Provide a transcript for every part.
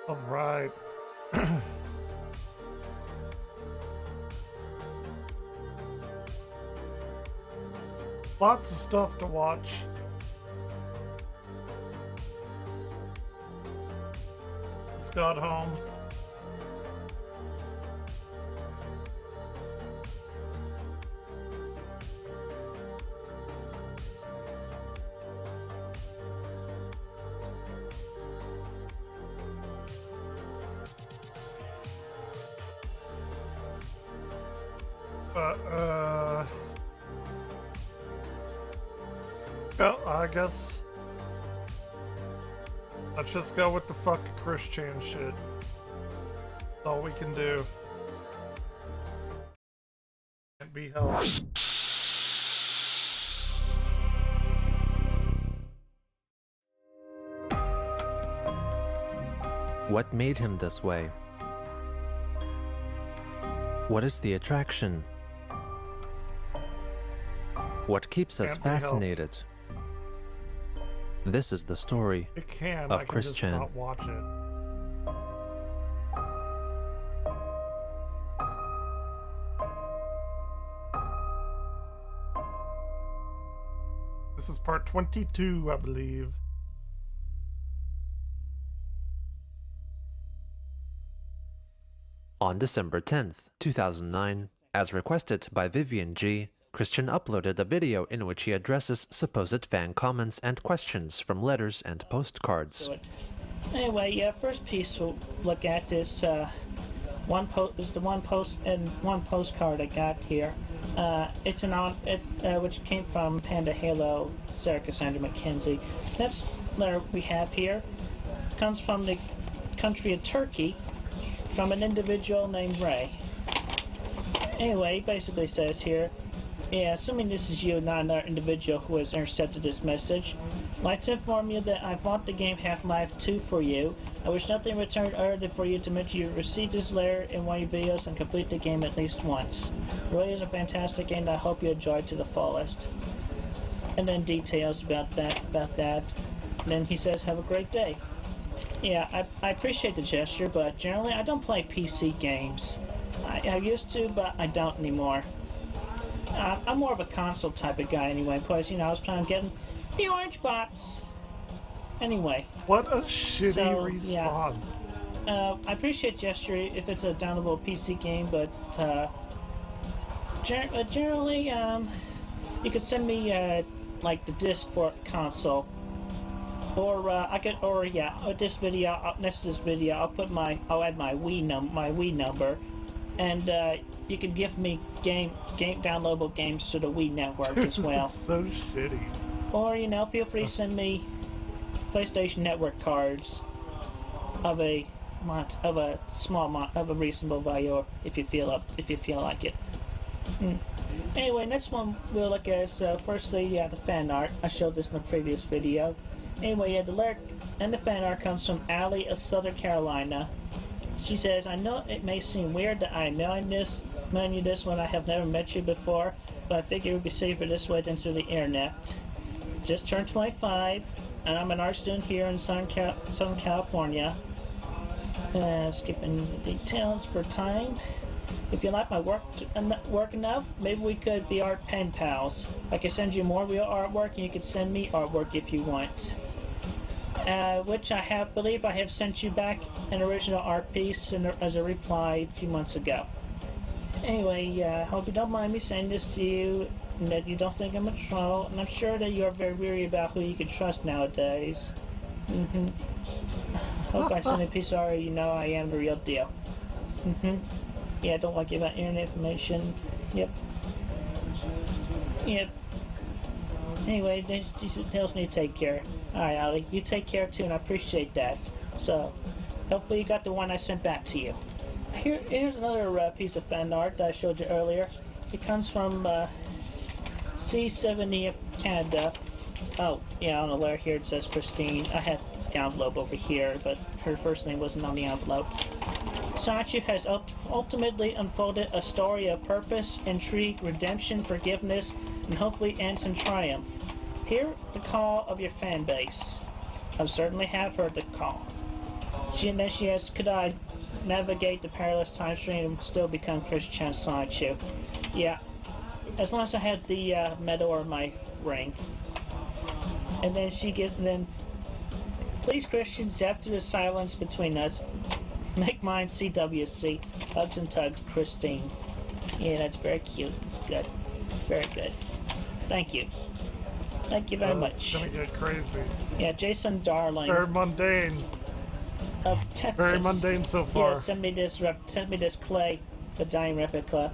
All right. Lots of stuff to watch. Just got home. Well, I guess let's just go with the fucking Christian shit. That's all we can do. Can't be helped. What made him this way? What is the attraction? What keeps us fascinated? This is the story of Christian. Just not watch it. part 22, I believe. On December 10th, 2009, as requested by Vivian G., Christian uploaded a video in which he addresses supposed fan comments and questions from letters and postcards. Anyway, first piece we'll look at is the one postcard I got here. It's which came from Panda Halo Sarah Cassandra McKenzie. Next letter we have here comes from the country of Turkey, from an individual named Ray. Anyway, it basically says here, assuming this is you, not another individual who has intercepted this message, I'd like to inform you that I bought the game Half-Life 2 for you. I wish nothing in return other than for you to mention you received this letter in one of your videos and complete the game at least once. It really is a fantastic game that I hope you enjoy to the fullest. And then details about that. And then he says, have a great day. Yeah, I appreciate the gesture, but generally I don't play PC games. I used to, but I don't anymore. I'm more of a console type of guy anyway, because, I was trying to get the orange box. Anyway. What a shitty response. Yeah. I appreciate gesture if it's a downloadable PC game, but generally, you could send me like the disc for console. Or this video, next to this video, I'll add my Wii number, and you can give me downloadable games to the Wii network as well. That's so shitty. Or feel free to send me PlayStation Network cards of a reasonable value, if you feel like it. Anyway, next one we'll look at is firstly the fan art. I showed this in the previous video. Anyway, the lyric and the fan art comes from Allie of Southern Carolina. She says, I know it may seem weird that I know you this when I have never met you before, but I think it would be safer this way than through the internet. Just turned 25, and I'm an art student here in Southern California. Skipping the details for time. If you like my work enough, maybe we could be art pen pals. I could send you more real artwork, and you could send me artwork if you want. Which I believe I have sent you back an original art piece as a reply a few months ago. Anyway, hope you don't mind me saying this to you, and that you don't think I'm a troll, and I'm sure that you are very weary about who you can trust nowadays. Hope I send a piece of art, I am the real deal. Yeah, I don't want to give out internet information. Yep. Anyway, this tells me to take care. Alright, Allie, you take care too, and I appreciate that. So, hopefully you got the one I sent back to you. Here's another piece of fan art that I showed you earlier. It comes from C70 of Canada. Oh, yeah, on the letter here it says Christine. I had the envelope over here, but her first name wasn't on the envelope. Sachi has ultimately unfolded a story of purpose, intrigue, redemption, forgiveness, and hopefully ends in triumph. Hear the call of your fan base. I certainly have heard the call. She asks, could I navigate the perilous time stream and still become Christian Sancho? Yeah, as long as I had the medal or my ring. And then please Christians, after the silence between us, make mine CWC. Hugs and tugs, Christine. Yeah, that's very cute. Good. Very good. Thank you. Thank you very much. It's gonna get crazy. Yeah, Jason Darling. Very mundane. It's very mundane so far. Yeah, send me this clay, the dying replica,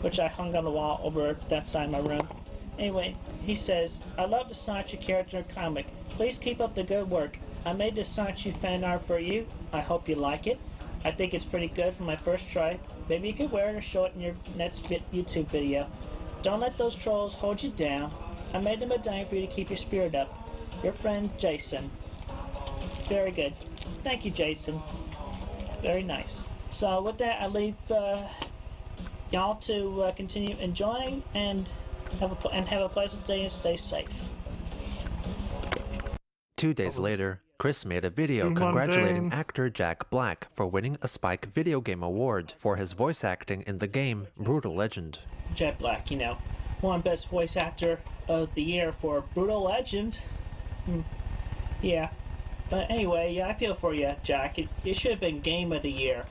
which I hung on the wall over that side of my room. Anyway, he says, I love the Sanchi character comic. Please keep up the good work. I made this Sanchi fan art for you. I hope you like it. I think it's pretty good for my first try. Maybe you could wear it or show it in your next YouTube video. Don't let those trolls hold you down. I made them a dime for you to keep your spirit up. Your friend, Jason. Very good. Thank you, Jason. Very nice. So with that, I leave y'all to continue enjoying and have a pleasant day and stay safe. 2 days later, Chris made a video congratulating actor Jack Black for winning a Spike Video Game Award for his voice acting in the game Brutal Legend. Jack Black, won Best Voice Actor of the Year for Brutal Legend. Yeah. But anyway, yeah, I feel for you, Jack. It should have been Game of the Year.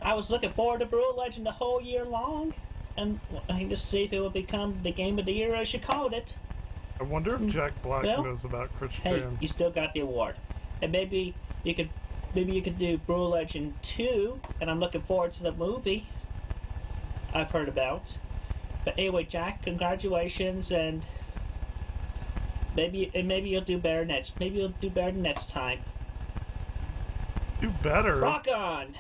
I was looking forward to Brutal Legend the whole year long, and I can just see if it would become the Game of the Year as you called it. I wonder if Jack Black knows about Christian. Hey, you still got the award. And maybe you could do Brutal Legend 2, and I'm looking forward to the movie I've heard about. But anyway, Jack, congratulations, and maybe you'll do better next. Maybe you'll do better next time. Do better. Rock on.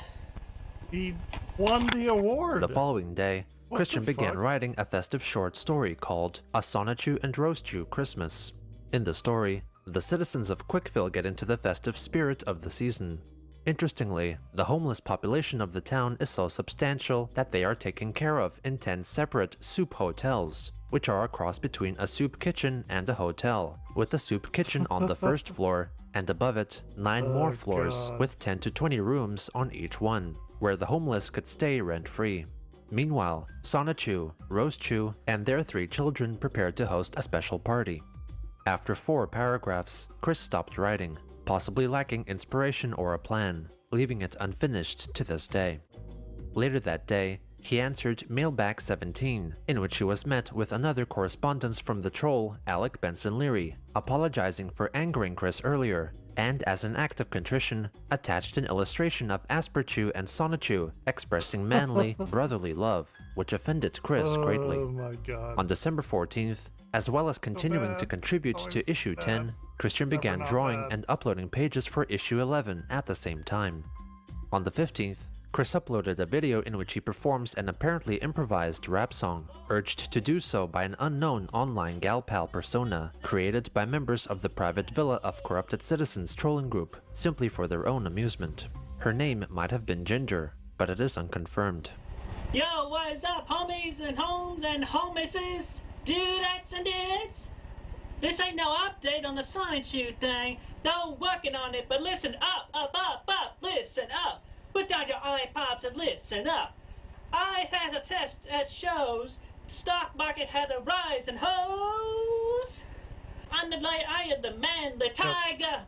He won the award. The following day, Christian began fuck? writing a festive short story called A Sonichu and Roastu Christmas. In the story, the citizens of Quickville get into the festive spirit of the season. Interestingly, the homeless population of the town is so substantial that they are taken care of in 10 separate soup hotels, which are a cross between a soup kitchen and a hotel, with the soup kitchen on the first floor, and above it, 9 more floors with 10 to 20 rooms on each one, where the homeless could stay rent-free. Meanwhile, Sonichu, Roastu, and their 3 children prepared to host a special party. After 4 paragraphs, Chris stopped writing, possibly lacking inspiration or a plan, leaving it unfinished to this day. Later that day, he answered Mailbag 17, in which he was met with another correspondence from the troll Alec Benson Leary, apologizing for angering Chris earlier, and as an act of contrition, attached an illustration of Asperchu and Sonichu expressing manly, brotherly love, which offended Chris greatly. Oh my god. On December 14th, as well as continuing to contribute to issue 10, Christian began drawing and uploading pages for issue 11 at the same time. On the 15th, Chris uploaded a video in which he performs an apparently improvised rap song, urged to do so by an unknown online gal pal persona created by members of the private Villa of Corrupted Citizens trolling group, simply for their own amusement. Her name might have been Ginger, but it is unconfirmed. Yo, what is up, homies and homes and homisses, dudettes and dudes? This ain't no update on the science shoot thing. No working on it, but listen up, listen up. Put down your iPods and listen up. I had a test that shows stock market had a rise in hoes. I am the man, the tiger,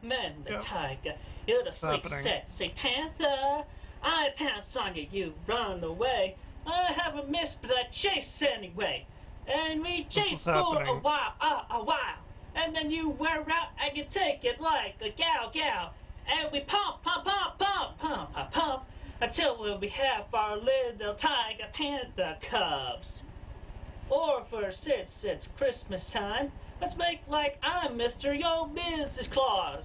tiger. You're the sleek, sexy panther. I pounce on you, you run away. I haven't missed the chase anyway. And we chase for a while. And then you wear out and you take it like a gal. And we pump, until we have our little tiger panther cubs. Or since it's Christmas time, let's make like I'm Mr. Yo Mrs. Claus.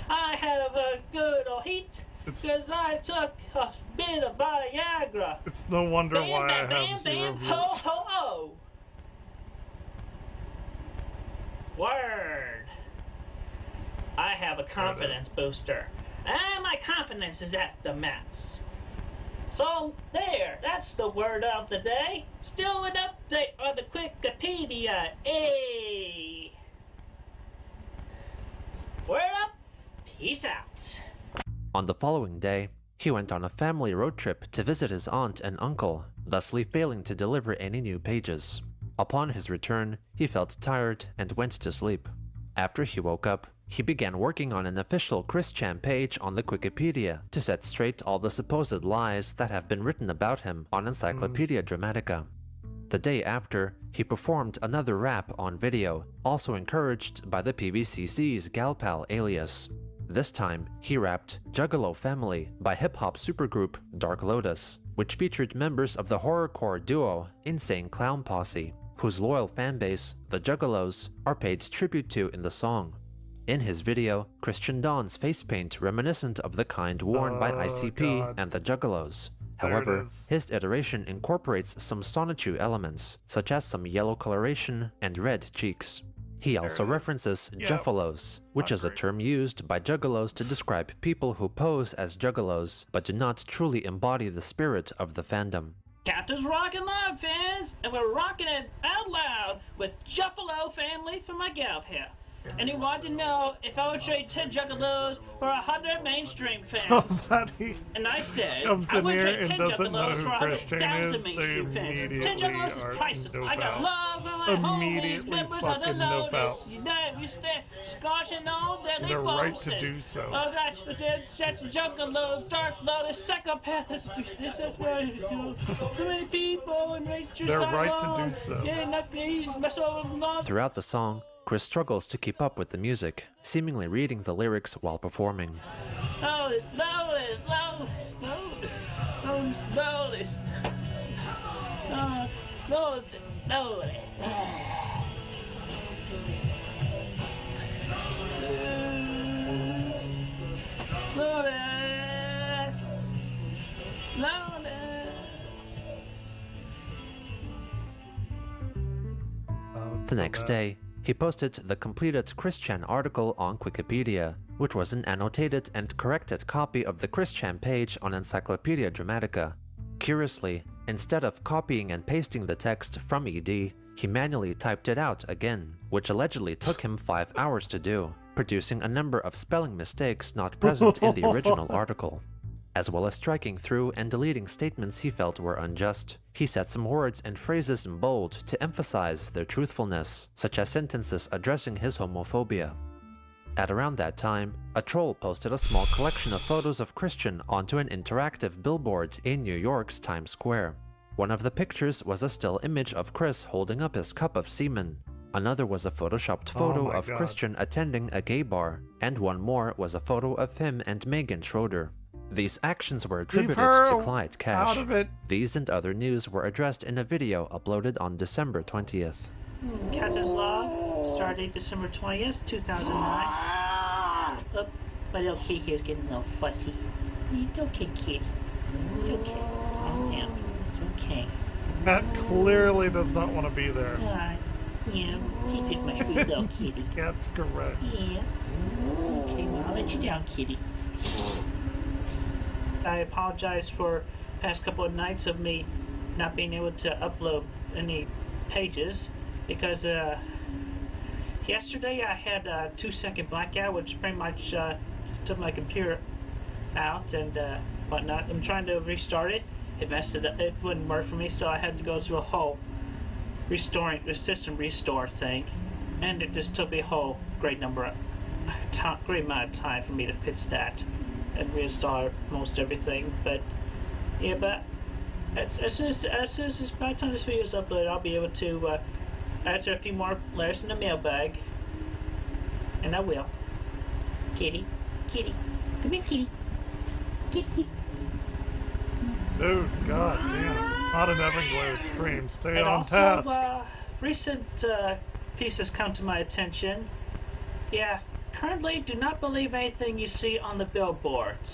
I have a good old heat, because I took a bit of Viagra. It's no wonder why I have 0 views. Ho. Word. I have a confidence booster. And my confidence is at the max. So there, that's the word of the day. Still an update on the Wikipedia. Hey. Word up. Peace out. On the following day, he went on a family road trip to visit his aunt and uncle, thusly failing to deliver any new pages. Upon his return, he felt tired and went to sleep. After he woke up, he began working on an official Chris Chan page on the Wikipedia to set straight all the supposed lies that have been written about him on Encyclopedia Dramatica. The day after, he performed another rap on video, also encouraged by the PVCC's gal pal alias. This time, he rapped Juggalo Family by hip-hop supergroup Dark Lotus, which featured members of the horrorcore duo Insane Clown Posse, whose loyal fanbase, the Juggalos, are paid tribute to in the song. In his video, Christian dons face paint reminiscent of the kind worn by ICP and the Juggalos. However, his iteration incorporates some Sonichu elements, such as some yellow coloration and red cheeks. He also references Juffalos, which is a term used by Juggalos to describe people who pose as Juggalos, but do not truly embody the spirit of the fandom. Captain's rockin' loud, fans, and we're rocking it out loud with Juffalo Family for my gal here. And he wanted to know if I would trade 10 Juggalos for 100 mainstream fans. Somebody And I said, comes I in would here trade and 10 doesn't know Juggalos who for Chris 100,000 Chan is, they mainstream fans. 10 immediately Juggalos are is priceless. nope I got out. love for my homies, Immediately living on the fucking nope out. lotus. You know, we stand scorching on deadly They're right to forces. do so. Oh, that's what it says. Juggalos, dark lotus, psychopaths. That's what you do. Too many people and Rachel. They're right to do so. Yeah, not these. Mess over love. Throughout the song, Chris struggles to keep up with the music, seemingly reading the lyrics while performing. Lotus, lotus, lotus, lotus, lotus, lotus. Lotus, lotus. The next day, he posted the completed Chris Chan article on Wikipedia, which was an annotated and corrected copy of the Chris Chan page on Encyclopedia Dramatica. Curiously, instead of copying and pasting the text from ED, he manually typed it out again, which allegedly took him 5 hours to do, producing a number of spelling mistakes not present in the original article. As well as striking through and deleting statements he felt were unjust. He set some words and phrases in bold to emphasize their truthfulness, such as sentences addressing his homophobia. At around that time, a troll posted a small collection of photos of Christian onto an interactive billboard in New York's Times Square. One of the pictures was a still image of Chris holding up his cup of semen. Another was a photoshopped photo of God. Christian attending a gay bar, and one more was a photo of him and Megan Schroeder. These actions were attributed to Clyde Cash. Out of it. These and other news were addressed in a video uploaded on December 20th. Captain's Law started December 20th, 2009. Oh, my little kitty here's getting a little fussy. It's okay, kid. It's okay. Calm down. It's okay. Matt clearly does not want to be there. Alright. Yeah, he's just my sweet little kitty. That's correct. Yeah. Okay, well, I'll let you down, kitty. I apologize for past couple of nights of me not being able to upload any pages because yesterday I had a 2-second blackout, which pretty much took my computer out and whatnot. I'm trying to restart it. It messed it up. It wouldn't work for me, so I had to go through a whole restoring the system restore thing, and it just took me a whole great amount of time for me to fix that and restart most everything. But yeah, but as soon as by the time this video is uploaded, I'll be able to answer a few more letters in the mailbag, and I will. Kitty, kitty, come here, kitty, kitty. Dude, god damn. It's not an Everglare stream. Stay on task. Recent pieces come to my attention. Yeah, currently do not believe anything you see on the billboards.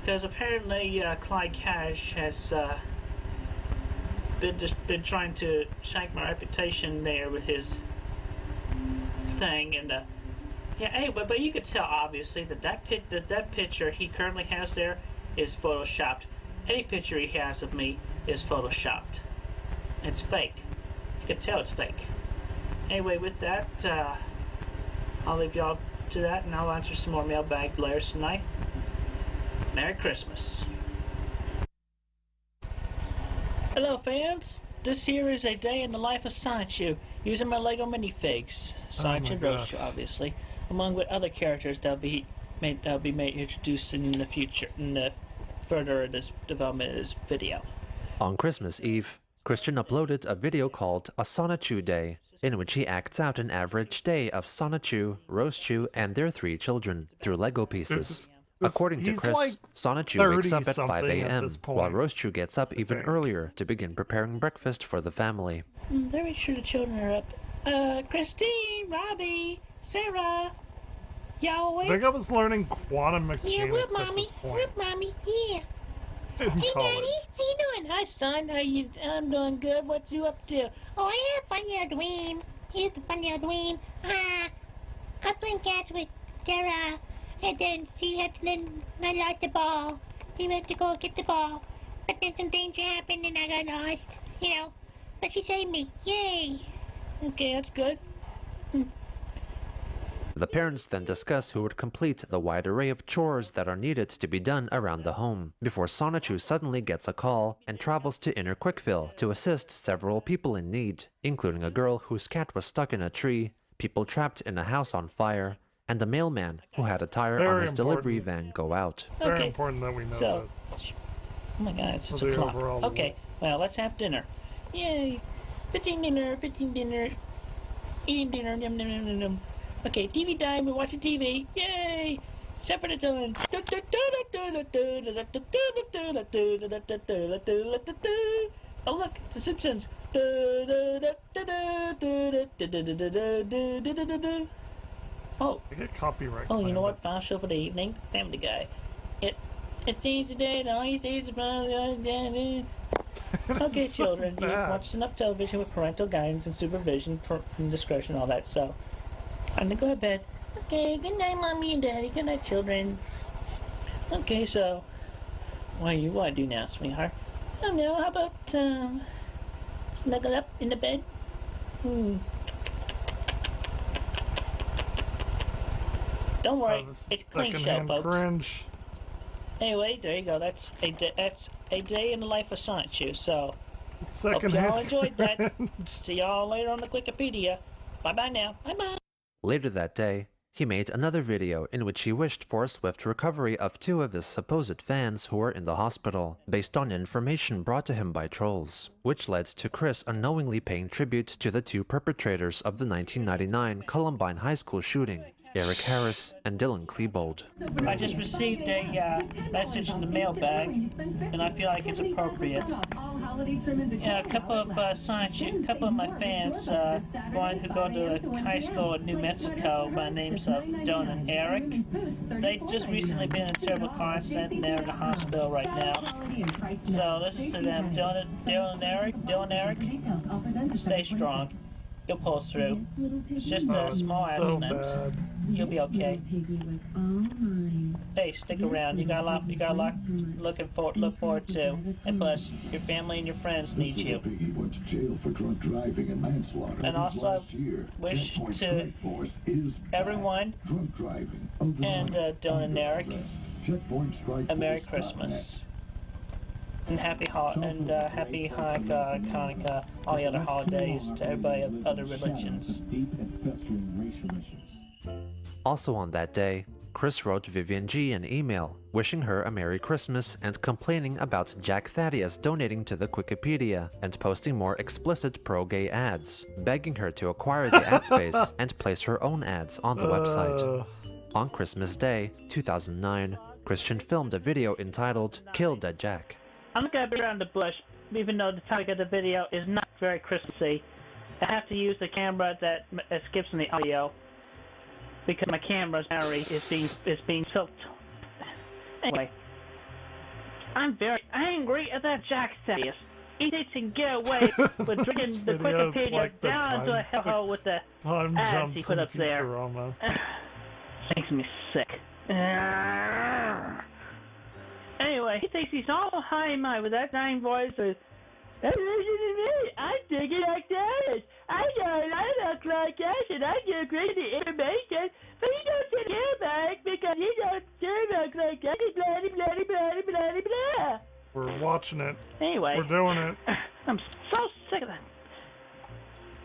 Because apparently Clyde Cash has been trying to shank my reputation there with his thing. And yeah, anyway, but you could tell obviously that that picture he currently has there is photoshopped. Any picture he has of me is photoshopped. It's fake. You can tell it's fake. Anyway, with that, I'll leave y'all to that, and I'll answer some more mailbag letters tonight. Merry Christmas. Hello, fans. This here is a day in the life of Sonichu, using my Lego minifigs. Sonichu and Roaster, obviously, along with other characters that'll be introduced in the future, in the further in this development of this video. On Christmas Eve, Christian uploaded a video called A Sonichu Day, in which he acts out an average day of Sonichu, Roastu, and their 3 children through Lego pieces. According to Chris, like Sonichu wakes up at 5 30-something at a.m., this point, while Roastu gets up even earlier to begin preparing breakfast for the family. Very sure the children are up. Christine, Robbie, Sarah, y'all awake? I think I was learning quantum mechanics at this point. Mommy, yeah. In Hey, college. Daddy, how you doing? Hi, son. I'm doing good. What you up to? Oh, I had a fun Halloween. Here's the fun Halloween. I'm playing catch with Sarah, and then I lost the ball. He went to go get the ball, but then some danger happened, and I got lost. You know, but she saved me. Yay! Okay, that's good. The parents then discuss who would complete the wide array of chores that are needed to be done around the home, before Sonichu suddenly gets a call and travels to Inner Quickville to assist several people in need, including a girl whose cat was stuck in a tree, people trapped in a house on fire, and a mailman who had a tire on Very his delivery important. van go out. Very Okay. important that we know So, this. oh my God, it's For 6 the o'clock. overall Okay, well, let's have dinner. Yay! Fitting dinner. Eating dinner, yum, yum, yum, yum, yum. Okay, TV time, we're watching TV. Yay! Except for the tone. Oh look, The Simpsons. Oh, I get copyright. oh, you know claims. what? Final show for the evening. Family Guy. It seems today, and all you see is okay, It's so children, you've bad. watched enough television with parental guidance and supervision and discretion, all that, so I'm gonna go to bed. Okay, good night, Mommy and Daddy. Good night, children. Okay, so what do you want to do now, sweetheart? I don't know, how about, snuggle up in the bed? Don't worry, This is it's a clean show, secondhand folks. cringe. Anyway, there you go. That's a day in the life of Sonichu. So, Secondhand y'all enjoyed that. cringe. see y'all later on the Wikipedia. Bye-bye now. Bye-bye. Later that day, he made another video in which he wished for a swift recovery of two of his supposed fans who were in the hospital, based on information brought to him by trolls, which led to Chris unknowingly paying tribute to the two perpetrators of the 1999 Columbine High School shooting, Eric Harris and Dylan Klebold. I just received a message in the mailbag, and I feel like it's appropriate. Yeah, a couple of my fans going to go to a high school in New Mexico by the names of Dylan and Eric. They've just recently been in a terrible car accident, and they're in the hospital right now. So this is to them, Dylan and Eric, stay strong. You'll pull through. It's just a It's small so accident. bad. You'll be okay. Hey, stick around. You got a lot look forward to. And plus, your family and your friends need you. And also, I wish to everyone and Dylan and Eric a Merry Christmas. And happy Hanukkah, all the other holidays to everybody of other religions. Also on that day, Chris wrote Vivian G an email, wishing her a Merry Christmas and complaining about Jack Thaddeus donating to the Wikipedia and posting more explicit pro-gay ads, begging her to acquire the ad space and place her own ads on the website. On Christmas Day, 2009, Christian filmed a video entitled Kill Dead Jack. I'm not going to be around the bush, even though the topic of the video is not very Christmassy. I have to use the camera that skips in the audio, because my camera's battery is being tilted. Anyway, I'm very angry at that Jack Thaddeus. He needs to get away with drinking the Video's Wikipedia like the down into a time- hellhole with the Time ads he jumps put in up there. Futurama. Makes me sick. Anyway, he thinks he's all high and mighty with that dying voice of, I'm thinking like that. I look like that, and I can agree the information, but he don't get back because he don't look like that. Blah, blah, blah, blah, blah. We're watching it. Anyway, We're doing it. I'm so sick of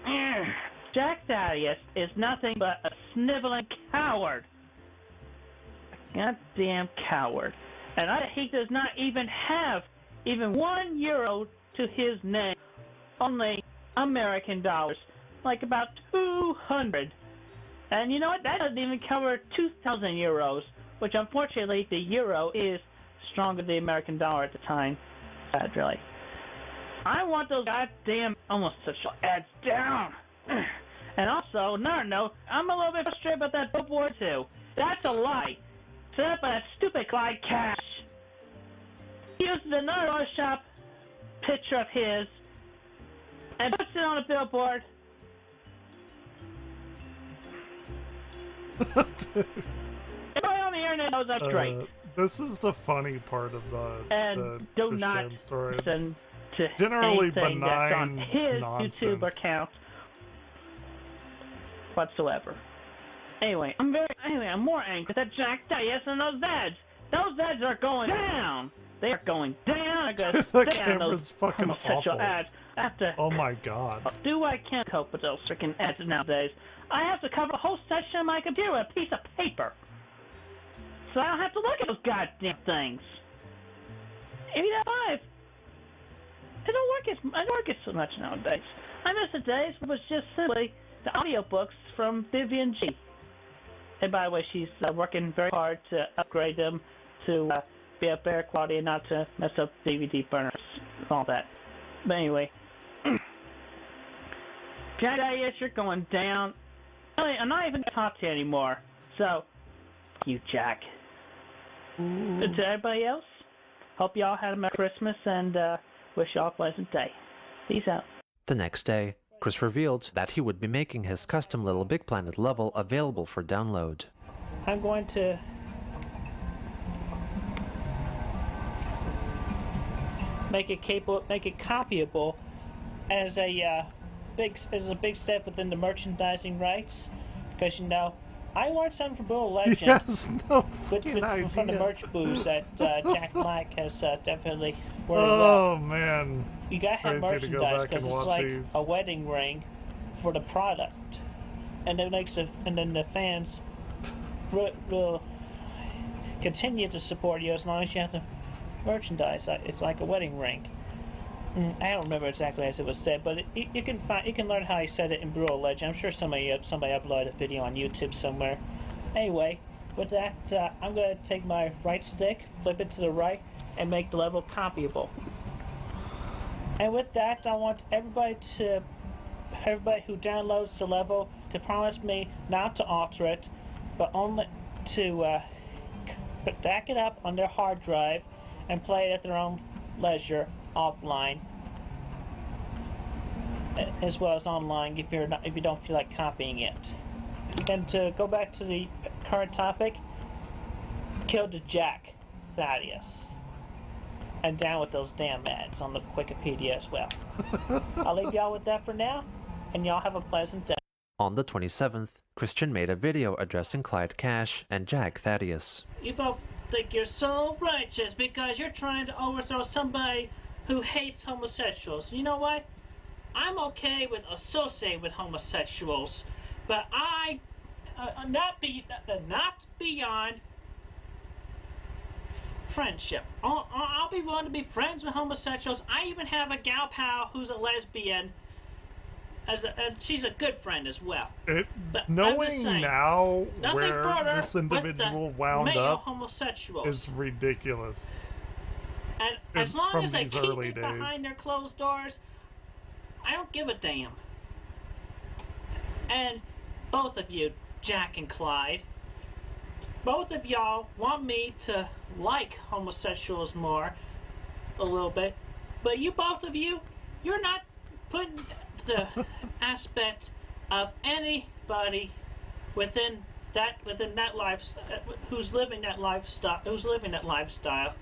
that. Jack Thaddeus is nothing but a sniveling coward. A goddamn coward. And he does not even have even €1 to his name. Only American dollars. Like about 200. And you know what? That doesn't even cover 2,000 euros. Which unfortunately the euro is stronger than the American dollar at the time. Sad, really. I want those goddamn homosexual ads down. And also, no, I'm a little bit frustrated about that billboard too. That's a lie. Set up by that stupid Clyde Cash. He uses another Photoshop picture of his and puts it on a billboard. Everybody on the internet knows I'm straight. This is the funny part of the And do not Christian story. It's listen to generally anything that's on benign his nonsense. YouTube account whatsoever. Anyway, I'm more angry at Jack Thaddeus and those dads. Those dads are going down. They are going down. I'm gonna The stay on those camera's fucking homosexual awful. ads. I have to Oh my god. do what I can to cope with those freaking ads nowadays. I have to cover a whole section of my computer with a piece of paper. So I don't have to look at those goddamn things. Maybe that live. I don't work as so much nowadays. I miss the days when it was just simply the audiobooks from Vivian G. And by the way, she's working very hard to upgrade them to be of better quality and not to mess up DVD burners and all that. But anyway, Jack Thaddeus, you're going down. Really, I'm not even going to talk to you anymore. So, fuck you, Jack. To everybody else, hope y'all had a Merry Christmas and wish y'all a pleasant day. Peace out. The next day, Chris revealed that he would be making his custom Little Big Planet level available for download. I'm going to make it copyable as a big step within the merchandising rights, because I learned something from Brutal Legend. Yes, no fucking from the idea. merch booths that Jack Black has definitely worked Oh man. You gotta have Crazy to go merchandise back and because it's watch like these. a wedding ring for the product, and then the fans will continue to support you as long as you have the merchandise. It's like a wedding ring. I don't remember exactly as it was said, but you can learn how he said it in Brutal Legend. I'm sure somebody uploaded a video on YouTube somewhere. Anyway, with that, I'm gonna take my right stick, flip it to the right, and make the level copyable. And with that, I want everybody who downloads the level to promise me not to alter it, but only to back it up on their hard drive and play it at their own leisure offline, as well as online if you don't feel like copying it. And to go back to the current topic, kill the Jack Thaddeus. And down with those damn ads on the Wikipedia as well. I'll leave y'all with that for now, and y'all have a pleasant day. On the 27th, Christian made a video addressing Clyde Cash and Jack Thaddeus. You both think you're so righteous because you're trying to overthrow somebody who hates homosexuals. You know what? I'm okay with associating with homosexuals, but not beyond friendship. I'll be willing to be friends with homosexuals. I even have a gal pal who's a lesbian, and she's a good friend as well. But Knowing saying, now nothing where further this individual with the wound male up homosexuals. is ridiculous. And as long from as they these keep early it days. behind their closed doors, I don't give a damn. And both of you, Jack and Clyde, both of y'all want me to like homosexuals more, a little bit, but both of you, you're not putting the aspect of anybody within that life who's living that lifestyle.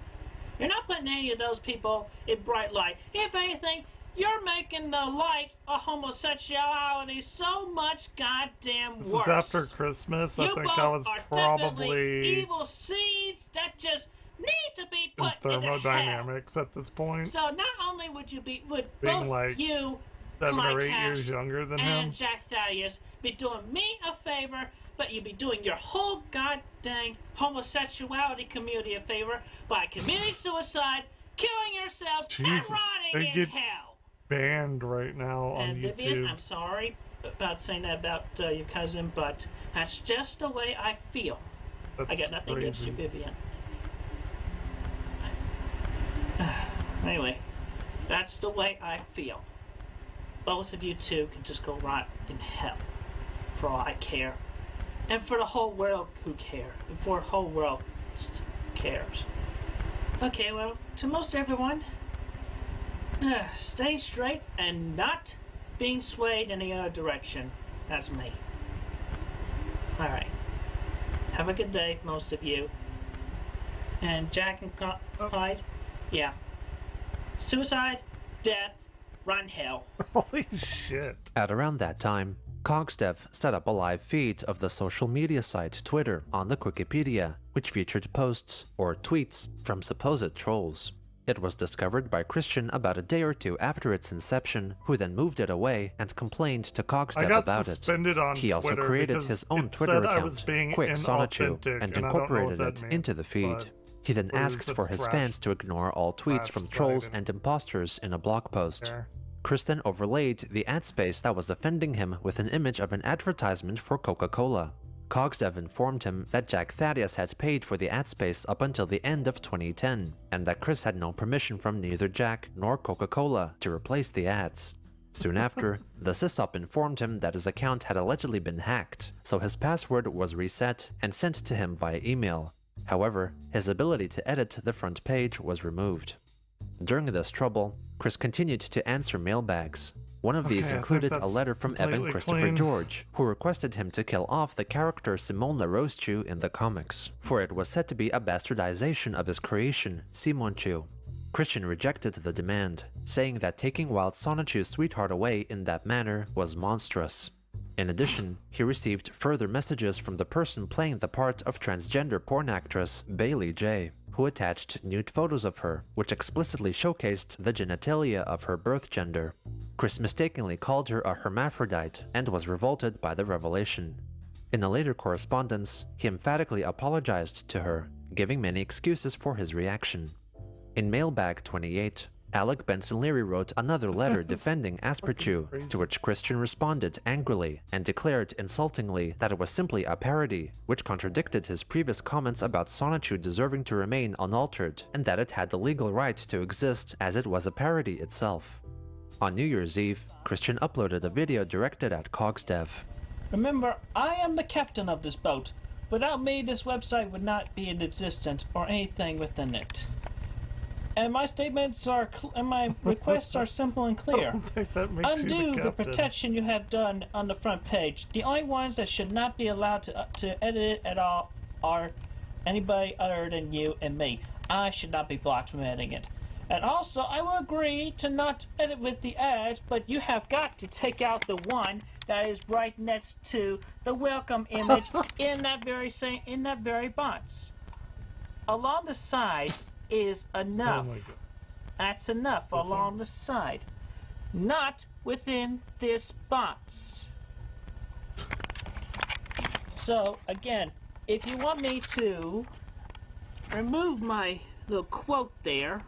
You're not putting any of those people in bright light. If anything, you're making the light of homosexuality so much goddamn worse. This is after Christmas. I think that was probably evil seeds that just need to be in put into hell. thermodynamics at this point. So not only would Being both like you, 7 Clyde or 8 Cash, years younger than and him. Jack Thaddeus be doing me a favor, but you'd be doing your whole goddamn homosexuality community a favor by committing suicide, killing yourselves, Jesus, and they rotting in get hell. Banned right now on And YouTube. Vivian, I'm sorry about saying that about your cousin, but that's just the way I feel. That's I got nothing against you, crazy. Vivian. Anyway, that's the way I feel. Both of you two can just go rot in hell, for all I care. And for the whole world who cares. And for the whole world cares. Okay, well, to most everyone, stay straight and not being swayed in the other direction. That's me. Alright. Have a good day, most of you. And Jack and Clyde, yeah. Suicide, death, run hell. Holy shit. At around that time, Cogsdev set up a live feed of the social media site Twitter on the Wikipedia, which featured posts or tweets from supposed trolls. It was discovered by Christian about a day or two after its inception, who then moved it away and complained to Cogsdev about it. He also created his own Twitter account, Quick Sonichu, and incorporated it into the feed. He then asked for his fans to ignore all tweets from trolls and imposters in a blog post. Chris then overlaid the ad space that was offending him with an image of an advertisement for Coca-Cola. Cogsdev informed him that Jack Thaddeus had paid for the ad space up until the end of 2010, and that Chris had no permission from neither Jack nor Coca-Cola to replace the ads. Soon after, the sysop informed him that his account had allegedly been hacked, so his password was reset and sent to him via email. However, his ability to edit the front page was removed. During this trouble, Chris continued to answer mailbags. One of these included a letter from Evan Christopher George, who requested him to kill off the character Simon LaRoche-Chu in the comics, for it was said to be a bastardization of his creation, Simon-Chu. Christian rejected the demand, saying that taking Wild Sonichu's sweetheart away in that manner was monstrous. In addition, he received further messages from the person playing the part of transgender porn actress Bailey J., who attached nude photos of her, which explicitly showcased the genitalia of her birth gender. Chris mistakenly called her a hermaphrodite and was revolted by the revelation. In a later correspondence, he emphatically apologized to her, giving many excuses for his reaction. In Mailbag 28, Alec Benson Leary wrote another letter defending Asperchu, to which Christian responded angrily and declared insultingly that it was simply a parody, which contradicted his previous comments about Sonichu deserving to remain unaltered, and that it had the legal right to exist as it was a parody itself. On New Year's Eve, Christian uploaded a video directed at Cogsdev. Remember, I am the captain of this boat. Without me, this website would not be in existence or anything within it. And my statements are and my requests are simple and clear. Undo the protection you have done on the front page. The only ones that should not be allowed to edit it at all are anybody other than you and me. I should not be blocked from editing it. And also, I will agree to not edit with the ads, but you have got to take out the one that is right next to the welcome image in that very box. Along the side is enough. Oh my God. That's enough along the side. Not within this box. So, again, if you want me to remove my little quote there,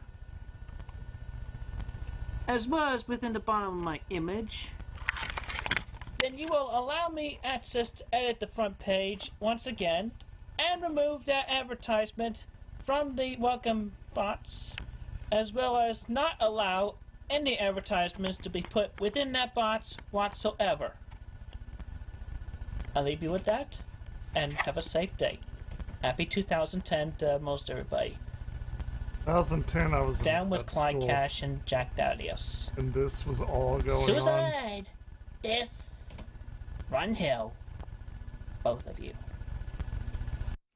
as well as within the bottom of my image, then you will allow me access to edit the front page once again and remove that advertisement from the welcome box, as well as not allow any advertisements to be put within that box whatsoever. I'll leave you with that, and have a safe day. Happy 2010 to most everybody. 2010, I was Down in with Clyde school, Cash and Jack Thaddeus. and this was all going on. Suicide! Death! Run hell. Both of you.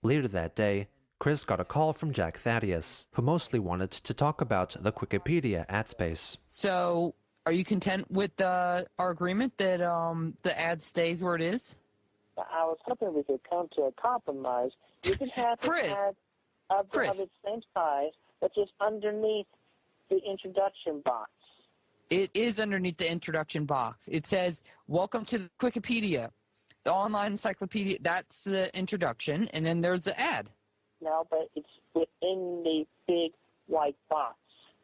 Later that day, Chris got a call from Jack Thaddeus, who mostly wanted to talk about the Wikipedia ad space. So, are you content with our agreement that the ad stays where it is? I was hoping we could come to a compromise. You can have the ad of its same size, but just underneath the introduction box. It is underneath the introduction box. It says, "Welcome to the Wikipedia, the online encyclopedia." That's the introduction, and then there's the ad. No, but it's within the big white box,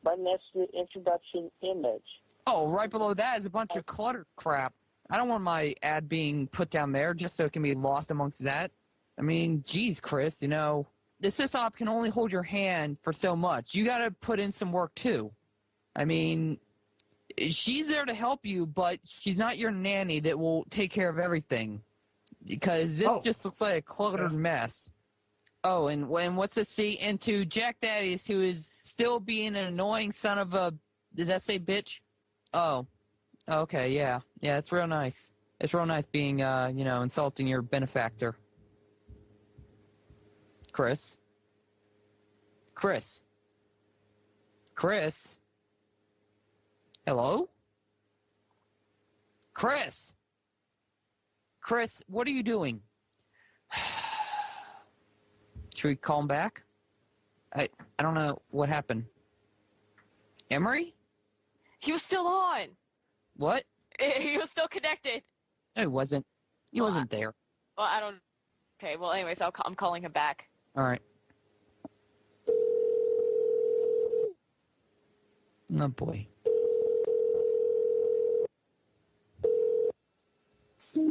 right next to the introduction image. Oh, right below that is a bunch of clutter crap. I don't want my ad being put down there just so it can be lost amongst that. I mean, geez, Chris, you know, the sysop can only hold your hand for so much. You got to put in some work, too. I mean, she's there to help you, but she's not your nanny that will take care of everything. Because this just looks like a cluttered mess. Oh, and what's a C into Jack Thaddeus, who is still being an annoying son of a... Did that say bitch? Oh. Okay, yeah. Yeah, it's real nice. It's real nice being, you know, insulting your benefactor. Chris? Chris? Chris? Hello? Chris? Chris, what are you doing? Should we call him back? I don't know what happened. Emery? He was still on. What? He was still connected. No, he wasn't. He wasn't there. Well, I don't... Okay, well, anyways, I'm calling him back. All right. Oh, boy.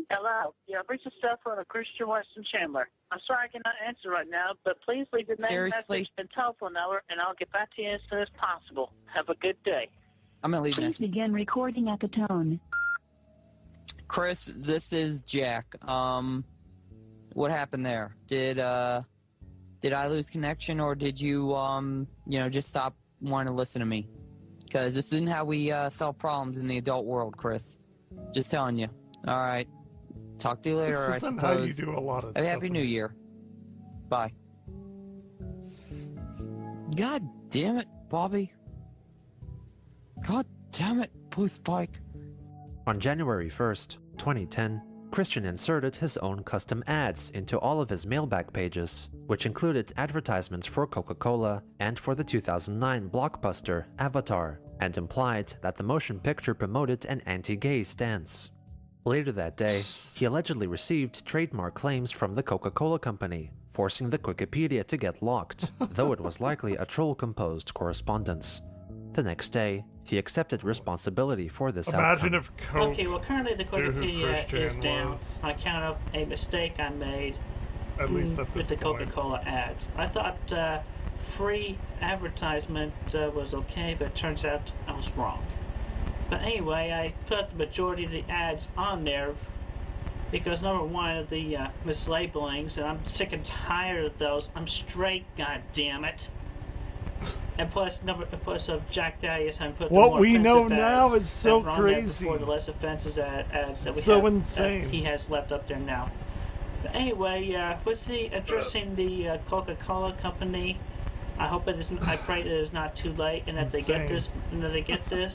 Hello. You have reached the cell phone of Christian Weston Chandler. I'm sorry I cannot answer right now, but please leave your name, message, and telephone number, and I'll get back to you as soon as possible. Have a good day. I'm going to leave Please begin recording at the tone. Chris, this is Jack. What happened there? Did I lose connection, or did you, just stop wanting to listen to me? Because this isn't how we solve problems in the adult world, Chris. Just telling you. All right. Talk to you later, This I isn't suppose. how you do a lot of stuff. Happy New Year. Bye. God damn it, Bobby. God damn it, Blue Spike. On January 1st, 2010, Christian inserted his own custom ads into all of his mailbag pages, which included advertisements for Coca-Cola and for the 2009 blockbuster Avatar, and implied that the motion picture promoted an anti-gay stance. Later that day, he allegedly received trademark claims from the Coca-Cola company, forcing the Wikipedia to get locked, though it was likely a troll-composed correspondence. The next day, he accepted responsibility for this Imagine outcome. if Coke Okay, well, currently the knew who Wikipedia Christian is down was. on account of a mistake I made At least at with this the point. Coca-Cola ads. I thought free advertisement was okay, but it turns out I was wrong. But anyway, I put the majority of the ads on there because, number one, of the mislabelings, and I'm sick and tired of those. I'm straight, goddammit. And plus of Jack Darius, I'm putting What more we know offensive now ads is so that were on there crazy. before the less offensive ads that we So have, insane. he has left up there now. But anyway, with the addressing the Coca-Cola company, I hope it isn't. I pray that it is not too late, and that they get this. And that they get this.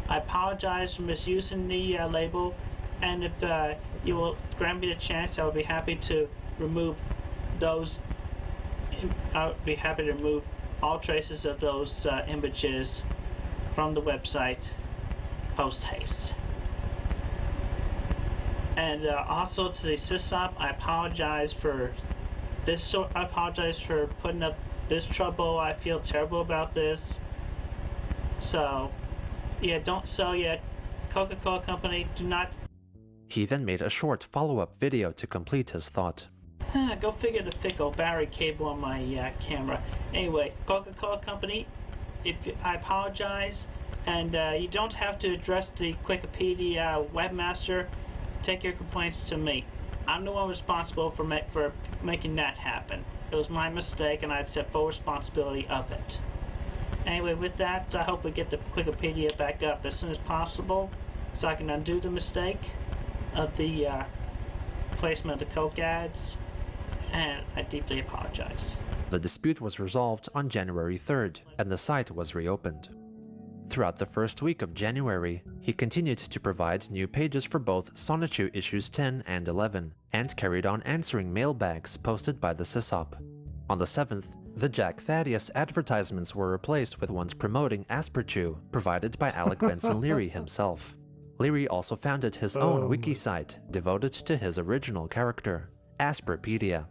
I apologize for misusing the label, and if you will grant me the chance, I will be happy to remove those. I would be happy to remove all traces of those images from the website post haste. And also to the SysOp, I apologize for this. I apologize for putting up this trouble. I feel terrible about this. So, yeah, don't sell yet. Coca-Cola company, do not. He then made a short follow-up video to complete his thought. Go figure the fickle Barry cable on my camera. Anyway, Coca-Cola company, I apologize, and you don't have to address the Wikipedia webmaster. Take your complaints to me. I'm the one responsible for making that happen. It was my mistake, and I accept full responsibility of it. Anyway, with that, I hope we get the Wikipedia back up as soon as possible, so I can undo the mistake of the placement of the Coke ads, and I deeply apologize. The dispute was resolved on January 3rd, and the site was reopened. Throughout the first week of January, he continued to provide new pages for both Sonichu issues 10 and 11, and carried on answering mailbags posted by the SysOp. On the 7th, the Jack Thaddeus advertisements were replaced with ones promoting Asperchew, provided by Alec Benson Leary himself. Leary also founded his own wiki site devoted to his original character, Asperpedia.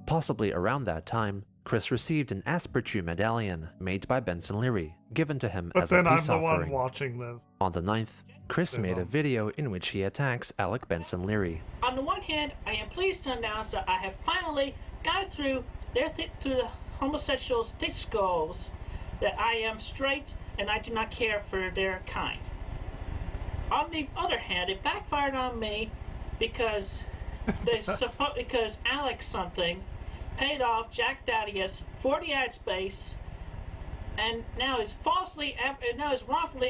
Possibly around that time, Chris received an Asperchew medallion made by Benson Leary, given to him But as a then I'm peace the offering. one watching this. On the 9th, Chris made a video in which he attacks Alec Benson Leary. On the one hand, I am pleased to announce that I have finally got through through the homosexuals' thick skulls that I am straight and I do not care for their kind. On the other hand, it backfired on me because because Alex something paid off Jack Thaddeus for the ad space, and now is wrongfully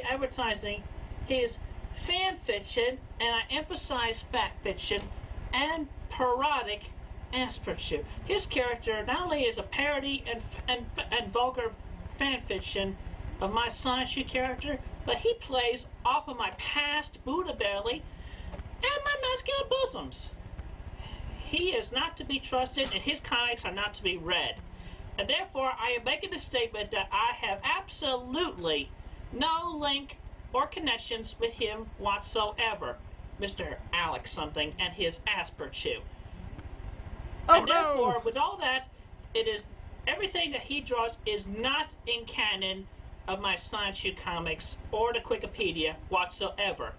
advertising his fan fiction, and I emphasize fact fiction, and parodic Asperchew. His character not only is a parody and vulgar fan fiction of my Sonichu character, but he plays off of my past Buddha belly and my masculine bosoms. He is not to be trusted, and his comics are not to be read. And therefore, I am making the statement that I have absolutely no link or connections with him whatsoever, Mr. Alex something and his Asperchew. Oh, and therefore, no! with all that, it is everything that he draws is not in canon of my Science Shoe comics or the Wikipedia whatsoever.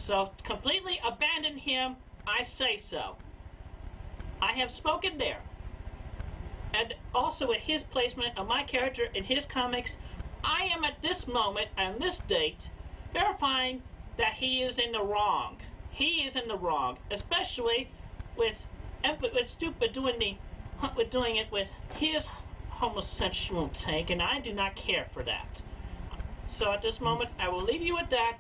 So completely abandon him, I say so. I have spoken there. And also with his placement of my character in his comics, I am at this moment, on this date, verifying that he is in the wrong. He is in the wrong, especially with doing it with his homosexual take, and I do not care for that. So at this moment, I will leave you with that.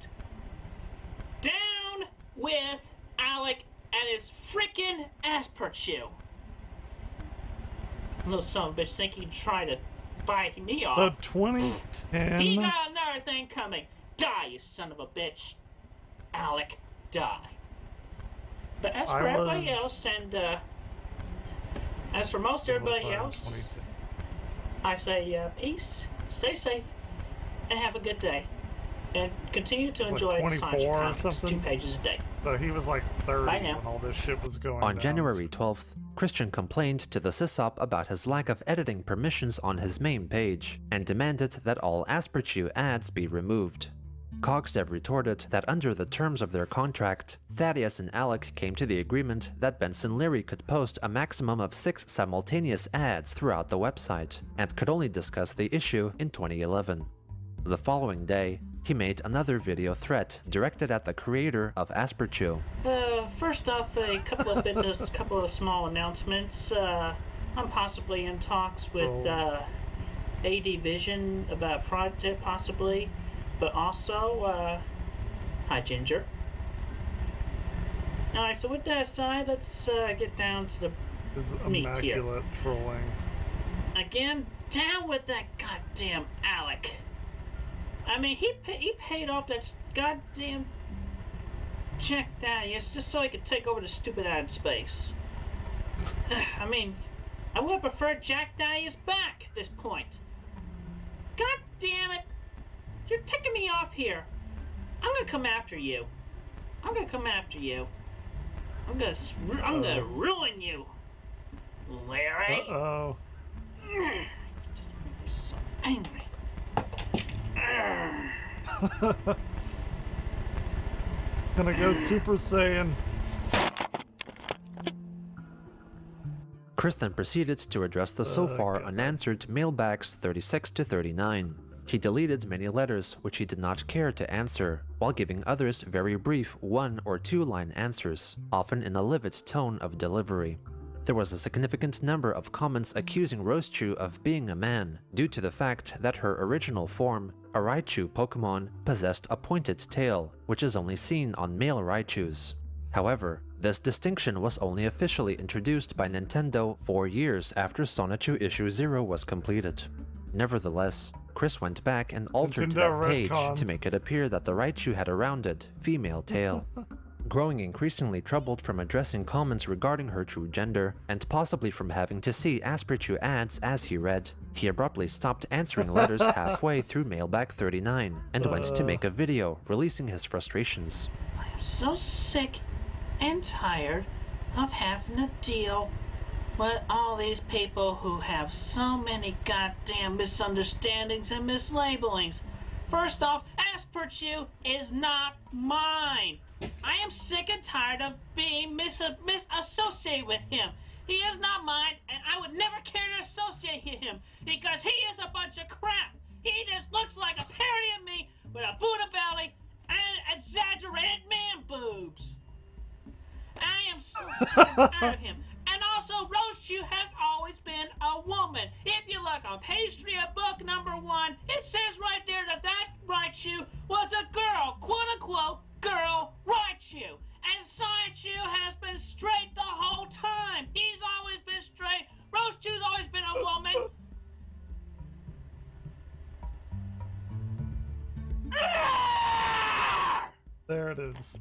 Down with Alec and his freaking Asperchew. Little son of a bitch think he'd try to bite me off. The 2010. He got another thing coming. Die, you son of a bitch. Alec, die. But as for everybody else, and as for most everybody else, I say peace, stay safe, and have a good day. And continue to enjoy like 24 or something? 2 pages a day. So he was like 30 Bye now. when all this shit was going On down. January 12th, Christian complained to the sysop about his lack of editing permissions on his main page, and demanded that all Asperchew ads be removed. Cogstev retorted that under the terms of their contract, Thaddeus and Alec came to the agreement that Benson Leary could post a maximum of 6 simultaneous ads throughout the website, and could only discuss the issue in 2011. The following day, he made another video threat directed at the creator of Asperchew. First off, a couple of small announcements. I'm possibly in talks with AD Vision about a project, possibly, but also, hi Ginger. Alright, so with that aside, let's get down to the His meat here. immaculate trolling. Again, down with that goddamn Alec. I mean, he paid off that goddamn Jack Daniels just so he could take over the stupid ad space. I mean, I would have preferred Jack Daniels back at this point. God damn it! You're ticking me off here. I'm gonna come after you. I'm gonna ruin you, Larry. Uh-oh. So angry. Gonna go Super Saiyan. Chris then proceeded to address the so far unanswered mailbags 36 to 39. He deleted many letters which he did not care to answer, while giving others very brief 1- or 2-line answers, often in a livid tone of delivery. There was a significant number of comments accusing Rosechew of being a man, due to the fact that her original form, a Raichu Pokemon, possessed a pointed tail, which is only seen on male Raichus. However, this distinction was only officially introduced by Nintendo 4 years after Sonichu Issue 0 was completed. Nevertheless, Chris went back and altered Nintendo that page retcon. to make it appear that the Raichu had a rounded, female tail. Growing increasingly troubled from addressing comments regarding her true gender, and possibly from having to see Asperchew ads as he read, he abruptly stopped answering letters halfway through mailbag 39, and went to make a video releasing his frustrations. I am so sick and tired of having to deal with all these people who have so many goddamn misunderstandings and mislabelings. First off, Asperchew is not mine. I am sick and tired of being misassociated with him. He is not mine, and I would never care to associate with him, because he is a bunch of crap. He just looks like a parody of me with a Buddha belly and exaggerated man boobs. I am so sick and tired of him. And also, Rosechew has always been a woman. If you look on page 3 of book number 1, it says right there that Raichu was a girl, quote-unquote, girl Raichu. And Sonichu has been straight the whole time. He's always been straight. Rosechew's always been a woman. There it is.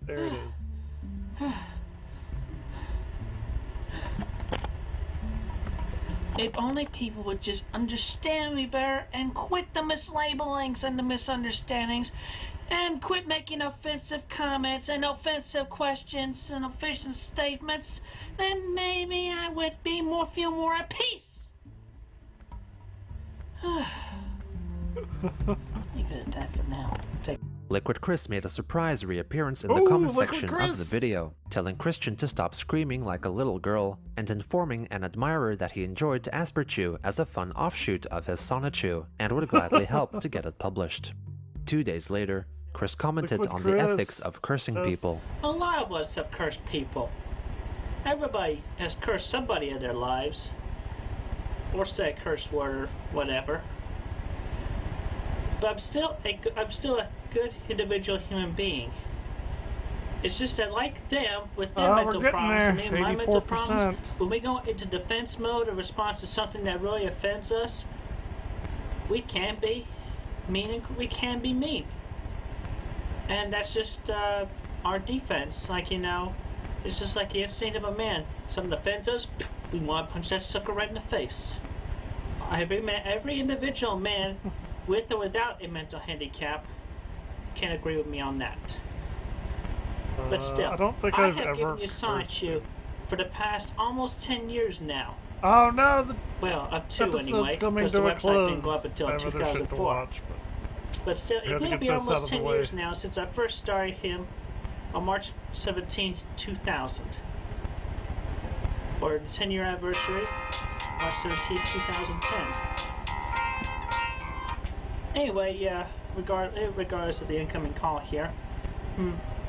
There it is. If only people would just understand me better and quit the mislabelings and the misunderstandings and quit making offensive comments and offensive questions and offensive statements, then maybe I would feel more at peace. Leave it at that for now. Liquid Chris made a surprise reappearance in the Ooh, comment Liquid section Chris! of the video, telling Christian to stop screaming like a little girl and informing an admirer that he enjoyed Asperchew as a fun offshoot of his Sonichu and would gladly help to get it published. 2 days later, Chris commented Liquid on Chris. the ethics of cursing Yes. people. A lot of us have cursed people. Everybody has cursed somebody in their lives. Or say a curse word or whatever. But I'm still a good individual human being. It's just that like them, with their we're mental getting problems there. and my mental 84%. problems, when we go into defense mode in response to something that really offends us, we can be mean. And that's just our defense. Like, you know, it's just like the instinct of a man. Something offends us, we want to punch that sucker right in the face. Every individual man, with or without a mental handicap, can agree with me on that. But still, I don't think I I've have ever given you cursed Sonichu for the past almost 10 years now. Oh no, the Well, up to episode's anyway, coming because to the a website close. didn't go up until I have other shit to 2004. watch, But still, We it had to will get be this out almost of the 10 way. years now since I first started him on March 17th, 2000. Or the 10-year anniversary, March 17th, 2010. Anyway, yeah, regardless of the incoming call here,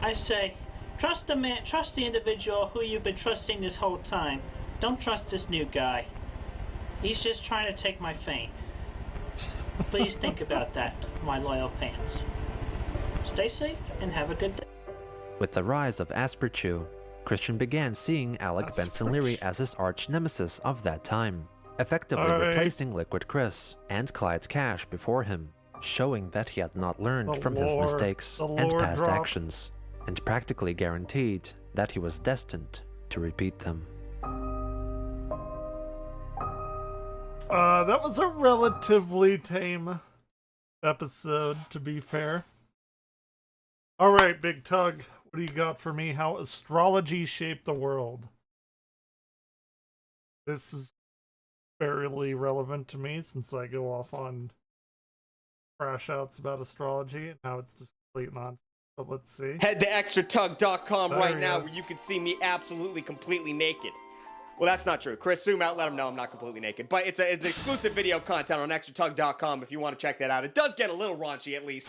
I say, trust the individual who you've been trusting this whole time. Don't trust this new guy. He's just trying to take my fame. Please think about that, my loyal fans. Stay safe and have a good day. With the rise of Asperchew, Christian began seeing Alec Benson Leary as his arch nemesis of that time, effectively Alright. replacing Liquid Chris and Clyde Cash before him, showing that he had not learned The from his lore- mistakes the and lore past drop. actions, and practically guaranteed that he was destined to repeat them. that was a relatively tame episode, to be fair. Alright, Big Tug, what do you got for me? How astrology shaped the world. This is fairly relevant to me since I go off on crash outs about astrology and how it's just complete nonsense. But let's see. Head to extratug.com There right he now is. where you can see me absolutely completely naked. Well, that's not true. Chris, zoom out, let him know I'm not completely naked. But it's exclusive video content on extratug.com if you want to check that out. It does get a little raunchy at least.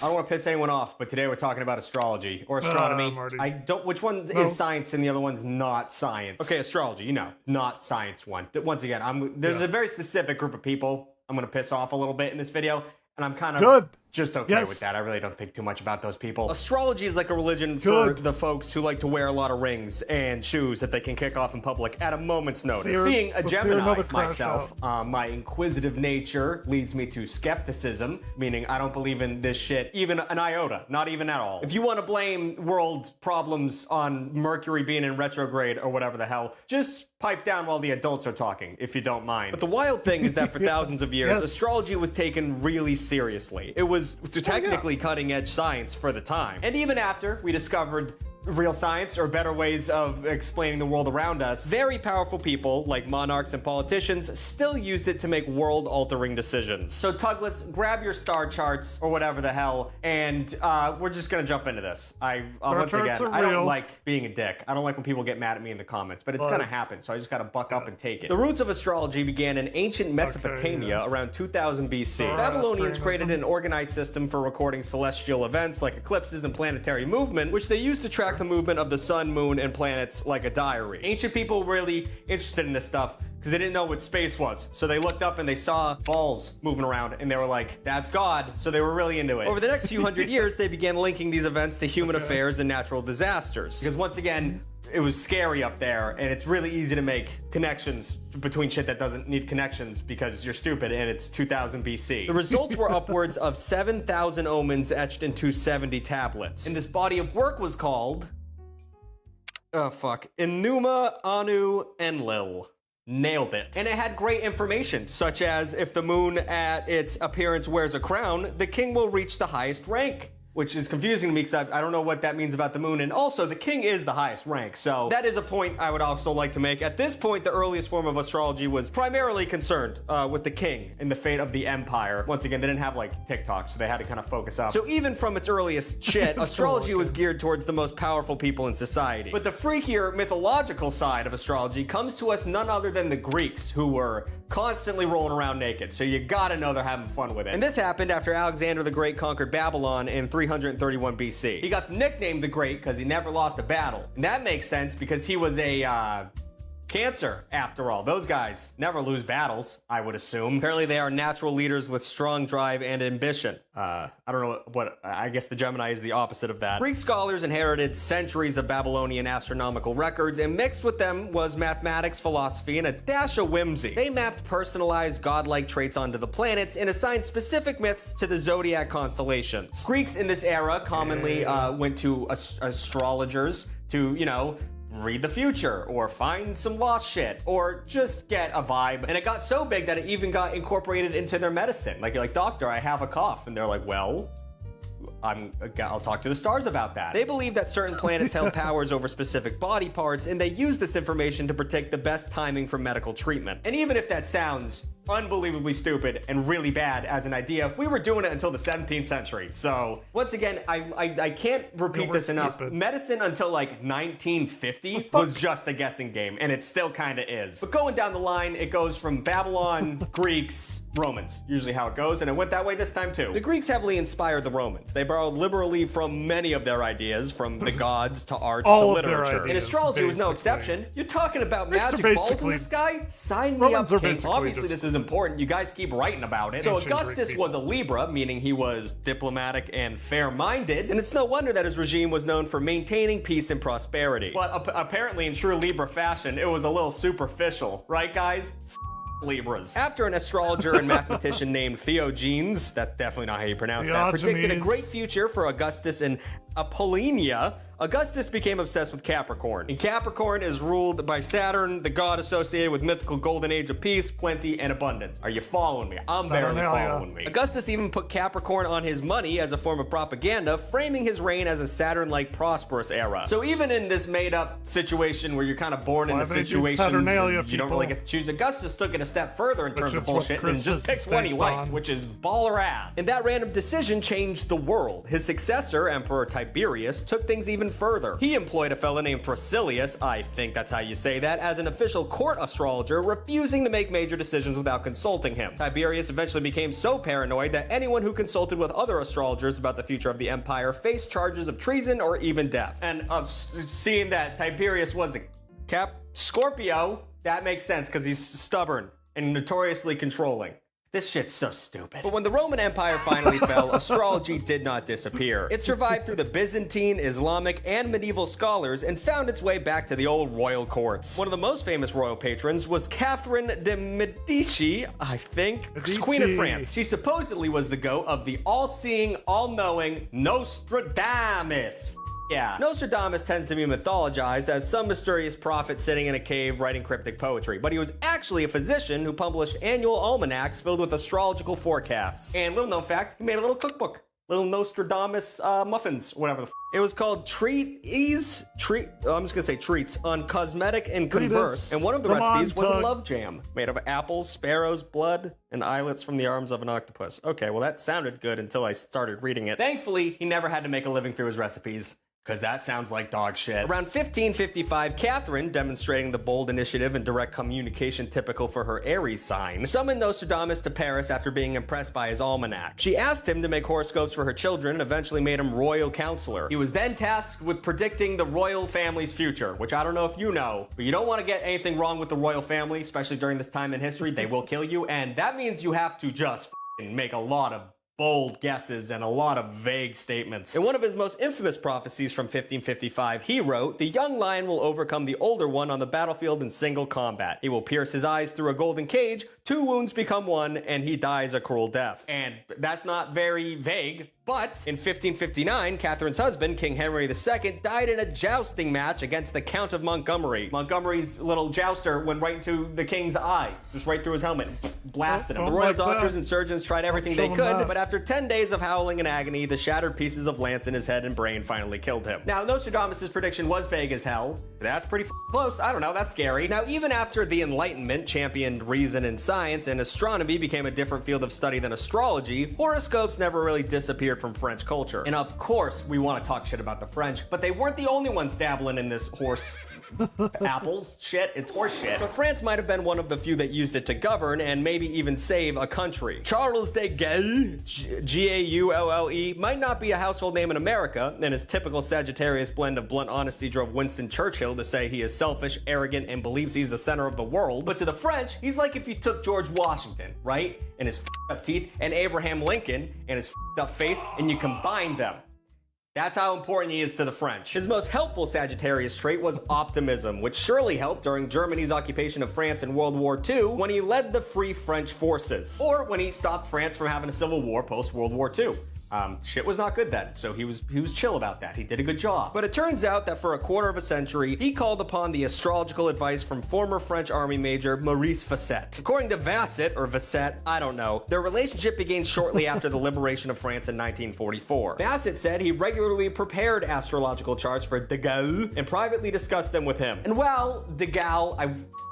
I don't want to piss anyone off, but today we're talking about astrology or astronomy. Marty. I don't. Which one No. is science and the other one's not science? Okay, astrology. You know, not science one. Once again, there's a very specific group of people I'm gonna piss off a little bit in this video, and I'm kind of Good. just okay Yes. with that. I really don't think too much about those people. Astrology is like a religion for Good. the folks who like to wear a lot of rings and shoes that they can kick off in public at a moment's notice. Seeing a Let's hear Gemini another crash myself, my inquisitive nature leads me to skepticism, meaning I don't believe in this shit even an iota, not even at all. If you want to blame world problems on Mercury being in retrograde or whatever the hell, just pipe down while the adults are talking, if you don't mind. But the wild thing is that for thousands of years, Yes. astrology was taken really seriously. It was technically cutting edge science for the time. And even after we discovered real science or better ways of explaining the world around us, Very powerful people, like monarchs and politicians, still used it to make world-altering decisions. so Tuglets, grab your star charts or whatever the hell, and we're just gonna jump into this. Once charts again, are I don't real. like being a dick. I don't like when people get mad at me in the comments, but it's But- gonna happen, so I just gotta buck up and take it. The roots of astrology began in ancient Mesopotamia around 2000 BC. Zoroastrianism. Babylonians created an organized system for recording celestial events like eclipses and planetary movement, which they used to track the movement of the sun, moon, and planets like a diary. Ancient people were really interested in this stuff because they didn't know what space was. So they looked up and they saw balls moving around and they were like, that's God. So they were really into it. Over the next few hundred years, they began linking these events to human affairs and natural disasters. Because once again, it was scary up there, and it's really easy to make connections between shit that doesn't need connections because you're stupid, and it's 2000 BC. The results were upwards of 7,000 omens etched into 70 tablets. And this body of work was called Oh fuck. Enuma, Anu, Enlil. nailed it. And it had great information, such as if the moon at its appearance wears a crown, the king will reach the highest rank. Which is confusing to me because I don't know what that means about the moon. And also, the king is the highest rank. So that is a point I would also like to make. At this point, the earliest form of astrology was primarily concerned with the king and the fate of the empire. Once again, they didn't have like TikTok, so they had to kind of focus up. So even from its earliest shit, astrology was geared towards the most powerful people in society. But the freakier mythological side of astrology comes to us none other than the Greeks, who were constantly rolling around naked. So you gotta know they're having fun with it. And this happened after Alexander the Great conquered Babylon in 331 BC. He got the nickname the Great because he never lost a battle. And that makes sense because he was a Cancer, after all. Those guys never lose battles, I would assume. Apparently they are natural leaders with strong drive and ambition. I don't know what, I guess the Gemini is the opposite of that. Greek scholars inherited centuries of Babylonian astronomical records, and mixed with them was mathematics, philosophy, and a dash of whimsy. They mapped personalized godlike traits onto the planets and assigned specific myths to the zodiac constellations. Greeks in this era commonly went to astrologers to, you know, read the future, or find some lost shit, or just get a vibe. And it got so big that it even got incorporated into their medicine. Like, you're like, doctor, I have a cough. And they're like, well, I'll talk to the stars about that. They believe that certain planets held powers over specific body parts, and they use this information to predict the best timing for medical treatment. And even if that sounds unbelievably stupid and really bad as an idea, we were doing it until the 17th century. So once again, I can't repeat this enough. Medicine until like 1950 was just a guessing game, and it still kind of is. But going down the line, it goes from Babylon, Greeks, Romans, usually how it goes, and it went that way this time too. The Greeks heavily inspired the Romans. They borrowed liberally from many of their ideas, from the gods to arts to literature. And astrology was no exception. You're talking about magic balls in the sky? Sign me up, king. Obviously this is important. You guys keep writing about it. So Augustus was a Libra, meaning he was diplomatic and fair-minded, and it's no wonder that his regime was known for maintaining peace and prosperity. But apparently in true Libra fashion, it was a little superficial, right guys? Libras. After an astrologer and mathematician named Theogenes, that's definitely not how you pronounce that, predicted a great future for Augustus and Apollonia, Augustus became obsessed with Capricorn. And Capricorn is ruled by Saturn, the god associated with mythical golden age of peace, plenty, and abundance. Are you following me? I'm barely following me. Augustus even put Capricorn on his money as a form of propaganda, framing his reign as a Saturn-like prosperous era. So even in this made-up situation where you're kind of born into situations you don't really get to choose, Augustus took it a step further in terms of bullshit and just picked one he liked, which is baller ass. And that random decision changed the world. His successor, Emperor Tiberius, took things even further. He employed a fella named Priscillius, I think that's how you say that, as an official court astrologer, refusing to make major decisions without consulting him. Tiberius eventually became so paranoid that anyone who consulted with other astrologers about the future of the empire faced charges of treason or even death. And of seeing that Tiberius was a Scorpio, that makes sense because he's stubborn and notoriously controlling. This shit's so stupid. But when the Roman Empire finally fell, astrology did not disappear. It survived through the Byzantine, Islamic, and medieval scholars and found its way back to the old royal courts. One of the most famous royal patrons was Catherine de Medici, I think, Queen of France. She supposedly was the goat of the all-seeing, all-knowing Nostradamus. Yeah. Nostradamus tends to be mythologized as some mysterious prophet sitting in a cave writing cryptic poetry, but he was actually a physician who published annual almanacs filled with astrological forecasts. And little known fact, he made a little cookbook. Little Nostradamus muffins, whatever the It was called I'm just gonna say treats on cosmetic and converse, and one of the recipes was a love jam made of apples, sparrows, blood, and eyelets from the arms of an octopus. Okay, well that sounded good until I started reading it. Thankfully, he never had to make a living through his recipes, because that sounds like dog shit. Around 1555, Catherine, demonstrating the bold initiative and direct communication typical for her Aries sign, summoned Nostradamus to Paris after being impressed by his almanac. She asked him to make horoscopes for her children and eventually made him royal counselor. He was then tasked with predicting the royal family's future, which I don't know if you know, but you don't want to get anything wrong with the royal family, especially during this time in history. They will kill you, and that means you have to just make a lot of bold guesses and a lot of vague statements. In one of his most infamous prophecies from 1555, he wrote, "The young lion will overcome the older one on the battlefield in single combat. He will pierce his eyes through a golden cage, 2 wounds become 1, and he dies a cruel death." And that's not very vague. But in 1559, Catherine's husband, King Henry II, died in a jousting match against the Count of Montgomery. Montgomery's little jouster went right into the king's eye, just right through his helmet, blasted him. The royal doctors and surgeons tried everything they could, but after 10 days of howling and agony, the shattered pieces of lance in his head and brain finally killed him. Now, Nostradamus' prediction was vague as hell. That's pretty close. I don't know, that's scary. Now, even after the Enlightenment championed reason and science, and astronomy became a different field of study than astrology, horoscopes never really disappeared from French culture. And of course, we want to talk shit about the French, but they weren't the only ones dabbling in this horse apples shit. It's horse shit. But France might have been one of the few that used it to govern and maybe even save a country. Charles de Gaulle, G-A-U-L-L-E, might not be a household name in America, and his typical Sagittarius blend of blunt honesty drove Winston Churchill to say he is selfish, arrogant, and believes he's the center of the world. But to the French, he's like if you took George Washington, right, and his up teeth, and Abraham Lincoln and his up face, and you combine them. That's how important he is to the French. His most helpful Sagittarius trait was optimism, which surely helped during Germany's occupation of France in World War II when he led the Free French Forces, or when he stopped France from having a civil war post-World War II. Shit was not good then, so he was chill about that. He did a good job. But it turns out that for a quarter of a century, he called upon the astrological advice from former French Army Major Maurice Vasset. According to Vasset, or Vasset, I don't know, their relationship began shortly after the liberation of France in 1944. Vasset said he regularly prepared astrological charts for de Gaulle and privately discussed them with him. And while de Gaulle,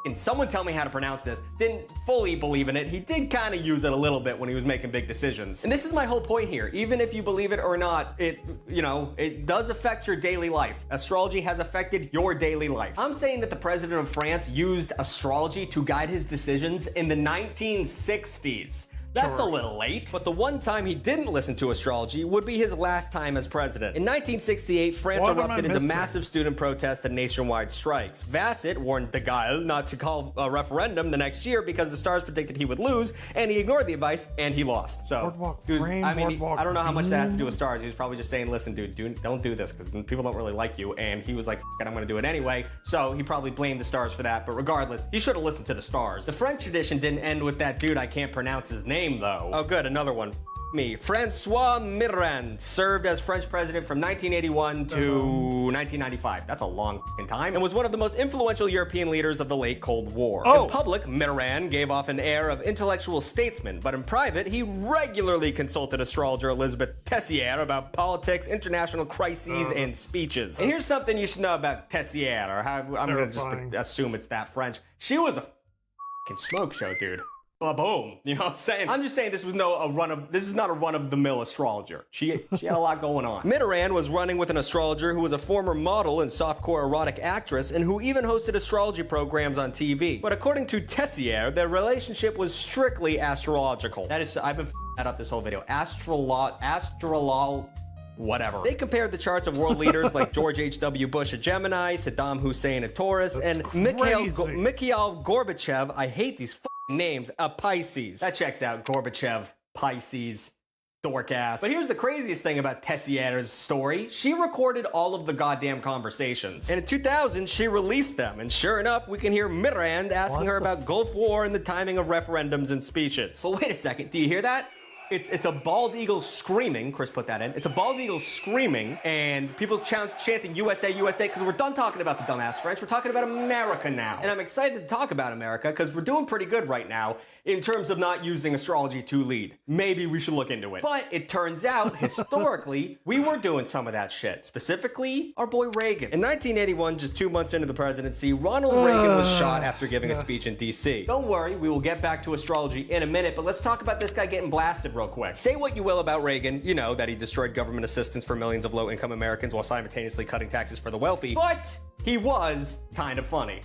and someone tell me how to pronounce this, didn't fully believe in it, he did kind of use it a little bit when he was making big decisions. And this is my whole point here. Even if you believe it or not, it does affect your daily life. Astrology has affected your daily life. I'm saying that the president of France used astrology to guide his decisions in the 1960s. That's a little late. But the one time he didn't listen to astrology would be his last time as president. In 1968, France erupted into massive student protests and nationwide strikes. Vasset warned de Gaulle not to call a referendum the next year because the stars predicted he would lose, and he ignored the advice, and he lost. So, I don't know how much that has to do with stars. He was probably just saying, listen, dude, don't do this, because people don't really like you, and he was like, F it, I'm gonna do it anyway. So he probably blamed the stars for that, but regardless, he should have listened to the stars. The French tradition didn't end with that dude, I can't pronounce his name, though. Oh, good, another one. Me. Francois Mitterrand served as French president from 1981 to 1995. That's a long time. And was one of the most influential European leaders of the late Cold War. In public, Mitterrand gave off an air of intellectual statesman, but in private, he regularly consulted astrologer Elizabeth Tessier about politics, international crises, and speeches. And here's something you should know about Tessier, or how I'm gonna just assume it's that French. She was a fucking smoke show, dude. Boom. You know what I'm saying? I'm just saying this is not a run-of-the-mill astrologer. She had a lot going on. Mitterrand was running with an astrologer who was a former model and softcore erotic actress and who even hosted astrology programs on TV. But according to Tessier, their relationship was strictly astrological. That is, I've been that up this whole video. Whatever. They compared the charts of world leaders like George H.W. Bush, a Gemini, Saddam Hussein, a Taurus, and Mikhail Gorbachev, I hate these names, a Pisces. That checks out. Gorbachev, Pisces, dork ass. But here's the craziest thing about Tessier's story. She recorded all of the goddamn conversations. And in 2000, she released them. And sure enough, we can hear Mitterrand asking her about Gulf War and the timing of referendums and speeches. But wait a second, do you hear that? It's a bald eagle screaming. Chris put that in. It's a bald eagle screaming, and people chanting USA, USA, because we're done talking about the dumbass French. We're talking about America now. And I'm excited to talk about America, because we're doing pretty good right now in terms of not using astrology to lead. Maybe we should look into it. But it turns out, historically, we were doing some of that shit. Specifically, our boy Reagan. In 1981, just 2 months into the presidency, Ronald Reagan was shot after giving a speech in D.C. Don't worry, we will get back to astrology in a minute, but let's talk about this guy getting blasted real quick. Say what you will about Reagan, you know that he destroyed government assistance for millions of low-income Americans while simultaneously cutting taxes for the wealthy, but he was kind of funny.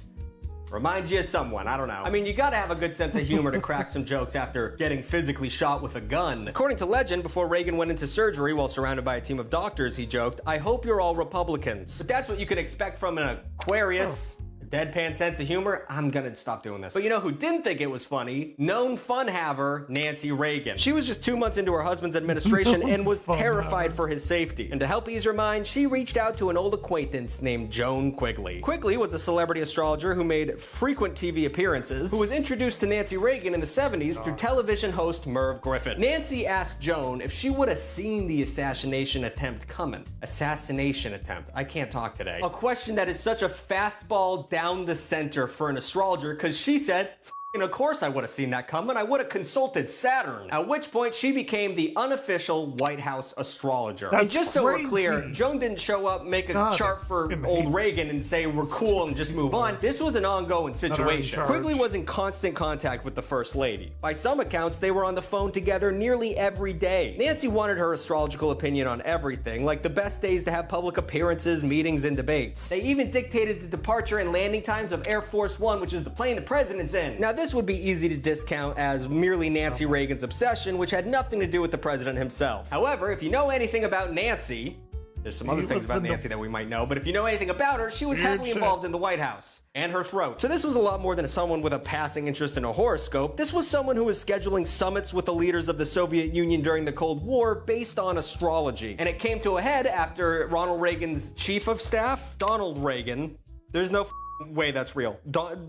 Reminds you of someone, I don't know. I mean, you gotta have a good sense of humor to crack some jokes after getting physically shot with a gun. According to legend, before Reagan went into surgery while surrounded by a team of doctors, he joked, "I hope you're all Republicans." But that's what you could expect from an Aquarius, deadpan sense of humor, I'm gonna stop doing this. But you know who didn't think it was funny? Known fun haver, Nancy Reagan. She was just 2 months into her husband's administration and was terrified for his safety. And to help ease her mind, she reached out to an old acquaintance named Joan Quigley. Quigley was a celebrity astrologer who made frequent TV appearances, who was introduced to Nancy Reagan in the 70s through television host Merv Griffin. Nancy asked Joan if she would have seen the assassination attempt coming. Assassination attempt. I can't talk today. A question that is such a fastball down the center for an astrologer, because she said, and of course I would have seen that coming. I would have consulted Saturn. At which point she became the unofficial White House astrologer. And just so we're clear, Joan didn't show up, make a chart for old Reagan and say we're cool and just move on. This was an ongoing situation. Quigley was in constant contact with the First Lady. By some accounts, they were on the phone together nearly every day. Nancy wanted her astrological opinion on everything, like the best days to have public appearances, meetings, and debates. They even dictated the departure and landing times of Air Force One, which is the plane the president's in. Now, this would be easy to discount as merely Nancy Reagan's obsession, which had nothing to do with the president himself. However, if you know anything about Nancy, there's some other things about Nancy that we might know, but if you know anything about her, she was heavily involved in the White House and her throat. So this was a lot more than someone with a passing interest in a horoscope. This was someone who was scheduling summits with the leaders of the Soviet Union during the Cold War based on astrology. And it came to a head after Ronald Reagan's chief of staff, Donald Reagan. There's no way that's real.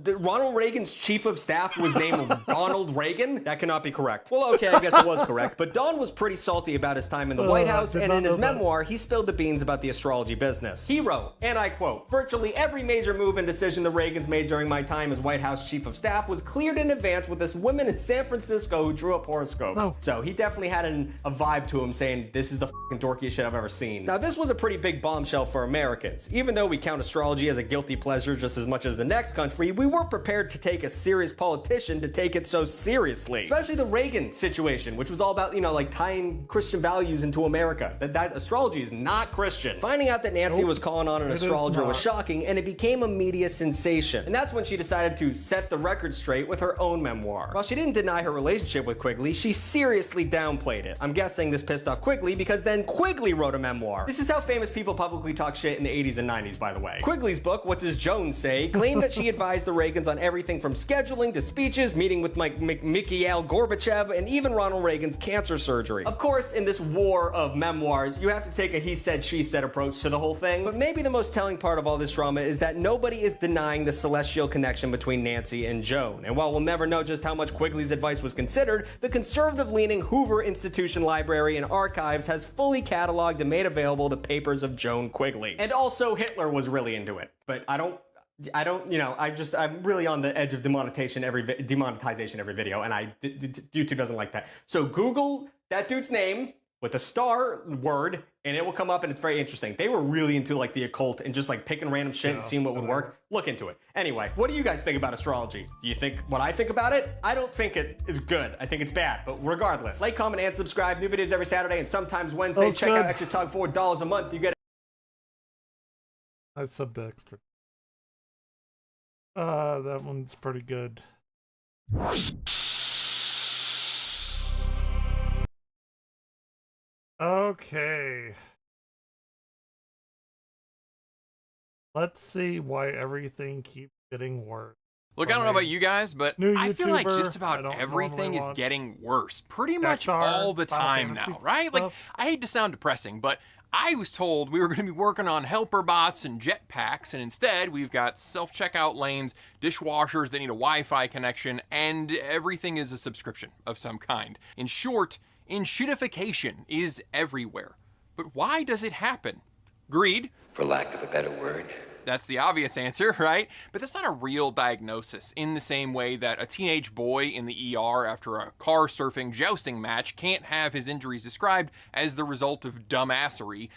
Ronald Reagan's chief of staff was named Ronald Reagan? That cannot be correct. Well, okay, I guess it was correct. But Don was pretty salty about his time in the White House, and in his memoir, he spilled the beans about the astrology business. He wrote, and I quote, "Virtually every major move and decision the Reagans made during my time as White House chief of staff was cleared in advance with this woman in San Francisco who drew up horoscopes." So he definitely had a vibe to him saying, this is the fucking dorkiest shit I've ever seen. Now, this was a pretty big bombshell for Americans. Even though we count astrology as a guilty pleasure just as much as the next country, we weren't prepared to take a serious politician to take it so seriously. Especially the Reagan situation, which was all about, you know, like tying Christian values into America. That astrology is not Christian. Finding out that Nancy was calling on an astrologer was shocking, and it became a media sensation. And that's when she decided to set the record straight with her own memoir. While she didn't deny her relationship with Quigley, she seriously downplayed it. I'm guessing this pissed off Quigley because then Quigley wrote a memoir. This is how famous people publicly talk shit in the 80s and 90s, by the way. Quigley's book, What Does Joan Say?, claimed that she advised the Reagans on everything from scheduling to speeches, meeting with Mikhail Gorbachev, and even Ronald Reagan's cancer surgery. Of course, in this war of memoirs, you have to take a he said, she said approach to the whole thing, but maybe the most telling part of all this drama is that nobody is denying the celestial connection between Nancy and Joan. And while we'll never know just how much Quigley's advice was considered, the conservative-leaning Hoover Institution Library and Archives has fully cataloged and made available the papers of Joan Quigley. And also Hitler was really into it, but I don't, you know, I'm really on the edge of demonetization every video, and YouTube doesn't like that. So Google that dude's name with a star word, and it will come up, and it's very interesting. They were really into like the occult and just like picking random shit and seeing what would work. Look into it. Anyway, what do you guys think about astrology? Do you think what I think about it? I don't think it is good. I think it's bad, but regardless. Like, comment, and subscribe. New videos every Saturday and sometimes Wednesdays. Check out Extra Tug, $4 a month. You get I subbed extra. That one's pretty good. Okay. Let's see why everything keeps getting worse. Look, I don't know about you guys, but I feel like just about everything is getting worse pretty much all the time now, right? Like, I hate to sound depressing, but I was told we were going to be working on helper bots and jetpacks, and instead we've got self-checkout lanes, dishwashers that need a Wi-Fi connection, and everything is a subscription of some kind. In short, inshitification is everywhere. But why does it happen? Greed? For lack of a better word. That's the obvious answer, right? But that's not a real diagnosis, in the same way that a teenage boy in the ER after a car surfing jousting match can't have his injuries described as the result of dumbassery,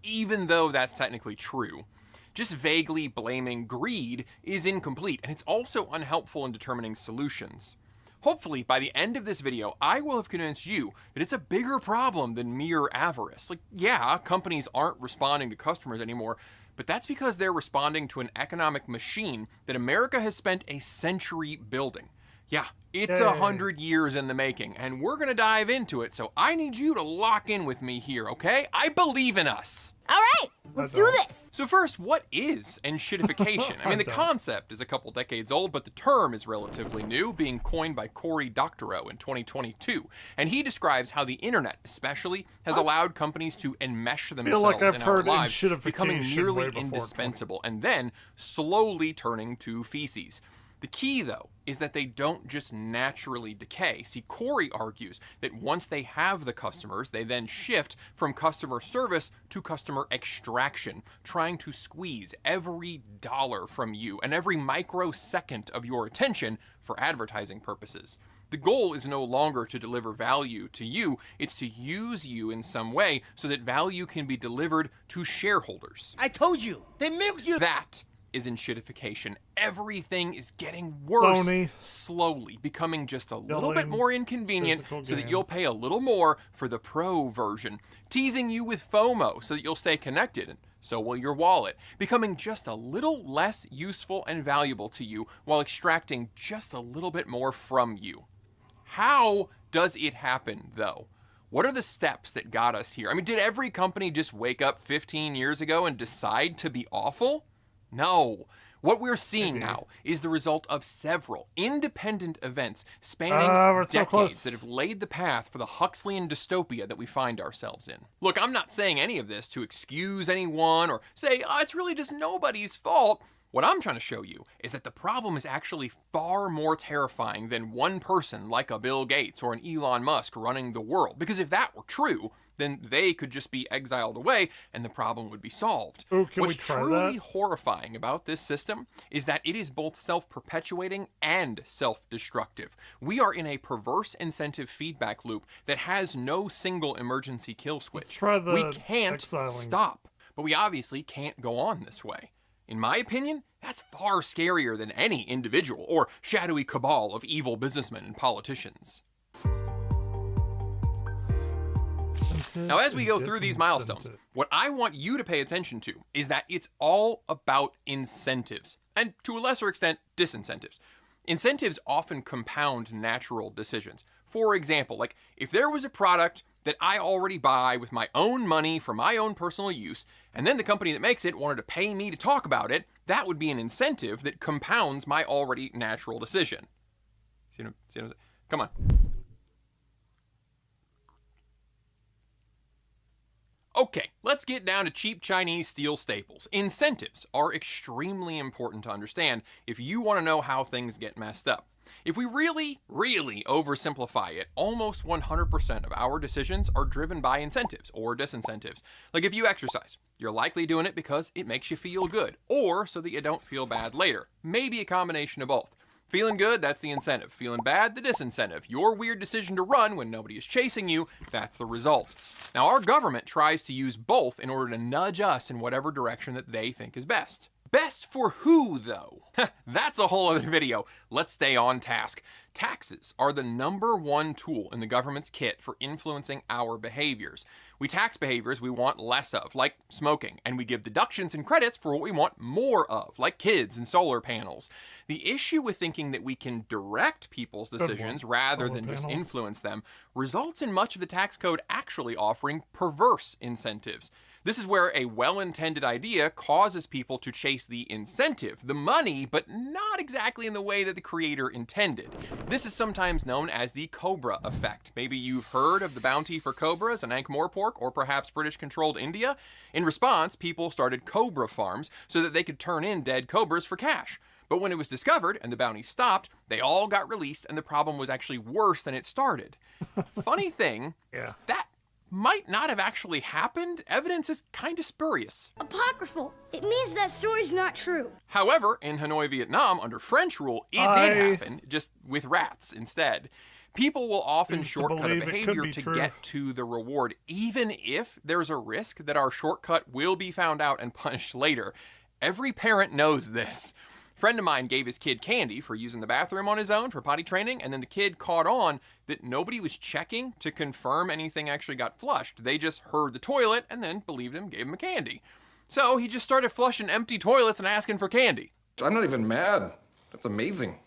even though that's technically true. Just vaguely blaming greed is incomplete, and it's also unhelpful in determining solutions. Hopefully, by the end of this video, I will have convinced you that it's a bigger problem than mere avarice. Like, yeah, companies aren't responding to customers anymore, but that's because they're responding to an economic machine that America has spent a century building. Yeah, it's Yay. 100 years in the making, and we're gonna dive into it, so I need you to lock in with me here, okay? I believe in us. All right, let's do this. So first, what is enshittification? I mean, the concept is a couple decades old, but the term is relatively new, being coined by Cory Doctorow in 2022. And he describes how the internet, especially, has allowed companies to enmesh themselves in our lives, becoming nearly indispensable, and then slowly turning to feces. The key, though, is that they don't just naturally decay. See, Cory argues that once they have the customers, they then shift from customer service to customer extraction, trying to squeeze every dollar from you and every microsecond of your attention for advertising purposes. The goal is no longer to deliver value to you, it's to use you in some way so that value can be delivered to shareholders. I told you, they milked you! That is enshittification. Everything is getting worse slowly, becoming just a little bit more inconvenient so that you'll pay a little more for the pro version, teasing you with FOMO so that you'll stay connected, and so will your wallet, becoming just a little less useful and valuable to you while extracting just a little bit more from you. How does it happen, though? What are the steps that got us here? I mean, did every company just wake up 15 years ago and decide to be awful? No. What we're seeing now is the result of several independent events spanning decades that have laid the path for the Huxleyan dystopia that we find ourselves in. Look, I'm not saying any of this to excuse anyone or say, oh, it's really just nobody's fault. What I'm trying to show you is that the problem is actually far more terrifying than one person like a Bill Gates or an Elon Musk running the world. Because if that were true, then they could just be exiled away and the problem would be solved. What's truly horrifying about this system is that it is both self-perpetuating and self-destructive. We are in a perverse incentive feedback loop that has no single emergency kill switch. We can't stop, but we obviously can't go on this way. In my opinion, that's far scarier than any individual or shadowy cabal of evil businessmen and politicians. Now, as we go through these milestones, what I want you to pay attention to is that it's all about incentives, and to a lesser extent, disincentives. Incentives often compound natural decisions. For example, like if there was a product that I already buy with my own money for my own personal use, and then the company that makes it wanted to pay me to talk about it, that would be an incentive that compounds my already natural decision. Come on. Okay, let's get down to cheap Chinese steel staples. Incentives are extremely important to understand if you want to know how things get messed up. If we really, really oversimplify it, almost 100% of our decisions are driven by incentives or disincentives. Like if you exercise, you're likely doing it because it makes you feel good, or so that you don't feel bad later. Maybe a combination of both. Feeling good, that's the incentive. Feeling bad, the disincentive. Your weird decision to run when nobody is chasing you, that's the result. Now, our government tries to use both in order to nudge us in whatever direction that they think is best. Best for who, though? That's a whole other video. Let's stay on task. Taxes are the #1 tool in the government's kit for influencing our behaviors. We tax behaviors we want less of, like smoking, and we give deductions and credits for what we want more of, like kids and solar panels. The issue with thinking that we can direct people's decisions rather than just influence them results in much of the tax code actually offering perverse incentives. This is where a well-intended idea causes people to chase the incentive, the money, but not exactly in the way that the creator intended. This is sometimes known as the Cobra effect. Maybe you've heard of the bounty for cobras in Ankh-Morpork or perhaps British-controlled India. In response, people started cobra farms so that they could turn in dead cobras for cash. But when it was discovered and the bounty stopped, they all got released and the problem was actually worse than it started. Funny thing, that might not have actually happened. Evidence is kind of spurious. Apocryphal. It means that story's not true. However, in Hanoi, Vietnam, under French rule, it did happen, just with rats instead. People will often shortcut a behavior to get to the reward, even if there's a risk that our shortcut will be found out and punished later. Every parent knows this. A friend of mine gave his kid candy for using the bathroom on his own for potty training, and then the kid caught on that nobody was checking to confirm anything actually got flushed. They just heard the toilet and then believed him, gave him a candy. So he just started flushing empty toilets and asking for candy. I'm not even mad. That's amazing.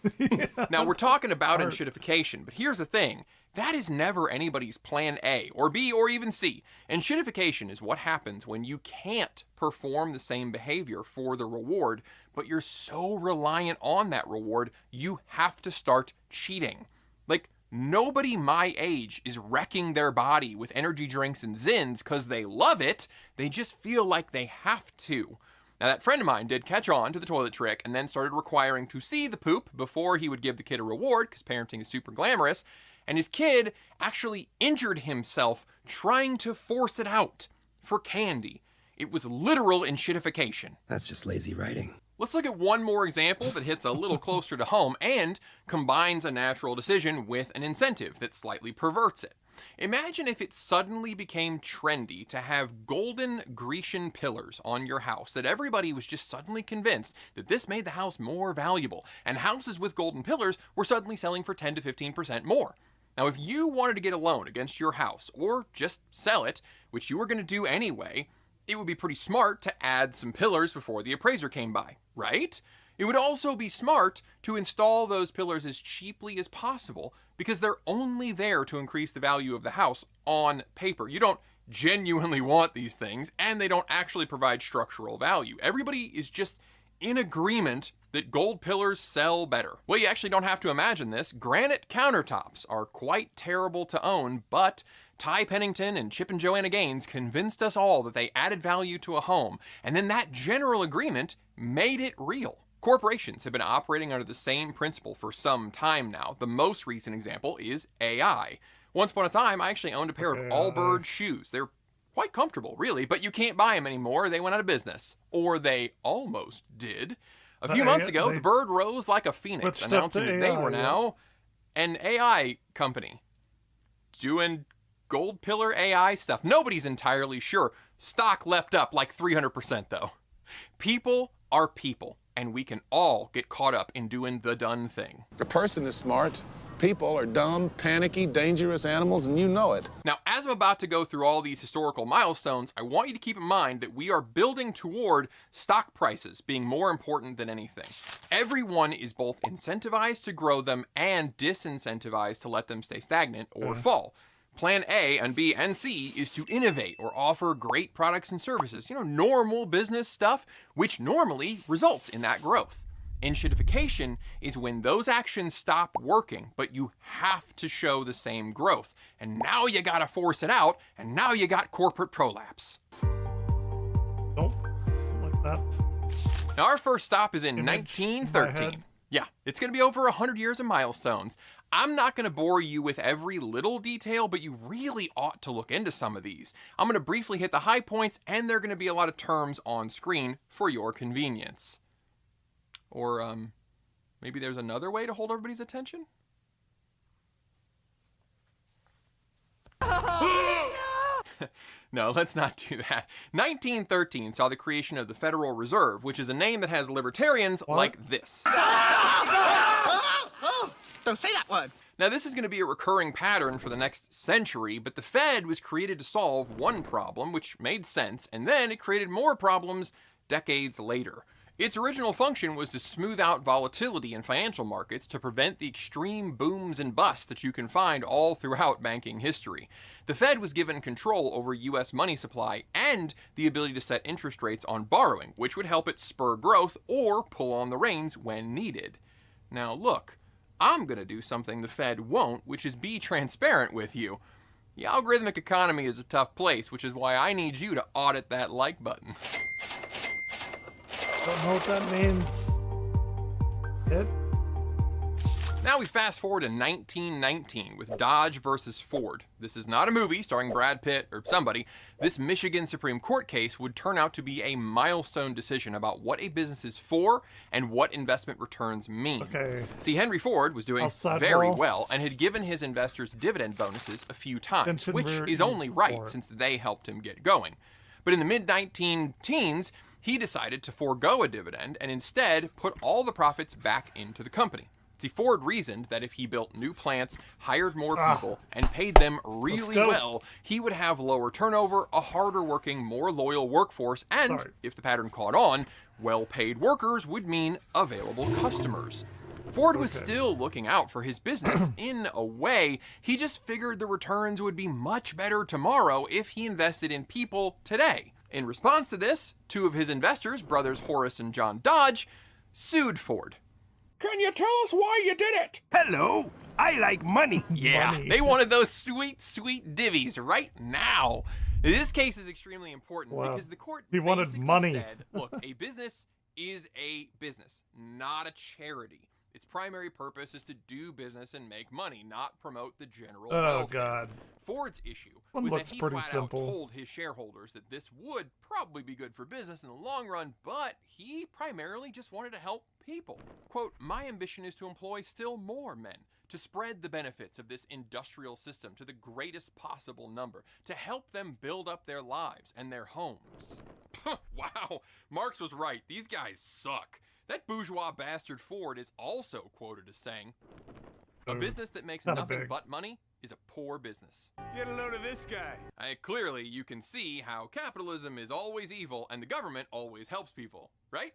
Now, we're talking about enshittification, but here's the thing. That is never anybody's plan A, or B, or even C. Enshittification is what happens when you can't perform the same behavior for the reward, but you're so reliant on that reward, you have to start cheating. Like, nobody my age is wrecking their body with energy drinks and Zins because they love it. They just feel like they have to. Now, that friend of mine did catch on to the toilet trick and then started requiring to see the poop before he would give the kid a reward, because parenting is super glamorous, and his kid actually injured himself trying to force it out for candy. It was literal enshittification. That's just lazy writing. Let's look at one more example that hits a little closer to home and combines a natural decision with an incentive that slightly perverts it. Imagine if it suddenly became trendy to have golden Grecian pillars on your house, that everybody was just suddenly convinced that this made the house more valuable, and houses with golden pillars were suddenly selling for 10 to 15% more. Now, if you wanted to get a loan against your house, or just sell it, which you were going to do anyway, it would be pretty smart to add some pillars before the appraiser came by, right? It would also be smart to install those pillars as cheaply as possible, because they're only there to increase the value of the house on paper. You don't genuinely want these things, and they don't actually provide structural value. Everybody is just in agreement that gold pillars sell better. Well, you actually don't have to imagine this. Granite countertops are quite terrible to own, but Ty Pennington and Chip and Joanna Gaines convinced us all that they added value to a home, and then that general agreement made it real. Corporations have been operating under the same principle for some time now. The most recent example is AI. Once upon a time, I actually owned a pair of Allbirds shoes. They're quite comfortable, really, but you can't buy them anymore. They went out of business. Or they almost did. A few months ago, the bird rose like a phoenix, announcing that they were now an AI company doing gold pillar AI stuff. Nobody's entirely sure. Stock leapt up like 300% though. People are people, and we can all get caught up in doing the done thing. The person is smart. People are dumb, panicky, dangerous animals, and you know it. Now, as I'm about to go through all these historical milestones, I want you to keep in mind that we are building toward stock prices being more important than anything. Everyone is both incentivized to grow them and disincentivized to let them stay stagnant or fall. Plan A and B and C is to innovate or offer great products and services, normal business stuff, which normally results in that growth. Enshittification is when those actions stop working, but you have to show the same growth. And now you gotta force it out, and now you got corporate prolapse. Nope, like that. Now our first stop is in 1913. Yeah, it's gonna be over 100 years of milestones. I'm not going to bore you with every little detail, but you really ought to look into some of these. I'm going to briefly hit the high points, and there are going to be a lot of terms on screen for your convenience. Or maybe there's another way to hold everybody's attention? No, let's not do that. 1913 saw the creation of the Federal Reserve, which is a name that has libertarians like this. Don't say that word. Now, this is going to be a recurring pattern for the next century, but the Fed was created to solve one problem, which made sense, and then it created more problems decades later. Its original function was to smooth out volatility in financial markets to prevent the extreme booms and busts that you can find all throughout banking history. The Fed was given control over U.S. money supply and the ability to set interest rates on borrowing, which would help it spur growth or pull on the reins when needed. Now look, I'm going to do something the Fed won't, which is be transparent with you. The algorithmic economy is a tough place, which is why I need you to audit that like button. Don't know what that means. It? Now we fast forward to 1919 with Dodge versus Ford. This is not a movie starring Brad Pitt or somebody. This Michigan Supreme Court case would turn out to be a milestone decision about what a business is for and what investment returns mean. Okay. See, Henry Ford was doing very well and had given his investors dividend bonuses a few times, which is only right since they helped him get going. But in the mid-19-teens, he decided to forego a dividend and instead put all the profits back into the company. See, Ford reasoned that if he built new plants, hired more people, and paid them really well, he would have lower turnover, a harder working, more loyal workforce, and, if the pattern caught on, well-paid workers would mean available customers. Ford was still looking out for his business in a way. He just figured the returns would be much better tomorrow if he invested in people today. In response to this, two of his investors, brothers Horace and John Dodge, sued Ford. Can you tell us why you did it? Hello, I like money. Yeah, they wanted those sweet, sweet divvies right now. This case is extremely important because the court wanted money. said, look, a business is a business, not a charity. Its primary purpose is to do business and make money, not promote the general welfare. God. Ford's issue One was looks that he pretty flat simple. out told his shareholders that this would probably be good for business in the long run, but he primarily just wanted to help people. Quote, my ambition is to employ still more men, to spread the benefits of this industrial system to the greatest possible number, to help them build up their lives and their homes. Wow, Marx was right. These guys suck. That bourgeois bastard Ford is also quoted as saying, a business that makes nothing but money is a poor business. Get a load of this guy. Clearly, you can see how capitalism is always evil and the government always helps people, right?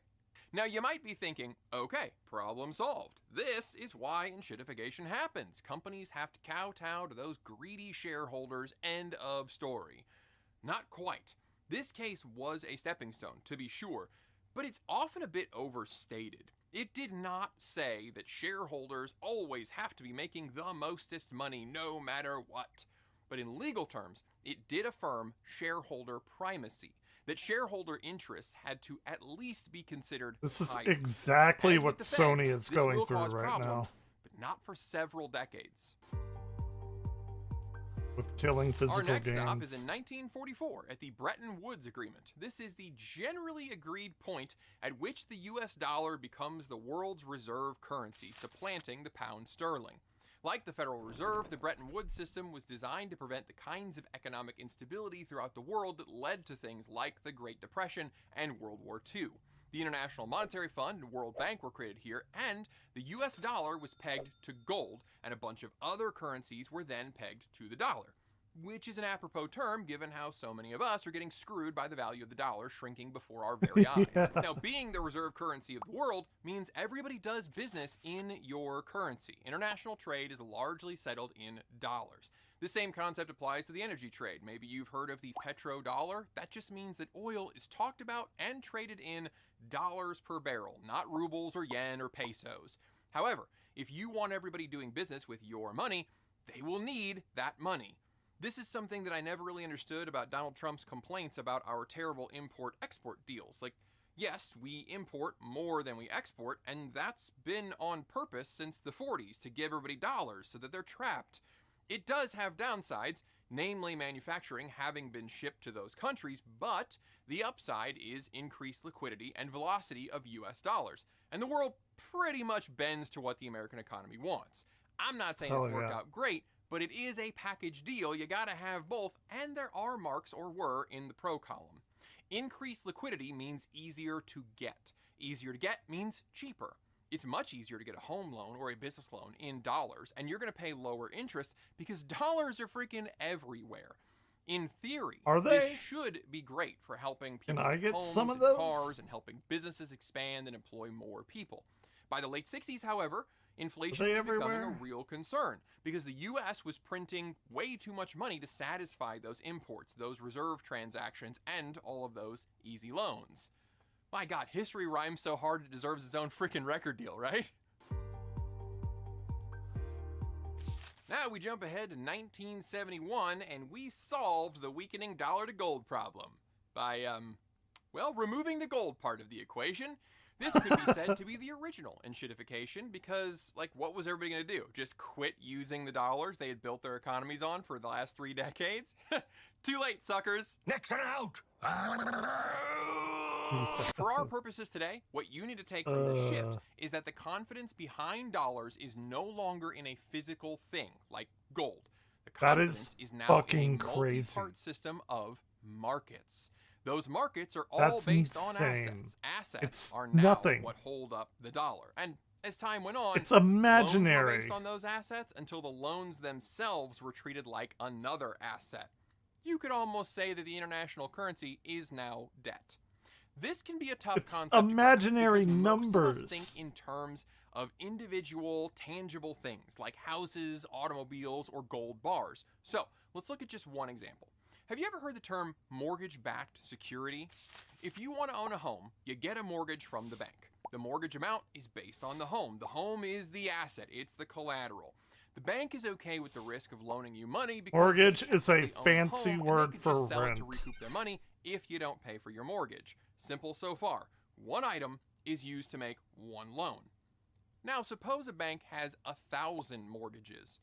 Now, you might be thinking, okay, problem solved. This is why enshittification happens. Companies have to kowtow to those greedy shareholders, end of story. Not quite. This case was a stepping stone, to be sure, but it's often a bit overstated. It did not say that shareholders always have to be making the mostest money no matter what. But in legal terms, it did affirm shareholder primacy, that shareholder interests had to at least be considered This is higher. exactly As what with the Fed, Sony is this going will through cause right problems, now but not for several decades. with killing physical Our next games. stop is in 1944 at the Bretton Woods Agreement. This is the generally agreed point at which the US dollar becomes the world's reserve currency, supplanting the pound sterling. Like the Federal Reserve, the Bretton Woods system was designed to prevent the kinds of economic instability throughout the world that led to things like the Great Depression and World War II. The International Monetary Fund and World Bank were created here, and the US dollar was pegged to gold, and a bunch of other currencies were then pegged to the dollar. Which is an apropos term given how so many of us are getting screwed by the value of the dollar shrinking before our very eyes. Now, being the reserve currency of the world means everybody does business in your currency. International trade is largely settled in dollars. The same concept applies to the energy trade. Maybe you've heard of the petrodollar. That just means that oil is talked about and traded in dollars per barrel, not rubles or yen or pesos. However, if you want everybody doing business with your money, they will need that money. This is something that I never really understood about Donald Trump's complaints about our terrible import-export deals. Like, yes, we import more than we export, and that's been on purpose since the 40s to give everybody dollars so that they're trapped. It does have downsides, namely manufacturing having been shipped to those countries, but the upside is increased liquidity and velocity of US dollars. And the world pretty much bends to what the American economy wants. I'm not saying it's worked out great, but it is a package deal. You gotta have both, and there are marks, or were, in the pro column. Increased liquidity means easier to get. Easier to get means cheaper. It's much easier to get a home loan or a business loan in dollars, and you're gonna pay lower interest because dollars are freaking everywhere. In theory, this should be great for helping people get homes some of and those? cars and helping businesses expand and employ more people. By the late 60s, however, inflation was becoming a real concern because the U.S. was printing way too much money to satisfy those imports, those reserve transactions, and all of those easy loans. My God, history rhymes so hard it deserves its own freaking record deal, right? Now we jump ahead to 1971, and we solved the weakening dollar to gold problem by, well, removing the gold part of the equation. This could be said to be the original enshittification because, like, what was everybody going to do? Just quit using the dollars they had built their economies on for the last 3 decades? Too late, suckers. Nixon out. For our purposes today, what you need to take from this shift is that the confidence behind dollars is no longer in a physical thing like gold. The confidence is now in a multi-part system of markets. Those markets are all based on assets. Assets are now what hold up the dollar. And As time went on, It's imaginary. loans were based on those assets until the loans themselves were treated like another asset. You could almost say that the international currency is now debt. This can be a tough concept to imaginary grasp because numbers. most of us think in terms of individual, tangible things like houses, automobiles, or gold bars. So, let's look at just one example. Have you ever heard the term mortgage-backed security? If you want to own a home, you get a mortgage from the bank. The mortgage amount is based on the home. The home is the asset. It's the collateral. The bank is okay with the risk of loaning you money because mortgage is a own the fancy home, word and they can for just sell rent. it to recoup their money if you don't pay for your mortgage. Simple so far. One item is used to make one loan. Now, suppose a bank has 1,000 mortgages.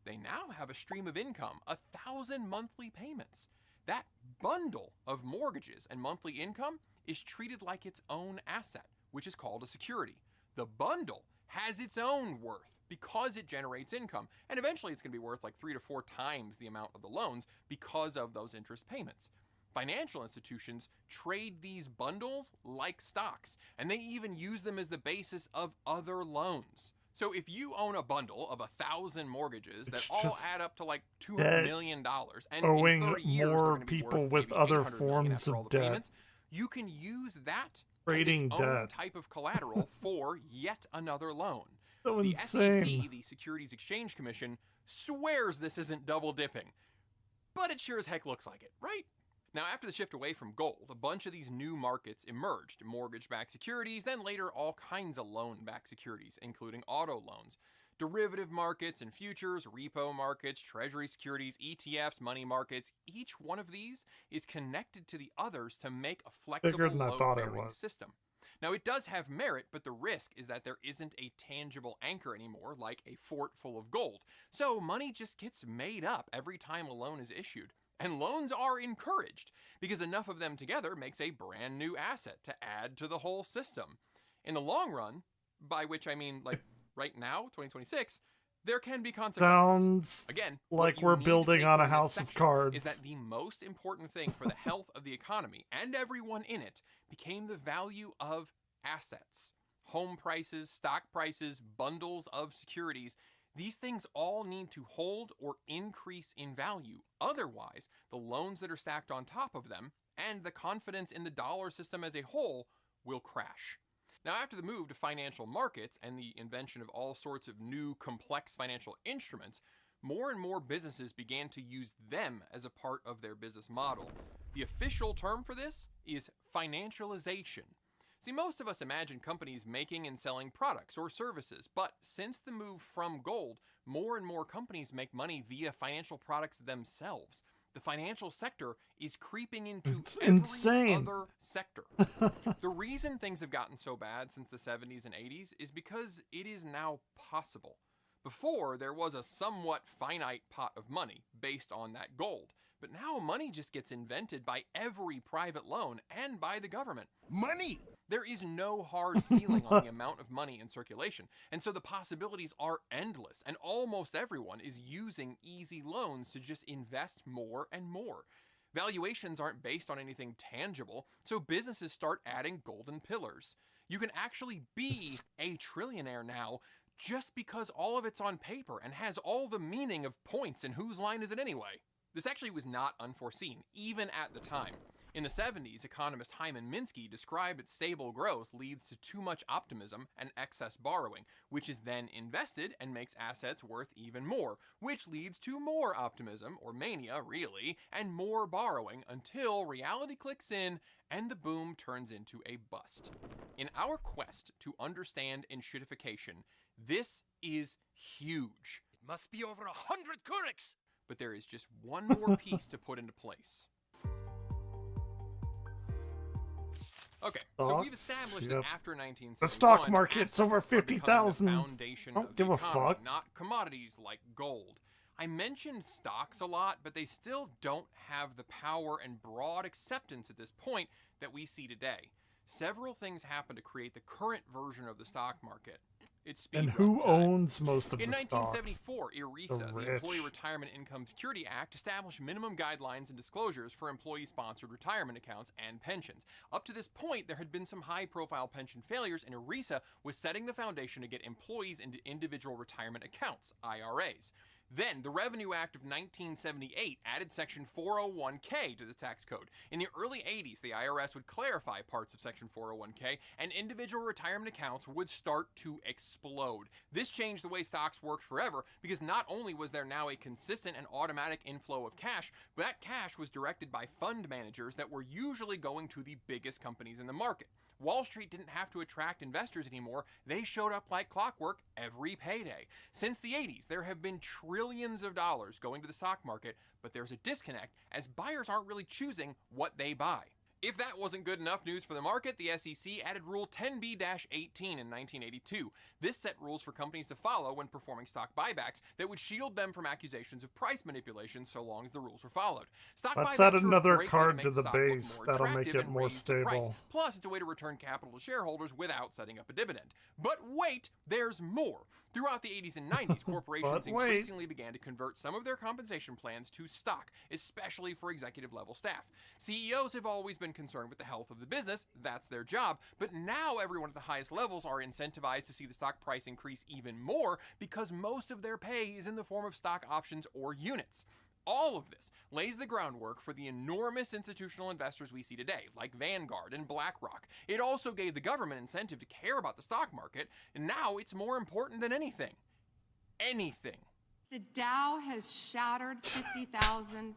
They now have a stream of income, 1,000 monthly payments. That bundle of mortgages and monthly income is treated like its own asset, which is called a security. The bundle has its own worth because it generates income, and eventually it's going to be worth like 3 to 4 times the amount of the loans because of those interest payments. Financial institutions trade these bundles like stocks, and they even use them as the basis of other loans. So if you own a bundle of 1,000 mortgages that all add up to like $200 million, and owing in 30 years more they're going to be people worth with maybe other $800 million forms after all of the debt. payments, you can use that Trading as its own debt. type of collateral for yet another loan. So The insane. SEC, the Securities Exchange Commission, swears this isn't double dipping, but it sure as heck looks like it, right? Now, after the shift away from gold, a bunch of these new markets emerged. Mortgage-backed securities, then later all kinds of loan-backed securities, including auto loans. Derivative markets and futures, repo markets, treasury securities, ETFs, money markets, each one of these is connected to the others to make a flexible Bigger than I thought it load-bearing was. system. Now, it does have merit, but the risk is that there isn't a tangible anchor anymore, like a fort full of gold. So money just gets made up every time a loan is issued. And loans are encouraged, because enough of them together makes a brand new asset to add to the whole system. In the long run, by which I mean like right now, 2026, there can be consequences. Sounds Again, like what you we're need to building take on a from this house of section cards. Is that the most important thing for the health of the economy and everyone in it became the value of assets. Home prices, stock prices, bundles of securities. These things all need to hold or increase in value. Otherwise, the loans that are stacked on top of them and the confidence in the dollar system as a whole will crash. Now, after the move to financial markets and the invention of all sorts of new complex financial instruments, more and more businesses began to use them as a part of their business model. The official term for this is financialization. See, most of us imagine companies making and selling products or services, but since the move from gold, more and more companies make money via financial products themselves. The financial sector is creeping into every other sector. The reason things have gotten so bad since the 70s and 80s is because it is now possible. Before, there was a somewhat finite pot of money based on that gold. But now money just gets invented by every private loan and by the government. Money! There is no hard ceiling on the amount of money in circulation, and so the possibilities are endless, and almost everyone is using easy loans to just invest more and more. Valuations aren't based on anything tangible, so businesses start adding golden pillars. You can actually be a trillionaire now just because all of it's on paper and has all the meaning of points and whose line is it anyway. This actually was not unforeseen, even at the time. In the 70s, economist Hyman Minsky described that stable growth leads to too much optimism and excess borrowing, which is then invested and makes assets worth even more, which leads to more optimism, or mania really, and more borrowing until reality clicks in and the boom turns into a bust. In our quest to understand enshittification, this is huge. It must be over 100 Kuriks! But there is just one more piece to put into place. Okay, so we've established that after 1971, the stock market's assets over are becoming 50,000. the foundation Don't of give the a economy, fuck. not commodities like gold. I mentioned stocks a lot, but they still don't have the power and broad acceptance at this point that we see today. Several things happened to create the current version of the stock market. its speed And run who time. owns most of In the stocks? 1974, ERISA, the Employee Retirement Income Security Act, established minimum guidelines and disclosures for employee-sponsored retirement accounts and pensions. Up to this point, there had been some high-profile pension failures, and ERISA was setting the foundation to get employees into individual retirement accounts, IRAs. Then, the Revenue Act of 1978 added Section 401k to the tax code. In the early 80s, the IRS would clarify parts of Section 401k, and individual retirement accounts would start to explode. This changed the way stocks worked forever, because not only was there now a consistent and automatic inflow of cash, but that cash was directed by fund managers that were usually going to the biggest companies in the market. Wall Street didn't have to attract investors anymore. They showed up like clockwork every payday. Since the 80s, there have been trillions of dollars going to the stock market, but there's a disconnect as buyers aren't really choosing what they buy. If that wasn't good enough news for the market, the SEC added Rule 10b-18 in 1982. This set rules for companies to follow when performing stock buybacks that would shield them from accusations of price manipulation so long as the rules were followed. Stock Let's buybacks add are a another great way card make to the stock look base. more That'll make attractive it and more raise the price. stable. Plus, it's a way to return capital to shareholders without setting up a dividend. But wait, there's more. Throughout the 80s and 90s, corporations increasingly began to convert some of their compensation plans to stock, especially for executive-level staff. CEOs have always been concerned with the health of the business. That's their job. But now everyone at the highest levels are incentivized to see the stock price increase even more because most of their pay is in the form of stock options or units. All of this lays the groundwork for the enormous institutional investors we see today, like Vanguard and BlackRock. It also gave the government incentive to care about the stock market, and now it's more important than anything. Anything. The Dow has shattered 50,000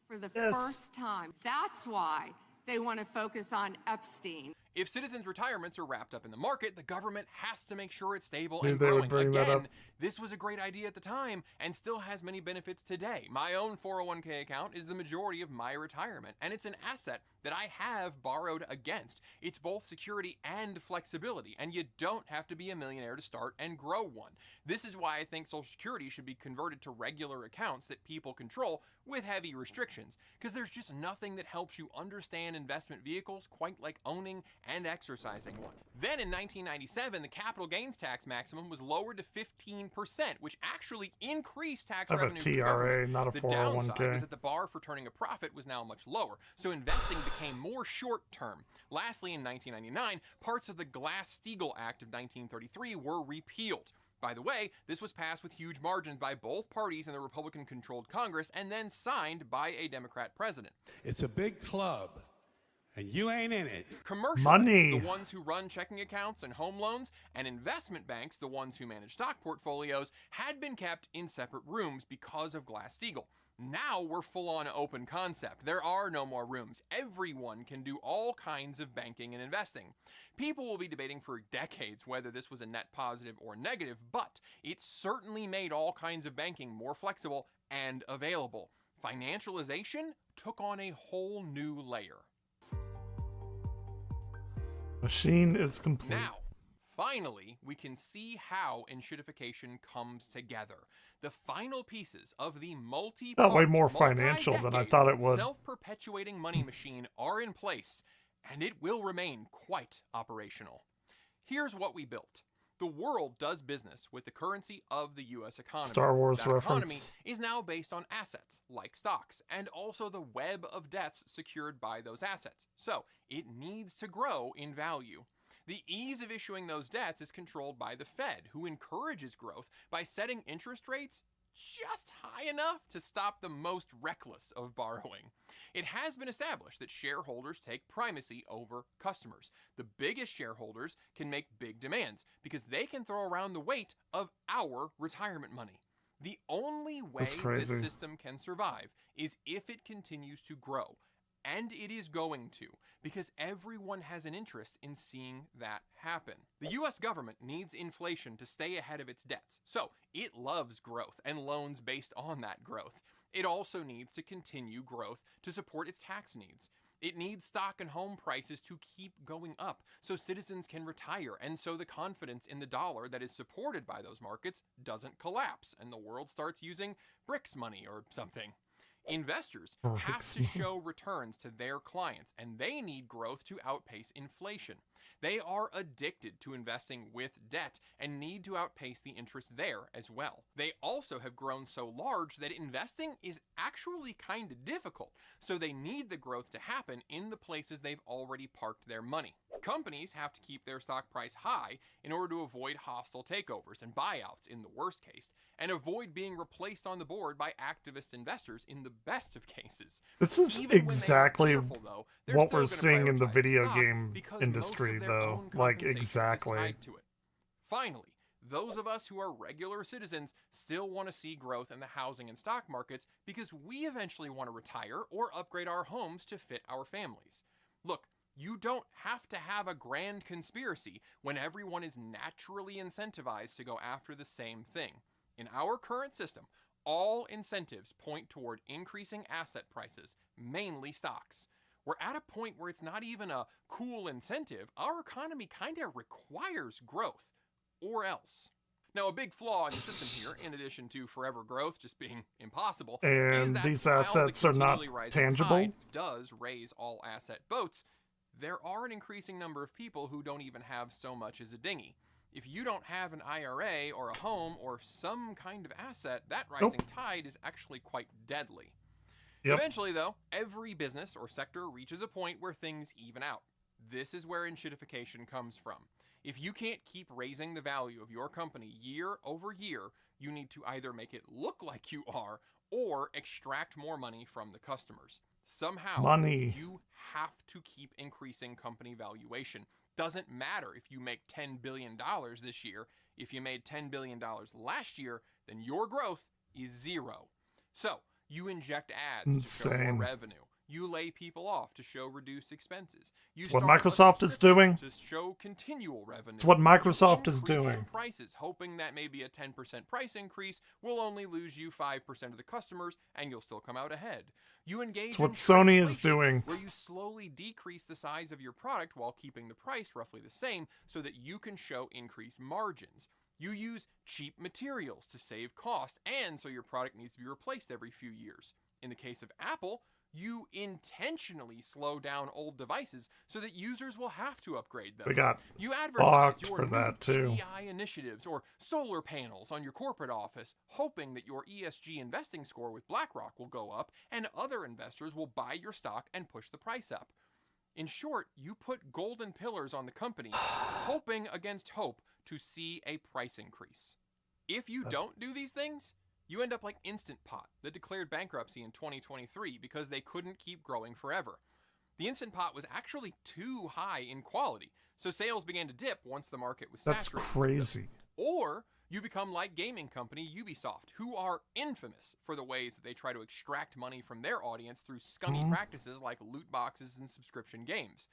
for the first time. That's why they want to focus on Epstein. If citizens' retirements are wrapped up in the market, the government has to make sure it's stable Knew and they growing. would bring that Again, up. this was a great idea at the time and still has many benefits today. My own 401k account is the majority of my retirement, and it's an asset that I have borrowed against. It's both security and flexibility, and you don't have to be a millionaire to start and grow one. This is why I think Social Security should be converted to regular accounts that people control with heavy restrictions, because there's just nothing that helps you understand investment vehicles quite like owning and exercising one. Then in 1997, the capital gains tax maximum was lowered to 15%, which actually increased tax I have a revenue for the TRA, government. not a The 401k. downside was that the bar for turning a profit was now much lower, so investing became more short-term. Lastly, in 1999, parts of the Glass-Steagall Act of 1933 were repealed. By the way, this was passed with huge margins by both parties in the Republican-controlled Congress and then signed by a Democrat president. It's a big club, and you ain't in it. Commercial Money. banks, the ones who run checking accounts and home loans, and investment banks, the ones who manage stock portfolios, had been kept in separate rooms because of Glass-Steagall. Now we're full on open concept. There are no more rooms. Everyone can do all kinds of banking and investing. People will be debating for decades whether this was a net positive or negative, but it certainly made all kinds of banking more flexible and available. Financialization took on a whole new layer. Machine is complete. Now, finally, we can see how enshittification comes together. The final pieces of the Got way more financial than I thought it would. self-perpetuating money machine are in place, and it will remain quite operational. Here's what we built. The world does business with the currency of the U.S. economy. Star Wars that economy reference. is now based on assets, like stocks, and also the web of debts secured by those assets. So, it needs to grow in value. The ease of issuing those debts is controlled by the Fed, who encourages growth by setting interest rates just high enough to stop the most reckless of borrowing. It has been established that shareholders take primacy over customers. The biggest shareholders can make big demands because they can throw around the weight of our retirement money. The only way this system can survive is if it continues to grow. And it is going to, because everyone has an interest in seeing that happen. The US government needs inflation to stay ahead of its debts, so it loves growth and loans based on that growth. It also needs to continue growth to support its tax needs. It needs stock and home prices to keep going up so citizens can retire and so the confidence in the dollar that is supported by those markets doesn't collapse and the world starts using BRICS money or something. Investors have to show returns to their clients, and they need growth to outpace inflation. They are addicted to investing with debt and need to outpace the interest there as well. They also have grown so large that investing is actually kind of difficult, so they need the growth to happen in the places they've already parked their money. Companies have to keep their stock price high in order to avoid hostile takeovers and buyouts in the worst case, and avoid being replaced on the board by activist investors in the best of cases. This is exactly what we're seeing in the video game industry, though. Like, exactly. Finally, those of us who are regular citizens still want to see growth in the housing and stock markets because we eventually want to retire or upgrade our homes to fit our families. Look, you don't have to have a grand conspiracy when everyone is naturally incentivized to go after the same thing. In our current system, all incentives point toward increasing asset prices, mainly stocks. We're at a point where it's not even a cool incentive. Our economy kind of requires growth, or else. Now, a big flaw in the system here, in addition to forever growth just being impossible, is And that these while assets the are not continually rising tangible. tide does raise all asset boats, there are an increasing number of people who don't even have so much as a dinghy. If you don't have an IRA or a home or some kind of asset, that rising tide is actually quite deadly. Eventually, though, every business or sector reaches a point where things even out. This is where enshittification comes from. If you can't keep raising the value of your company year over year, you need to either make it look like you are or extract more money from the customers. Somehow, you have to keep increasing company valuation. Doesn't matter if you make $10 billion this year. If you made $10 billion last year, then your growth is zero. So, you inject ads to show more revenue. You lay people off to show reduced expenses. You What start Microsoft is doing. to show continual revenue. It's what Microsoft is Increase doing. some prices, hoping that maybe a 10% price increase will only lose you 5% of the customers, and you'll still come out ahead. You engage It's what in Sony is shrinkflation, doing. where you slowly decrease the size of your product while keeping the price roughly the same, so that you can show increased margins. You use cheap materials to save cost, and so your product needs to be replaced every few years. In the case of Apple, you intentionally slow down old devices so that users will have to upgrade them. We got you advertise fucked your for new that, too. DEI initiatives or solar panels on your corporate office, hoping that your ESG investing score with BlackRock will go up and other investors will buy your stock and push the price up. In short, you put golden pillars on the company, hoping against hope to see a price increase. If you don't do these things, you end up like Instant Pot that declared bankruptcy in 2023 because they couldn't keep growing forever. The Instant Pot was actually too high in quality, so sales began to dip once the market was That's saturated. crazy. Or you become like gaming company Ubisoft, who are infamous for the ways that they try to extract money from their audience through scummy practices like loot boxes and subscription games.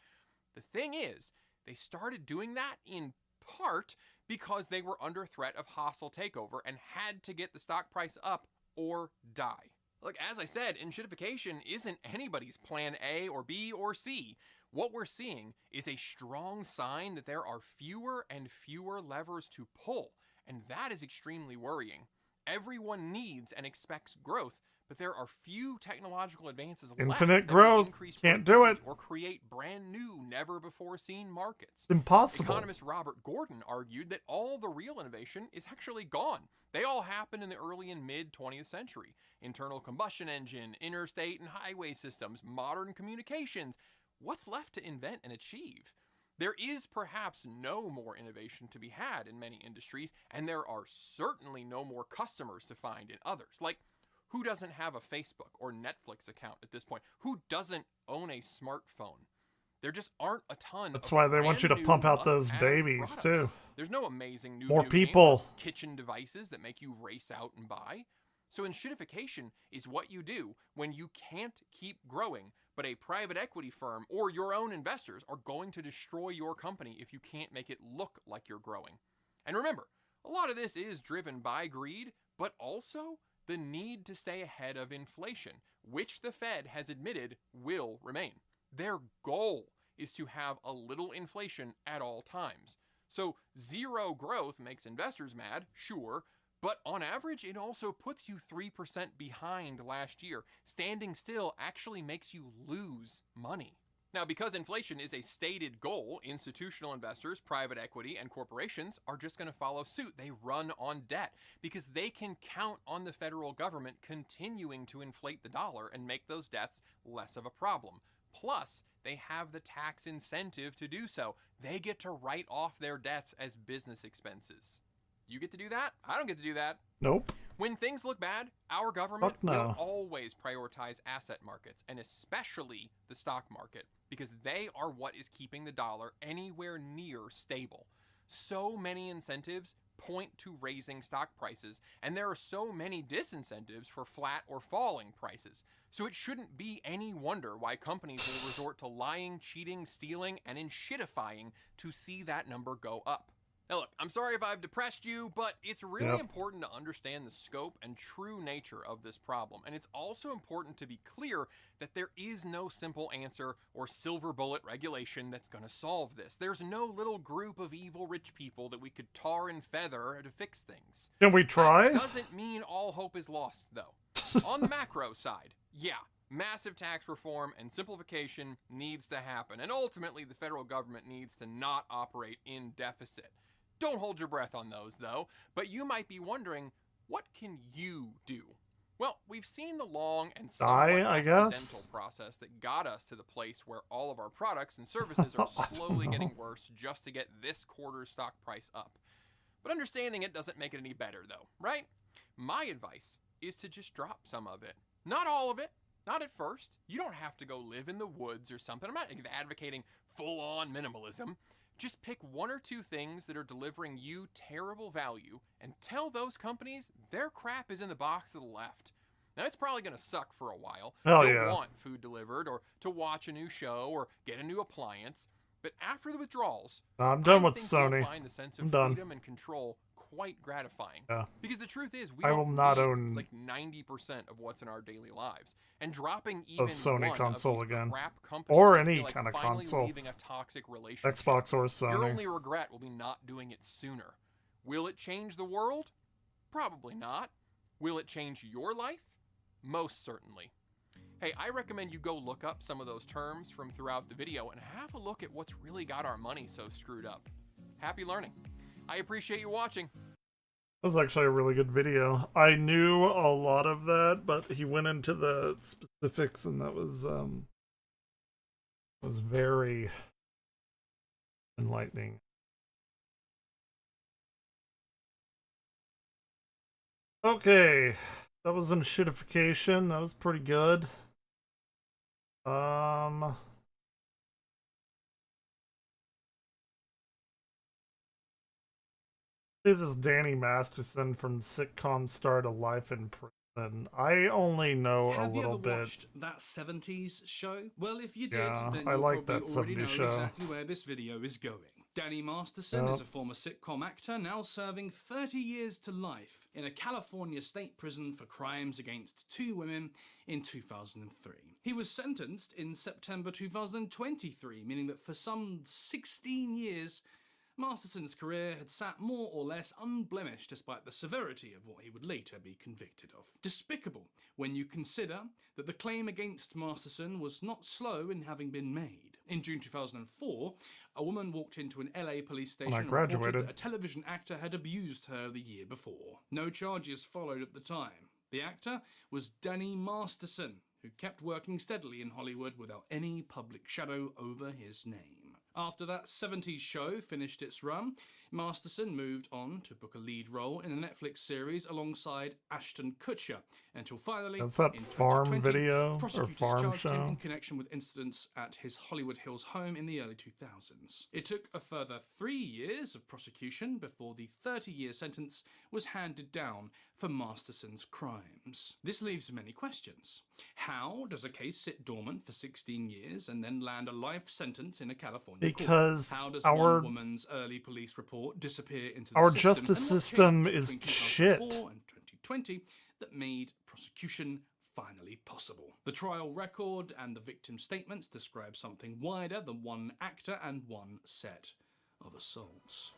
The thing is, they started doing that in part because they were under threat of hostile takeover and had to get the stock price up or die. Look, as I said, enshittification isn't anybody's plan A or B or C. What we're seeing is a strong sign that there are fewer and fewer levers to pull, and that is extremely worrying. Everyone needs and expects growth, but there are few technological advances Infinite left growth. that will increase Can't do it. or create brand new, never-before-seen markets. Impossible. Economist Robert Gordon argued that all the real innovation is actually gone. They all happened in the early and mid-20th century. Internal combustion engine, interstate and highway systems, modern communications. What's left to invent and achieve? There is perhaps no more innovation to be had in many industries, and there are certainly no more customers to find in others. Like, who doesn't have a Facebook or Netflix account at this point? Who doesn't own a smartphone? There just aren't a ton. That's why they want you to pump out those babies, too. There's no amazing new More video games people. or kitchen devices that make you race out and buy. So enshittification is what you do when you can't keep growing, but a private equity firm or your own investors are going to destroy your company if you can't make it look like you're growing. And remember, a lot of this is driven by greed, but also the need to stay ahead of inflation, which the Fed has admitted will remain. Their goal is to have a little inflation at all times. So zero growth makes investors mad, sure, but on average, it also puts you 3% behind last year. Standing still actually makes you lose money. Now, because inflation is a stated goal, institutional investors, private equity, and corporations are just going to follow suit. They run on debt because they can count on the federal government continuing to inflate the dollar and make those debts less of a problem. Plus, they have the tax incentive to do so. They get to write off their debts as business expenses. You get to do that? I don't get to do that. Nope. When things look bad, our government no. will always prioritize asset markets, and especially the stock market, because they are what is keeping the dollar anywhere near stable. So many incentives point to raising stock prices, and there are so many disincentives for flat or falling prices. So it shouldn't be any wonder why companies will resort to lying, cheating, stealing, and inshitifying to see that number go up. Now look, I'm sorry if I've depressed you, but it's really important to understand the scope and true nature of this problem. And it's also important to be clear that there is no simple answer or silver bullet regulation that's going to solve this. There's no little group of evil rich people that we could tar and feather to fix things. Can we try? That doesn't mean all hope is lost, though. On the macro side, yeah, massive tax reform and simplification needs to happen. And ultimately, the federal government needs to not operate in deficit. Don't hold your breath on those, though, but you might be wondering, what can you do? Well, we've seen the long and somewhat accidental process that got us to the place where all of our products and services are slowly getting worse just to get this quarter's stock price up. But understanding it doesn't make it any better, though, right? My advice is to just drop some of it. Not all of it, not at first. You don't have to go live in the woods or something. I'm not advocating full-on minimalism. Just pick one or two things that are delivering you terrible value and tell those companies their crap is in the box to the left. Now, it's probably going to suck for a while. You'll want food delivered or to watch a new show or get a new appliance. But after the withdrawals, I'm done with you'll Sony. find the sense of freedom and control quite gratifying. Yeah. Because the truth is, we I will don't not need own like 90% of what's in our daily lives. And dropping even a Sony one console of these again, crap companies or to any feel like kind of finally console, leaving a toxic relationship. Xbox or Sony. Your only regret will be not doing it sooner. Will it change the world? Probably not. Will it change your life? Most certainly. Hey, I recommend you go look up some of those terms from throughout the video and have a look at what's really got our money so screwed up. Happy learning. I appreciate you watching. That was actually a really good video. I knew a lot of that, but he went into the specifics, and that was very enlightening. Okay, that was enshittification. That was pretty good. This is Danny Masterson from sitcom star to life in prison. I only know a little bit. Have you ever watched that 70s show? Well, if you did, Yeah, then I you'll like probably that already 70s know show. exactly where this video is going. Danny Masterson is a former sitcom actor now serving 30 years to life in a California state prison for crimes against two women in 2003. He was sentenced in September 2023, meaning that for some 16 years, Masterson's career had sat more or less unblemished despite the severity of what he would later be convicted of. Despicable when you consider that the claim against Masterson was not slow in having been made. In June 2004, a woman walked into an LA police station and reported that a television actor had abused her the year before. No charges followed at the time. The actor was Danny Masterson, who kept working steadily in Hollywood without any public shadow over his name. After that 70s show finished its run, Masterson moved on to book a lead role in a Netflix series alongside Ashton Kutcher, until finally, That's that in farm 2020, video or prosecutors farm charged him show. in connection with incidents at his Hollywood Hills home in the early 2000s. It took a further 3 years of prosecution before the 30-year sentence was handed down for Masterson's crimes. This leaves many questions. How does a case sit dormant for 16 years and then land a life sentence in a California Because court? How does our- one woman's early police report disappear into the Our system? justice And what system changed is between shit. 2004 and 2020 that made prosecution finally possible? The trial record and the victim statements describe something wider than one actor and one set of assaults.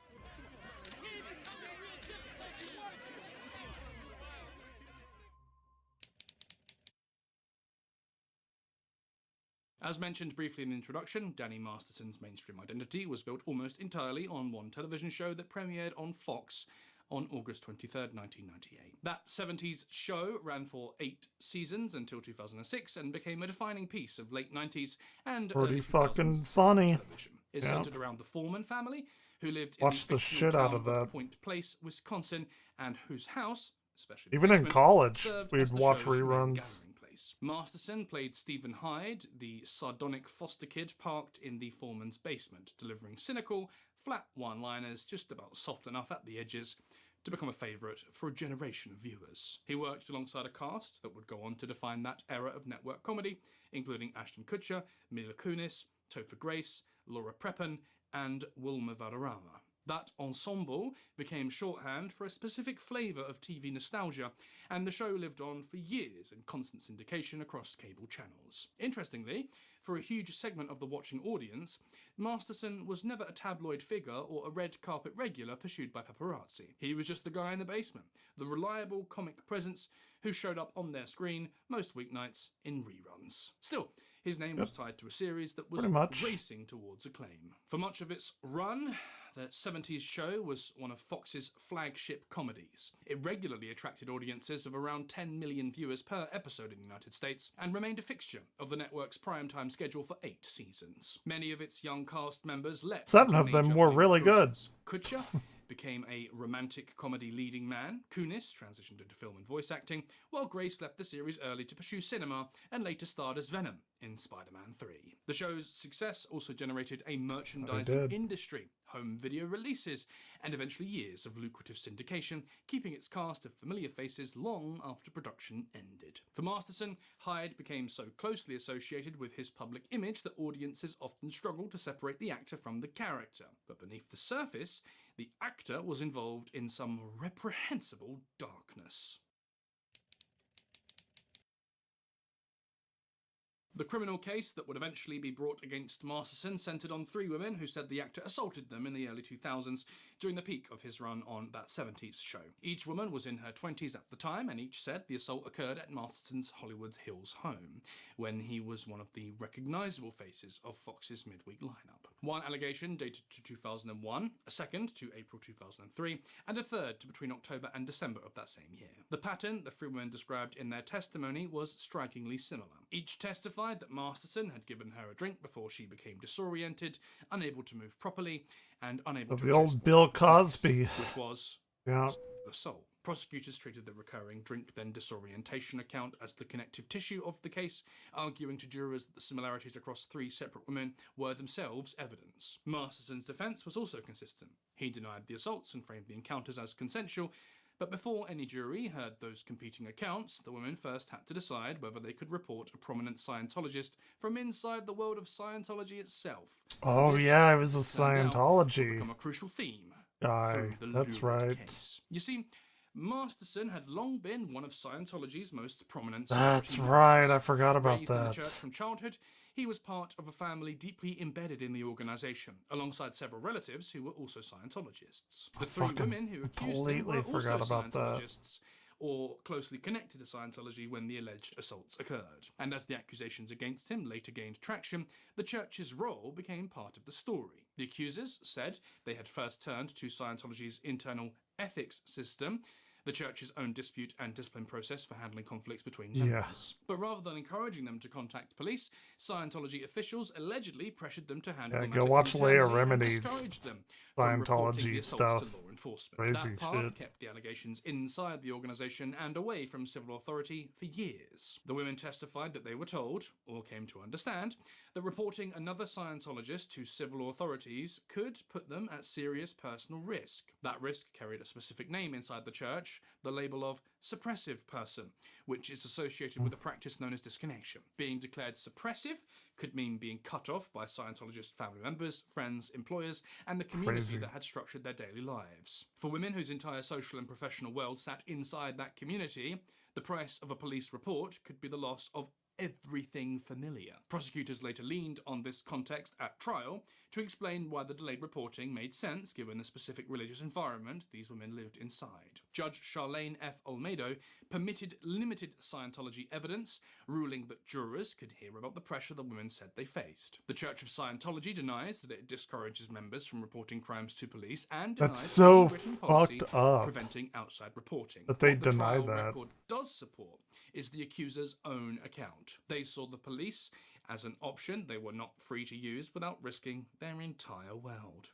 As mentioned briefly in the introduction, Danny Masterson's mainstream identity was built almost entirely on one television show that premiered on Fox on August 23rd, 1998. That 70s show ran for 8 seasons until 2006 and became a defining piece of late 90s and Pretty early fucking 2000s funny. television. It's Yeah. centered around the Foreman family, who lived in Watched the fictional shit out town of that. Point Place, Wisconsin, and whose house, especially the Even in basement, college, served we'd as the watch show's main reruns. gathering place. Masterson played Stephen Hyde, the sardonic foster kid parked in the foreman's basement, delivering cynical, flat one-liners just about soft enough at the edges to become a favourite for a generation of viewers. He worked alongside a cast that would go on to define that era of network comedy, including Ashton Kutcher, Mila Kunis, Topher Grace, Laura Prepon, and Wilma Valderrama. That ensemble became shorthand for a specific flavour of TV nostalgia, and the show lived on for years in constant syndication across cable channels. Interestingly, for a huge segment of the watching audience, Masterson was never a tabloid figure or a red carpet regular pursued by paparazzi. He was just the guy in the basement, the reliable comic presence who showed up on their screen most weeknights in reruns. Still, his name was tied to a series that was Pretty much. racing towards acclaim. For much of its run, the 70s show was one of Fox's flagship comedies. It regularly attracted audiences of around 10 million viewers per episode in the United States and remained a fixture of the network's primetime schedule for 8 seasons. Many of its young cast members leapt 7 into of them major were Hollywood really good. careers. Kutcher became a romantic comedy leading man. Kunis transitioned into film and voice acting, while Grace left the series early to pursue cinema and later starred as Venom in Spider-Man 3. The show's success also generated a merchandising industry, home video releases, and eventually years of lucrative syndication, keeping its cast of familiar faces long after production ended. For Masterson, Hyde became so closely associated with his public image that audiences often struggled to separate the actor from the character. But beneath the surface, the actor was involved in some reprehensible darkness. The criminal case that would eventually be brought against Masterson centred on 3 women who said the actor assaulted them in the early 2000s during the peak of his run on that 70s show. Each woman was in her 20s at the time, and each said the assault occurred at Masterson's Hollywood Hills home, when he was one of the recognisable faces of Fox's midweek lineup. One allegation dated to 2001, a second to April 2003, and a third to between October and December of that same year. The pattern the 3 women described in their testimony was strikingly similar. Each testified that Masterson had given her a drink before she became disoriented, unable to move properly, and unable to The old Bill Cosby. which was Yeah. the soul. Prosecutors treated the recurring drink then disorientation account as the connective tissue of the case, arguing to jurors that the similarities across 3 separate women were themselves evidence. Masterson's defense was also consistent. He denied the assaults and framed the encounters as consensual, but before any jury heard those competing accounts, the women first had to decide whether they could report a prominent Scientologist from inside the world of Scientology itself. Oh This yeah, it was a turned out to Scientology become a crucial theme guy. through the That's lurid right. case. You see, Masterson had long been one of Scientology's most prominent That's celebrity right. members. I forgot about Raised in the that. church from childhood, he was part of a family deeply embedded in the organization, alongside several relatives who were also Scientologists. The 3 fucking women who accused him completely were also forgot about that. Scientologists, or closely connected to Scientology when the alleged assaults occurred. And as the accusations against him later gained traction, the church's role became part of the story. The accusers said they had first turned to Scientology's internal ethics system, the church's own dispute and discipline process for handling conflicts between members. But rather than encouraging them to contact police, Scientology officials allegedly pressured them to handle Yeah, the go matter watch Leah internally and Remini's discouraged them from reporting the Scientology assaults stuff. to law enforcement. Crazy That path shit. kept the allegations inside the organization and away from civil authority for years. The women testified that they were told, or came to understand, that reporting another Scientologist to civil authorities could put them at serious personal risk. That risk carried a specific name inside the church, the label of suppressive person, which is associated with a practice known as disconnection. Being declared suppressive could mean being cut off by Scientologist family members, friends, employers, and the community Crazy. that had structured their daily lives. For women whose entire social and professional world sat inside that community, the price of a police report could be the loss of everything familiar. Prosecutors later leaned on this context at trial to explain why the delayed reporting made sense given the specific religious environment these women lived inside. Judge Charlene F. Olmedo permitted limited Scientology evidence, ruling that jurors could hear about the pressure the women said they faced. The Church of Scientology denies that it discourages members from reporting crimes to police and denies That's so any written policy fucked up preventing outside reporting. that they What the deny trial that. record does support is the accuser's own account. They saw the police as an option they were not free to use without risking their entire world.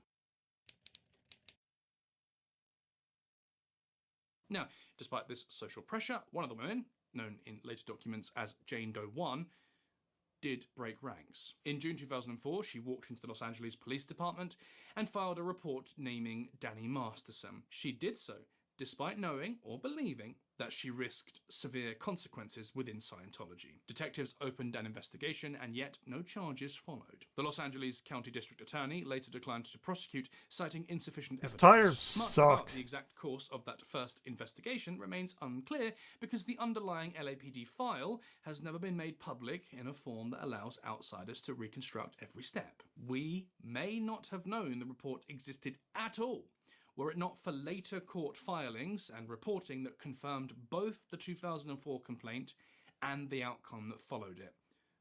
Now, despite this social pressure, one of the women, known in later documents as Jane Doe 1, did break ranks. In June 2004, she walked into the Los Angeles Police Department and filed a report naming Danny Masterson. She did so despite knowing or believing that she risked severe consequences within Scientology. Detectives opened an investigation and yet no charges followed. The Los Angeles County District Attorney later declined to prosecute, citing insufficient evidence. Tires Much suck. about the exact course of that first investigation remains unclear because the underlying LAPD file has never been made public in a form that allows outsiders to reconstruct every step. We may not have known the report existed at all were it not for later court filings and reporting that confirmed both the 2004 complaint and the outcome that followed it,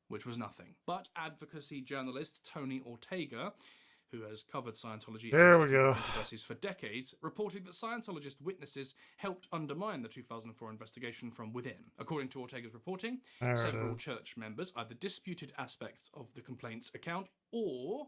which was nothing. But advocacy journalist Tony Ortega, who has covered Scientology and controversies for decades, reported that Scientologist witnesses helped undermine the 2004 investigation from within. According to Ortega's reporting, several church members either disputed aspects of the complaint's account or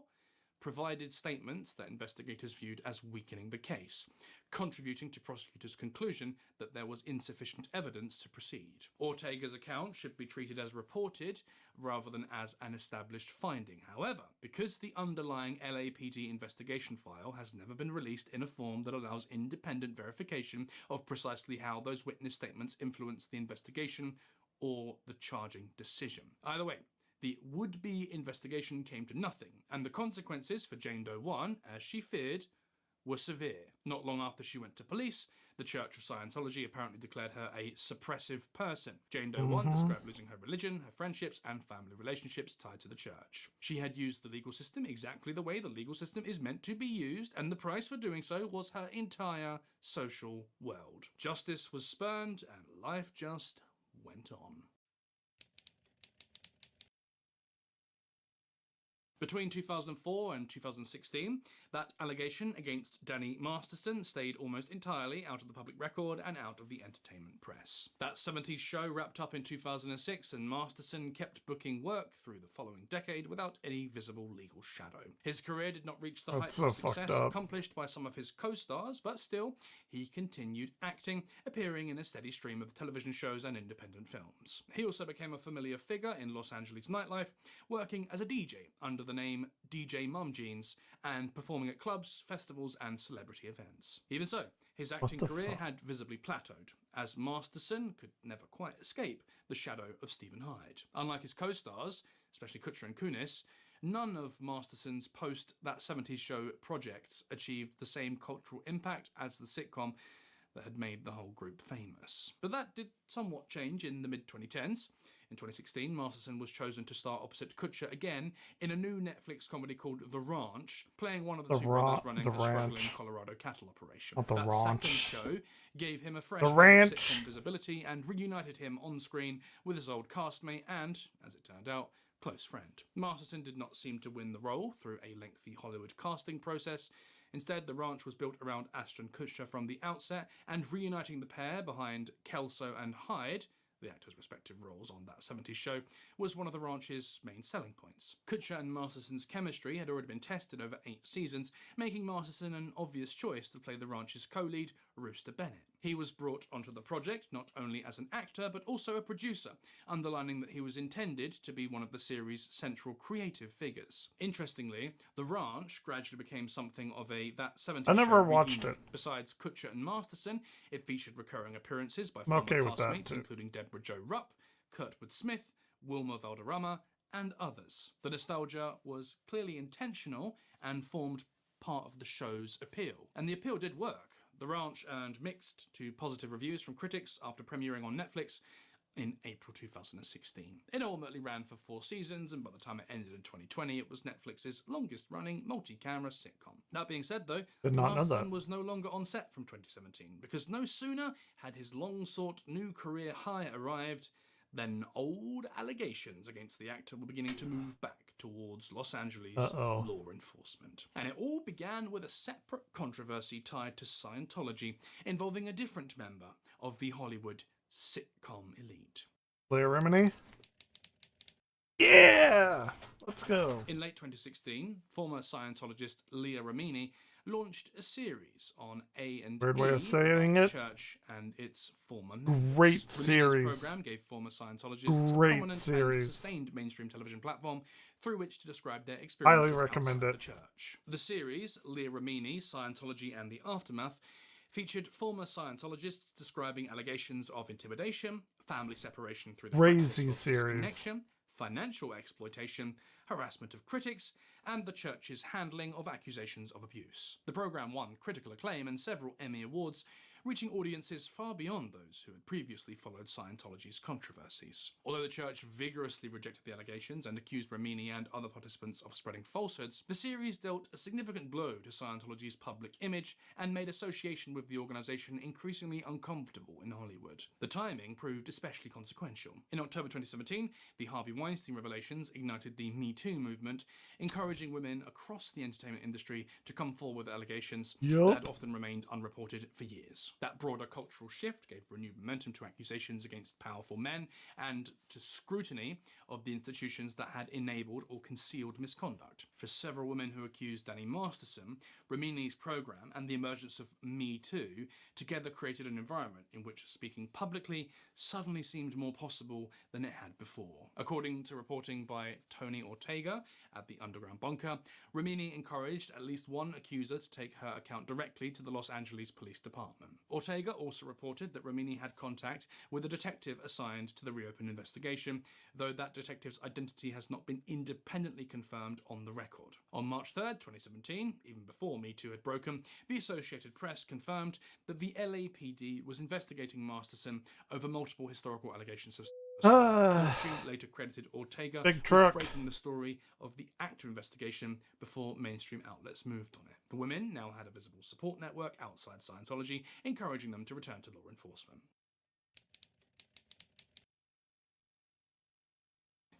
provided statements that investigators viewed as weakening the case, contributing to prosecutors' conclusion that there was insufficient evidence to proceed. Ortega's account should be treated as reported rather than as an established finding. However, because the underlying LAPD investigation file has never been released in a form that allows independent verification of precisely how those witness statements influenced the investigation or the charging decision. Either way, the would-be investigation came to nothing, and the consequences for Jane Doe 1, as she feared, were severe. Not long after she went to police, the Church of Scientology apparently declared her a suppressive person. Jane Doe 1 described losing her religion, her friendships, and family relationships tied to the church. She had used the legal system exactly the way the legal system is meant to be used, and the price for doing so was her entire social world. Justice was spurned, and life just went on. Between 2004 and 2016, that allegation against Danny Masterson stayed almost entirely out of the public record and out of the entertainment press. That 70s show wrapped up in 2006, and Masterson kept booking work through the following decade without any visible legal shadow. His career did not reach the heights of success accomplished by some of his co-stars, but still, he continued acting, appearing in a steady stream of television shows and independent films. He also became a familiar figure in Los Angeles nightlife, working as a DJ under the name DJ Mum Jeans and performing at clubs, festivals, and celebrity events. Even so, his acting career had visibly plateaued, as Masterson could never quite escape the shadow of Stephen Hyde. Unlike his co-stars, especially Kutcher and Kunis, none of Masterson's post-That 70s Show projects achieved the same cultural impact as the sitcom that had made the whole group famous. But that did somewhat change in the mid-2010s. In 2016, Masterson was chosen to star opposite Kutcher again in a new Netflix comedy called The Ranch, playing one of the two brothers running a struggling Colorado cattle operation. That second show gave him a fresh sitcom visibility and reunited him on screen with his old castmate and, as it turned out, close friend. Masterson did not seem to win the role through a lengthy Hollywood casting process. Instead, The Ranch was built around Ashton Kutcher from the outset, and reuniting the pair behind Kelso and Hyde, the actors' respective roles on That 70s Show, was one of The Ranch's main selling points. Kutcher and Masterson's chemistry had already been tested over 8 seasons, making Masterson an obvious choice to play The Ranch's co-lead, Rooster Bennett. He was brought onto the project not only as an actor, but also a producer, underlining that he was intended to be one of the series' central creative figures. Interestingly, The Ranch gradually became something of a That 70s Show I never watched reunion. it. Besides Kutcher and Masterson, it featured recurring appearances by former castmates, including Deborah Jo Rupp, Kurtwood Smith, Wilmer Valderrama, and others. The nostalgia was clearly intentional and formed part of the show's appeal. And the appeal did work. The Ranch earned mixed to positive reviews from critics after premiering on Netflix in April 2016. It ultimately ran for 4 seasons, and by the time it ended in 2020, it was Netflix's longest-running multi-camera sitcom. That being said, though, Did not know Masterson that. was no longer on set from 2017, because no sooner had his long-sought new career high arrived than old allegations against the actor were beginning to move back towards Los Angeles law enforcement. And it all began with a separate controversy tied to Scientology, involving a different member of the Hollywood sitcom elite. Leah Remini? Yeah! Let's go. In late 2016, former Scientologist Leah Remini launched a series on A&E, Weird way of saying it. church and its former members. Great Remini's series. program gave former Scientologists Great a prominent series. and sustained mainstream television platform through which to describe their experiences Highly recommend outside it. the church. The series, Leah Remini, Scientology and the Aftermath, featured former Scientologists describing allegations of intimidation, family separation through the Crazy practice of series. disconnection, financial exploitation, harassment of critics, and the church's handling of accusations of abuse. The program won critical acclaim and several Emmy Awards, reaching audiences far beyond those who had previously followed Scientology's controversies. Although the church vigorously rejected the allegations and accused Remini and other participants of spreading falsehoods, the series dealt a significant blow to Scientology's public image and made association with the organization increasingly uncomfortable in Hollywood. The timing proved especially consequential. In October 2017, the Harvey Weinstein revelations ignited the Me Too movement, encouraging women across the entertainment industry to come forward with allegations that had often remained unreported for years. That broader cultural shift gave renewed momentum to accusations against powerful men and to scrutiny of the institutions that had enabled or concealed misconduct. For several women who accused Danny Masterson, Remini's program and the emergence of Me Too together created an environment in which speaking publicly suddenly seemed more possible than it had before. According to reporting by Tony Ortega at the Underground Bunker, Remini encouraged at least one accuser to take her account directly to the Los Angeles Police Department. Ortega also reported that Remini had contact with a detective assigned to the reopened investigation, though that detective's identity has not been independently confirmed on the record. On March 3rd, 2017, even before Me Too had broken, the Associated Press confirmed that the LAPD was investigating Masterson over multiple historical allegations of Fortune later credited Ortega with breaking the story of the actor investigation before mainstream outlets moved on it. The women now had a visible support network outside Scientology, encouraging them to return to law enforcement.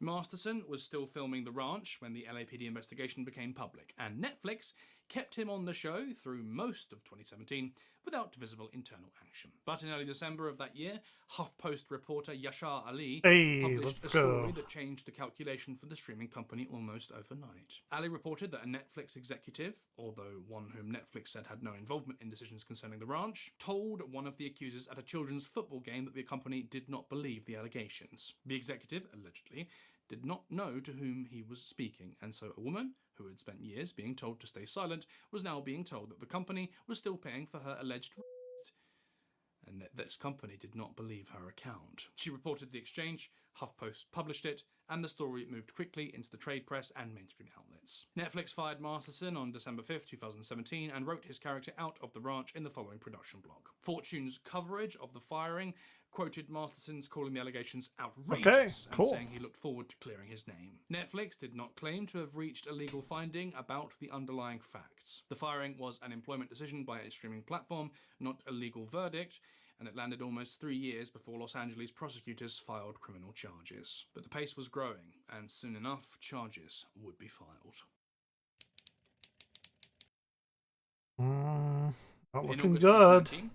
Masterson was still filming The Ranch when the LAPD investigation became public, and Netflix kept him on the show through most of 2017 without visible internal action. But in early December of that year, HuffPost reporter Yashar Ali published a story that changed the calculation for the streaming company almost overnight. Ali reported that a Netflix executive, although one whom Netflix said had no involvement in decisions concerning The Ranch, told one of the accusers at a children's football game that the company did not believe the allegations. The executive, allegedly, did not know to whom he was speaking, and so a woman, who had spent years being told to stay silent, was now being told that the company was still paying for her alleged and that this company did not believe her account. She reported the exchange, HuffPost published it, and the story moved quickly into the trade press and mainstream outlets. Netflix fired Masterson on December 5th, 2017, and wrote his character out of The Ranch in the following production blog. Fortune's coverage of the firing quoted Masterson's calling the allegations outrageous and saying he looked forward to clearing his name. Netflix did not claim to have reached a legal finding about the underlying facts. The firing was an employment decision by a streaming platform, not a legal verdict, and it landed almost 3 years before Los Angeles prosecutors filed criminal charges. But the pace was growing, and soon enough, charges would be filed. Not In looking August good. 2019,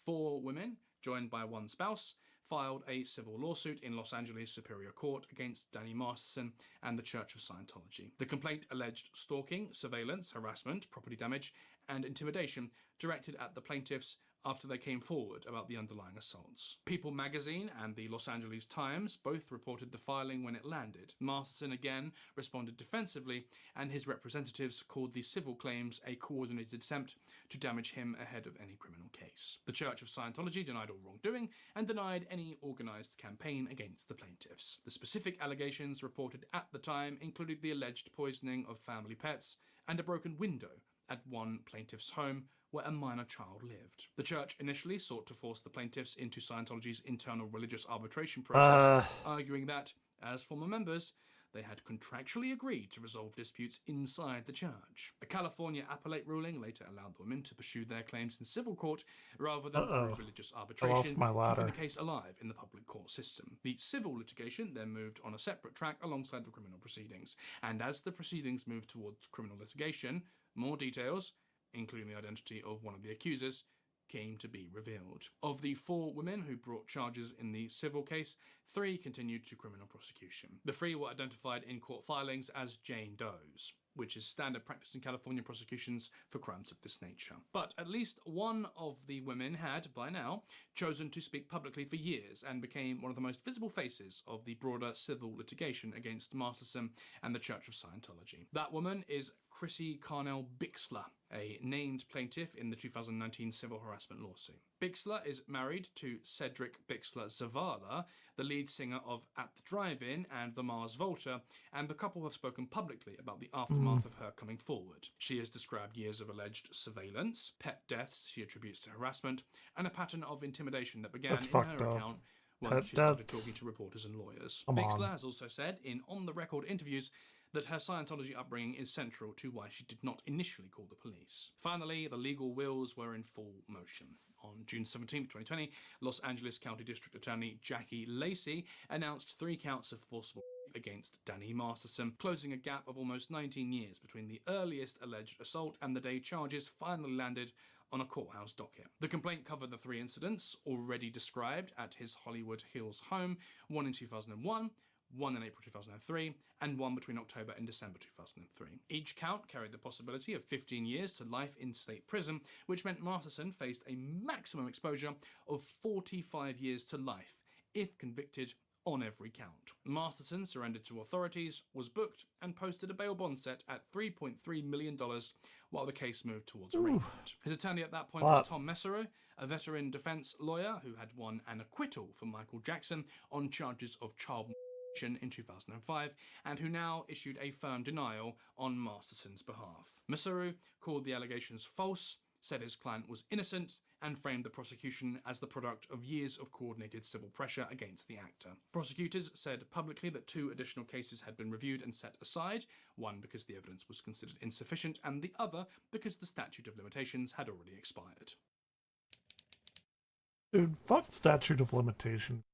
4 women, joined by one spouse, filed a civil lawsuit in Los Angeles Superior Court against Danny Masterson and the Church of Scientology. The complaint alleged stalking, surveillance, harassment, property damage, and intimidation directed at the plaintiffs after they came forward about the underlying assaults. People magazine and the Los Angeles Times both reported the filing when it landed. Masterson again responded defensively, and his representatives called the civil claims a coordinated attempt to damage him ahead of any criminal case. The Church of Scientology denied all wrongdoing and denied any organized campaign against the plaintiffs. The specific allegations reported at the time included the alleged poisoning of family pets and a broken window at one plaintiff's home where a minor child lived. The church initially sought to force the plaintiffs into Scientology's internal religious arbitration process, arguing that, as former members, they had contractually agreed to resolve disputes inside the church. A California appellate ruling later allowed the women to pursue their claims in civil court rather than through religious arbitration, keeping the case alive in the public court system. The civil litigation then moved on a separate track alongside the criminal proceedings, and as the proceedings moved towards criminal litigation, more details, including the identity of one of the accusers, came to be revealed. Of the 4 women who brought charges in the civil case, 3 continued to criminal prosecution. The 3 were identified in court filings as Jane Does, which is standard practice in California prosecutions for crimes of this nature. But at least one of the women had, by now, chosen to speak publicly for years and became one of the most visible faces of the broader civil litigation against Masterson and the Church of Scientology. That woman is Chrissy Carnell Bixler, a named plaintiff in the 2019 civil harassment lawsuit. Bixler is married to Cedric Bixler Zavala, the lead singer of At the Drive-In and The Mars Volta, and the couple have spoken publicly about the aftermath of her coming forward. She has described years of alleged surveillance, pet deaths she attributes to harassment, and a pattern of intimidation that began in her account once she started talking to reporters and lawyers. Bixler has also said in on-the-record interviews that her Scientology upbringing is central to why she did not initially call the police. Finally, the legal wheels were in full motion. On June 17, 2020, Los Angeles County District Attorney Jackie Lacey announced 3 counts of forcible against Danny Masterson, closing a gap of almost 19 years between the earliest alleged assault and the day charges finally landed on a courthouse docket. The complaint covered the 3 incidents already described at his Hollywood Hills home, one in 2001, one in April 2003, and one between October and December 2003. Each count carried the possibility of 15 years to life in state prison, which meant Masterson faced a maximum exposure of 45 years to life, if convicted on every count. Masterson surrendered to authorities, was booked, and posted a bail bond set at $3.3 million while the case moved towards arraignment. His attorney at that point was Tom Messero, a veteran defense lawyer who had won an acquittal for Michael Jackson on charges of child in 2005, and who now issued a firm denial on Masterson's behalf. Messero called the allegations false, said his client was innocent, and framed the prosecution as the product of years of coordinated civil pressure against the actor. Prosecutors said publicly that 2 additional cases had been reviewed and set aside, one because the evidence was considered insufficient, and the other because the statute of limitations had already expired. Dude, fuck statute of limitations.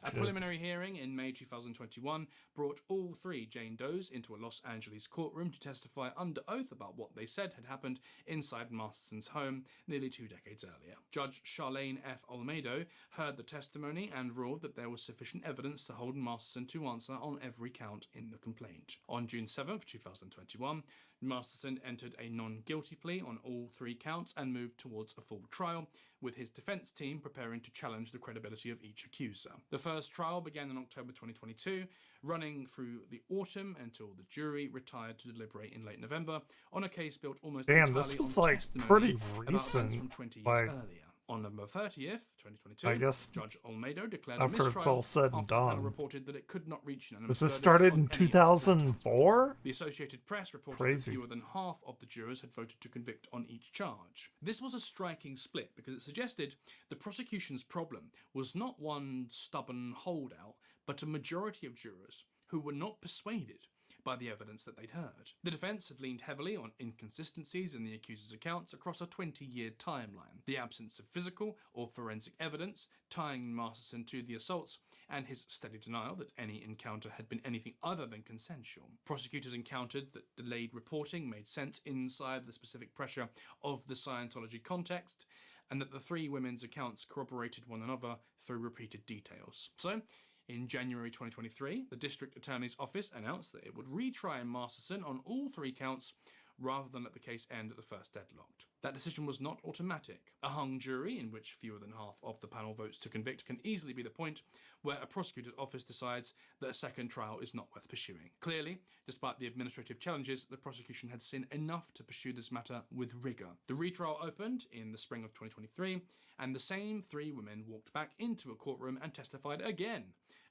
A preliminary hearing in May 2021 brought all 3 Jane Does into a Los Angeles courtroom to testify under oath about what they said had happened inside Masterson's home nearly 2 decades earlier. Judge Charlene F. Olmedo heard the testimony and ruled that there was sufficient evidence to hold Masterson to answer on every count in the complaint. On June 7, 2021, Masterson entered a non-guilty plea on all 3 counts and moved towards a full trial, with his defense team preparing to challenge the credibility of each accuser. The first trial began in October 2022, running through the autumn until the jury retired to deliberate in late November on a case built almost entirely this was on like testimony pretty about recent, events from 20 years like, earlier. On November 30th, 2022, I guess Judge Olmedo declared after a it's mistrial all said and after the panel done. reported that it could not reach an Was this started in 2004? The Associated Press reported Crazy. that fewer than half of the jurors had voted to convict on each charge. This was a striking split because it suggested the prosecution's problem was not one stubborn holdout, but a majority of jurors who were not persuaded by the evidence that they'd heard. The defense had leaned heavily on inconsistencies in the accuser's accounts across a 20-year timeline, the absence of physical or forensic evidence tying Masterson to the assaults, and his steady denial that any encounter had been anything other than consensual. Prosecutors encountered that delayed reporting made sense inside the specific pressure of the Scientology context, and that the 3 women's accounts corroborated one another through repeated details. So, in January 2023, the District Attorney's Office announced that it would retry Masterson on all 3 counts rather than let the case end at the first deadlocked. That decision was not automatic. A hung jury, in which fewer than half of the panel votes to convict, can easily be the point where a prosecutor's office decides that a second trial is not worth pursuing. Clearly, despite the administrative challenges, the prosecution had seen enough to pursue this matter with rigour. The retrial opened in the spring of 2023, and the same 3 women walked back into a courtroom and testified again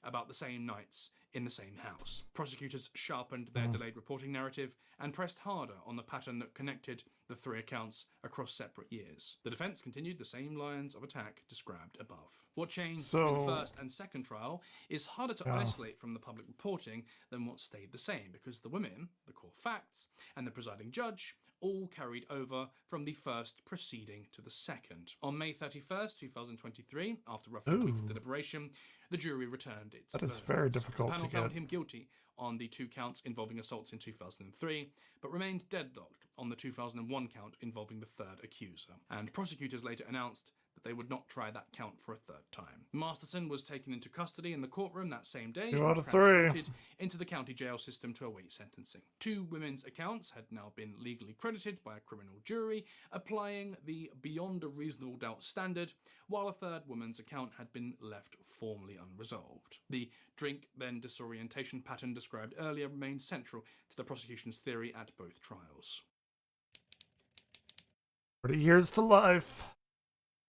about the same nights in the same house. Prosecutors sharpened their delayed reporting narrative and pressed harder on the pattern that connected the 3 accounts across separate years. The defense continued the same lines of attack described above. What changed in the first and second trial is harder to isolate from the public reporting than what stayed the same, because the women, the core facts, and the presiding judge all carried over from the first proceeding to the second. On May 31st, 2023, after roughly a week of deliberation, the jury returned its That is verdict. very difficult The panel to get. found him guilty on the 2 counts involving assaults in 2003, but remained deadlocked on the 2001 count involving the 3rd accuser. And prosecutors later announced that they would not try that count for a 3rd time. Masterson was taken into custody in the courtroom that same day 2 out and of 3. transported into the county jail system to await sentencing. 2 women's accounts had now been legally credited by a criminal jury, applying the beyond a reasonable doubt standard, while a 3rd woman's account had been left formally unresolved. The drink then disorientation pattern described earlier remained central to the prosecution's theory at both trials. 30 years to life.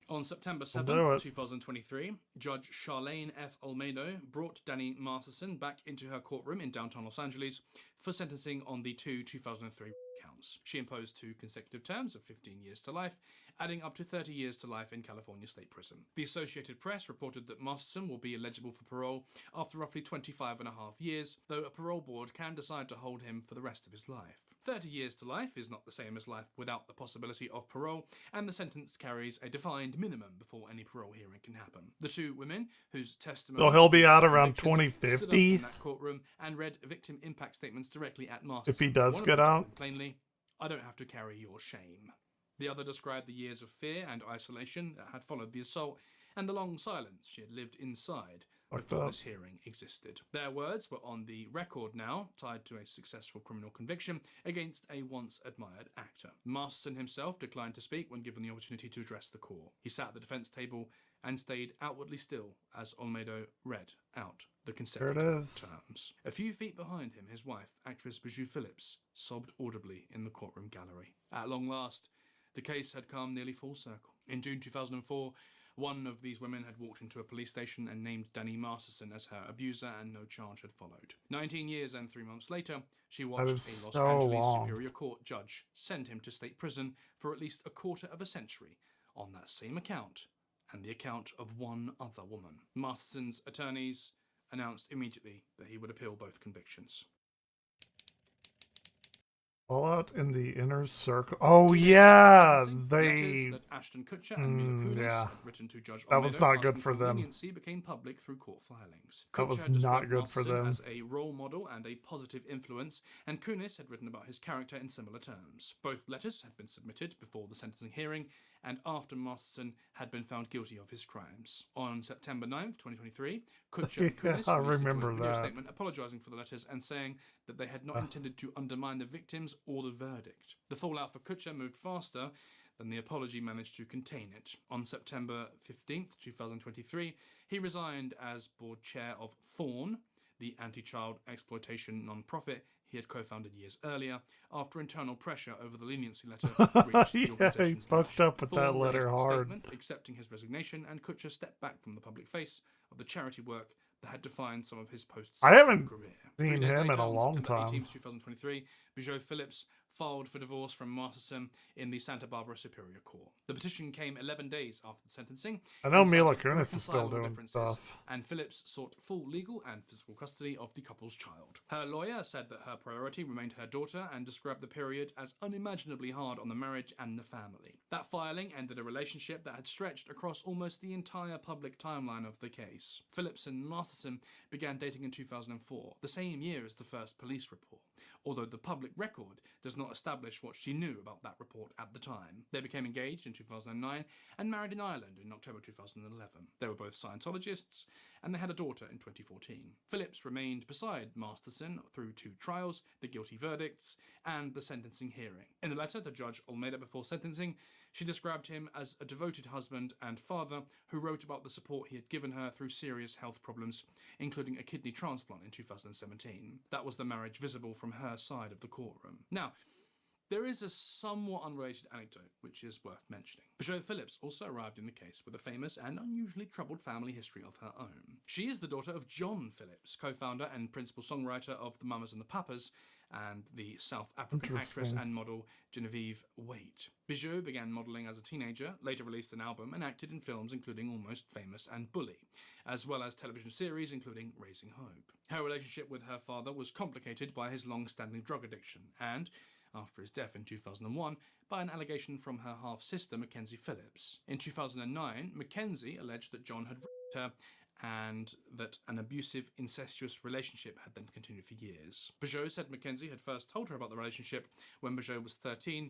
On September We'll 7th, do it. 2023, Judge Charlene F. Olmedo brought Danny Masterson back into her courtroom in downtown Los Angeles for sentencing on the 2 2003 counts. She imposed 2 consecutive terms of 15 years to life, adding up to 30 years to life in California State Prison. The Associated Press reported that Masterson will be eligible for parole after roughly 25 and a half years, though a parole board can decide to hold him for the rest of his life. 30 years to life is not the same as life without the possibility of parole, and the sentence carries a defined minimum before any parole hearing can happen. The 2 women, whose testimony... So he'll be out around stood up 2050? in that courtroom and read victim impact statements directly at Masterson. If he does One of get them told out? him plainly, "I don't have to carry your shame." The other described the years of fear and isolation that had followed the assault and the long silence she had lived inside before this hearing existed. Their words were on the record now, tied to a successful criminal conviction against a once-admired actor. Masterson himself declined to speak when given the opportunity to address the court. He sat at the defense table and stayed outwardly still as Olmedo read out the consecutive terms. A few feet behind him, his wife, actress Bijou Phillips, sobbed audibly in the courtroom gallery. At long last, the case had come nearly full circle. In June 2004, one of these women had walked into a police station and named Danny Masterson as her abuser, and no charge had followed. 19 years and 3 months later, she watched a Los Angeles Superior Court judge send him to state prison for at least a quarter of a century on that same account, and the account of one other woman. Masterson's attorneys announced immediately that he would appeal both convictions. Fallout in the Inner Circle. Oh yeah, Letters that Ashton Kutcher and Mila Kunis had written to Judge that was Olmedo not good asking for them. leniency became public through court filings. That Kutcher was had not described good for Masterson them. as a role model and a positive influence, and Kunis had written about his character in similar terms. Both letters had been submitted before the sentencing hearing and after Masterson had been found guilty of his crimes. On September 9th, 2023, Kutcher and Kunis I released a remember joint video that. statement apologising for the letters and saying that they had not intended to undermine the victims or the verdict. The fallout for Kutcher moved faster than the apology managed to contain it. On September 15th, 2023, he resigned as board chair of Thorn, the anti-child exploitation non-profit he had co-founded years earlier, after internal pressure over the leniency letter reached the Yeah, he organization's fucked up with that Thorn letter released a hard. statement accepting his resignation, and Kutcher stepped back from the public face of the charity work that had defined some of his posts. I haven't career. seen 3 days him in later, a on long September time. 18th, 2023, Bijou Phillips filed for divorce from Masterson in the Santa Barbara Superior Court. The petition came 11 days after the sentencing. I know and Mila cited Kunis is still irreconcilable doing differences, stuff. and Phillips sought full legal and physical custody of the couple's child. Her lawyer said that her priority remained her daughter and described the period as unimaginably hard on the marriage and the family. That filing ended a relationship that had stretched across almost the entire public timeline of the case. Phillips and Masterson began dating in 2004, the same year as the first police report, although the public record does not establish what she knew about that report at the time. They became engaged in 2009 and married in Ireland in October 2011. They were both Scientologists, and they had a daughter in 2014. Phillips remained beside Masterson through 2 trials, the guilty verdicts, and the sentencing hearing. In a letter to Judge Olmedo before sentencing, she described him as a devoted husband and father who wrote about the support he had given her through serious health problems, including a kidney transplant in 2017. That was the marriage visible from her side of the courtroom. Now, There is a somewhat unrelated anecdote which is worth mentioning. Bijou Phillips also arrived in the case with a famous and unusually troubled family history of her own. She is the daughter of John Phillips, co-founder and principal songwriter of The Mamas and the Papas, and the South African actress and model Genevieve Waite. Bijou began modelling as a teenager, later released an album and acted in films including Almost Famous and Bully, as well as television series including Raising Hope. Her relationship with her father was complicated by his long-standing drug addiction and, after his death in 2001, by an allegation from her half-sister Mackenzie Phillips. In 2009, Mackenzie alleged that John had raped her and that an abusive, incestuous relationship had then continued for years. Bijou said Mackenzie had first told her about the relationship when Bijou was 13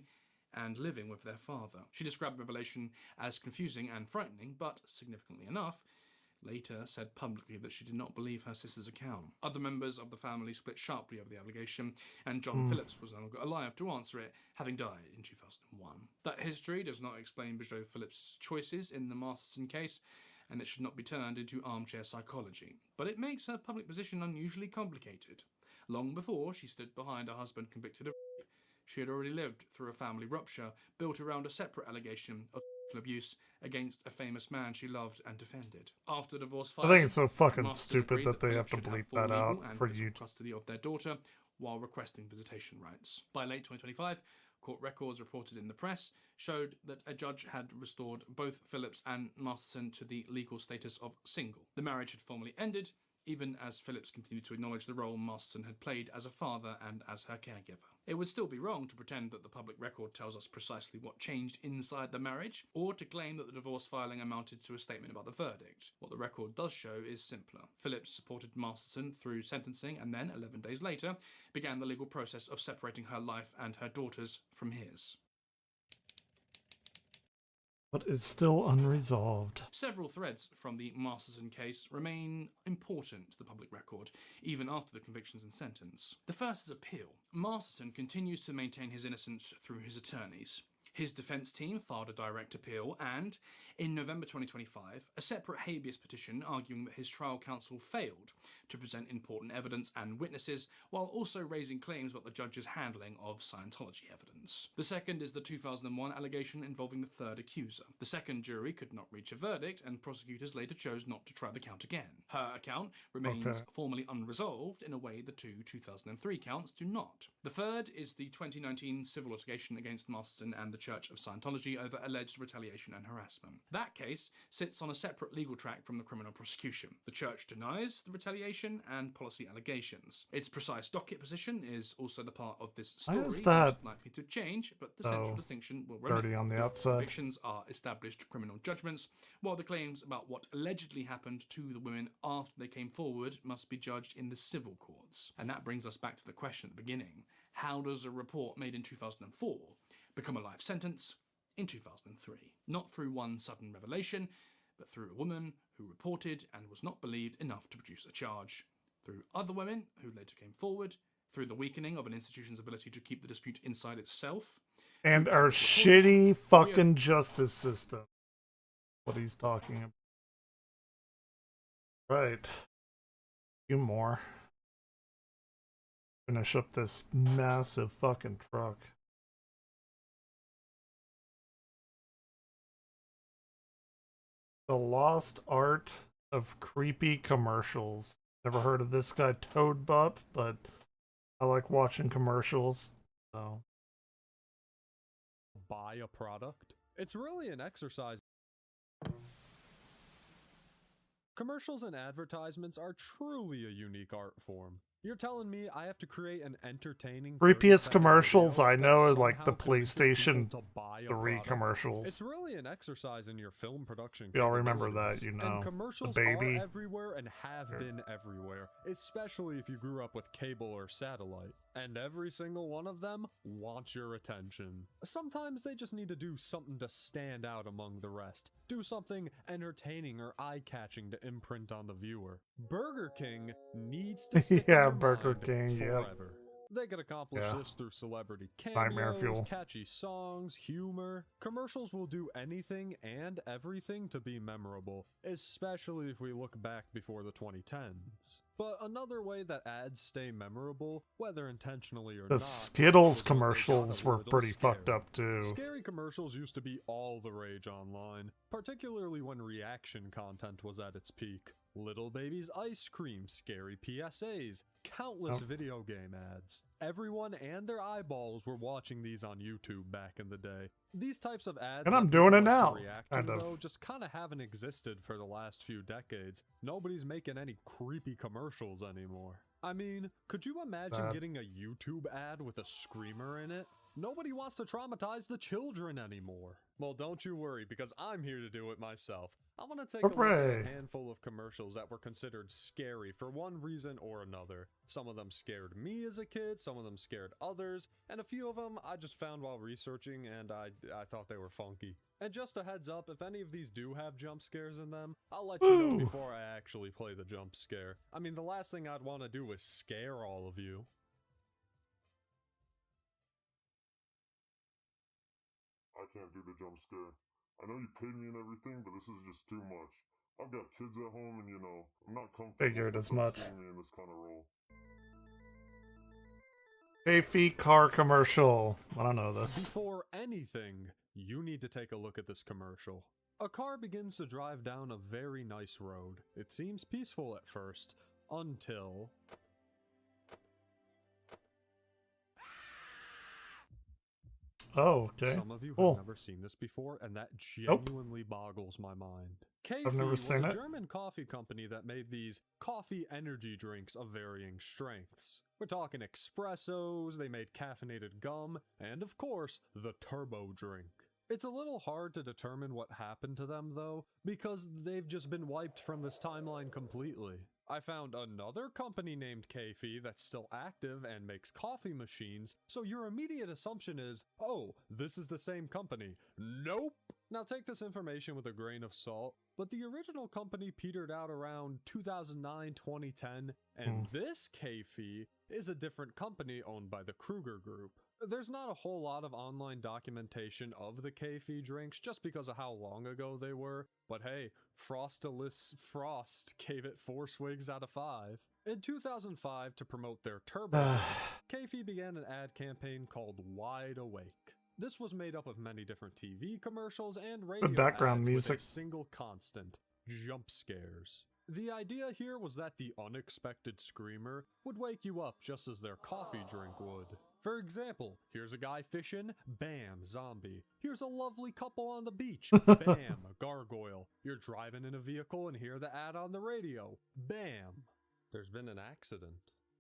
and living with their father. She described the revelation as confusing and frightening, but, significantly enough, later said publicly that she did not believe her sister's account. Other members of the family split sharply over the allegation, and John Phillips was no longer alive to answer it, having died in 2001. That history does not explain Bijou Phillips' choices in the Masterson case, and it should not be turned into armchair psychology. But it makes her public position unusually complicated. Long before she stood behind her husband convicted of rape, she had already lived through a family rupture built around a separate allegation of abuse against a famous man she loved and defended. After divorce filing, I think it's so fucking Masterson stupid agreed that they have Phillips to should bleep full that out legal and for physical you. custody of their daughter while requesting visitation rights. By late 2025, court records reported in the press showed that a judge had restored both Phillips and Masterson to the legal status of single. The marriage had formally ended, even as Phillips continued to acknowledge the role Masterson had played as a father and as her caregiver. It would still be wrong to pretend that the public record tells us precisely what changed inside the marriage, or to claim that the divorce filing amounted to a statement about the verdict. What the record does show is simpler. Phillips supported Masterson through sentencing and then, 11 days later, began the legal process of separating her life and her daughter's from his. But is still unresolved. Several threads from the Masterson case remain important to the public record, even after the convictions and sentence. The first is appeal. Masterson continues to maintain his innocence through his attorneys. His defense team filed a direct appeal and, in November 2025, a separate habeas petition arguing that his trial counsel failed to present important evidence and witnesses, while also raising claims about the judge's handling of Scientology evidence. The second is the 2001 allegation involving the third accuser. The second jury could not reach a verdict, and prosecutors later chose not to try the count again. Her account remains formally unresolved in a way the two 2003 counts do not. The third is the 2019 civil litigation against Masterson and the Church of Scientology over alleged retaliation and harassment. That case sits on a separate legal track from the criminal prosecution. The church denies the retaliation and policy allegations. Its precise docket position is also the part of this story Why is that which is likely to change, but the central distinction will remain. dirty on the outside? Convictions are established criminal judgments, while the claims about what allegedly happened to the women after they came forward must be judged in the civil courts. And that brings us back to the question at the beginning. How does a report made in 2004 become a life sentence in 2003? Not through one sudden revelation, but through a woman who reported and was not believed enough to produce a charge, through other women who later came forward, through the weakening of an institution's ability to keep the dispute inside itself, and our shitty fucking justice system. What he's talking about. Right. A few more. Finish up this massive fucking truck. The Lost Art of Creepy Commercials. Never heard of this guy Toad Bup, but I like watching commercials. So buy a product. It's really an exercise. Commercials and advertisements are truly a unique art form. You're telling me I have to create an entertaining... Creepiest commercials I know are like the PlayStation 3 commercials. It's really an exercise in your film production. Y'all remember that, you know. And commercials the baby. are everywhere and have been everywhere, especially if you grew up with cable or satellite. And every single one of them wants your attention. Sometimes they just need to do something to stand out among the rest. Do something entertaining or eye-catching to imprint on the viewer. Burger King needs to stick in your Burger mind King, forever. They could accomplish this through celebrity cameos, catchy songs, humor. Commercials will do anything and everything to be memorable, especially if we look back before the 2010s. But another way that ads stay memorable, whether intentionally or The not, Skittles is when they got commercials a were little pretty scary. fucked up too. Scary commercials used to be all the rage online, particularly when reaction content was at its peak. Little Baby's ice cream, scary PSAs, countless video game ads. Everyone and their eyeballs were watching these on YouTube back in the day. These types of ads And I'm that doing people it like to now, react to, kind of. though, just kind of haven't existed for the last few decades. Nobody's making any creepy commercials anymore. I mean, could you imagine getting a YouTube ad with a screamer in it? Nobody wants to traumatize the children anymore. Well, don't you worry, because I'm here to do it myself. I want to take a look at a handful of commercials that were considered scary for one reason or another. Some of them scared me as a kid, some of them scared others, and a few of them I just found while researching and I thought they were funky. And just a heads up, if any of these do have jump scares in them, I'll let you know before I actually play the jump scare. I mean, the last thing I'd want to do is scare all of you. I can't do the jump scare. I know you paid me and everything, but this is just too much. I've got kids at home and, you know, I'm not comfortable Figured as much. seeing me in this kind of role. Kayfee car commercial. I don't know this. Before anything, you need to take a look at this commercial. A car begins to drive down a very nice road. It seems peaceful at first, until... Oh, okay. Some of you Cool. have never seen this before, and that genuinely boggles my mind. I've never was seen a it. German coffee company that made these coffee energy drinks of varying strengths. We're talking espressos, they made caffeinated gum, and of course, the turbo drink. It's a little hard to determine what happened to them, though, because they've just been wiped from this timeline completely. I found another company named Kayfee that's still active and makes coffee machines, so your immediate assumption is, oh, this is the same company. Nope! Now take this information with a grain of salt, but the original company petered out around 2009-2010, and this Kayfee is a different company owned by the Kruger Group. There's not a whole lot of online documentation of the Kayfee drinks just because of how long ago they were, but hey, Frost gave it 4 swigs out of 5. In 2005, to promote their turbo, Kayfee began an ad campaign called Wide Awake. This was made up of many different TV commercials and radio background ads music. with a single constant: jump scares. The idea here was that the unexpected screamer would wake you up just as their coffee drink would. For example, here's a guy fishing, bam, zombie. Here's a lovely couple on the beach, bam, gargoyle. You're driving in a vehicle and hear the ad on the radio, bam. There's been an accident.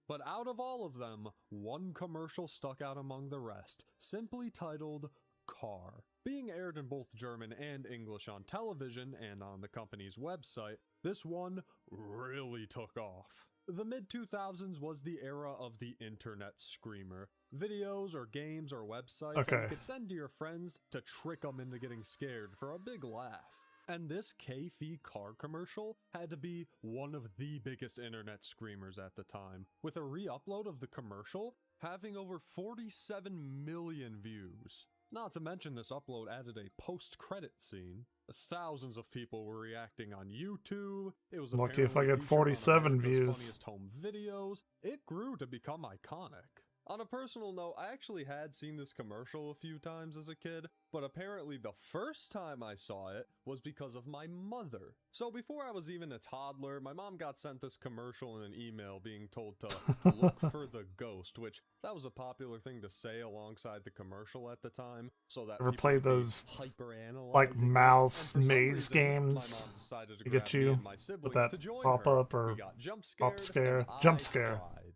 But out of all of them, one commercial stuck out among the rest, simply titled Car. Being aired in both German and English on television and on the company's website, this one really took off. The mid-2000s was the era of the internet screamer. Videos or games or websites that you could send to your friends to trick them into getting scared for a big laugh. And this Kayfee car commercial had to be one of the biggest internet screamers at the time, with a re-upload of the commercial having over 47 million views. Not to mention this upload added a post-credit scene. Thousands of people were reacting on YouTube. It was Lucky if I apparently get featured on 47 America's views. Funniest Home Videos. It grew to become iconic. On a personal note, I actually had seen this commercial a few times as a kid, but apparently the first time I saw it was because of my mother. So before I was even a toddler, my mom got sent this commercial in an email being told to look for the ghost, which that was a popular thing to say alongside the commercial at the time, so that Ever people play would be those hyper-analyzing like it. mouse And for some maze reason, games my mom decided to to grab get me you and my with siblings that to join pop her. up or We got jump pop scared, scare, and jump I scare, cried.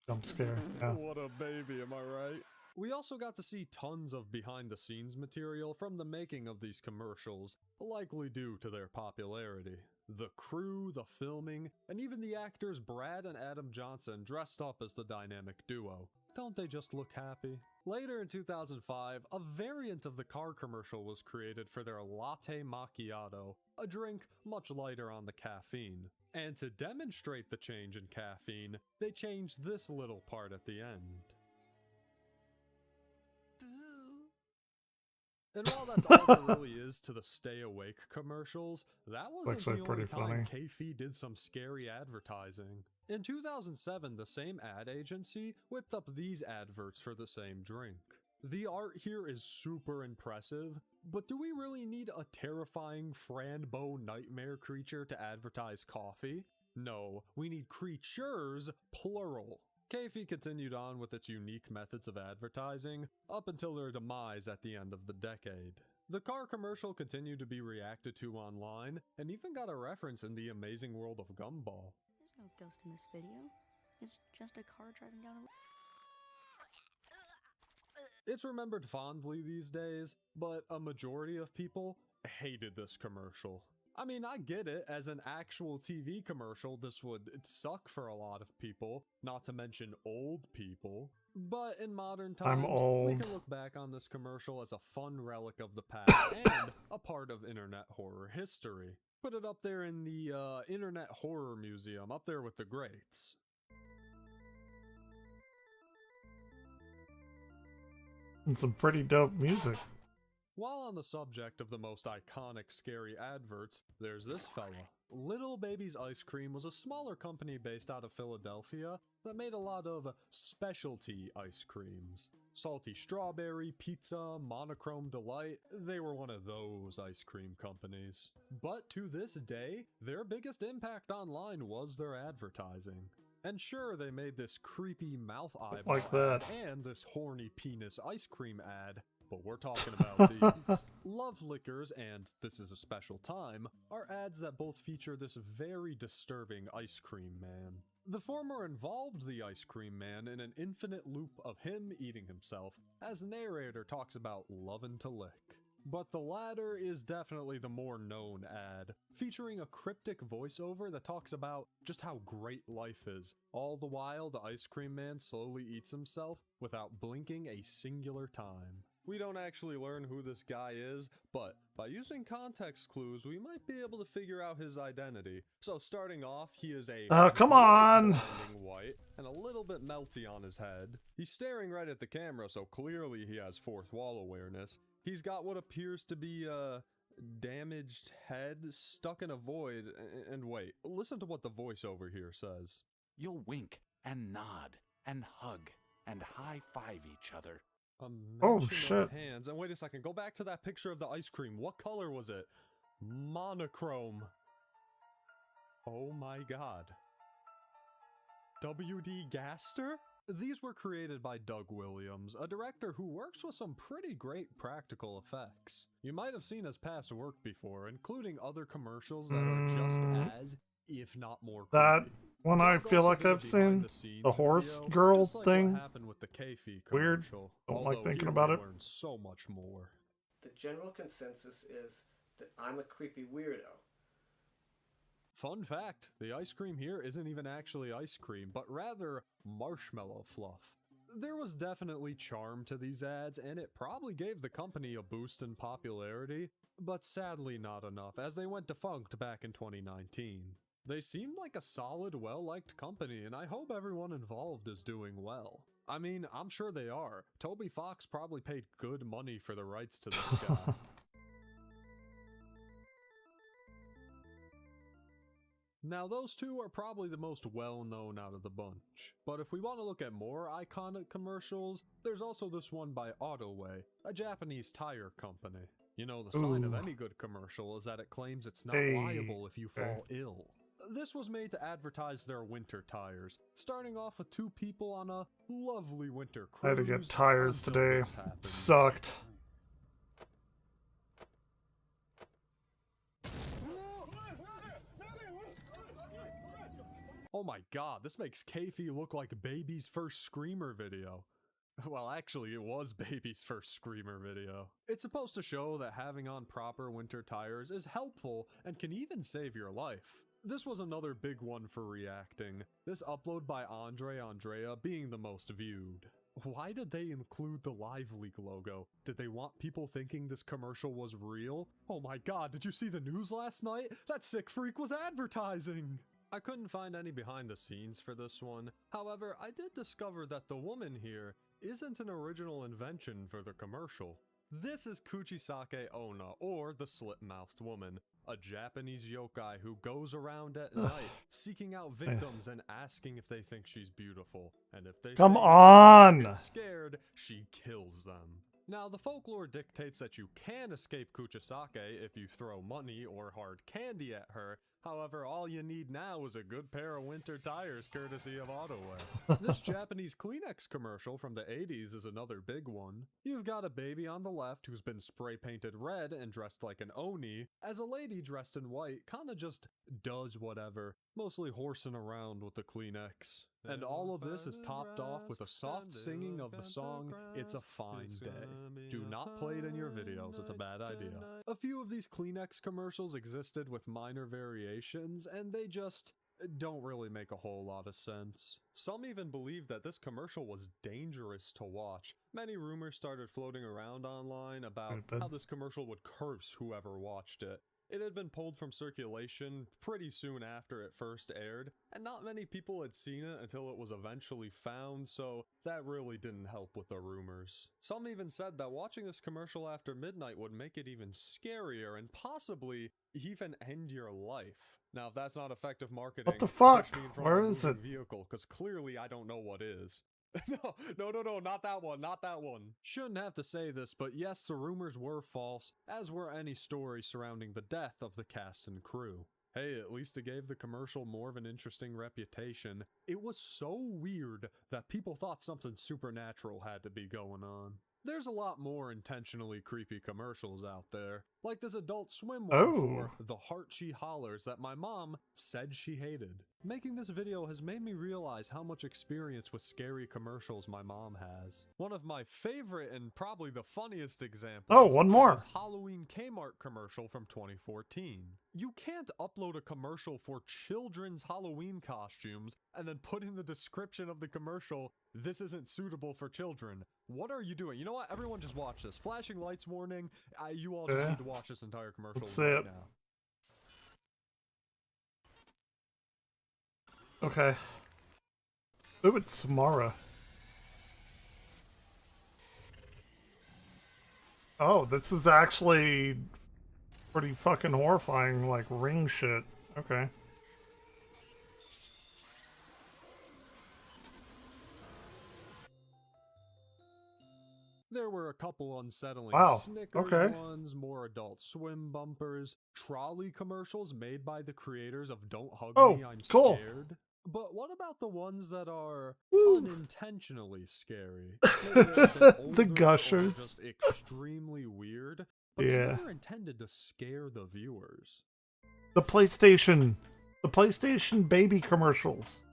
jump scare. Yeah. What a baby, am I right? We also got to see tons of behind-the-scenes material from the making of these commercials, likely due to their popularity. The crew, the filming, and even the actors Brad and Adam Johnson dressed up as the dynamic duo. Don't they just look happy? Later in 2005, a variant of the car commercial was created for their latte macchiato, a drink much lighter on the caffeine. And to demonstrate the change in caffeine, they changed this little part at the end. And while that's all there really is to the Stay Awake commercials, that wasn't Actually the pretty only time funny. Keifi did some scary advertising. In 2007, the same ad agency whipped up these adverts for the same drink. The art here is super impressive, but do we really need a terrifying Franbo nightmare creature to advertise coffee? No, we need creatures, plural. Keifi continued on with its unique methods of advertising up until their demise at the end of the decade. The car commercial continued to be reacted to online and even got a reference in The Amazing World of Gumball. There's no ghost in this video. It's just a car driving down a road. It's remembered fondly these days, but a majority of people hated this commercial. I mean, I get it, as an actual TV commercial, this would suck for a lot of people, not to mention old people. But in modern times, we can look back on this commercial as a fun relic of the past and a part of internet horror history. Put it up there in the Internet Horror Museum, up there with the greats. And some pretty dope music. While on the subject of the most iconic scary adverts, there's this fella. Little Baby's Ice Cream was a smaller company based out of Philadelphia that made a lot of specialty ice creams. Salty Strawberry, Pizza, Monochrome Delight, they were one of those ice cream companies. But to this day, their biggest impact online was their advertising. And sure, they made this creepy mouth eyeball Like that. and this horny penis ice cream ad, but we're talking about these. Love Lickers and This Is a Special Time are ads that both feature this very disturbing ice cream man. The former involved the ice cream man in an infinite loop of him eating himself, as the narrator talks about lovin' to lick. But the latter is definitely the more known ad, featuring a cryptic voiceover that talks about just how great life is, all the while the ice cream man slowly eats himself without blinking a singular time. We don't actually learn who this guy is, but by using context clues, we might be able to figure out his identity. So starting off, he is a come on! white and a little bit melty on his head. He's staring right at the camera, so clearly he has fourth wall awareness. He's got what appears to be a damaged head stuck in a void. And wait, listen to what the voiceover here says. You'll wink and nod and hug and high-five each other. Oh, shit. Hands. And wait a second, go back to that picture of the ice cream. What color was it? Monochrome. Oh my god. W.D. Gaster? These were created by Doug Williams, a director who works with some pretty great practical effects. You might have seen his past work before, including other commercials that are just as, if not more creepy. That one I feel like I've seen. The horse girl thing. Weird. Don't like thinking about it. So much more. The general consensus is that I'm a creepy weirdo. Fun fact, the ice cream here isn't even actually ice cream, but rather marshmallow fluff. There was definitely charm to these ads, and it probably gave the company a boost in popularity, but sadly not enough, as they went defunct back in 2019. They seemed like a solid, well-liked company, and I hope everyone involved is doing well. I mean, I'm sure they are. Toby Fox probably paid good money for the rights to this guy. Now, those two are probably the most well-known out of the bunch. But if we want to look at more iconic commercials, there's also this one by Autoway, a Japanese tire company. You know, the sign of any good commercial is that it claims it's not liable if you fall ill. This was made to advertise their winter tires, starting off with two people on a lovely winter cruise. I had to get tires today. It sucked. Oh my god, this makes Keifi look like Baby's first Screamer video. Well, actually, it was Baby's first Screamer video. It's supposed to show that having on proper winter tires is helpful and can even save your life. This was another big one for reacting, this upload by Andre Andrea being the most viewed. Why did they include the Live Leak logo? Did they want people thinking this commercial was real? Oh my god, did you see the news last night? That sick freak was advertising! I couldn't find any behind the scenes for this one. However, I did discover that the woman here isn't an original invention for the commercial. This is Kuchisake Onna, or the Slit-Mouthed Woman, a Japanese yokai who goes around at night seeking out victims and asking if they think she's beautiful. And if they Come say on! get scared, she kills them. Now, the folklore dictates that you can escape Kuchisake if you throw money or hard candy at her. However, all you need now is a good pair of winter tires courtesy of AutoWare. This Japanese Kleenex commercial from the 80s is another big one. You've got a baby on the left who's been spray painted red and dressed like an Oni, as a lady dressed in white kinda just does whatever, mostly horsing around with the Kleenex. And all of this is topped off with a soft singing of the song, It's a Fine Day. Do not play it in your videos, it's a bad idea. A few of these Kleenex commercials existed with minor variations, and they just don't really make a whole lot of sense. Some even believe that this commercial was dangerous to watch. Many rumors started floating around online about how this commercial would curse whoever watched it. It had been pulled from circulation pretty soon after it first aired, and not many people had seen it until it was eventually found, so that really didn't help with the rumors. Some even said that watching this commercial after midnight would make it even scarier and possibly even end your life. Now, if that's not effective marketing, What the fuck? push me in front Where of a is it? moving vehicle, because clearly I don't know what is. No, not that one, not that one. Shouldn't have to say this, but yes, the rumors were false, as were any stories surrounding the death of the cast and crew. Hey, at least it gave the commercial more of an interesting reputation. It was so weird that people thought something supernatural had to be going on. There's a lot more intentionally creepy commercials out there, like this Adult Swim one for The Heart She Hollers that my mom said she hated. Making this video has made me realize how much experience with scary commercials my mom has. One of my favorite and probably the funniest examples one more. is this Halloween Kmart commercial from 2014. You can't upload a commercial for children's Halloween costumes and then put in the description of the commercial, "This isn't suitable for children." What are you doing? You know what? Everyone just watch this. Flashing lights warning. You all just need to watch this entire commercial right now. Okay. Ooh, it's Samara. Oh, this is actually pretty fucking horrifying, like ring shit. Okay. There were a couple unsettling Snickers ones, more Adult Swim bumpers, trolley commercials made by the creators of Don't Hug Me, I'm Scared. But what about the ones that are unintentionally scary? The gushers. Just extremely weird, but they never intended to scare the viewers. The PlayStation baby commercials.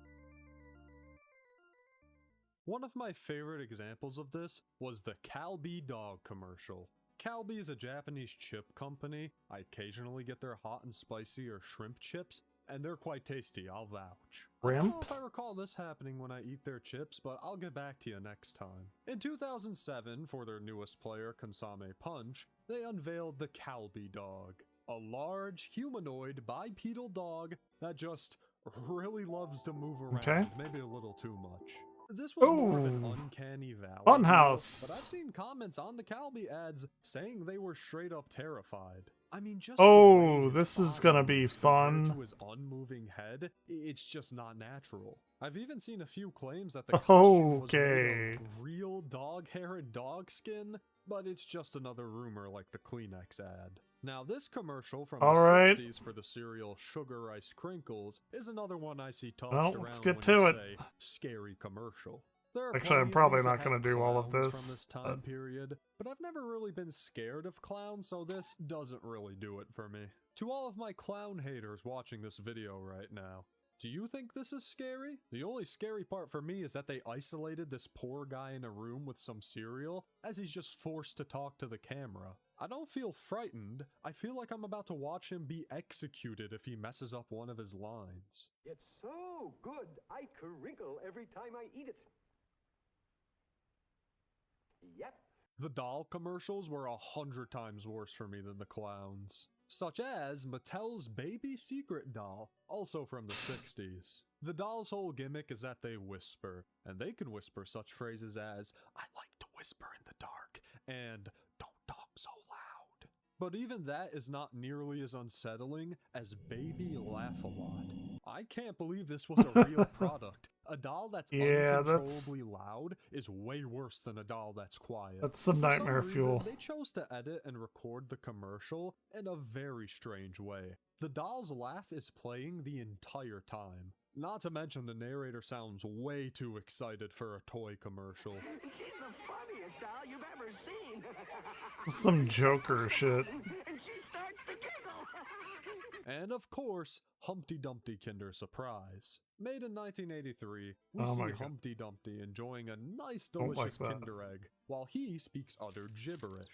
One of my favorite examples of this was the Calbee dog commercial. Calbee is a Japanese chip company. I occasionally get their hot and spicy or shrimp chips, and they're quite tasty, I'll vouch. I don't know if I recall this happening when I eat their chips, but I'll get back to you next time. In 2007, for their newest player, Konsame Punch, they unveiled the Calbee dog, a large, humanoid, bipedal dog that just really loves to move around, maybe a little too much. This was more of an uncanny valley. Funhouse. But I've seen comments on the Calbee ads saying they were straight up terrified. I mean, just this is gonna be fun. To his unmoving head, it's just not natural. I've even seen a few claims that the costume was made of real dog hair and dog skin, but it's just another rumor like the Kleenex ad. Now, this commercial from the 60s for the cereal Sugar Ice Crinkles is another one I see tossed around when you say scary commercial. Actually, I'm probably not going to do all of this. From this time period, but I've never really been scared of clowns, so this doesn't really do it for me. To all of my clown haters watching this video right now, do you think this is scary? The only scary part for me is that they isolated this poor guy in a room with some cereal, as he's just forced to talk to the camera. I don't feel frightened. I feel like I'm about to watch him be executed if he messes up one of his lines. It's so good, I crinkle every time I eat it. Yep. The doll commercials were 100 times worse for me than the clowns. Such as Mattel's Baby Secret doll, also from the 60s. The doll's whole gimmick is that they whisper, and they can whisper such phrases as, "I like to whisper in the dark," and "Don't so loud. But even that is not nearly as unsettling as Baby Laugh-A-Lot. I can't believe this was a real product. A doll that's uncontrollably loud is way worse than a doll that's quiet. That's some For nightmare some fuel. reason, they chose to edit and record the commercial in a very strange way. The doll's laugh is playing the entire time. Not to mention the narrator sounds way too excited for a toy commercial. She's the funniest doll you've ever seen. Some Joker shit. And she starts to giggle. And of course, Humpty Dumpty Kinder Surprise. Made in 1983, we Oh my see God. Humpty Dumpty enjoying a nice Don't like delicious that. Kinder Egg, while he speaks utter gibberish.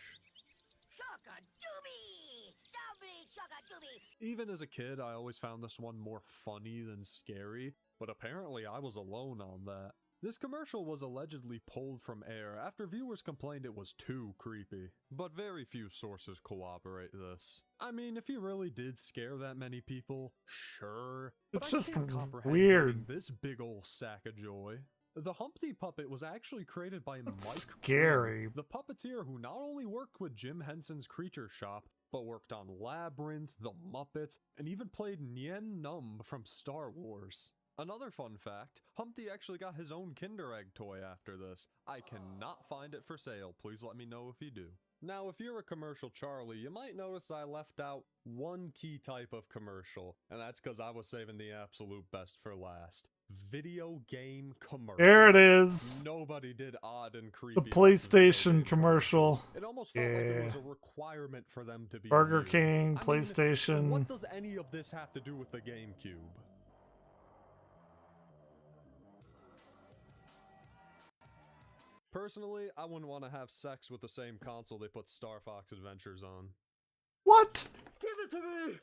Chugga-dooby! Doobly chugga-dooby! Even as a kid, I always found this one more funny than scary, but apparently I was alone on that. This commercial was allegedly pulled from air after viewers complained it was too creepy, but very few sources corroborate this. I mean, if he really did scare that many people, sure, but It's I just can't comprehend weird. hearing this big ol' sack of joy. The Humpty puppet was actually created by Mike scary. Krug, the puppeteer who not only worked with Jim Henson's Creature Shop, but worked on Labyrinth, The Muppets, and even played Nien Nunb from Star Wars. Another fun fact, Humpty actually got his own Kinder Egg toy after this. I cannot find it for sale, please let me know if you do. Now, if you're a commercial Charlie, you might notice I left out one key type of commercial, and that's because I was saving the absolute best for last. Video game commercial. There it is. Nobody did odd and creepy. The PlayStation commercial. It almost felt like it was a requirement for them to be Burger new. King, I PlayStation. mean, what does any of this have to do with the GameCube? Personally, I wouldn't want to have sex with the same console they put Star Fox Adventures on. What? Give it to me!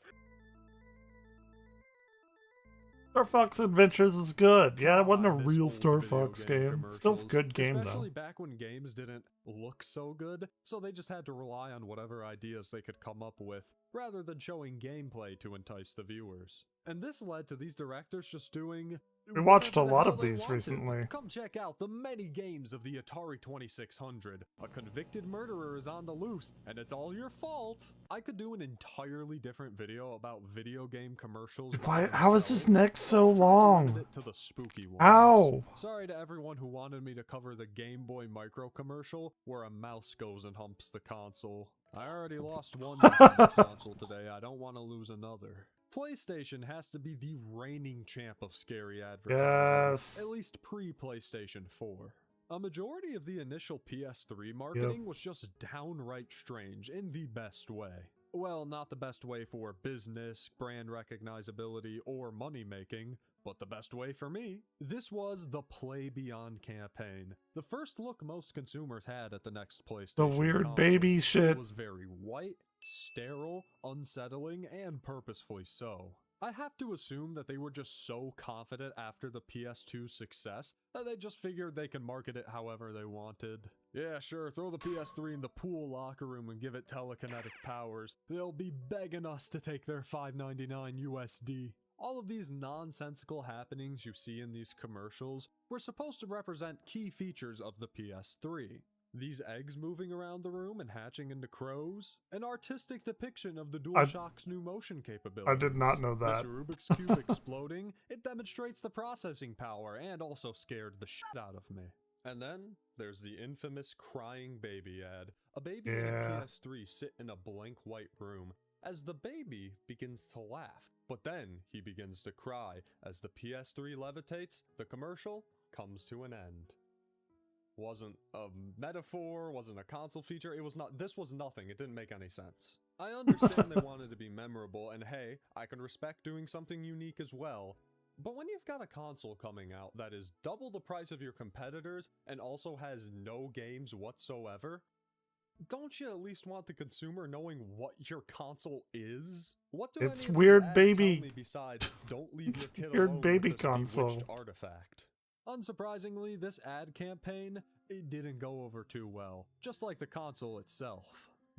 Star Fox Adventures is good. Yeah, it wasn't a real Star Fox game. Still a good game, Especially though. back when games didn't look so good, so they just had to rely on whatever ideas they could come up with, rather than showing gameplay to entice the viewers. And this led to these directors just doing... We watched a whatever the lot hell of they these wanted. recently. Come check out the many games of the Atari 2600. A convicted murderer is on the loose, and it's all your fault. I could do an entirely different video about video game commercials. Why? How is this neck so long? To the spooky ones. Ow! Sorry to everyone who wanted me to cover the Game Boy Micro commercial where a mouse goes and humps the console. I already lost one console today. I don't want to lose another. PlayStation has to be the reigning champ of scary advertising. Yes. At least pre-PlayStation 4. A majority of the initial PS3 marketing was just downright strange in the best way. Well, not the best way for business, brand recognizability, or money making, but the best way for me. This was the Play Beyond campaign. The first look most consumers had at the next PlayStation The weird console. baby shit. It was very white, sterile, unsettling, and purposefully so. I have to assume that they were just so confident after the PS2's success that they just figured they could market it however they wanted. Yeah, sure, throw the PS3 in the pool locker room and give it telekinetic powers. They'll be begging us to take their $5.99 USD. All of these nonsensical happenings you see in these commercials were supposed to represent key features of the PS3. These eggs moving around the room and hatching into crows, an artistic depiction of the DualShock's new motion capabilities. I did not know that. This Rubik's Cube exploding, it demonstrates the processing power and also scared the shit out of me. And then, there's the infamous crying baby ad. A baby and a PS3 sit in a blank white room, as the baby begins to laugh, but then he begins to cry. As the PS3 levitates, the commercial comes to an end. Wasn't a metaphor, wasn't a console feature, this was nothing, it didn't make any sense. I understand they wanted to be memorable, and hey, I can respect doing something unique as well, but when you've got a console coming out that is double the price of your competitors and also has no games whatsoever, don't you at least want the consumer knowing what your console is? What do It's any of weird these ads baby. tell me besides don't leave your kid Weird alone baby with this console. bewitched artifact? Unsurprisingly, this ad campaign, it didn't go over too well, just like the console itself.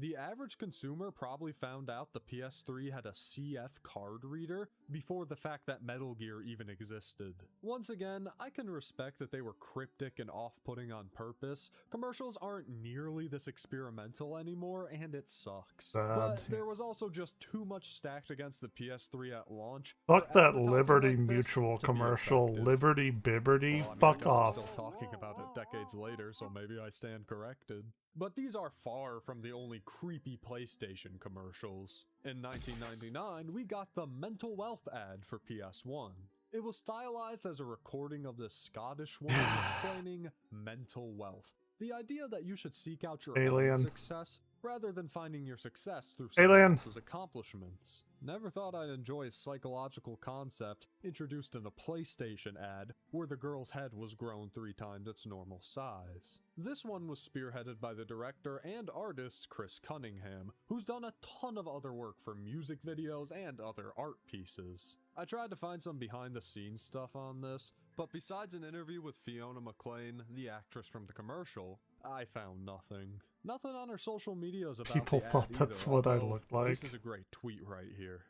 The average consumer probably found out the PS3 had a CF card reader before the fact that Metal Gear even existed. Once again, I can respect that they were cryptic and off-putting on purpose. Commercials aren't nearly this experimental anymore, and it sucks. But there was also just too much stacked against the PS3 at launch. Fuck that Liberty Mutual commercial. Liberty Bibberty. Fuck off. I'm still talking about it decades later, so maybe I stand corrected. But these are far from the only creepy PlayStation commercials. In 1999, we got the Mental Wealth ad for PS1. It was stylized as a recording of this Scottish woman explaining mental wealth. The idea that you should seek out your own success rather than finding your success through someone else's accomplishments. Never thought I'd enjoy a psychological concept introduced in a PlayStation ad where the girl's head was grown 3 times its normal size. This one was spearheaded by the director and artist Chris Cunningham, who's done a ton of other work for music videos and other art pieces. I tried to find some behind-the-scenes stuff on this, but besides an interview with Fiona McLean, the actress from the commercial, I found nothing. Nothing on her social medias about People the ad thought that's either, what I although looked like. This is a great tweet right here.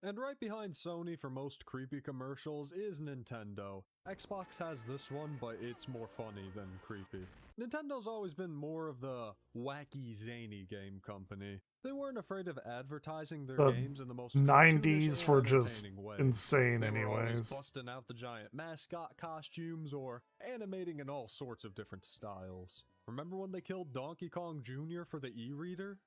And right behind Sony for most creepy commercials is Nintendo. Xbox has this one, but it's more funny than creepy. Nintendo's always been more of the wacky, zany game company. They weren't afraid of advertising their games in the most 90s were cartoonish and just entertaining way. insane They were always anyways. busting out the giant mascot costumes or animating in all sorts of different styles. Remember when they killed Donkey Kong Jr. for the e-reader?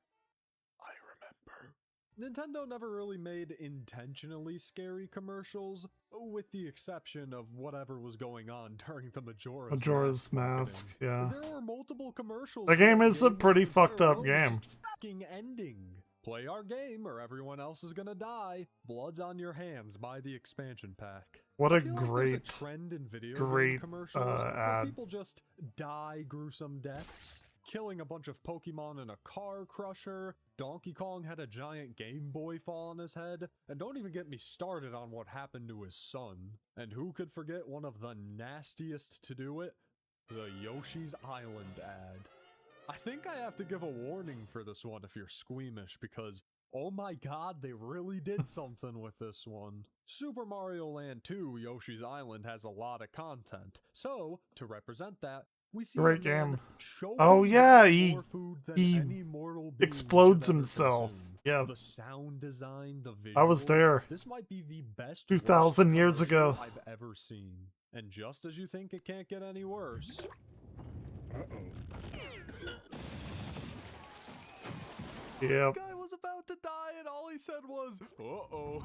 I remember. Nintendo never really made intentionally scary commercials, with the exception of whatever was going on during the Majora's Mask, yeah. There were multiple commercials. The game for is a pretty fucked up was game. just fucking ending. Play our game or everyone else is gonna die. Blood's on your hands. Buy the expansion pack. What a I feel like there's great, trend in video great game commercials where ad. people just die gruesome deaths. Killing a bunch of Pokemon in a car crusher. Donkey Kong had a giant Game Boy fall on his head. And don't even get me started on what happened to his son. And who could forget one of the nastiest to do it? The Yoshi's Island ad. I think I have to give a warning for this one if you're squeamish, because oh my god, they really did something with this one. Super Mario Land 2 Yoshi's Island has a lot of content. So, to represent that, we see Great a man game. choking Oh yeah, down he more food than any mortal being explodes should ever himself. consume. Yeah. The sound design, the visuals. I was there. This might be the best 2,000 worst years commercial ago. I've ever seen. And just as you think it can't get any worse. Yep. This guy was about to die and all he said was, uh-oh.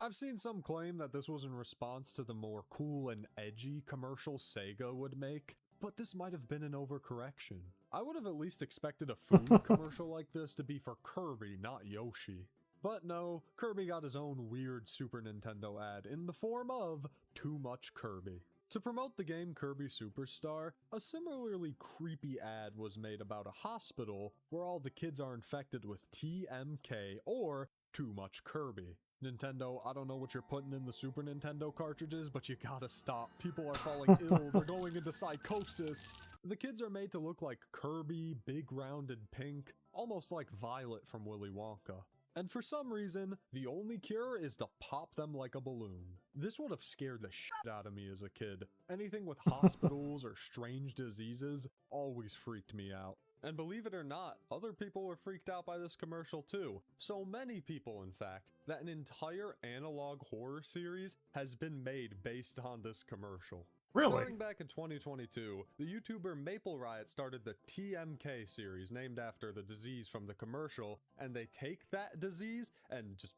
I've seen some claim that this was in response to the more cool and edgy commercial Sega would make, but this might have been an overcorrection. I would have at least expected a food commercial like this to be for Kirby, not Yoshi. But no, Kirby got his own weird Super Nintendo ad in the form of Too Much Kirby. To promote the game Kirby Superstar, a similarly creepy ad was made about a hospital where all the kids are infected with TMK or Too Much Kirby. Nintendo, I don't know what you're putting in the Super Nintendo cartridges, but you gotta stop. People are falling ill, they're going into psychosis. The kids are made to look like Kirby, big rounded pink, almost like Violet from Willy Wonka. And for some reason, the only cure is to pop them like a balloon. This would have scared the shit out of me as a kid. Anything with hospitals or strange diseases always freaked me out. And believe it or not, other people were freaked out by this commercial too. So many people, in fact, that an entire analog horror series has been made based on this commercial. Really? Starting back in 2022, the YouTuber Maple Riot started the TMK series named after the disease from the commercial, and they take that disease and just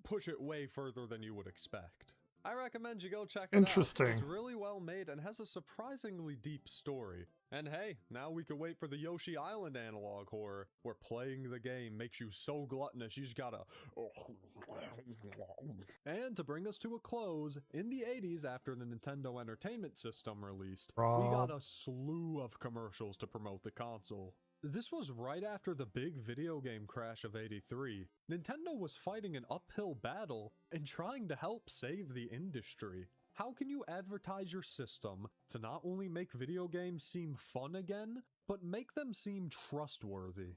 push it way further than you would expect. I recommend you go check it out. Interesting. It's really well made and has a surprisingly deep story. And hey, now we can wait for the Yoshi Island analog horror, where playing the game makes you so gluttonous you just gotta... And to bring us to a close, in the 80s after the Nintendo Entertainment System released, we got a slew of commercials to promote the console. This was right after the big video game crash of '83. Nintendo was fighting an uphill battle and trying to help save the industry. How can you advertise your system to not only make video games seem fun again, but make them seem trustworthy?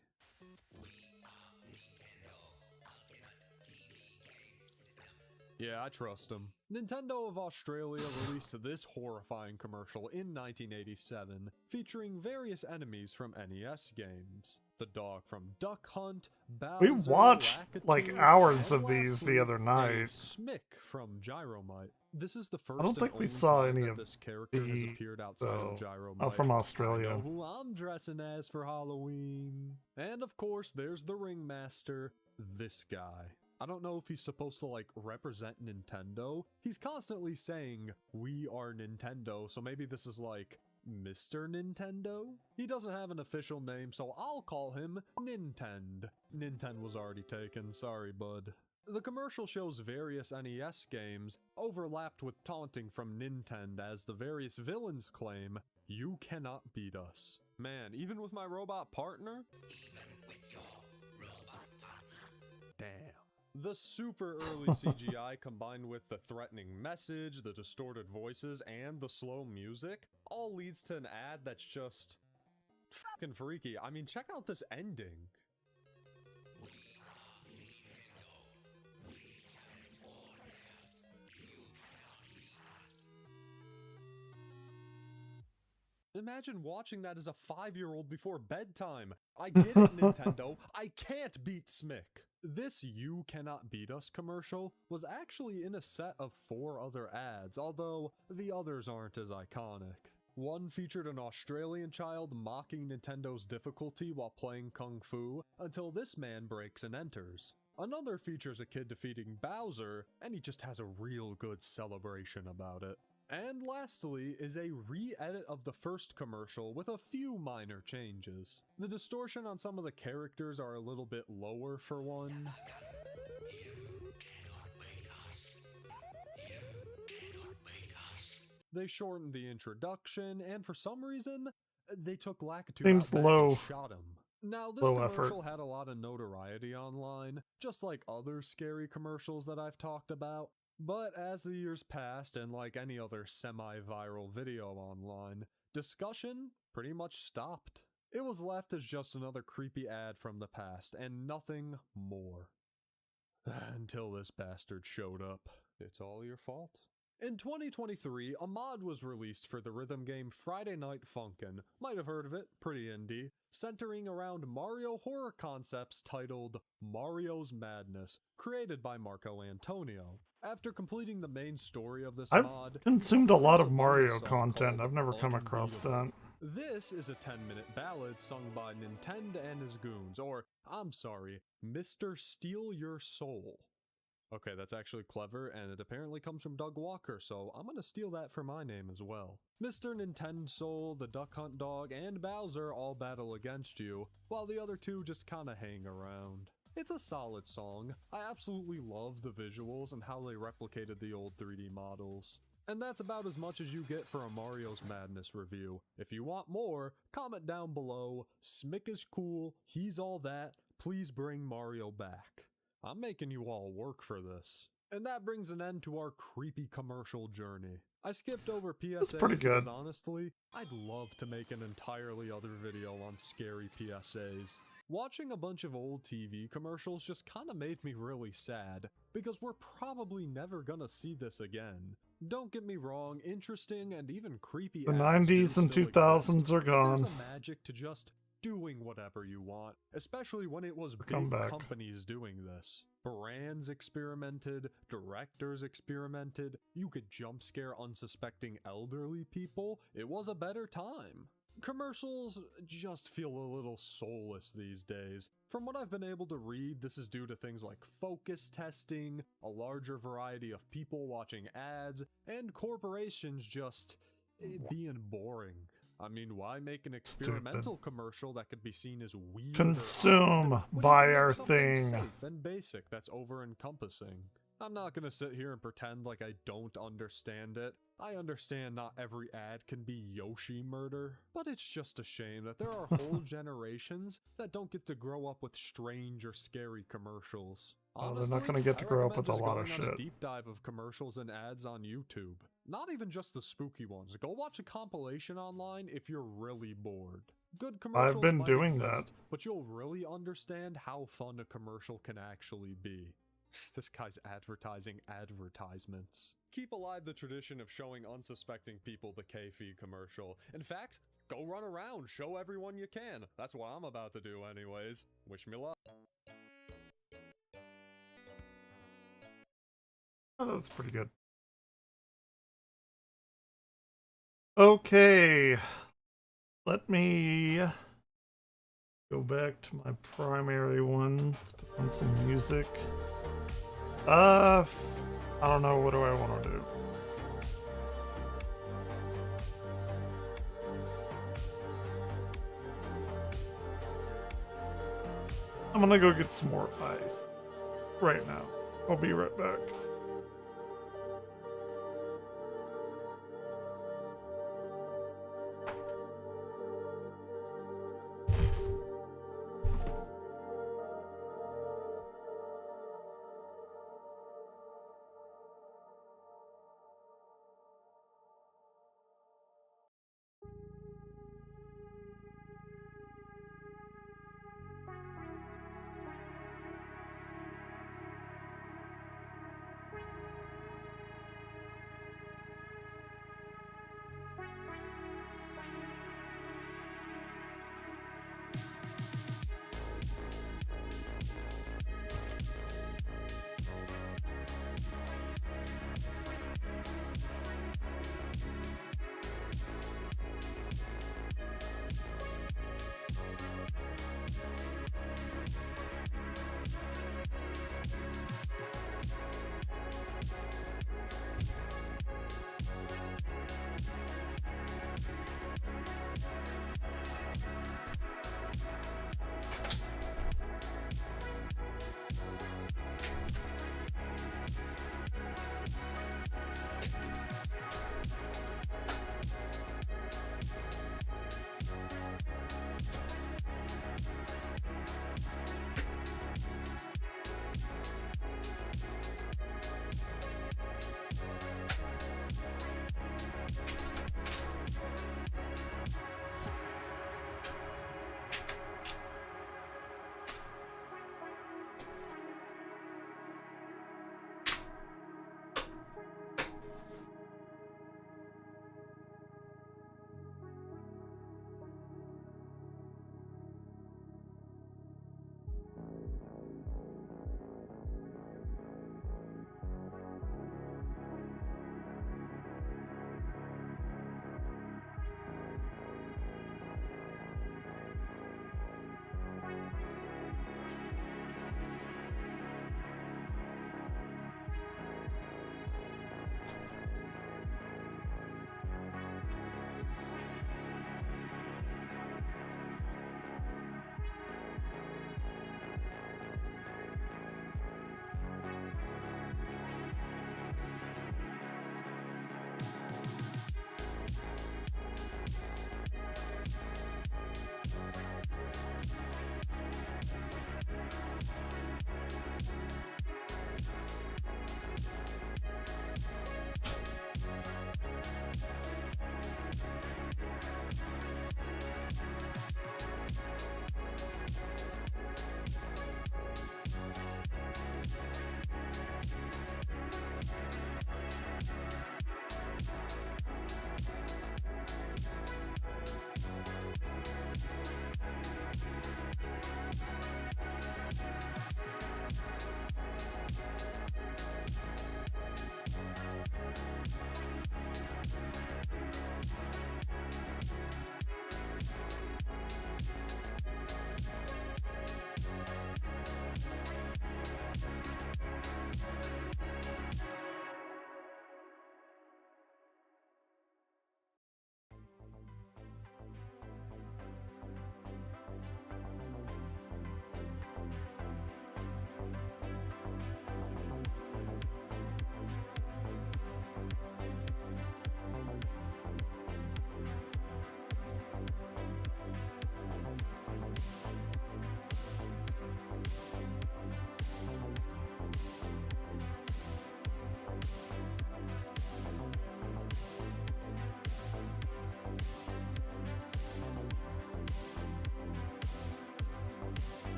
Yeah, I trust him. Nintendo of Australia released this horrifying commercial in 1987, featuring various enemies from NES games. The dog from Duck Hunt, Bowser, We watched like Lakitu, hours and of these the lastly, other night. a Smick from Gyromite. This is the first I don't think and we only saw time any that of this character has the appeared outside of Gyromite. Oh, from I Australia. know who I'm dressing as for Halloween. And of course, there's the ringmaster, this guy. I don't know if he's supposed to, like, represent Nintendo. He's constantly saying, "We are Nintendo," so maybe this is like Mr. Nintendo? He doesn't have an official name, so I'll call him Nintend. Nintend was already taken, sorry bud. The commercial shows various NES games, overlapped with taunting from Nintend as the various villains claim, "You cannot beat us." Man, even with my robot partner? Damn. The super early CGI combined with the threatening message, the distorted voices, and the slow music all leads to an ad that's just fucking freaky. I mean, check out this ending. Imagine watching that as a 5-year-old before bedtime. I get it, Nintendo. I can't beat Smick. This "You Cannot Beat Us" commercial was actually in a set of 4 other ads, although the others aren't as iconic. One featured an Australian child mocking Nintendo's difficulty while playing Kung Fu until this man breaks and enters. Another features a kid defeating Bowser, and he just has a real good celebration about it. And lastly is a re-edit of the first commercial with a few minor changes. The distortion on some of the characters are a little bit lower for one. They shortened the introduction, and for some reason, they took Lakitu Seems out back low. and shot him. Now, this Low commercial effort. had a lot of notoriety online, just like other scary commercials that I've talked about. But as the years passed, and like any other semi-viral video online, discussion pretty much stopped. It was left as just another creepy ad from the past, and nothing more. Until this bastard showed up. It's all your fault. In 2023, a mod was released for the rhythm game Friday Night Funkin', might have heard of it, pretty indie, centering around Mario horror concepts titled Mario's Madness, created by Marco Antonio. After completing the main story of this I've mod, consumed a lot of bonus Mario song content. called I've never come across that. Unbeatable. This is a 10-minute ballad sung by Nintendo and his goons, or, I'm sorry, Mr. Steal Your Soul. Okay, that's actually clever, and it apparently comes from Doug Walker, so I'm gonna steal that for my name as well. Mr. Nintendo Soul, the Duck Hunt Dog, and Bowser all battle against you, while the other two just kinda hang around. It's a solid song. I absolutely love the visuals and how they replicated the old 3D models. And that's about as much as you get for a Mario's Madness review. If you want more, comment down below. Smick is cool, he's all that, please bring Mario back. I'm making you all work for this. And that brings an end to our creepy commercial journey. I skipped over PSAs pretty good. because honestly, I'd love to make an entirely other video on scary PSAs. Watching a bunch of old TV commercials just kinda made me really sad, because we're probably never gonna see this again. Don't get me wrong, interesting and even creepy The ads 90s do and still 2000s exist, are but gone. There's a magic to just doing whatever you want, especially when it was Come big back. companies doing this. Brands experimented, directors experimented, you could jump scare unsuspecting elderly people. It was a better time. Commercials just feel a little soulless these days. From what I've been able to read, this is due to things like focus testing, a larger variety of people watching ads, and corporations just being boring. I mean, why make an experimental commercial that could be seen as weird? Consume, or odd when buy you can make our something thing. safe and basic that's over-encompassing? I'm not gonna sit here and pretend like I don't understand it. I understand not every ad can be Yoshi murder, but it's just a shame that there are whole generations that don't get to grow up with strange or scary commercials. Oh, they're not gonna get to I grow up recommend with a just lot of going on a shit. deep dive of commercials and ads on YouTube. Not even just the spooky ones. Go watch a compilation online if you're really bored. Good commercials been might doing exist, that. but you'll really understand how fun a commercial can actually be. This guy's advertising advertisements. Keep alive the tradition of showing unsuspecting people the K-Feed commercial. In fact, go run around, show everyone you can. That's what I'm about to do anyways. Wish me luck. Oh, that's pretty good. Okay. Let me go back to my primary one. Let's put on some music. I don't know. What do I want to do? I'm gonna go get some more ice right now. I'll be right back.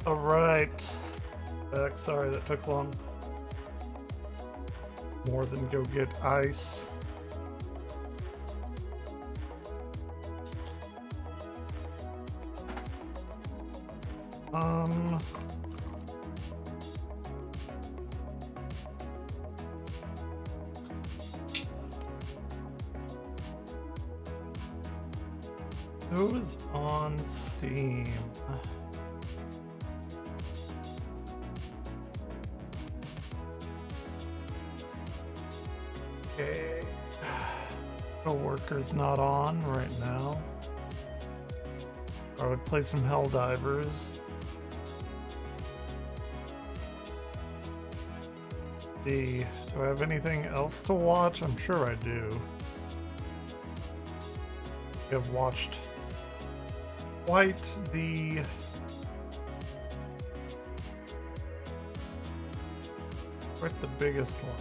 Alright. Sorry that took long. More than go get ice. Who is on Steam? Okay. Coworker's not on right now. I would play some Helldivers. Do I have anything else to watch? I'm sure I do. I've watched quite the biggest one.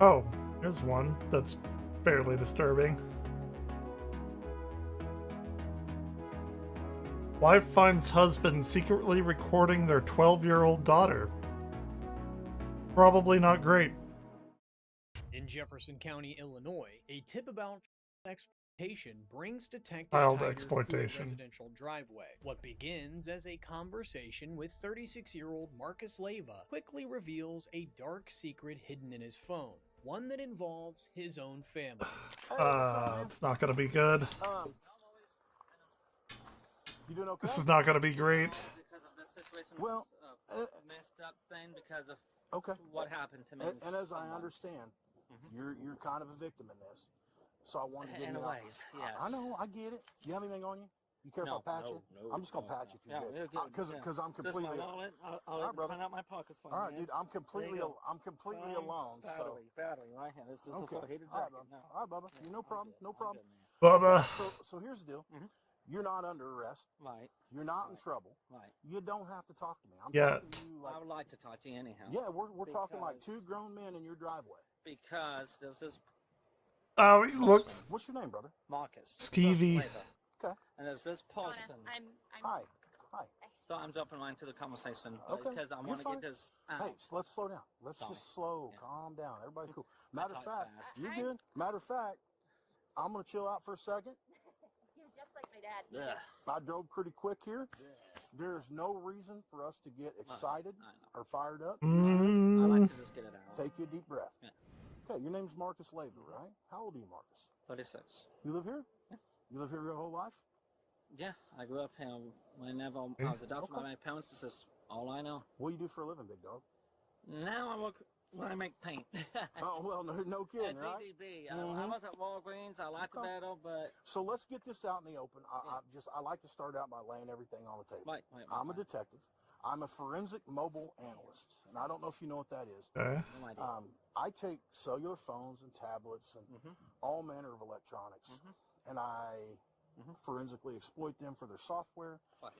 Oh, here's one that's fairly disturbing. Wife finds husband secretly recording their 12-year-old daughter. Probably not great. In Jefferson County, Illinois, a tip about exploitation brings Detective Child Tiger to a exploitation. residential driveway. What begins as a conversation with 36-year-old Marcus Leyva quickly reveals a dark secret hidden in his phone, one that involves his own family. It's not gonna be good. You doing okay? This is not gonna be great. Well, messed up thing because of what happened to me. And as I understand, you're kind of a victim in this. So I wanted to get In you a ways, yes. I know, I get it. You have anything on you? You care if I patch you? I'm just gonna patch you if you do. Because I'm completely. Just my wallet. I'll All right, brother. find out my pockets for you. All right, man. dude. I'm completely There you go. alone. Battery, battery right here. This is a heated All right, jacket. Bubba. All right, Bubba. You no problem. No problem. Bubba. So here's the deal. You're not under arrest. Right. You're not in trouble. Right. You don't have to talk to me. I'm Yet. talking to you I would like to talk to you anyhow. Yeah, we're talking like Because- two two grown men in your driveway. Because there's this Oh, he looks What's your name, brother? Marcus. skeevy. Okay. And there's this person. Hi. So I'm jumping right into the conversation Okay. because I You're want to fine. get this out. Hey, let's slow down. Let's Sorry. just slow, calm down. Everybody cool. Matter of talk fact, fast. you're good. Matter of fact, I'm gonna chill out for a second. You're just like my dad. Yeah. I drove pretty quick here. There's no reason for us to get excited or fired up. I like to just get it out. Take a deep breath. Yeah. Okay, your name's Marcus Leyva, right? How old are you, Marcus? 36. You live here? Yeah. You live here your whole life? Yeah, I grew up here. Whenever I was adopted by my parents, this is all I know. What do you do for a living, big dog? Now I work when I make paint. Oh, well, no kidding, At right? DDB. I was at Walgreens. I like the battle, but... So let's get this out in the open. I like to start out by laying everything on the table. Right, I'm a detective. I'm a forensic mobile analyst, and I don't know if you know what that is. Okay. No idea. I take cellular phones and tablets and all manner of electronics, and I forensically exploit them for their software. Right.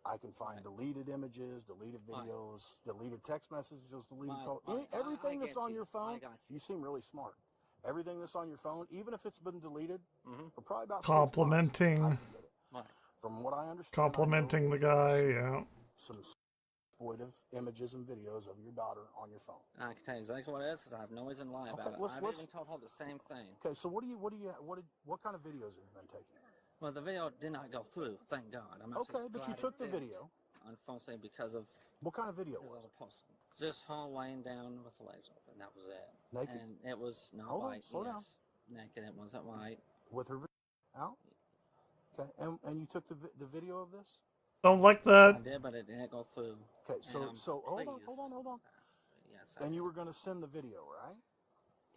I can find deleted images, deleted videos, deleted text messages, deleted calls. Right. Everything I that's get on you. your phone, I got you. you seem really smart. Everything that's on your phone, even if it's been deleted, for probably about 6 months, Complimenting. I can get it. Right. From what I understand, Complimenting the guy, yeah. some exploitive images and videos of your daughter on your phone. I can tell you exactly what it is because I have no reason to lie about it. let's- I've let's- even told her the same thing. Okay, so what kind of videos have you been taking? Well, the video did not go through, thank God. I'm actually Okay, but you glad took it the didn't. video. Unfortunately, because of What kind of video because was of it? a person. Just her laying down with the legs open. That was it. Naked? And it was not Hold on, white. slow down. Yes. Naked. It wasn't white. With her out? Okay, and you took the video of this? Don't like I that. did, but it didn't go through. Okay, And I'm so hold on. pleased. Yes. And you were going to send the video, right?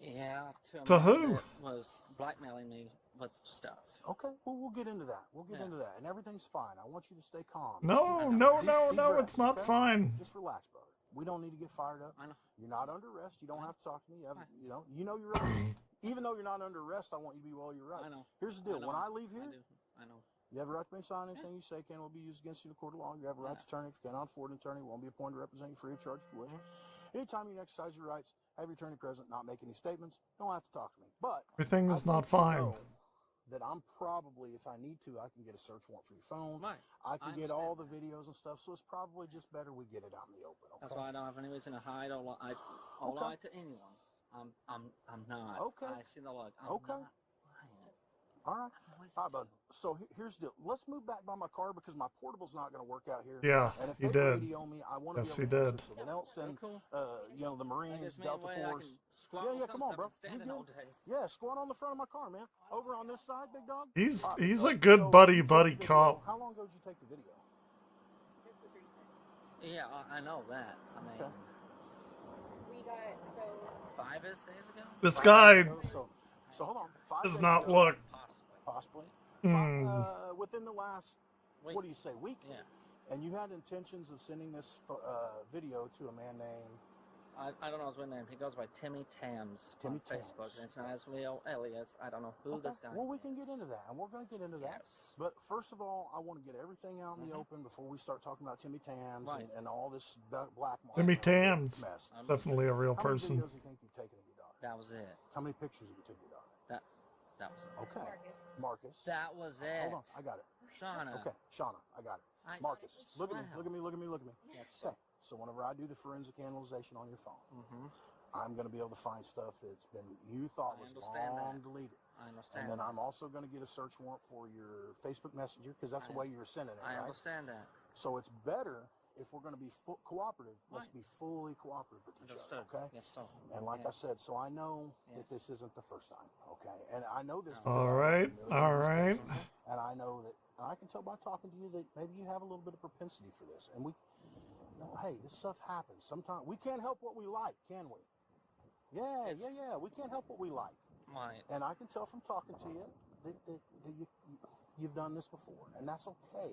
Yeah. To a To man who? that was blackmailing me with stuff. Okay, well, we'll get into that. We'll get into that, and everything's fine. I want you to stay calm. No, Deep no, breaths, it's not okay? fine. Just relax, brother. We don't need to get fired up. I know. You're not under arrest. You don't have to talk to me. You know you're right. Even though you're not under arrest, I want you to be well. You're right. I know. Here's the deal. When I leave here, I know. you have a right to sign anything you say can will be used against you in the court of law. You have a right to attorney. If you cannot afford an attorney, won't be appointed to represent you free of charge if you wish. Anytime you exercise your rights, have your attorney present, not make any statements, don't have to talk to me. But Everything is I not think you fine. know that I'm probably, if I need to, I can get a search warrant for your phone. Right. I can I get all understand the videos and stuff, so it's probably just better we get it out in the open. Okay? That's why I don't have any reason to hide or lie to anyone. I'm not. Okay. I see the look. I'm Okay. not lying. All right. All right, bud. So here's the deal. Let's move back by my car because my portable's not going to work out here. Yeah, and if he they did. radio me, I want to Yes, be he able to did. use it so they don't send, the Marines, Just me Delta and Wayne, I Force. can squat Yeah, on yeah, come on, something, bro. I've been You standing all good? day. Yeah, squat on the front of my car, man. Over on this side, big dog. He's All right, he's so- a good so buddy you took the video. cop. How long ago did you take the video? Yeah, I know that. I mean, Okay. We got, so 5 days ago? This 5 guy days ago? So hold on. 5 does days not ago, look. Possibly. Mm. Within the last, what do you say, week? Yeah. And you had intentions of sending this video to a man named I don't know his real name. He goes by Timmy Tams Timmy on Facebook. Tams. And it's not his real alias. I don't know who this guy Well, we can get into that, and we're going to get into that. Yes. But first of all, I want to get everything out in the open before we start talking about Timmy Tams Right. and all this black market Timmy Tams, mess. definitely a real How many person. videos do you think you've taken of your daughter? That was it. How many pictures have you taken of your daughter? That was it. Okay. Marcus. That was it. Hold on, I got it. Shauna. Okay, Shauna, I got it. I- Marcus, look at me, Wow. look at me, look at me, look at me. Yes. Okay, so whenever I do the forensic analyzation on your phone, Mm-hmm. I'm going to be able to find stuff that's been you thought I was understand long that. deleted. I understand And then that. I'm also going to get a search warrant for your Facebook Messenger because that's the way you were sending it, I right? understand that. So it's better if we're going to be cooperative. Let's Right. be fully cooperative with each Understood. other, okay? Yes, sir. And like I Yes. said, so I know Yes. that this isn't the first time, okay? And I know this. All right, all right. And I know that, and I can tell by talking to you that maybe you have a little bit of propensity for this. And hey, this stuff happens. Sometimes we can't help what we like, can we? Yeah, yeah. We can't help what we like. Right. And I can tell from talking to you that you've done this before, and that's okay.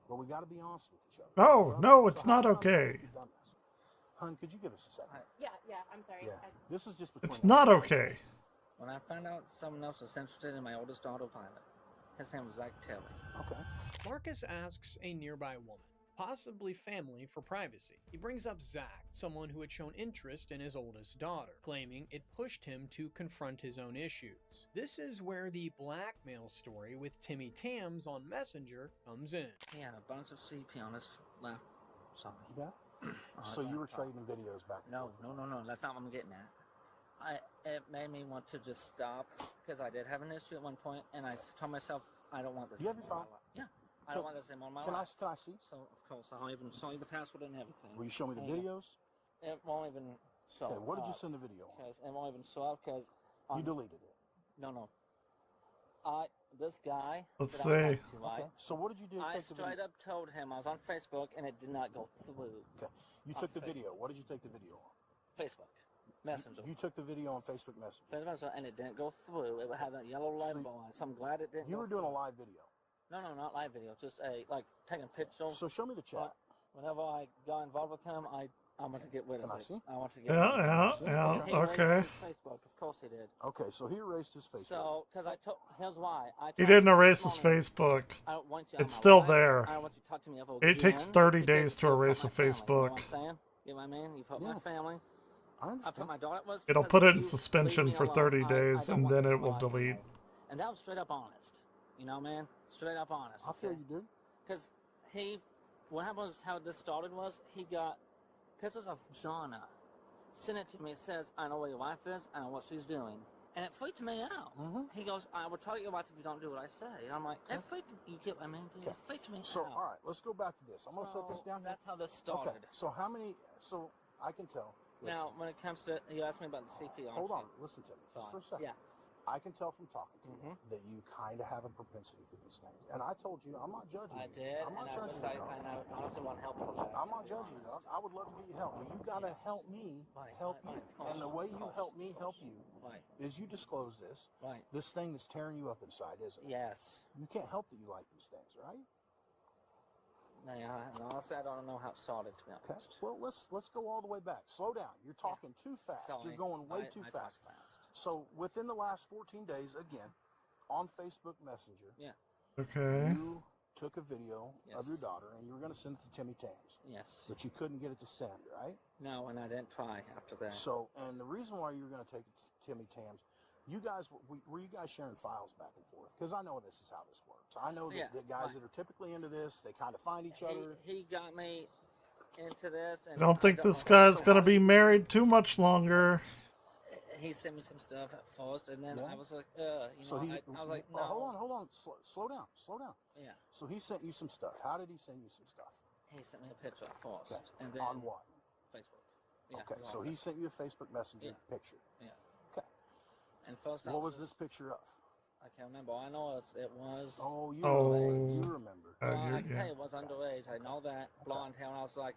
But we got to be honest with each other. No, it's So how not many times okay. have you done this? Hun, could you give us a second? yeah, I'm sorry. Yeah. This is just between It's us. not okay. When I found out someone else was interested in my oldest daughter, Violet, his name was Zach Terry. Okay. Marcus asks a nearby woman, possibly family, for privacy. He brings up Zach, someone who had shown interest in his oldest daughter, claiming it pushed him to confront his own issues. This is where the blackmail story with Timmy Tams on Messenger comes in. He had a bunch of CP on his left. Sorry. Yeah. So you were trading videos back and No, forth. no. That's not what I'm getting at. It made me want to just stop because I did have an issue at one point, and I told myself I don't want this. Do you have your anymore phone? in my life. Yeah, I don't want this anymore in my Can life. I see? So of course I'll even show you the password and everything. Will you show me the And videos? It won't even show. Okay, what did you up, send the video on? Because it won't even show up because You deleted it. No. This guy. Let's that I was see. talking to, right? Okay. So what did you do to I take the video? straight up told him I was on Facebook and it did not go through. Okay. You on took the Facebook. video. What did you take the video on? Facebook Messenger. You took the video on Facebook Messenger. Facebook Messenger, and it didn't go through. It had a yellow light bulb on it, so I'm glad it didn't. You go were doing a through. live video. No, not live video. Just taking pictures. So show me the chat. Whenever I got involved with him, I want to get rid of Can I it. see? I want to get rid Yeah, of it. yeah, He okay. erased his Facebook. Of course he did. Okay, so he erased his Facebook. So, because I told, here's why. He didn't erase his Facebook. I don't want you out It's of my still life. there. I don't want you to talk to me ever It takes again 30 because days to you've hurt erase a my family. Facebook. You know what I'm saying? You know what I mean? You've hurt my family. I I understand. put my daughter was It'll because put it in you suspension leave me for alone. 30 I days don't and want then this it in my will life delete. anymore. And that was straight up honest. You know, man? Straight up honest. I feel you, dude. Because what happened was how this started was he got pictures of Jonna, sent it to me. It says, I know where your wife is, I know what she's doing. And it freaked me out. He goes, I will target your wife if you don't do what I say. And I'm like, it freaked me. You get what I mean? It freaked me So, out. all right, let's go back to this. I'm going to set this down. That's how this started. Okay, so how many, so I can tell. Listen, Now, when it comes to, you asked me about the CPR. hold on, listen to me just for a second. Yeah. I can tell from talking to you that you kind of have a propensity for these things. And I told you, I'm not judging I you. did, I'm not and judging I honestly want help with that. I'm not judging you. I would love to get you help, but you got to help me help you. And the way you help me help you is you disclose this. Right. This thing that's tearing you up inside, isn't it? Yes. You can't help that you like these things, right? Yeah, honestly, I don't know how it started, to be Okay. honest. Well, let's go all the way back. Slow down. You're talking too fast. Sorry. You're going way too I fast. talk fast. So within the last 14 days, again, on Facebook Messenger, Okay. you took a video of your daughter and you were going to send it to Timmy Tams. Yes. But you couldn't get it to send, right? No, and I didn't try after that. So, and the reason why you were going to take it to Timmy Tams, you guys, were you guys sharing files back and forth? Because I know this is how this works. I know that the guys that are typically into this, they kind of find each other. He got me into this. And I don't think this guy's going to be married too much longer. He sent me some stuff at first, and then I was like, I was like, no. Hold on, slow down. Yeah. So he sent you some stuff. How did he send you some stuff? He sent me a picture at first. Okay. And then on what? Facebook. Yeah, okay, so he sent you a Facebook Messenger picture. Yeah. Okay. And first, what was this picture of? I can't remember. I know it was. Oh, you remember. Well, I can tell you it was underage. I know that. Blonde hair. And I was like,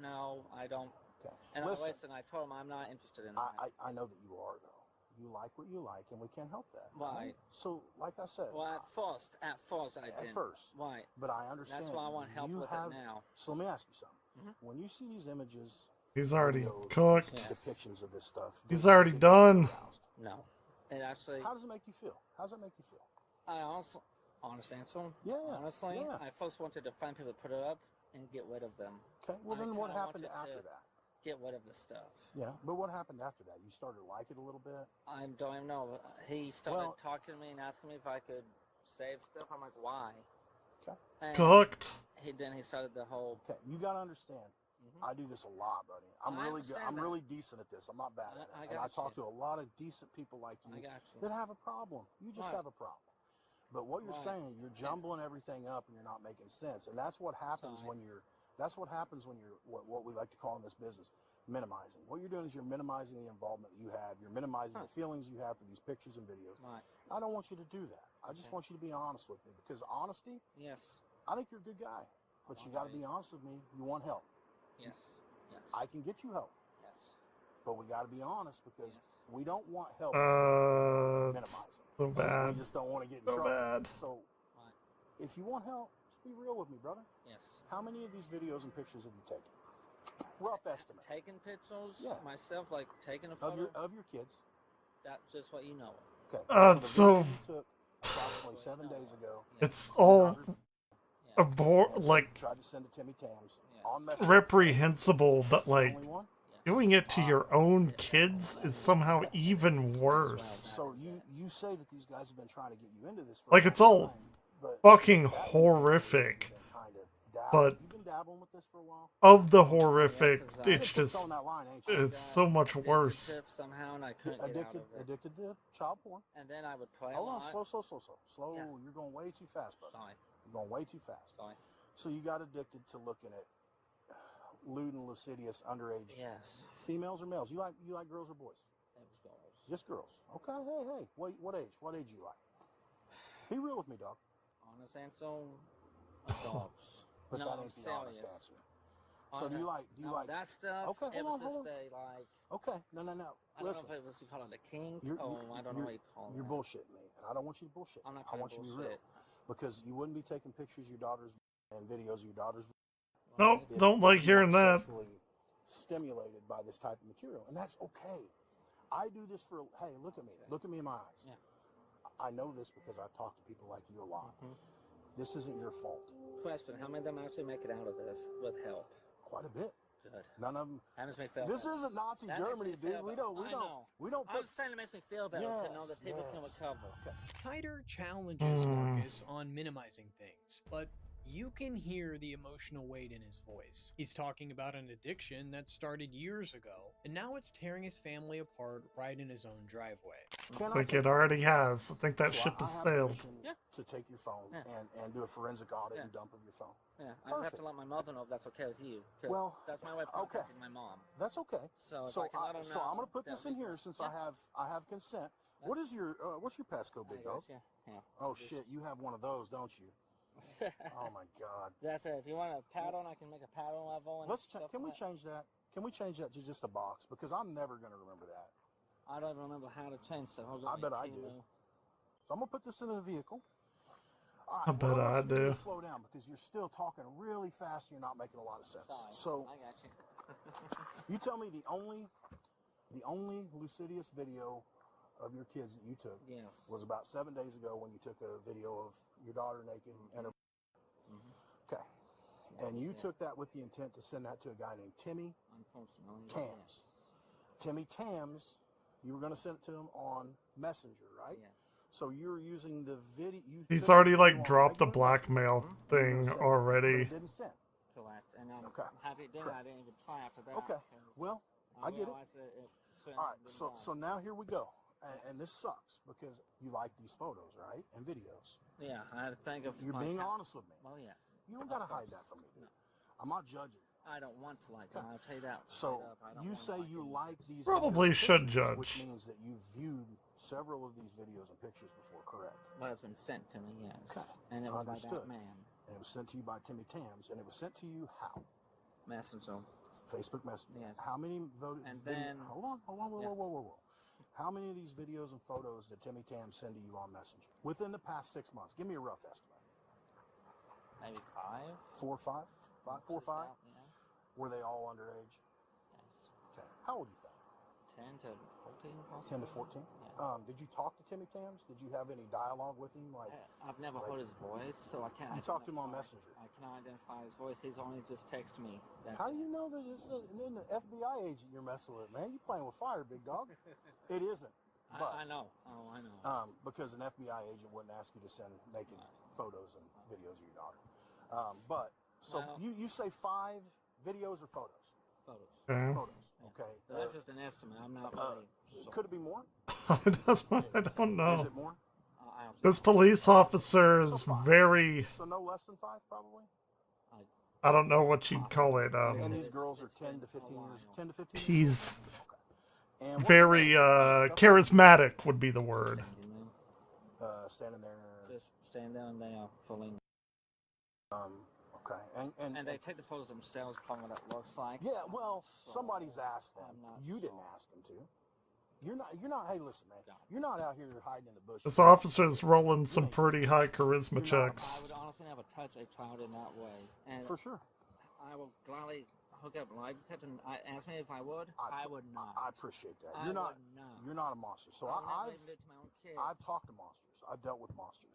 no, I don't. Okay. And I told him I'm not interested in that. I know that you are, though. You like what you like, and we can't help that. Right. So, like I said. Well, at first I did. At first. Right. But I understand. That's why I want help with it now. So let me ask you something. When you see these images, he's already videos, cooked. depictions of this stuff. He's already done. No. It actually. How does it make you feel? How does it make you feel? I also, honest answer. Yeah. Honestly, I first wanted to find people to put it up and get rid of them. Okay. Well, then what happened after that? Get rid of the stuff. Yeah, but what happened after that? You started to like it a little bit? I don't even know. He started talking to me and asking me if I could save stuff. I'm like, why? Okay. And cooked. Then he started the whole. Okay, you got to understand. I do this a lot, buddy. I'm really good. I'm really decent at this. I'm not bad at it. And I talk to a lot of decent people like you that have a problem. You just have a problem. But what you're saying, you're jumbling everything up and you're not making sense. And that's what happens when you're. That's what happens when you're what we like to call in this business minimizing. What you're doing is you're minimizing the involvement that you have. You're minimizing the feelings you have for these pictures and videos. Right. I don't want you to do that. I just want you to be honest with me because honesty. Yes. I think you're a good guy, but you got to be honest with me. You want help. Yes. Yes. I can get you help. Yes. But we got to be honest because we don't want help. Minimizing. So bad. We just don't want to get in trouble. Bad. So, if you want help, just be real with me, brother. Yes. How many of these videos and pictures have you taken? Rough estimate. Taking pictures myself, like taking a photo of your kids. That's just what you know. Okay. So you took approximately 7 days ago. it's all like tried to send to Timmy Tams on Messenger. reprehensible, but like doing it to your own kids is somehow even worse. So you say that these guys have been trying to get you into this. Like it's all fucking horrific. But you've been dabbling with this for a while. Of the horrific, it's just it's so much worse. Somehow, and I couldn't get out of it. Addicted to child porn. And then I would play. Hold on, slow. Yeah. You're going way too fast, buddy. Sorry. You're going way too fast. Sorry. So you got addicted to looking at lewd and lascivious underage females or males. You like girls or boys? It was girls. Just girls. Okay. Hey. What age? What age you like? Be real with me, dog. Honest answer, adults. But no, that ain't the honest answer. So do you like that stuff? Okay, hold on. Okay, no. I don't know if it was you call it a kink. I don't know what you call it. You're bullshitting me, and I don't want you to bullshit. I'm not I want you to be real, because you wouldn't be taking pictures of your daughters and videos of your daughters. Nope, don't like hearing that. Stimulated by this type of material, and that's okay. I do this for. Hey, look at me. Look at me in my eyes. Yeah. I know this because I've talked to people like you a lot. This isn't your fault. Question: how many of them actually make it out of this with help? Quite a bit. Good. None of them. That makes me feel This better. isn't Nazi Germany, dude. We don't. I was saying it makes me feel better to know that people can recover. Tighter challenges Marcus on minimizing things, but you can hear the emotional weight in his voice. He's talking about an addiction that started years ago, and now it's tearing his family apart right in his own driveway. Like it already has. I think that ship has sailed. To take your phone and do a forensic audit and dump of your phone. Yeah, I just have to let my mother know if that's okay with you. Well, that's my way of contacting my mom. That's okay. So I'm gonna put this in here since I have consent. What is your what's your passcode, big dog? Yeah. Oh shit, you have one of those, don't you? Oh my god. That's it. If you want a pattern, I can make a pattern level. And can we change that? Can we change that to just a box? Because I'm never gonna remember that. I don't remember how to change stuff. I bet I do. So I'm gonna put this in the vehicle. All right, I bet I do. Slow down because you're still talking really fast and you're not making a lot of sense. Sorry, so I got you. You tell me the only Lucidius video of your kids that you took was about 7 days ago when you took a video of your daughter naked and her. And you took that with the intent to send that to a guy named Timmy Unfortunately, Tams. Timmy Tams, you were going to send it to him on Messenger, right? Yes. So you're using the video. He's already like dropped the blackmail thing already. It didn't send. Correct. And I'm Okay. happy it did. Correct. I didn't even try after that. Okay. Well, I get it. realized that it certainly All right. didn't So die. so now here we go, and this sucks because you like these photos, right, and videos. Yeah, I had to think of. You're my being account. honest with me. Well, yeah. You don't gotta hide that from me, dude. I'm not judging. I don't want to like them. I'll tell you that. So straight up. I don't you wanna say like you them. like these Probably videos and should pictures, judge. which means that you've viewed several of these videos and pictures before, correct? Well, it's been sent to me, yes. Okay. And it was by Understood. that man. And it was sent to you by Timmy Tams, and it was sent to you how? Messenger. Facebook Messenger. Yes. How many voted? And then- hold on, Yeah. whoa. How many of these videos and photos did Timmy Tams send to you on Messenger within the past 6 months? Give me a rough estimate. Maybe 5. 4 or 5? 4 or 5? Yeah. Were they all underage? Yes. Okay. How old do you think? 10 to 14, possibly. 10 to 14? Yeah. Did you talk to Timmy Tams? Did you have any dialogue with him? Like, I've never heard his voice, so I can't. You talked to him on identify- Messenger. I cannot identify his voice. He's only just texted me. That's how do you know that it's an FBI agent you're messing with, man? You're playing with fire, big dog. It isn't. But, I know. Oh, I know. because an FBI agent wouldn't ask you to send naked photos and videos of your daughter. But so Well- you say 5 videos or photos? Photos. Okay. Photos. Okay. But that's just an estimate. I'm not really. Sure. Could it be more? I don't know. Is it more? I don't This police officer is very, So no less than 5, probably. I don't know what you'd call it. And these girls are 10 to 15 years. 10 to 15. He's And what- very charismatic would be the word. standing there. Just stand down there, fully. Okay. And they take the photos themselves from what it looks like. Yeah, well, So, somebody's asked them. I'm not You didn't sure. ask them to. You're not. Hey, listen, man. You're not out here hiding in the bushes. This officer's rolling some pretty high charisma checks. I would honestly never touch a child in that way. And For sure. I will gladly hook up. I just have to ask me if I would. I would not. I appreciate that. I You're not. would not. You're not a monster. So I would never I've even do it to my own kids. I've talked to monsters. I've dealt with monsters.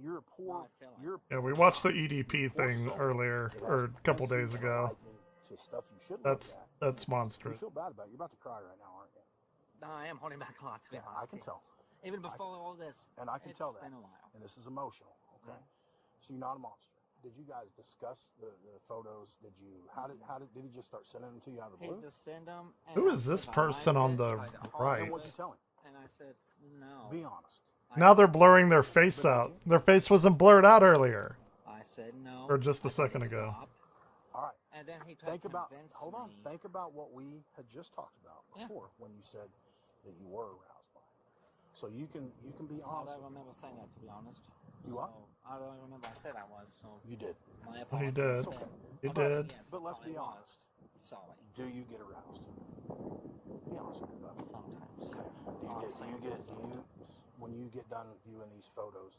You're a poor. I feel like You're Yeah, we watched the EDP thing earlier, or a couple days ago. to stuff you shouldn't. That's look at. You monstrous. feel bad about it. You're about to cry right now, aren't you? No, I am holding back a lot, to be honest. I can tell. Even before all this. And I can tell that. It's been a while. And this is emotional. Okay. So you're not a monster. Did you guys discuss the photos? Did he just start sending them to you out of the He blue? just send them. And Who I is this said, I person liked on it, the I liked right? And what'd you tell him? And I said, no. Be honest. Now they're blurring their face out. Their face wasn't blurred out earlier. I said no. Or just a I said second ago. stop. All right. And then he tried Think to about. convince Hold on. me. Think about what we had just talked about Yeah. before when you said that you were aroused by it. So you can be I honest. don't remember saying that, to be honest. You what? So, I don't remember I said I was, so. You did. My He apologies. did. It's okay. He Oh, did. yes, But let's be probably was. honest. Sorry. Do you get aroused? Be honest with me, brother. Sometimes. Okay. When you get done viewing these photos,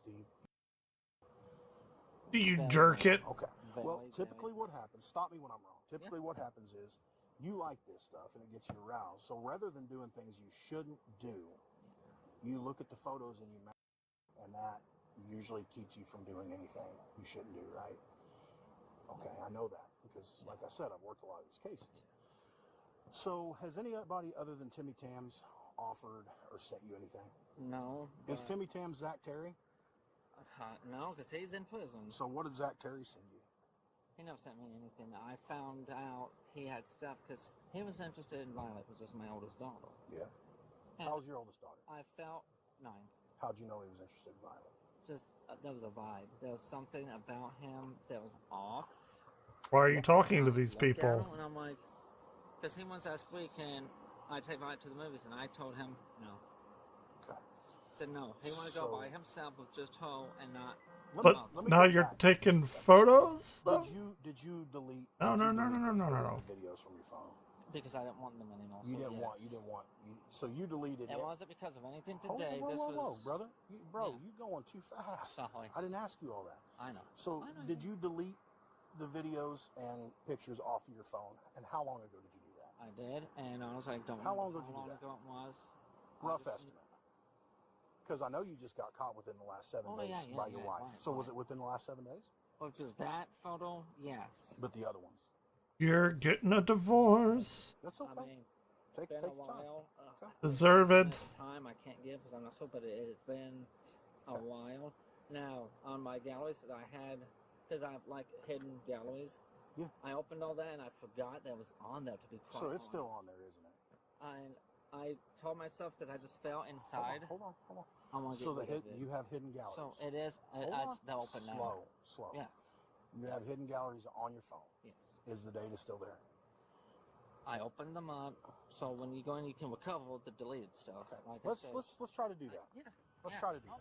do you jerk it? Okay. Well, typically what happens, stop me when I'm wrong. Typically what happens is you like this stuff and it gets you aroused. So rather than doing things you shouldn't do, you look at the photos and and that usually keeps you from doing anything you shouldn't do, right? Okay, I know that because like I said, I've worked a lot of these cases. So has anybody other than Timmy Tams offered or sent you anything? No. Is but- Timmy Tams Zach Terry? No, because he's in prison. So what did Zach Terry send you? He never sent me anything. I found out he had stuff because he was interested in Violet, which is my oldest daughter. Yeah. And How's your oldest daughter? I felt 9. How'd you know he was interested in Violet? Just there was a vibe. There was something about him that was off. Why are you talking to these Looked at people? him And I'm like, because he went last weekend. I take Violet to the movies, and I told him no. Okay. Said no. He wanted to go So- by himself with just her and not. But now you're taking photos? Did you delete? No, did no, you no, Oh, no, delete no, no, the no. videos from your phone. Because I didn't want them anymore. You so didn't yes. want. So you deleted It it. wasn't because of anything Hold on, today. whoa, This whoa, whoa, was brother. Yeah. You going too fast. Sorry. I didn't ask you all that. I know. So I know did you delete the videos and pictures off of your phone? And how long ago did you do that? I did, and honestly, I don't How long remember ago did you how long do that? ago it was. Rough estimate. Because I know you just got caught within the last 7 Oh, days yeah, by your wife. right, So was right. it within the last 7 days? Which is that photo? Yes. But the other ones. You're getting a divorce. That's okay. I mean, take been take a your time. while. Deserved. Time I can't give because I'm not sure, but it's been a while. Now, on my galleries that I had, because I have like hidden galleries, yeah. I opened all that and I forgot that was on there, to be quite So it's honest. still on there, isn't it? And I told myself, because I just fell inside. Hold on. I want to So get rid of it. you have hidden galleries. So it is. They're open now. Slow. Yeah. You have hidden galleries on your phone. Yes. Is the data still there? I opened them up, so when you go in, you can recover the deleted stuff. Okay. Like Let's try to do that. Yeah. Let's try to do that.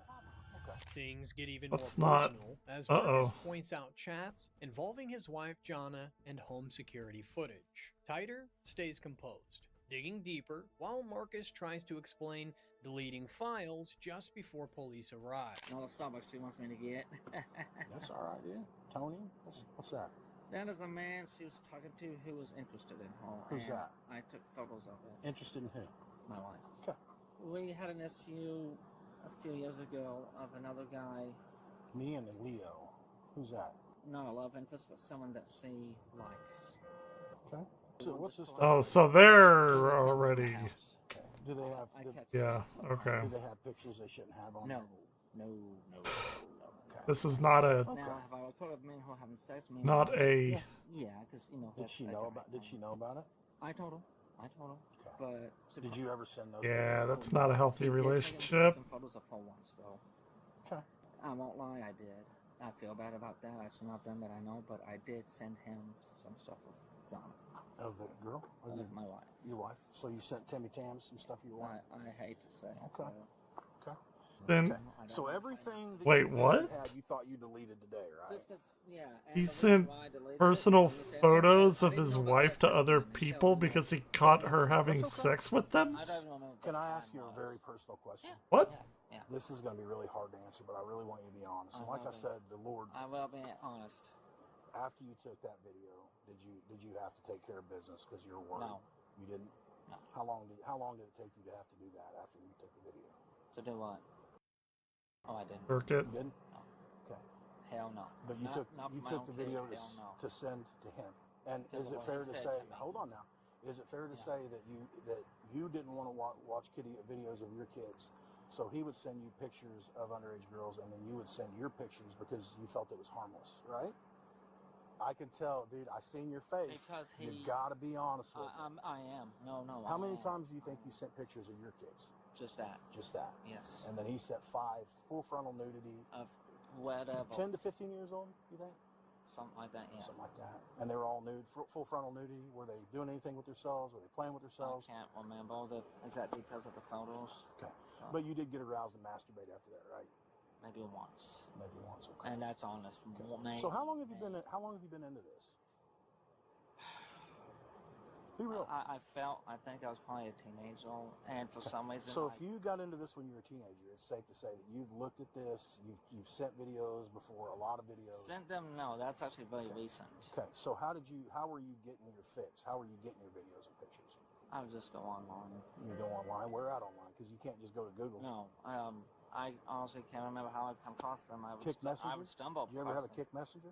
Okay. Things get even Let's more not. personal as Uh-oh. Marcus points out chats involving his wife Jonna and home security footage. Titer stays composed, digging deeper while Marcus tries to explain deleting files just before police arrive. No, the Starbucks she wants me to get. That's all right, dude. Tony, what's that? That is a man she was talking to who was interested in her. Who's and that? I took photos of it. Interested in who? My wife. Okay. We had an issue a few years ago of another guy. Me and Leo. Who's that? Not a love interest, but someone that she likes. Okay. So what's this? Oh, so they're already. Okay. Do they have? Yeah. Okay. Do they have pictures they shouldn't have on? No. Okay. This is not a. Now, have I recorded men who are having sex? Not a. Yeah, because you know. Did she know about? Did she know about it? I told her. Okay. But did you ever send those? Yeah, pictures? that's not a healthy He did relationship. Some photos of her once, though. Okay. I won't lie, I did. I feel bad about that. I should not have done that, I know, but I did send him some stuff of Donna. Of the girl? Of my wife. Your wife. So you sent Timmy Tams and stuff to your wife? I hate to say. Okay. Okay. Then. So everything that Wait, you what? had, you thought you deleted today, right? Just 'cause, yeah. He sent personal photos of his wife to other people because he caught her having sex with them? Can I ask you a very personal question? What? Yeah. This is going to be really hard to answer, but I really want you to be honest. And like I said, the Lord. I will be honest. After you took that video, did you have to take care of business because you're worried? No. You didn't. No. How long did it take you to have to do that after you took the video? To do what? Oh, I didn't. Work it. You didn't. No. Okay. Hell no. But you not for my took own the video kid, hell no. to send to him. And Because is it of what fair he to said say? to me. Hold on now. Is it fair to say that you didn't want to watch videos of your kids? So he would send you pictures of underage girls, and then you would send your pictures because you felt it was harmless, right? I can tell, dude. I seen your face. Because you gotta be honest with me. I am. No. How many times do you think you sent pictures of your kids? Just that. Just that. Yes. And then he sent 5 full frontal nudity. Of whatever. 10 to 15 years old, you think? Something like that, yeah. Something like that. And they were all nude, full frontal nudity. Were they doing anything with themselves? Were they playing with themselves? I can't remember all the exact details of the photos. Okay. So, But you did get aroused and masturbate after that, right? maybe once. Maybe once, okay. And that's honest. Okay. So how long have you been into this? Be real. I think I was probably a teenager, and for some reason. So if you got into this when you were a teenager, it's safe to say that you've looked at this, you've sent videos before, a lot of videos. Sent them? No, that's actually very recent. Okay, so how were you getting your fix? How were you getting your videos and pictures? I would just go online. You go online? Where at online? Because you can't just go to Google. No, I honestly can't remember how I'd come across them. I Kick Messenger? I would stumble. Did you ever have a Kick Messenger?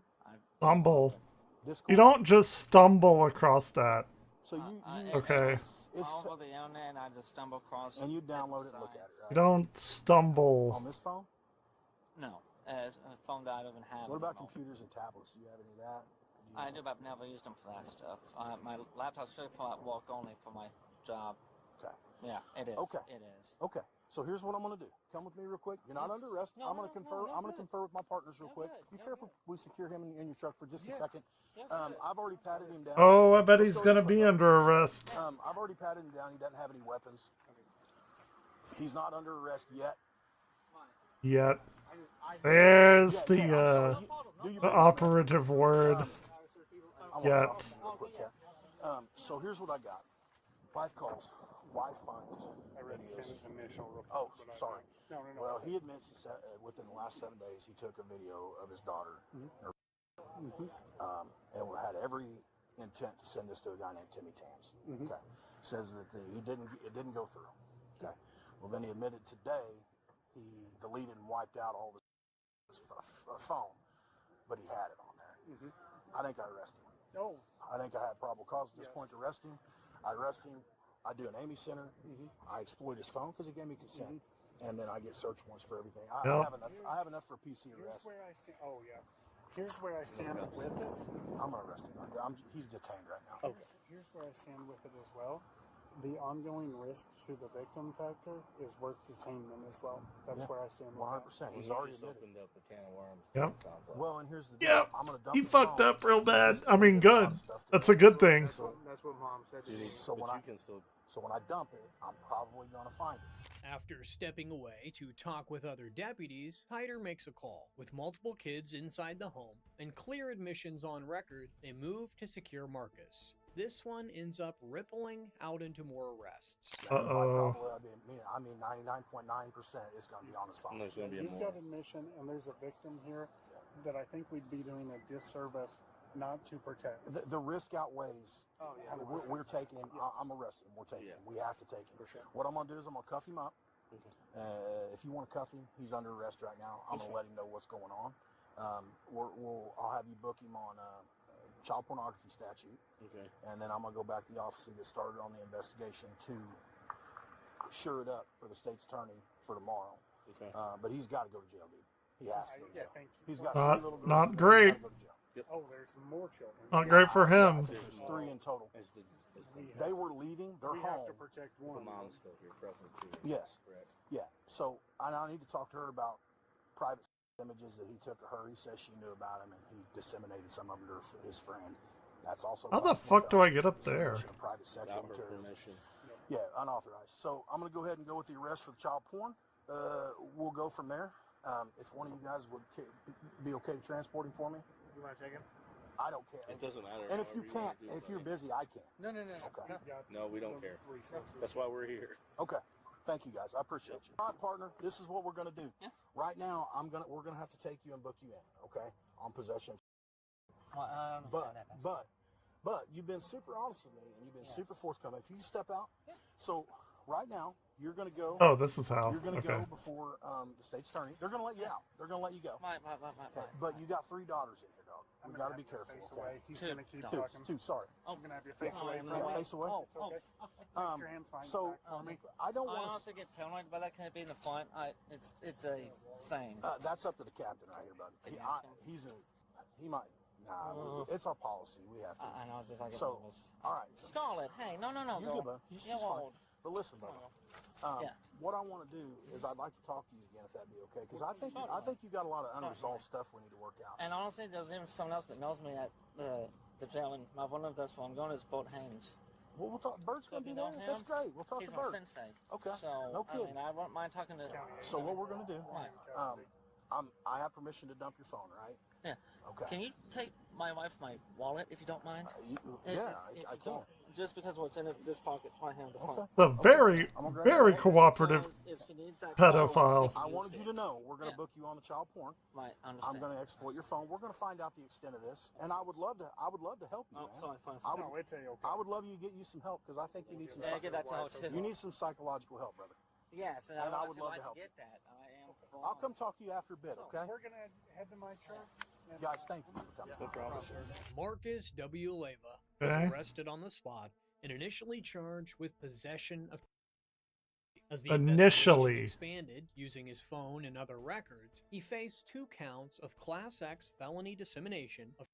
Stumble. Discord? You don't just stumble across that. So you Okay. It's all over the internet, and I just stumble across. And you download it and look at it, right? You don't stumble. On this phone? No, a phone that I don't even have. What about computers and tablets? Do you have any of that? I do, but I've never used them for that stuff. My laptop's straight for work only for my job. Okay. Yeah, it is. Okay. It is. Okay. So here's what I'm going to do. Come with me real quick. You're not under arrest. No, I'm going to confer. I'm going to confer with my partners real quick. good. Be careful. We secure him in your truck for just a Yeah. second. I've already patted him down. Oh, I bet Let's he's go gonna this be way. under arrest. I've already patted him down. He doesn't have any weapons. He's not under arrest yet. Yet. There's the You operative word. I wanna Yet. talk to you real quick, Kat. So here's what I got. Wife calls. Wife finds videos. Oh, sorry. Well, he admits within the last 7 days he took a video of his daughter, and had every intent to send this to a guy named Timmy Tams. Okay, says that it didn't go through. Okay, well then he admitted today he deleted and wiped out all his phone. but he had it on there. I think I arrest him. Oh. I think I had probable cause at this point to arrest him. I arrest him. I do an Amy Center. I exploit his phone because he gave me consent. And then I get search warrants for everything. I have enough for a PC arrest. Here's where I stand. Oh, yeah. Here's where I stand with it. I'm going to arrest him. He's detained right now. Here's where I stand with it as well. The ongoing risk to the victim factor is worth detainment as well. That's where I stand with 100%. He's already opened up a can of worms. Yep. Well, and here's the Yep. I'm going to dump He his fucked phone. up real bad. I mean, good. That's a good thing. That's what Mom said to me. So when I dump it, I'm probably going to find it. After stepping away to talk with other deputies, Hyder makes a call. With multiple kids inside the home and clear admissions on record, they move to secure Marcus. This one ends up rippling out into more arrests. Uh-oh. I mean, 99.9% is going to be on his phone. You've got admission, and there's a victim here that I think we'd be doing a disservice not to protect. The risk outweighs. Oh, yeah. We're taking him. I'm arresting him. We're taking him. We have to take him. For sure. What I'm going to do is I'm going to cuff him up. If you want to cuff him, he's under arrest right now. I'm going to let him know what's going on. I'll have you book him on child pornography statute. And then I'm going to go back to the office and get started on the investigation to sure it up for the state's attorney for tomorrow. But he's got to go to jail, dude. He has to go to jail. Thank you. He's got Not- 3 little girls. not He's great. gotta go to jail. Oh, there's more children. Not great for him. There's 3 in total. They were leaving. They're We home. have to protect one. The mom's still here present too. Yes. Correct. Yeah. So I need to talk to her about private images that he took of her. He says she knew about him and he disseminated some of them to his friend. That's also How the fuck do I get up there? private sexual materials. Yeah, unauthorized. So I'm going to go ahead and go with the arrest for the child porn. We'll go from there. If one of you guys would be okay to transport him for me. You want to take him? I don't care. It doesn't matter. And if you can't, if you're busy, I can't. No. Okay. No, we don't care. That's why we're here. Okay. Thank you guys. I appreciate you. All right, partner. This is what we're gonna do. Right now, we're gonna have to take you and book you in. Okay, on possession. But you've been super honest with me and you've been super forthcoming. If you step out, so right now you're gonna go. Oh, this is how. You're gonna Okay. go before the state's attorney. They're gonna let you out. They're gonna let you go. Right. But you got 3 daughters in here, dog. We got to be careful. Face Okay. away. He's going to keep Two. talking. 2. Sorry. I'm going to have your face away. Face away. Oh, It's okay. Place your hands behind So your back for me. I don't I want also get paranoid by that. Can it be in the front? It's a thing. That's up to the captain right here, bud. He might. Nah, it's our policy. We have to. I know. Just like So, all right. Scarlet. Hey, no. You're good, bud. You're You're fine. old. But listen, brother. What I want to do is I'd like to talk to you again if that'd be okay, because I think you've got a lot of unresolved stuff we need to work out. And honestly, there's even someone else that knows me at the jail, and my one of that's where I'm going is Boat Haynes. Well, we'll talk. Bert's gonna be there. That's great. We'll talk He's to my Bert. sensei. Okay. So No I kidding. mean, I won't mind talking to. So what we're gonna do? Right. I have permission to dump your phone, right? Yeah. Okay. Can you take my wife my wallet if you don't mind? I can. Just because what's in it's this pocket, my hand, the front. The very cooperative pedophile. I wanted you to know we're going to book you on the child porn. Right, I'm going to exploit your phone. We're going to find out the extent of this, and I would love to help you, man. Sorry, fine. I would love you to get you some help because I think you need some. Yeah, get that to her, too. You need some psychological help, brother. Yes, and I would love like to help. get that. I'll come talk to you after a bit, okay? We're going to head to my truck. Guys, thank you for coming. No problem. Marcus W. Leyva Okay. was arrested on the spot and initially charged with possession of. As the Initially. investigation expanded using his phone and other records, he faced 2 counts of Class X felony dissemination of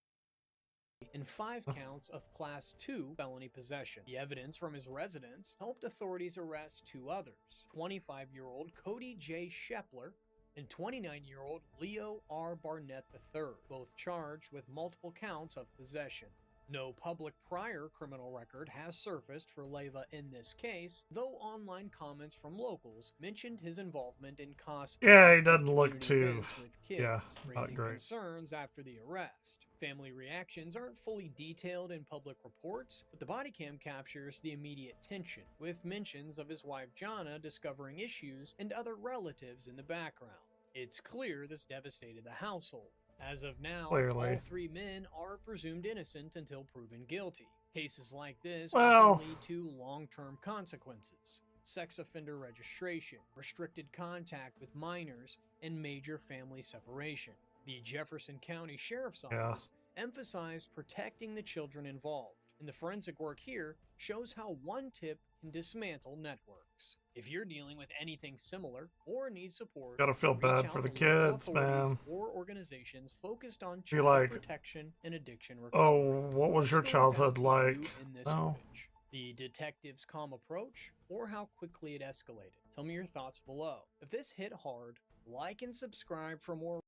and 5 counts of Class 2 felony possession. The evidence from his residence helped authorities arrest 2 others, 25-year-old Cody J. Shepler and 29-year-old Leo R. Barnett III, both charged with multiple counts of possession. No public prior criminal record has surfaced for Leyva in this case, though online comments from locals mentioned his involvement in cosplay. Yeah, he doesn't and look community too. events with kids, Yeah, not raising great. concerns after the arrest. Family reactions aren't fully detailed in public reports, but the body cam captures the immediate tension, with mentions of his wife Jana discovering issues and other relatives in the background. It's clear this devastated the household. As of now, Clearly. all 3 men are presumed innocent until proven guilty. Cases like this Well- can lead to long-term consequences. Sex offender registration, restricted contact with minors, and major family separation. The Jefferson County Sheriff's Office emphasized protecting the children involved, and the forensic work here shows how one tip can dismantle networks. If you're dealing with anything similar or need support, Gotta feel reach bad out for the to local kids, authorities man. or organizations focused on Be child like, protection and addiction recovery. oh, what was your stands out childhood to you like? in this No. footage? The detective's calm approach or how quickly it escalated? Tell me your thoughts below. If this hit hard, like and subscribe for more.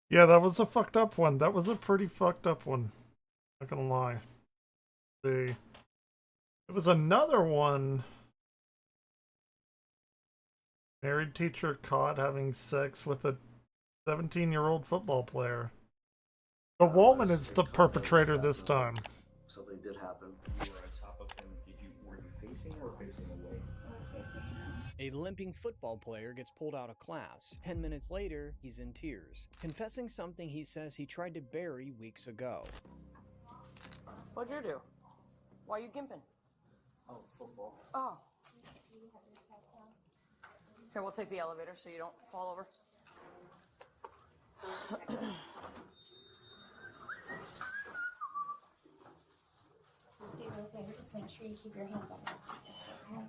Yeah, that was a fucked up one. That was a pretty fucked up one. Not gonna lie. See, it was another one. Married teacher caught having sex with a 17-year-old football player. The woman is the perpetrator this time. Something did happen. You were on top of him. Were you facing or facing away? I was facing him. A limping football player gets pulled out of class. 10 minutes later, he's in tears, confessing something he says he tried to bury weeks ago. What'd you do? Why are you gimping? Oh, football. Oh. Here, we'll take the elevator so you don't fall over. Stay right there. Just make sure you keep your hands on it. Okay.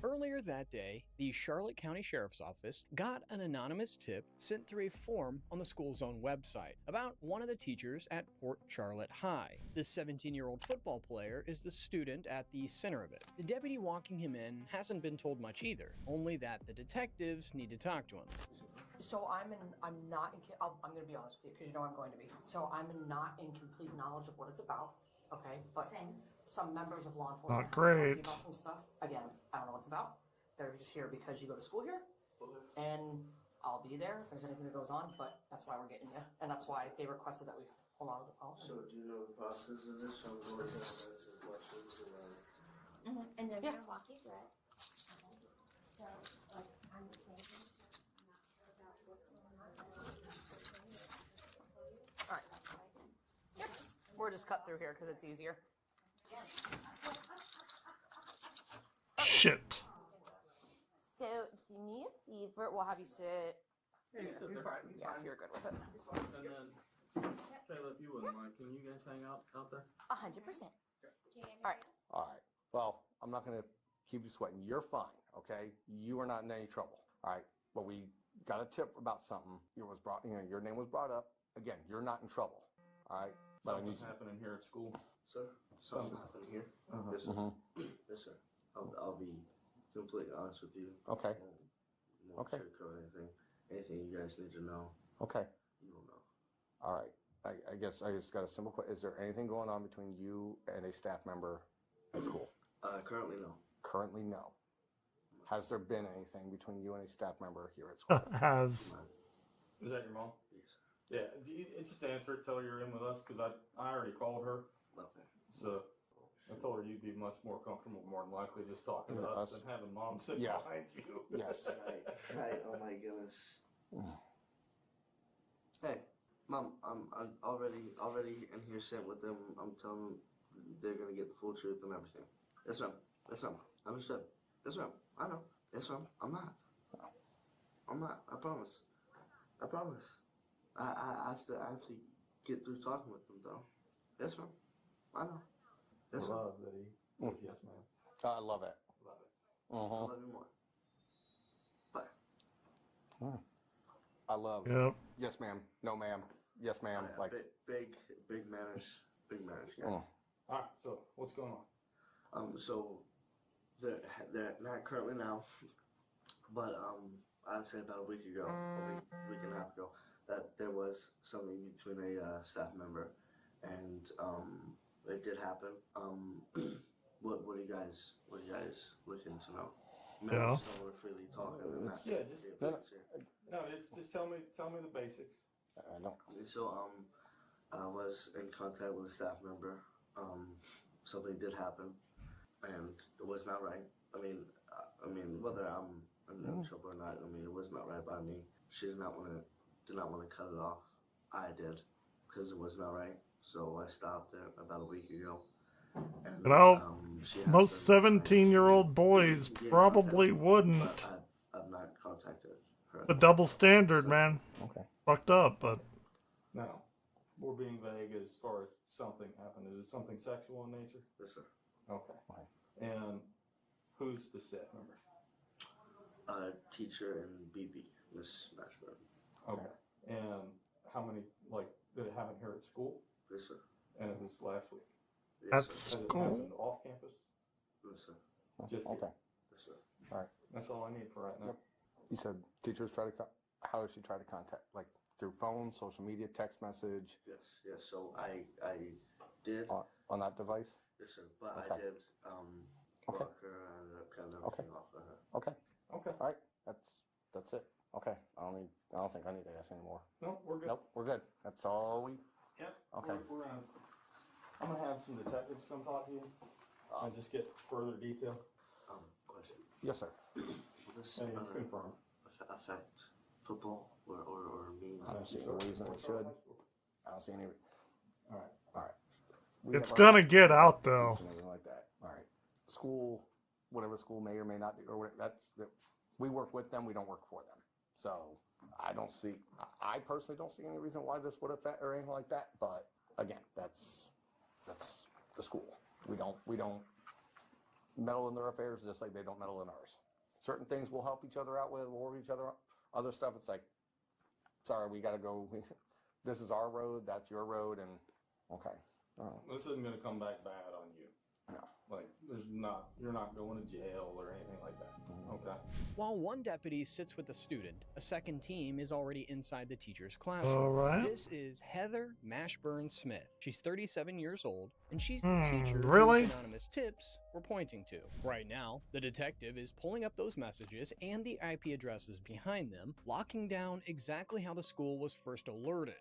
Earlier that day, the Charlotte County Sheriff's Office got an anonymous tip sent through a form on the school's own website about one of the teachers at Port Charlotte High. This 17-year-old football player is the student at the center of it. The deputy walking him in hasn't been told much either, only that the detectives need to talk to him. So I'm not in, I'm going to be honest with you because you know I'm going to be. So I'm not in complete knowledge of what it's about. Okay, but some members of law enforcement Not great. are talking about some stuff. Again, I don't know what it's about. They're just here because you go to school here, and I'll be there if there's anything that goes on. But that's why we're getting you, and that's why they requested that we hold on to the phone. So do you know the process of this? So I'm going to answer questions. And they're gonna walk you through it. So, like, I'm the same thing. I'm not sure about what's going on. All right. Yep. We're just cut through here because it's easier. Shit. So, do you need a fever? We'll have you sit. Hey, sit there. Yeah, if you're good with it. And then, Taylor, if you wouldn't mind, can you guys hang out there? 100%. All right. All right. Well, I'm not going to keep you sweating. You're fine, okay? You are not in any trouble. All right. But we got a tip about something. It was brought, your name was brought up. Again, you're not in trouble. All right. But Something's happening here at school. Sir, something's happening here. Yes, sir. Yes, sir. I'll be completely honest with you. Okay. Won't sugarcoat anything. Anything you guys need to know. Okay. You will know. All right. I guess I just got a simple question. Is there anything going on between you and a staff member at school? Currently, no. Currently, no. Has there been anything between you and a staff member here at school? Has. Is that your mom? Yes. Yeah. Just answer it. Tell her you're in with us because I already called her. Okay. So I told her you'd be much more comfortable, more than likely, just talking to us than having mom sit behind you. Yes. Right. Oh my goodness. Hey, Mom, I'm already in here sitting with them. I'm telling them they're gonna get the full truth and everything. Yes, ma'am. Yes, ma'am. Understood. Yes, ma'am. I know. Yes, ma'am. I'm not. I promise. I promise. I have to get through talking with them though. Yes, ma'am. I know. Yes, ma'am. Love that he says yes, ma'am. I love it. Love it. I love you more. But I love Yep. yes, ma'am. No, ma'am. Yes, ma'am. yeah, Like big manners. Big manners. Yeah. All right. So what's going on? So they're not currently now, but I'd say about a week ago, week and a half ago, that there was something between a staff member, and it did happen. What are you guys looking to know? Yeah. We're freely talking. And that's Just tell me the basics. I know. So I was in contact with a staff member. Something did happen, and it was not right. I mean, whether I'm in trouble or not, it was not right by me. She did not want to cut it off. I did, because it was not right. So I stopped it about a week ago. And, You know, she has most been 17-year-old boys getting probably contact, wouldn't. but I've not contacted her. The double standard, man. Okay. fucked up, but Now, we're being vague as far as something happened. Is it something sexual in nature? Yes, sir. Okay. And who's the staff member? Teacher and BB, Miss Mashburn. Okay. And how many, like, did it happen here at school? Yes, sir. And it was last week? At Has it school? happened off campus? Yes, sir. Just Okay. Yes, sir. All right. That's all I need for right now. Yep. You said teachers try to, how does she try to contact? Like through phone, social media, text message? Yes, yes. So I did. On that device? Yes, sir. But Okay. I did block her and kind of everything off of her. Okay. Okay. All right. That's it. Okay. I don't think I need to ask anymore. No, we're good. Nope, we're good. That's all we. Yep. Okay. I'm gonna have some detectives come talk to you and just get further detail. Question. Yes, sir. Will this And it's confirmed. affect football or me? I don't see any reason it should. I don't see any. All right. All right. it's gonna get out though. Something like that. All right. School, whatever school may or may not do, or whatever, we work with them. We don't work for them. So I don't see. I personally don't see any reason why this would affect or anything like that. But again, that's the school. We don't meddle in their affairs just like they don't meddle in ours. Certain things we'll help each other out with, we'll work each other out. Other stuff, it's like, sorry, we got to go. This is our road, that's your road, and okay. This isn't gonna come back bad on you. No. Like, you're not going to jail or anything like that. Okay. While one deputy sits with the student, a second team is already inside the teacher's classroom. All right. This is Heather Mashburn Smith. She's 37 years old, and she's the teacher really? whose anonymous tips we're pointing to. Right now, the detective is pulling up those messages and the IP addresses behind them, locking down exactly how the school was first alerted.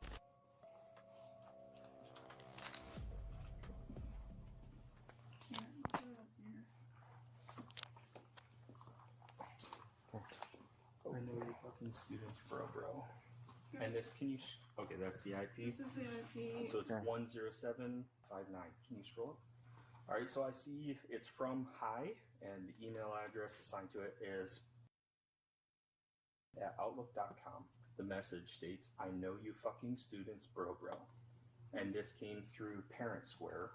I know your fucking students, bro. And this, can you, okay, that's the IP. This is the IP. So it's 10759. Can you scroll up? All right, so I see it's from Hi, and the email address assigned to it is at outlook.com. The message states, I know you fucking students, bro. And this came through Parent Square,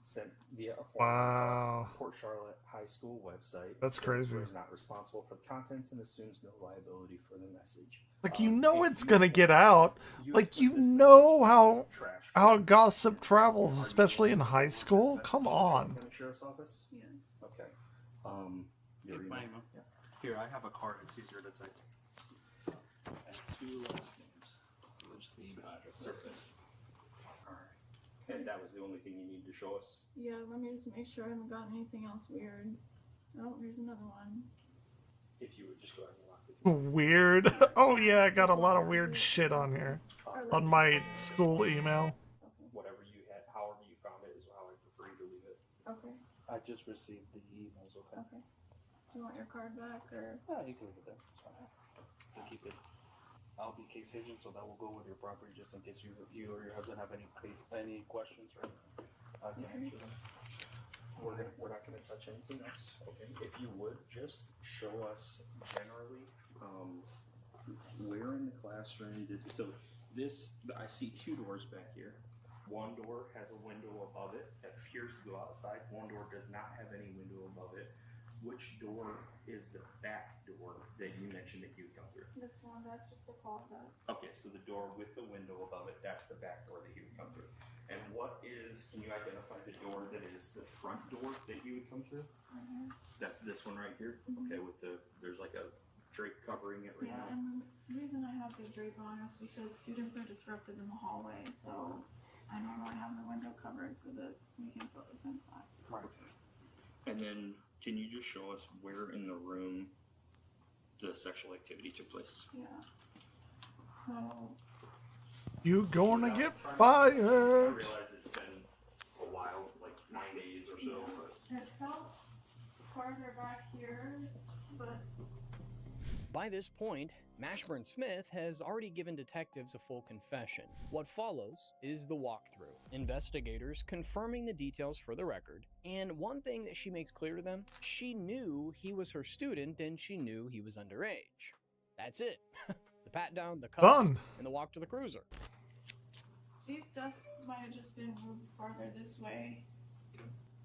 sent via a former Port Charlotte High School website. That's Parent crazy. Square is not responsible for the contents and assumes no liability for the message. Like you know it's gonna get out. Like you know how gossip travels, especially in high school. Come on. County Sheriff's Office? Yes. Okay. Your email. My email. Yeah. Here, I have a card. It's easier to type. I have 2 last names. So just the email address. Perfect. All right. And that was the only thing you need to show us? Yeah, let me just make sure I haven't gotten anything else weird. Oh, here's another one. If you would just go ahead and lock it. Weird. Oh yeah, I got a lot of weird shit on here. On my school email. Whatever you had, however you found it is how I prefer you to leave it. Okay. I just received the emails, okay? Okay. Do you want your card back or? Yeah, you can leave it there. It's fine. To keep it. I'll be case agent, so that will go with your property just in case you or your husband have any questions or I can answer them. We're not gonna touch anything else. Okay. If you would just show us generally where in the classroom did so this I see 2 doors back here. One door has a window above it that appears to go outside. One door does not have any window above it. Which door is the back door that you mentioned that you would come through? This one, that's just a closet. Okay, so the door with the window above it, that's the back door that you would come through. And can you identify the door that is the front door that you would come through? Mm-hmm. That's this one right here? Mhm. Okay, there's like a drape covering it right Yeah, now. and the reason I have the drape on is because students are disrupted in the hallway, so I normally have the window covered so that we can focus in class. Right. And then, can you just show us where in the room the sexual activity took place? Yeah. So, You gonna get I fired. realize it's been a while, like 9 days or so, but it felt farther back here, but By this point, Mashburn Smith has already given detectives a full confession. What follows is the walkthrough. Investigators confirming the details for the record, and one thing that she makes clear to them, she knew he was her student and she knew he was underage. That's it. The pat down, the cuffs, Done. and the walk to the cruiser. These desks might have just been moved farther this way,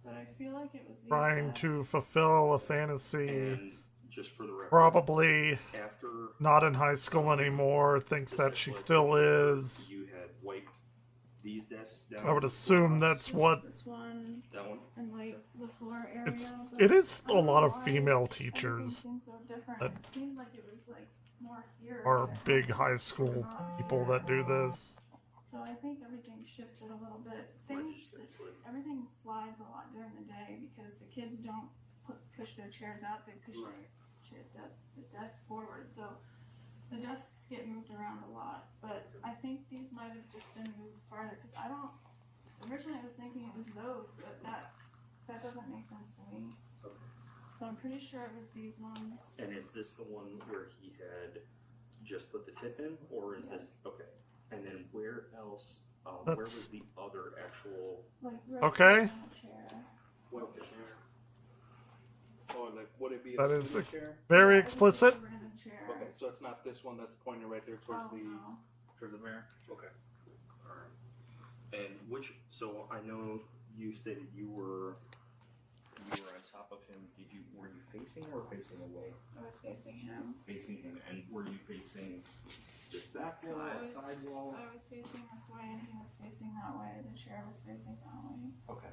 but I feel like it was these Trying desks. to fulfill a fantasy. And just for the record, Probably after not in high school anymore. Thinks that she still is. you had wiped these desks down. I would assume that's what. This one. That one. And like the floor area. It is a lot of female teachers Seems so different. that It seemed like it was like more here. are big high school people that do this. So I think everything shifted a little bit. Everything slides a lot during the day because the kids don't push their chairs out. They push the desk forward. So the desks get moved around a lot. But I think these might have just been moved farther because I don't. Originally I was thinking it was those, but that doesn't make sense to me. So I'm pretty sure it was these ones. And is this the one where he had just put the tip in, or is this okay? And then where else? Where was the other actual? Like Okay. What the chair? Or like would it be a That is student chair? very explicit. Okay, so it's not this one that's pointing right there towards towards the mirror. Okay. All right. And which? So I know you stated you were on top of him. Were you facing or facing away? I was facing him. Facing him, and were you facing this back So wall, I was, side wall? I was facing this way and he was facing that way. The chair was facing that way. Okay.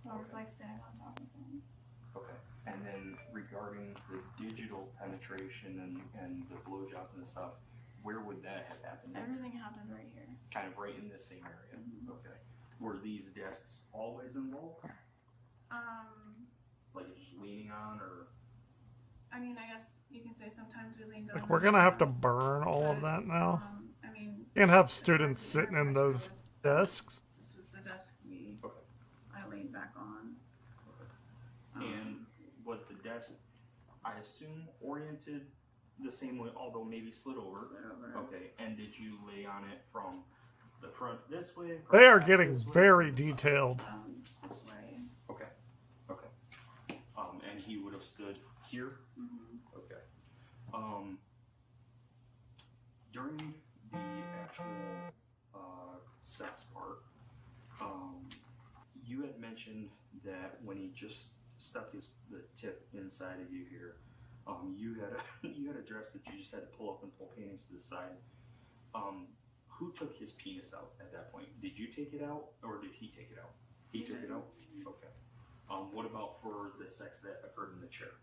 So I was like sitting on top of him. Okay. And then regarding the digital penetration and the blowjobs and stuff, where would that have happened? Everything happened right here. Kind of right in this same area. Okay. Were these desks always in low? Like just leaning on, or? I mean, I guess you can say sometimes we leaned over. Like we're gonna have to burn all of that now. I mean, Can't have students sitting in those desks. this was the desk I leaned back on. And was the desk, I assume, oriented the same way, although maybe slid over? Okay. And did you lay on it from the front this way? They are getting very detailed. This way. Okay. Okay. And he would have stood here? Okay. During the actual sex part, you had mentioned that when he just stuck the tip inside of you here, you had addressed that you just had to pull up and pull panties to the side. Who took his penis out at that point? Did you take it out, or did he take it out? He took it out? Okay. What about for the sex that occurred in the chair?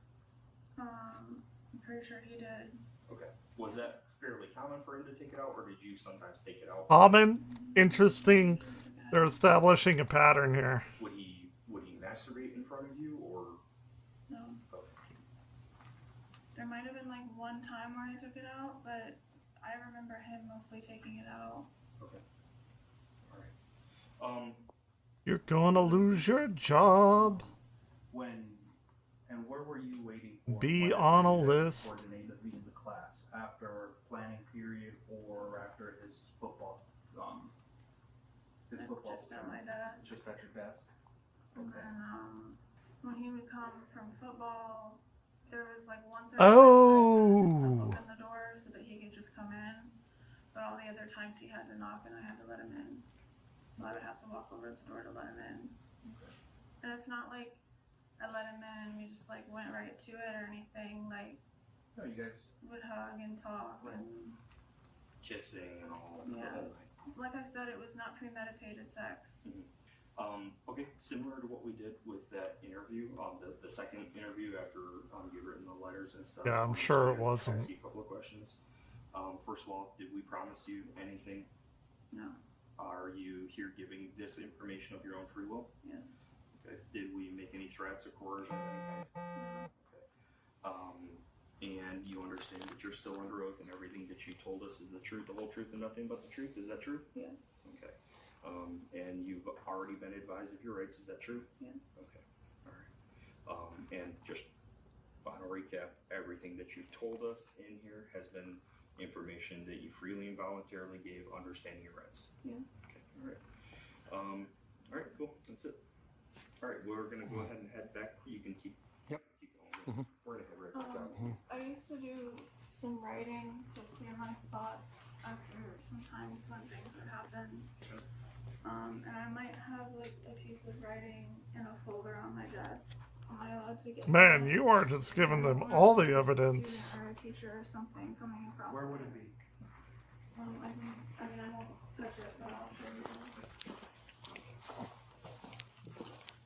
I'm pretty sure he did. Okay. Was that fairly common for him to take it out, or did you sometimes take it out? Common, interesting. They're establishing a pattern here. Would he masturbate in front of you, or? No. Okay. There might have been like one time where I took it out, but I remember him mostly taking it out. Okay. All right. You're gonna lose your job. And where were you waiting for? Be on a list. Coordinate to be in the class after planning period or after his football. Just at my desk. Just at your desk. And then when he would come from football, there was like once or Oh. open the door so that he could just come in. But all the other times he had to knock and I had to let him in. So I would have to walk over to the door to let him in. And it's not like I let him in and we just like went right to it or anything. Like, no, you guys would hug and talk and kissing and all. yeah. Like I said, it was not premeditated sex. Okay, similar to what we did with that interview, the second interview after you'd written the letters and stuff. Yeah, I'm sure it I'll wasn't. ask you a couple of questions. First of all, did we promise you anything? No. Are you here giving this information of your own free will? Yes. Okay. Did we make any threats or coercion of any kind? Okay. And you understand that you're still under oath and everything that you told us is the truth, the whole truth, and nothing but the truth? Is that true? Yes. Okay. And you've already been advised of your rights, is that true? Yes. Okay. All right. And just final recap, everything that you told us in here has been information that you freely and voluntarily gave, understanding your rights. Yes. Okay. All right. All right, cool. That's it. All right, we're gonna go ahead and head back. You can keep. Yep. Keep going. We're gonna head right back down. I used to do some writing to clear my thoughts after sometimes when things would happen. And I might have like a piece of writing in a folder on my desk. Am I allowed to get Man, that? you are just giving them all the evidence. Student or a teacher or something coming across. Where would it be? I won't touch it, but I'll show you.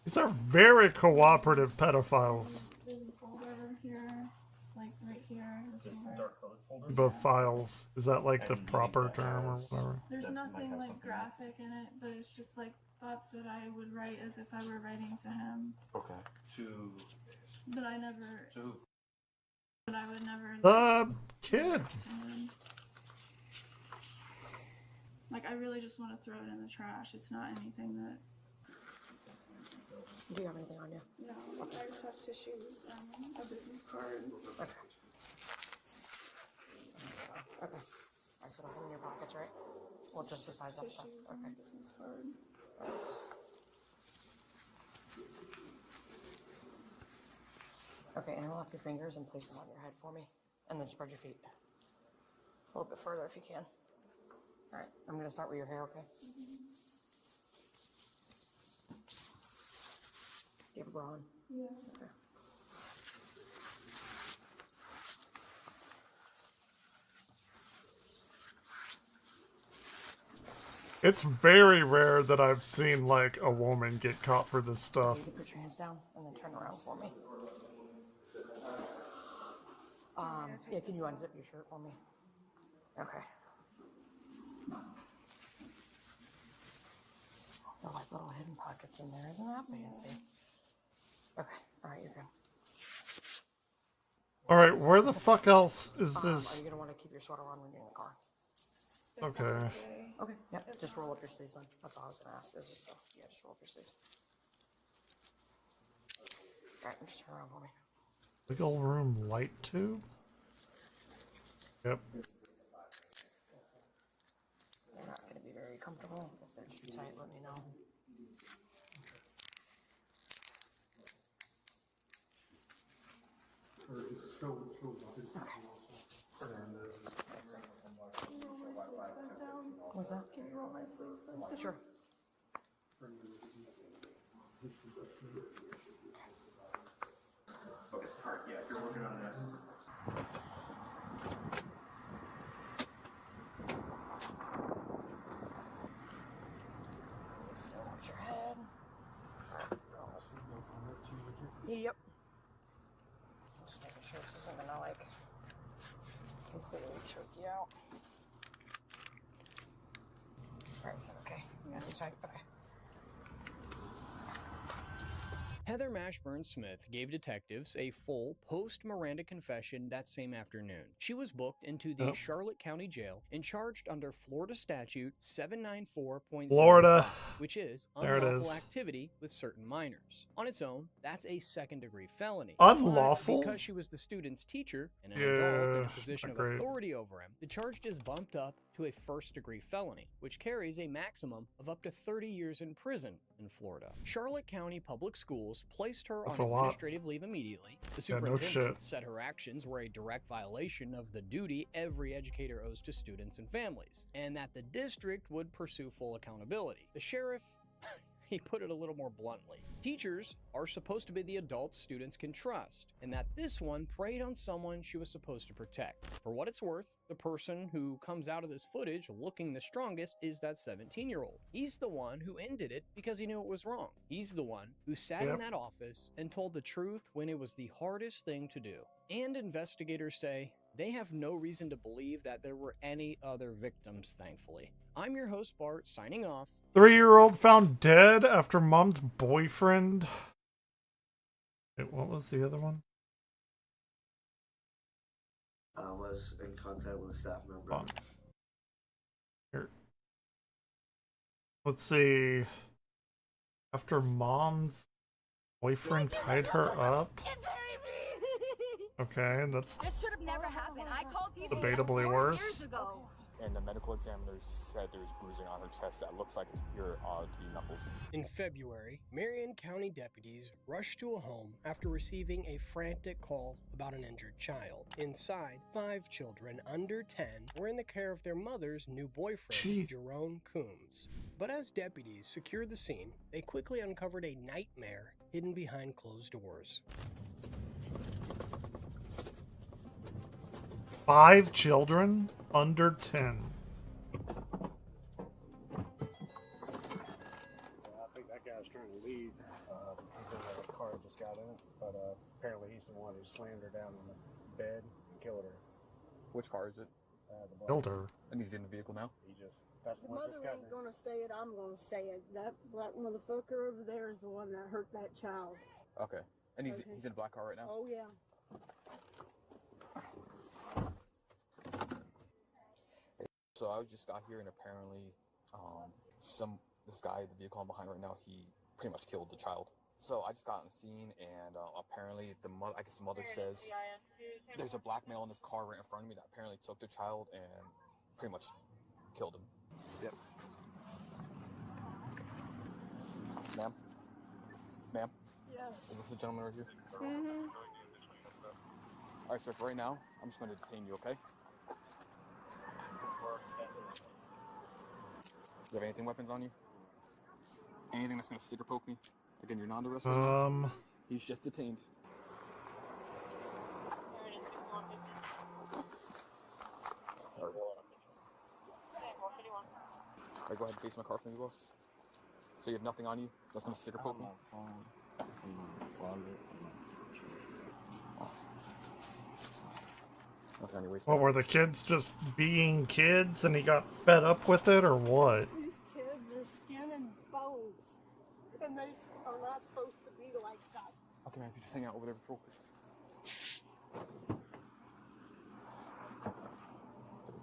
These are very cooperative pedophiles. There's a folder here, like right here. Is this the dark colored folder? But files. Is that like the proper term or whatever? There's nothing like graphic in it, but it's just like thoughts that I would write as if I were writing to him. Okay. To. But I never. To who? But I would never. The kid. Like I really just want to throw it in the trash. It's not anything that. Do you have anything on you? No, I just have tissues and a business card. Okay. Okay. Alright, so nothing in your pockets, right? Well, just besides that stuff. Tissues and Okay. a business card. Okay, interlock your fingers and place them on your head for me. And then spread your feet. A little bit further if you can. Alright, I'm gonna start with your hair, okay? Do you have a bra on? Yeah. Okay. It's very rare that I've seen like a woman get caught for this stuff. You can put your hands down and then turn around for me. Yeah, can you unzip your shirt for me? Okay. There are like little hidden pockets in there, isn't that fancy? Okay, alright, you're good. Alright, where the fuck else is Are this? you gonna want to keep your sweater on when you're in the car? Okay. Okay, yep, just roll up your sleeves then. That's all I was gonna ask. Is just yeah, just roll up your sleeves. Alright, just turn around for me. Big old room light tube? Yep. They're not gonna be very comfortable. If they're too tight, let me know. What's that? Can you roll my sleeves back down? Sure. Okay, alright, yeah, if you're working on this. Just watch your head. Yep. Just making sure this isn't gonna like completely choke you out. Alright, is that okay? That's too tight? Okay. Heather Mashburn Smith gave detectives a full post-Miranda confession that same afternoon. She was booked into the Charlotte County Jail and charged under Florida Statute 794.05, Florida. which is There it unlawful is. activity with certain minors. On its own, that's a second-degree felony. Unlawful? But because she was the student's teacher and an Yeah, adult in a position of agreed. authority over him, the charge is bumped up to a first-degree felony, which carries a maximum of up to 30 years in prison in Florida. Charlotte County Public Schools placed her That's on a lot. administrative leave immediately. The Yeah, no superintendent shit. said her actions were a direct violation of the duty every educator owes to students and families, and that the district would pursue full accountability. The sheriff, he put it a little more bluntly. Teachers are supposed to be the adults students can trust, and that this one preyed on someone she was supposed to protect. For what it's worth, the person who comes out of this footage looking the strongest is that 17-year-old. He's the one who ended it because he knew it was wrong. He's the one who sat in Yep. that office and told the truth when it was the hardest thing to do. And investigators say they have no reason to believe that there were any other victims, thankfully. I'm your host, Bart, signing off. 3-year-old found dead after mom's boyfriend. Wait, what was the other one? I was in contact with a staff member. Here. Let's see. After mom's boyfriend tied her up. Okay, that's This should have never happened. I called DCF debatably 4 worse. years ago. and the medical examiners said there's bruising on her chest that looks like it's pure the knuckles. In February, Marion County deputies rushed to a home after receiving a frantic call about an injured child. Inside, 5 children under 10 were in the care of their mother's new boyfriend, Jerome Coombs. But as deputies secured the scene, they quickly uncovered a nightmare hidden behind closed doors. 5 children under 10. I think that guy's trying to leave. He's in the car and just got in it, but apparently he's the one who slammed her down on the bed and killed her. Which car is it? The black Killed her. And he's in the vehicle now? That's The the one mother just got ain't gonna say it, I'm gonna say it. That black motherfucker over there is the one that hurt that child. Okay. And he's Okay. he's in a black car right now? Oh yeah. So I just got here and apparently this guy, the vehicle I'm behind right now, he pretty much killed the child. So I just got on the scene and apparently the mother says there's a black male in this car right in front of me that apparently took the child and pretty much killed him. Yep. Ma'am? Ma'am? Yes. Is this the gentleman right here? Mm-hmm. Alright, sir, for right now, I'm just going to detain you, okay? Do you have anything weapons on you? Anything that's going to stick or poke me? Again, you're not arrested. He's just detained. Alright, go ahead and face my car for me, boss. So you have nothing on you that's going to stick or poke me? Nothing on your waist. What, were the kids just being kids and he got fed up with it, or what? These kids are skin and bones, and they are not supposed to be like that. Okay, man, if you just hang out over there for a quick.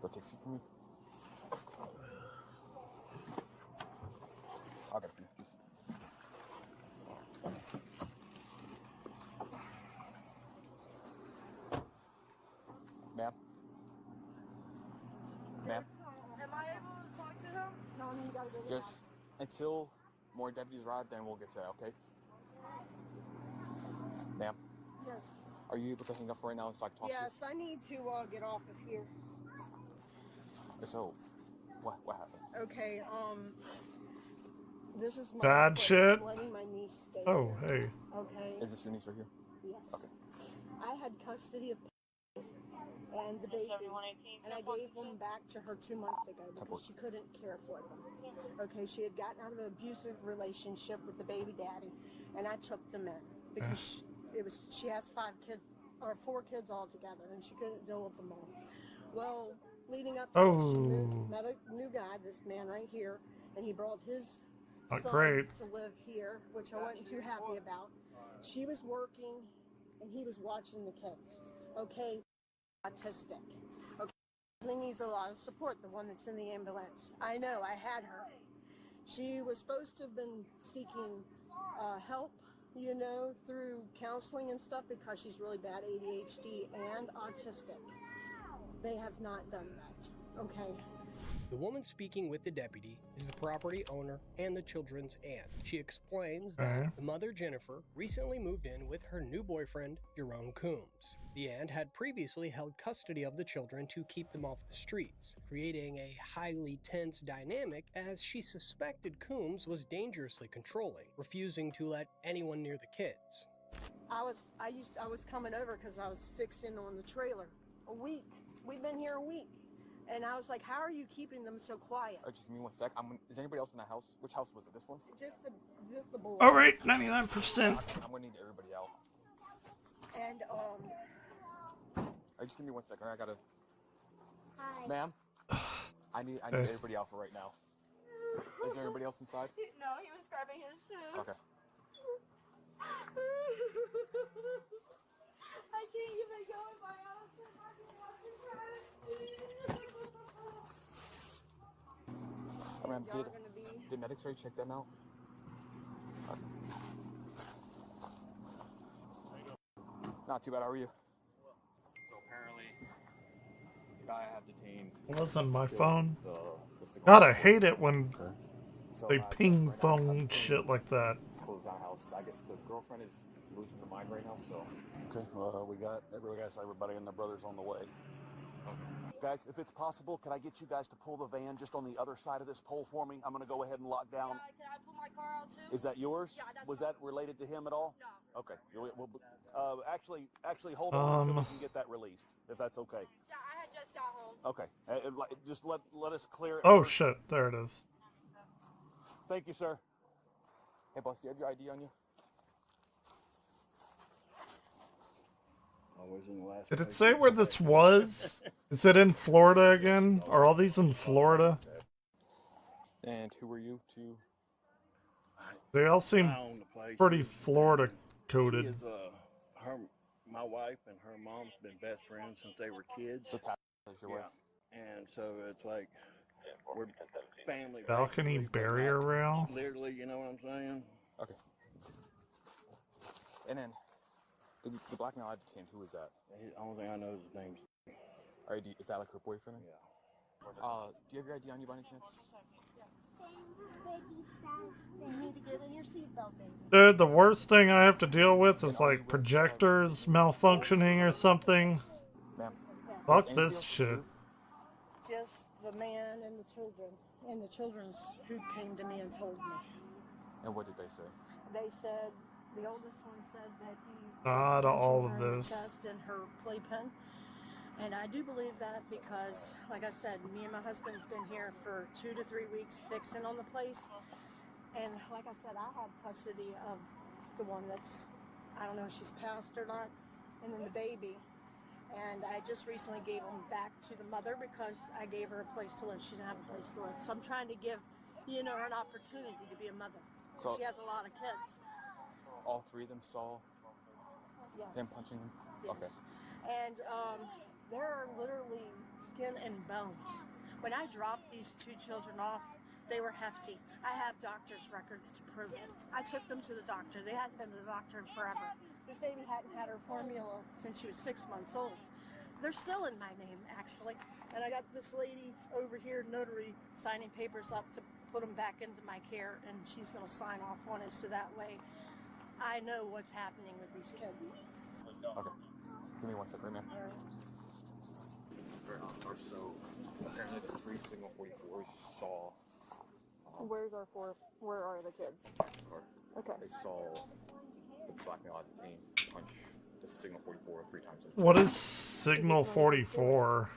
Go take a seat for me. I'll get a few, please. Ma'am? Ma'am? Am I able to talk to him? No, you gotta go. Just until more deputies arrive, then we'll get to that, okay? Ma'am? Yes. Are you able to hang up for right now and so I can talk to you? Yes, I need to get off of here. So, what happened? Okay, this is my Bad place. shit? I'm letting my niece stay Oh, here. hey. Okay. Is this your niece right here? Yes. Okay. I had custody of and the baby, and I gave them back to her 2 months ago because she couldn't care for them. Okay, she had gotten out of an abusive relationship with the baby daddy, and I took them in because she has 5 kids or 4 kids altogether, and she couldn't deal with them all. Well, leading up to this, she met a new guy, this man right here, and he brought his son to live here, which I wasn't too happy about. She was working, and he was watching the kids. Okay, autistic. Okay, he needs a lot of support, the one that's in the ambulance. I know, I had her. She was supposed to have been seeking help, you know, through counseling and stuff because she's really bad ADHD and autistic. They have not done that, okay? The woman speaking with the deputy is the property owner and the children's aunt. She explains that the mother, Jennifer, recently moved in with her new boyfriend, Jerome Coombs. The aunt had previously held custody of the children to keep them off the streets, creating a highly tense dynamic as she suspected Coombs was dangerously controlling, refusing to let anyone near the kids. I was coming over because I was fixing on the trailer a week. We've been here a week. And I was like, how are you keeping them so quiet? Just give me 1 sec. Is anybody else in the house? Which house was it? This one? Just the boy. All right, 99%. I'm gonna need everybody out. And Just give me 1 second. I gotta. Hi. Ma'am, I need everybody out for right now. Is there anybody else inside? No, he was grabbing his shoes. Okay. I can't even go in my house. Ma'am, did medics already check them out? Not too bad. How are you? So apparently, Guy I have detained. It wasn't my killed phone. the cigar God, I company. hate it when So, they ping right now, I'm phone shit like that. close down house. I guess the girlfriend is losing her mind right now, so. Okay, we got everybody and their brothers on the way. Guys, if it's possible, can I get you guys to pull the van just on the other side of this pole for me? I'm going to go ahead and lock down. Can I pull my car out too? Is that yours? Yeah, that's Was fine. that related to him at all? No. Okay. Well, actually, hold on until we can get that released, if that's okay. Yeah, I had just got home. Okay. Just let us clear it. Oh first. shit, there it is. Thank you, sir. Hey, boss, do you have your ID on you? Did it say where this was? Is it in Florida again? Are all these in Florida? And who were you to? They all seem I own the place. pretty Florida coded. She is, my wife and her mom's been best friends since they were kids. So Tap is your wife? And so it's like we're family. Balcony basically, but barrier not rail? Literally, you know what I'm saying? Okay. And then the black male I detained, who is that? The only thing I know is his name. ID, is that like her boyfriend? Yeah. Do you have your ID on you by any chance? You need to get in your seatbelt, baby. Dude, the worst thing I have to deal with is like projectors malfunctioning or something. Ma'am. Fuck this shit. Just the man and the children. And the children's who came to me and told me. And what did they say? They said, the oldest one said that he Ah, to all of her in the this. chest in her playpen. And I do believe that because, like I said, me and my husband's been here for 2 to 3 weeks fixing on the place. And like I said, I have custody of the one that's, I don't know if she's passed or not, and then the baby. And I just recently gave them back to the mother because I gave her a place to live. She didn't have a place to live. So I'm trying to give, her an opportunity to be a mother. So- She has a lot of kids. All three of them saw Yes. him punching him? Yes. Okay. And they're literally skin and bones. When I dropped these 2 children off, they were hefty. I have doctor's records to prove it. I took them to the doctor. They hadn't been to the doctor in forever. This baby hadn't had her formula since she was 6 months old. They're still in my name, actually. And I got this lady over here, notary, signing papers up to put them back into my care, and she's going to sign off on it so that way I know what's happening with these kids. Okay. Give me 1 second, right, man. So, apparently the 3 signal 44s saw... Where are the kids? Okay. They saw the black male I detained punch the signal 44 3 times. What is Signal 44?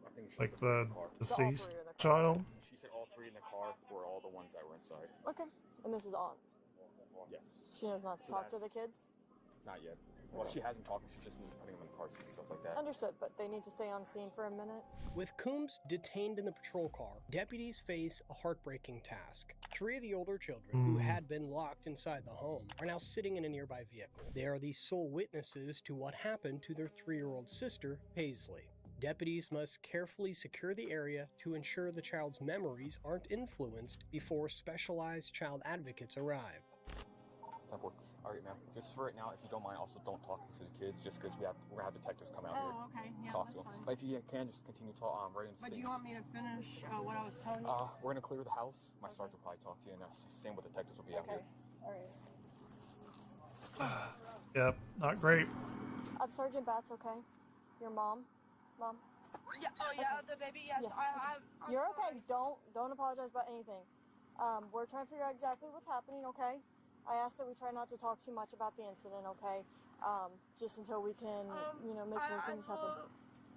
I think she Like the was in the car. deceased child? She said all 3 in the car were all the ones that were inside. Okay. And this is on. Yes. She knows not to talk to the kids? Not yet. Well, she hasn't talked. She's just been putting them in car seats, stuff like that. Understood, but they need to stay on scene for a minute. With Coombs detained in the patrol car, deputies face a heartbreaking task. 3 of the older children, who had been locked inside the home, are now sitting in a nearby vehicle. They are the sole witnesses to what happened to their 3-year-old sister, Paisley. Deputies must carefully secure the area to ensure the child's memories aren't influenced before specialized child advocates arrive. All right, ma'am. Just for right now, if you don't mind, also don't talk to the kids, just because we're gonna have detectives come out here. Oh, okay. Yeah, talk that's to them. fine. But if you can, just continue to right into But do you want me to finish what I was telling you? We're gonna clear the house. My sergeant will probably talk to you, and same with detectives will be out here. All right. Yep, not great. Sergeant Batts, okay? Your mom? Mom? Yeah. Oh yeah, the baby. Yes. Yes. I'm You're sorry. okay. Don't apologize about anything. We're trying to figure out exactly what's happening, okay? I ask that we try not to talk too much about the incident, okay? Just until we can, make sure things happen.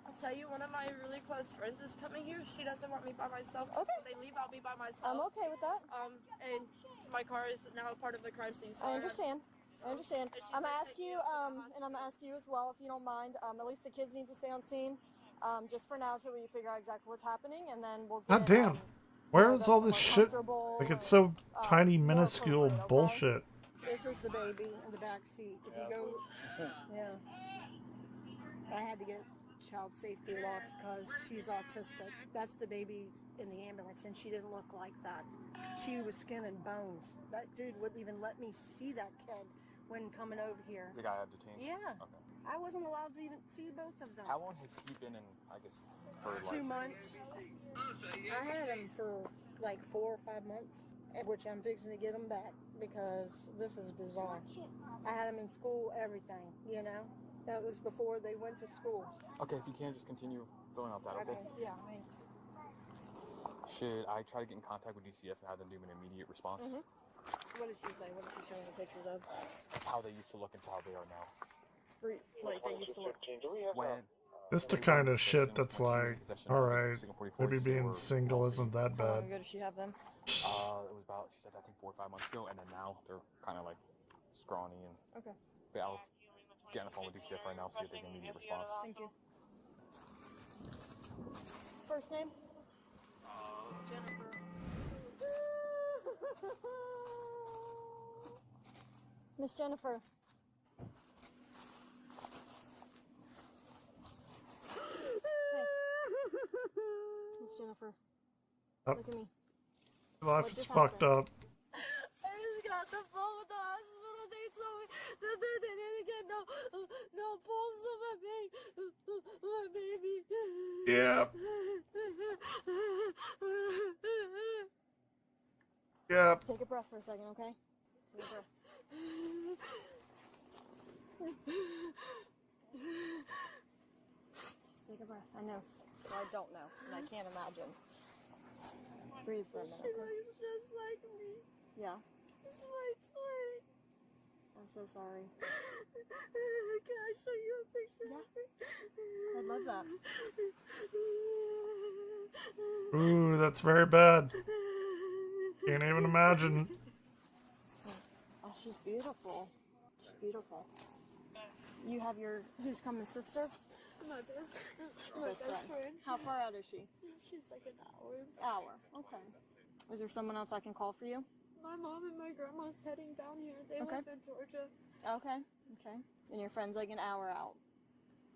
I'll tell you, one of my really close friends is coming here. She doesn't want me by myself. Okay. When they leave, I'll be by myself. I'm okay with that. And my car is now part of the crime scene. So I understand. I'm gonna ask you, and I'm gonna ask you as well, if you don't mind. At least the kids need to stay on scene, just for now, till we figure out exactly what's happening, and then we'll God get. damn. Where is all this shit? Like it's so tiny, minuscule bullshit. This is the baby in the back seat. If you go, yeah. I had to get child safety locks because she's autistic. That's the baby in the ambulance, and she didn't look like that. She was skin and bones. That dude wouldn't even let me see that kid when coming over here. The guy I have detained? Yeah. Okay. I wasn't allowed to even see both of them. How long has he been in, I guess, her life? 2 months. I had him for like 4 or 5 months, which I'm fixing to get him back because this is bizarre. I had him in school, everything, you know? That was before they went to school. Okay, if you can, just continue filling out that, okay? Yeah, Should I try to get in contact with DCF and have them do an immediate response? What did she say? What did she show me the pictures of? How they used to look into how they are now. Like they used to look. When It's the kind of shit that's like, alright, maybe being single isn't that How long bad. ago did she have them? It was about, she said, I think 4 or 5 months ago, and then now they're kind of like scrawny and. Okay. But I'll get on the phone with DCF right now, see if they can immediate response. Thank you. First name? Jennifer. Miss Jennifer. Miss Jennifer. Yep. Look at me. Life's fucked up. I just got the phone with the hospital. They told me that they didn't get no pulse on my baby. Yeah. Yeah. Take a breath for a second, okay? Take a breath. Just take a breath. I know. Well, I don't know, and I can't imagine. Breathe for a minute. She Okay? looks just like me. Yeah. It's my twin. I'm so sorry. Can I show you a picture? Yeah. I'd love that. Ooh, that's very bad. Can't even imagine. Oh, she's beautiful. She's beautiful. You have your who's coming sister? My best friend. How far out is she? She's like an hour. Hour. Okay. Is there someone else I can call for you? My mom and my grandma's heading down here. They Okay. live in Georgia. Okay. Okay. And your friend's like an hour out.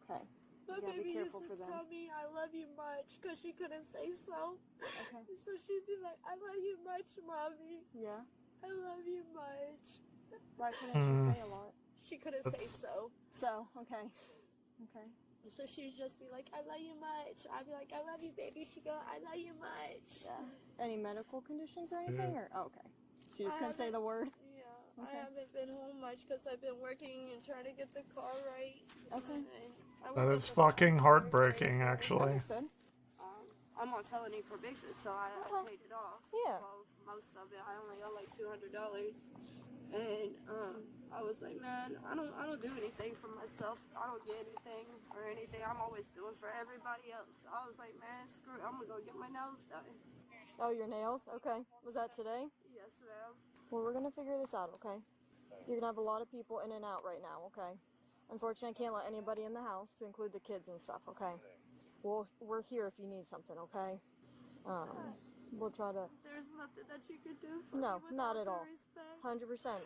Okay. My You gotta be baby used careful to for them. tell me I love you much because she couldn't say so. Okay. So she'd be like, I love you much, mommy. Yeah. I love you much. Why couldn't she say a lot? She couldn't say so. So, okay. Okay. So she'd just be like, I love you much. I'd be like, I love you, baby. She'd go, I love you much. Yeah. Any medical conditions or anything? Or okay. She just couldn't say the word? Yeah. Okay. I haven't been home much because I've been working and trying to get the car right. Okay. That is fucking heartbreaking, actually. Understood. I'm on felony probation, so I paid it off. Yeah. Well, most of it. I only owe like $200. And I was like, man, I don't do anything for myself. I don't get anything or anything. I'm always doing for everybody else. I was like, man, screw it. I'm gonna go get my nails done. Oh, your nails? Okay. Was that today? Yes, ma'am. Well, we're gonna figure this out, okay? You're gonna have a lot of people in and out right now, okay? Unfortunately, I can't let anybody in the house, to include the kids and stuff, okay? Well, we're here if you need something, okay? We'll try to... There's nothing that you could do for No, me not without at all. the respect.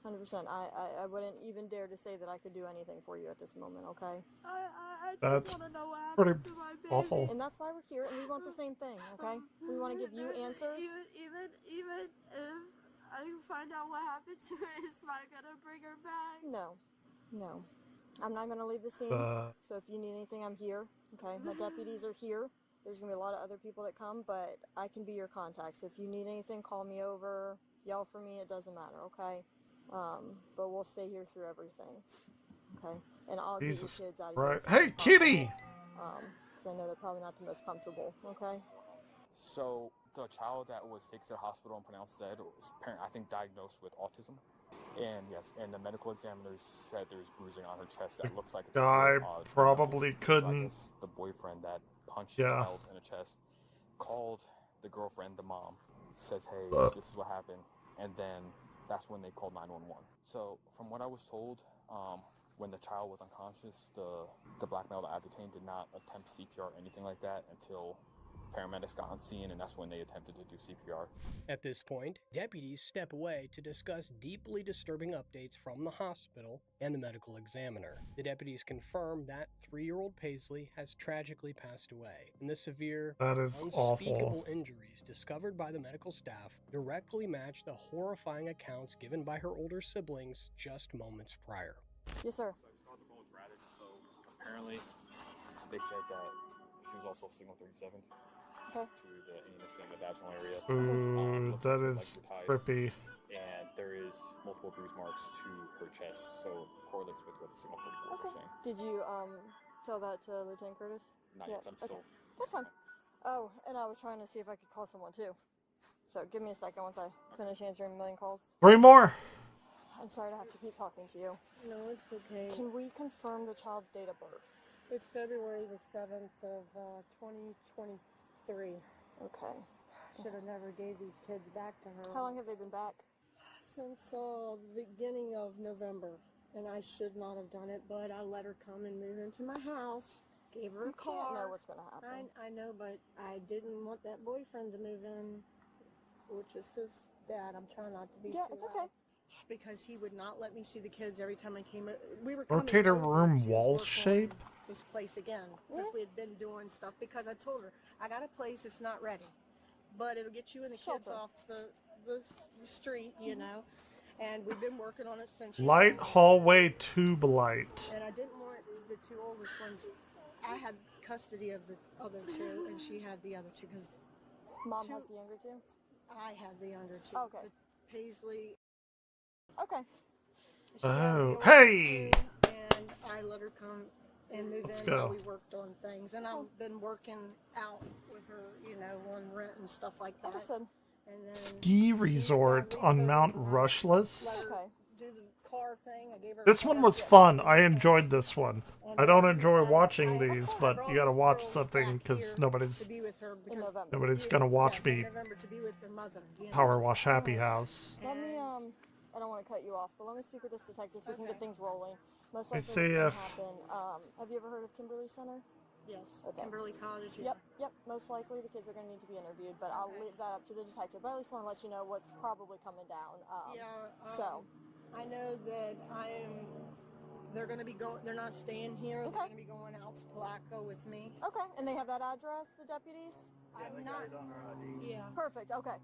100%. I wouldn't even dare to say that I could do anything for you at this moment, okay? I That's just want to know what pretty happened to my baby. awful. And that's why we're here, and we want the same thing, okay? We want to give you answers. Even if I find out what happened to her, it's not gonna bring her back. No. I'm not going to leave the scene, so if you need anything, I'm here, okay? My deputies are here. There's going to be a lot of other people that come, but I can be your contact. So if you need anything, call me over, yell for me, it doesn't matter, okay? But we'll stay here through everything, okay? And I'll Jesus get the kids out of Christ. here. Hey, kitty! Because I know they're probably not the most comfortable, okay? So the child that was taken to the hospital and pronounced dead was apparently, I think, diagnosed with autism. And yes, and the medical examiners said there's bruising on her chest that looks like it's I really odd. probably So I couldn't. guess the boyfriend that punched Yeah. the child in the chest called the girlfriend, the mom, says, hey, this is what happened. And then that's when they called 911. So from what I was told, when the child was unconscious, the black male that I detained did not attempt CPR or anything like that until paramedics got on scene, and that's when they attempted to do CPR. At this point, deputies step away to discuss deeply disturbing updates from the hospital and the medical examiner. The deputies confirm that 3-year-old Paisley has tragically passed away, and the severe, That is unspeakable awful. injuries discovered by the medical staff directly match the horrifying accounts given by her older siblings just moments prior. Yes, sir. So I just got the phone with Braddock. apparently they said that she was also signal 37 Okay. to the anus and the vaginal area. Ooh, Looks that like her is legs were tied, trippy. and there is multiple bruise marks to her chest, so correlates with what the signal 44s are saying. Did you tell that to Lieutenant Curtis? Not yet, I'm still. That's fine. Oh, and I was trying to see if I could call someone too. So give me a second once I finish answering a million calls. 3 more. I'm sorry to have to keep talking to you. No, it's okay. Can we confirm the child's date of birth? It's February the 7th of 2023. Okay. Should have never gave these kids back to her. How long have they been back? Since the beginning of November. And I should not have done it, but I let her come and move into my house. Gave her a car. You can't know what's going to happen. I know, but I didn't want that boyfriend to move in, which is his dad. I'm trying not to be too it's loud. okay. Because he would not let me see the kids every time I came. We were coming Rotator over room to wall work on shape. this place again because we had been doing stuff. Because I told her I got a place that's not ready, but it'll get you and the kids off the street, you know. And we've been working on it since. Light hallway tube light. And I didn't want the two oldest ones. I had custody of the other two, and she had the other two because Mom has the younger two? I had the younger two. Okay. But Paisley. Okay. Oh, hey! And I let her come and move Let's in go. while we worked on things. And I've been working out with her, you know, on rent and stuff like that. Understood. And then Ski resort on Mount Rushless. let her do the car thing. I gave her This one was fun. I enjoyed this one. I don't enjoy watching these, but you gotta watch something because nobody's gonna watch me power wash Happy House. Let me, I don't want to cut you off, but let me speak with this detective so we can get things rolling. Most Let me likely see what's if- gonna happen, have you ever heard of Kimberly Center? Yes, Okay. Kimberly College. Yep. Most likely the kids are going to need to be interviewed, but I'll leave that up to the detective. But I at least want to let you know what's probably coming down. So I know that they're going to be going. They're not staying here. They're going to be going out to Palaco with me. Okay, and they have that address, the deputies? I'm not. Yeah. Perfect. Okay.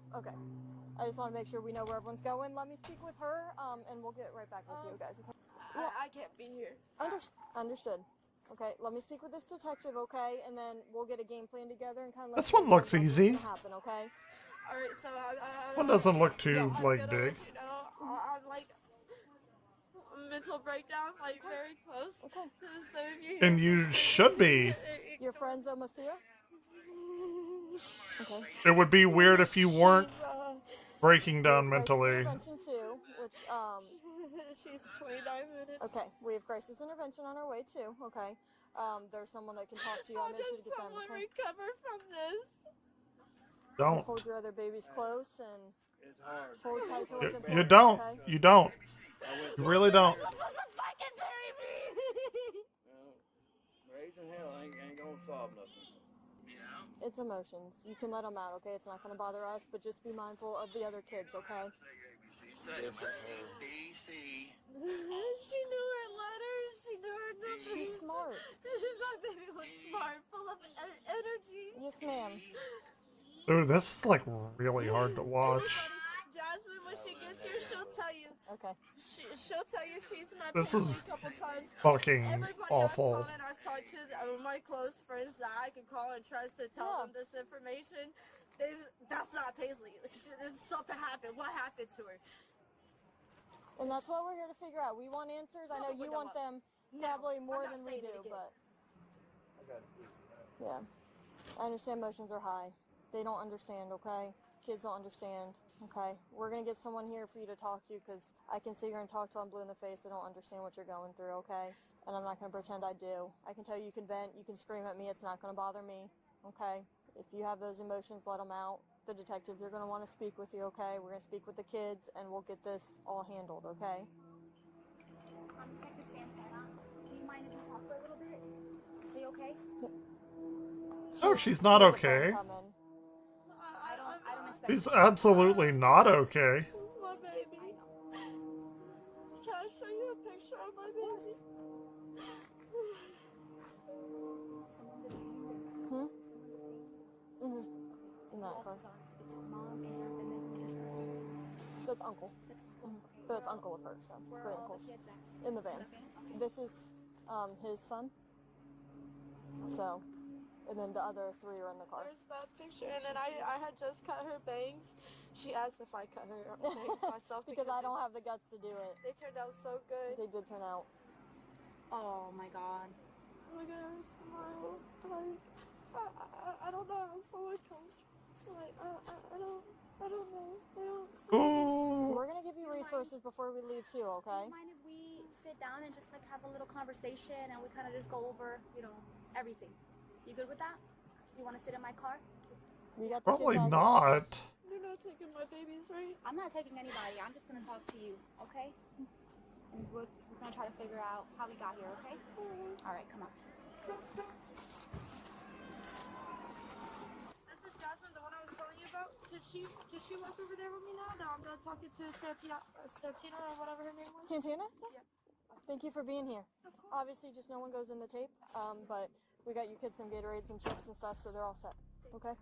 I just want to make sure we know where everyone's going. Let me speak with her, and we'll get right back with you guys. Okay? I can't be here. Understood. Okay, let me speak with this detective, okay, and then we'll get a game plan together and kind of. This one looks easy. Happen, okay? All right, so One doesn't look too like big. you know, I'm like mental breakdown, like very close. Okay. So if you And you should be. Your friend's almost here. Okay. It would be weird if you weren't breaking down mentally. Intervention too, which she's 29 minutes. Okay, we have crisis intervention on our way too. Okay, there's someone that can talk to you. I'll make sure to get them. Someone Okay? recover from this. Don't. Hold your other babies close and It's hard. hold tight to what's You important. don't. Okay? You don't. You really don't. Raising hell ain't gonna solve nothing. It's emotions. You can let them out, okay? It's not going to bother us, but just be mindful of the other kids, okay? She knew her letters. She knew her numbers. She's smart. My baby was smart, full of energy. Yes, ma'am. Dude, this is like really hard to watch. Jasmine, when she gets here, she'll tell you. Okay. She'll tell you she's my This family is a couple times. fucking Everybody awful. I've called and I've talked to, my close friends that I can call and trust to tell them this information. That's not Paisley. Something happened. What happened to her? And that's what we're here to figure out. We want answers. I know you want them probably more than we do, but yeah. I understand emotions are high. They don't understand, okay? Kids don't understand, okay? We're going to get someone here for you to talk to because I can sit here and talk till I'm blue in the face. I don't understand what you're going through, okay? And I'm not going to pretend I do. I can tell you can vent, you can scream at me. It's not going to bother me, okay? If you have those emotions, let them out. The detectives are going to want to speak with you, okay? We're going to speak with the kids, and we'll get this all handled, okay? Detective Santana, do you mind if we talk for a little bit? Are you okay? No, she's not okay. I don't expect. She's absolutely not okay. My baby. Can I show you a picture of my baby? In that car. Mom and then who's this person? That's uncle. But it's uncle of hers, so Where great are all uncles. the kids at? In the van. This is his son. So, and then the other 3 are in the car. There's that picture, and then I had just cut her bangs. She asked if I cut her bangs myself because I don't have the guts to do it. They turned out so good. They did turn out. Oh my god. Look at her smile. Like, I don't know. I'm so uncomfortable. Like, I don't know. We're gonna give you resources before we leave too, okay? Do you mind if we sit down and just like have a little conversation and we kind of just go over, you know, everything? You good with that? Do you want to sit in my car? You got Probably not. You're not taking my babies, right? I'm not taking anybody. I'm just gonna talk to you, okay? And we're gonna try to figure out how we got here, okay? All right, come on. This is Jasmine, the one I was telling you about. Did she work over there with me now? That I'm done talking to Santina or whatever her name was? Santina? Yeah. Thank you for being here. Obviously, just no one goes in the tape, but we got you kids some Gatorade, some chips and stuff, so they're all set. Okay?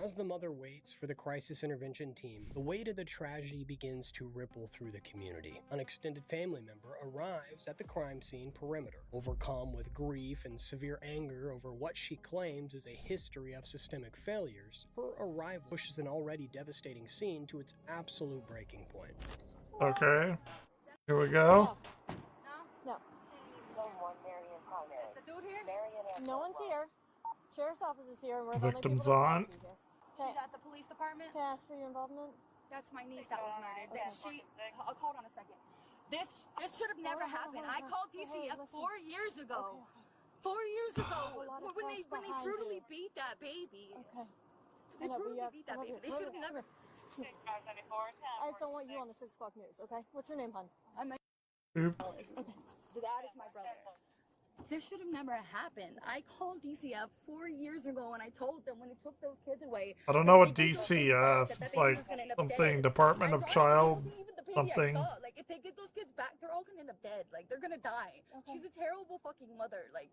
As the mother waits for the crisis intervention team, the weight of the tragedy begins to ripple through the community. An extended family member arrives at the crime scene perimeter. Overcome with grief and severe anger over what she claims is a history of systemic failures, her arrival pushes an already devastating scene to its absolute breaking point. Okay. Here we go. No. Is the dude here? No one's here. Sheriff's office is here, and we're Victim's the only on. people that's She's at the police department. Can I ask for your involvement? That's my niece that was murdered. Hold on a second. This should have never happened. I called DCF 4 years ago. 4 years ago, when they brutally beat that baby. Okay. They brutally beat that baby. They should have never. I just don't want you on the 6 o'clock news, okay? What's your name, hon? I'm Oop. The dad is my brother. This should have never happened. I called DCF 4 years ago and I told them when they took those kids away. I don't know what DCF. It's like something Department of Child something. Like if they get those kids back, they're all gonna end up dead. Like they're gonna die. Okay. She's a terrible fucking mother. Like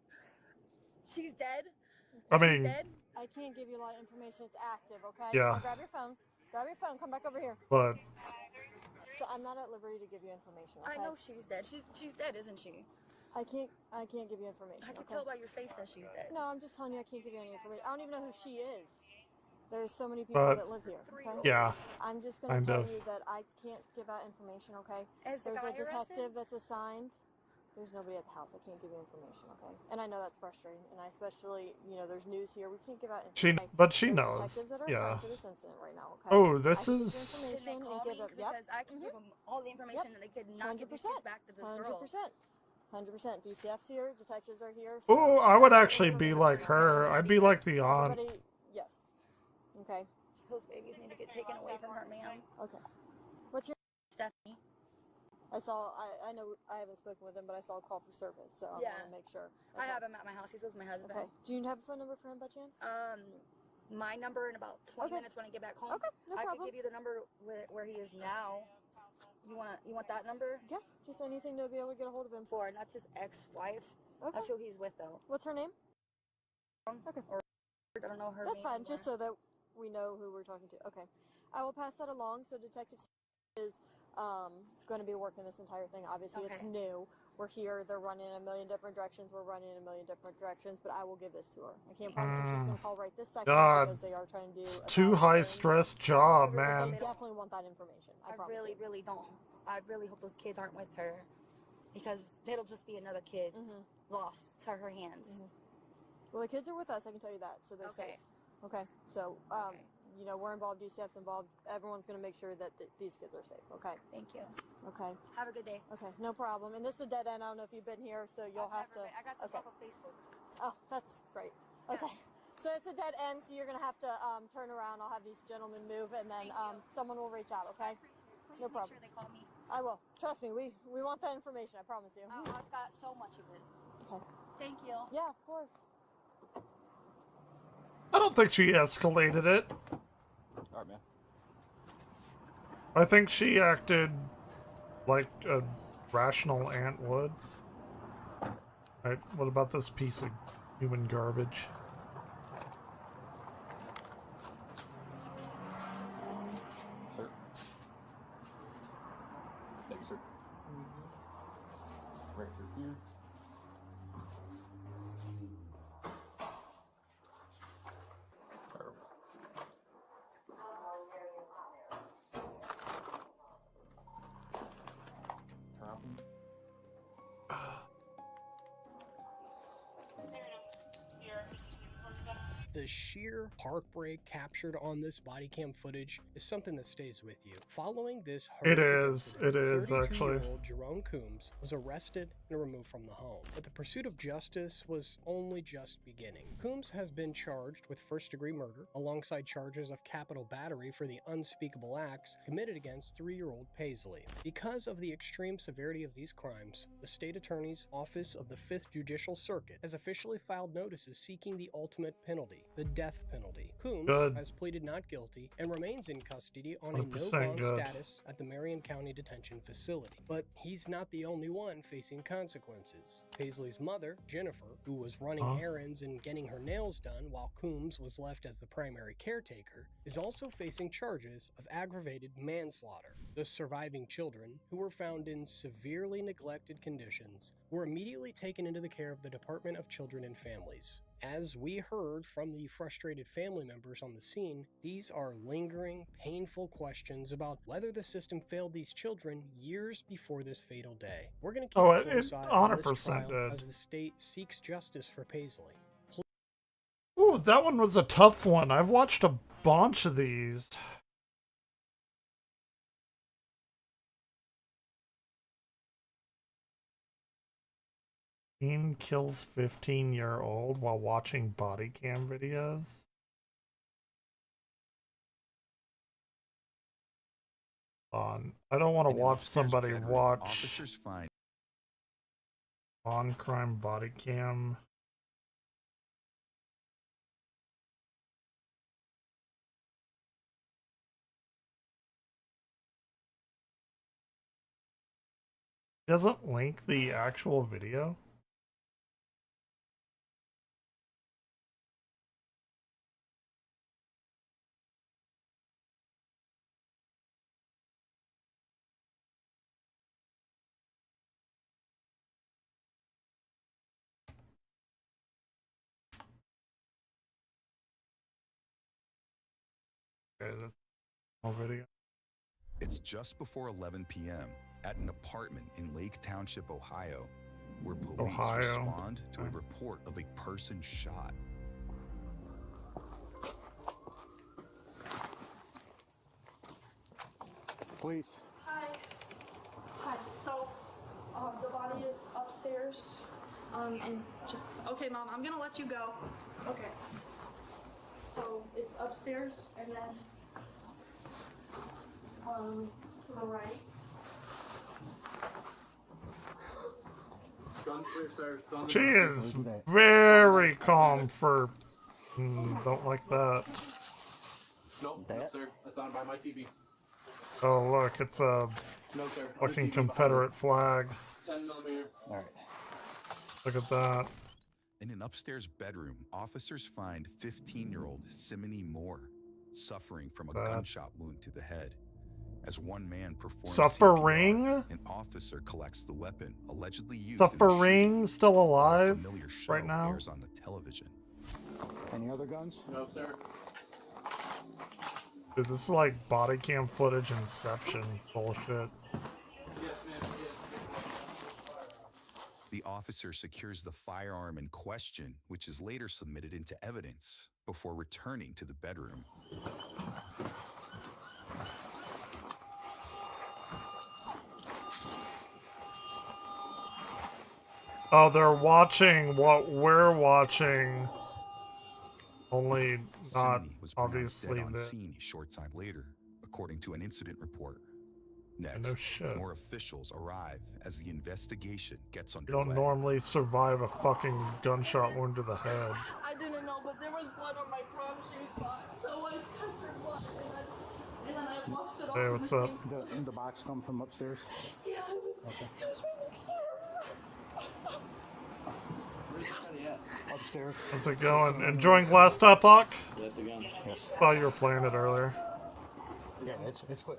she's dead. I mean, I can't give you a lot of information. It's active, okay? Yeah. Now grab your phone. Grab your phone. Come back over here. But So I'm not at liberty to give you information. Okay? I know she's dead. She's dead, isn't she? I can't give you information. I can okay? tell by your face that she's dead. No, I'm just telling you I can't give you any information. I don't even know who she is. There's so many people that live here. Okay? yeah. I'm just going to Kind tell of. you that I can't give out information, okay? Is the There's a guy detective arrested? that's assigned. There's nobody at the house. I can't give you information, okay? And I know that's frustrating. And I especially, there's news here. We can't give out information. But she There's knows. detectives that are Yeah. assigned to this incident right now, okay? Oh, this I can give you is- information and give up. Yep. Because I can give them all the information and they could not get these kids back to this girl. 100%. 100%. DCF's here. Detectives are here. Oh, I would actually be like her. I'd be like the aunt. Everybody, yes. Okay. Those babies need to get taken away from her, ma'am. Okay. What's your Stephanie? I know I haven't spoken with him, but I saw a call for service, so I want to make sure. I have him at my house. He's with my husband. Okay. Do you have a phone number for him by chance? My number in about 20 minutes when I get back home. Okay, no I problem. could give you the number where he is now. You want that number? Yeah, just anything to be able to get a hold of him for. And that's his ex-wife. Okay. That's who he's with, though. What's her name? Okay. Or I don't know her That's name. fine, just so that we know who we're talking to. Okay. I will pass that along. So Detective is going to be working this entire thing. Obviously, it's Okay. new. We're here. They're running in a million different directions. We're running in a million different directions, but I will give this to her. I can't promise her she's going to call right this second God. because they are trying to do It's a too thousand high things. stress job, They man. definitely want that information. I promise really, you. really don't. I really hope those kids aren't with her because it'll just be another kid lost to her hands. Well, the kids are with us. I can tell you that, so they're safe. Okay. So, we're involved. DCF's involved. Everyone's going to make sure that these kids are safe. Okay. Thank you. Okay. Have a good day. Okay. No problem. And this is a dead end. I don't know if you've been here, so you'll have to. I got this off of Facebook. Oh, that's great. Okay. So it's a dead end, so you're going to have to turn around. I'll have these gentlemen move, and then someone will reach out, okay? No problem. Make sure they call me. I will. Trust me, we want that information, I promise you. Oh, I've got so much of it. Okay. Thank you. Yeah, of course. I don't think she escalated it. Alright, man. I think she acted like a rational aunt would. Alright, what about this piece of human garbage? Sir. Thank you, sir. Right through here. The sheer heartbreak captured on this body cam footage is something that stays with you. Following this It horrific is. It is, actually. 32-year-old Jerome Coombs was arrested and removed from the home. But the pursuit of justice was only just beginning. Coombs has been charged with first-degree murder, alongside charges of capital battery for the unspeakable acts committed against 3-year-old Paisley. Because of the extreme severity of these crimes, the State Attorney's Office of the 5th Judicial Circuit has officially filed notices seeking the ultimate penalty, the death penalty. Coombs has pleaded not guilty and remains in custody on a no-bond status at the Marion County Detention Facility. But he's not the only one facing consequences. Paisley's mother, Jennifer, who was running errands and getting her nails done while Coombs was left as the primary caretaker, is also facing charges of aggravated manslaughter. The surviving children, who were found in severely neglected conditions, were immediately taken into the care of the Department of Children and Families. As we heard from the frustrated family members on the scene, these are lingering, painful questions about whether the system failed these children years before this fatal day. We're going to keep a close eye on this trial as the state seeks justice for Paisley. Ooh, that one was a tough one. I've watched a bunch of these. Teen kills 15-year-old while watching body cam videos. I don't want to watch somebody watch on-crime body cam. Doesn't link the actual video. Okay, that's no video. It's just before 11 p.m. at an apartment in Lake Township, Ohio, where police respond to a report of a person shot. Police. Hi. Hi. So, the body is upstairs. Okay, Mom, I'm gonna let you go. Okay. So, it's upstairs, and then, to the right. She is very calm for... don't like that. Nope, no, sir. That's on by my TV. Oh, look, it's a fucking Confederate flag. 10 millimeter. All right. Look at that. In an upstairs bedroom, officers find 15-year-old Simony Moore suffering from a gunshot wound to the head. As one man performs Suffering? CPR, an officer collects the weapon allegedly used. Suffering still alive right now? Airs on the television. Any other guns? No, sir. Dude, this is like body cam footage Inception bullshit. The officer secures the firearm in question, which is later submitted into evidence before returning to the bedroom. Oh, they're watching what we're watching. Only not Simony was obviously dead on the... scene a short time later, according to an incident report. Next, no shit. more officials arrive as the investigation gets You underway. don't normally survive a fucking gunshot wound to the head. I didn't know, but there was blood on my prom shoe spot, so I touched her blood, and then I washed it off. Hey, what's up? The box come from upstairs? Yeah, it was right next door. Where's Teddy at? Upstairs. How's it going? Enjoying Last Epoch? Is that the gun? Yes. Thought you were playing it earlier. Yeah, it's quick.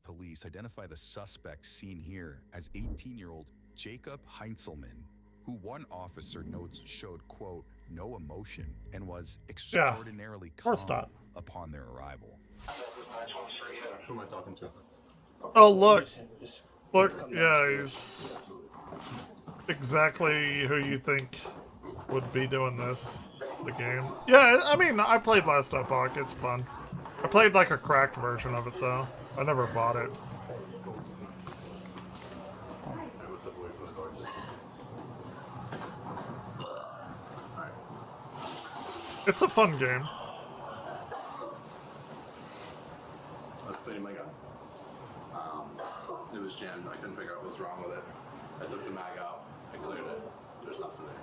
Police identify the suspect seen here as 18-year-old Jacob Heinzelman, who one officer notes showed, quote, no emotion and was extraordinarily calm upon their arrival. Who am I talking to? Oh, look. Look, yeah, he's... exactly who you think would be doing this. The game. Yeah, I mean, I played Last Epoch. It's fun. I played like a cracked version of it though. I never bought it. It's a fun game. I was cleaning my gun. It was jammed. I couldn't figure out what was wrong with it. I took the mag out. I cleared it. There's nothing there.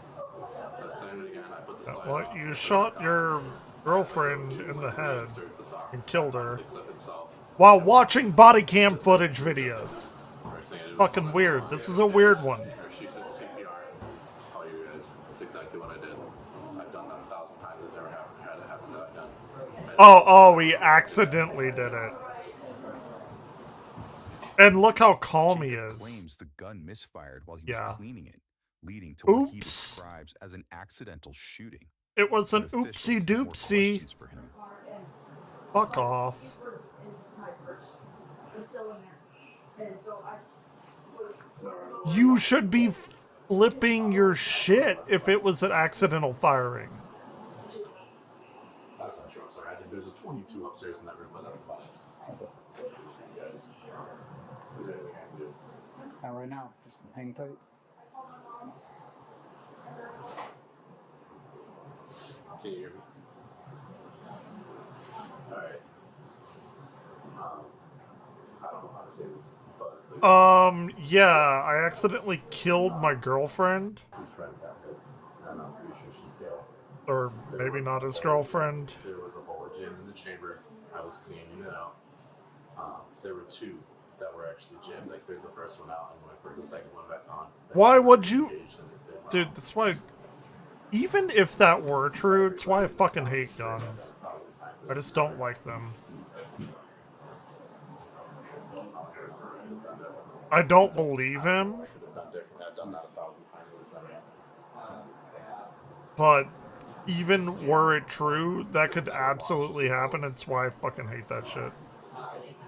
I was cleaning it again. I put the slide Well, off. you shot your girlfriend in the head and killed her while watching body cam footage videos. Fucking weird. This is a weird one. She said CPR. All you guys. That's exactly what I did. I've done that 1,000 times. I've never had it happen that I've done. Oh, he accidentally did it. And look how calm he is. Claims the gun misfired while he was cleaning it, leading to what he describes as an accidental shooting. It was an oopsie doopsie. Fuck off. You should be flipping your shit if it was an accidental firing. That's not true. I'm sorry. I think there's a 22 upstairs in that room, but that's about it. You guys, is there anything I can do? Not right now. Just hang tight. Can you hear me? Alright. I don't know how to say this, but... Yeah, I accidentally killed my girlfriend. His friend got hit, and I'm pretty sure she's dead. Or maybe not his girlfriend. There was a whole gym in the chamber. I was cleaning it out. There were two that were actually jammed. I cleared the first one out, and when I put the second one back on... Why would you... Dude, that's why... Even if that were true, it's why I fucking hate guns. I just don't like them. I don't believe him. But even were it true, that could absolutely happen. It's why I fucking hate that shit.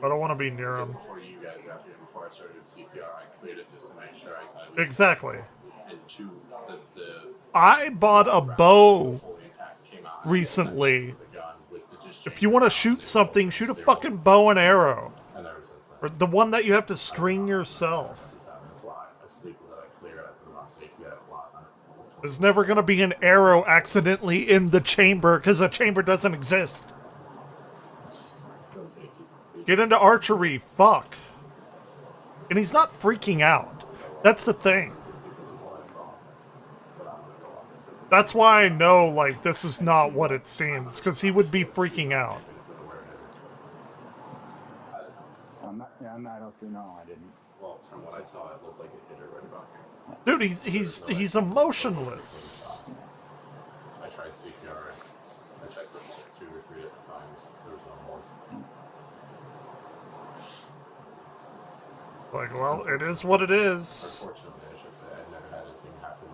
I don't want to be near him. Before you guys got here, before I started CPR, I cleared it just to make sure I was... Exactly. And two, I bought a bow recently. If you want to shoot something, shoot a fucking bow and arrow. Or the one that you have to string yourself. There's never going to be an arrow accidentally in the chamber because the chamber doesn't exist. Get into archery, fuck. And he's not freaking out. That's the thing. That's why I know, like, this is not what it seems, because he would be freaking out. I don't think, no, I didn't. Well, from what I saw, it looked like it hit her right about Dude, here. he's emotionless. I tried CPR. I checked it 2 or 3 different times. There was no pulse. Like, well, it is what it is. Unfortunately, I should say, I've never had anything happen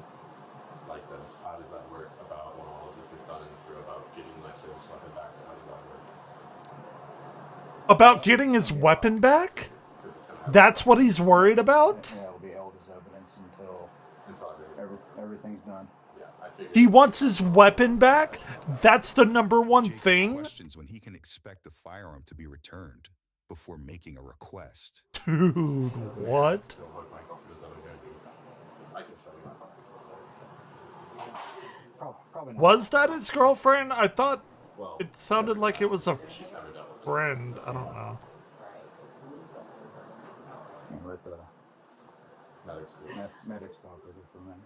like this. How does that work about when all of this is done and through about getting my service weapon back? How does that work? About getting his weapon back? That's what he's worried about? Yeah, it'll be held as evidence until everything's done. Yeah, I figured. He wants his weapon back? That's the #1 thing? Questions when he can expect the firearm to be returned before making a request. Dude, what? Was that his girlfriend? I thought it sounded like it was a friend. I don't know. Let the medics talk with it for a minute.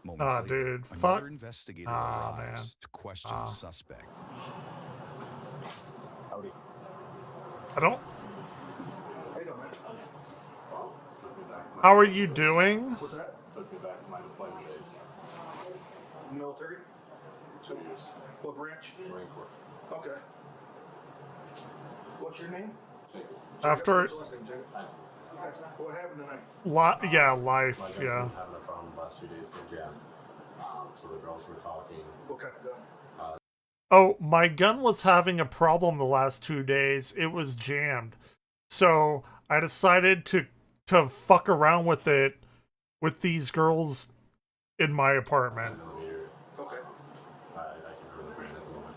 Moments later, dude, another fuck. investigator Man. arrives to question the suspect. Howdy. I don't... How are you doing? What's that? Took me back to my deployment days. Military? 2 years. What branch? Marine Corps. Okay. What's your name? After... What's your last name, Jacob? What happened tonight? Yeah, life, My guys yeah. been having a problem the last few days with jam. So the girls were talking. What kind of gun? Oh, my gun was having a problem the last 2 days. It was jammed. So I decided to to fuck around with it with these girls in my apartment. Okay. I can remember the brand at the moment.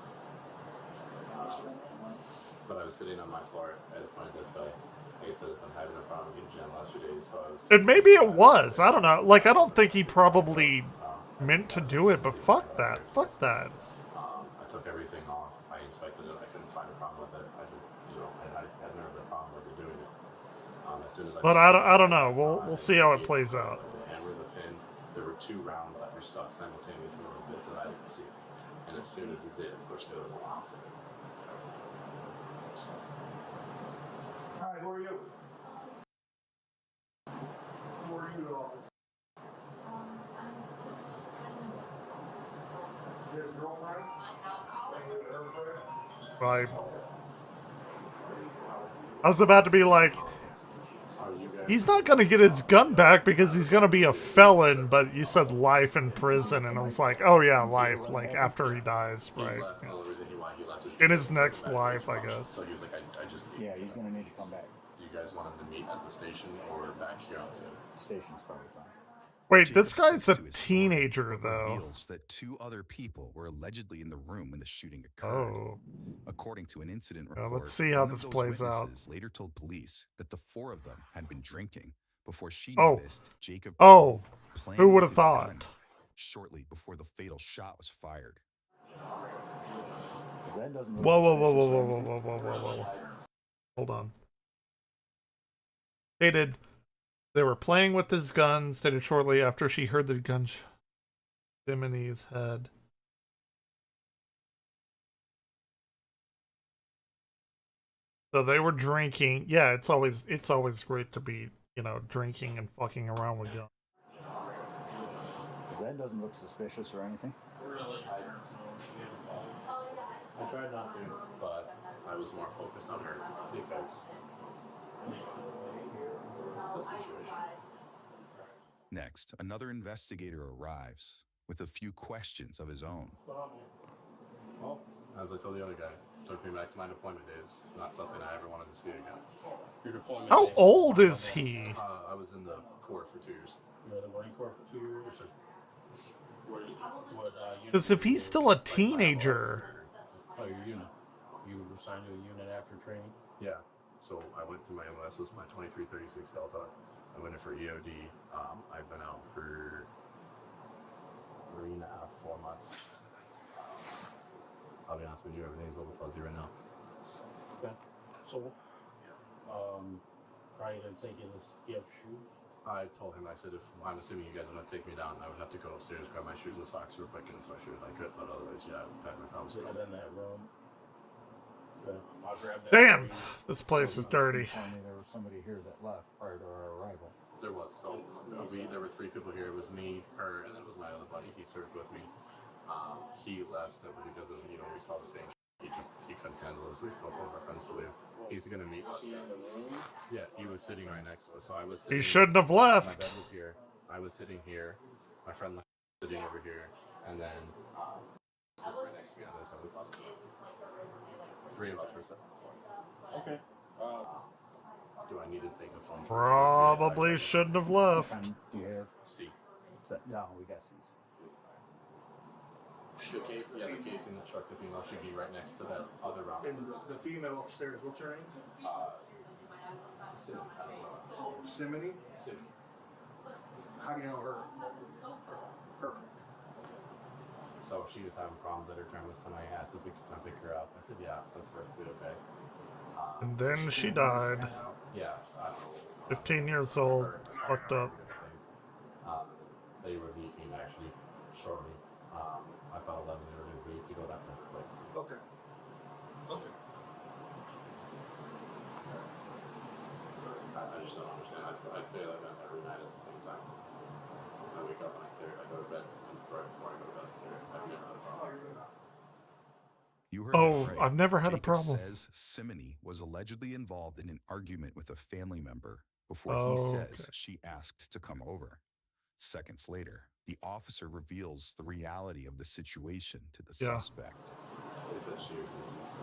But I was sitting on my floor at a point this way. Like I said, I'm having a problem getting gym last 2 days, so I was. And maybe it was. I don't know. Like, I don't think he probably meant to do it, but fuck that. Fuck that. I took everything off. I inspected it. I couldn't find a problem with it. I had never had a problem with it doing it. As soon as But I don't know. We'll see how it plays out. The hammer, the pin. There were 2 rounds that were stuck simultaneously like this that I didn't see. And as soon as it did, it pushed the other one off. Hi, who are you? Who are you, officer? His girlfriend? Right. I was about to be like, he's not going to get his gun back because he's going to be a felon, but you said life in prison, and I was like, oh yeah, life, like after he dies, right? Yeah. In his next life, I guess. So he was like, I just. Yeah, he's going to need to come back. Do you guys want him to meet at the station or back here on scene? Station's probably fine. Wait, this guy's a teenager, though. Reveals that 2 other people were allegedly in the room when the shooting occurred. Oh. According to an incident report, let's see how one this of those plays out. witnesses later told police that the 4 of them had been drinking before she Oh. noticed Jacob Oh. playing Who would with have his thought? gun shortly before the fatal shot was fired. That doesn't Whoa, whoa, whoa, whoa, whoa, whoa, whoa, whoa, whoa, whoa. Hold on. They were playing with his gun, stated shortly after she heard the gun Diminy's head. So they were drinking. Yeah, it's always great to be, drinking and fucking around with guns. That doesn't look suspicious or anything. Really? I tried not to, but I was more focused on her because the situation. Next, another investigator arrives with a few questions of his own. Well, as I told the other guy, took me back to my deployment days. Not something I ever wanted to see again. Your deployment How days, old is he? I was in the Corps for 2 years. You were in the Marine Corps for 2 years? Yes, sir. Because if he's still a teenager. Oh, your unit. You were assigned to a unit after training? Yeah. So I went through my MOS, was my 2336 Delta. I went in for EOD. I've been out for 3.5, 4 months. I'll be honest with you, everything's a little fuzzy right now. Okay. So, probably didn't take you this. You have shoes? I told him, I said, if I'm assuming you guys are going to take me down, I would have to go upstairs, grab my shoes and socks real quick and sweatshirt if I could, but otherwise, yeah, I would have no problems. Is it in that room? Okay. I'll grab that. Damn, this place is dirty. Told me there was somebody here that left prior to our arrival. There was. So there were 3 people here. It was me, her, and then it was my other buddy. He served with me. He left simply because of, we saw the same. He couldn't handle it. So we called one of our friends to leave. He's going to meet us. Yeah, he was sitting right next to us. So I was sitting, He shouldn't have left. My bed was here. I was sitting here. My friend was sitting over here. And then sitting right next to me on this side of the closet. 3 of us were sitting. Okay. Do I need to take a phone? Probably shouldn't have left. Do you have C? No, we got C's. The case in the truck, the female should be right next to that other round. And the female upstairs, what's her name? Simony? Simony. How do you know her? Perfect. So she was having problems at her terminus tonight. I asked if we could come pick her up. I said, yeah, that's perfectly okay. And then she died. Yeah. 15 years old. It's fucked up. They were leaving actually shortly. I found 11 they were going to leave to go back to the place. Okay. Okay. I just don't understand. I clear that gun every night at the same time. I wake up and I clear it. I go to bed, and right before I go to bed, I clear it. I've never had a problem. You heard Oh, that right. I've never had a Jacob problem. says Simony was allegedly involved in an argument with a family member before Oh, he says okay. she asked to come over. Seconds later, the officer reveals the reality of the situation to the Yeah. suspect. They said she was deceased.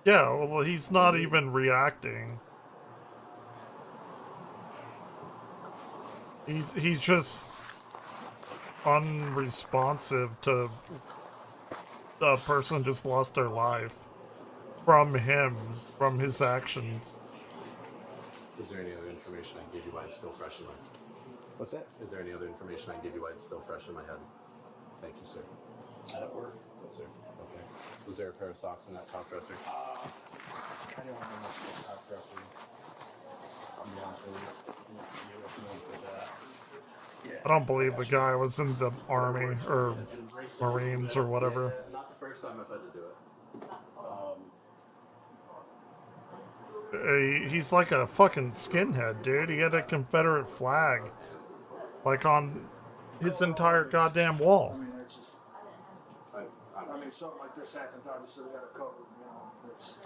Yeah, well, he's not even reacting. He's just unresponsive to a person just lost their life from him, from his actions. Is there any other information I gave you why it's still fresh in my head? What's that? Is there any other information I gave you why it's still fresh in my head? Thank you, sir. At work. Yes, sir. Okay. Was there a pair of socks in that top dresser? I don't remember the top dresser. I'll be honest with you. I don't believe the guy was in the army or Marines or whatever. Yeah, not the first time I've had to do it. He's like a fucking skinhead, dude. He had a Confederate flag, like, on his entire goddamn wall. I mean, it's just. I mean, something like this happens, obviously, we got to cover, you know. It's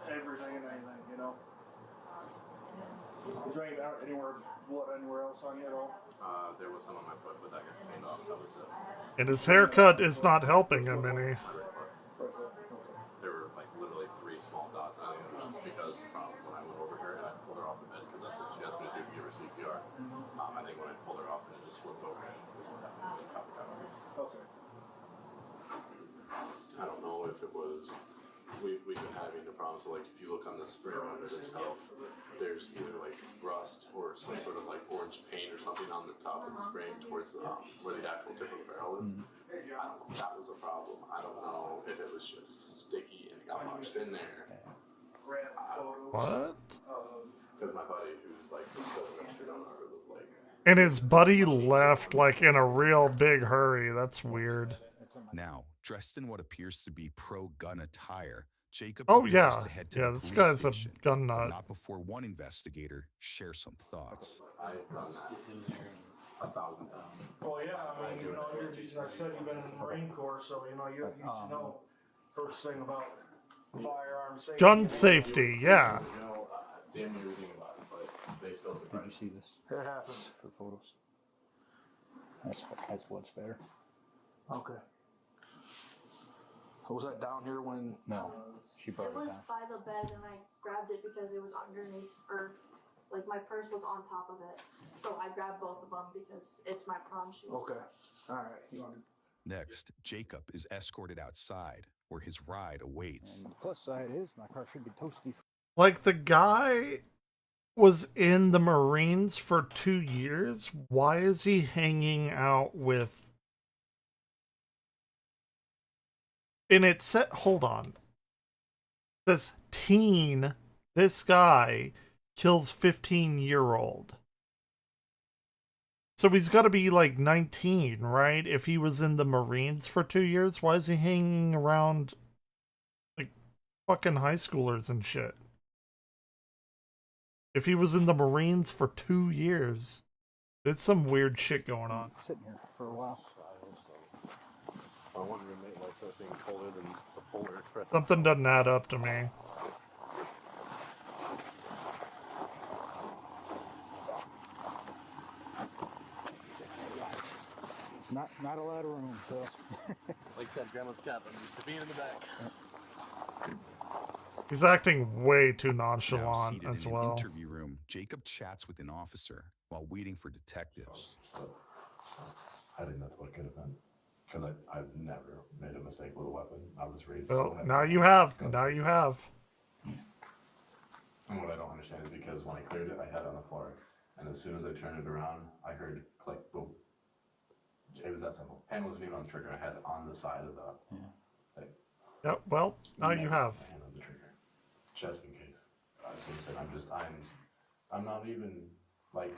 everything and anything, you know. Is there anywhere blood anywhere else on you at all? There was some on my foot, but that got cleaned off. That was it. And his haircut is not helping him any. There were like literally 3 small dots on it. It was just because from when I went over her and I pulled her off the bed because that's what she asked me to do to give her CPR. I think when I pulled her off and it just flipped over and it was what happened. It was how it got over. Okay. I don't know if it was. We've been having the problem. So like if you look on the spray bottle itself, there's either like rust or some sort of like orange paint or something on the top of the spraying towards where the actual tip of the barrel is. I don't know if that was a problem. I don't know if it was just sticky and it got punched in there. What? Because my buddy, who's like still registered on it, was like. And his buddy left, like, in a real big hurry. That's weird. Now, dressed in what appears to be pro-gun attire, Jacob Oh, prepares yeah. to head to Yeah, the this police guy's a station, gun but nut. not before one investigator shares some thoughts. I've done that 1,000 times. Well, yeah, I mean, you know, like I said, you've been in the Marine Corps, so, you know, you should know first thing about firearms safety. Gun safety, yeah. You know, damn near everything about it, but they still surprise. Did you see this? It happens. For photos. That's what's there. Okay. Was that down here when? No, she brought It was by the bed and I grabbed it because it was underneath, or like my purse was on top of it. So I grabbed both of them because it's my prom shoes. Okay. All right. You want to... Next, Jacob is escorted outside, where his ride awaits. And the plus side is my car should be toasty. Like, the guy was in the Marines for 2 years. Why is he hanging out with... And it said, hold on. This teen, this guy kills 15-year-old. So he's got to be like 19, right? If he was in the Marines for 2 years, why is he hanging around like fucking high schoolers and shit? If he was in the Marines for 2 years, there's some weird shit going on. Sitting here for a while. My one roommate likes that thing colder than the Polar Express. Something doesn't add up to me. Not a lot of room, so. Like I said, Grandma's cat, I'm used to being in the back. He's acting way too Now nonchalant seated as in well. an interview room, Jacob chats with an officer while waiting for detectives. So, I think that's what it could have been. Because I've never made a mistake with a weapon. I was raised Well, so now you have. Now you have. And what I don't understand is because when I cleared it, I had it on the floor. And as soon as I turned it around, I heard click, boom. It was that simple. Hand wasn't even on the trigger. I had it on the side of the thing. Yep, well, now you have. My hand on the trigger. Just in case. So I said, I'm not even, like,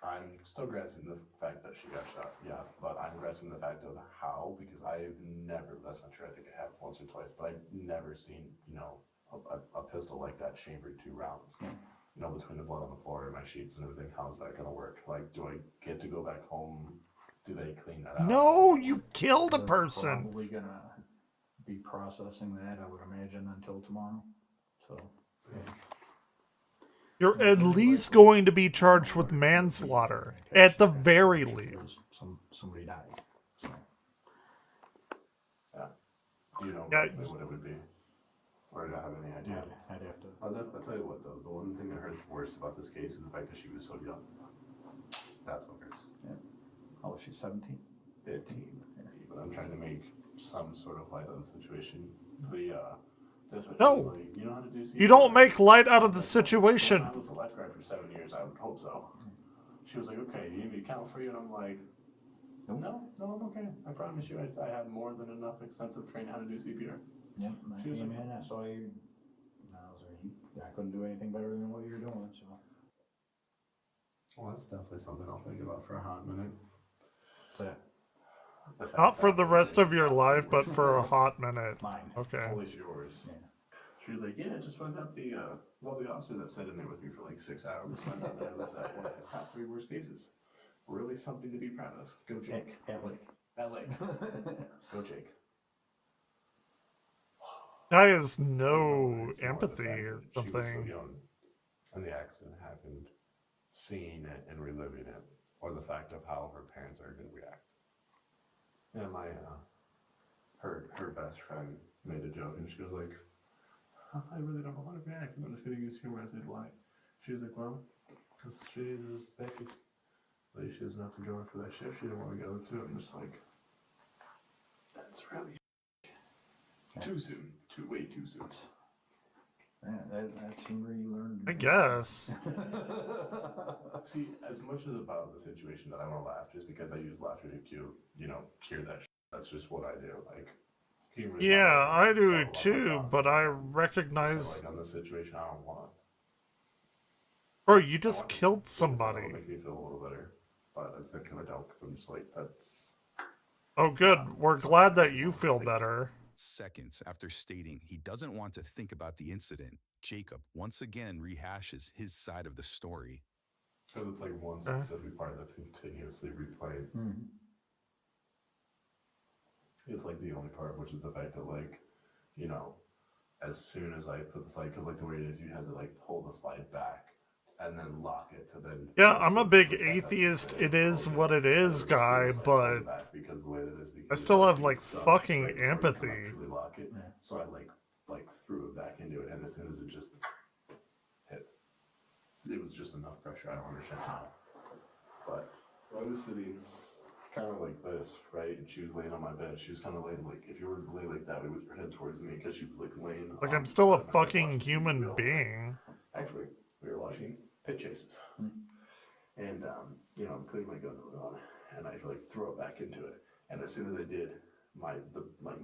I'm still grasping the fact that she got shot, yeah, but I'm grasping the fact of how, because I've never, that's not true, I think I have once or twice, but I've never seen, you know, a pistol like that chambered 2 rounds. You know, between the blood on the floor and my sheets and everything, how's that gonna work? Like, do I get to go back home? Do they clean that out? No, you killed a They're person. Probably gonna be processing that, I would imagine, until tomorrow. So, yeah. You're at least going to be charged with manslaughter, at the very least. Somebody died. So. Yeah. Do you know Yeah. roughly what it would be? Or do I have any idea? I'd have to. I'll tell you what, though, the one thing that hurts worse about this case is the fact that she was so young. That's what Chris. Yeah. How was she? 17? 15. Yeah. But I'm trying to make some sort of light of the situation. No. Like, you know how to do CPR? You don't make light out of the situation. I was a lifeguard for 7 years. I would hope so. She was like, okay, do you need me to count for you? And I'm like, no, I'm okay. I promise you, I have more than enough extensive training how to do CPR. Yeah, I came in, I saw you, and I was like, I couldn't do anything better than what you're doing, so. Well, that's definitely something I'll think about for a hot minute. Not for the rest of your life, but for a hot minute. Mine. Okay. Always yours. Yeah. She was like, yeah, just found out the officer that sat in there with me for like 6 hours found out that I was one of his top 3 worst cases. Really something to be proud of. Go Jake. At Lake. At Lake. Go Jake. Guy has no empathy or She was so something. young, and the accident happened, seeing it and reliving it, or the fact of how her parents are going to react. And my her best friend made a joke, and she was like, I really don't know how to react, and I'm just going to use humor. I said, why? She was like, well, because she is sick. Like, she doesn't have to go in for that shift. She didn't want to go to it. I'm just like, that's really too soon. Way too soon. Yeah, that's where you learn. I guess. See, as much as about the situation that I want to laugh, just because I use laughter to cure that shit. That's just what I do. Like, humor is Yeah, not I my do fault. too, but I recognize... Like, on this situation, I don't want. Bro, you just killed somebody. It'll make me feel a little better. But that's not gonna help, because I'm just like, that's... Oh good, we're glad that you feel better. Seconds after stating he doesn't want to think about the incident, Jacob once again rehashes his side of the story. Because it's like one specific part that's continuously replayed. Mm-hmm. It's like the only part, which is the fact that, like, as soon as I put the slide, because like the way it is, you had to like pull the slide back and then lock it to then. Yeah, I'm a big atheist, it is what it is guy, but I still have like fucking empathy. Lock it. So I like threw it back into it, and as soon as it just hit, it was just enough pressure. I don't understand how, but I was sitting kind of like this, right? And she was laying on my bed. She was kind of laying like, if you were to lay like that way with your head towards me, because she was like laying. Like I'm still a fucking human being. Actually, we were watching Pit Chases, and I'm cleaning my gun on, and I like throw it back into it. And as soon as I did, my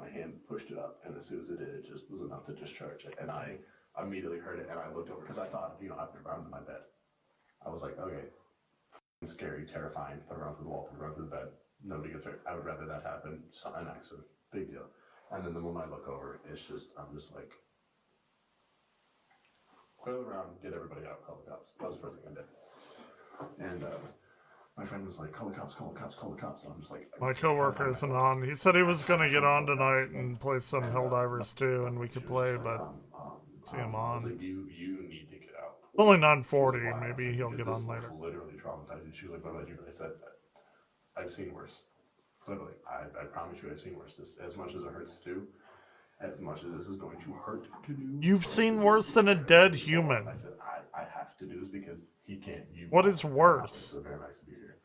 hand pushed it up, and as soon as it did, it just was enough to discharge it. And I immediately heard it, and I looked over because I thought, I put it around in my bed. I was like, okay. Scary, terrifying, put around through the wall, put around through the bed. Nobody gets hurt. I would rather that happen. An accident. Big deal. And then the moment I look over, I'm just like, put it around, get everybody out, call the cops. That was the first thing I did. And my friend was like, call the cops, call the cops, call the cops. And I'm just like, My coworker isn't on. He said he was gonna get on tonight and play some Helldivers too, and we could play, but see him I was on. like, you need to get out. It's only 9:40. Maybe he'll get on later. Literally traumatizing. She was like, what about you? I said, I've seen worse. Literally, I promise you I've seen worse. This, as much as it hurts to do, as much as this is going to hurt to do. You've seen worse than a dead human. I said, I have to do this because he can't. What is worse? It's very nice to be here.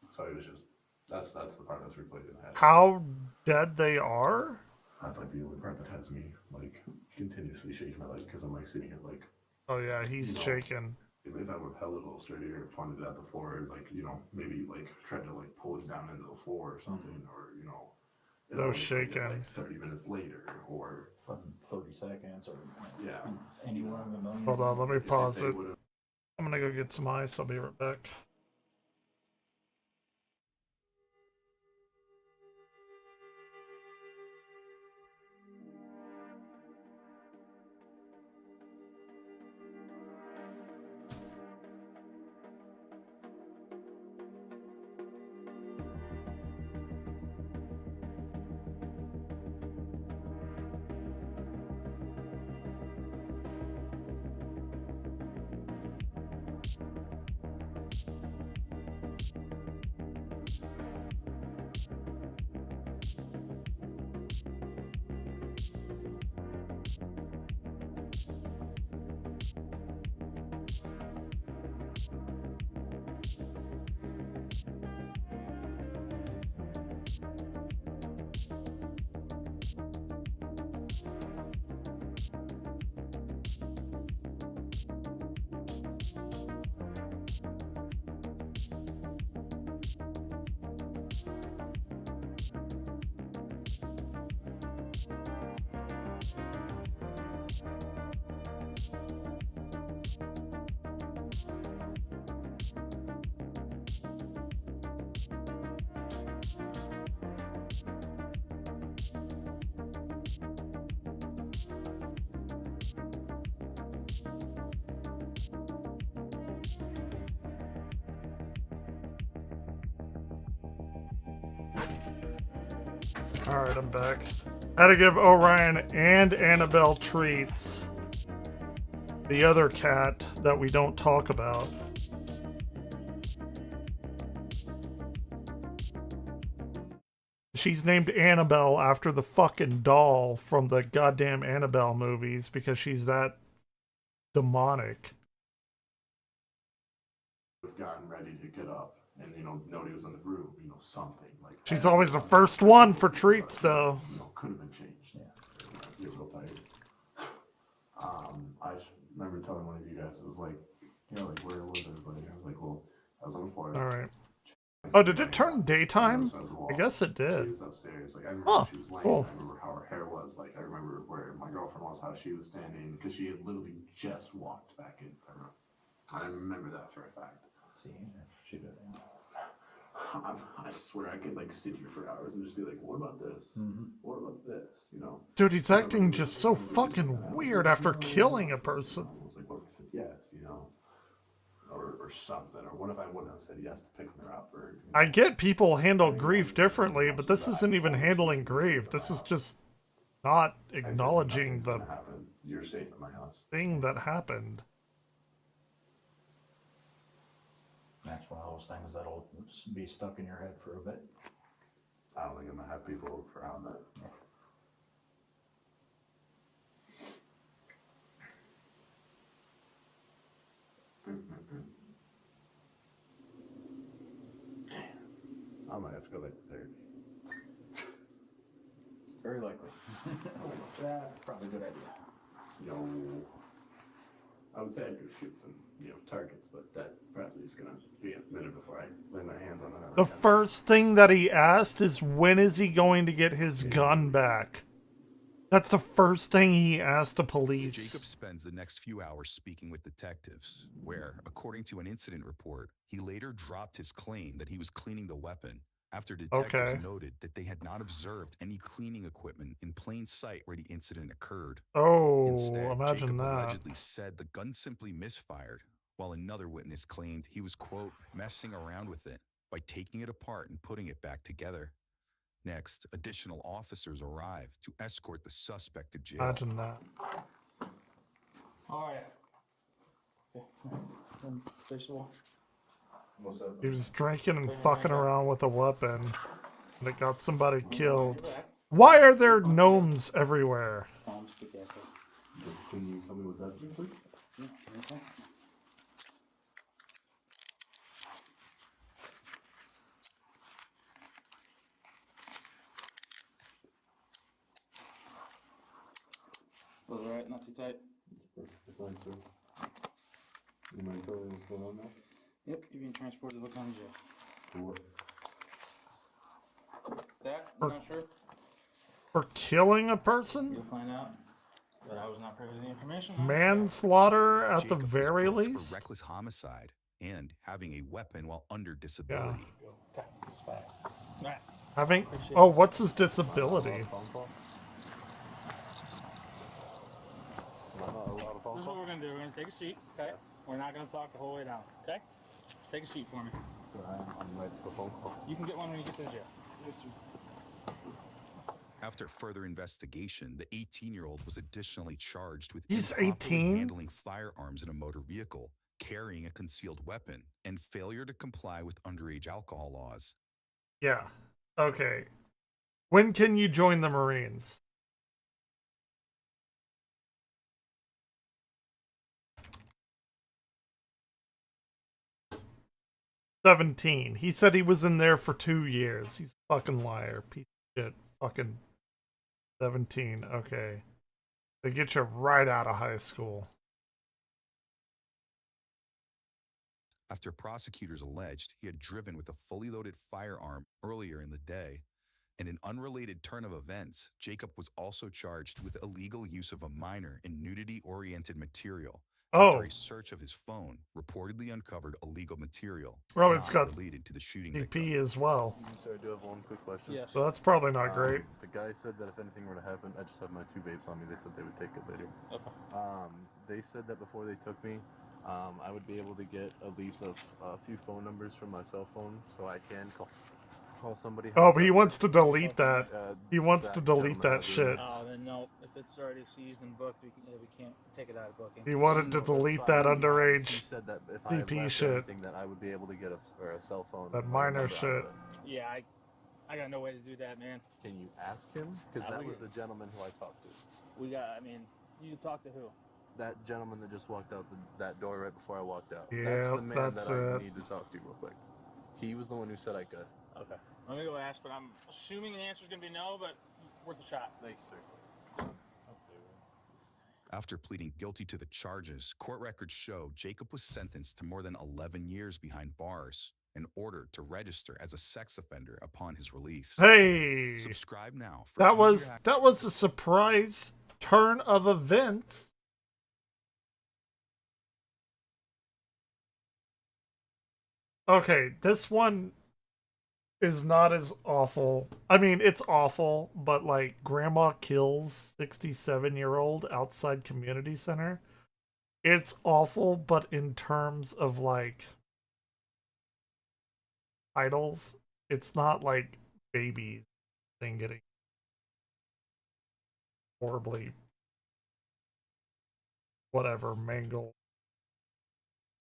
So it was just, that's the part that's replayed in the head. How dead they are? That's like the only part that has me like continuously shaking my leg because I'm like sitting here like. Oh yeah, he's shaking. If I would have held it a little straighter, pointed it at the floor, like, maybe like tried to like pull it down into the floor or something, or if I No would've played it, shaking. like 30 minutes later, or 30 seconds, or yeah, anywhere in the million. Hold on, let me pause it. I'm gonna go get some ice. I'll be right back. Alright, I'm back. Had to give Orion and Annabelle treats. The other cat that we don't talk about. She's named Annabelle after the fucking doll from the goddamn Annabelle movies because she's that demonic. We've gotten ready to get up, and nobody was in the room. Something like. She's always the first one for treats, though. Could have been changed. Yeah. You're real tired. I just remember telling one of you guys, it was like, where was everybody? I was like, well, I was on the floor. All right. Oh, did it turn daytime? I guess it did. She was upstairs. Like, I remember Oh, she was laying. cool. I remember how her hair was. Like, I remember where my girlfriend was, how she was standing, because she had literally just walked back into the room. I remember that for a fact. See, she did. I swear I could sit here for hours and just be like, what about this? What about this? Dude, he's acting just so fucking weird after killing a person. I was like, what if I said yes? Or something. Or what if I wouldn't have said yes to picking her up? Or I get people handle grief differently, but this isn't even handling grief. This is just not acknowledging the You're safe at my house. thing that happened. That's one of those things that'll be stuck in your head for a bit. I don't think I'm gonna have people over for how that. I might have to go back to therapy. Very likely. That's probably a good idea. I would say I'd go shoot some, targets, but that probably is gonna be a minute before I lay my hands on another. The first thing that he asked is, when is he going to get his gun back? That's the first thing he asked the police. Jacob spends the next few hours speaking with detectives, where, according to an incident report, he later dropped his claim that he was cleaning the weapon after detectives noted that they had not observed any cleaning equipment in plain sight where the incident occurred. Oh, Instead, imagine Jacob that. allegedly said the gun simply misfired, while another witness claimed he was, quote, messing around with it by taking it apart and putting it back together. Next, additional officers arrived to escort the suspect to jail. Imagine that. All right. Okay. First of all, He was drinking and fucking around with a weapon, and it got somebody killed. Why are there gnomes everywhere? Can you tell me what's happening, please? Yeah, okay. All right, not too tight. Perfect. Fine, sir. You mind telling me what's going on now? Yep, you're being transported to the county jail. For what? That, I'm not sure. For killing a person? You'll find out. But I was not privy to the information. Manslaughter at the Jacob very was booked least? for reckless homicide and having a weapon while under disability. Okay, it's fast. All right. Having... Oh, what's his disability? This is what we're gonna do. We're gonna take a seat, okay? We're not gonna talk the whole way down, okay? Just take a seat for me. So I'm ready for a phone call. You can get one when you get to the jail. Yes, sir. After further investigation, the 18-year-old was additionally charged with He's improperly 18? handling firearms in a motor vehicle, carrying a concealed weapon, and failure to comply with underage alcohol laws. Yeah. Okay. When can you join the Marines? "17. He said he was in there for 2 years. He's a fucking liar. Piece of shit. Fucking 17. Okay. They get you right out of high school. After prosecutors alleged he had driven with a fully loaded firearm earlier in the day. In an unrelated turn of events, Jacob was also charged with illegal use of a minor in nudity-oriented material. After a search of his phone reportedly uncovered illegal material. Oh, it's got related to the shooting DP as well. Sir, I do have one quick question. Yes. So that's probably not great. The guy said that if anything were to happen, I just have my 2 babes on me. They said they would take it later. Okay. They said that before they took me, I would be able to get at least a few phone numbers from my cell phone so I can call. call somebody. Oh, but he wants to delete that. He wants to delete that shit. Oh, then no. If it's already seized and booked, we can't take it out of booking. He wanted to delete that underage He said that if I had CP left shit. anything, that I would be able to get a cell phone. That or a minor number out of shit. it. Yeah, I got no way to do that, man. Can you ask him? Because that was the gentleman who I talked to. You talked to who? That gentleman that just walked out that door right before I walked out. Yeah, that's the man that's that I it. need to talk to real quick. He was the one who said I could. Okay. Let me go ask, but I'm assuming the answer's going to be no, but worth a shot. Thank you, sir. After pleading guilty to the charges, court records show Jacob was sentenced to more than 11 years behind bars and ordered to register as a sex offender upon his release. Hey, subscribe now. For that was easier that was a surprise turn of events. Okay, this one is not as awful. I mean, it's awful, but like grandma kills 67-year-old outside community center. It's awful, but in terms of like titles, it's not like babies thing getting horribly whatever mangled,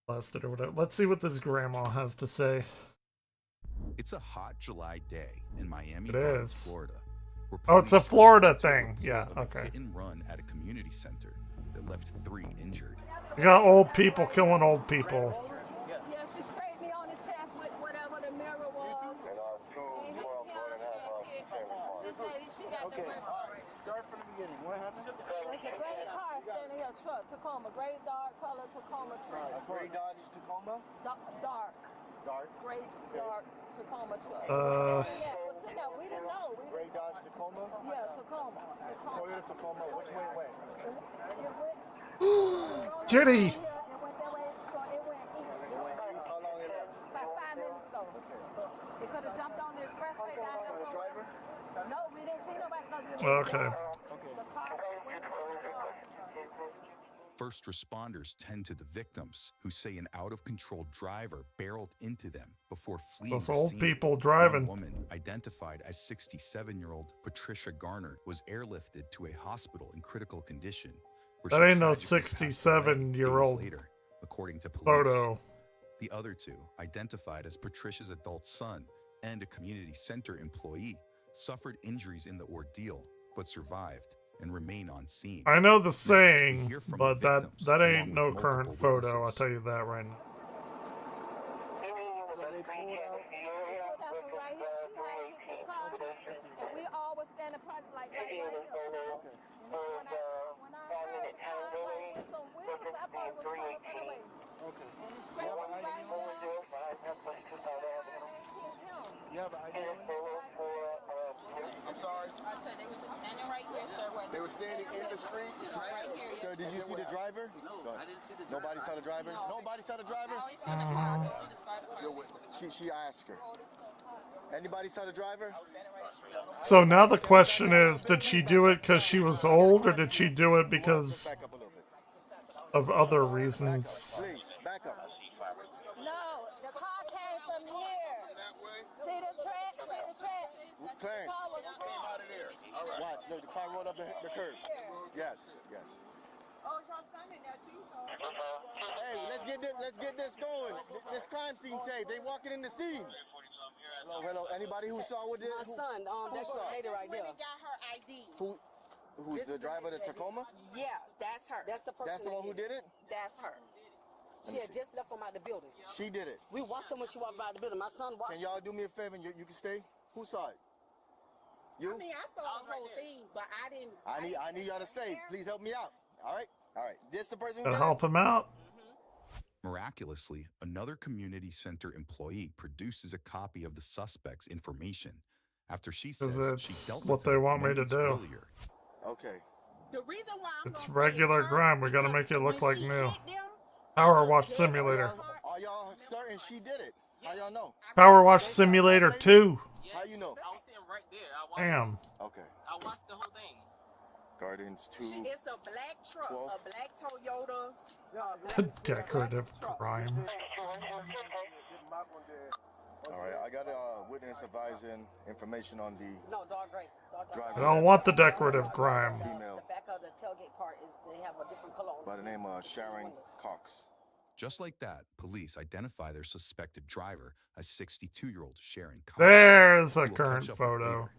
busted or whatever. Let's see what this grandma has to say. It's a hot July day in Miami It Gardens, is. Florida. where Oh, it's a police Florida responded to a thing. Yeah, report of a okay. hit and run at a community center that left 3 injured. You got old people killing old people. Yeah, she sprayed me on the chest with whatever the mirror was. This lady, she got the worst already. Start from the beginning. What happened? There's a gray car standing here, truck, Tacoma, gray dark color Tacoma truck. A gray Dodge Tacoma? Dark. Dark? Gray dark Tacoma truck. Uh. Yeah, well, see, now, we didn't know. Gray Dodge Tacoma? Yeah, Tacoma. Toyota Tacoma. Which way it went? Kitty! It went east. How long it left? About 5 minutes ago. They could have jumped on the expressway down there. Saw the driver? No, we didn't see nobody because Okay. the car went. First responders tend to the victims, who say an out-of-control driver barreled into them before fleeing Those the old scene. people driving. One woman, identified as 67-year-old Patricia Garner, was airlifted to a hospital in critical condition. where That she ain't no tragically passed away 67-year-old days later, according to police. photo. The other 2, identified as Patricia's adult son and a community center employee, suffered injuries in the ordeal, but survived and remain on scene. I know the Next, we saying, hear from but the that victims, that along ain't with no multiple current photo. I'll witnesses. tell you that right now. Right here, see how he hit this car? And we all was standing probably like right here. Okay. When I heard it hit some wheels, I thought it was coming from the way. Okay. And it scraped me right here. You have an idea? I'm sorry. I said they was just standing right here, sir. They were standing in the street? Right here. Sir, did you see the driver? No, I didn't see the driver. Nobody saw the driver? Nobody saw the driver? I always seen the car. I couldn't describe the car. She asked her. Anybody saw the driver? So now the question is, did she do it because she was old, or did she do it because of other reasons? Please, back up. No, the car came from here. See the track? See the track? Clarence, came out of there. All right. Watch, look, the car rolled up the curb. Yes, yes. Oh, y'all standing there too, so. Hey, let's get this going. This crime scene tape. They walking in the scene. Hello. Anybody who saw what did? My son, that lady right there. Got her ID. Who's the driver of the Tacoma? Yeah, that's her. That's the person. That's the one who did it? That's her. She had just left from out the building. She did it. We watched her when she walked by the building. My son watched. Can y'all do me a favor and you can stay? Who saw it? You? I mean, I saw the whole thing, but I didn't. I need y'all to stay. Please help me out. All right. This the person who To did help it? him out. Miraculously, another community center employee produces a copy of the suspect's information after she says Because she it's dealt what with they him want me to moments do. earlier. Okay. The reason why It's regular crime. We gotta make it look like new. Power Wash Simulator. Are y'all certain she did it? How y'all know? Power Wash Simulator 2. How you know? I was sitting right there. Damn. Okay. I watched the whole thing. Gardens 2. It's a black truck, 12. a black Toyota. The decorative crime. All right, I got a witness advising information on the driver. I don't want the decorative grime. Female The back of the tailgate part is they have a different color. by the name of Sharon Cox. Just like that, police identify their suspected driver as 62-year-old Sharon Cox. There's a who we'll current catch up with photo. later.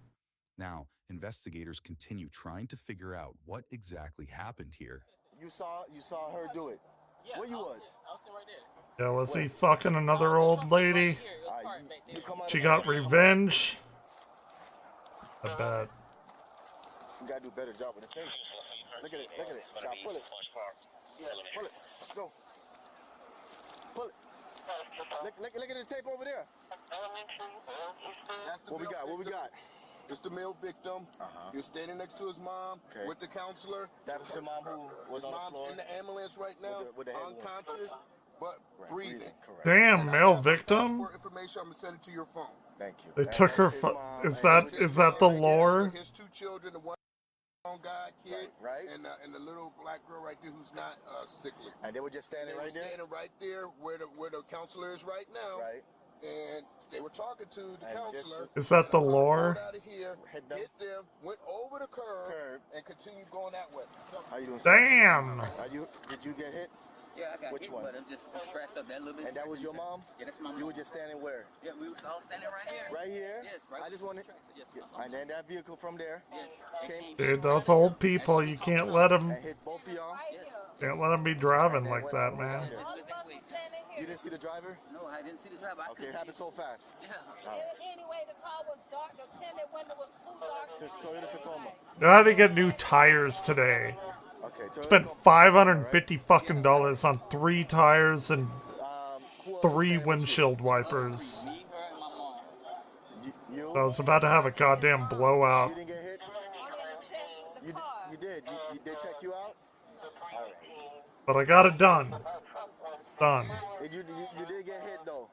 Now, investigators continue trying to figure out what exactly happened here. You saw her do it. Yeah, Where you I was? was sitting right there. Yeah, was he fucking another old lady? She got revenge? I bet. You gotta do a better job with the tape. Look at it. Now pull it. Yeah, pull it. Go. Pull it. Look at the tape over there. What we got? It's the male victim. You're standing next to his mom with the counselor. That's the mom who was on the floor. Mom's in the ambulance right now, With the head unconscious, but breathing. Correct. Damn, male victim? For information, I'm gonna send it to your phone. Thank you. They took her. Is that the lore? His two children, the one guy, kid, right, and the little black girl right there who's not sickly. And they were just standing right there. Standing right there where the counselor is right now. Right. And they were talking to the counselor. Is that the lore? Out of here, hit them, went over the curb, and continued going that way. How you doing? Damn. Did you get hit? Yeah, I got Which hit, one? but I'm just scratched up that little bit. And that was your mom? Yeah, that's my mom. You were just standing where? Yeah, we was all standing right here. Right here? Yes, right. I just wanted. Yes, And then that vehicle from there. Yes. Dude, those old people, you can't let them. And hit both of y'all. Can't let them be driving like that, man. You didn't see the driver? No, I didn't see the driver. Okay, it happened so fast. Yeah. Anyway, the car was dark. The tinted window was too dark. Toyota Tacoma. I had to get new tires today. Okay. Spent $550 fucking dollars on 3 tires and 3 windshield wipers. I was about to have a goddamn blowout. You didn't get hit? You did. They checked you out? But I got it done. Done. You did get hit though.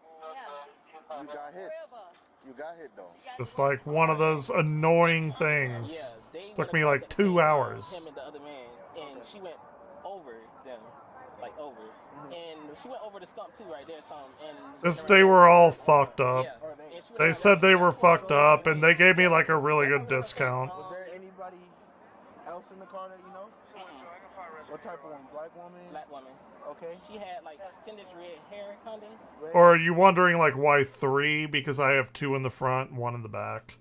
You got hit. You got hit though. Just like one of those annoying things. Took me like 2 hours. Him and the other man, and she went over them, like over, and she went over the stump too, right there. And They were all fucked up. They said they were fucked up, and they gave me like a really good discount. Was there anybody else in the car that you know? What type of one? Black woman? Black woman. Okay. She had like tinted red hair, kinda. Or are you wondering like why 3? Because I have 2 in the front and 1 in the back.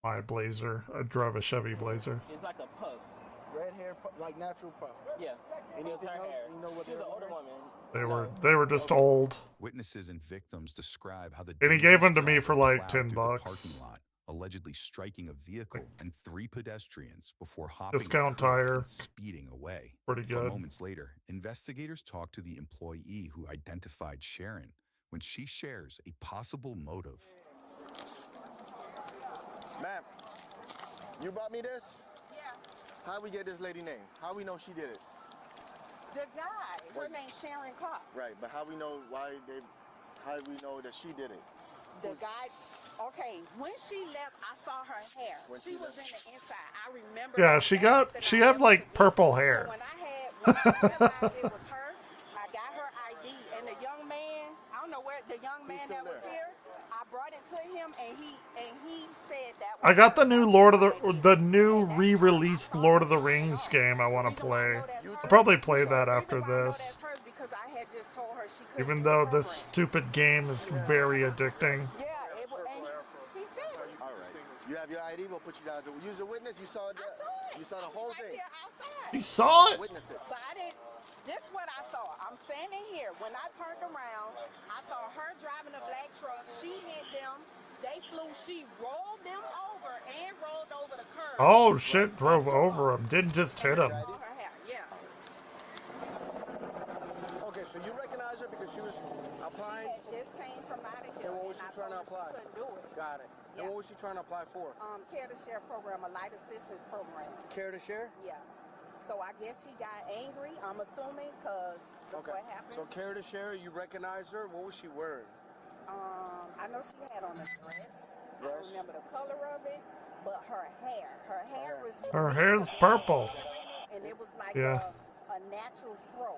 My Blazer. I drove a Chevy Blazer. It's like a puff. Red hair, like natural puff. Yeah. It was her hair. You know what She was an older woman. They were just old. Witnesses and victims describe how the And he gave them to dangerous me for driver like plowed through the $10. parking lot, allegedly striking a vehicle and 3 pedestrians before hopping Discount the curb tire. and speeding away. Pretty But good. moments later, investigators talk to the employee who identified Sharon when she shares a possible motive. Ma'am, you brought me this? Yeah. How we get this lady name? How we know she did it? The guy, her name's Sharon Cox. Right, but how we know how we know that she did it? The guy, okay, when she left, I saw her hair. She was in the inside. I remember. Yeah, she had like purple hair. When I realized it was her, I got her ID, and the young man, I don't know where the young man that was here, I brought it to him, and he said that. I got the new new re-released Lord of the Rings game I want to play. I'll probably play that after this. Because I had just told her she couldn't. Even though this stupid game is very addicting. Yeah, he said it. All right. You have your ID. We'll put you down as a user witness. You saw You saw the whole thing. You saw it? Witness it. But I didn't. This is what I saw. I'm standing here. When I turned around, I saw her driving a black truck. She hit them. They flew. She rolled them over and rolled over the curb. Oh shit, drove over him. Didn't just hit him. Yeah. Okay, so you recognize her because she was applying? She just came from out of here. And what was she trying to apply? She couldn't do it. Got it. And what was she trying to apply for? Care to Share program, a light assistance program. Care to Share? Yeah. So I guess she got angry, I'm assuming, because of what happened. So Care to Share, you recognize her? What was she wearing? I know she had on a dress. I don't remember the color of it, but her hair was... Her hair's purple. And it was like Yeah. a natural fro.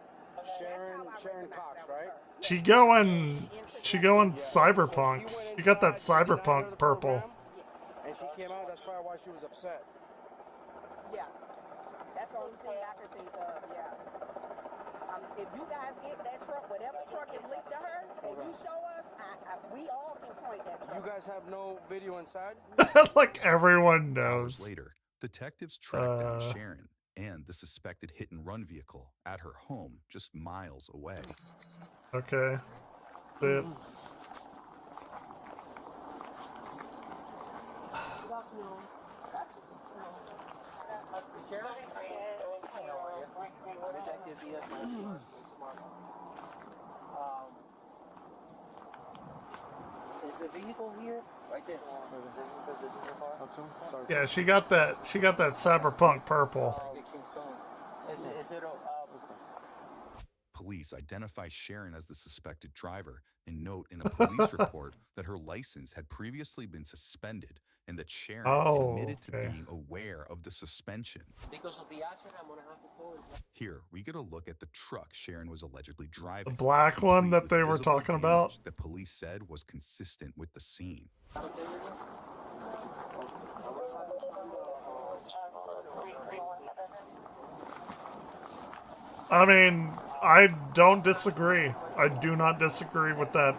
Sharon Cox, right? She going cyberpunk. She got that cyberpunk purple. And she came out, that's probably why she was upset. Yeah. That's the only thing I could think of, yeah. If you guys get that truck, whatever truck is linked to her, and you show us, we all can point that truck. You guys have no video inside? Like everyone Hours knows. later, detectives tracked down Sharon and the suspected hit-and-run vehicle at her home just miles away. Okay. That's it. Is the vehicle here? Right there. Yeah, she got that cyberpunk purple. Is it Police identify Sharon as the suspected driver and note in a police report that her license had previously been suspended and that Sharon admitted to being aware of the suspension. because of the accident? I'm gonna have to pull it. Here, we get a look at the truck Sharon was allegedly driving. The black one that they were talking about. The police said was consistent with the scene. I mean, I don't disagree. I do not disagree with that.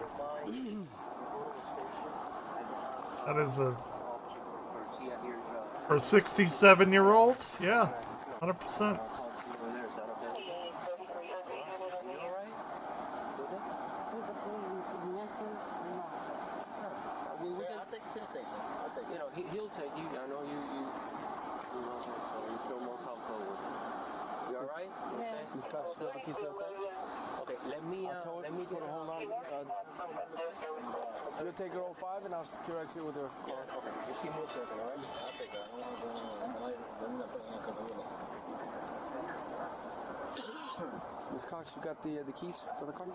That is for a 67-year-old? Yeah, 100%. I'll take you to the station. I'll take you. You know, he'll take you. I know you feel more comfortable with it. You alright? Yes. These cops still okay? Okay, let me get a hold on. I'm gonna take her 05 and I'll secure right here with her. Okay, just give me a second, alright? I'll take her. Miss Cox, you got the keys for the car?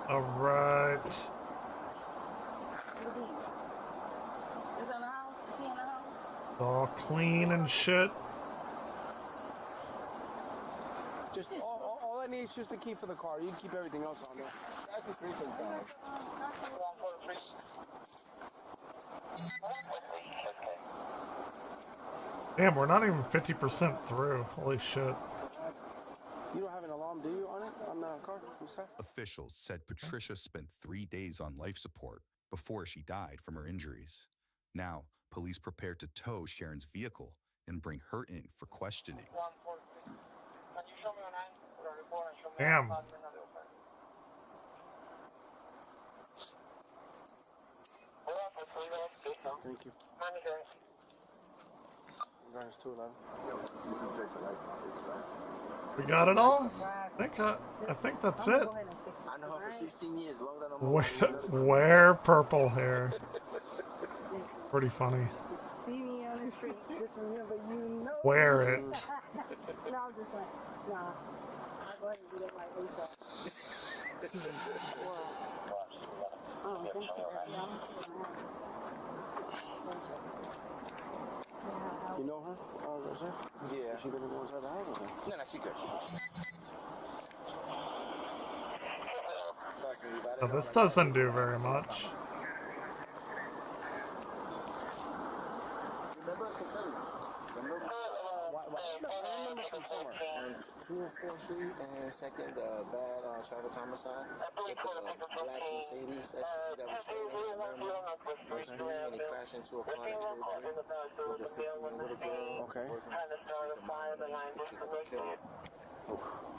All right. All clean and shit. Just all I need is just the key for the car. You can keep everything else on there. That's the street time. Damn, we're not even 50% through. Holy shit. You don't have an alarm, do you, on it? On the car? Officials said Patricia spent 3 days on life support before she died from her injuries. Now, police prepared to tow Sharon's vehicle and bring her in for questioning. Damn. Thank you. Driver's 211. We got it all? I think that's it. I know her for 16 years, longer than Wear purple hair. Pretty funny. See me on the streets, just remember you know. Wear it. No, I'm just like, nah. I'll go ahead and do that like ASAP. Oh, thank you. You know her? Sir? Yeah. Is she going to go inside the house? Okay. No, she good. Now, this doesn't do very much. From somewhere. On 204th Street and second, bad traffic homicide with the black Mercedes that was stolen. And he crashed into a car and killed three. Killed a 15-year-old little girl. Okay.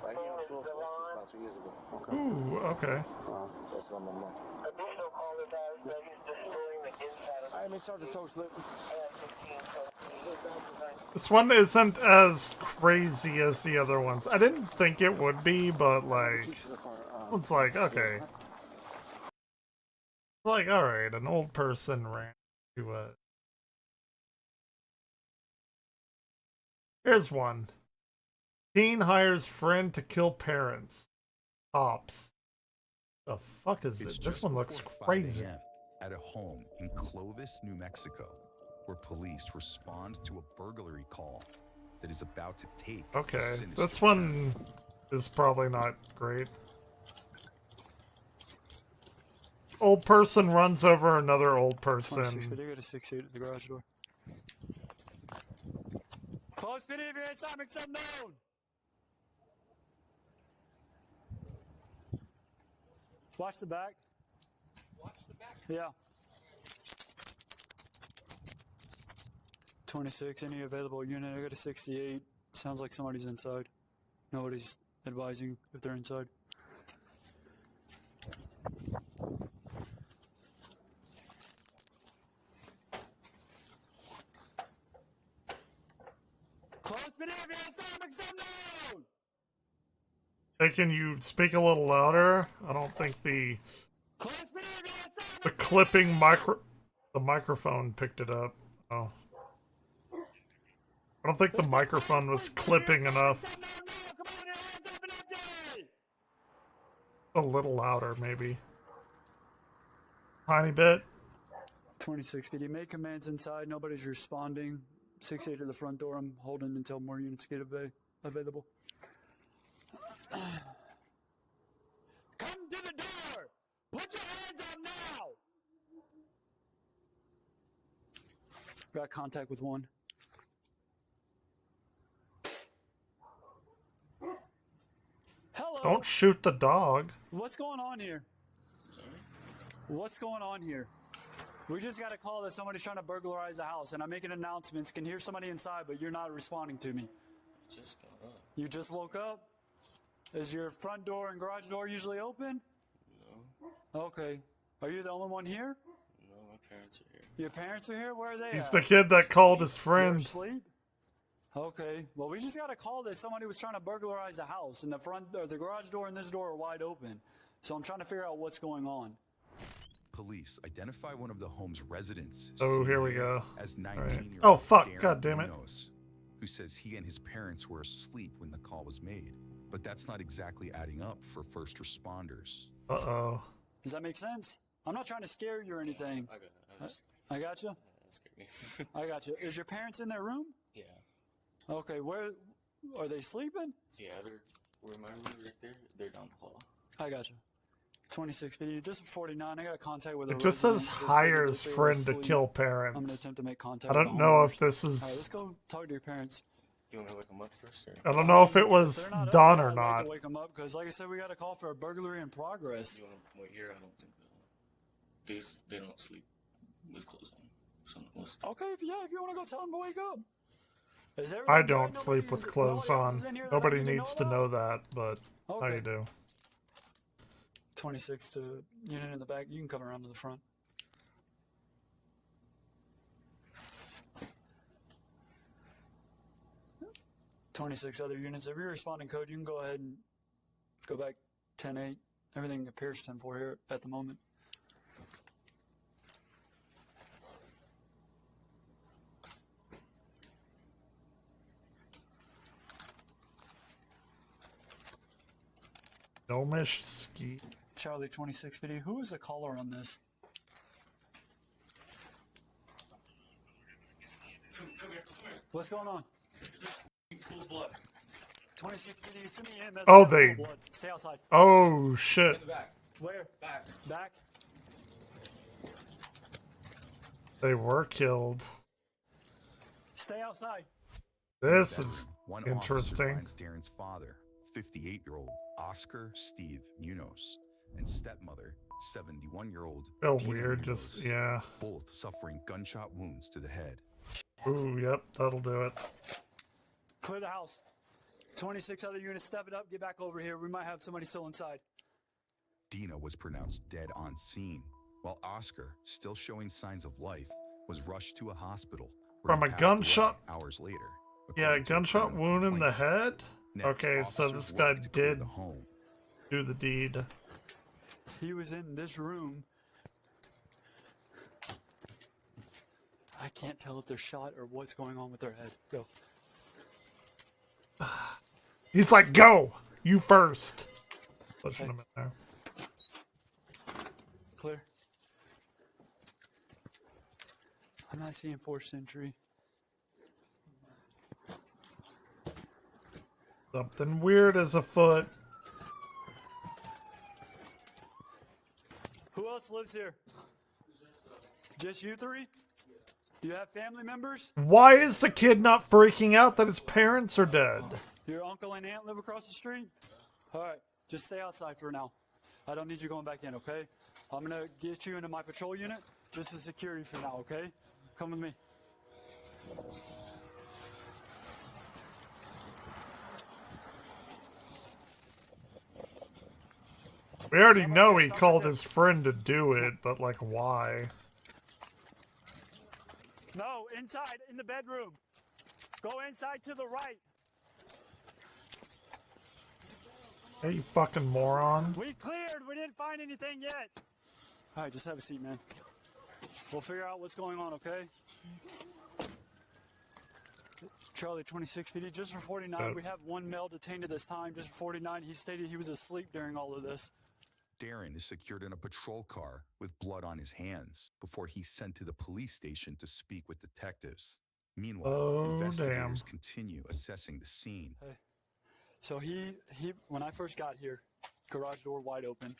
Right here on 204th Street about 2 years ago. Okay. Ooh, okay. That's on my mom. Alright, let me start the toe slip. This one isn't as crazy as the other ones. I didn't think it would be, but like, it's like, okay. It's like, alright, an old person ran to a... Here's one. Teen hires friend to kill parents. cops. The fuck is It's it? This just one looks before 5 crazy. a.m. at a home in Clovis, New Mexico, where police respond to a burglary call that is about to take a Okay, sinister this turn. one is probably not great. Old person runs over another old 26 person. video, got a 6-8 at the garage door. Close video, if you're inside, make some known! Watch the back. Watch the back. Yeah. 26, any available unit. I got a 68. Sounds like somebody's inside. Nobody's advising if they're inside. Close video, if you're inside, make some known! Hey, can you speak a little louder? I don't think the clipping the microphone picked it up. Oh. I don't think the microphone was clipping enough. A little louder, maybe. Tiny bit. 26 PD. Make commands inside. Nobody's responding. 6-8 to the front door. I'm holding until more units get available. Come to the door! Put your hands up now! Got contact with one. Hello! Don't shoot the dog. What's going on here? Sorry? What's going on here? We just got a call that somebody's trying to burglarize the house, and I'm making announcements. Can hear somebody inside, but you're not responding to me. Just got up. You just woke up? Is your front door and garage door usually open? No. Okay. Are you the only one here? No, my parents are here. Your parents are here? Where are they He's at? the kid that called his They're friend. asleep? Okay. Well, we just got a call that somebody was trying to burglarize the house, and the garage door and this door are wide open. So I'm trying to figure out what's going on. Police identify one of the home's residents. Oh, here we go. As All 19-year-old right. Oh, fuck. Darren God damn it. Munoz, who says he and his parents were asleep when the call was made. But that's not exactly adding up for first responders. Uh-oh. Does that make sense? I'm not trying to scare you or anything. I got you. That scared me. I got you. Is your parents in their room? Yeah. Okay. Where are they sleeping? Yeah, where my room is right there, they're down the hall. I got you. 26 video, just 49. I got contact with. It just says hires friend to kill parents. I'm gonna attempt to make contact. I with don't the know homeowners. if this All right, let's is. go talk to your parents. You want me to wake them up first? I don't know if it was They're not up done yet. or I'd like not. to wake them up because, like I said, we got a call for a burglary in progress. You want to wait here? I don't think they don't sleep with clothes on. So Okay, if you want to go tell them to wake up. Is I everything good? don't sleep with clothes nobody else on. is in here that Nobody I need needs to know that, but I Okay. do. 26 to unit in the back. You can come around to the front. "26 other units. If you're responding code, you can go ahead and go back 10-8. Everything appears 10-4 here at the moment. Nomish ski. Charlie 26 PD. Who is the caller on this? What's going on? Full blood. 26 PD. Send me in. That's Oh, full they. blood. Stay outside. Oh, shit. In the back. Where? Back. Back. They were killed. Stay outside. This is One officer interesting. finds Darren's father, 58-year-old Oscar Steve Munoz, and stepmother, 71-year-old Feel Tina weird, Munoz, just, yeah. both suffering gunshot wounds to the head. Ooh, yep, that'll do it. Clear the house. 26 other units, step it up, get back over here. We might have somebody still inside. Dina was pronounced dead on scene, while Oscar, still showing signs of life, was rushed to a hospital. where From he a passed away gunshot? hours later. Yeah, according to a gunshot criminal wound in the complaint. head? Next, Okay, so officers this guy worked to clear did the home. do the deed. He was in this room. I can't tell if they're shot or what's going on with their head. Go. He's like, go! You first! Pushing him in there. Clear. I'm not seeing forced entry. Something weird is afoot. Who else lives here? Just you three? Do you have family members? Why is the kid not freaking out that his parents are dead? Your uncle and aunt live across the street? All right, just stay outside for now. I don't need you going back in, okay? I'm going to get you into my patrol unit just as security for now, okay? Come with me. We already know he called his friend to do it, but like, why? No, inside, in the bedroom. Go inside to the right. Hey, you fucking moron. We cleared. We didn't find anything yet. All right, just have a seat, man. We'll figure out what's going on, okay? Charlie, 26 PD, just for 49. We have one male detained at this time, just for 49. He stated he was asleep during all of this. Darren is secured in a patrol car with blood on his hands before he's sent to the police station to speak with detectives. Meanwhile, investigators continue assessing the scene. Hey. So he when I first got here, garage door wide open,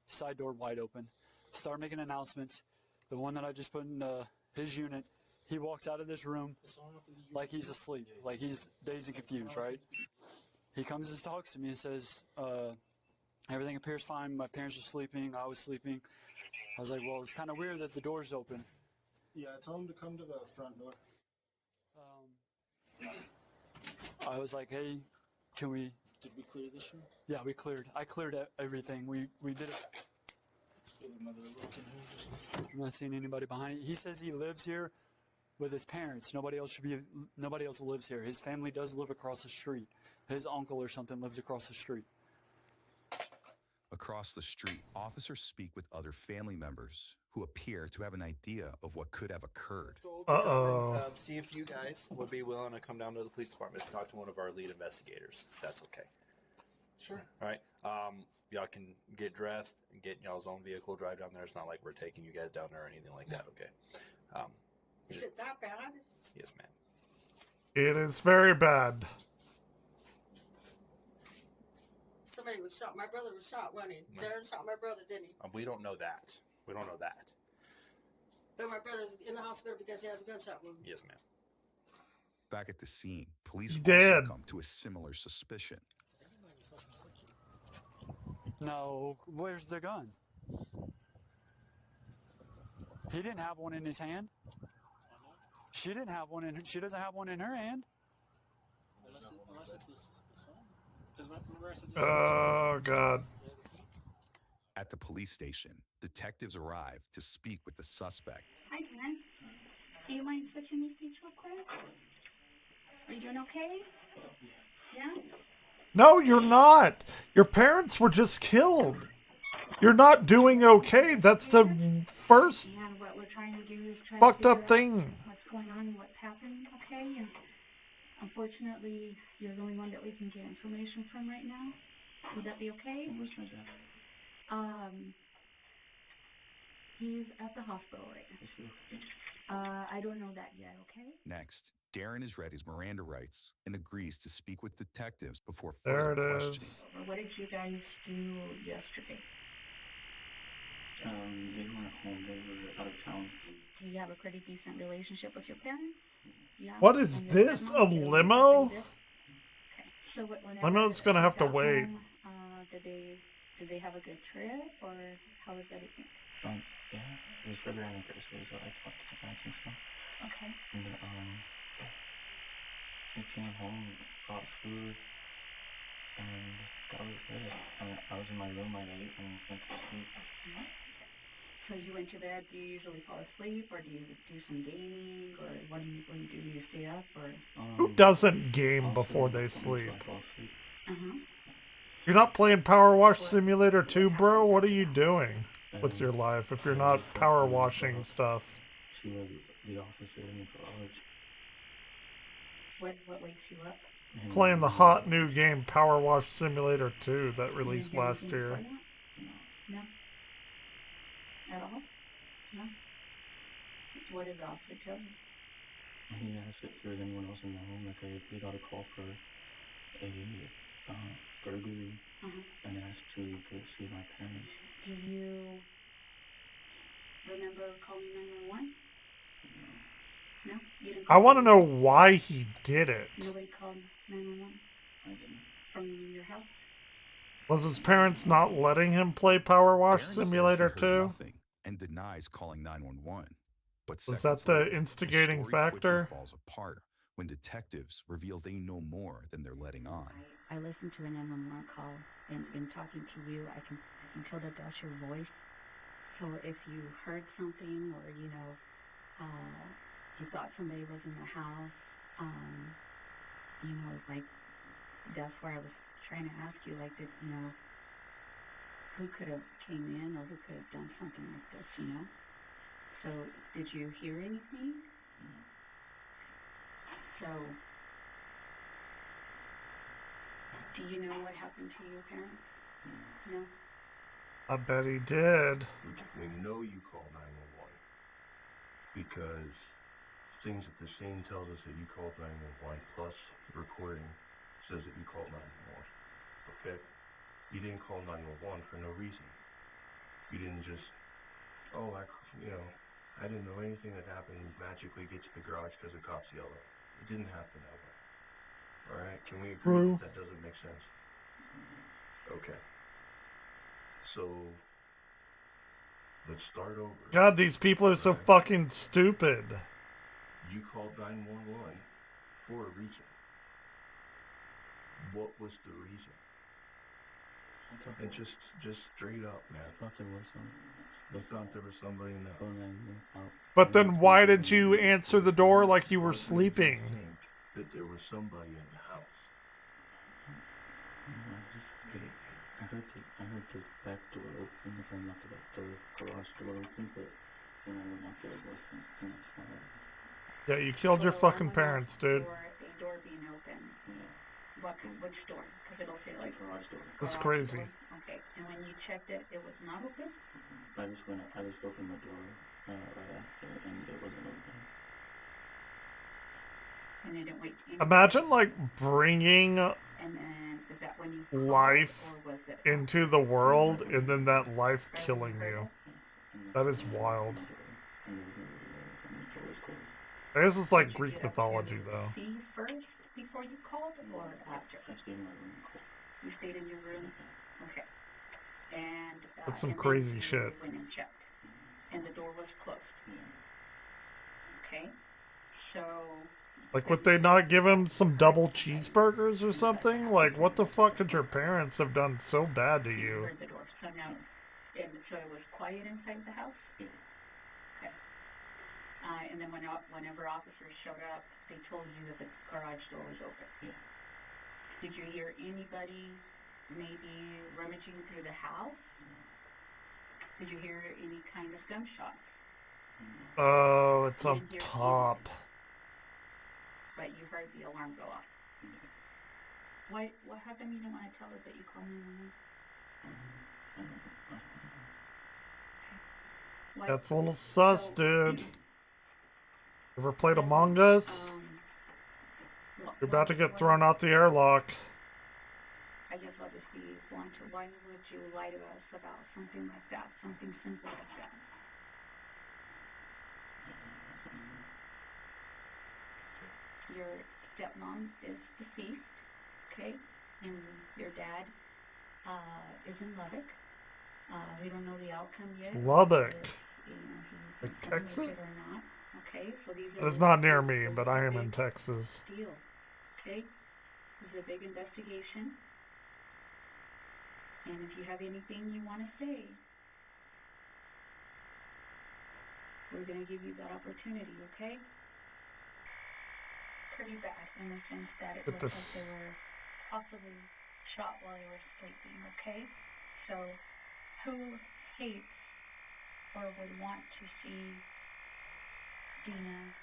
side door wide open, started making announcements. The one that I just put in his unit, he walks out of this room like he's asleep, like he's dazed and confused, right? He comes and talks to me and says, everything appears fine. My parents are sleeping. I was sleeping. I was like, well, it's kind of weird that the door's open. Yeah, tell him to come to the front door. I was like, hey, can we... Did we clear this room? Yeah, we cleared. I cleared everything. We did it. I'm not seeing anybody behind. He says he lives here with his parents. Nobody else lives here. His family does live across the street. His uncle or something lives across the street. Across the street, officers speak with other family members who appear to have an idea of what could have occurred. See if you guys would be willing to come down to the police department to talk to one of our lead investigators. If that's okay. Sure. All right. Y'all can get dressed and get in y'all's own vehicle, drive down there. It's not like we're taking you guys down there or anything like that. Okay. Is it that bad? Yes, ma'am. It is very bad. Somebody was shot. My brother was shot, wasn't he? Darren shot my brother, didn't he? We don't know that. We don't know that. But my brother's in the hospital because he has a gunshot wound. Yes, ma'am. Back at the scene, police He's also dead. come to a similar suspicion. No, where's the gun? He didn't have one in his hand. She didn't have one in. She doesn't have one in her hand. Unless it's his son. Remember I said Oh, God. At the police station, detectives arrive to speak with the suspect. Hi, Dan. Do you mind switching these seats real quick? Are you doing okay? Yeah? No, you're not. Your parents were just killed. You're not doing okay. That's the first And what we're trying to do is try fucked to up figure out thing. what's going on, what's happened, okay? And unfortunately, you're the only one that we can get information from right now. Would that be okay? What's my dad? He's at the hospital right now. I don't know that yet, okay? Next, Darren has read his Miranda rights and agrees to speak with detectives before There further it questioning. is. What did you guys do yesterday? They went home. They were out of town. Do you have a pretty decent relationship with your parents? Yeah. What is And your this? A stepmom, you know, limo? pretty good? Okay. So whenever Limo's gonna have to got wait. home, did they have a good trip, or how was everything? Yeah, it was February and Thursday, so I talked to the guys and stuff. Okay. And then, we came home, got food, and got to bed. I was in my room, I ate, and went to sleep. So you went to bed, do you usually fall asleep, or do you do some gaming, or what do you do? Do you stay up, or? Who doesn't game before they sleep? Uh-huh. You're not playing Power Wash Simulator 2, bro? What are you doing with your life if you're not power washing stuff? She was the officer in college. What wakes you up? playing the hot new game Power Wash Simulator 2 that released last year. No. At all? No. What did the officer tell you? He asked if there was anyone else in the home. Like, he got a call for engineer burglary and asked to go see my parents. Do you remember calling 911? No? You didn't I call want to know why he did it. Nobody called 911 from your house? Was his parents not letting him play Power Wash Darren says he Simulator heard 2? nothing and denies calling 911. But Was seconds that the later, instigating the story factor? quickly falls apart when detectives reveal they know more than they're letting on. I listened to an 911 call, and in talking to you, I can tell that that's your voice. So if you heard something, or you thought somebody was in the house, like that's where I was trying to ask you, like, who could have came in or who could have done something like this, So did you hear anything? So do you know what happened to your parents? No? I bet he did. We know you called 911 because things at the scene tell us that you called 911, plus the recording says that you called 911. But fact, you didn't call 911 for no reason. You didn't just, I didn't know anything that happened, magically get to the garage because the cops yell out. It didn't happen that way. Alright, can we agree that doesn't make sense? Okay. So, let's start over. God, these people are so fucking stupid. You called 911 for a reason. What was the reason? And just straight up, man. I thought there was You thought there was somebody in the house. But then why did you answer the door like you were sleeping? That there was somebody in the house. I heard the back door open, but I'm not the back door, garage door open, but when I went out there, it wasn't. Yeah, you killed your fucking parents, dude. Or a door being open. Which door? Because it'll say like garage door. That's crazy. Okay, and when you checked it, it was not open? I just opened the door right after, and it wasn't open. And they didn't wait. Imagine like bringing And then is that when you life into the world and then that life killing you. That is wild. This is like Greek mythology though. See first before you called or after? I stayed in my room. You stayed in your room? Okay. And That's some and then crazy you shit. went and checked. And the door was closed. Okay. So Like, would they not give him some double cheeseburgers or something? Like, what the fuck could your parents have done so bad to you? heard the door. So now, and so it was quiet inside the house? Okay. And then whenever officers showed up, they told you that the garage door was open. Did you hear anybody maybe rummaging through the house? Did you hear any kind of gunshot? Oh, it's up You didn't hear top. But you heard the alarm go off. What happened? You didn't want to tell us that you called 911? That's a little sus, dude. Ever played Among Us? You're about to get thrown out the airlock. I guess I'll just be blunt. Why would you lie to us about something like that? Something simple like that? Your stepmom is deceased, okay? And your dad is in Lubbock. We don't know the outcome yet. Lubbock. He Like Texas? or not. Okay, so these are It's not near me, but I am in Texas. deal. Okay? This is a big investigation. And if you have anything you want to say, we're going to give you that opportunity, okay? Pretty bad in the sense that it Get looks this- like they were possibly shot while they were sleeping, okay? So, who hates or would want to see Dina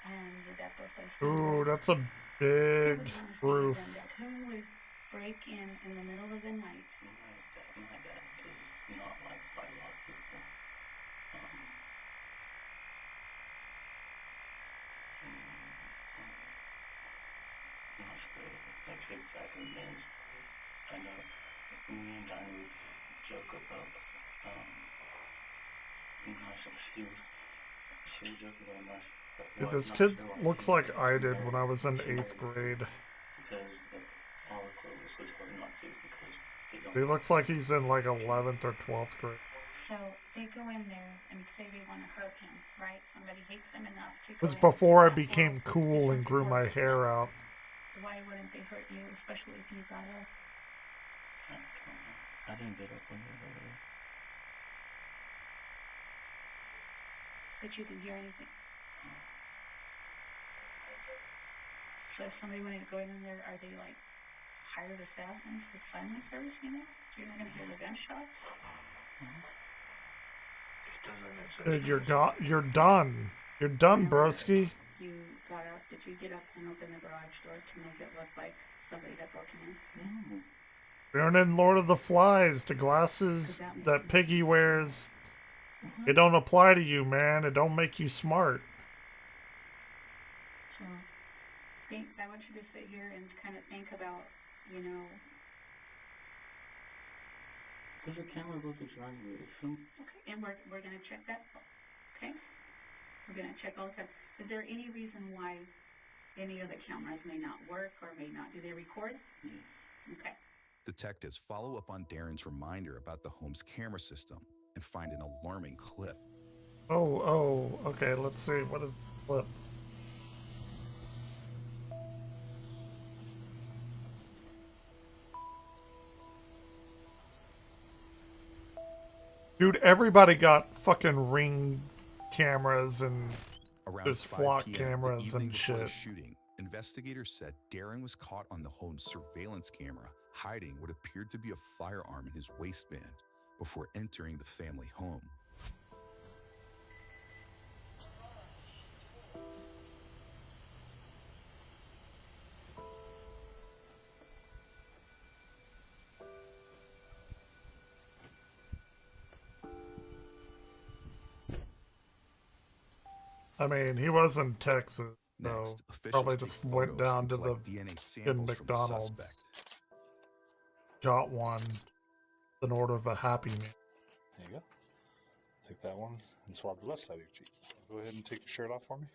and the death of Ooh, that's a Big roof. Who would break in the middle of the night? My dad is not liked by a lot of people. Not sure like the exact names. I know me and Diane would joke about she would joke about my Dude, this kid looks like I did when I was in 8th grade. because all the clothes was told not to because they don't. He looks like he's in like 11th or 12th grade. So they go in there and say they want to hurt him, right? Somebody hates him enough to It was go in. before I became cool and grew my hair out. Why wouldn't they hurt you, especially if you got up? I didn't get up when they were there. That you didn't hear anything. So if somebody wanted to go in there, are they like hired assassins to fund the first, you know? So you're not gonna do the gunshot? Dude, you're done. You're done, broski. You got up. Did you get up and open the garage door to make it look like somebody that broke in? No. We aren't in Lord of the Flies. The glasses that Piggy wears, it don't apply to you, man. It don't make you smart. So, I want you to sit here and kind of think about, you know. There's a camera above the driveway. Okay, and we're gonna check that. Okay, we're gonna check all the time. Is there any reason why any of the cameras may not work or may not? Do they record? Yeah. Okay. Detectives follow up on Darren's reminder about the home's camera system and find an alarming clip. Oh, okay, let's see. What is the clip? Dude, everybody got fucking Ring cameras and there's flock cameras and shit. Shooting, investigators said Darren was caught on the home's surveillance camera, hiding what appeared to be a firearm in his waistband before entering the family home. I mean, he was in Texas, so Next, probably officials just take went photos down and to the collect DNA good samples from the McDonald's. suspect. Got one in order of a Happy Meal. There you go. Take that one and swab the left side of your cheek. Go ahead and take your shirt off for me.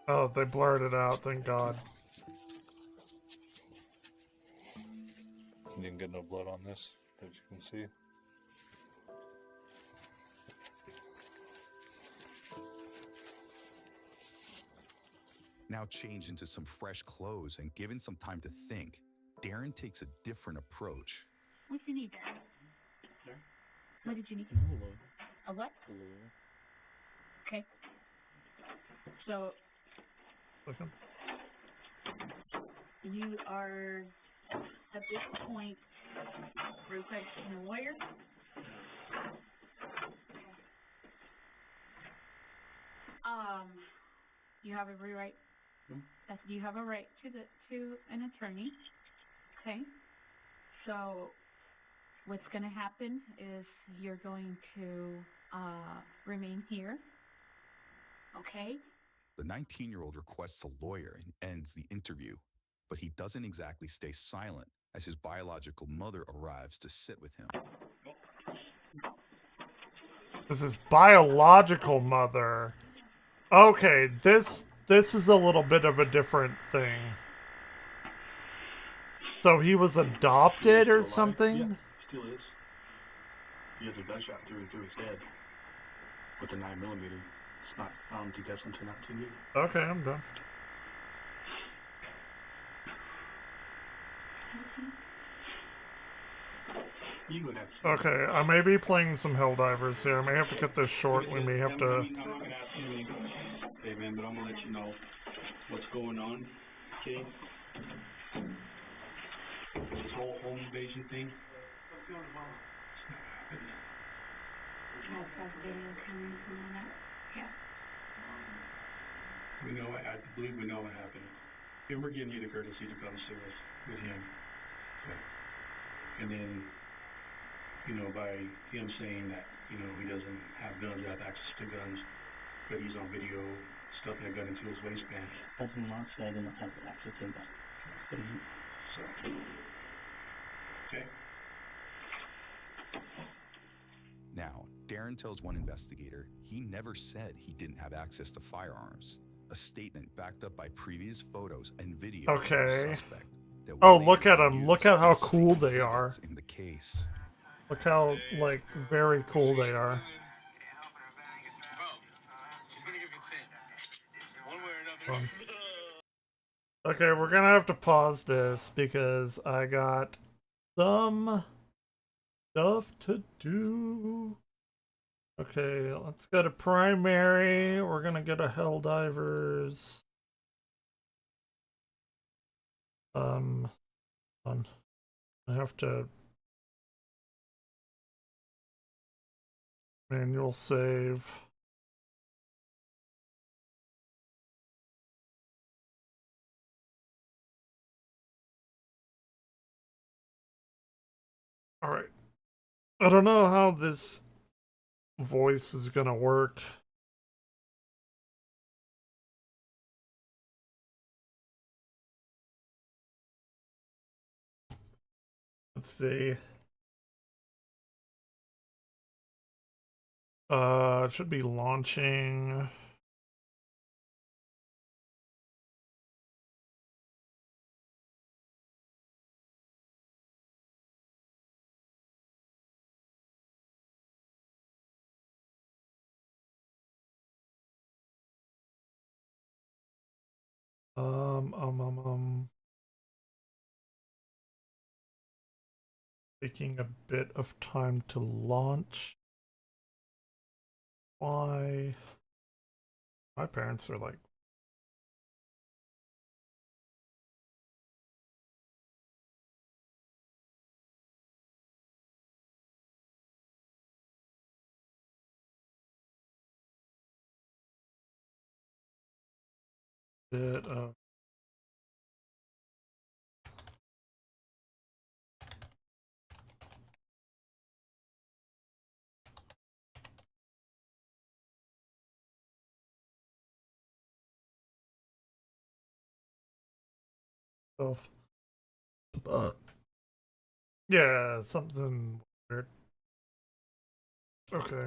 Oh, they blurred it out, thank God. You didn't get no blood on this, as you can see. Now changed into some fresh clothes and given some time to think, Darren takes a different approach. What do you need, Dad? Sir? What did you need? A what? Okay. So, you are, at this point, requesting a lawyer? You have every right. You have a right to an attorney. Okay. So, what's going to happen is you're going to remain here. Okay. The 19-year-old requests a lawyer and ends the interview, but he doesn't exactly stay silent as his biological mother arrives to sit with him. This is biological mother. Okay, this is a little bit of a different thing. So he was adopted or something? Yeah, still is. He has a gunshot through his head with the 9mm. It's not, I don't think that's until not 10 years. Okay, I'm done. You would have to. Okay, I may be playing some Helldivers here. I may have to cut this short. We may have to... I'm not gonna ask you anything, hey man, but I'm gonna let you know what's going on, okay? This whole home invasion thing, it's not happening. Has video coming from that? Yeah. We know, I believe we know what happened. And we're giving you the courtesy to come see us with him. Okay. And then, you know, by him saying that, you know, he doesn't have guns, have access to guns, but he's on video stuffing a gun into his waistband. I did not say I did not have access to that. So, okay. Now, Darren tells one investigator he never said he didn't have access to firearms. A statement backed up by previous photos and video of the Okay. suspect. That Oh, would look at later them. be Look used at how as cool statement they are. exhibits in the case. Look how, like, very cool they are. Okay, we're gonna have to pause this because I got some stuff to do. Okay, let's go to primary. We're gonna go to Helldivers. I have to manual save. All right. I don't know how this voice is gonna work. Let's see. It should be launching. Taking a bit of time to launch. Why? My parents are like, bit of stuff. Yeah, something weird. Okay.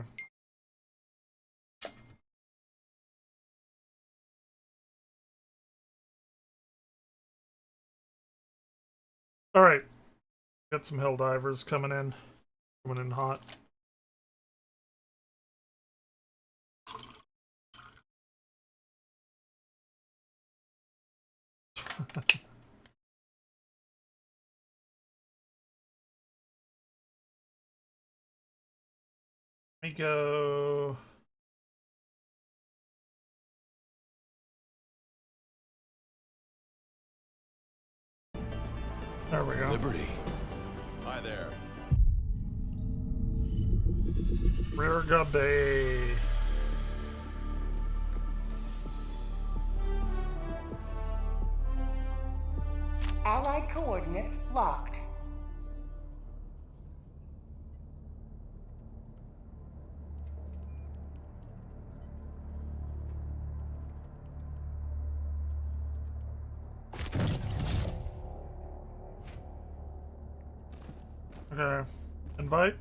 All right. Got some Helldivers coming in hot. Let me go. There we go. Liberty. Hi there. Rear Gubby. Allied coordinates locked. Okay. Invite.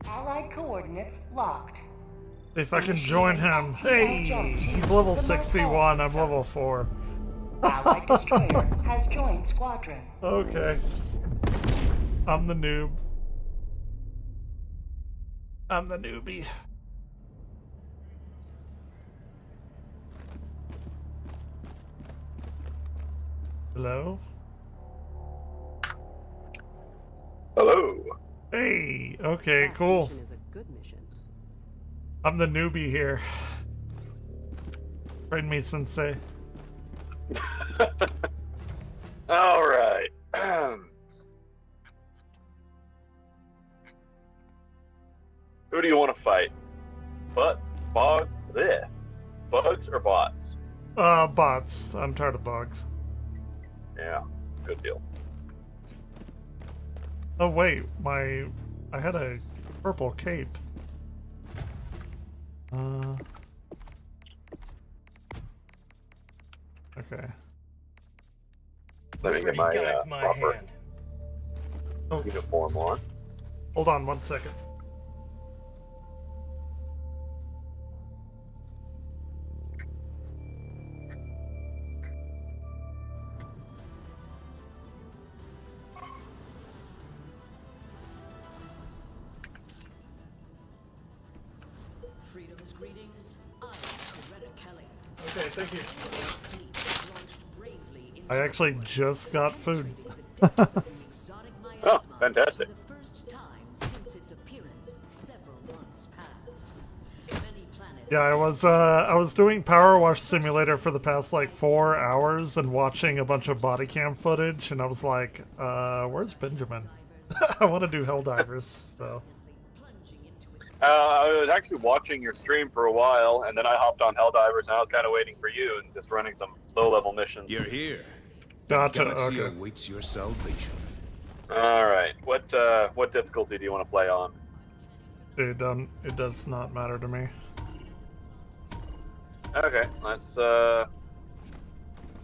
Allied coordinates locked. See if I can join him. Hey, he's level 61. I'm level 4. Allied destroyer has joined squadron. Okay. I'm the noob. I'm the newbie. Hello? Hello. Hey, okay, cool. Is a good mission. I'm the newbie here. Train me, sensei. All right. Who do you want to fight? Bugs or bots? Bots. I'm tired of bugs. Yeah, good deal. Oh wait, I had a purple cape. Okay. Let me get my proper uniform on. Hold on 1 second. Freedom's greetings. I am Coretta Kelly. Okay, thank you. I actually just got food. Oh, fantastic. Yeah, I was doing Power Wash Simulator for the past like 4 hours and watching a bunch of body cam footage, and I was like, where's Benjamin? I want to do Helldivers, so. I was actually watching your stream for a while, and then I hopped on Helldivers, and I was kind of waiting for you and just running some low-level missions. You're here. Gotcha. Galaxy Okay. awaits your salvation. All right. What difficulty do you want to play on? It does not matter to me. Okay, let's start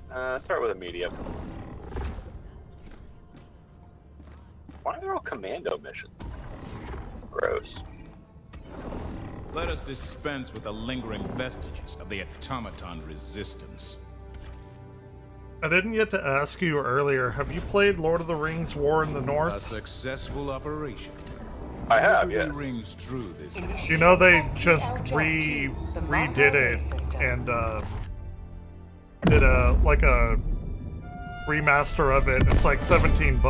with a medium. Why are there all commando missions? Gross. Let us dispense with the lingering vestiges of the automaton resistance. I didn't get to ask you earlier, have you played Lord of the Rings War in the North? A successful operation. I have, yes. Rings true this You know they just redid it and did a remaster of it. It's like $17.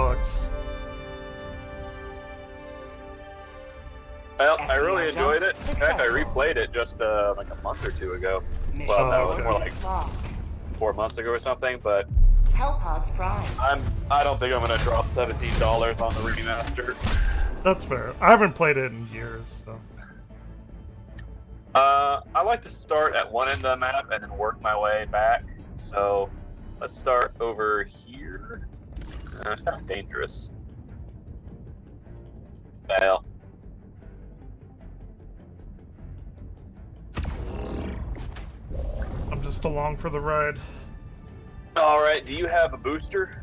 Well, I really enjoyed it. In fact, I replayed it just like a month or two ago. Well, no, it was more like 4 months ago or something. But Hellpods Prime. I don't think I'm gonna drop $17 on the remaster. That's fair. I haven't played it in years, so. I like to start at one end of the map and then work my way back. So let's start over here. It's kind of dangerous. Well. I'm just along for the ride. All right. Do you have a booster?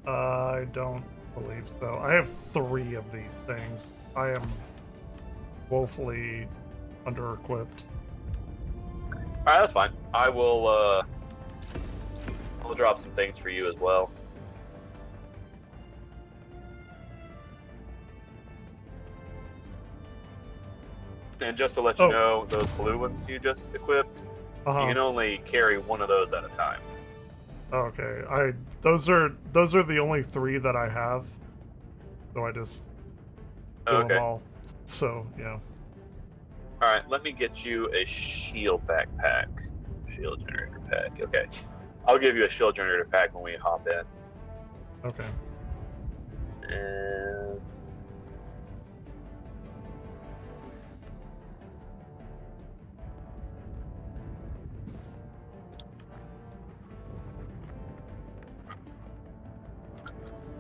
I don't believe so. I have 3 of these things. I am woefully under-equipped. Alright, that's fine. I will, I'll drop some things for you as well. And just to let you know, those blue ones you just equipped, you can only carry one of those at a time. Okay, those are the only 3 that I have. So I just do them all. So, yeah. Alright, let me get you a shield backpack. Shield generator pack, okay. I'll give you a shield generator pack when we hop in. Okay. And...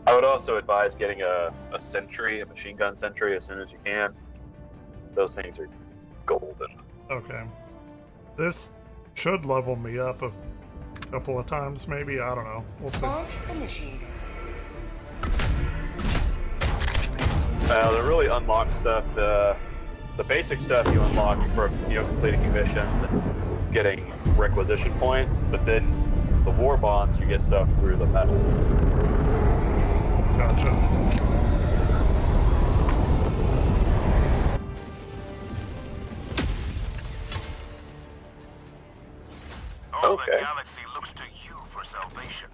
I would also advise getting a sentry, a machine gun sentry, as soon as you can. Those things are golden. Okay. This should level me up a couple of times, maybe. I don't know. We'll see. Launch initiated. The really unlocked stuff, the basic stuff you unlock for completing your missions and getting requisition points, but then the war bonds you get stuff through the medals. Gotcha. All the galaxy looks to you for salvation.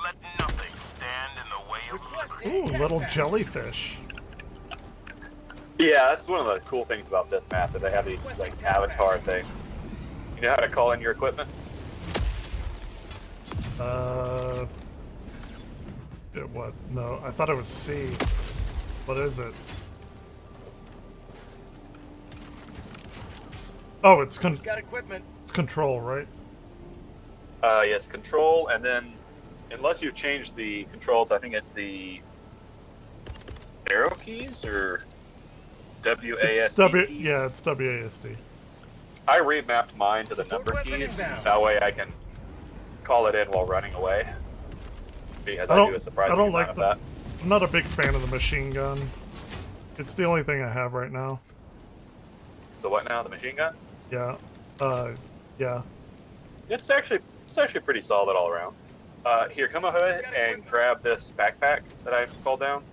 Let nothing stand in the way of liberty. Ooh, little jellyfish. Yeah, that's one of the cool things about this map, that they have these like avatar things. You know how to call in your equipment? What? No, I thought it was C. What is it? Oh, it's got equipment. It's control, right? Yes, control, and then, unless you've changed the controls, I think it's the arrow keys, or WASD keys? Yeah, it's WASD. I remapped mine to the number keys, that way I can call it in while running away. Because I do a surprising amount of that. I'm not a big fan of the machine gun. It's the only thing I have right now. The what now? The machine gun? Yeah. Yeah. It's actually pretty solid all around. Here, come ahead and grab this backpack that I called down.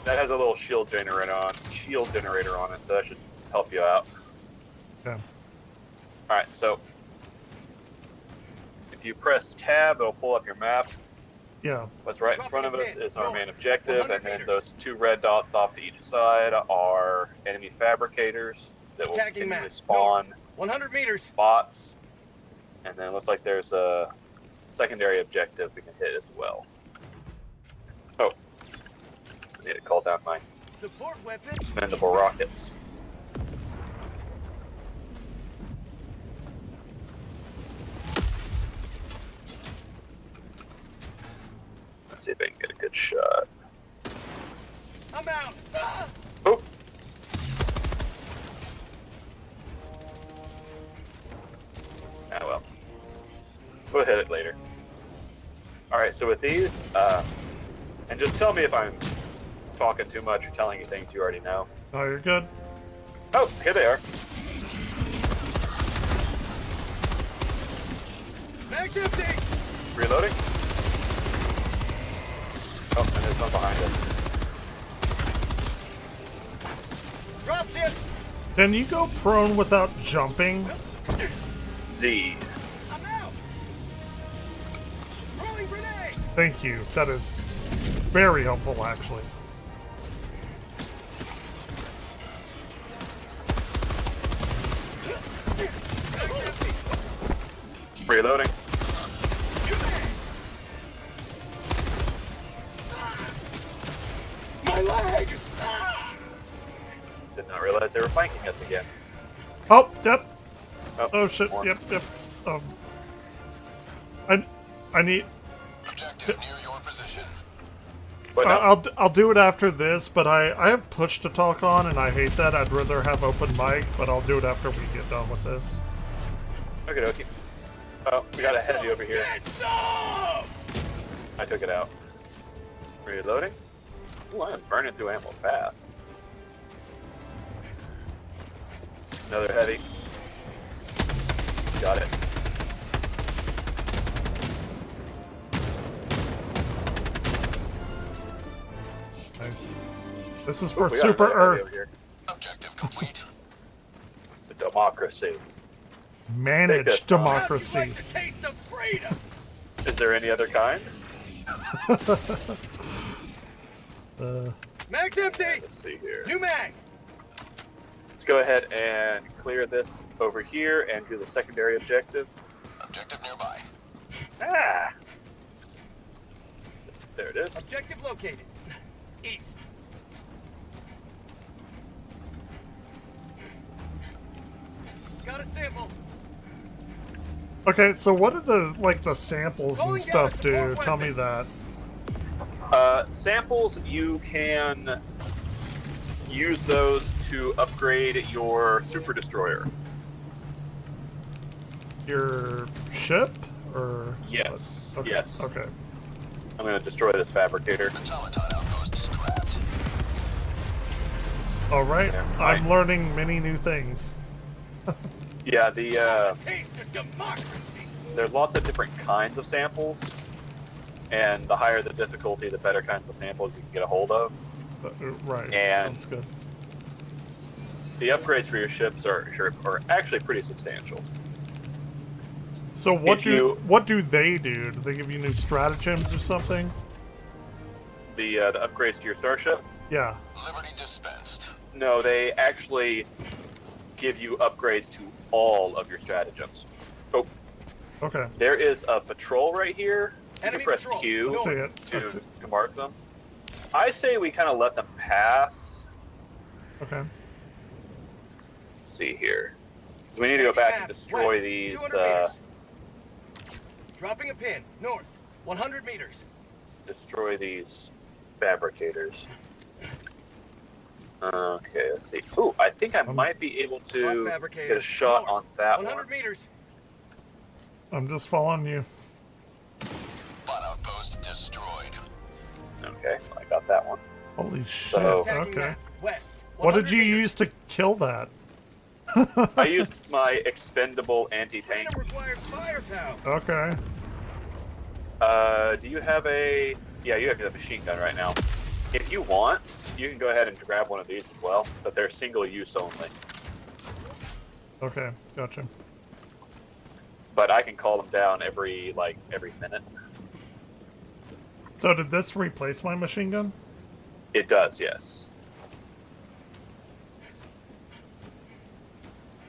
That has a little shield generator on it, so that should help you out. Okay. Alright, so if you press tab, it'll pull up your map. Yeah. What's right in front of us is our main objective, and then those 2 red dots off to each side are enemy fabricators that will continue to spawn 100 meters. bots. And then it looks like there's a secondary objective we can hit as well. Oh. I need to call down my Support weapon. expendable rockets. Let's see if I can get a good shot. I'm out. Ah! Oh. Ah, well. We'll hit it later. Alright, so with these, and just tell me if I'm talking too much or telling you things you already know. Oh, you're good. Oh, here they are. Mag's empty. Reloading. Oh, and there's one behind us. Dropship. Can you go prone without jumping? Z. I'm out. Rolling grenade. Thank you. That is very helpful, actually. Reloading. My leg. Did not realize they were flanking us again. Oh, yep. Oh, shit. more. Yep. I need. Objective near your position. I'll do it after this, but I have push to talk on, and I hate that. I'd rather have open mic, but I'll do it after we get done with this. Okay, okay. Oh, we got a heavy over here. I took it out. Reloading. Ooh, I am burning through ammo fast. Another heavy. Got it. Nice. This is for we got Super another heavy Earth. over here. Objective complete. The democracy. Managed democracy. Taste of freedom. Is there any other kind? Mag's empty. Let's see here. New mag. Let's go ahead and clear this over here and do the secondary objective. Objective nearby. Ah! There it is. Objective located. East. Got a sample. Okay, so what do the samples and stuff do? Tell me that. Samples, you can use those to upgrade your super destroyer. Your ship? Or Yes. Okay. Yes. Okay. I'm going to destroy this fabricator. All right. I'm learning many new things. Yeah, Taste of democracy. there's lots of different kinds of samples, and the higher the difficulty, the better kinds of samples you can get a hold of. Right. And Sounds good. the upgrades for your ships are actually pretty substantial. So what do they do? Do they give you new stratagems or something? The upgrades to your starship? Yeah. Liberty dispensed. No, they actually give you upgrades to all of your stratagems. Oh, Okay. there is a patrol right here. You can press Q I see it. I see to mark them. I say we kind of let them pass. Okay. Let's see here. So we need to go back and destroy West, these. 200 meters. Dropping a pin, north, 100 meters. Destroy these fabricators. Okay, let's see. Ooh, I think I might be able to get a shot on that 100 one. meters. I'm just following you. Bot outpost destroyed. Okay, I got that one. Holy shit. So- Okay. West. What did you use to kill that? I used my expendable anti-tank. Requires firepower. Okay. Do you have a... Yeah, you have a machine gun right now. If you want, you can go ahead and grab one of these as well, but they're single use only. Okay, gotcha. But I can call them down every minute. So did this replace my machine gun? It does, yes.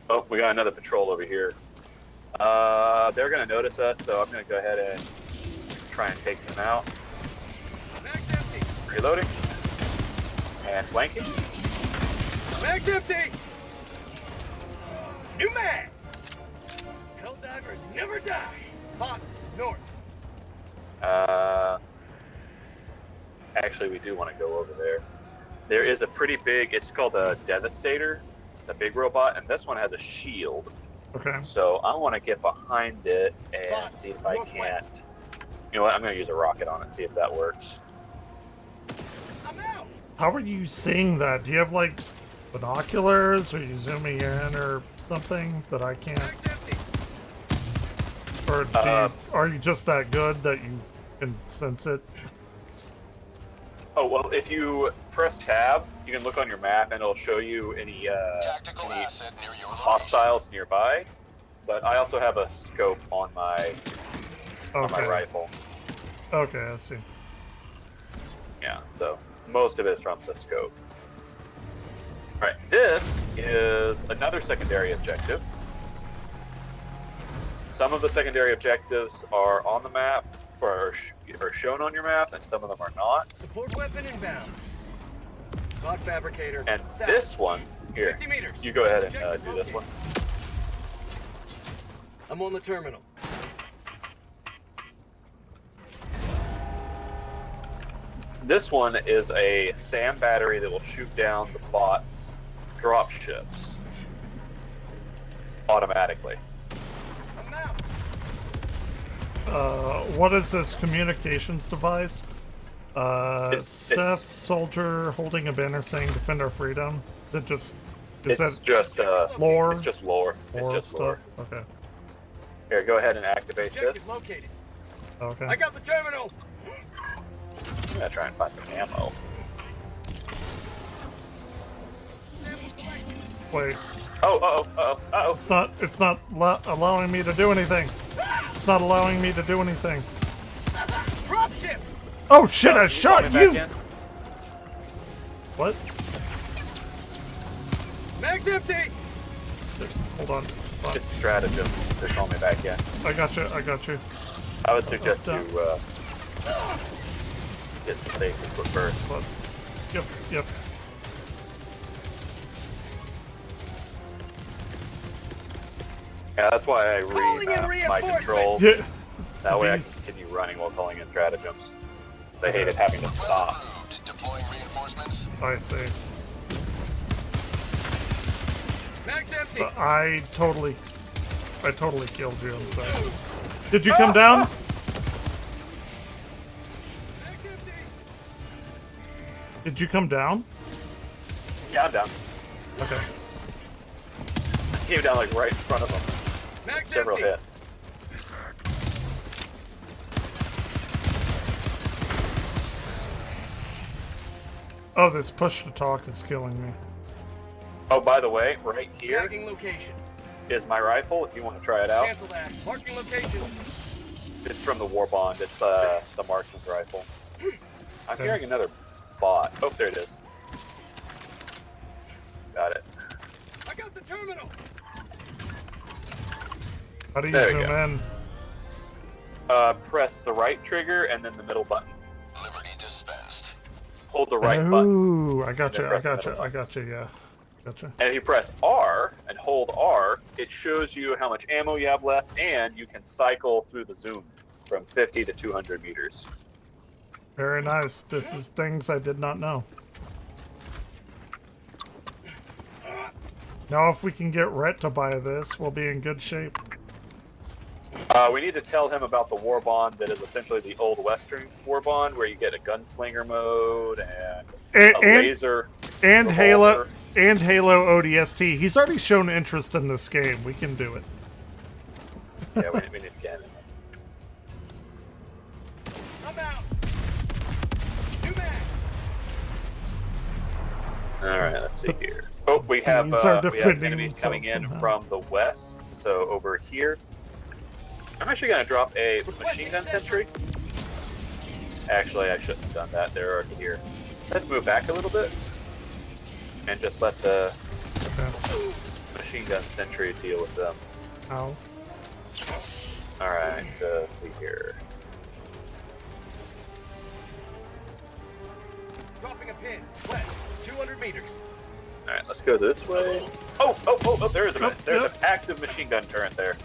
Oh, we got another patrol over here. They're gonna notice us, so I'm gonna go ahead and try and take them out. Reloading. And flanking. Mag's empty. New mag. Helldivers never die. Bots, north. Actually, we do want to go over there. There is a pretty big, it's called a Devastator, the big robot, and this one has a shield. Okay. So I want to get behind it and see if I can't. You know what? I'm going to use a rocket on it, see if that works. How are you seeing that? Do you have like binoculars? Are you zooming in or something that I can't? Or are you just that good that you can sense it? Oh, well, if you press tab, you can look on your map and it'll show you any hostiles nearby. But I also have a scope on my rifle. Okay, I see. Yeah, so most of it's from the scope. Alright, this is another secondary objective. Some of the secondary objectives are on the map, or are shown on your map, and some of them are not. Support weapon inbound. Bot fabricator. And south. this one, here, 50 meters. you go ahead and Objective do this one. I'm on the terminal. This one is a SAM battery that will shoot down the bot's drop ships automatically. What is this communications device? Seth, soldier holding a banner saying "Defend our freedom." Is it just? Is It's that just lore? It's just lore. It's just stuff. lore. Okay. Here, go ahead and activate Objective this. located. Okay. I got the terminal. I'm gonna try and find some ammo. Wait. Oh. It's not allowing me to do anything. It's not allowing me to do anything. Drop ships. Oh shit! I shot Coming you. back in. What? Mag's empty. Hold on. It's stratagem. They're calling me back in. I got you. I got you. I would suggest you get some safe input first. Yep. Yeah, that's why I Calling in remap my reinforcements. controls. Yeah. That way I can These- continue running while calling in stratagems. They hated having to stop. I see. Mag's empty. But I totally killed you. I'm sorry. Did you come down? Mag's empty. Did you come down? Yeah, I'm down. Okay. Came down like right in front of them. Mag's Several empty. hits. Oh, this push to talk is killing me. Oh, by the way, right here Tagging location. is my rifle. If you want to try it out, Cancel that. Marking location. it's from the War Bond. It's the marksman's rifle. I'm hearing another bot. Oh, there it is. Got it. I got the terminal. How do you There we zoom go. in? Press the right trigger and then the middle button. Liberty dispensed. Hold the right button. Ooh, I got and you. then I press the got middle you. I button. got you. Yeah, gotcha. And if you press R and hold R, it shows you how much ammo you have left, and you can cycle through the zoom from 50 to 200 meters. Very nice. This is things I did not know. Now, if we can get Rhett to buy this, we'll be in good shape. We need to tell him about the war bond that is essentially the old Western war bond, where you get a gunslinger mode and a laser and revolver. Halo ODST. He's already shown interest in this game. We can do it. Yeah, we need to get him. I'm out. New mag. All right, let's see here. Oh, we have These are enemies defending coming in themselves from the west. So over here, I'm actually going to drop a machine gun sentry. Actually, I shouldn't have done that. They're already here. Let's move back a little bit and just let the machine gun sentry deal with them. Ow. All right, let's see here. Dropping a pin. West, 200 meters. All right, let's go this way. Oh, there is there's an active machine gun turret there.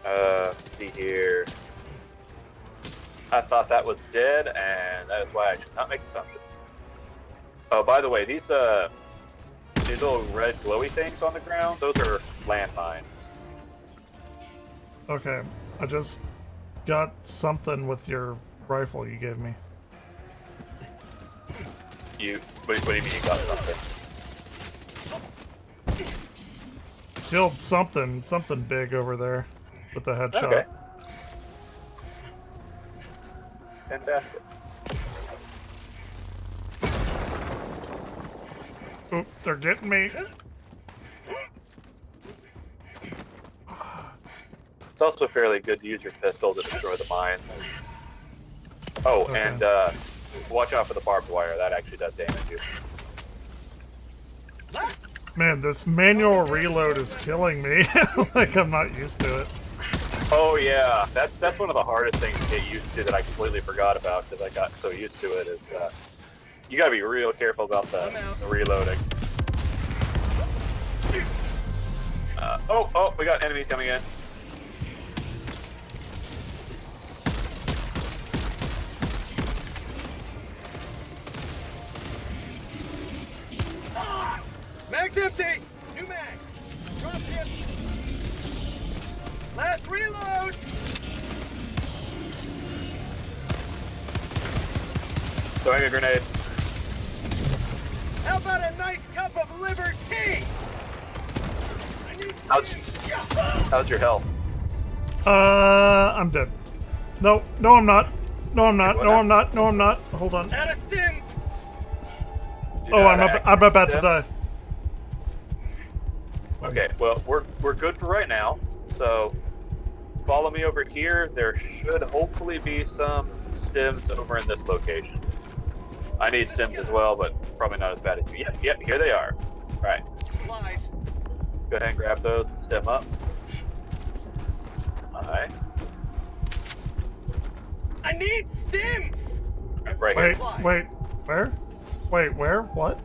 Let's see here. I thought that was dead, and that is why I should not make assumptions. Oh, by the way, these little red glowy things on the ground, those are landmines. Okay, I just got something with your rifle you gave me. What do you mean you got something? Killed something big over there with the headshot. Okay. Fantastic. Oop, they're getting me. It's also fairly good to use your pistol to destroy the mines. Oh, Okay. and watch out for the barbed wire. That actually does damage you. Man, this manual reload is killing me. Like, I'm not used to it. Oh yeah, that's one of the hardest things to get used to that I completely forgot about because I got so used to it. Is you gotta be real careful about the reloading. Oh, we got enemies coming in. Mag's empty. New mag. Drop him. Last reload. Throwing a grenade. How about a nice cup of liver tea? How's your health? I'm dead. No, I'm not. No, I'm not. No, I'm not. No, I'm not. Hold on. Out of stims. Oh, I'm about to die. Okay, well, we're good for right now. So follow me over here. There should hopefully be some stims over in this location. I need stims as well, but probably not as bad as you. Yep, here they are. All right. Supplies. Go ahead and grab those and stim up. Alright. I need stims. Right here. Wait, where? Wait, where? What?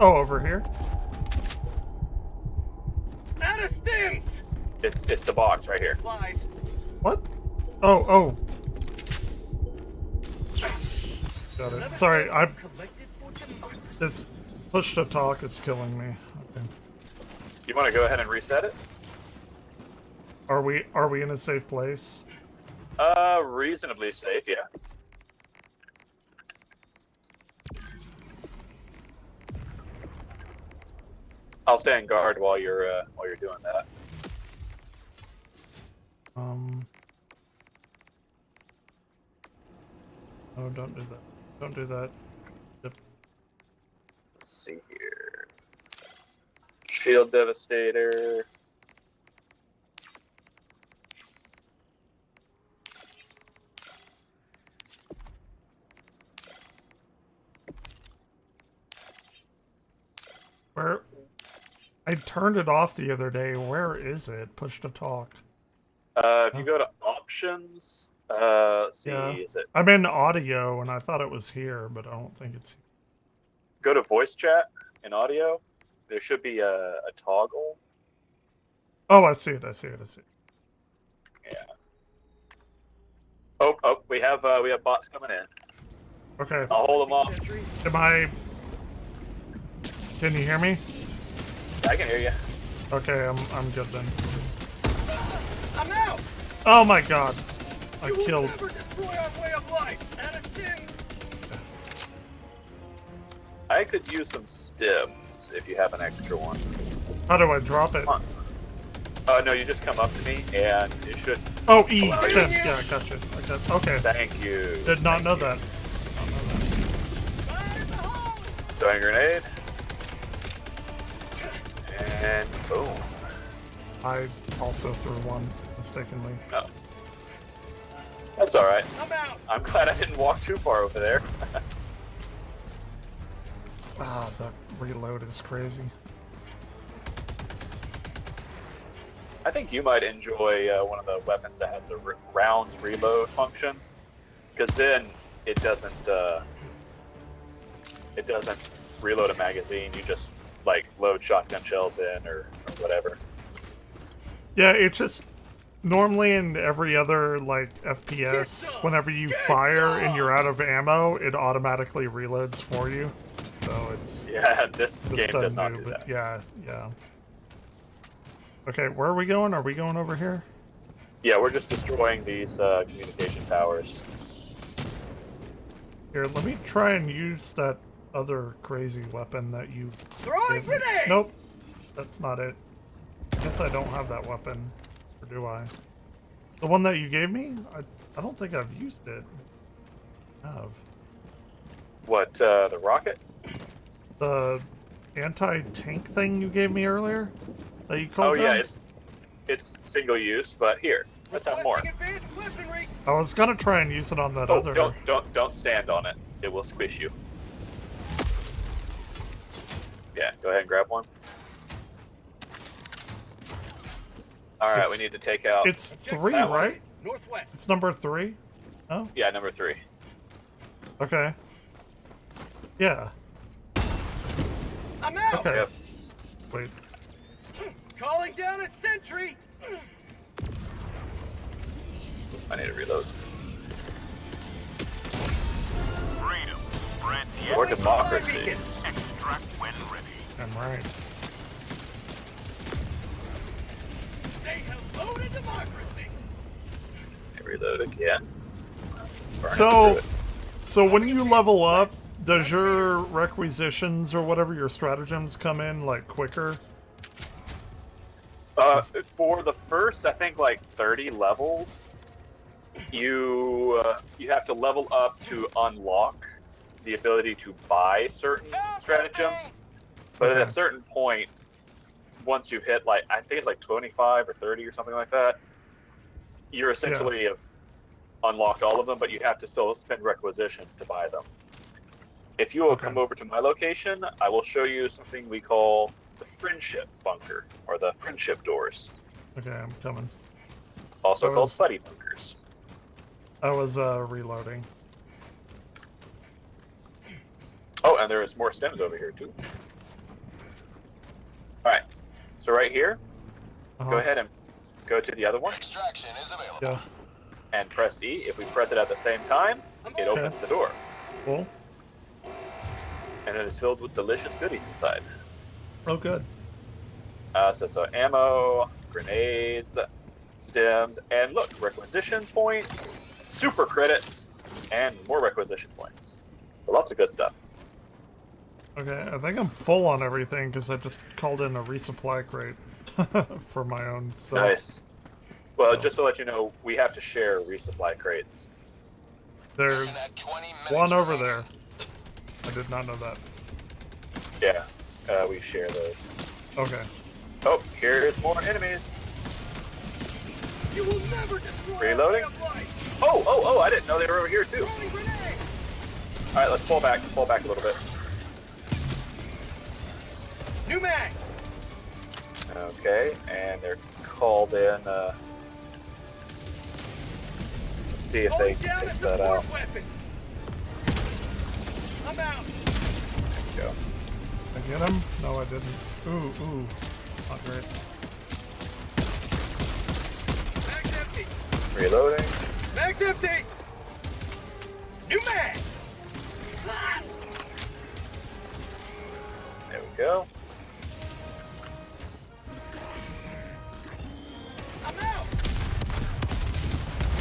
Oh, over here? Out of stims. It's the box right here. Supplies. What? Oh. Got it. Sorry, this push to talk is killing me. Okay. You want to go ahead and reset it? Are we in a safe place? Reasonably safe, yeah. I'll stand guard while you're doing that. Oh, don't do that. Don't do that. Yep. Let's see here. Shield Devastator. I turned it off the other day. Where is it? Push to talk. If you go to options, let's see, Yeah. is it? I'm in audio, and I thought it was here, but I don't think it's here. Go to voice chat in audio. There should be a toggle. Oh, I see it. I see it. I see it. Yeah. Oh, we have bots coming in. Okay. I'll hold them off. Am I? Can you hear me? I can hear you. Okay, I'm good then. I'm out. Oh my god! I You will killed. never destroy our way of life. Aniston. I could use some stims if you have an extra one. How do I drop it? No, you just come up to me and it should. Oh, E allow you- stem. Yeah, I got you. I got. Okay. Thank you. Did not know that. Throwing a grenade. And boom. I also threw one mistakenly. Oh. That's alright. I'm out. I'm glad I didn't walk too far over there. Ah, the reload is crazy. I think you might enjoy one of the weapons that has the rounds reload function, because then it doesn't reload a magazine. You just like load shotgun shells in or whatever. Yeah, it's just normally in every other like FPS, whenever you fire and you're out of ammo, it automatically reloads for you. So it's This game does not do but that. Yeah. Okay, where are we going? Are we going over here? Yeah, we're just destroying these communication towers. Here, let me try and use that other crazy weapon that you Throwing gave me. grenade! Nope, that's not it. I guess I don't have that weapon, or do I? The one that you gave me? I don't think I've used it. I have. What, the rocket? The anti-tank thing you gave me earlier? That you called Oh yeah, down? it's single use, but here, let's have more. I was gonna try and use it on that Oh, other. don't stand on it. It will squish you. Yeah, go ahead and grab one. Alright, we need to take out... It's 3, that one. right? Northwest. It's number 3? Oh? Yeah, number 3. Okay. Yeah. I'm out. Okay. Wait. Calling down a sentry. I need to reload. Freedom spreads yet. Or democracy. Extract when ready. I'm right. Say hello to democracy. Reload again. Burning So, through it. so when you level up, does your requisitions or whatever your stratagems come in like quicker? For the first, I think like 30 levels, you have to level up to unlock the ability to buy certain stratagems. But at a certain point, once you hit like, I think it's like 25 or 30 or something like that, you're essentially have unlocked all of them, but you have to still spend requisitions to buy them. If you will come over to my location, I will show you something we call the friendship bunker, or the friendship doors. Okay, I'm coming. Also called buddy bunkers. I was reloading. Oh, and there's more stems over here too. Alright, so right here, go ahead and go to the other one. Extraction is available. Yeah. And press E. If we press it at the same time, it opens the door. Cool. And it is filled with delicious goodies inside. Oh, good. So ammo, grenades, stems, and look, requisition points, super credits, and more requisition points. So lots of good stuff. Okay, I think I'm full on everything because I just called in a resupply crate for my own self. Nice. Well, just to let you know, we have to share resupply crates. There's one over there. I did not know that. Yeah, we share those. Okay. Oh, here's more enemies. You will never destroy Reloading. Oh, I didn't know they were over here too. Alright, let's pull back a little bit. New mag. Okay, and they're called in. Let's see if they can fix that out. I'm out. There you go. I get him? No, I didn't. Ooh. Not great. Mag's empty. Reloading. Mag's empty. New mag. There we go. I'm out.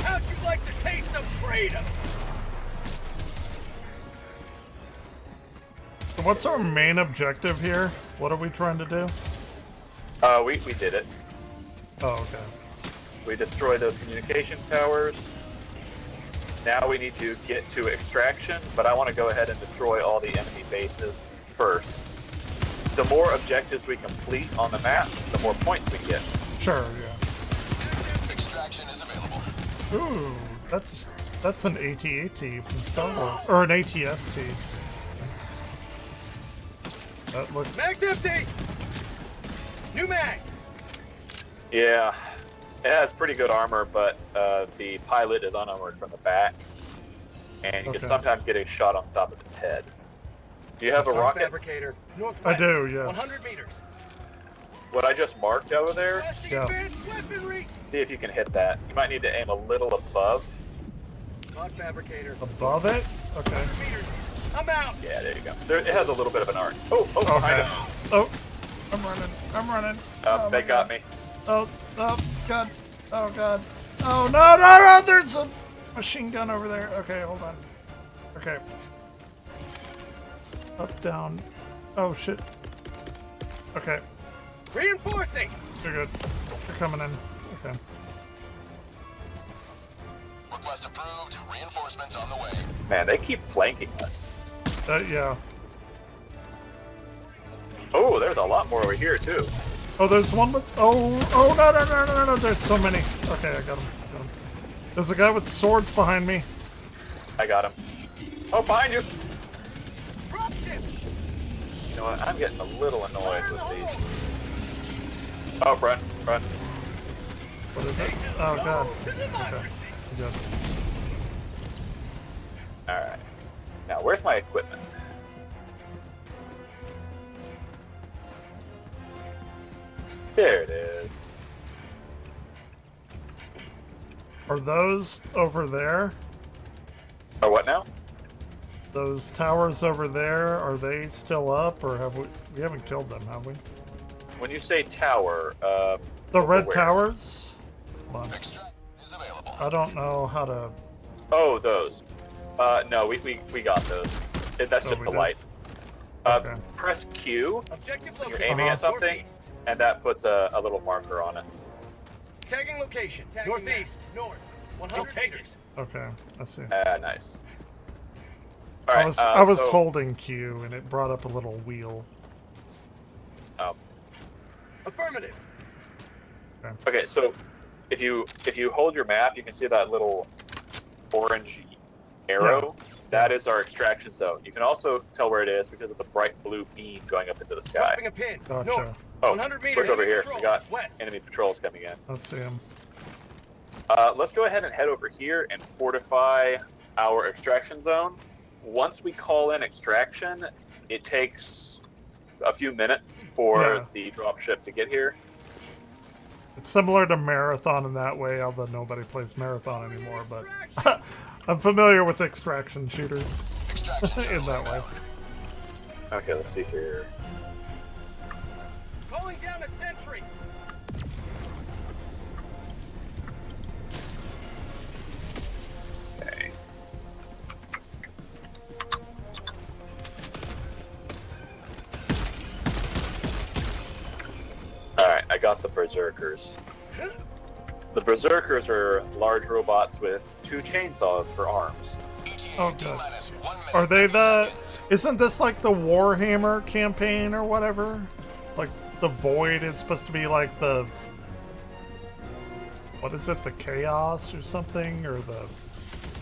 How'd you like the taste of freedom? So what's our main objective here? What are we trying to do? We did it. Oh, okay. We destroyed those communication towers. Now we need to get to extraction, but I want to go ahead and destroy all the enemy bases first. The more objectives we complete on the map, the more points we get. Sure, yeah. Extraction is available. Ooh, that's an AT-AT from Star Wars. Or an AT-ST. That looks... Mag's empty. New mag. Yeah, it has pretty good armor, but the pilot is unarmored from the back, and you can sometimes get a shot on top of his head. Do you have a rocket? Fabricator. Northwest, I do, yes. 100 meters. What I just marked over there, Yeah. see if you can hit that. You might need to aim a little above. Lock fabricator. Above it? Okay. I'm out. Yeah, there you go. It has a little bit of an arc. Oh, behind him. Oh, I'm running. They got me. Oh, God. Oh, God. Oh, no, there's a machine gun over there. Okay, hold on. Okay. Up, down. Oh, shit. Okay. Reinforcing. You're good. You're coming in. Okay. Request approved. Reinforcements on the way. Man, they keep flanking us. Yeah. Oh, there's a lot more over here, too. Oh, there's one with... Oh, no. There's so many. Okay, I got him. There's a guy with swords behind me. I got him. Oh, behind you. You know what? I'm getting a little annoyed with these. Oh, run. What is it? Oh, God. Okay. Good. Alright. Now, where's my equipment? There it is. Are those over there? Or what now? Those towers over there, are they still up, or have we haven't killed them, have we? When you say tower, The red where? towers? Hold on. I don't know how to... Oh, those. No, we got those. That's just the did? light. Okay. Press Q Objective when you're location. aiming at something, and that puts a little marker on it. Tagging location. Northeast. North. 100 meters. Okay, I see. Nice. All right, I was so- holding Q, and it brought up a little wheel. Oh. Affirmative. Okay, so if you hold your map, you can see that little orange arrow. That is our extraction zone. You can also tell where it is because of the bright blue beam going up into the sky. Dropping a pin. Gotcha. North. Oh, 100 meters. look over here. Patrol. We got West. enemy patrols coming in. Let's see him. Let's go ahead and head over here and fortify our extraction zone. Once we call in extraction, it takes a few minutes for the dropship to get here. It's similar to Marathon in that way, although nobody plays Marathon anymore, but I'm familiar with extraction shooters in that way. Okay, let's see here. Calling down a sentry. Okay. Alright, I got the Berserkers. The Berserkers are large robots with 2 chainsaws for arms. Oh, good. Are they the... Isn't this like the Warhammer campaign or whatever? Like, the Void is supposed to be like the... What is it? The Chaos or something? Or the...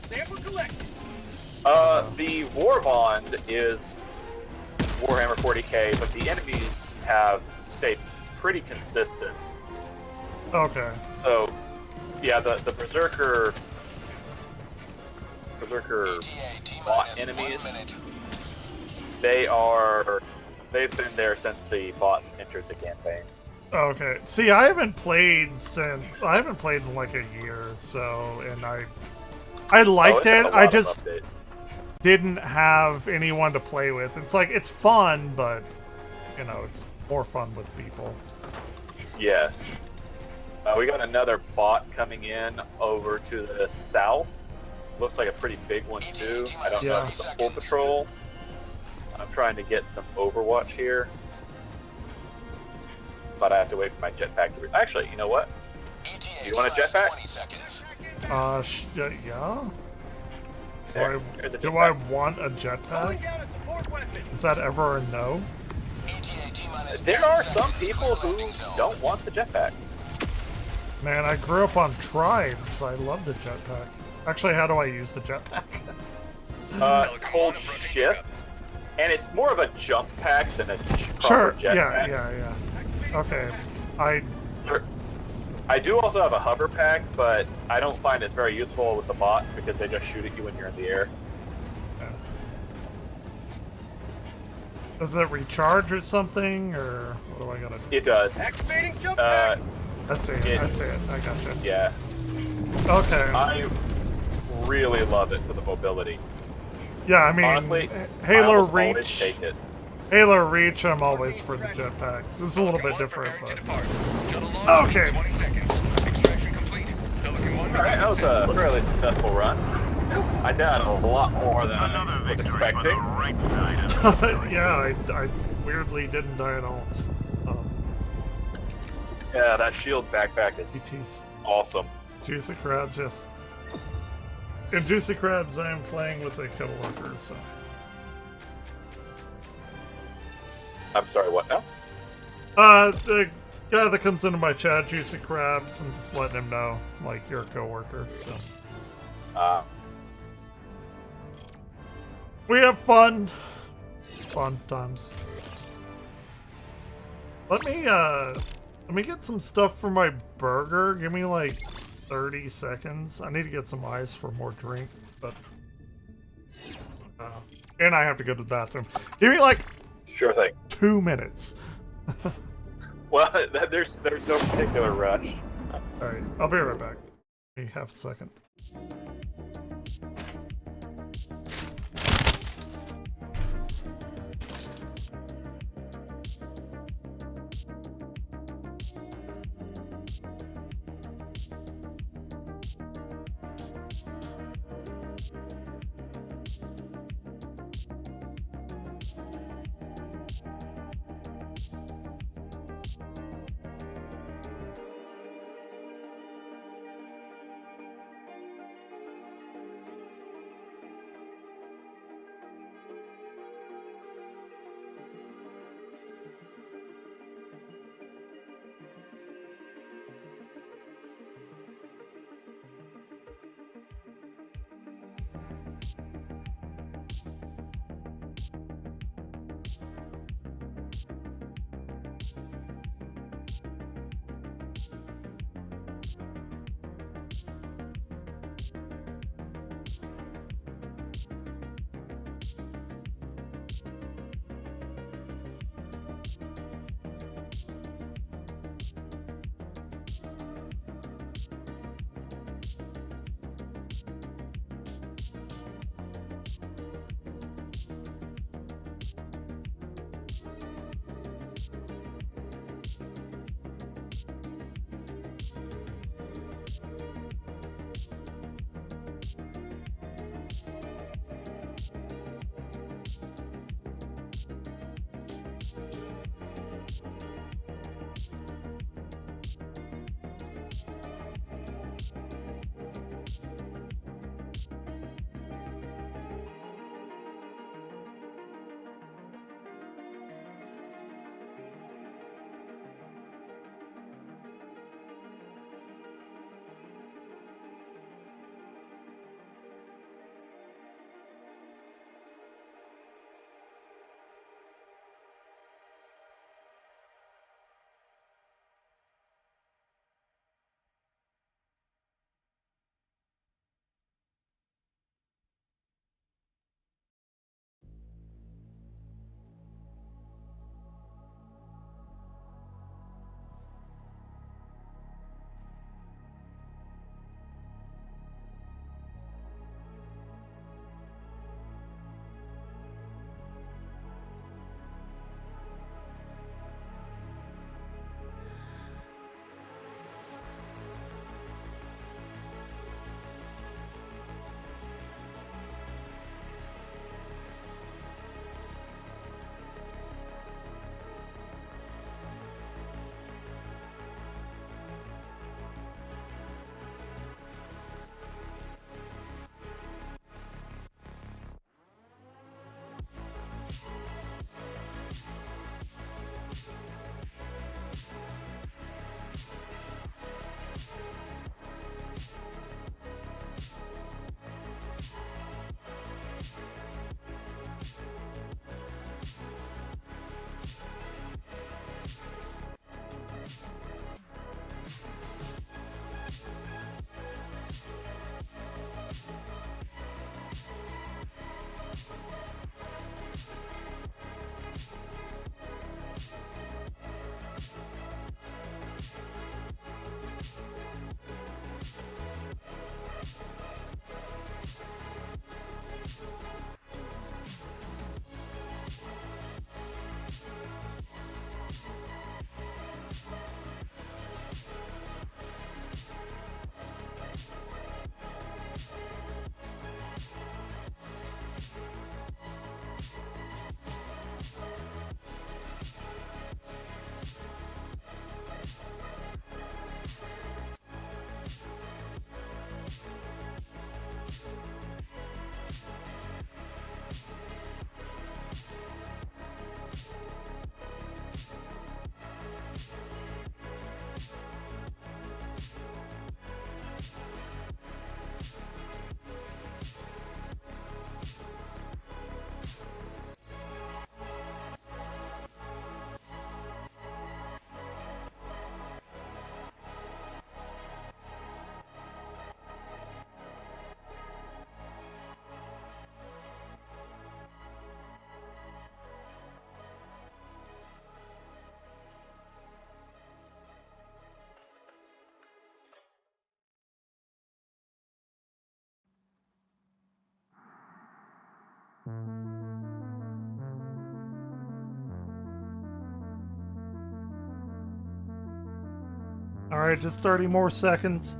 Sample collection. The War Bond is Warhammer 40k, but the enemies have stayed pretty consistent. Okay. So, yeah, the Berserker bot enemies, they've been there since the bots entered the campaign. Okay. See, I haven't played in like a year, so, and I liked it. I just didn't have anyone to play with. It's like, it's fun, but, you know, it's more fun with people. Yes. We got another bot coming in over to the south. Looks like a pretty big one, too. I don't know if it's a full patrol. I'm trying to get some Overwatch here. But I have to wait for my jetpack to... Actually, you know what? Do you want a jetpack? Yeah. There, Do I want a jetpack? Is that ever a no? There are some people who don't want the jetpack. Man, I grew up on Tribes. I love the jetpack. Actually, how do I use the jetpack? Hold shift. And it's more of a jump pack than a Sure. jetpack. Yeah. Okay. I do also have a hover pack, but I don't find it very useful with the bots because they just shoot at you when you're in the air. Does it recharge or something, or what do I gotta do? It does. Activating jump pack. I see it. I gotcha. Yeah. Okay. I really love it for the mobility. Yeah, I mean, honestly, Halo I Reach. always take it. Halo Reach, I'm always for the jetpack. This is a little bit different, but... Okay! Alright, that was a fairly successful run. I died a lot more than I was expecting. Yeah, I weirdly didn't die at all. Yeah, that shield backpack is awesome. Juicy Crabs, yes. In Juicy Crabs, I am playing with a coworker, so... I'm sorry, what now? The guy that comes into my chat, Juicy Crabs, and just letting him know, like, you're a coworker, so... We have fun! Fun times. Let me get some stuff for my burger. Give me, like, 30 seconds. I need to get some ice for more drink, but... and I have to go to the bathroom. Give me, like... Sure thing. 2 minutes. Well, there's no particular rush. Alright, I'll be right back. Give me half a second. Alright, just 30 more seconds.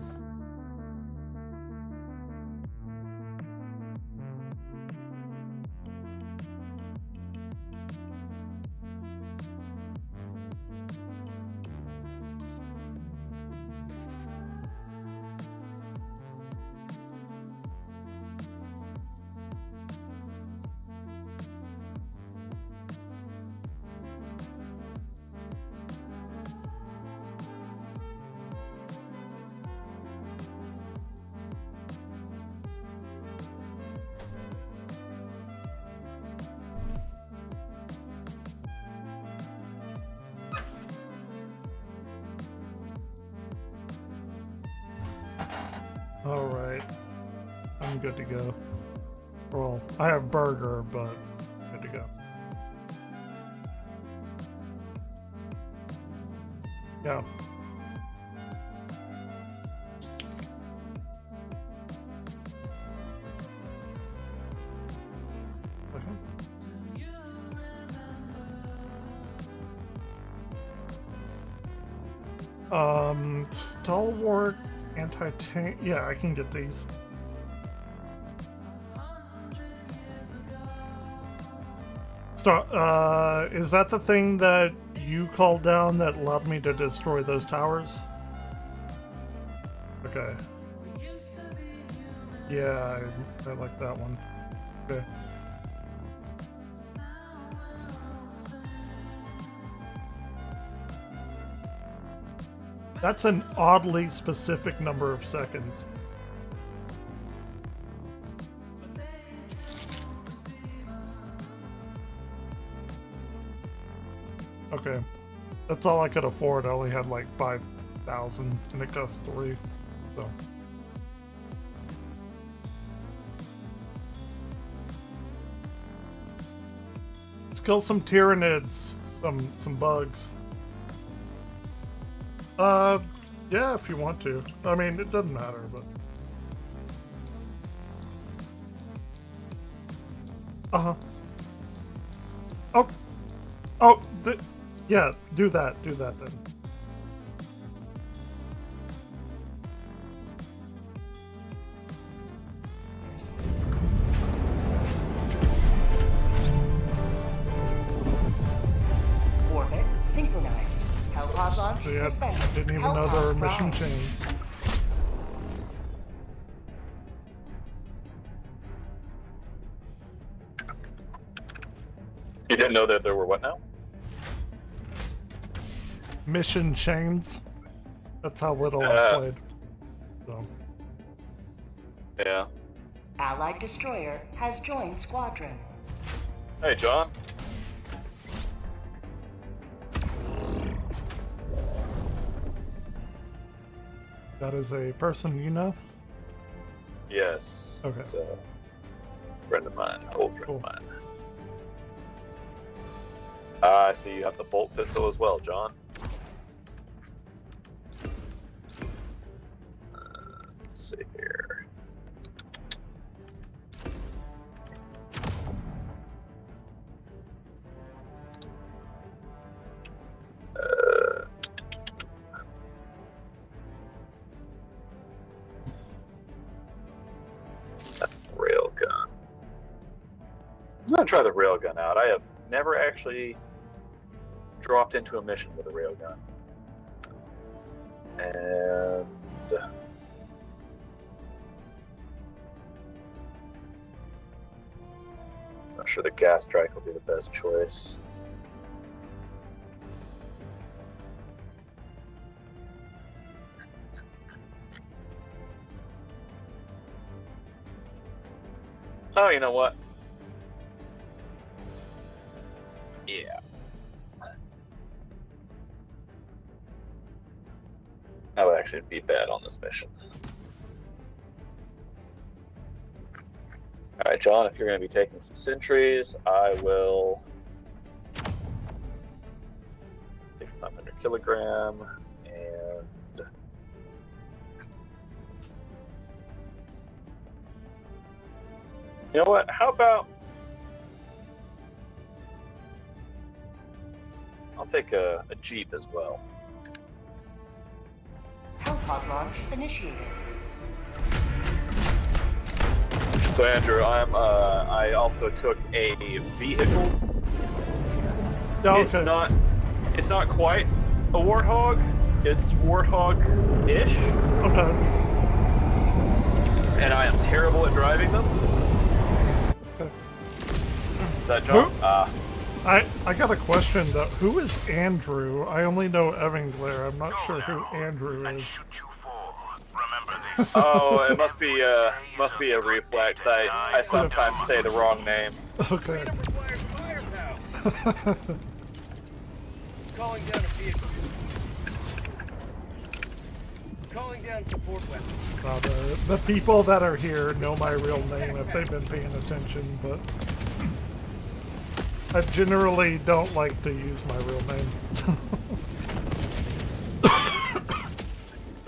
Alright. I'm good to go. Well, I have burger, but good to go. Yeah. Stalwart anti-tank. Yeah, I can get these. Is that the thing that you called down that allowed me to destroy those towers? Okay. Yeah, I like that one. Okay. That's an oddly specific number of seconds. Okay. That's all I could afford. I only had like 5,000 and it costs 3. So. Let's kill some Tyranids. Some bugs. Yeah, if you want to. I mean, it doesn't matter, but... Uh-huh. Oh, yeah, do that then. Orbit synchronized. Helipod launch suspended. Didn't even know there were mission chains. You didn't know that there were what now? Mission chains. That's how little I played. So. Yeah. Allied destroyer has joined squadron. Hey, John. That is a person you know? Yes. Okay. It's a friend of mine, old friend of mine. I see you have the bolt pistol as well, John. Let's see here. Railgun. I'm gonna try the railgun out. I have never actually dropped into a mission with a railgun. And I'm sure the gas strike will be the best choice. Oh, you know what? Yeah. That would actually be bad on this mission. Alright, John, if you're going to be taking some sentries, I will take 500 kilogram and you know what? How about take a Jeep as well. Health pod launch initiated. So Andrew, I also took a vehicle. Oh, It's not quite a Warthog. It's Warthog-ish. Okay. And I am terrible at driving them. Okay. Is that John? I got a question though. Who is Andrew? I only know Evan Glare. I'm not sure who Andrew is. Oh, it must be a reflex. I sometimes say the wrong name. Okay. Calling down a vehicle. Calling down support weapons. The people that are here know my real name if they've been paying attention, but I generally don't like to use my real name.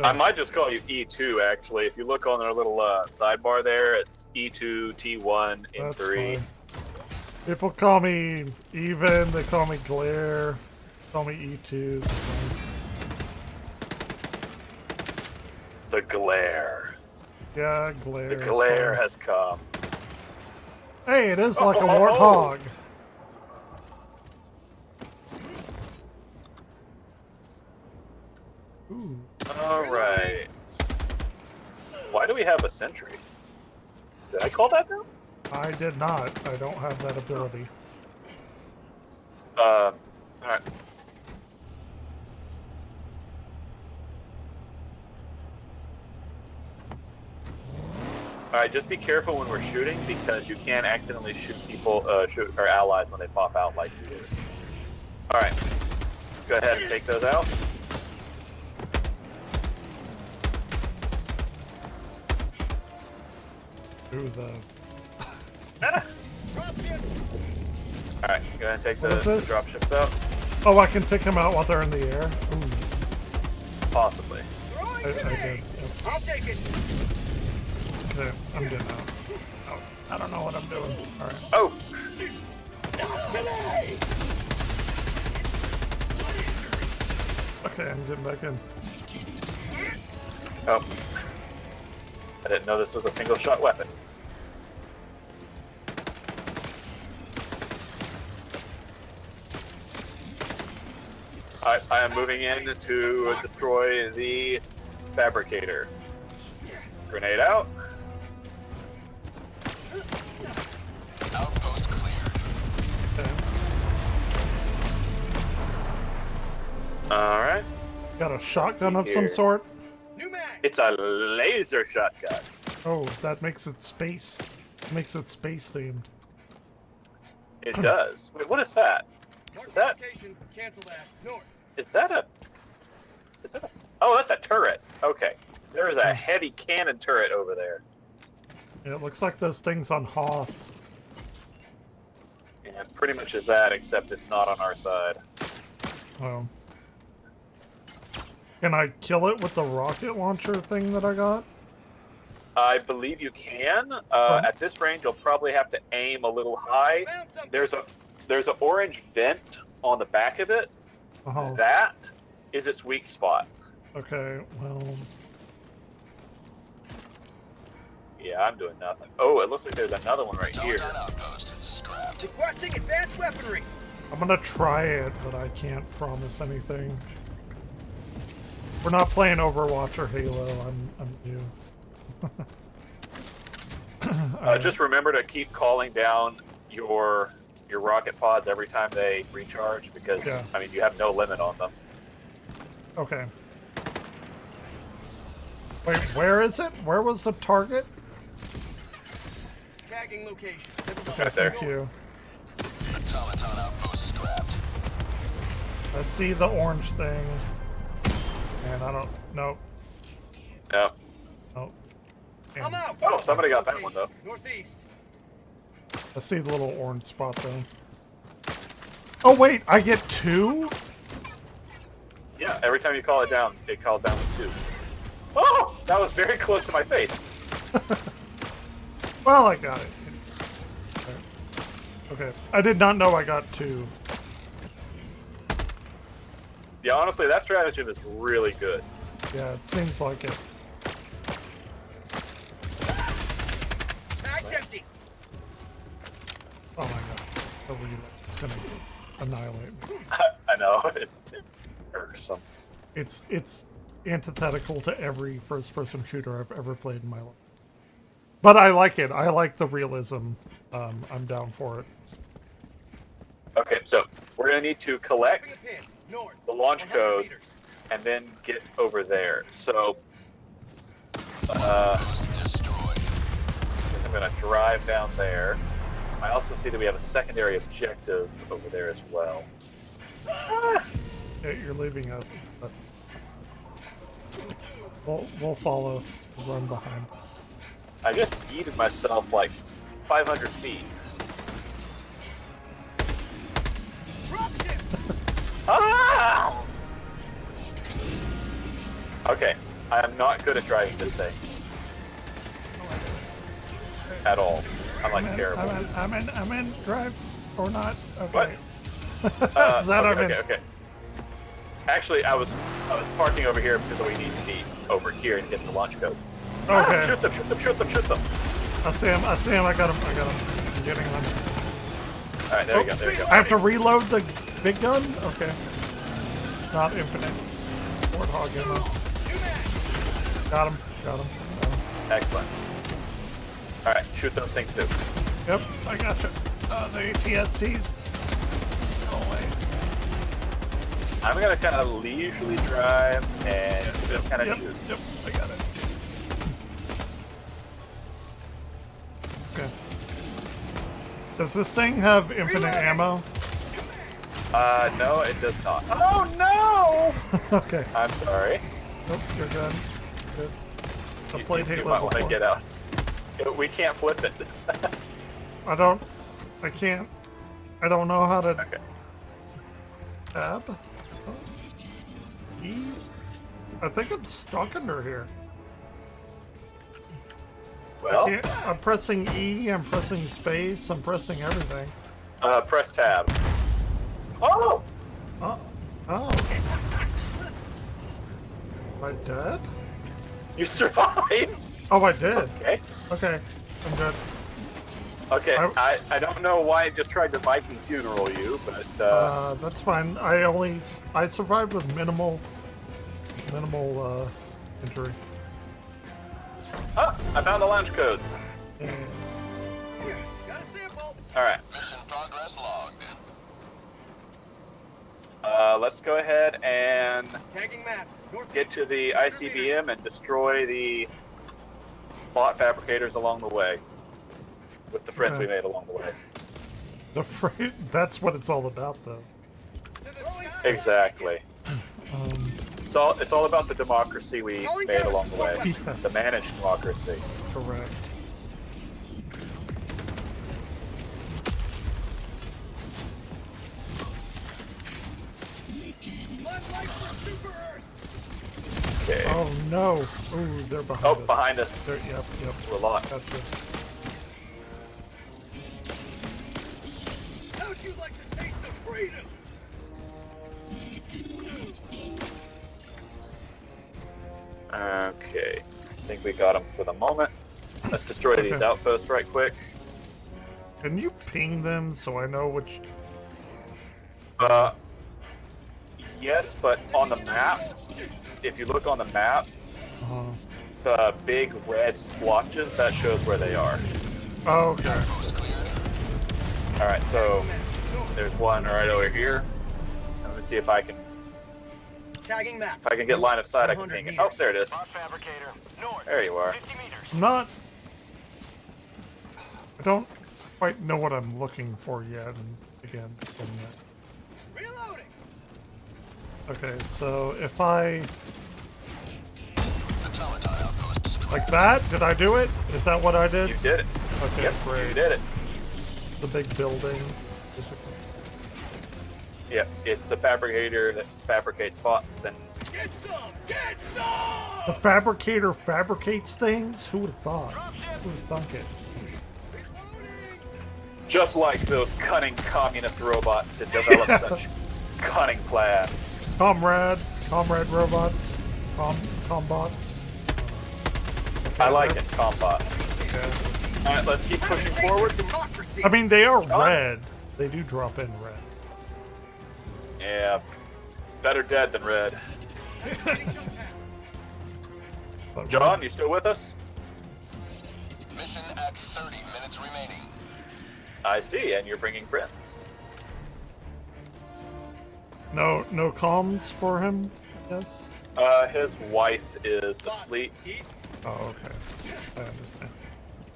I might just call you E2, actually. If you look on their little sidebar there, it's E2, T1, That's N3. fine. People call me Even, they call me Glare, call me E2. It's fine. The glare. Yeah, Glare. The glare has come. Hey, it is like a warthog. Ooh. Alright. Why do we have a sentry? Did I call that down? I did not. I don't have that ability. Alright. Alright, just be careful when we're shooting because you can accidentally shoot people, shoot our allies when they pop out like you did. Alright. Go ahead and take those out. Through the... Alright, go ahead and take the What is this? dropships out. Oh, I can take them out while they're in the air? Ooh. Possibly. I did. Yep. I'll take it. Okay, I'm good now. Oh, I don't know what I'm doing. Alright. Oh! Okay, I'm getting back in. Oh. I didn't know this was a single shot weapon. I am moving in to destroy the fabricator. Grenade out. Outpost cleared. Okay. Alright. Got a shotgun of here. some sort? It's a laser shotgun. Oh, that makes it space. Makes it space themed. It does. Wait, what is that? Is that? Cancel that. North. Is that a? Is that a? Oh, that's a turret. Okay. There is a heavy cannon turret over there. Yeah, it looks like those things on Hoth. Yeah, pretty much is that, except it's not on our side. Oh. Can I kill it with the rocket launcher thing that I got? I believe you can. At this range, you'll probably have to aim a little high. There's an orange vent on the back of it. Oh. That is its weak spot. Okay, well... Yeah, I'm doing nothing. Oh, it looks like there's another one right here. Requesting advanced weaponry. I'm gonna try it, but I can't promise anything. We're not playing Overwatch or Halo. I'm new. Just remember to keep calling down your rocket pods every time they recharge, because I mean you have no limit on them. Okay. Wait, where is it? Where was the target? Tagging location. Right there. Thank you. Automaton outpost scrapped. I see the orange thing. And I don't... Nope. No. Nope. I'm out. Oh, somebody got that one though. Northeast. I see the little orange spot though. Oh wait, I get two? Yeah, every time you call it down with 2. Oh, that was very close to my face. Well, I got it. Okay. I did not know I got 2. Yeah, honestly, that stratagem is really good. Yeah, it seems like it. Mag's empty. Oh my god. The relay is gonna annihilate me. I know, it's irksome. It's antithetical to every first-person shooter I've ever played in my life. But I like it. I like the realism. I'm down for it. Okay, so we're gonna need to collect the launch codes and then get over there. So, I'm gonna drive down there. I also see that we have a secondary objective over there as well. Yeah, you're leaving us. But we'll follow. We'll run behind. I just yeeted myself like 500 feet. Ah! Okay, I am not good at driving this thing. At all. I'm like terrible. I'm in. Drive or not? Okay. What? Is that okay. Actually, I was parking over here because we need to be over here and get the launch code. Okay. Ah, shoot them! I see him. I got him. I'm getting him. All right, there we go. I have to reload the big gun. Okay. Not infinite. Warthog ammo. Got him. Excellent. All right, shoot those things too. Yep, I gotcha. The ATSTs. Oh wait. I'm gonna kind of leisurely drive and just kind of shoot. Yep, I got it. Okay. Does this thing have infinite ammo? No, it does not. Oh no! Okay. I'm sorry. Nope, you're good. Good. The plate hate You might level want to 4. get out. We can't flip it. I don't know how to Okay. tab. E? I think I'm stuck under here. Well, I'm pressing E, I'm pressing space, I'm pressing everything. Press tab. Oh! Oh. Am I dead? You survived! Oh, I did. Okay. Okay, I'm good. Okay, I don't know why I just tried to Viking funeral you, but that's fine. I survived with minimal injury. Oh, I found the launch codes. Yeah. Got a sample. Alright. Mission progress logged. Let's go ahead and Tagging map. get to the ICBM and destroy the plot fabricators along the way. With the friends we made along the way. That's what it's all about, though. Exactly. It's all about the democracy we made along the way. Yes. The managed democracy. Correct. Okay. Oh no! Ooh, they're behind us. Oh, behind us. Yep. We're locked. Gotcha. How'd you like to taste of freedom? Okay. I think we got them for the moment. Let's destroy these outposts right quick. Can you ping them so I know which? Yes, but on the map, if you look on the map, the big red splotches, that shows where they are. Oh, okay. Alright, so there's one right over here. Let me see if I can Tagging map. If I can get line of sight, I can ping it. Oh, there it is. There you are. Not. I don't quite know what I'm looking for yet. And again, Reloading. okay, so if I like that, did I do it? Is that what I did? You did it. Okay, yep, great. You did it. The big building, basically. Yep, it's a fabricator that fabricates bots and. Get some! Get some! The fabricator fabricates things? Who would have thought? Who would have thunk it? Just like those cunning communist robots to develop such cunning plans. Comrade robots, combots. I like it, combat. Yeah. Alright, let's keep pushing forward. I mean, they are red. They do drop in red. Yeah, better dead than red. John, you still with us? Mission at 30 minutes remaining. I see, and you're bringing friends. No comms for him. Yes. His wife is asleep. Oh, okay. I understand.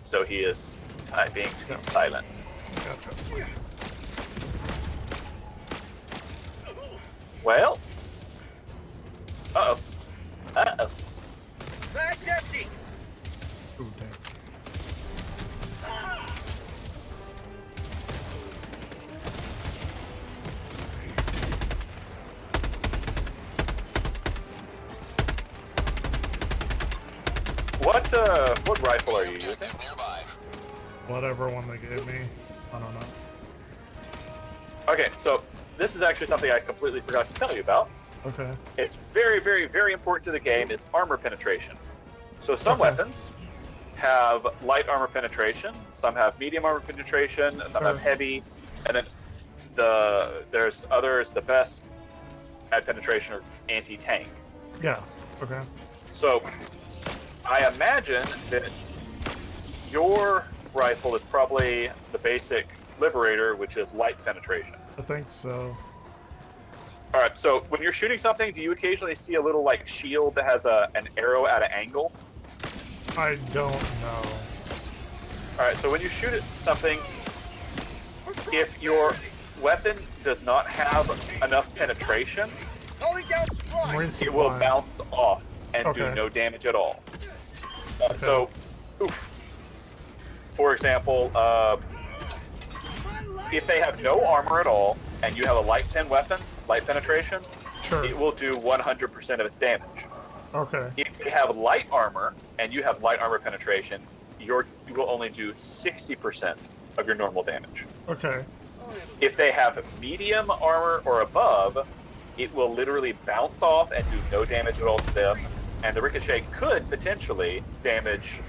So he is being silent. Gotcha. Well. Uh-oh. Uh-oh. Bag's empty. Ooh, damn. What rifle are you using? Whatever one they gave me. I don't know. Okay, so this is actually something I completely forgot to tell you about. Okay. It's very, very, very important to the game is armor penetration. So some weapons have light armor penetration, some have medium armor penetration, some have heavy, and then there's others, the best at penetration are anti-tank. Yeah. Okay. So I imagine that your rifle is probably the basic Liberator, which is light penetration. I think so. All right, so when you're shooting something, do you occasionally see a little like shield that has an arrow at an angle? I don't know. All right, so when you shoot at something, if your weapon does not have enough penetration, it will bounce off and do no damage at all. So, for example, if they have no armor at all, and you have a light 10 weapon, light penetration, it will do 100% of its damage. Okay. If they have light armor, and you have light armor penetration, you will only do 60% of your normal damage. Okay. If they have medium armor or above, it will literally bounce off and do no damage at all to them, and the ricochet could potentially damage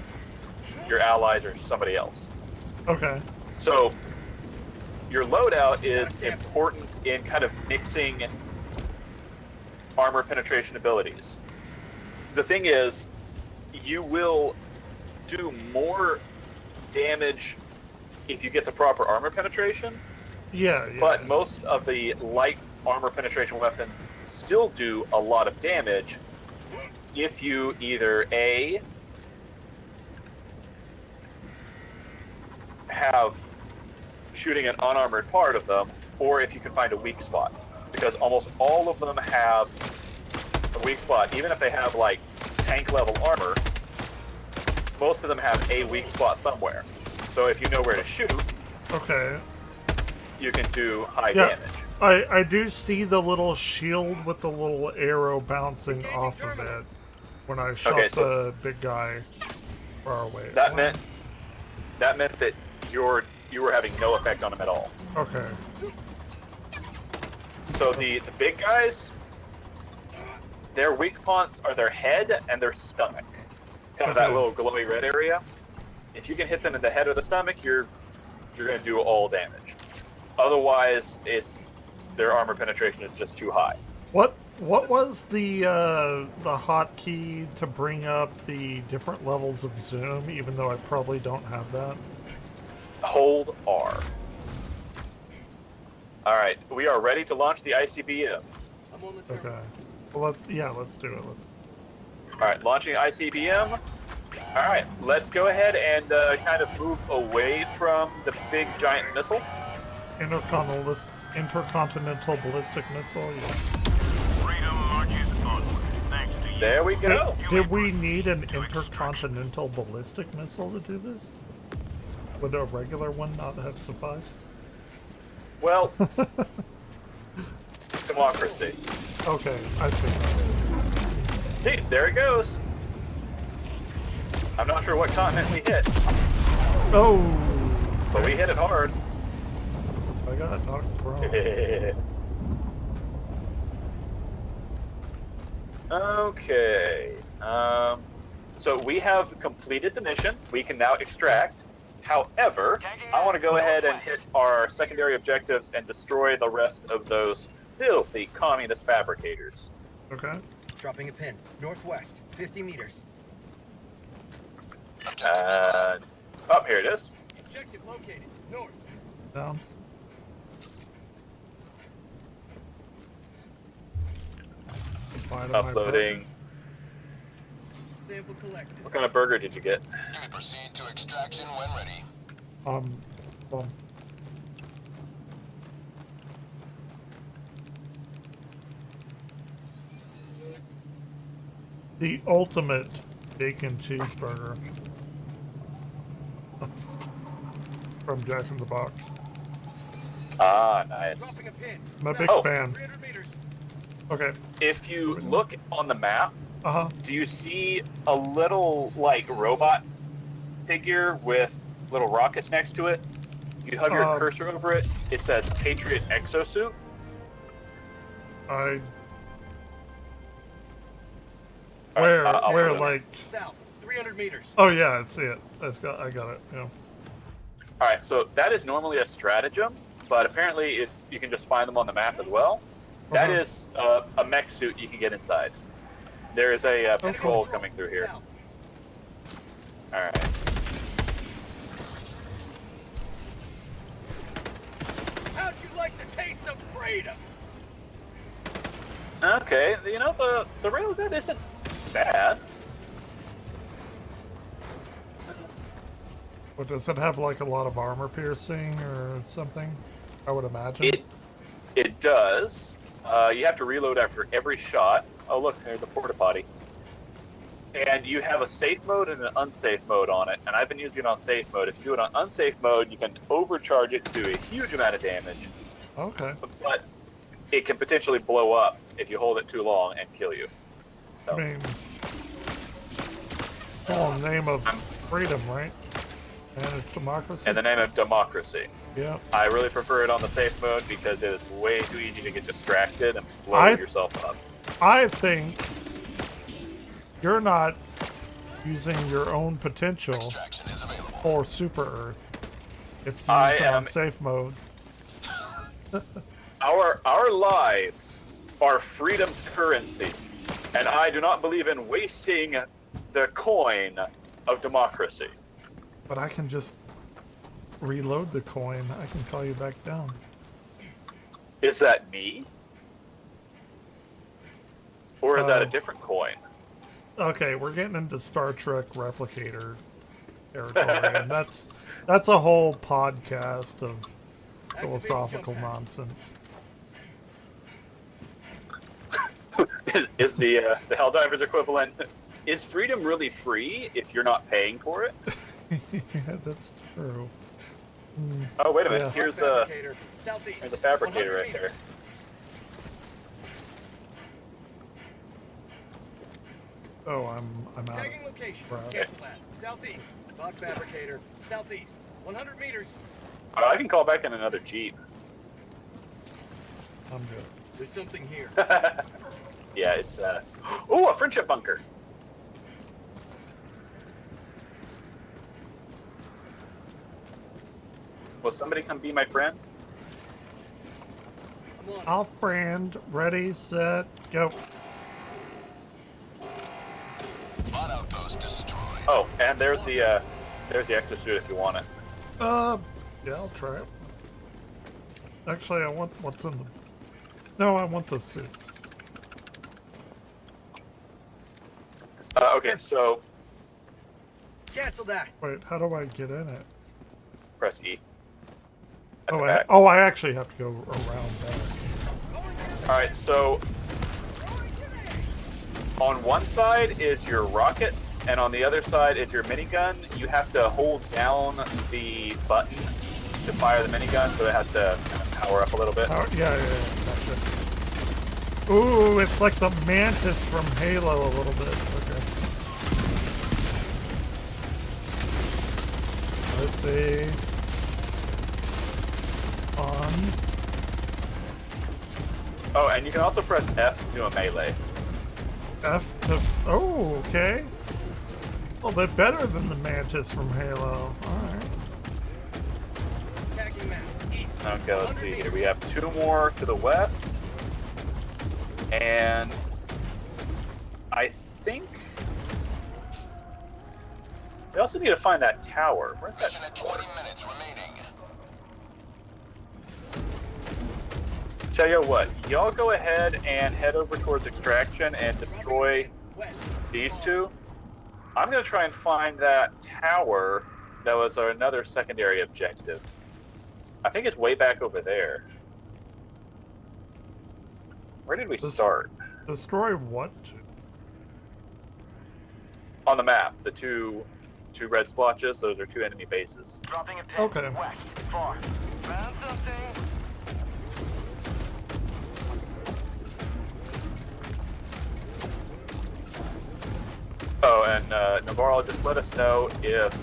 your allies or somebody else. Okay. So your loadout is important in kind of mixing armor penetration abilities. The thing is, you will do more damage if you get the proper armor penetration. Yeah. But most of the light armor penetration weapons still do a lot of damage if you either A, have shooting an unarmored part of them, or if you can find a weak spot. Because almost all of them have a weak spot. Even if they have like tank level armor, most of them have a weak spot somewhere. So if you know where to shoot, you can do high damage. I do see the little shield with the little arrow bouncing off of it when I shot the big guy far away. That meant that you were having no effect on him at all. Okay. So the big guys, their weak spots are their head and their stomach. Kind of that little glowy red area. If you can hit them in the head or the stomach, you're going to do all damage. Otherwise, their armor penetration is just too high. What was the hotkey to bring up the different levels of zoom? Even though I probably don't have that. Hold R. All right, we are ready to launch the ICBM. Okay. Well, let's do it. All right, launching ICBM. All right, let's go ahead and kind of move away from the big giant missile. Intercontinental ballistic missile. Yeah. There we go. Did we need an intercontinental ballistic missile to do this? Would a regular one not have sufficed? Well, democracy. Okay, I see. See, there it goes. I'm not sure what continent we hit. Oh! But we hit it hard. I got knocked wrong. Okay. So we have completed the mission. We can now extract. However, I want to go ahead and hit our secondary objectives and destroy the rest of those filthy communist fabricators. Okay. Dropping a pin. Northwest, 50 meters. Oh, here it is. Objective located. North. Down. Uploading. Sample collected. What kind of burger did you get? Proceed to extraction when ready. Well, the ultimate bacon cheeseburger from Jack in the Box. Ah, nice. I'm a big fan. Okay. If you look on the map, Uh-huh. do you see a little, like, robot figure with little rockets next to it? You hover your cursor over it, it says Patriot Exosuit. Where, like... South, 300 meters. Oh, yeah, I see it. I got it, yeah. Alright, so that is normally a stratagem, but apparently you can just find them on the map as well. That is a mech suit you can get inside. There is a patrol coming through here. Alright. How'd you like the taste of freedom? Okay, you know, the railgun isn't bad. What, does it have like a lot of armor piercing or something? I would imagine. It does. You have to reload after every shot. Oh look, there's a porta potty. And you have a safe mode and an unsafe mode on it. And I've been using it on safe mode. If you do it on unsafe mode, you can overcharge it to do a huge amount of damage. Okay. But it can potentially blow up if you hold it too long and kill you. So. I mean, it's all in the name of freedom, right? And it's democracy. In the name of democracy. Yeah. I really prefer it on the safe mode because it is way too easy to get distracted and blow yourself up. I think you're not using your own potential for Super Earth if you use it on safe mode. Our lives are freedom's currency, and I do not believe in wasting the coin of democracy. But I can just reload the coin. I can call you back down. Is that me? Or is that a different coin? Okay, we're getting into Star Trek replicator territory, and that's a whole podcast of philosophical nonsense. Is the Helldivers equivalent? Is freedom really free if you're not paying for it? Yeah, that's true. Oh wait a minute! Yeah. Here's a fabricator right there. Oh, I'm out. Tagging location. Right. Cancel that. Southeast. Bot fabricator. Southeast. 100 meters. I can call back in another Jeep. I'm good. There's something here. Yeah, it's oh, a friendship bunker. Will somebody come be my friend? All friend, ready, set, go. Oh, and there's the exosuit if you want it. Yeah, I'll try it. Actually, I want what's in the... No, I want the suit. Okay, so... Cancel that. Wait, how do I get in it? Press E. Oh, I actually have to go around that. Alright, so... On one side is your rockets, and on the other side is your minigun. You have to hold down the button to fire the minigun, so it has to kind of power up a little bit. Yeah, gotcha. Ooh, it's like the Mantis from Halo a little bit. Okay. Let's see. On. Oh, and you can also press F to do a melee. F to... Oh, okay. A little bit better than the Mantis from Halo. Alright. Okay, let's see here. We have 2 more to the west. And I think we also need to find that tower. Where's that tower? 20 minutes remaining. Tell you what, y'all go ahead and head over towards extraction and destroy these 2. I'm going to try and find that tower that was another secondary objective. I think it's way back over there. Where did we start? Destroy what? On the map, the two red splotches, those are 2 enemy bases. Dropping a pin. Okay. West. Far. Found something. Oh, and Navarro, just let us know if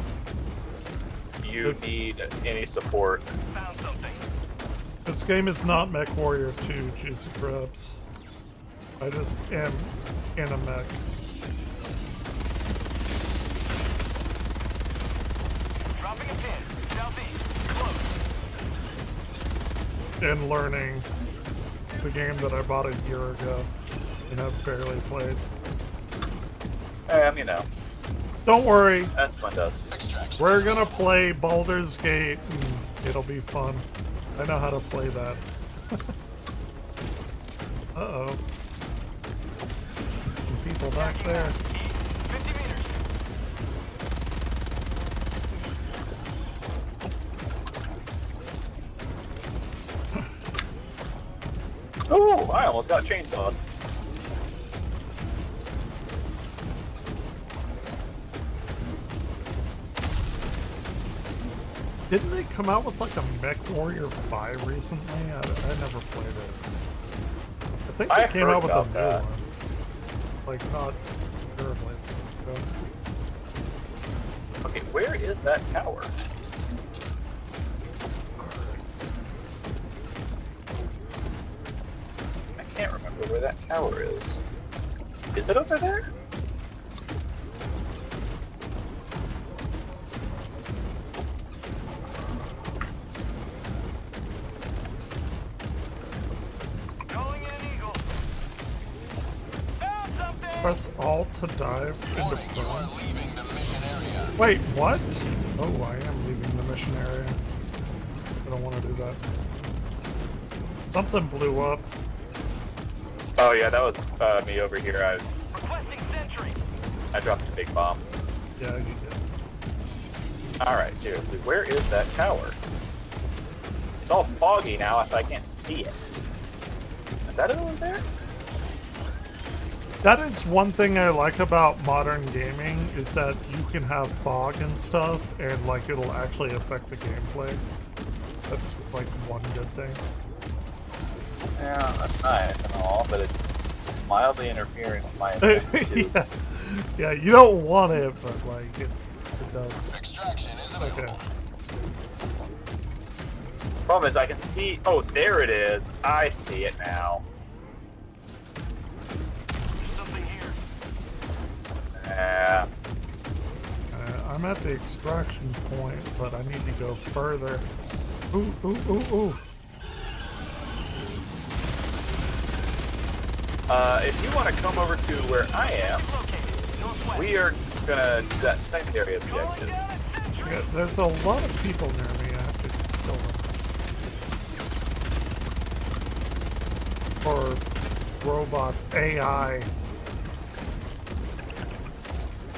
you need any support. Found something. This game is not Mech Warrior 2, Juicy Crabs. I just am in a mech. Dropping a pin. Southeast. Close. And learning the game that I bought a year ago and have barely played. You know. Don't worry. That's fun does. We're gonna play Baldur's Gate and it'll be fun. I know how to play that. Uh-oh. Some people back there. 50 meters. Oh, I almost got chainsawed. Didn't they come out with like a Mech Warrior 5 recently? I never played it. I think they came out with a new one. Like, not terribly. Okay, where is that tower? I can't remember where that tower is. Is it over there? Press Alt to dive into burn. Wait, what? Oh, I am leaving the mission area. I don't want to do that. Something blew up. Oh yeah, that was me over here. Requesting sentry. I dropped a big bomb. Yeah, you did. Alright, seriously, where is that tower? It's all foggy now, so I can't see it. Is that it over there? That is one thing I like about modern gaming, is that you can have fog and stuff, and like it'll actually affect the gameplay. That's like one good thing. Yeah, that's nice and all, but it's mildly interfering with my ability. Yeah, you don't want it, but like it does. Extraction is available. Okay. Problem is, I can see. Oh, there it is. I see it now. Yeah. I'm at the extraction point, but I need to go further. Ooh, ooh, ooh, ooh. If you want to come over to where I am, we are gonna do that secondary objective. Yeah, there's a lot of people near me. I have to kill them. Or robots, AI.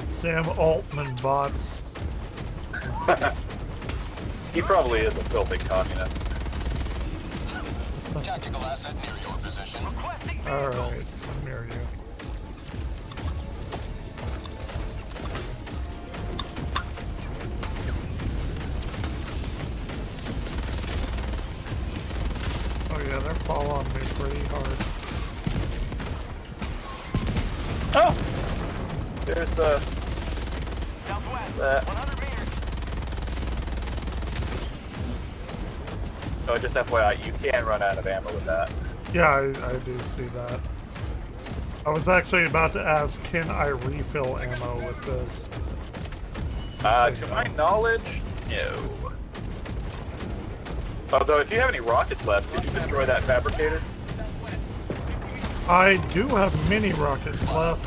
Sam Altman bots. He probably is a filthy communist. Tactical asset near your position. Alright, I'm near you. Oh yeah, they're following me pretty hard. Oh! There's the... Southwest, 100 meters. Oh, just FYI, you can run out of ammo with that. Yeah, I do see that. I was actually about to ask, can I refill ammo with this? To my knowledge, no. Although, if you have any rockets left, did you destroy that fabricator? I do have mini rockets left.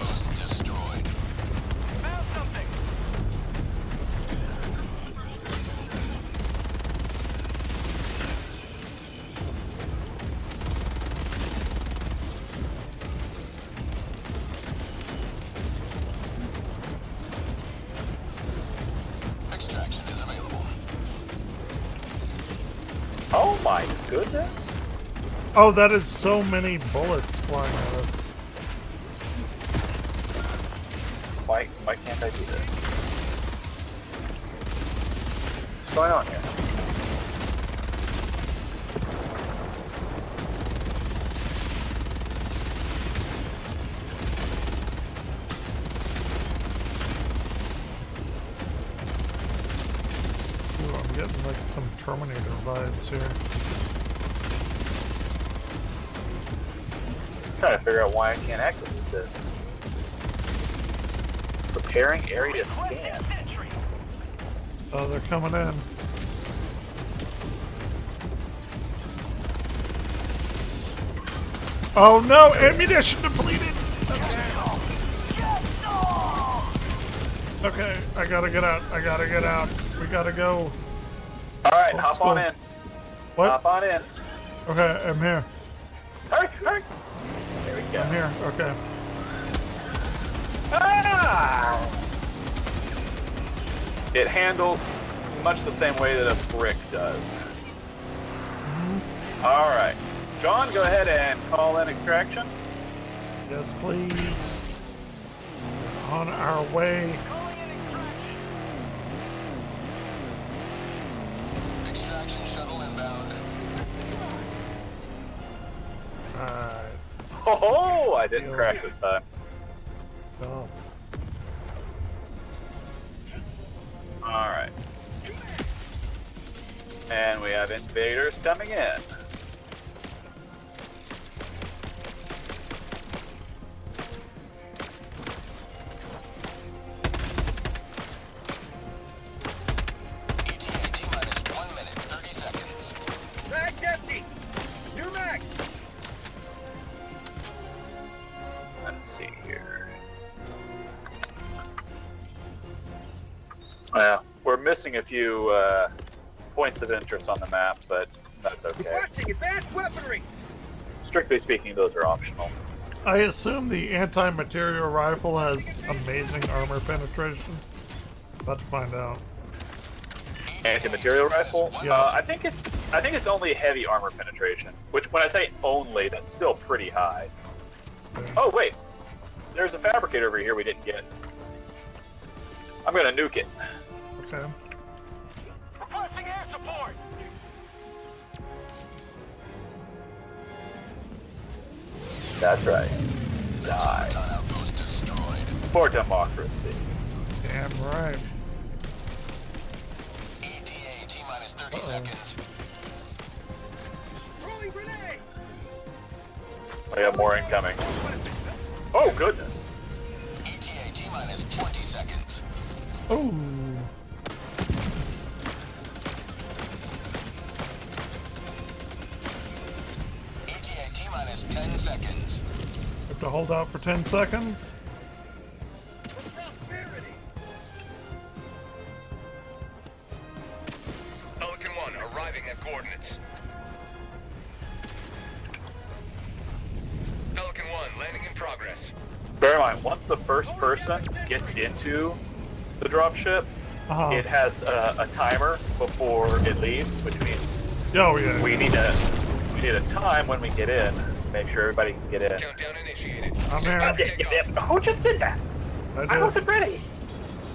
Extraction is available. Oh my goodness. Oh, that is so many bullets flying at us. Why can't I do this? What's going on here? Ooh, I'm getting like some Terminator vibes here. I'm trying to figure out why I can't activate this. Preparing area scan. Oh, they're coming in. Oh no, ammunition depleted! Okay, I gotta get out. I gotta get out. We gotta go. Alright, Let's hop on go. in. What? Hop on in. Okay, I'm here. Hurry, hurry. There we go. I'm here, okay. Ah! It handles much the same way that a brick does. Alright. John, go ahead and call in extraction. Yes, please. On our way. Extraction shuttle inbound. Oh, I didn't crash this time. Oh. Alright. And we have invaders coming in. Mag's empty! New mag! Let's see here. Well, we're missing a few points of interest on the map, but that's okay. Requesting advanced weaponry! Strictly speaking, those are optional. I assume the anti-material rifle has amazing armor penetration. About to find out. Anti-material rifle? Yeah. I think it's only heavy armor penetration. Which, when I say only, that's still pretty high. Okay. Oh wait, there's a fabricator over here we didn't get. I'm gonna nuke it. Okay. Requesting air support! That's right. Die. For democracy. Damn right. ETA T-minus 30 seconds. Throwing grenade! We have more incoming. Oh goodness. ETA T-minus 20 seconds. Oh. ETA T-minus 10 seconds. Have to hold out for 10 seconds. Pelican 1 arriving at coordinates. Pelican 1 landing in progress. Bear in mind, once the first person gets into the dropship, it has a timer before it leaves, which means Oh yeah. we need a time when we get in. Make sure everybody can get in. Countdown initiated. I'm here. Who just did that? I wasn't ready.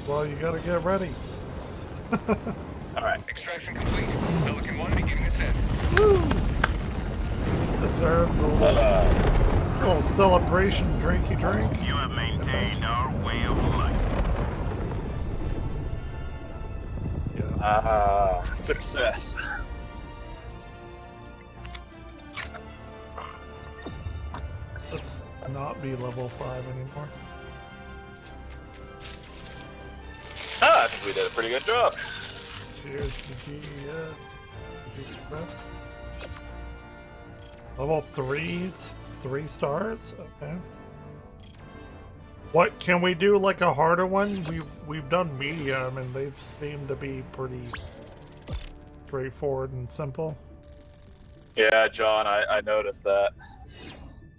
Well, you gotta get ready. Alright. Extraction complete. Pelican 1 beginning ascent. Woo! Deserves a little celebration drinky drink. You have maintained our way of life. Success. Let's not be level 5 anymore. I think we did a pretty good job. Cheers, GG, GG reps. Level 3, 3 stars? Okay. What, can we do like a harder one? We've done medium and they've seemed to be pretty straightforward and simple. Yeah, John, I noticed that.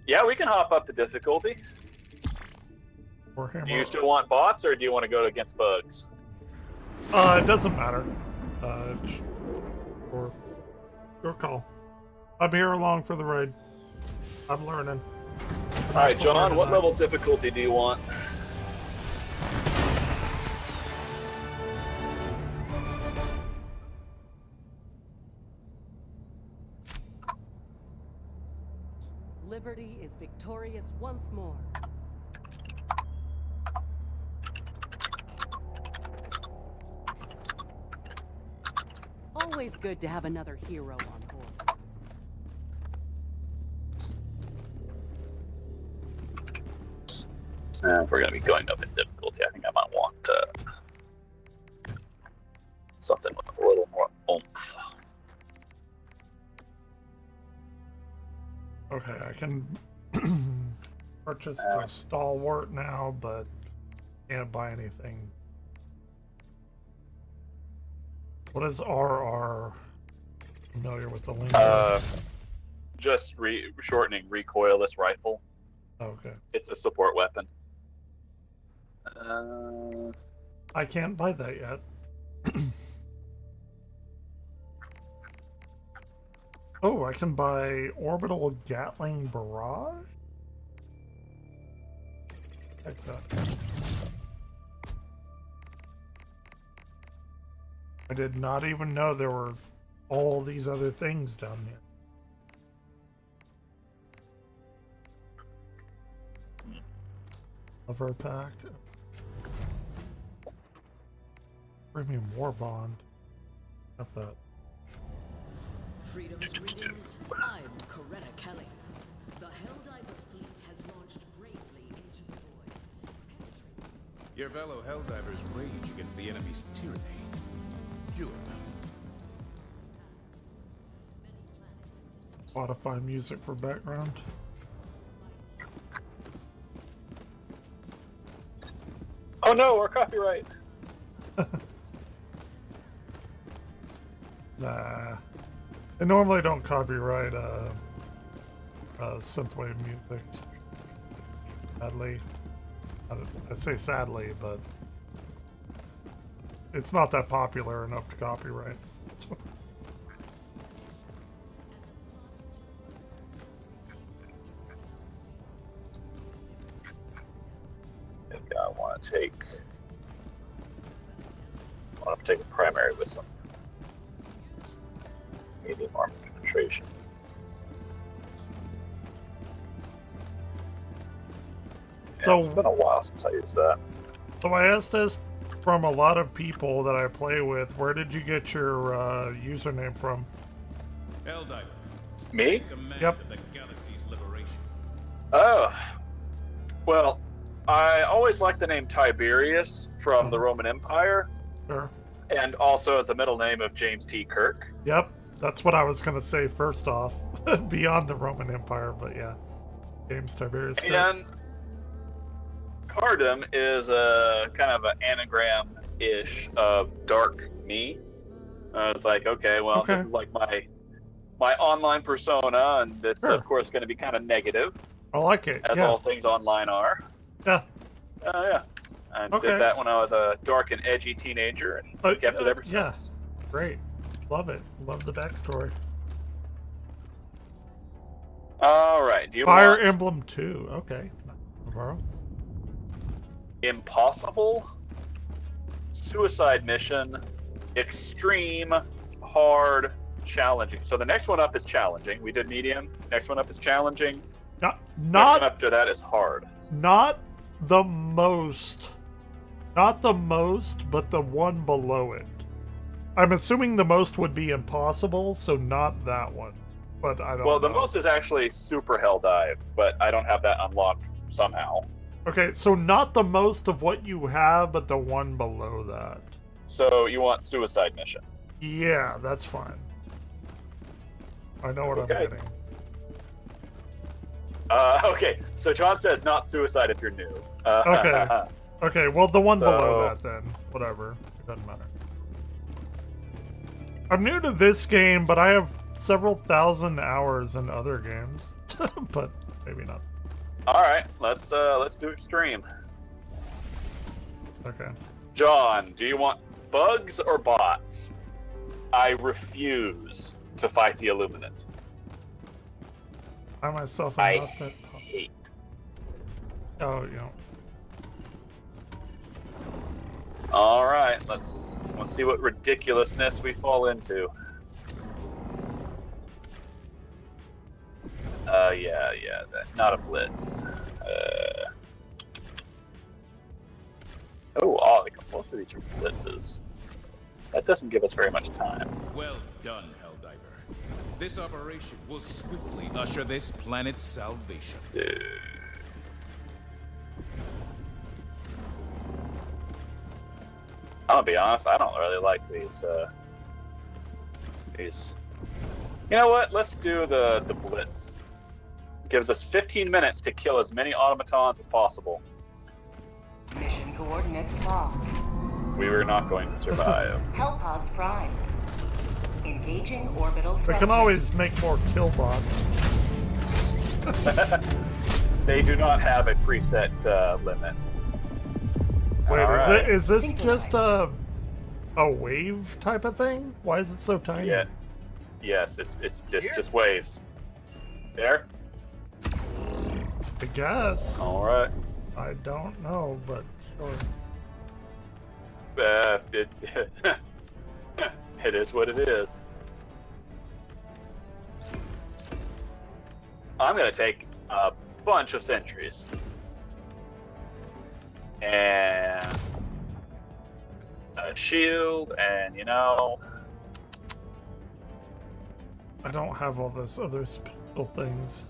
Yeah, we can hop up the difficulty. Do you still want bots, or do you want to go against bugs? It doesn't matter. Your call. I'm here along for the ride. I'm learning. Alright, John, what level difficulty do you want? Liberty is victorious once more. Always good to have another hero on board. If we're going to be going up in difficulty, I think I might want something with a little more oomph. Okay, I can purchase the stalwart now, but can't buy anything. What is RR? Familiar with the link? Just shortening recoilless rifle. Okay. It's a support weapon. I can't buy that yet. Oh, I can buy orbital Gatling barrage? Heck that. I did not even know there were all these other things down here. Hover pack. Premium war bond. Got that. Freedom's greetings. I'm Coretta Kelly. The Helldiver fleet has launched bravely into the void. Your fellow Helldivers rage against the enemy's tyranny. Jewel. Spotify music for background. Oh no, our copyright. Nah. They normally don't copyright synthwave music. Sadly. I say sadly, but it's not that popular enough to copyright. Maybe I want to take a primary with some medium armor penetration. Yeah, So it's been a while since I used that. So I asked this from a lot of people that I play with. Where did you get your username from? Helldiver. Me? Yep. The galaxy's liberation. Oh. Well, I always liked the name Tiberius from the Roman Empire. Sure. And also as a middle name of James T. Kirk. Yep. That's what I was going to say first off. Beyond the Roman Empire, but yeah. James Tiberius Kirk. And Cardum is a kind of an anagram-ish of Dark Me. It's like, okay, well, this is like my online persona, and it's of course going to be kind of negative. I like it. As all things online are. Yeah. Yeah. I did that when I was a dark and edgy teenager, and kept it ever since. Yeah. Great. Love it. Love the backstory. All right. Do you Fire want Emblem 2. Okay. Navarro. impossible, suicide mission, extreme, hard, challenging? So the next one up is challenging. We did medium. Next one up is challenging. Next one after that is hard. Not the most, but the one below it. I'm assuming the most would be impossible, so not that one. But I don't know. Well, the most is actually super hell dive, but I don't have that unlocked somehow. Okay, so not the most of what you have, but the one below that. So you want suicide mission? Yeah, that's fine. I know what I'm getting. Okay, so John says not suicide if you're new. Okay. Okay, well, the one below So- that then. Whatever. It doesn't matter. I'm new to this game, but I have several thousand hours in other games. But maybe not. Alright, let's do extreme. Okay. John, do you want bugs or bots? I refuse to fight the Illuminant. I myself am I not that... hate. Oh, you know. Alright, let's see what ridiculousness we fall into. Yeah, not a blitz. Like most of these are blitzes. That doesn't give us very much time. Well done, Helldiver. This operation will swiftly usher this planet's salvation. I'm gonna be honest, I don't really like these. You know what? Let's do the blitz. Gives us 15 minutes to kill as many automatons as possible. Mission coordinates locked. We were not going to survive. Hellpods prime. Engaging orbital We thrust. can always make more kill bots. They do not have a preset limit. Wait, Alright. is this just a wave type of thing? Why is it so tiny? Yeah. Yes, it's just waves. There? I guess. Alright. I don't know, but sure. It is what it is. I'm gonna take a bunch of sentries. And a shield, and you know... I don't have all those other special things.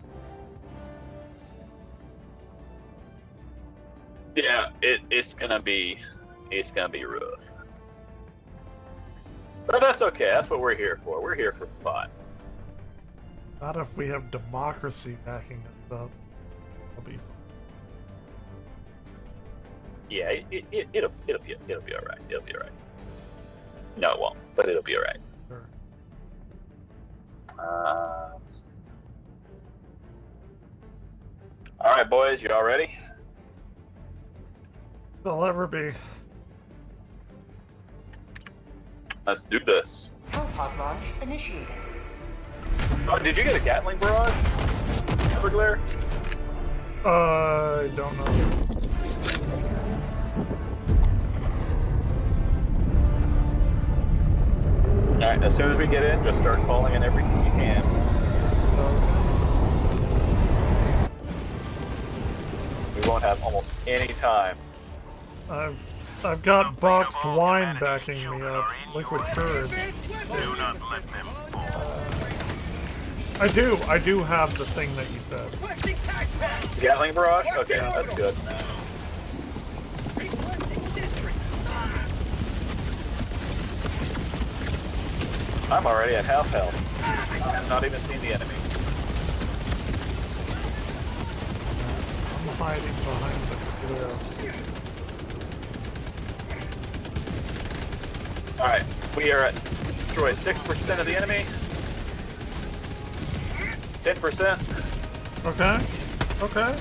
Yeah, it's gonna be rough. But that's okay, that's what we're here for. We're here for fun. Not if we have democracy backing us up. I'll be fine. Yeah, it'll be alright. It'll be alright. No, it won't, but it'll be alright. Sure. Alright, boys, you all ready? They'll ever be. Let's do this. Hellpod launch initiated. Oh, did you get a Gatling barrage? Everglare? I don't know. Alright, as soon as we get in, just start calling in everything you can. We won't have almost any time. I've got boxed wine backing me up. Liquid courage. Do not let them I do have the thing that you said. Gatling barrage? Okay, that's good. I'm already at half health. I have not even seen the enemy. I'm hiding behind the cliffs. Alright, we are at destroyed 6% of the enemy. 10%. Okay. Okay.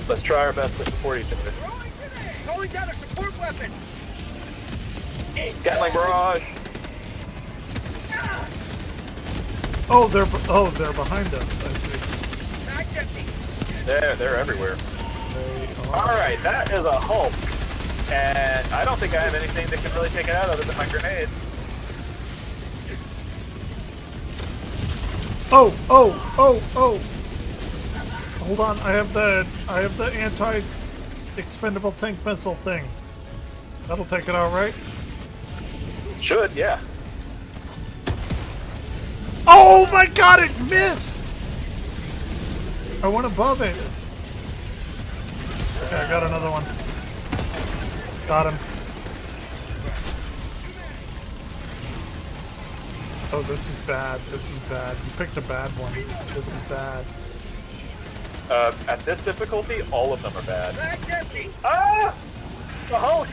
Let's try our best to support each other. Calling down a support weapon. Gatling barrage. Oh, they're behind us. I see. They're everywhere. Alright, that is a Hulk. And I don't think I have anything that can really take it out other than my grenade. Oh! Hold on, I have the anti-expendable tank missile thing. That'll take it out, right? Should, yeah. Oh my god, it missed! I went above it. Okay, I got another one. Got him. Oh, this is bad. This is bad. You picked a bad one. This is bad. At this difficulty, all of them are bad. Ah! The Hulk!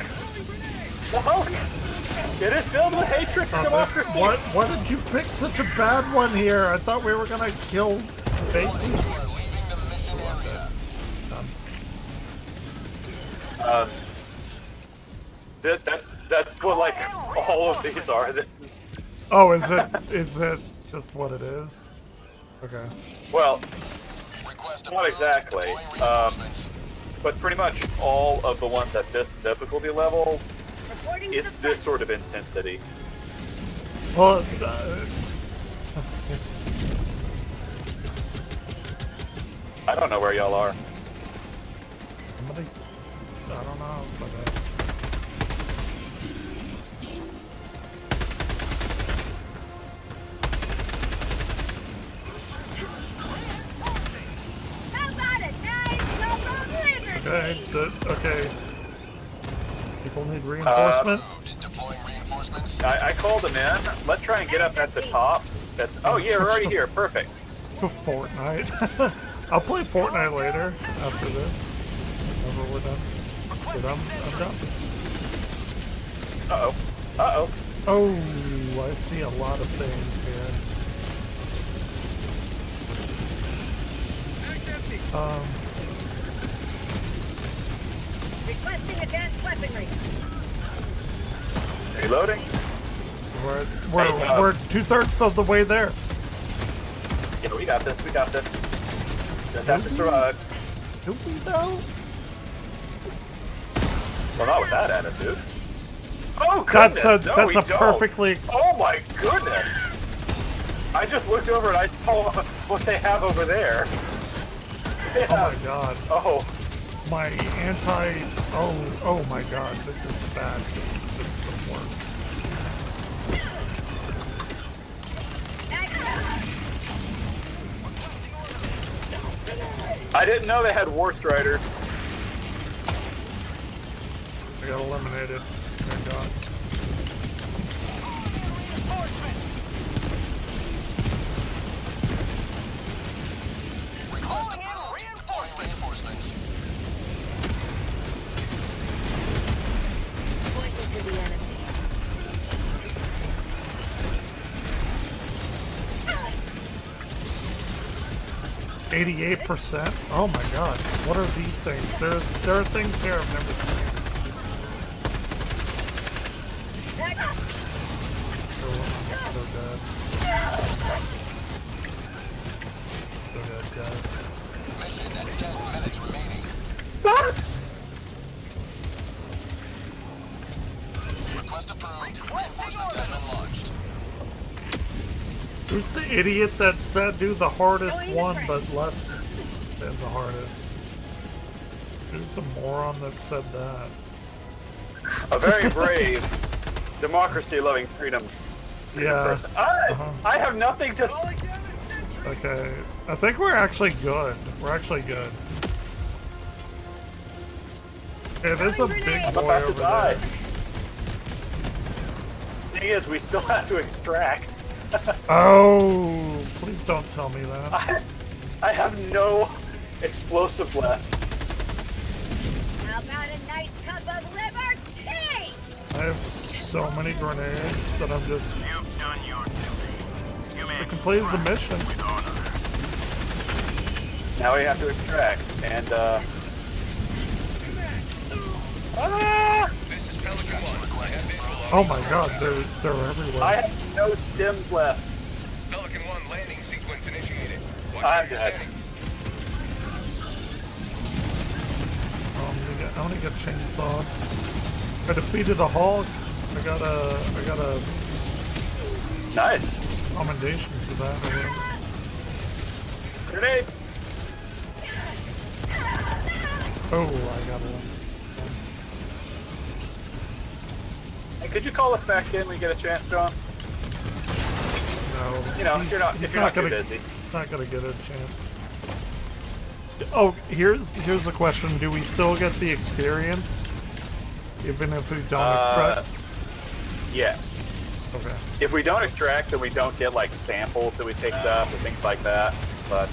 The Hulk! It is filled with hatred for democracy! Why did you pick such a bad one here? I thought we were gonna kill bases. That's what, like, all of these are. This is... Oh, is it just what it is? Okay. Well, not exactly. But pretty much all of the ones at this difficulty level, it's this sort of intensity. Well, I don't know where y'all are. somebody, I don't know. But, okay. People need reinforcement. I called them in. Let's try and get up at the top. That's, oh yeah, we're already here. Perfect. Fortnite. I'll play Fortnite later after this. Whenever we're done. But I'm done. Uh-oh. Uh-oh. Oh, I see a lot of things here. Requesting advanced weaponry. Reloading. We're 2/3 of the way there. Yeah, we got this. We got this. Just have to survive. Do we though? Well, not with that attitude. Oh goodness! That's a perfectly. Oh my goodness! I just looked over and I saw what they have over there. Oh my god. Oh. My oh my god, this is bad. This is the worst. I didn't know they had War Striders. I got eliminated. Thank god. Reinforcements. 88%? Oh my god. What are these things? There are things here I've never seen. So dead. So dead, guys. Mission at 10 minutes remaining. Request approved. Reinforcements have been launched. Who's the idiot that said do the hardest one but less than the hardest? Who's the moron that said that? A very brave, democracy-loving, freedom person. I have nothing to. Okay, I think we're actually good. We're actually good. Okay, there's a big boy over there. Thing is, we still have to extract. Oh, please don't tell me that. I have no explosive left. How about a nice cup of liberty? I have so many grenades that I'm just... You've done your duty. You may I completed the mission. Now we have to extract, and This is Pelican 1. I have visual on Oh my god, they're everywhere. I have no stems left. Pelican 1 landing sequence initiated. I'm dead. I'm gonna get chainsawed. I defeated a Hulk. I got a nice commendation for that. Grenade. Oh, I got one. Hey, could you call us back in when you get a chance, John? No. You know, he's if you're not too gonna, busy. Not gonna get a chance. Oh, here's a question. Do we still get the experience? Even if we don't extract? Yeah. Okay. If we don't extract, then we don't get like samples that we picked up or things like that. But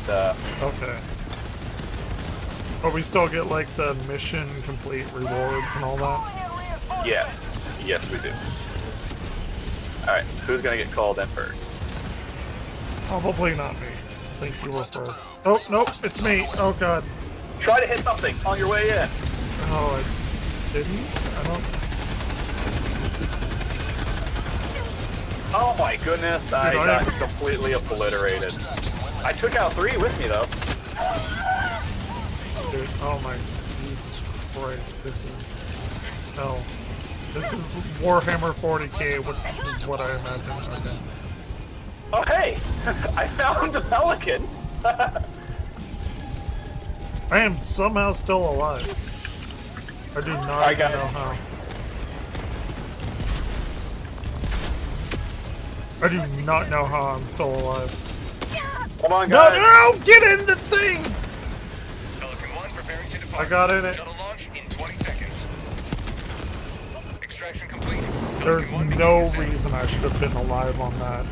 okay. But we still get like the mission complete rewards and all that? yes, we do. All right, who's gonna get called in first? Probably not me. I think you were first. Oh, nope, it's me. Oh, God. Try to hit something on your way in. Oh, I didn't? I don't... Oh my goodness, I got completely obliterated. I took out 3 with me though. Dude, oh my Jesus Christ, this is hell. This is Warhammer 40k, which is what I imagined. Okay. Oh hey, I found the pelican. I am somehow still alive. I do not know how. I do not know how I'm still alive. Come on, guys. No, get in the thing! Pelican 1 preparing to depart. I got in it. Shuttle launch in 20 seconds. Extraction complete. There's no reason I should have been alive on that.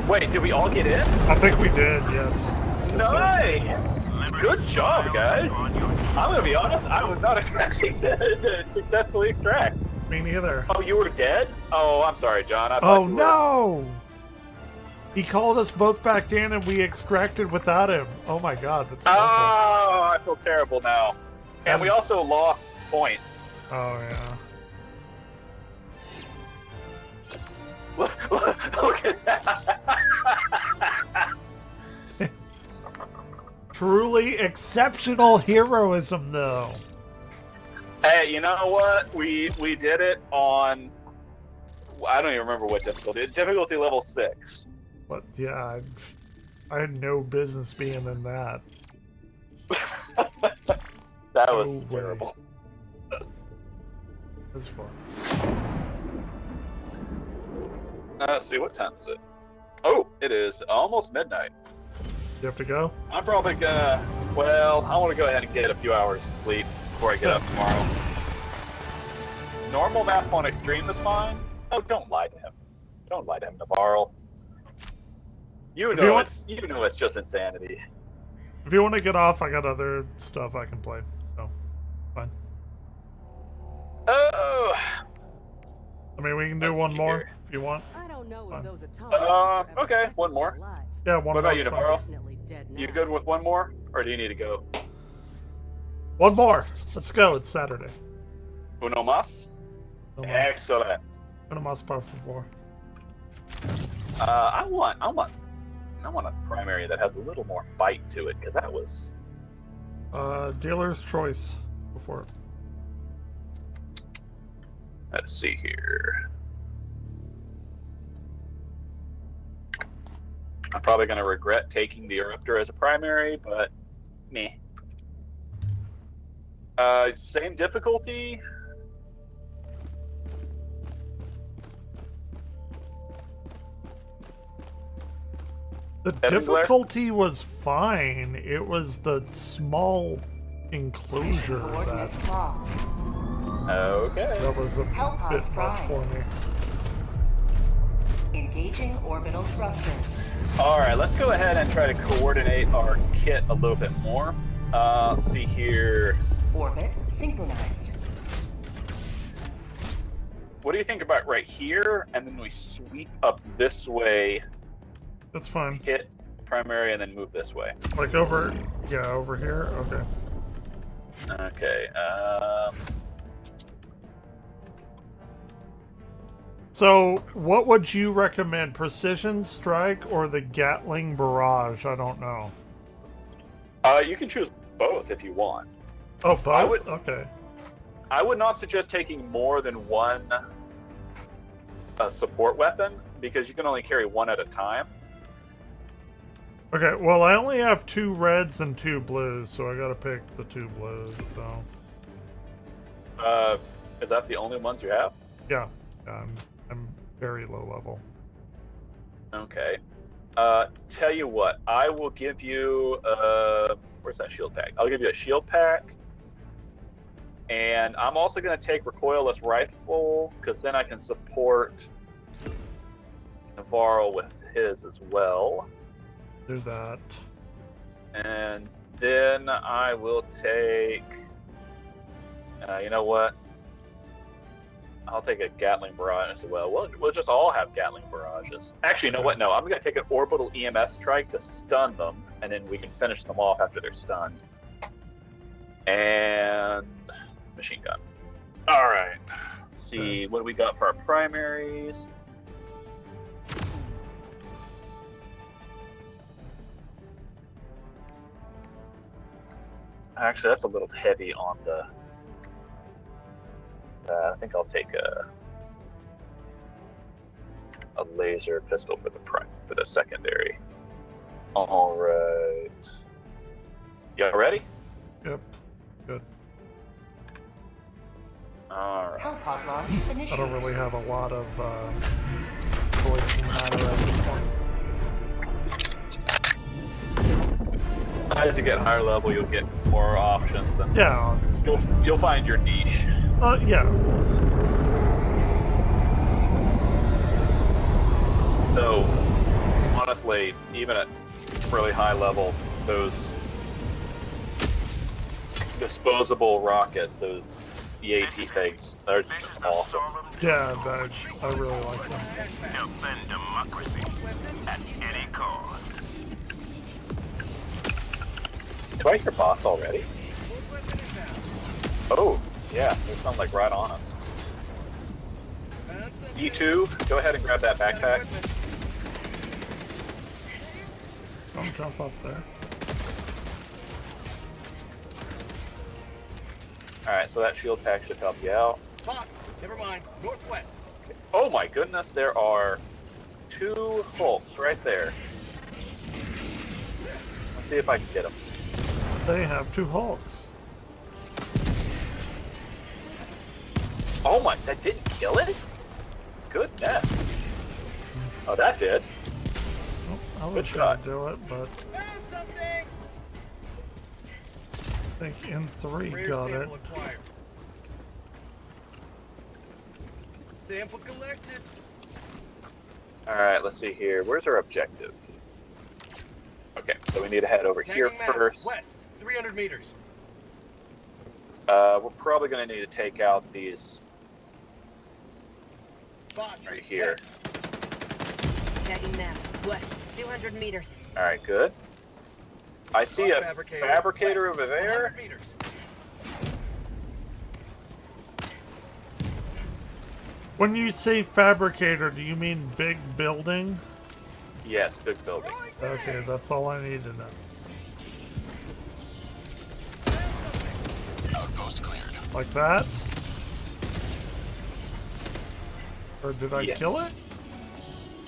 Wait, did we all get in? I think we did, yes. Nice! Good job, guys. I'm gonna be honest, I was not expecting to successfully extract. Me neither. Oh, you were dead? Oh, I'm sorry, John. Oh, no! He called us both back in and we extracted without him. Oh my god, that's awful. Oh, I feel terrible now. And we also lost points. Oh, yeah. Look at that. Truly exceptional heroism, though. Hey, you know what? We did it on... I don't even remember what difficulty. Difficulty level 6. But yeah, I had no business being in that. That was terrible. That's fun. Let's see, what time is it? Oh, it is almost midnight. You have to go? I'm probably gonna... Well, I want to go ahead and get a few hours of sleep before I get up tomorrow. Normal map on extreme is fine. Oh, don't lie to him. Don't lie to him, Navarro. You know it's just insanity. If you want to get off, I got other stuff I can play, so fine. Oh. I mean, we can do one more if you want. I don't know if those atomic okay, one more. Yeah, one more. What about you, fine. Navarro? You good with one more, or do you need to go? One more. Let's go. It's Saturday. Uno más? Excellent. Uno más, por favor. I want a primary that has a little more bite to it, because that was... Dealer's choice before. Let's see here. I'm probably going to regret taking the Eruptor as a primary, but meh. Same difficulty. The difficulty was fine. It was the small enclosure that was a bit much for me. Engaging orbital thrusters. Alright, let's go ahead and try to coordinate our kit a little bit more. Let's see here. Orbit synchronized. What do you think about right here, and then we sweep up this way? That's fine. Hit primary and then move this way. Like over, yeah, over here? Okay. Okay, So, what would you recommend? Precision Strike or the Gatling Barrage? I don't know. You can choose both if you want. Oh, both? Okay. I would not suggest taking more than one support weapon, because you can only carry one at a time. Okay, well, I only have 2 reds and 2 blues, so I gotta pick the 2 blues, so... Is that the only ones you have? Yeah. I'm very low level. Okay. Tell you what, I will give you where's that shield pack? I'll give you a shield pack. And I'm also going to take recoilless rifle, because then I can support Navarro with his as well. Do that. And then I will take, you know what? I'll take a Gatling barrage as well. We'll just all have Gatling barrages. Actually, you know what? No, I'm going to take an orbital EMS strike to stun them, and then we can finish them off after they're stunned. And machine gun. All right. Let's see what do we got for our primaries. Actually, that's a little heavy on the. I think I'll take a laser pistol for the secondary. All right. Y'all ready? Yep. Good. All right. Hellpod launch initiated. I don't really have a lot of choice in the matter at this point. As you get higher level, you'll get more options, and yeah, obviously. You'll find your niche. Yeah, of course. So, honestly, even at really high level, those disposable rockets, those EAT things, they're awesome. Yeah, I really like them. Defend democracy at any cost. Do I hear boss already? Oh, yeah, they sound like right on us. E2, go ahead and grab that backpack. Don't jump up there. Alright, so that shield pack should help you out. Fox, never mind. Northwest. Okay. Oh my goodness, there are 2 Hulks right there. Let's see if I can get them. They have 2 Hulks. Oh my, that didn't kill it? Goodness. Oh, that did. I was gonna do it, but I think N3 got it. Acquired. Sample collected. Alright, let's see here. Where's our objective? Okay, so we need to head over here first. West, 300 meters. We're probably going to need to take out these Fox, right here. Tagging map. West, 200 meters. Alright, good. I see a fabricator over there. When you say fabricator, do you mean big building? Yes, big building. Okay, that's all I need to know. Outpost cleared. Like that? Or did I kill it?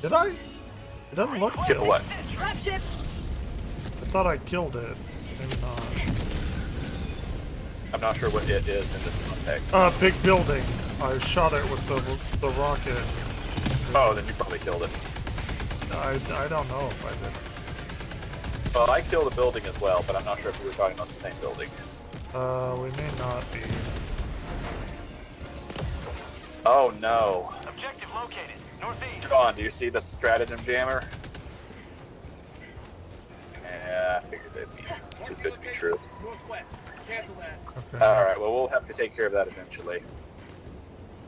Did I? It doesn't look Get away. Dropship. I thought I killed it. Maybe not. I'm not sure what it is in this context. Big building. I shot it with the rocket. Oh, then you probably killed it. I don't know if I did. Well, I killed a building as well, but I'm not sure if we were talking about the same building. We may not be. Oh no. Objective located. Northeast. John, do you see the stratagem jammer? Yeah, I figured it'd be too good to be true. Northwest. Cancel that. Okay. Alright, well, we'll have to take care of that eventually.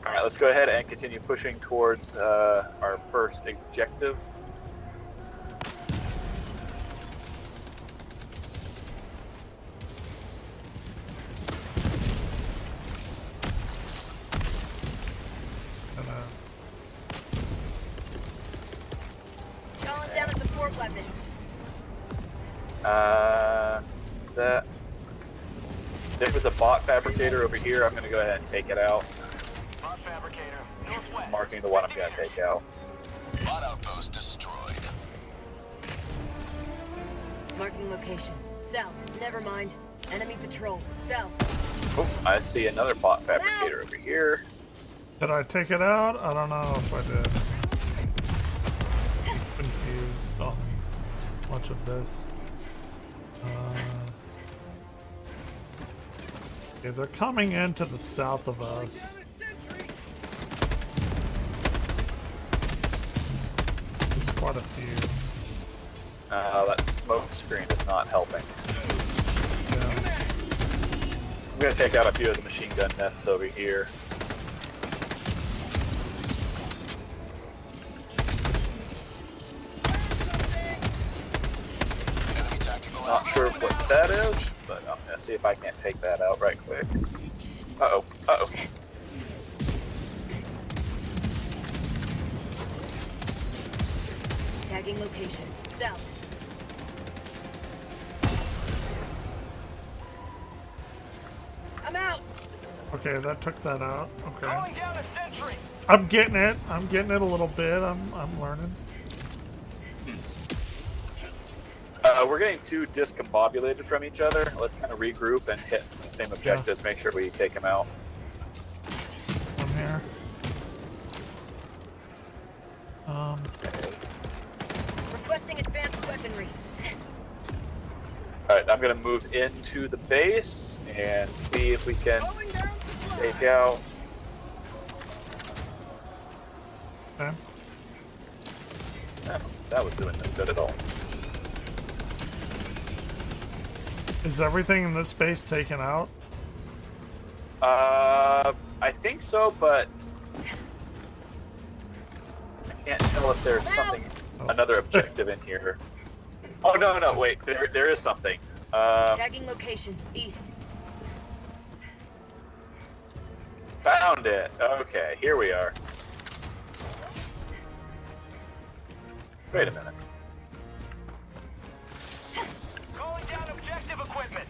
Alright, let's go ahead and continue pushing towards our first objective. Calling down a support weapon. There was a bot fabricator over here. I'm going to go ahead and take it out. Bot fabricator. Northwest. Marking the one I'm going to take out. Bot outpost destroyed. Marking location. South. Never mind. Enemy patrol. South. Oh, I see another bot fabricator over here. Did I take it out? I don't know if I did. Confused on much of this. Okay, they're coming into the south of us. There's quite a few. That smoke screen is not helping. Yeah. I'm gonna take out a few of the machine gun nests over here. Not sure what that is, but I'm gonna see if I can't take that out right quick. Uh-oh, uh-oh. Tagging location. South. I'm out. Okay, that took that out. Okay. Calling down a sentry. I'm getting it. I'm getting it a little bit. I'm learning. We're getting too discombobulated from each other. Let's kind of regroup and hit the same objectives. Make sure we take them out. I'm here. Requesting advanced weaponry. Alright, I'm gonna move into the base and see if we can take out. Okay. Oh, that was doing no good at all. Is everything in this space taken out? I think so, but I can't tell if there's something, another objective in here. Oh, no, wait, there is something. Tagging location. East. Found it. Okay, here we are. Wait a minute. Calling down objective equipment.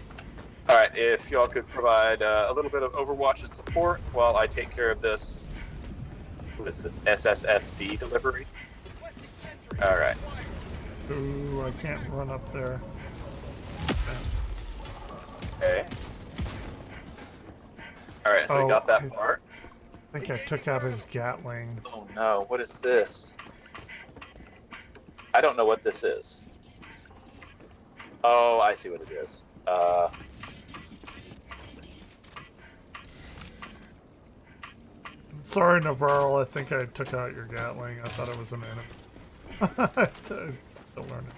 Alright, if y'all could provide a little bit of overwatch and support while I take care of this. What is this? SSSD delivery? Alright. Ooh, I can't run up there. Okay. Alright, so we got that part. I think I took out his Gatling. Oh no, what is this? I don't know what this is. Oh, I see what it is. Sorry, Navarro. I think I took out your Gatling. I thought it was an enemy. to learn it.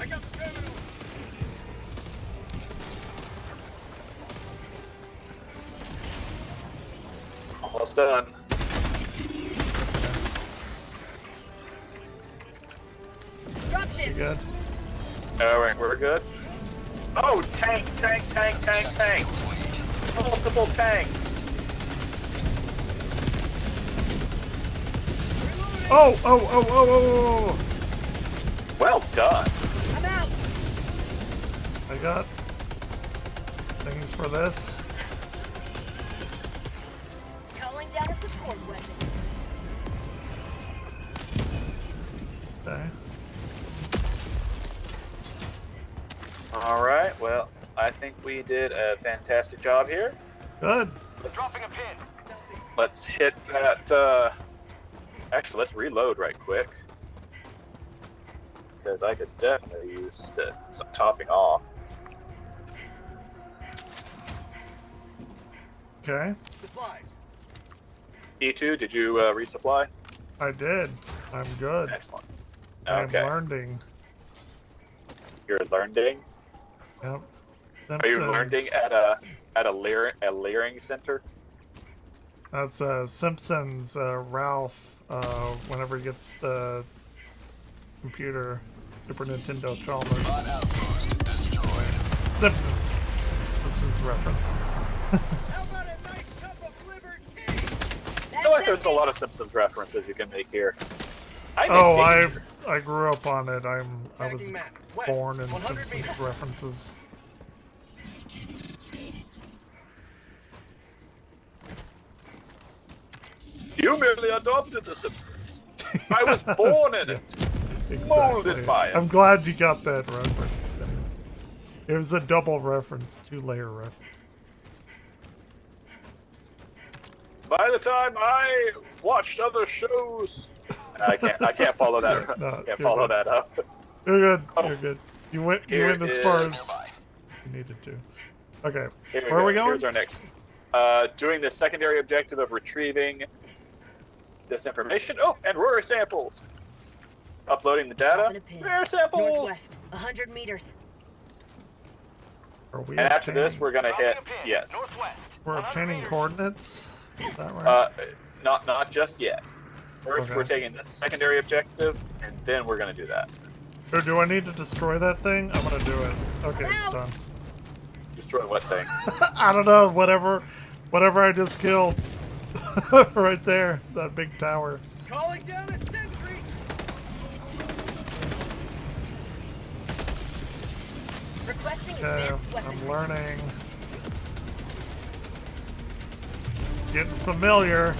I got terminal. Almost done. You good? Alright, we're good. Oh, tank! Multiple tanks! Oh! Well done! I'm out. I got things for this. Calling down a support weapon. Okay. Alright, well, I think we did a fantastic job here. Good. Dropping a pin. Let's hit that, actually, let's reload right quick. Because I could definitely use some topping off. Okay. Supplies. E2, did you resupply? I did. I'm good. Excellent. I'm Okay. learning. You're learning? Yep. Are you learning at a layering center? That's Simpsons, Ralph, whenever he gets the computer, Super Nintendo Chalmers. Simpsons reference. I feel like there's a lot of Simpsons references you can make here. I grew up on it. I was born in Simpsons references. You merely adopted the Simpsons. I was born in it. Molded by it. I'm glad you got that reference. It was a double reference, 2-layer reference. By the time I watched other shows, I can't follow that. No, Can't you're follow good. that up. You're good. Oh. You're good. You went Here as far is- as you needed to. Okay. Here Where are we going? Here's our next. Doing the secondary objective of retrieving this information. Oh, and rare samples. Uploading the data. Rare samples. Northwest, 100 meters. Are we And after this, obtaining- we're gonna hit yes. We're obtaining coordinates. Is that right? Not just yet. First, Okay. we're taking the secondary objective, and then we're gonna do that. Or do I need to destroy that thing? I'm gonna do it. Okay, it's done. Destroy what thing? I don't know. Whatever I just killed. Right there, that big tower. Calling down a sentry. Requesting Okay, advanced weapons. I'm learning. Getting familiar.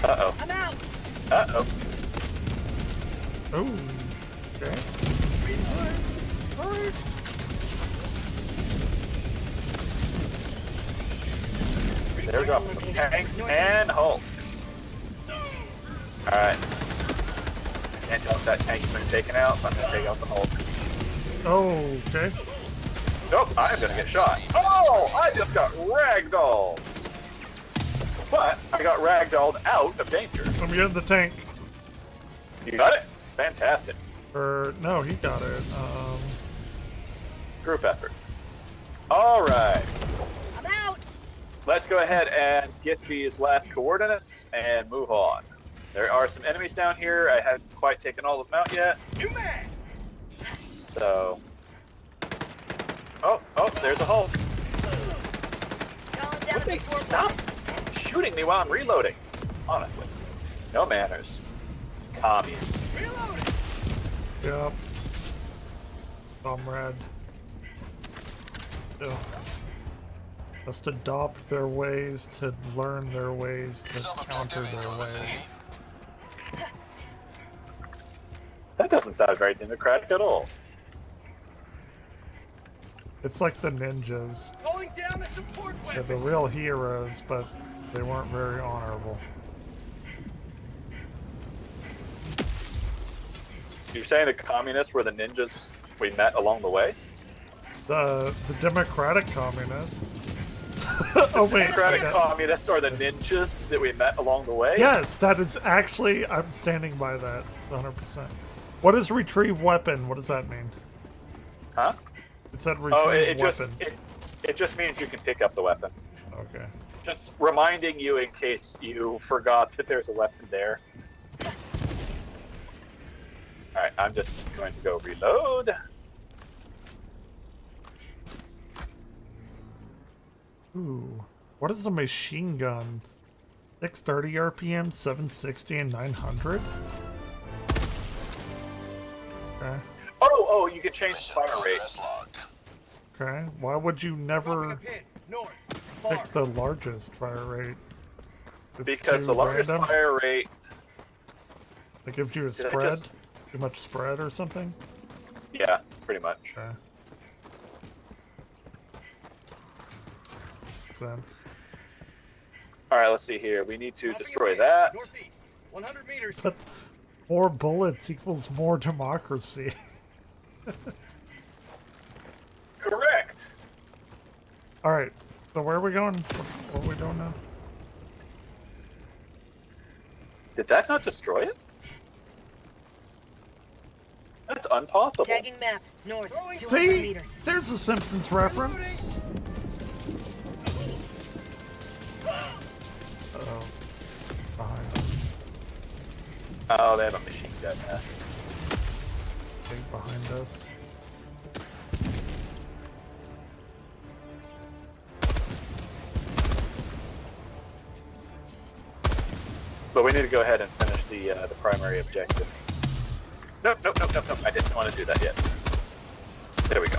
Uh-oh. I'm out. Uh-oh. Oh, okay. There's a tank and Hulk. Alright. Can't tell if that tank's been taken out, so I'm gonna take out the Hulk. Oh, okay. Nope, I'm gonna get shot. Oh, I just got ragdolled. But I got ragdolled out of danger. I'm getting the tank. You got it? Fantastic. Or no, he got it. Group effort. Alright. I'm out. Let's go ahead and get these last coordinates and move on. There are some enemies down here. I haven't quite taken all of them out yet. So. Oh, there's a Hulk. Would they stop shooting me while I'm reloading? Honestly. No manners. Commies. Yep. Comrade. Still. Must adopt their ways to learn their ways to counter their ways. That doesn't sound very democratic at all. It's like the ninjas. Calling down a support They're weapon. the real heroes, but they weren't very honorable. You're saying the communists were the ninjas we met along the way? The democratic communists. The Oh wait. democratic yeah. communists are the ninjas that we met along the way? Yes, that is actually. I'm standing by that. It's 100%. What is retrieve weapon? What does that mean? Huh? It said retrieve Oh, it just weapon. it just means you can pick up the weapon. Okay. Just reminding you in case you forgot that there's a weapon there. Alright, I'm just going to go reload. Ooh. What is the machine gun? 630 RPM, 760, and 900? Okay. Oh, you can change the fire rate. Okay. Why would you never North. pick the largest fire rate? It's Because too the largest random? fire rate... It gives you a Did I spread? just- Too much spread or something? Yeah, pretty much. Okay. Makes sense. Alright, let's see here. We need to destroy that. Northeast, 100 meters. But more bullets equals more democracy. Correct. Alright, so where are we going? What are we doing now? Did that not destroy it? That's impossible. Tagging map. North, 200 See? meters. There's a Simpsons reference. Uh-oh. Behind us. Oh, they have a machine gun now. Big behind us. But we need to go ahead and finish the primary objective. Nope. I didn't want to do that yet. There we go.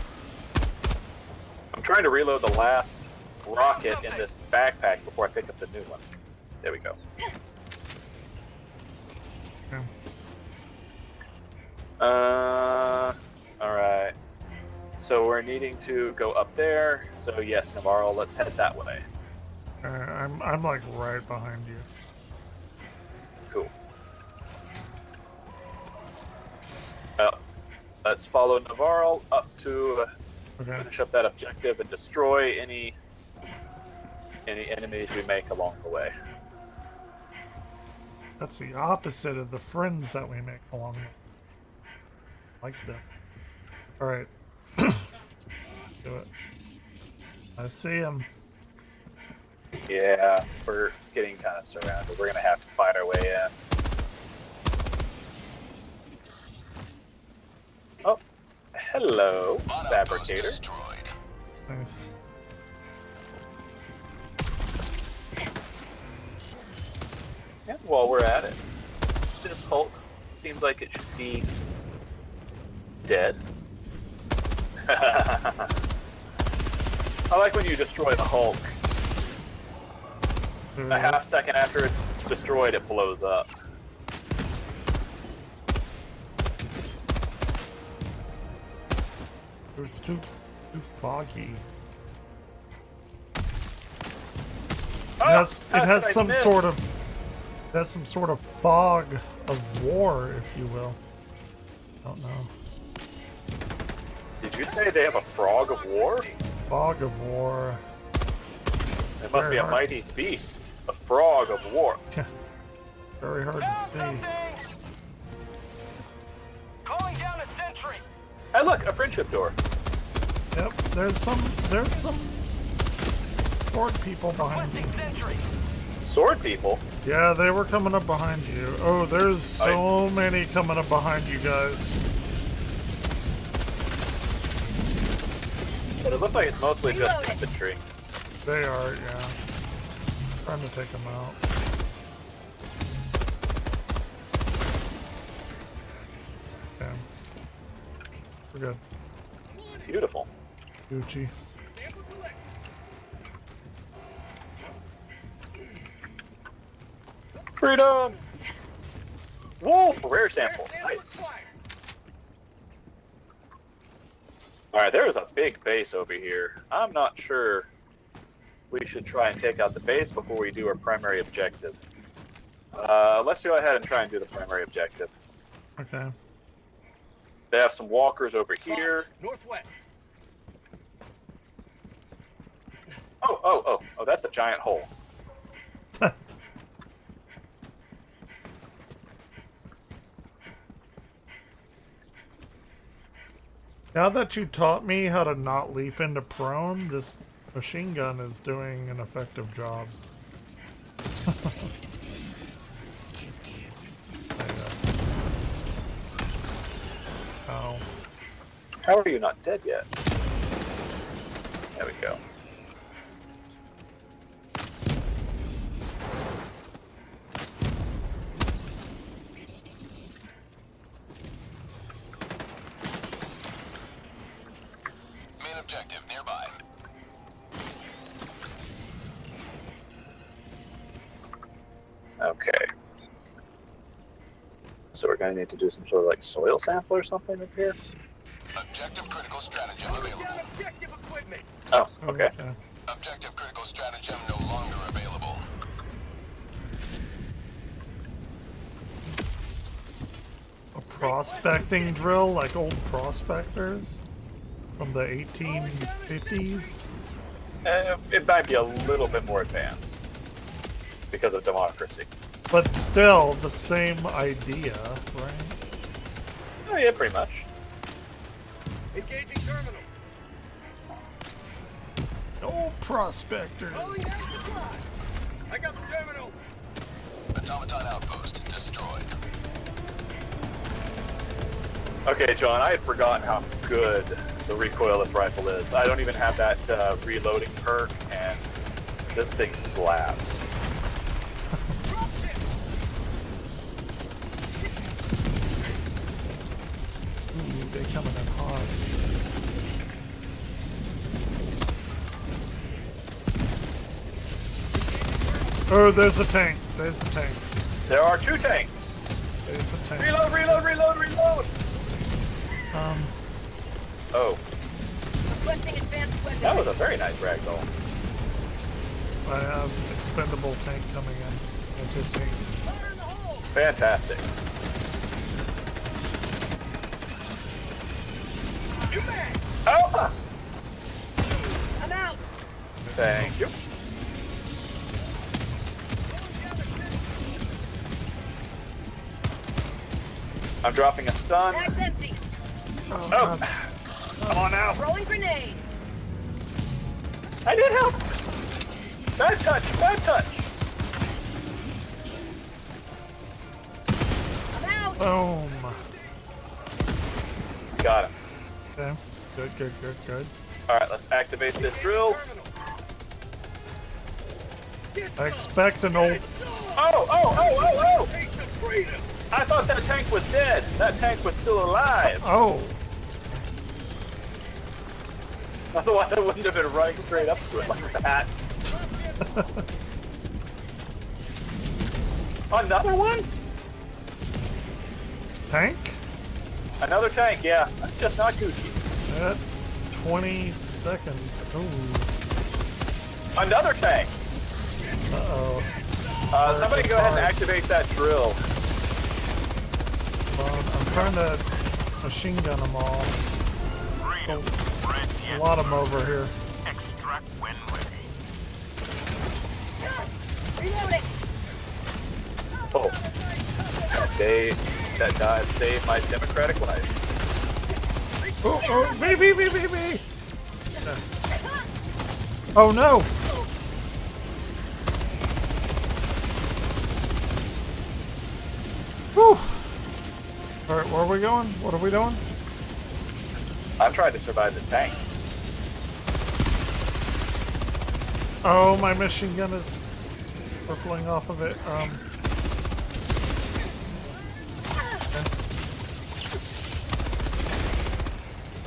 I'm trying to reload the last rocket in this backpack before I pick up the new one. There we go. Okay. Alright. So we're needing to go up there. So yes, Navarro, let's head that way. I'm like right behind you. Cool. Let's follow Navarro up to finish up that objective and destroy any enemies we make along the way. That's the opposite of the friends that we make along the way. Like them. Alright. Do it. I see him. Yeah, we're getting kind of surrounded. We're gonna have to fight our way in. Oh, hello, fabricator. Nice. And while we're at it, this Hulk seems like it should be dead. I like when you destroy the Hulk. A half second after it's destroyed, it blows up. It's too foggy. It has some sort of fog of war, if you will. I don't know. Did you say they have a frog of war? Fog of war. It must be a mighty beast. A frog of war. Very hard to see. Calling down a sentry. Hey, look, a friendship door. Yep, there's some sword people behind you. Sword people? Yeah, they were coming up behind you. Oh, there's so many coming up behind you guys. But it looks like it's mostly just infantry. They are, yeah. Trying to take them out. Okay. We're good. Beautiful. Gucci. Freedom! Whoa! Rare sample. Nice. Alright, there's a big base over here. I'm not sure we should try and take out the base before we do our primary objective. Let's go ahead and try and do the primary objective. Okay. They have some walkers over here. Northwest. Oh, that's a giant hole. Now that you taught me how to not leap into prone, this machine gun is doing an effective job. Ow. How are you not dead yet? There we go. Main objective nearby. Okay. So we're going to need to do some sort of like soil sample or something up here? Objective critical stratagem available. Objective equipment. Oh, okay. Objective critical stratagem no longer available. A prospecting drill like old prospectors from the 1850s? It might be a little bit more advanced because of democracy. But still, the same idea, right? Oh yeah, pretty much. Engaging terminal. Old prospectors. Calling down supply. I got the terminal. Automaton outpost destroyed. Okay, John, I had forgotten how good the recoilless rifle is. I don't even have that reloading perk, and this thing slaps. Ooh, they coming in hard. Oh, there's a tank. There's a tank. There are two tanks. There's a tank. Reload, reload, reload, reload! Um. Oh. Requesting advanced weapons. That was a very nice ragdoll. I have expendable tank coming in. Anti-tank. Fantastic. Oh! I'm out. Thank you. I'm dropping a stun. Bag's empty. Oh! Come on now. Throwing grenade. I need help! Bad touch! Bad touch! I'm out. Boom. Got him. Okay. Good. Alright, let's activate this drill. I expect an old... Oh! I thought that tank was dead. That tank was still alive. Oh. Otherwise, I wouldn't have been running straight up to it like that. Another one? Tank? Another tank, yeah. That's just not Gucci. At 20 seconds. Ooh. Another tank! Uh-oh. Somebody go ahead and activate that drill. I'm trying to machine gun them all. Oh, a lot of them over here. Extract when ready. Reloading. Oh. That dive saved my democratic life. Oh, me. Oh no! Whew. Alright, where are we going? What are we doing? I'm trying to survive this tank. Oh, my machine gun is rippling off of it.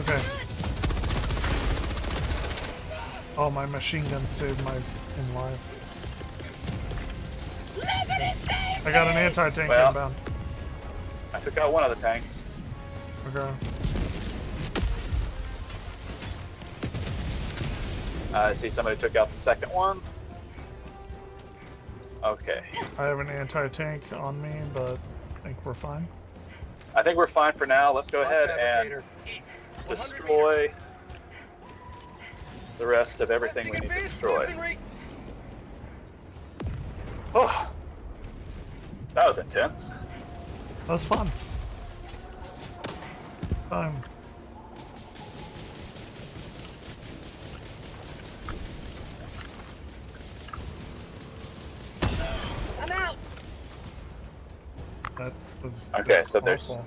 Okay. Oh, my machine gun saved my life. I got an anti-tank inbound. I took out one of the tanks. Okay. I see somebody took out the second one. Okay. I have an anti-tank on me, but I think we're fine. I think we're fine for now. Let's go ahead and destroy the rest of everything we need to destroy. Oh, that was intense. That was fun. I'm out. That was okay. So there's awful.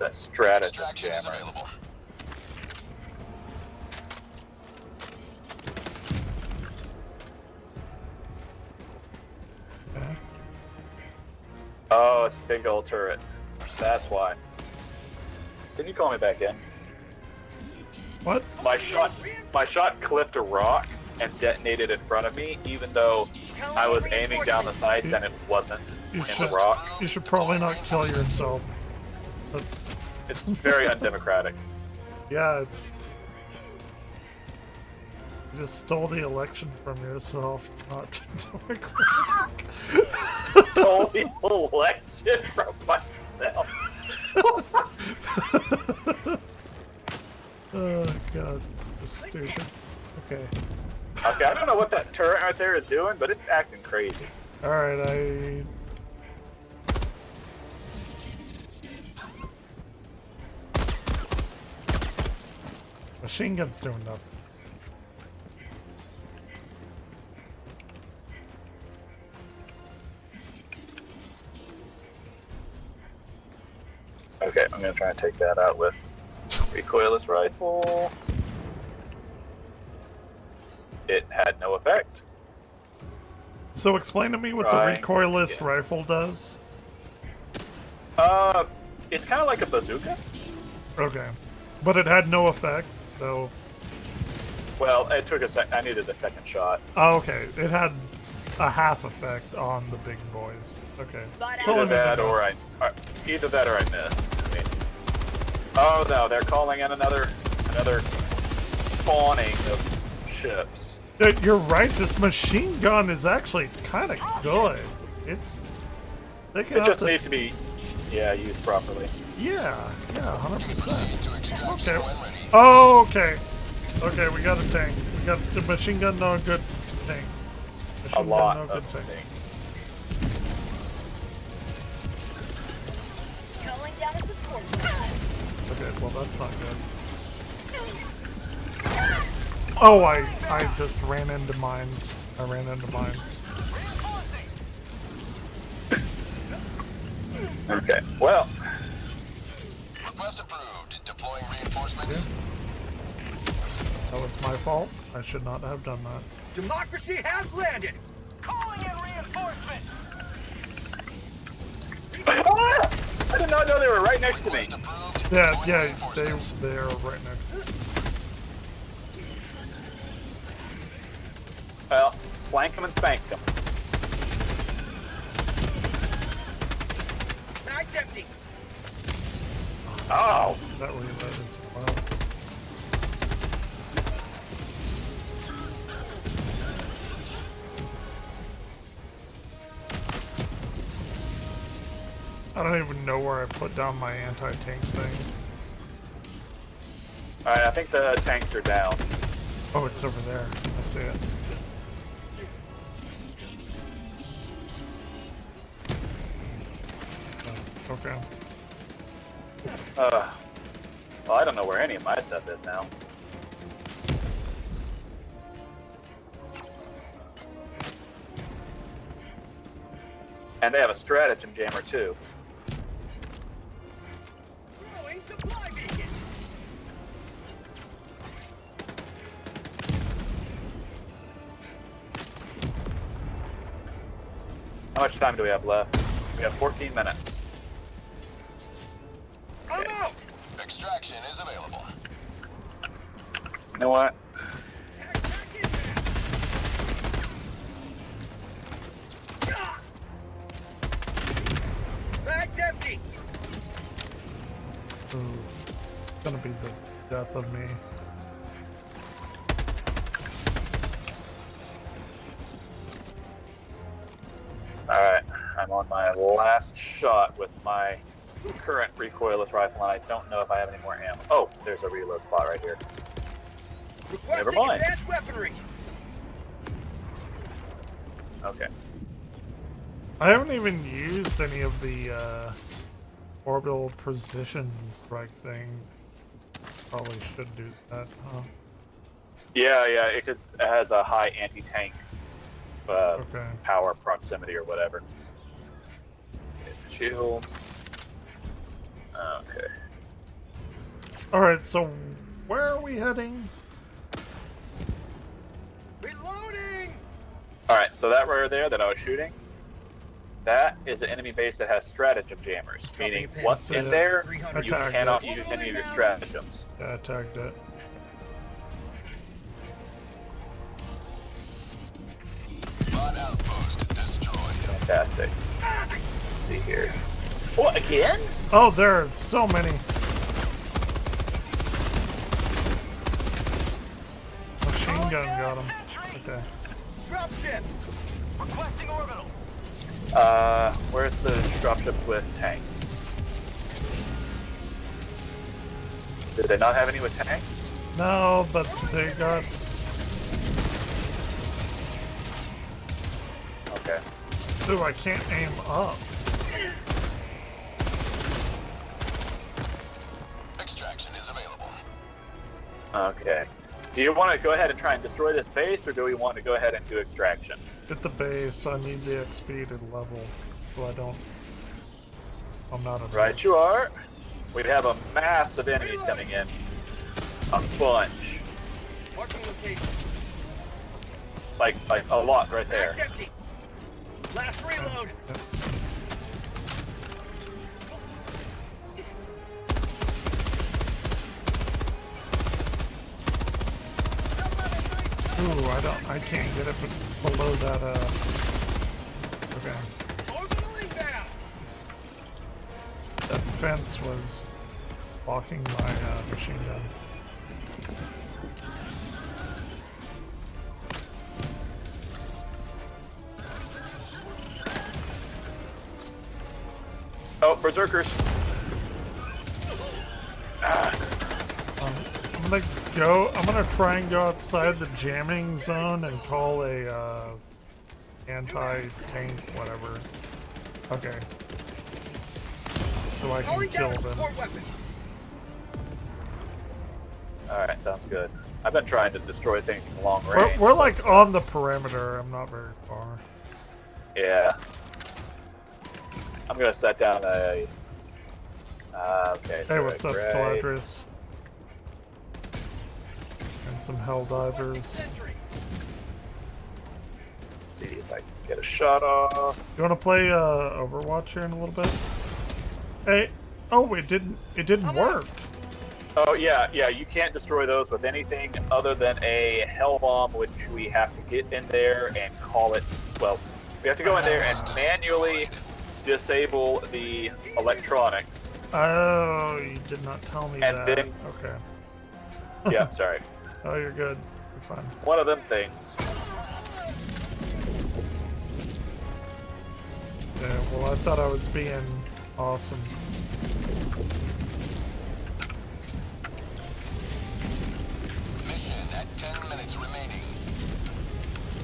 that stratagem jammer. Okay. Oh, it's a big old turret. That's why. Can you call me back in? What? My shot clipped a rock and detonated in front of me, even though I was aiming down the sights and it wasn't in the rock. You should probably not kill yourself. It's very undemocratic. Yeah, it's... You just stole the election from yourself. It's not democratic. Stole the election from myself. Oh god, so stupid. Okay. Okay, I don't know what that turret right there is doing, but it's acting crazy. Alright, machine gun's doing nothing. Okay, I'm gonna try and take that out with recoilless rifle. It had no effect. So explain to me what the recoilless rifle does. It's kind of like a bazooka. Okay. But it had no effect, so... Well, it took a sec. I needed a second shot. Oh, okay. It had a half effect on the big boys. Okay. Either that or I missed. I mean, Oh no, they're calling in another spawning of ships. Dude, you're right. This machine gun is actually kind of good. It's. It just needs to be, used properly. Yeah, 100%. Okay. Oh, okay. Okay, we got a tank. We got the machine gun, no good tank. Machine A lot gun, no of good tank. Calling down a support. Okay, well that's not good. Oh, I just ran into mines. I ran into mines. Okay, well. Request approved. Deploying reinforcements. Yeah. That was my fault. I should not have done that. Democracy has landed. Calling in reinforcements. I did not know they were right next to me. Yeah, they are right next to me. Well, flank them and spank them. Mag's empty. Oh! That reload is well. I don't even know where I put down my anti-tank thing. Alright, I think the tanks are down. Oh, it's over there. I see it. Oh, okay. Well, I don't know where any of my stuff is now. And they have a stratagem jammer too. Throwing supply beacon. How much time do we have left? We have 14 minutes. I'm out. Extraction is available. You know what? Mag's empty. Ooh, it's gonna be the death of me. Alright, I'm on my last shot with my current recoilless rifle, and I don't know if I have any more ammo. Oh, there's a reload spot right here. Never mind. Advanced weaponry. Okay. I haven't even used any of the orbital precision strike things. Probably should do that, huh? Yeah, it has a high anti-tank Okay. power proximity or whatever. Shield. Okay. Alright, so where are we heading? Reloading. Alright, so that right there that I was shooting, that is an enemy base that has stratagem jammers, meaning what's in there, you cannot use any of your stratagems. Yeah, I tagged it. Fantastic. Let's see here. What, again? Oh, there are so many. Machine gun got him. Okay. Dropship. Requesting orbital. Where's the dropship with tanks? Did they not have any with tanks? No, but they got... Okay. Ooh, I can't aim up. Extraction is available. Okay. Do you want to go ahead and try and destroy this base, or do we want to go ahead and do extraction? Hit the base, I need the XP to level, so I don't... I'm not a... Right you are. We have a mass of enemies coming in. A bunch. Marking location. Like a lot right there. Mag's empty. Last reload. Ooh, I can't get it below that, okay. Orbital inbound. That fence was blocking my machine gun. Oh, berserkers. I'm gonna try and go outside the jamming zone and call a anti-tank whatever. Okay. So I can kill them. Alright, sounds good. I've been trying to destroy things from long range. We're like on the perimeter. I'm not very far. Yeah. I'm gonna set down a... okay. Hey, what's up, great. Caladris? And some Helldivers. See if I can get a shot off. You wanna play Overwatch here in a little bit? Hey, oh, it didn't work. Oh yeah, you can't destroy those with anything other than a hell bomb, which we have to get in there and call it, well, we have to go in there and manually disable the electronics. Oh, you did not tell me And that. then- Okay. Yeah, sorry. Oh, you're good. You're fine. One of them things. Yeah, well, I thought I was being awesome. Mission at 10 minutes remaining.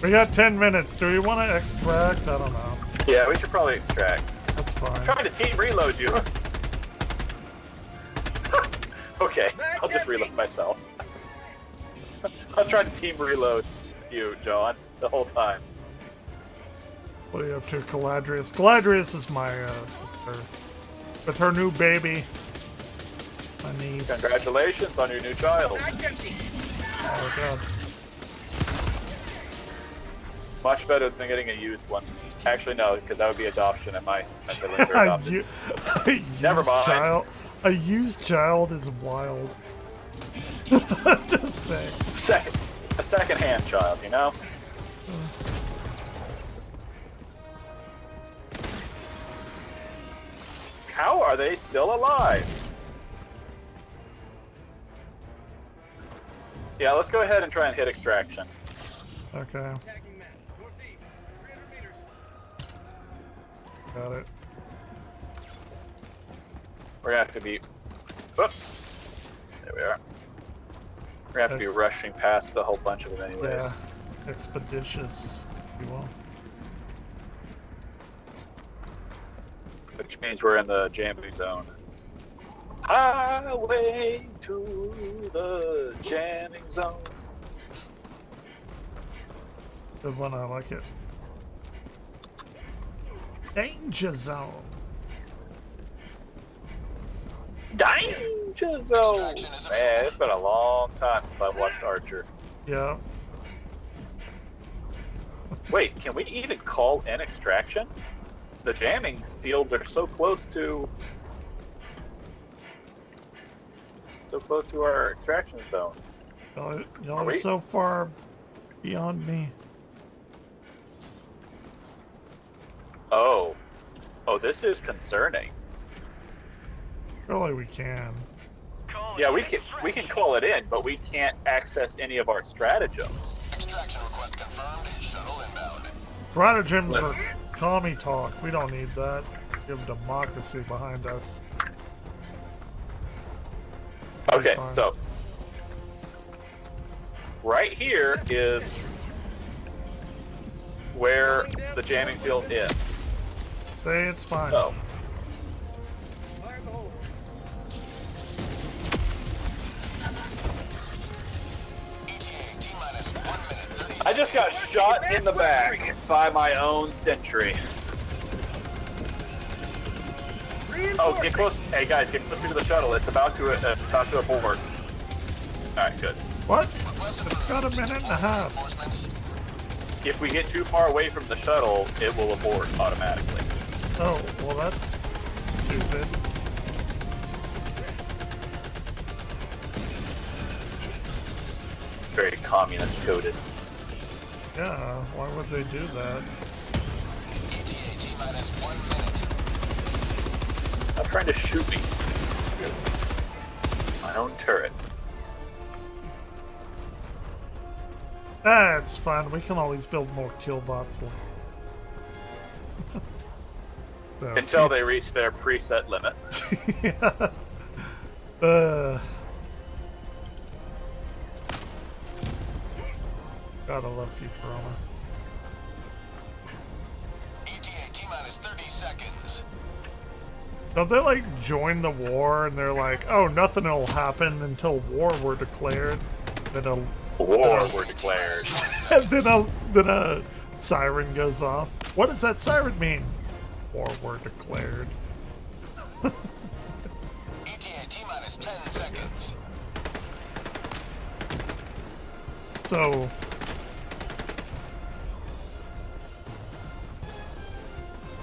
We got 10 minutes. Do we want to extract? I don't know. Yeah, we should probably extract. That's fine. I'm trying to team reload you. Okay, I'll just reload myself. I'm trying to team reload you, John, the whole time. What are you up to, Caladrius? Caladrius is my sister. With her new baby. My niece. Congratulations on your new child. Oh, God. Much better than getting a used one. Actually, no, because that would be adoption, and my siblings are adopted. Never mind. Child, a used child is wild. To say. A second-hand child, you know? How are they still alive? Yeah, let's go ahead and try and hit extraction. Okay. Got it. We're gonna have to be... Whoops. There we are. We're gonna have to be rushing past a whole bunch of them anyways. Yeah. Expeditious, if you will. Which means we're in the jamming zone. Highway to the jamming zone. Good one, I like it. Danger zone. Danger zone! Man, it's been a long time since I've watched Archer. Yeah. Wait, can we even call in extraction? The jamming fields are so close to our extraction zone. Y'all are so far beyond me. Oh, this is concerning. Surely we can. Yeah, we can call it in, but we can't access any of our stratagems. Extraction request confirmed. Shuttle inbound. Stratagems are commie talk. We don't need that. We have democracy behind us. Okay, so right here is where the jamming field is. Say it's fine. So. I just got shot in the back by my own sentry. Oh, get close! Hey guys, get closer to the shuttle. It's about to abort. All right, good. What? It's got a minute and a half. If we get too far away from the shuttle, it will abort automatically. Oh, well that's stupid. Very communist coded. Yeah, why would they do that? Stop trying to shoot me. My own turret. It's fine. We can always build more kill bots. So. Until they reach their preset limit. Yeah. Gotta love Futurama. ETA T-minus 30 seconds. Don't they like join the war and they're like, oh, nothing will happen until war were declared? Then a war were declared. then a siren goes off. What does that siren mean? War were declared. ETA T-minus 10 seconds. So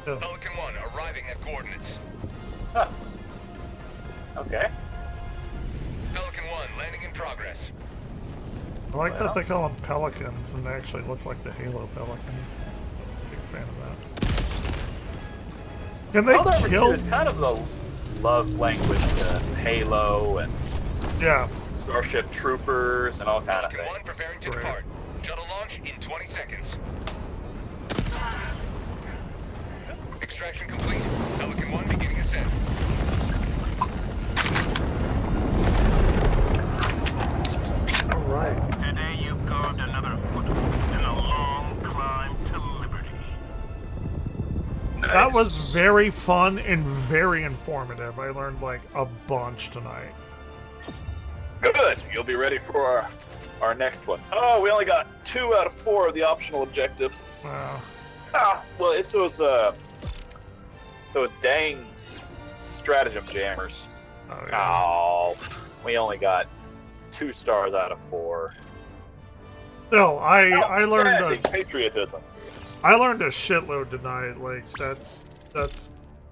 Pelican 1 arriving at coordinates. Huh. Okay. Pelican 1 landing in progress. I like that they call them pelicans and they actually look like the Halo Pelican. Big fan of that. Can they kill? It's kind of the love language to Halo and Starship Troopers and all kind of things. Pelican 1 preparing to depart. Shuttle launch in 20 seconds. Extraction complete. Pelican 1 beginning ascent. Alright. Today you've carved another foothold in a long climb to liberty. Nice. That was very fun and very informative. I learned like a bunch tonight. Good. You'll be ready for our next one. Oh, we only got 2 out of 4 of the optional objectives. Wow. Well, it's those dang stratagem jammers. Oh, we only got 2 stars out of 4. No, I learned patriotism. I learned a shitload tonight. Like that's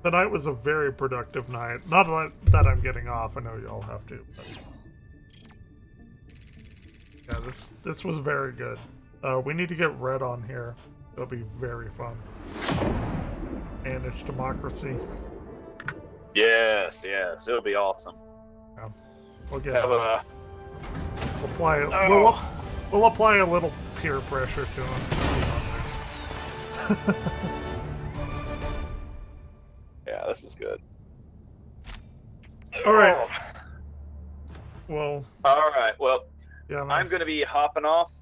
tonight was a very productive night. Not that I'm getting off. I know y'all have to. But yeah, this was very good. We need to get Red on here. It'll be very fun. Manage democracy. Yes, it'll be awesome. Yeah. We'll get we'll apply a little peer pressure to him. Yeah, this is good. Alright. Well. Alright, well, yeah, I'm going to be hopping off.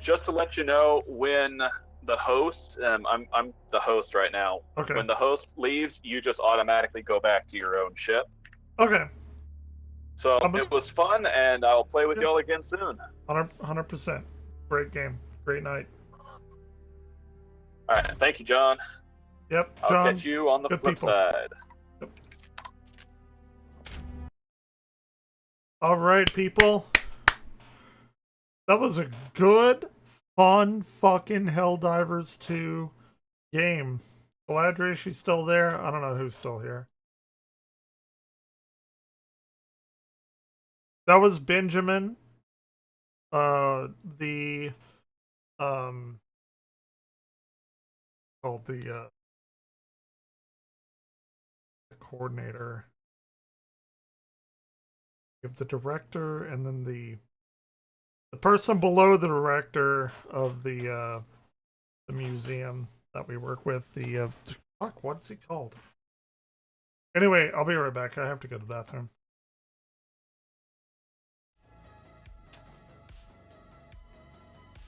Just to let you know, when the host, I'm the host right now. Okay. When the host leaves, you just automatically go back to your own ship. Okay. So it was fun, and I'll play with y'all again soon. 100%. Great game. Great night. All right. Thank you, John. Yep. I'll John, catch you on the flip people. side. Yep. All right, people. That was a good, fun fucking Helldivers 2 game. Galadriel, she's still there? I don't know who's still here. That was Benjamin. Called the coordinator. You have the director and then the person below the director of the museum that we work with. Fuck, what's he called? Anyway, I'll be right back. I have to go to the bathroom.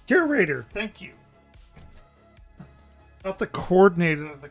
Curator, thank you. Not the coordinator of the.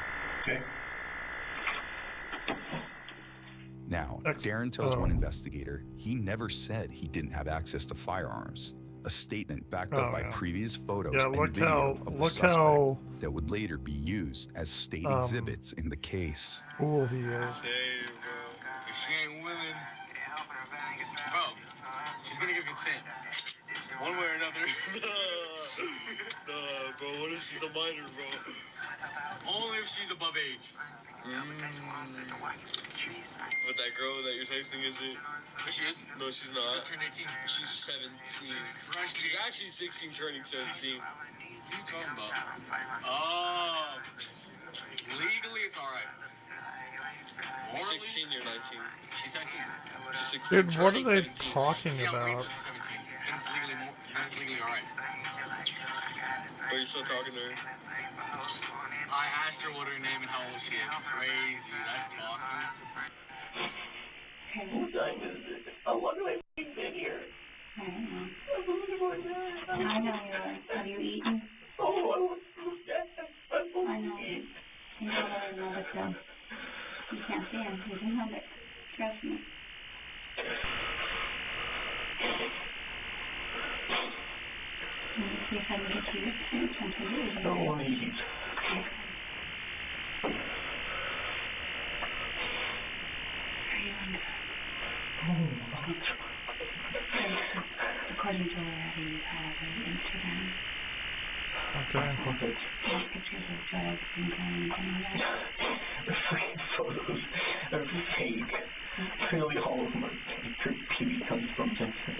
Okay. Now, Darren tells one investigator he never said he didn't have access to firearms. A statement backed up by previous photos and video of the suspect that would later be used as state exhibits in the case. Cool he is. Hey, bro. If she ain't willing, bro, she's gonna give consent. One way or another. Bro, what if she's a minor, bro? Only if she's above age. But that girl that you're texting isn't. She is? No, she's not. Just turned 18. She's 17. She's actually 16, turning 17. What are you talking about? Oh. Legally, it's alright. 16, you're 19. She's 17. She's 16. Dude, what are they 17. talking See how about? legal she's 17. It's legally alright. But you're still talking to her? I asked her what her name and how old she is. Crazy. That's talking. What time is it? How long have I been here? I don't know. I know you are. Have you eaten? Oh, I want to. I know. You know that, but you can't see him. He doesn't have it. Trust me. Let me see if I can get you something to eat. Don't eat. According to where you have on Instagram. Okay. Pictures of drugs and guns and all that. The freaking photos are fake. Clearly all of them are fake. TV comes from Jensen.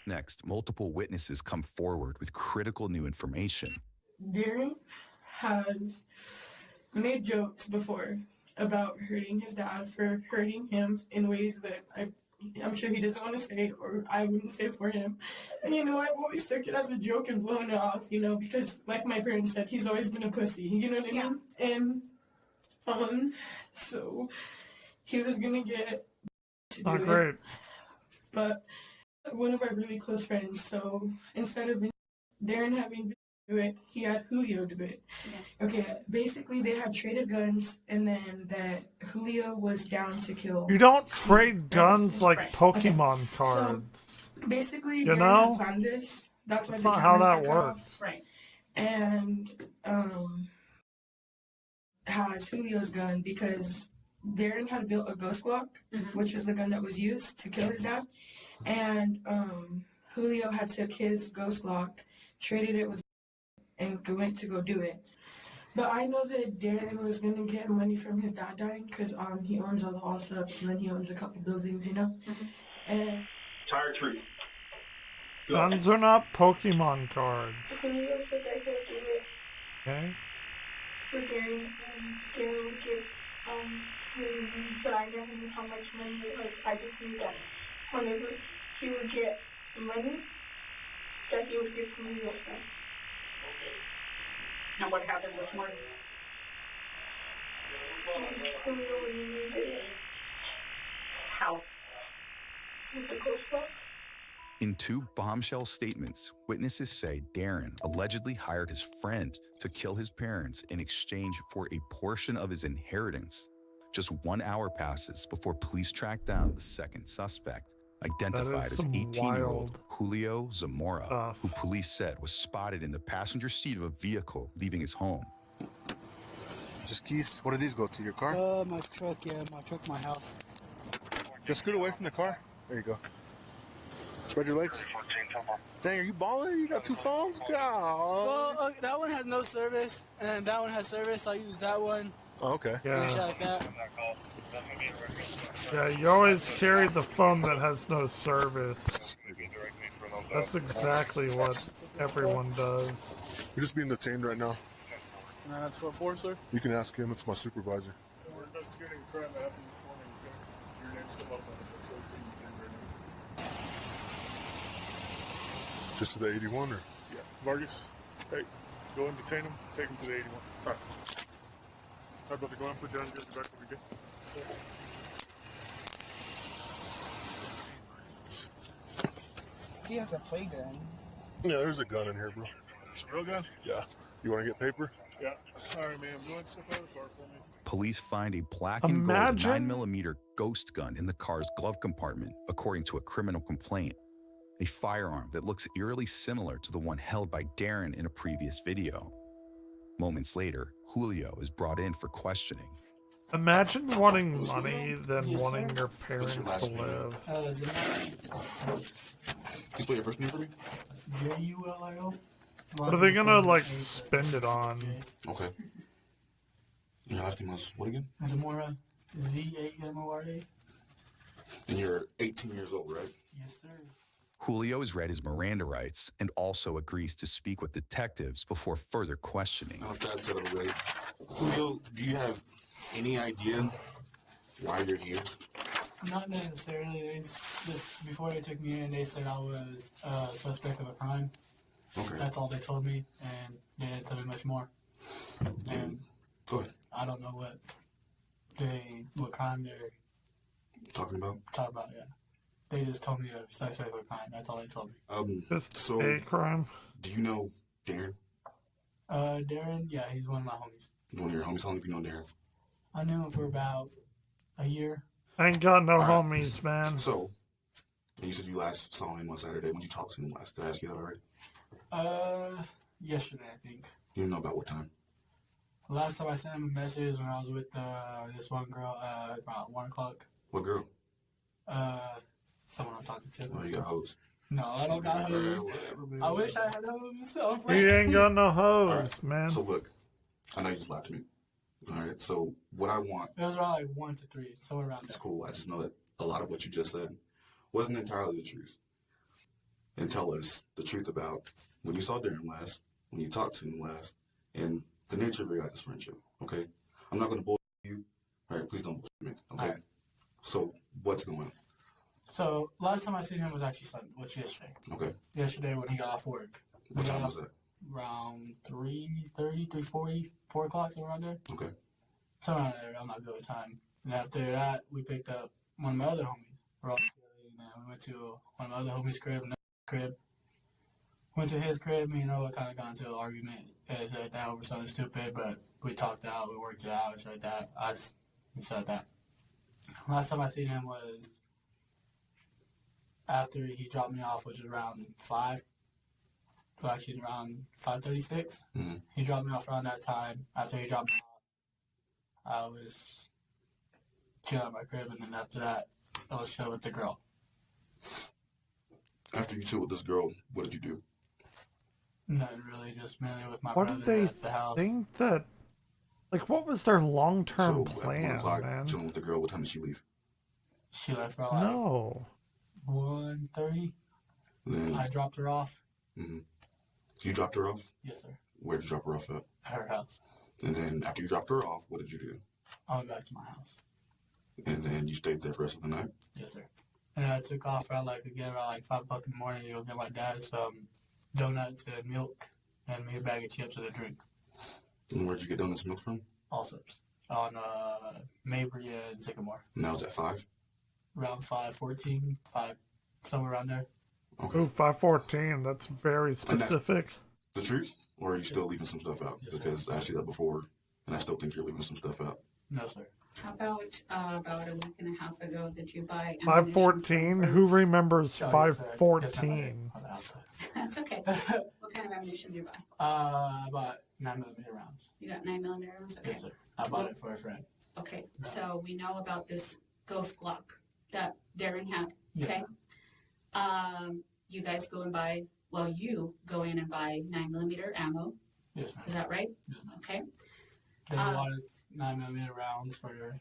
Next, multiple witnesses come forward with critical new information. Darren has made jokes before about hurting his dad for hurting him in ways that I'm sure he doesn't want to say, or I wouldn't say for him. And, you know, I've always took it as a joke and blown it off, you know, because like my parents said, he's always been a pussy, you know what I mean? And, so he was going to get to do great. it. But one of our really close friends, so instead of Darren having do it, he had Julio do it. Yeah. Okay, basically they had traded guns, and then that Julio was down to kill. You don't trade guns like Pokemon cards. So basically, you Darren know, had planned this. That's why that's the not how that cameras got cut works. off. Right. And has Julio's gun because Darren had built a ghost block, which is the gun that was used to kill his dad, and Julio had took his ghost block, traded it with, and went to go do it. But I know that Darren was gonna get money from his dad dying because he owns all the all subs, and then he owns a couple buildings, you know. And Tire tree. Guns are not Pokemon cards. Julio said that he'll do it Okay. for Darren, and Darren would give money, but I never knew how much money. Like I just knew that whenever he would get money, that he would give Julio stuff. And what happened this morning? Julio, when you needed it. How? With the ghost block? In two bombshell statements, witnesses say Darren allegedly hired his friend to kill his parents in exchange for a portion of his inheritance. Just 1 hour passes before police track down the second suspect, identified as 18-year-old Julio Zamora, who police said was spotted in the passenger seat of a vehicle leaving his home. Just keys. What do these go to? Your car? My truck, my truck, my house. Just scoot away from the car. There you go. Spread your legs. Dang, are you balling? You got two phones? God. Well, that one has no service, and that one has service. I use that one. Oh, okay. Yeah. Like that. Yeah, you always carry the phone that has no service. That's exactly what everyone does. You're just being detained right now. That's what for, sir? You can ask him. It's my supervisor. We're investigating a crime that happened this morning. Your name's still up on it. That's what we're doing right now. Just to the 81 or? Yeah. Vargas, hey, go and detain him. Take him to the 81. All right. All right, brother, go on, put you on, get you back over again. He has a play gun. Yeah, there's a gun in here, bro. It's a real gun? Yeah. You want to get paper? Yeah. Sorry, ma'am. Go ahead and step out of the car for me. Police find a black and gold Imagine- 9mm ghost gun in the car's glove compartment, according to a criminal complaint. A firearm that looks eerily similar to the one held by Darren in a previous video. Moments later, Julio is brought in for questioning. Imagine wanting money than Yes, wanting sir. your parents to live. You spell your first name for me? Julio. What are they gonna like spend it on? Okay. And your last name was what again? Zamora. Zamora. And you're 18 years old, right? Yes, sir. Julio has read his Miranda rights and also agrees to speak with detectives before further questioning. Now, that's sort of right. Julio, do you have any idea why you're here? Not necessarily. They just before they took me in, they said I was a suspect of a crime. Okay. That's all they told me, and they didn't tell me much more. And go ahead. I don't know what crime they're Talking about? talking about. Yeah, they just told me a suspect of a crime. That's all they told me. Just so a crime. Do you know Darren? Darren, yeah, he's one of my homies. One of your homies. How long have you known Darren? I knew him for about a year. I ain't got no homies, man. So, and you said you last saw him on Saturday. When did you talk to him last? Did I ask you that already? Yesterday, I think. You didn't know about what time? Last time I sent him a message when I was with this one girl about 1 o'clock. What girl? Someone I'm talking to. Oh, you got hoes. No, I don't got hoes. I wish I had hoes. You ain't got no hoes, Alright, man. So look, I know you just lied to me. All right. So what I want. It was around like 1 to 3, somewhere around there. It's cool. I just know that a lot of what you just said wasn't entirely the truth. And tell us the truth about when you saw Darren last, when you talked to him last, and the nature of your guys' friendship. Okay. I'm not going to bullshit you. All right. Please don't bullshit me. Okay. Right. So what's going on? So last time I seen him was actually Sunday, yesterday. Okay. Yesterday when he got off work. What time was that? Around 3:30, 3:40, 4 o'clock, somewhere around there. Okay. Somewhere around there. I'm not good with time. And after that, we picked up one of my other homies. We're all together, and we went to one of my other homies' crib, another crib. Went to his crib, me and Noah kind of got into an argument and said that over something stupid, but we talked it out, we worked it out, and shit like that. We said that. Last time I seen him was after he dropped me off, which was around 5. Well, actually around 5:36. Mm-hmm. He dropped me off around that time. After he dropped me off, I was chilling at my crib, and then after that, I was chilling with the girl. After you chilled with this girl, what did you do? Nothing really, just mainly with my What brother did they at the house. think that? Like, what was their long-term So at 1 plan, o'clock, man? chilling with the girl. What time did she leave? She left around No. 1:30. Then I dropped her off. Mm-hmm. You dropped her off? Yes, sir. Where did you drop her off at? At her house. And then after you dropped her off, what did you do? I went back to my house. And then you stayed there for the rest of the night? Yes, sir. And I took off around around 5 o'clock in the morning to go get my dad some donuts and milk and me a bag of chips and a drink. And where'd you get donuts and milk from? Allsops. On Mabry and Sycamore. And that was at 5? Around 5:14, 5, somewhere around there. Okay. Ooh, 514. That's very specific. The truth? Or are you still leaving some stuff out? Yes, because I asked you that before, and I still think you're leaving some stuff out. No, sir. How about a week and a half ago, did you buy 514. Who remembers 514? That's okay. What kind of ammunition did you buy? I bought 9mm rounds. You got 9mm rounds? Okay. Yes, sir. I bought it for a friend. Okay, so we know about this ghost Glock that Darren had. Yes, Okay. You guys go and buy. Well, you go in and buy 9mm ammo. Yes, ma'am. Is that right? Yes, ma'am. Okay. They wanted 9mm rounds for their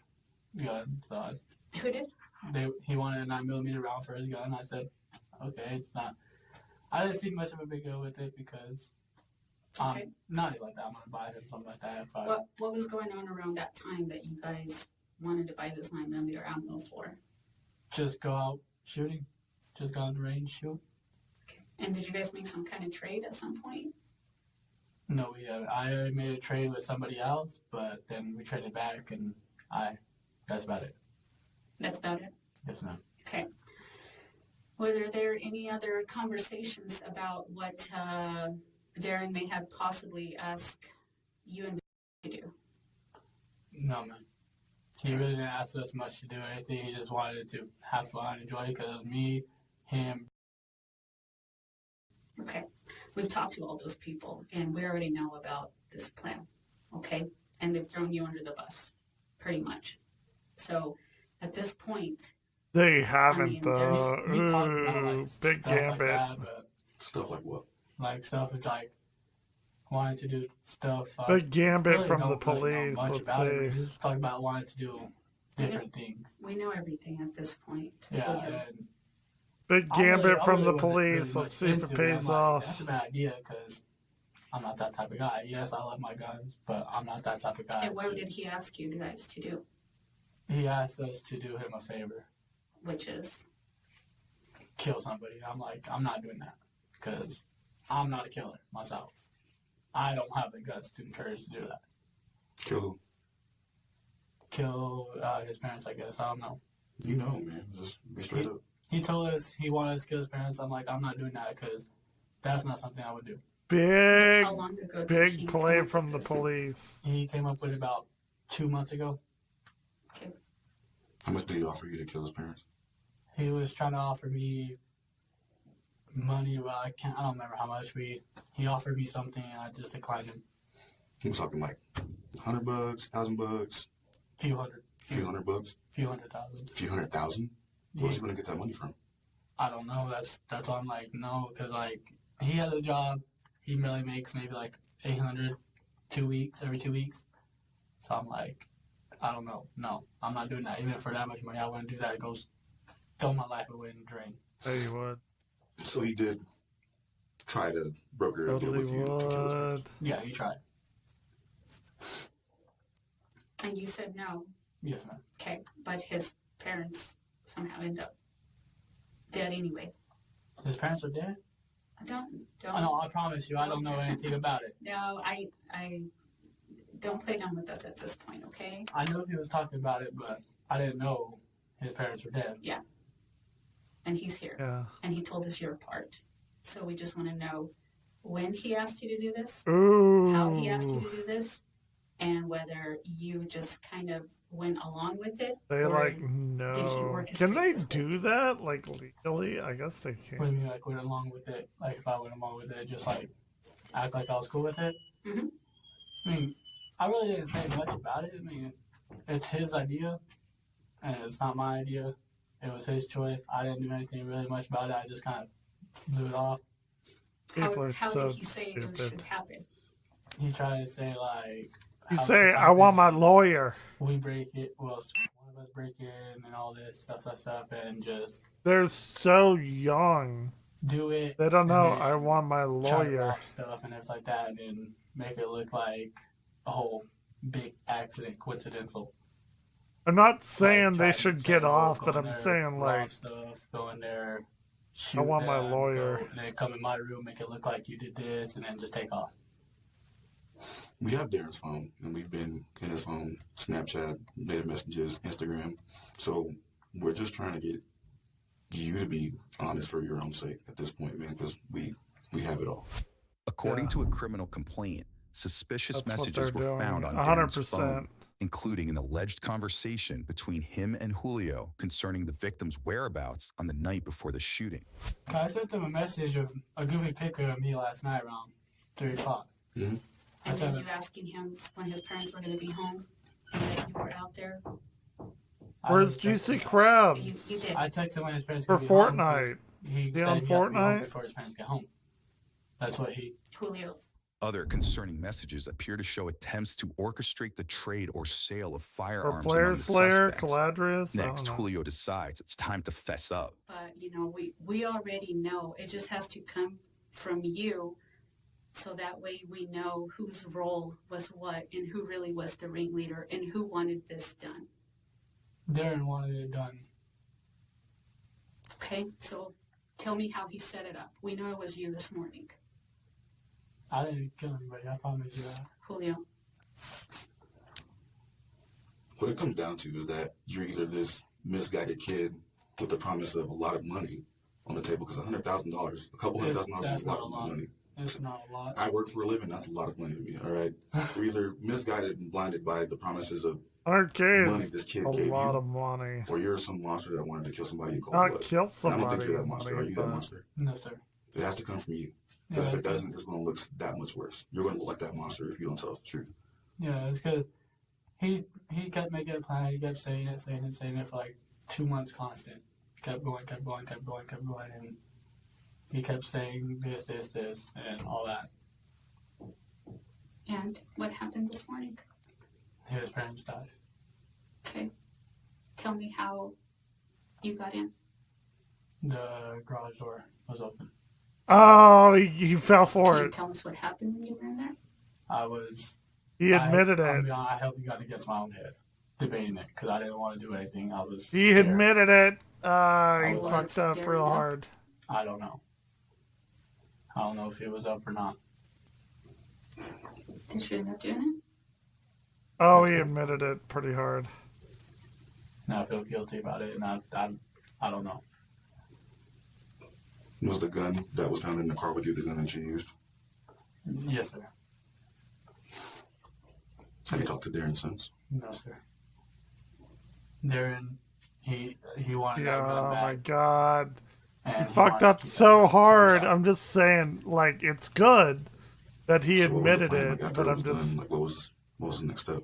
gun. So Who did? he wanted a 9mm round for his gun. I said, okay, it's not. I didn't see much of a big deal with it because Okay. not just like that. I'm gonna buy it or something like that. But What was going on around that time that you guys wanted to buy this 9mm ammo for? just go out shooting. Just go on the range, shoot. And did you guys make some kind of trade at some point? No, we haven't. I made a trade with somebody else, but then we traded back, and that's about it. That's about it. Yes, ma'am. Okay. Were there any other conversations about what Darren may have possibly asked you and to do? No, man. He really didn't ask us much to do anything. He just wanted to have fun, enjoy it, because it was me, him. Okay. We've talked to all those people, and we already know about this plan, okay? And they've thrown you under the bus, pretty much. So, at this point... They haven't, though. We talked about, like, Big stuff Gambit. like that, but Stuff like what? like, stuff like, wanting to do stuff... Big Gambit really from the don't really know police, much let's about it. see. We just talked about wanting to do different things. We know everything at this point. Yeah, Julio. and Big I really- Gambit I from really the wasn't really police. much Let's see if it into pays I'm like, off. That's a bad idea because I'm not that type of guy. Yes, I love my guns, but I'm not that type of guy. And what did he ask you guys to do? He asked us to do him a favor, Which is? kill somebody. I'm like, I'm not doing that because I'm not a killer myself. I don't have the guts to encourage to do that. Kill who? Kill his parents, I guess. I don't know. You know, man. Just be straight up. He told us he wanted us to kill his parents. I'm like, I'm not doing that because that's not something I would do. Big, How long ago did he big play come up from with the this? police. He came up with it about 2 months ago. Okay. How much did he offer you to kill his parents? He was trying to offer me money, but I don't remember how much. He offered me something and I just declined him. He was talking like $100, $1,000, Few hundred. few $100, Few 100,000. few 100,000. Where's he gonna get that money from? I don't know. That's why I'm like, no, because like he has a job. He really makes maybe like 800 every 2 weeks. So I'm like, I don't know. No, I'm not doing that. Even for that much money, I wouldn't do that. It goes, throw my life away in the drain. Hey, you would. So he did try to broker a deal Totally with you to kill his parents. would. Yeah, he tried. And you said no. Yes, ma'am. Okay. But his parents somehow end up dead anyway. His parents are dead? Don't. I know. I promise you, I don't know anything about it. No, I don't play dumb with us at this point, okay? I knew he was talking about it, but I didn't know his parents were dead. Yeah. And he's here. Yeah. And he told us your part. So we just want to know when he asked you to do this, Ooh. how he asked you to do this, and whether you just kind of went along with it. They or like, did he no. orchestrate Can they this? do that, like, legally? I guess they What do can. you mean, like, went along with it? Like, if I went along with it, just, like, act like I was cool with it? Mhm. I mean, I really didn't say much about it. I mean, it's his idea, and it's not my idea. It was his choice. I didn't do anything really much about it. I just kind of blew it off. People are How so did he say it should stupid. happen? He tried to say, like... You how it say, should I want my happen is lawyer. We break it. Well, one of us break in and all this stuff, and just They're so young. do it. They don't and know then I want my try to lawyer. rob stuff and everything like that, and then make it look like a whole big accident, coincidental. I'm not saying Try they to should say, get oh, off, go but in I'm there, saying, like, rob stuff, go in there, shoot I want my them, lawyer. go, and then come in my room, make it look like you did this, and then just take off. We have Darren's phone, and we've been in his phone, Snapchat, native messages, Instagram. So we're just trying to get you to be honest for your own sake at this point, man, because we have it all. According to a criminal complaint, suspicious That's what messages they're were found doing. on Darren's 100%. phone, including an alleged conversation between him and Julio concerning the victim's whereabouts on the night before the shooting. I sent them a message of a goofy picture of me last night around 3 o'clock. Mm-hmm. And then you asking him when his parents were going to be home and that you were out there. Where's Juicy Crabs? You did. I texted him when his parents For could be home, Fortnite. 'cause He Is he said on he has to be home Fortnite? before his parents get home. That's what he... Julio. Other concerning messages appear to show attempts to orchestrate the trade or sale of Or firearms Player among the Slayer, suspects. Caladrius? I Next, don't know. Julio decides it's time to fess up. But, we already know. It just has to come from you so that way we know whose role was what and who really was the ringleader and who wanted this done. Darren wanted it done. Okay? So tell me how he set it up. We know it was you this morning. I didn't kill anybody, I promise you that. Julio. What it comes down to is that you're either this misguided kid with the promise of a lot of money on the table, because $100,000, a couple $100,000 is a lot of money. It's not a lot. I work for a living. That's a lot of money to me. All right, you're either misguided and blinded by the promises of 100K money is this kid a gave lot you, of money. or you're some monster that wanted to kill somebody and call Not blood. kill And I don't think somebody, you're that monster. Are you that but- monster? No, sir. It has to come from you. Yeah, Because if that's it doesn't, it's going to look that much worse. You're going to look like that monster if you don't tell us the truth. Yeah, it's because he kept making a plan. He kept saying it for like 2 months constant. Kept going, and he kept saying this, and all that. And what happened this morning? His parents died. Okay. Tell me how you got in. The garage door was open. Oh, he fell for Can you it. tell us what happened when you were in there? He admitted I it. held the gun against my own head, debating it, because I didn't want to do anything. I was He scared. admitted it. He was fucked up staring real up? hard. I don't know. I don't know if he was up or not. Did you end up doing it? Oh, he admitted it pretty hard. Now I feel guilty about it, and I don't know. Was the gun that was found in the car with you the gun that you used? Yes, sir. Have you talked to Darren since? No, sir. Darren, he wanted Yeah, that gun oh back. my god. And He he fucked wants up to keep so that hard. gun. I'm just saying, like, it's good that he So what was the admitted plan? Like, it, after but it I'm was done, just... like, what was the next step?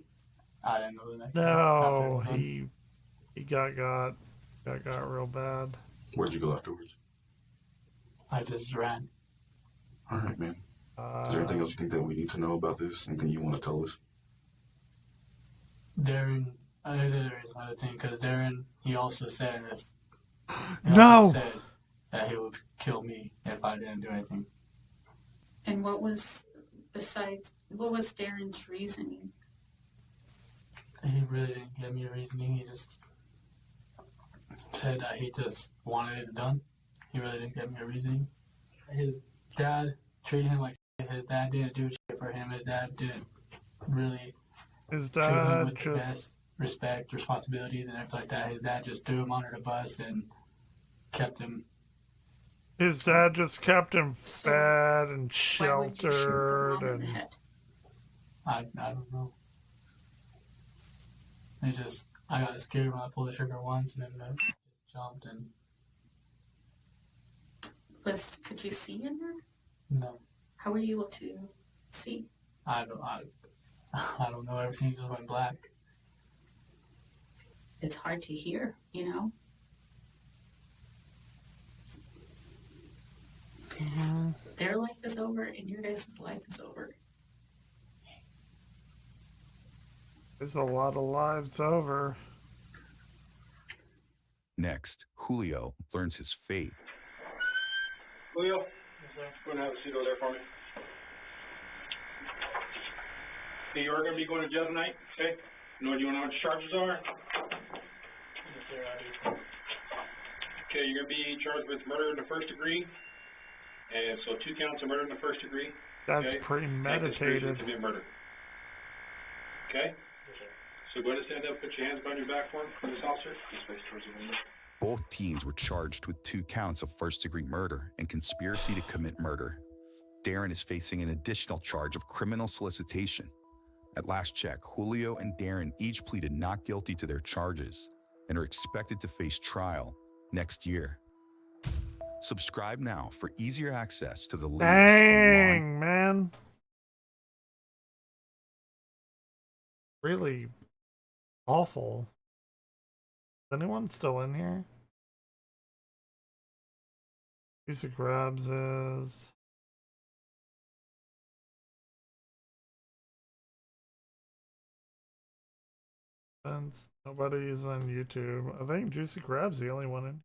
I didn't know the next No, step. he got real bad. Where'd you go afterwards? I just ran. All right, man. Is there anything else you think that we need to know about this? Anything you want to tell us? Darren, there is another thing, because Darren, he also said that he would kill me if I didn't do anything. And what was Darren's reasoning? He really didn't give me a reasoning. He just said that he just wanted it done. He really didn't give me a reasoning. His dad treated him like shit. His dad didn't do shit for him. His dad didn't really His treat him dad with the best respect, responsibilities, and everything like that. His dad just threw him under the bus and kept him. His dad just kept him fed and Why would you shoot the sheltered mom in the and... head? I don't know. I got scared when I pulled the trigger once, and then I jumped and. Could you see in there? No, How were you able to see? I don't know. Everything just went black. It's hard to hear, you know? Their life is over and your guys' life is over. There's a lot of lives over. Next, Julio learns his fate. Julio, go and have a seat over there for me. Okay, you are going to be going to jail tonight, okay? Do you want to know what your charges are? Yes, sir, I do. Okay, you're going to be charged with murder in the first degree. And so 2 counts of murder in the first degree. That's okay? premeditated. And commit murder. Okay? Yes, sir. So go ahead and stand up, put your hands behind your back for this officer. Just face towards the window. Both teens were charged with 2 counts of first-degree murder and conspiracy to commit murder. Darren is facing an additional charge of criminal solicitation. At last check, Julio and Darren each pleaded not guilty to their charges and are expected to face trial next year. Subscribe now for easier access to the latest from Dang, man. Really awful. Is anyone still in here? Piece of grabs is... Nobody's on YouTube. I think Juicy Crab's the only one in.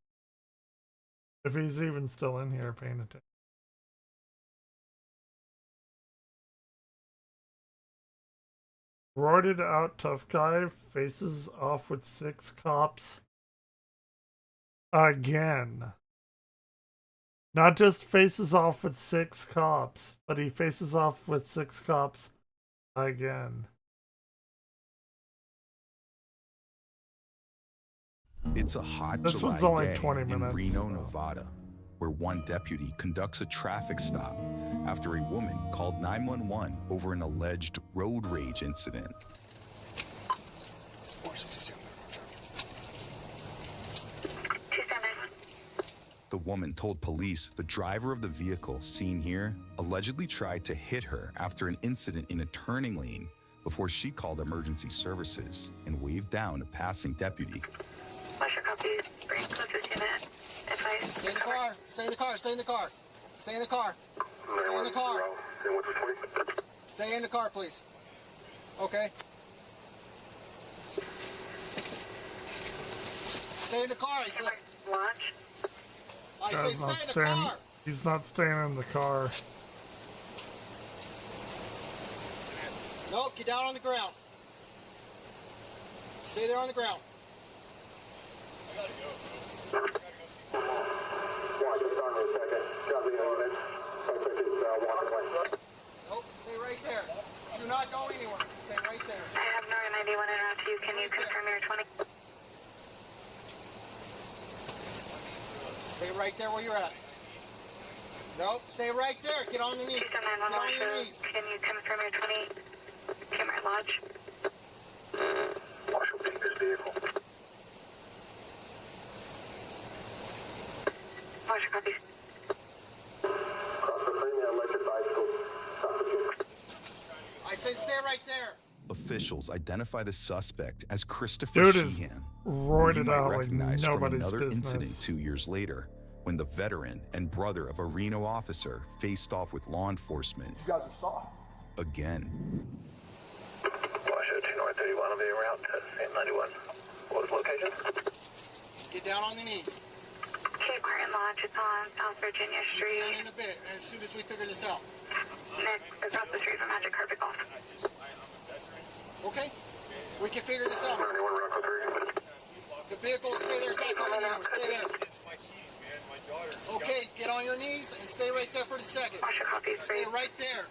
If he's even still in here paying attention. Roided out tough guy faces off with 6 cops. Again. Not just faces off with 6 cops, but he faces off with 6 cops again. It's a hot This July one's only day 20 in minutes, Reno, so. Nevada, where one deputy conducts a traffic stop after a woman called 911 over an alleged road rage incident. The woman told police the driver of the vehicle seen here allegedly tried to hit her after an incident in a turning lane before she called emergency services and waved down a passing deputy. What's your copy? Bring closer to that. Stay in the car. Stay in the car. Stay in the car. Stay in the car. Stay in the car. Stay in the car, please. Okay. Stay in the car. I said. Watch. I say Guy's not stay in the car. He's not staying in the car. Nope, get down on the ground. Stay there on the ground. Watch this on a second. Got the units. Suspect is walking away. Nope, stay right there. Do not go anywhere. Stay right there. I have Northern 91 en route to you. Can you confirm your 20? Stay right there where you're at. Nope, stay right there. Get on your knees. Get on your knees. Can you confirm your 20? Camera Lodge. Marshal, take this vehicle. Watch your copies. Cross the freeway, electric bicycles. Stop the vehicle. I said stay right there. Officials identify the suspect as Christopher Dude is Sheehan, roided who you might out like recognize from nobody's another incident business. 2 years later, when the veteran and brother of a Reno officer faced off with law enforcement. You guys are soft. Again. Watch it, North 31 will be around same 91. What is location? Get down on your knees. Cape Martin Lodge. It's on South Virginia Street. Get down in a bit, as soon as we figure this out. Next, across the street from Magic Carpet Golf. Okay? We can figure this out. The vehicle will stay there. It's not going anywhere. Stay there. Okay, get on your knees and stay right there for the second. Watch your copies, Stay please. right there.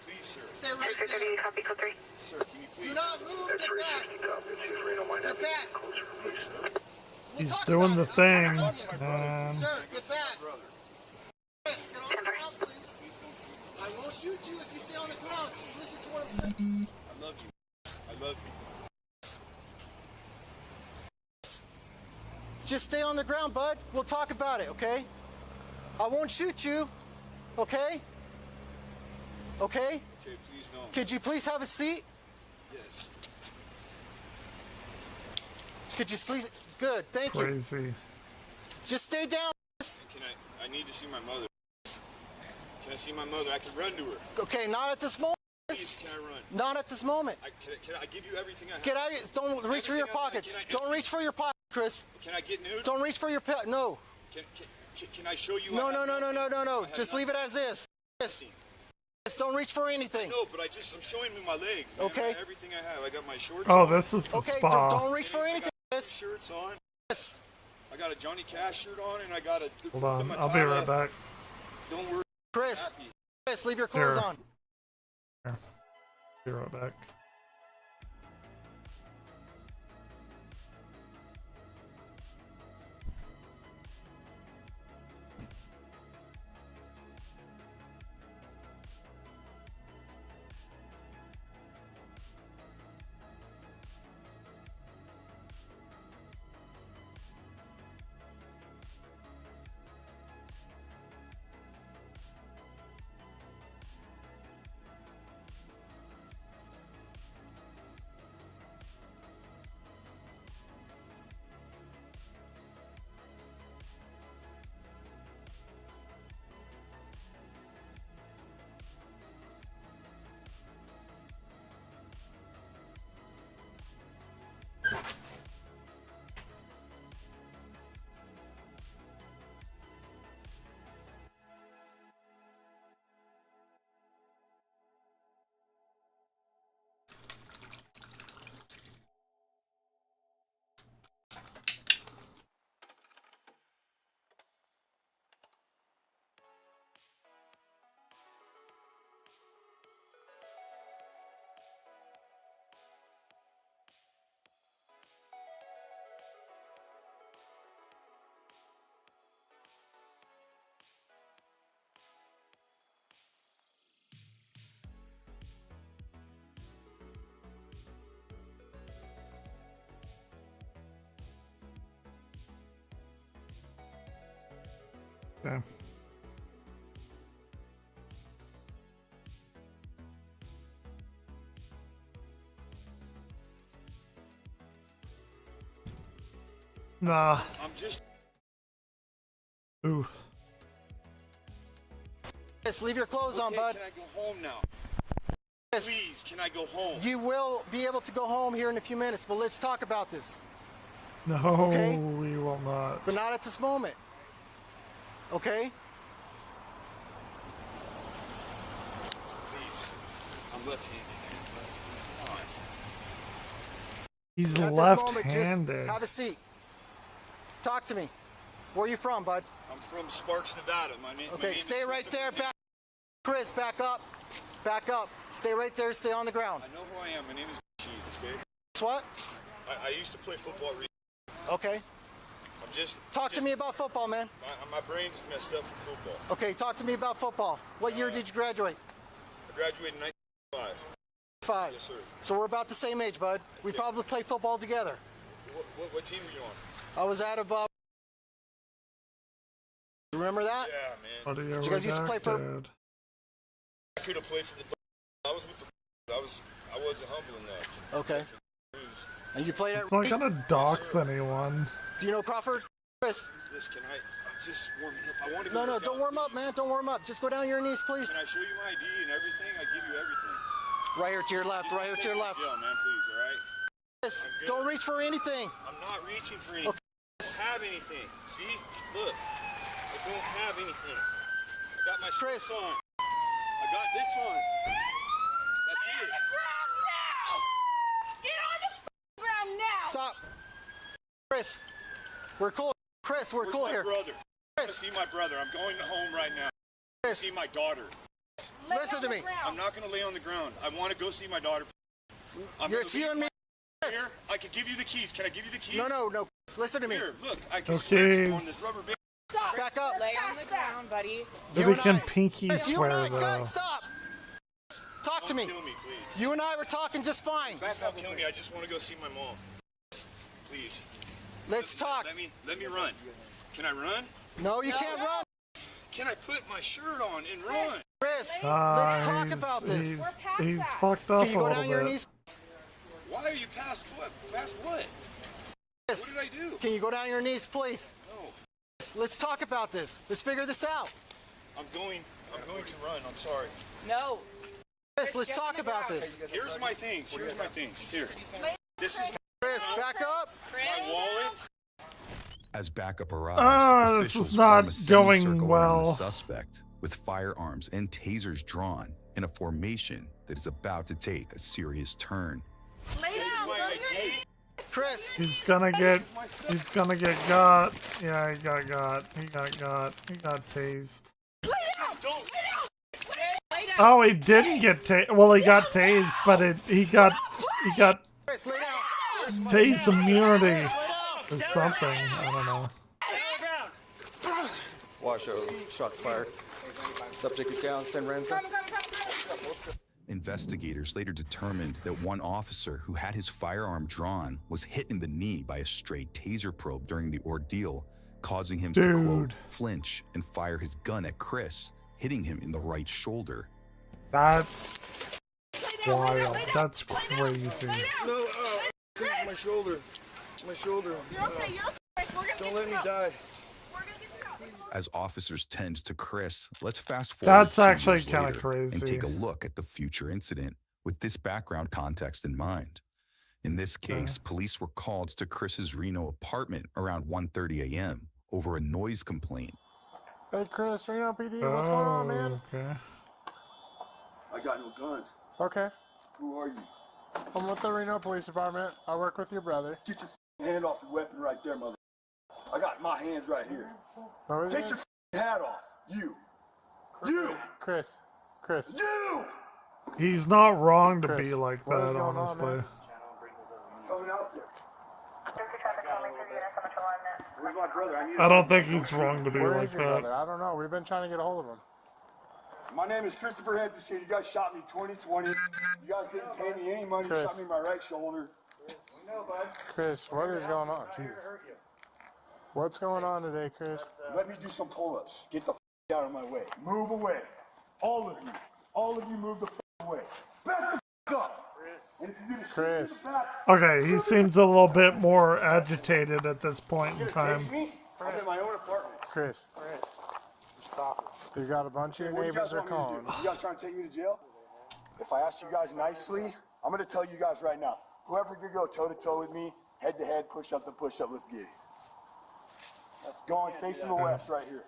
Stay right there. Copy code 3. Do not move. Get back. Get back. He's doing the thing, man. Sir, get back. Chris, get on the ground, please. I won't shoot you if you stay on the ground. Just listen to what I'm saying. I love you. I love you. Just stay on the ground, bud. We'll talk about it, okay? I won't shoot you, okay? Okay? Okay, please no. Could you please have a seat? Yes. Could you please? Good, thank you. Crazy. Just stay down. Can I need to see my mother. Can I see my mother? I can run to her. Okay, not at this moment. Please, can I run? Not at this moment. Can I give you everything I have? Get out of here. Don't reach for your pockets. Don't reach for your pockets, Chris. Can I get nude? Don't reach for your no. Can I show you? No. Just leave it as is. Yes. Don't reach for anything. No, but I'm showing you my legs. Man. Okay. Everything I have. I got my shorts Oh, on. this is the Okay, spa. don't reach for anything. I got shirts on. Yes. I got a Johnny Cash shirt on, and I got a. Hold on, I'll be right back. Don't worry. Chris, leave your clothes Here. on. Here. Be right back. Okay. Nah. I'm just. Ooh. Just leave your clothes on, bud. Can I go home now? Please, can I go home? You will be able to go home here in a few minutes, but let's talk about this. No, okay? We will not. But not at this moment. Okay? Please. I'm left-handed. Come on. He's At this moment, left-handed. just have a seat. Talk to me. Where are you from, bud? I'm from Sparks, Nevada. My name stay right there. Back. Chris, back up. Back up. Stay right there. Stay on the ground. I know who I am. My name is Cheese, okay? What? I used to play football. Okay. I'm just... Talk to me about football, man. My brain's messed up from football. Okay, talk to me about football. What year did you graduate? I graduated in 1995. 5. Yes, sir. So we're about the same age, bud. We probably played football together. What team were you on? I was out of... remember that? Yeah, man. Did you guys used to play for... I could have played for the... I was with the... I wasn't humble enough. Okay. And you played at... It's not gonna dox anyone. Do you know Crawford? Chris? Listen, I'm just warming up. I want to No, don't warm up, man. Don't warm up. Just go down on your knees, please. Can I show you my ID and everything? I give you everything. Right here to your left. Right here to your left. Yeah, man, please, all right? Chris, don't reach for anything. I'm not reaching for anything. I don't have anything. See? Look. I don't have anything. I got my shorts on. I got this on. That's it. Get on the ground now! Stop. Chris, we're cool. Chris, we're Where's cool my here. brother? Chris. See my brother. I'm going home right now. Chris. See my daughter. Listen to me. I'm not going to lay on the ground. I want to go see my daughter. It's you and me. Here, I can give you the keys. Can I give you the keys? No. Listen to me. Here, look. I can Okay. switch on this rubber band. Stop! Back up. Lay on the ground, buddy. Maybe can pinky swear though. Guys, stop. Talk to me. Kill me, please. You and I were talking just fine. Stop killing me. I just want to go see my mom. Please. Let's talk. Let me run. Can I run? No, you can't run. Can I put my shirt on and run? Chris, let's talk about this. He's fucked up Can you a go little down your bit. knees? Why are you past what? Past what? Chris, What did I do? can you go down your knees, please? No. Let's talk about this. Let's figure this out. I'm going to run. I'm sorry. No. Chris, let's talk about this. Here's my things. Here. This is Chris, back up. my wallet. As backup arrives, this officials is not form a going semicircle around the well. suspect with firearms and tasers drawn in a formation that is about to take a serious turn. Lay down. Chris. He's gonna get got. Yeah, he got got. He got tased. Lay down. Lay down. Oh, he didn't get tased. Well, he got tased, but he got Chris, lay down. tased immunity or something. I don't know. Wash over. Shots fired. Subject is down. Send ransom. Investigators later determined that one officer who had his firearm drawn was hit in the knee by a stray taser probe during the ordeal, causing him to, quote, flinch and fire his gun at Chris, hitting him in the right shoulder. That's wild. That's crazy. No, my shoulder. My shoulder. You're okay. You're okay. We're gonna Don't let me die. As officers tend to Chris, let's fast forward. That's 2 actually years kinda later crazy. And take a look at the future incident with this background context in mind. In this case, police were called to Chris's Reno apartment around 1:30 a.m. over a noise complaint. Hey Chris, Reno PD, what's going on, man? Okay. I got no guns. Okay. Who are you? I'm with the Reno Police Department. I work with your brother. Get your hand off the weapon right there, mother. I got my hands right here. Take your hat off. You. Chris. You! He's not wrong to be like what is that, going on, honestly. man? Coming out there. Where's my brother? I don't think he's wrong to be Where like is your that. brother? I don't know. We've been trying to get a hold of him. My name is Christopher Henderson. You guys shot me 2020. You guys didn't pay me any money. You Chris. shot me in my right shoulder. We know, bud. Chris, what is going on? Jesus. What's going on today, Chris? Let me do some pull-ups. Get the out of my way. Move away. All of you. All of you move the away. Back the up. And if you do the Chris. shit in the back, Okay, he seems a little bit more agitated at this point in time. take me. I'm in my own apartment. Chris. Stop it. You got a bunch of your What do you neighbors guys are want me calling. to do? You guys trying to take me to jail? If I ask you guys nicely, I'm going to tell you guys right now. Whoever could go toe-to-toe with me, head-to-head, push-up to push-up, let's get it. Go on, facing the west right here.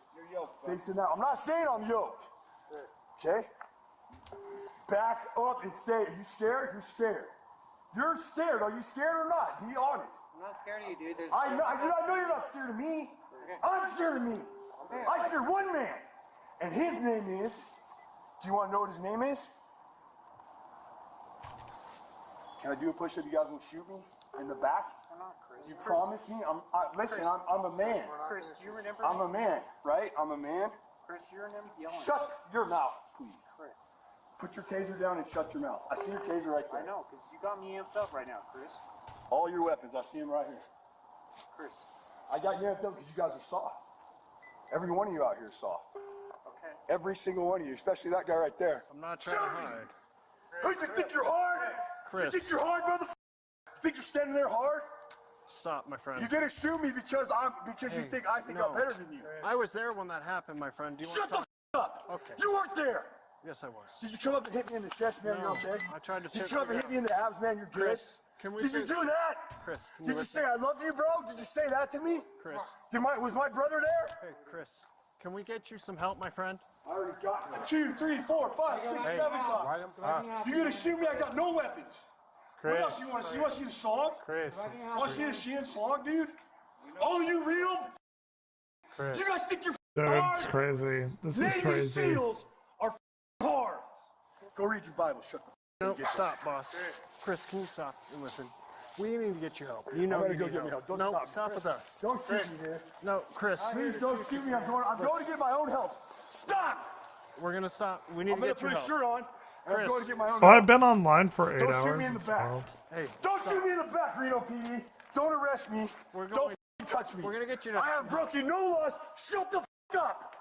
Facing that. I'm not saying I'm yoked. Okay? Back up and stay. Are you scared? You're scared. You're scared. Are you scared or not? Be honest. I'm not scared of you, dude. There's I know you're not scared of me. I'm scared of me. I fear one man. And his name is, do you want to know what his name is? Can I do a push-up? You guys won't shoot me in the back? I'm not, Chris. You promise me? Listen, I'm a man. Chris, do you remember? I'm a man, right? I'm a man. Chris, do you remember yelling? Shut your mouth, please. Chris. Put your taser down and shut your mouth. I see your taser right there. I know, because you got me amped up right now, Chris. All your weapons, I see them right here. Chris. I got you amped up because you guys are soft. Every one of you out here is soft. Okay. Every single one of you, especially that guy right there. I'm not trying to hide. Who you think you're hard? Chris. You think you're hard, motherfucker? Think you're standing there hard? Stop, my friend. You're gonna shoot me because you think I think I'm better than you. I was there when that happened, my friend. Do you Shut want the to up! Okay. You weren't there! Yes, I was. Did you come up and hit me in the chest, man? No, You're okay? I tried to Did you come up and hit me in the abs, man? You're good? Chris, can we Did you fix- do that? Chris, can Did you listen? say I love you, bro? Did you say that to me? Chris. Was my brother there? Hey, Chris. Can we get you some help, my friend? I already got 2, 3, 4, 5, 6, Hey, 7 times. You're gonna shoot me? I got no weapons. Chris. What else you want to see? You want to see the slog? Chris. Want to see the Sheehan slog, dude? Oh, you real? Chris. You guys think you're Dude, hard? it's crazy. This is Navy crazy. SEALs are hard. Go read your Bible. Shut the No, stop, boss. Chris, can you stop and listen? We need to get you help. You know I'm gonna you go need get me help. help. Don't No, stop me. with us. Don't shoot me, man. No, Chris. Please don't shoot me. I'm going to get my own help. Stop! We're gonna stop. We need I'm to gonna get you put a help. shirt on, and I'm Chris. going to get my own Oh, help. I've been online for 8 Don't hours. shoot me in the It's back. wild. Hey, Don't shoot me in the back, Reno PD. Don't arrest me. Don't touch me. We're gonna get you to. I have broken no laws. Shut the up.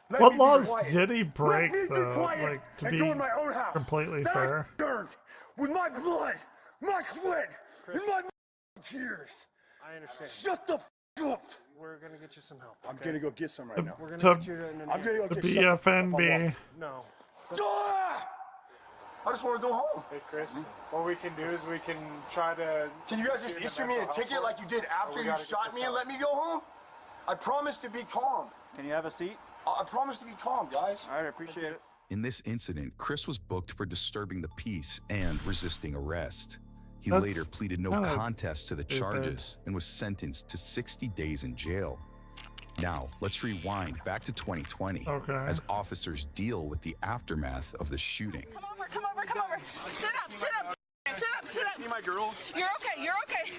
Let What me be laws quiet. did he break, Let me be though? quiet Like, to and be go in my own house. completely that fair. I earned with my blood, my sweat, and my tears. I understand. Shut the up. We're gonna get you some help. I'm okay? gonna go get some right now. We're gonna To- get you to an I'm gonna go The get some. BFNB. No. I just want to go home. Hey, Chris. What we can do is we can try to. Can you guys just issue me a ticket like you did after you shot me and let me go home? I promise to be calm. Can you have a seat? I promise to be calm, guys. All right, I appreciate it. In this incident, Chris was booked for disturbing the peace and resisting arrest. He That's later pleaded no kinda contest to the stupid. charges and was sentenced to 60 days in jail. Now, let's rewind back to 2020 Okay. as officers deal with the aftermath of the shooting. Come over. Sit up. Sit up. See my girl? You're okay. You're okay.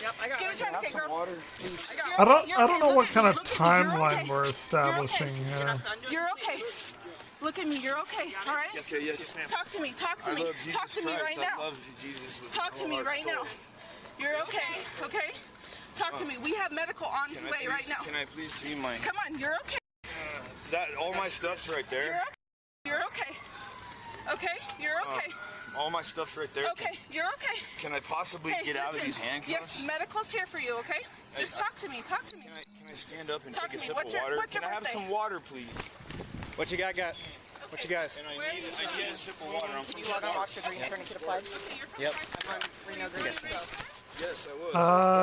Yep, I got Get a tourniquet, girl. Water. I don't know what kind of timeline we're establishing here. You're okay. Look at me. You're okay. All right? Okay, yes. Talk to me. Talk to I me. love Jesus Talk to me Christ. right I now. love Jesus with Talk my to me heart right and now. soul. You're okay. Okay? Talk to me. We have medical on the way right now. Can I please see my... Come on. You're okay. all my stuff's right there. You're okay. Okay? You're okay. All my stuff's right there. Okay. You're okay. Can I possibly Hey, get out of listen. these handcuffs? Yes, medical's here for you, okay? Just talk to me. Talk to me. Can I stand up and Talk take a to me. sip What's of your- water? what's your Can I have birthday? some water, please? What you got? What you guys? And I need a sip of water. I'm from You want to watch the green tourniquet applied? Yep. Reno Green, so. Yes, I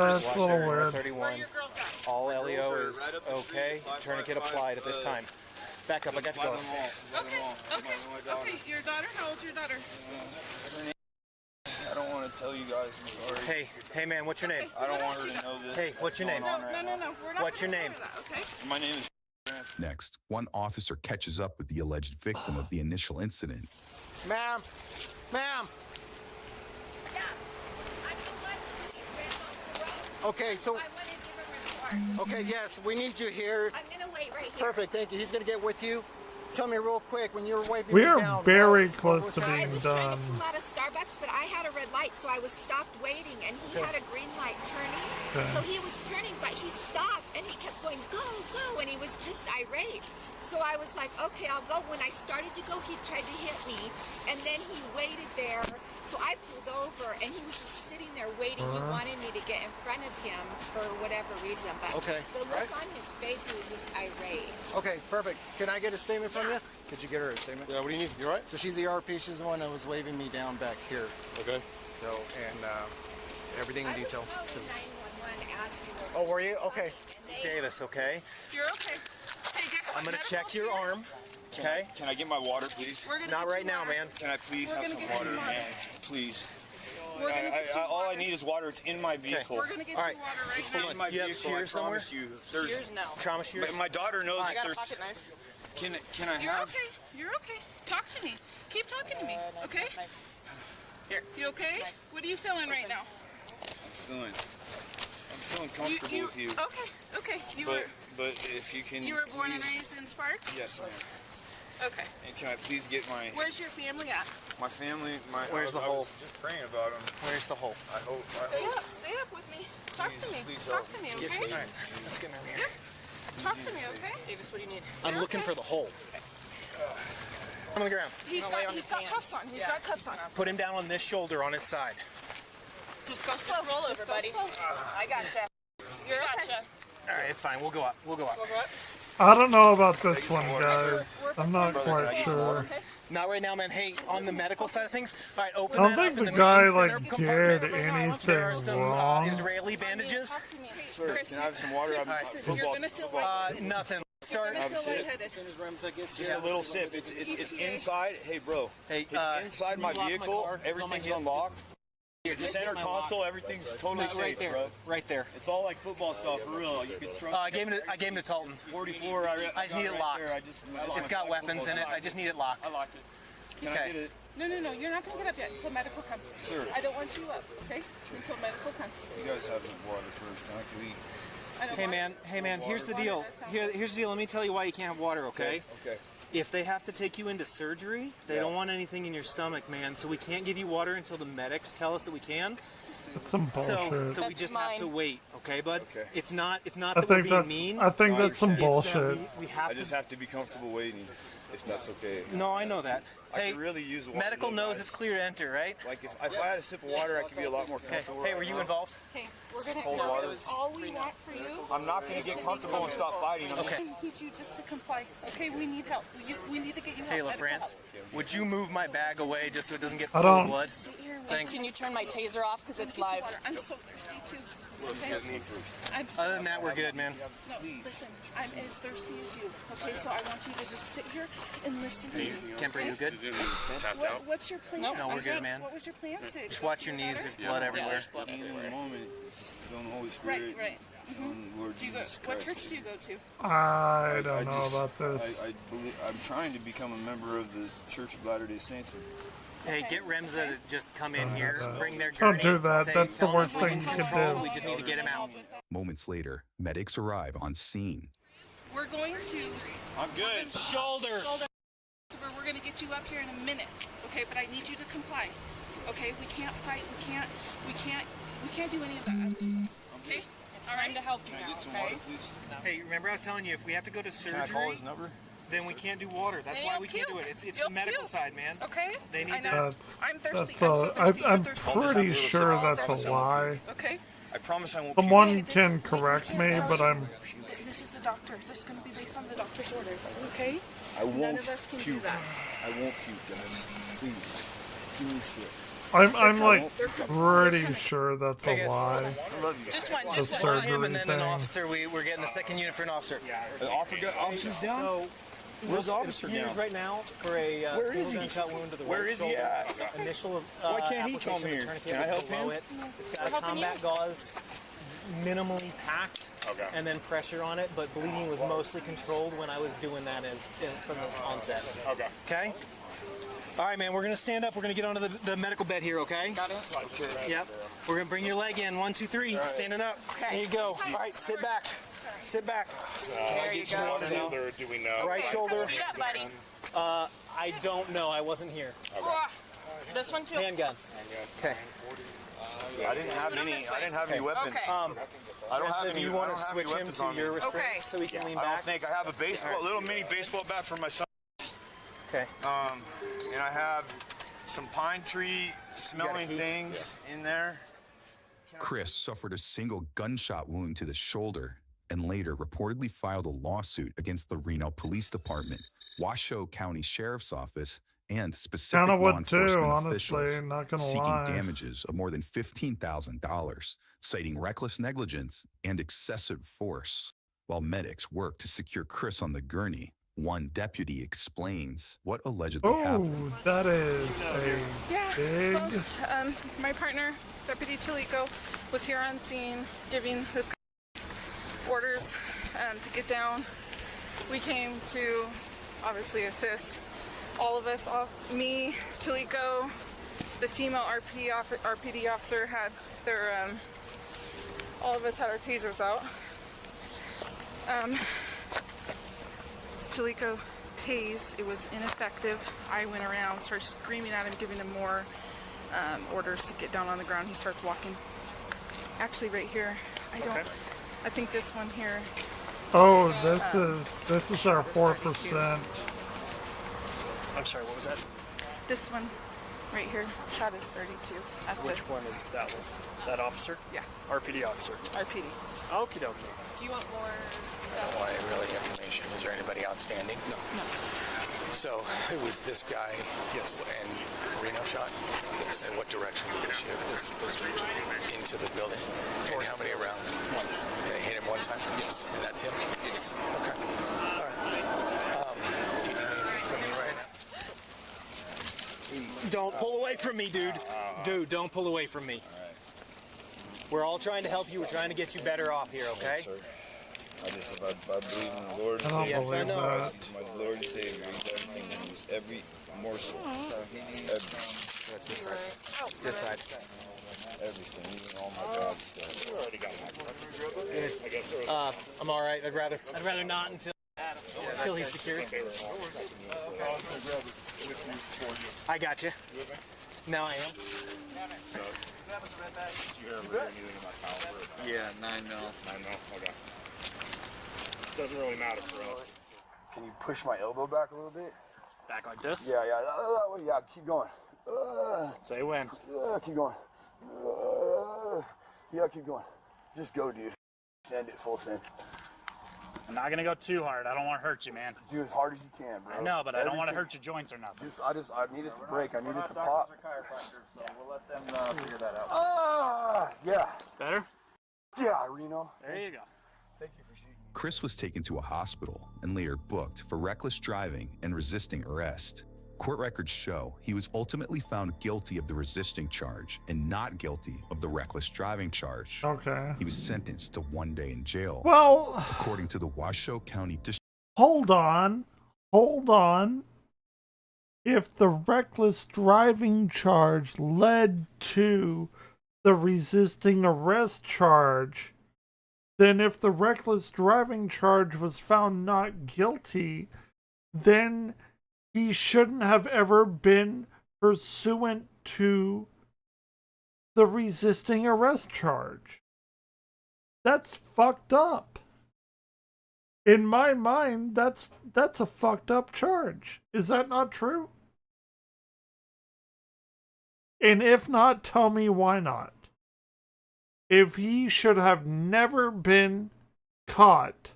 would. It's a little weird. 31. All LEO is okay. Tourniquet applied at this time. Back up. I got you both. Okay, your daughter? How old's your daughter? I don't want to tell you guys. I'm sorry. Hey, man. What's your name? I don't want her to know this. Hey, what's your name? No. We're not What's your gonna name? tell her that, okay? My name is... Next, one officer catches up with the alleged victim of the initial incident. Ma'am. Okay, so... Okay, yes, we need you here. I'm gonna wait right here. Perfect, thank you. He's gonna get with you. tell me real quick when you were waving We me are down. very close to I being was trying done. to pull out of Starbucks, but I had a red light, so I was stopped waiting, and he had a green light turning. Okay. So he was turning, but he stopped, and he kept going, go, go, and he was just irate. So I was like, okay, I'll go. When I started to go, he tried to hit me, and then he waited there. So I pulled over, and he was just sitting there waiting. He wanted me to get in front of him for whatever reason, but the look on his face, he was just irate. Okay, perfect. Can I get a statement from you? Could you get her a statement? Yeah, what do you need? You alright? So she's the RP. She's the one that was waving me down back here. Okay. So, and everything in detail. Oh, were you? Okay. Davis, okay? You're okay. Hey, guess what? I'm gonna check Medical's your here. arm. Okay. Can I get my water, please? We're gonna Not get right you now, water. man. Can I please We're have gonna some get you water, water. man? Please. We're gonna get you All I water. need is water. It's in my vehicle. We're gonna get All you right. water right It's now. in my You have vehicle. I shears somewhere? promise you. There's Shears now. Trauma shears? My daughter knows I that got a there's. pocket knife. Can I You're have? okay. You're okay. Talk to me. Keep talking to me. Okay? Here. You okay? What are you feeling right now? I'm feeling comfortable with you. Okay. Okay. But if you can. You were born and please- raised in Sparks? Yes, ma'am. Okay. And can I please get my Where's your family at? family? Where's the I hole? was just praying about them. Where's the hole? I hope. Stay up with me. Talk to me. Please Talk help. to me, Yes, okay? ma'am. All right. Let's get in here. Talk to me, okay? Davis, what do you need? I'm looking for the hole. On the ground. He's got cuffs on. He's got cuffs on. Put him down on this shoulder on his side. Just go slow. Roll over, buddy. I gotcha. You're gotcha. All right, it's fine. We'll go up. We'll go up. I don't know about this one, guys. I'm not quite sure. Not right now, man. Hey, on the medical side of things, all right, open I don't that think up in the the guy main like center did compartment. There are anything some wrong. Israeli bandages. Sir, can I have some water? I'm football. Nothing. Start. Have a sip. Just a little sip. It's inside. Hey, bro. Hey, it's inside my can you lock my vehicle. car? It's on my Everything's hip. unlocked. The center console, everything's totally Right safe, there. bro. Right there. It's all like football stuff, for real. You could throw. I gave him to Talton. 44. I just need it locked. It's got weapons in it. I just need it locked. I locked it. Can I get it? No, you're not going to get up yet until medical comes. Sir. I don't want you up, okay? Until medical comes. You guys have water first, huh? Can we? Hey man, here's the deal. Here's the deal. Let me tell you why you can't have water, okay? Okay. If they have to take you into surgery, they don't want anything in your stomach, man. So we can't give you water until the medics tell us that we can. It's some bullshit. So we just have to wait, okay, bud? Okay. It's not I that we're think being that's mean. I think that's some It's that bullshit. we have I just have to be comfortable waiting, if that's okay. No, I know that. I Hey, could really use water. medical though, knows guys. it's clear to enter, right? Like if I had a sip of water, I could be a lot more comfortable. Hey, were you involved? Hey, we're going to cold water. all we want for you. I'm not going to get comfortable and stop fighting. I need you just to comply. Okay, we need help. We need to get you help. Hey, medical LaFrance, help. would you move my bag away just so it doesn't get I full of don't- blood? And Thanks. can you turn my taser off because it's live? I'm so thirsty too. Okay? I'm so Other than that, we're good, man. No, listen, I'm as thirsty as you. Okay, so I want you to just sit here and listen to me. Kemper, you good? What's your plan? No, we're good, man. What was your plan today? Just watch your knees. There's blood everywhere. In the moment, just feeling the Holy Spirit. Right. Feeling Lord Do you go? Jesus What Christ. church do you go to? I don't know about this. I believe, I'm trying to become a member of the Church of Latter-day Saints. Hey, get Remza to just come in here, bring their Don't gurney. do that. say, That's the tell them worst we're thing in you could control, do. We just need to get him out. Moments later, medics arrive on scene. We're going to. I'm good. Shoulder. We're going to get you up here in a minute. Okay, but I need you to comply. Okay, we can't fight. We can't do any of that. Okay. All right. To help you Can I now. get some Okay. water, please? Hey, remember I was telling you, if we have to go to Can I call surgery, his number? then we can't do water. That's Then why you'll we can't do puke. it. It's You'll the medical puke. side, man. Okay. They need I to. know. That's I'm thirsty. that's I'm so thirsty. I'm thirsty. pretty sure that's a lie. Okay. I promise I won't. Someone can correct me, but I'm This is the doctor. This is going to be based on the doctor's order. Okay. I won't None of us can puke. do that. I won't puke, guys. Please, give me a sip. I'm like pretty sure that's Hey, a guys. line. I love you. Just one. The Just one. surgery Him and then an thing. officer. We're getting the second unit for an officer. The officer's down? So, Where's the officer He is down? right now for a Where is single he? gunshot wound to the Where right is he shoulder. at? Initial Why can't he application come of here? tourniquet Can I was help below him? it. It's got We're helping combat you. gauze, minimally packed, and then pressure on it, but bleeding was mostly controlled when I was doing that from this onset. Okay. Okay? All right, man, we're going to stand up. We're going to get onto the medical bed here, okay? Got it. Okay. Yep. We're going to bring your leg in. 1, 2, 3. Right. Standing up. Okay. There you go. All right, sit back. Sit back. There you go. Shoulder, do we know? Right shoulder. Do that, buddy. I don't know. I wasn't here. Okay. This one too. Handgun. Okay. I didn't have any weapons. Okay. I don't have if any. you want I to don't have switch any him weapons to on me. your restraints Okay. so we can lean I back. don't think I have a baseball, little mini baseball bat for my son. Okay. And I have some pine tree smelling things in there. Chris suffered a single gunshot wound to the shoulder and later reportedly filed a lawsuit against the Reno Police Department, Washoe County Sheriff's Office, and specific Kinda law would too, enforcement honestly, officials, not gonna seeking lie. damages of more than $15,000, citing reckless negligence and excessive force. While medics work to secure Chris on the gurney, one deputy explains what allegedly happened. Oh, that is a big... Well, my partner, Deputy Chilico, was here on scene giving this orders to get down. We came to obviously assist. All of us, me, Chilico, the female RPD officer had their, all of us had our tasers out. Chilico tased, it was ineffective. I went around, started screaming at him, giving him more orders to get down on the ground. He starts walking. Actually right here, I think this one here. Oh, this is our 4%. I'm sorry, what was that? This one right here, shot is 32. Which one is that one? That officer? Yeah. RPD officer. RPD. Okie dokie. Do you want more I don't want really information. Is there anybody outstanding? No. So it was this guy. Yes. And Reno shot. Yes. And what direction did they shoot? This region. Into the building. And how many rounds? One. Did they hit him one time? Yes. And that's him. Yes. Okay. All right. Do you need anything from me right now? Don't pull away from me, dude. Dude, don't pull away from me. We're all trying to help you. We're trying to get you better off here, okay? I believe in the Lord and I don't Savior. believe that. My Lord and Savior. He's everything. He's every morsel. That's this side. This side. Everything, even all my bad stuff. You already got my I'm all right. I'd rather not until he's secured. I got you. Now I am. Yeah, 9 mil. 9 mil. Okay. Doesn't really matter for us. Can you push my elbow back a little bit? Back like this? Yeah. That way. Yeah, keep going. Say when. Keep going. Yeah, keep going. Just go, dude. Send it full send. I'm not gonna go too hard. I don't want to hurt you, man. Do as hard as you can, bro. I know, but I don't want to hurt your joints or nothing. I need it to break. I need it to pop. So we'll let them figure that out. Yeah. Better? Yeah, Reno. There you go. Thank you for shooting. Chris was taken to a hospital and later booked for reckless driving and resisting arrest. Court records show he was ultimately found guilty of the resisting charge and not guilty of the reckless driving charge. Okay. He was sentenced to 1 day in jail. Well, according to the Washoe County District. Hold on. If the reckless driving charge led to the resisting arrest charge, then if the reckless driving charge was found not guilty, then he shouldn't have ever been pursuant to the resisting arrest charge. That's fucked up. In my mind, that's a fucked up charge. Is that not true? And if not, tell me why not. If he should have never been caught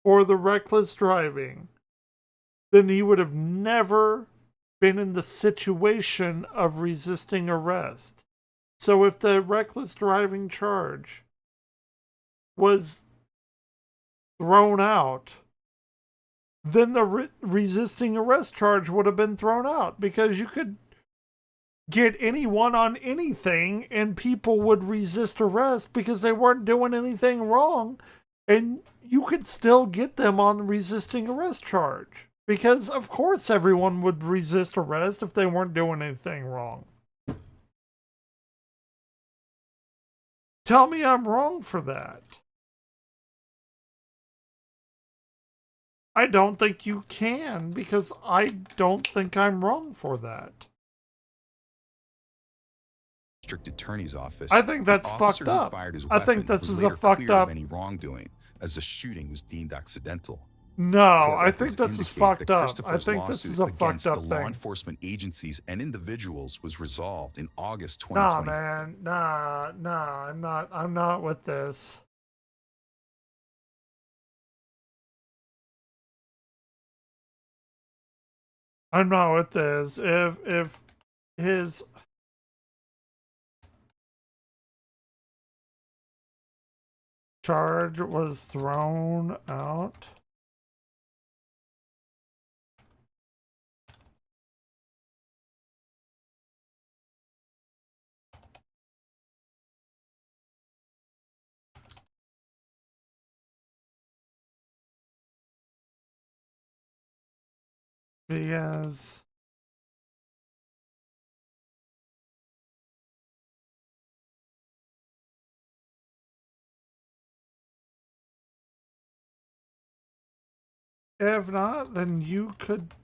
for the reckless driving, then he would have never been in the situation of resisting arrest. So if the reckless driving charge was thrown out, then the resisting arrest charge would have been thrown out, because you could get anyone on anything and people would resist arrest because they weren't doing anything wrong, and you could still get them on the resisting arrest charge Because, of course, everyone would resist arrest if they weren't doing anything wrong. Tell me I'm wrong for that. I don't think you can, because I don't think I'm wrong for that. District Attorney's Office. I think that's the officer fucked who up. Fired his I think weapon this was is a later fucked cleared up- of any wrongdoing, as the shooting was deemed accidental. No, Court I think records this is indicate fucked that up. I Christopher's think this is a lawsuit fucked against up the law thing. enforcement agencies and individuals was resolved in August Nah, 2020. man. Nah, I'm not with this. I'm not with this. If his charge was thrown out, because if not, then you could.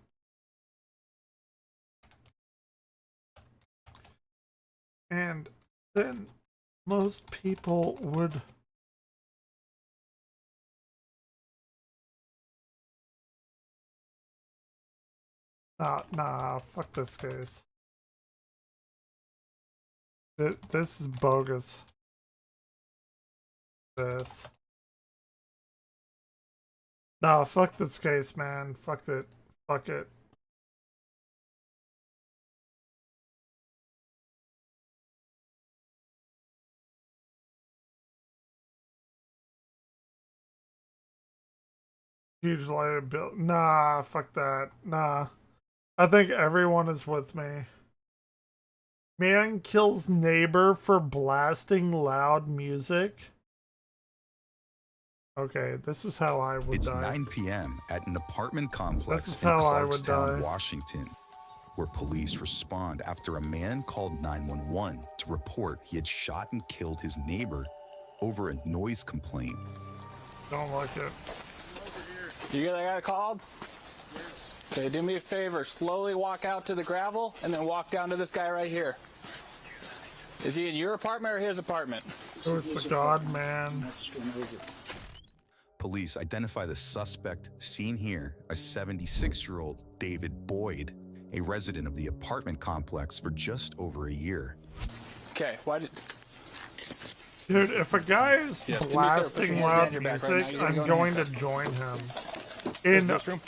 And then most people would. Nah, fuck this case. This is bogus. This. Nah, fuck this case, man. Fuck it. Fuck it. Huge liability. Nah, fuck that. Nah. I think everyone is with me. Man kills neighbor for blasting loud music. Okay, this is how I would It's die. 9 p.m. at an apartment complex This is in how I would Clarkstown, die. Washington, where police respond after a man called 911 to report he had shot and killed his neighbor over a noise complaint. Don't like it. You get that guy called? Okay, do me a favor. Slowly walk out to the gravel and then walk down to this guy right here. Is he in your apartment or his apartment? Oh, it's the God man. Police identify the suspect seen here as 76-year-old David Boyd, a resident of the apartment complex for just over a year. Okay, why did... Dude, if a guy is Yes, do me a favor, put your blasting hands loud behind your back right music, now. You're I'm going going to handcuffs. join him. Is In this room?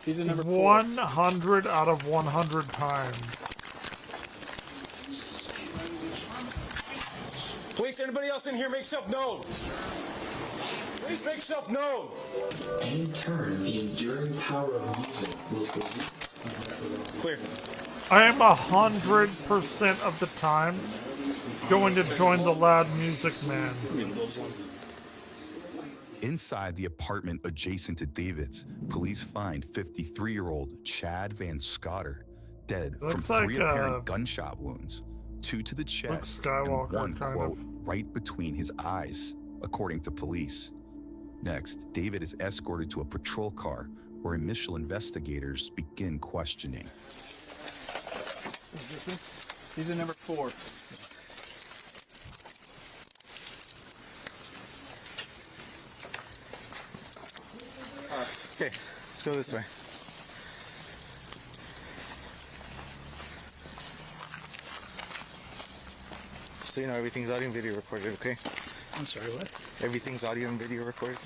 He's in number 4. 100 out of 100 times. Police, anybody else in here, make yourself known. Please make yourself known. In turn, the enduring power of music will Clear. I am 100% of the time going to join the loud music man. Inside the apartment adjacent to David's, police find 53-year-old Chad Van Scotter dead from Looks 3 like, apparent gunshot wounds, 2 to the chest, Skywalker, and 1, kind quote, of. right between his eyes, according to police. Next, David is escorted to a patrol car where initial investigators begin questioning. He's in number 4. Okay, let's go this way. So you know everything's audio and video recorded, okay? I'm sorry, what? Everything's audio and video recorded.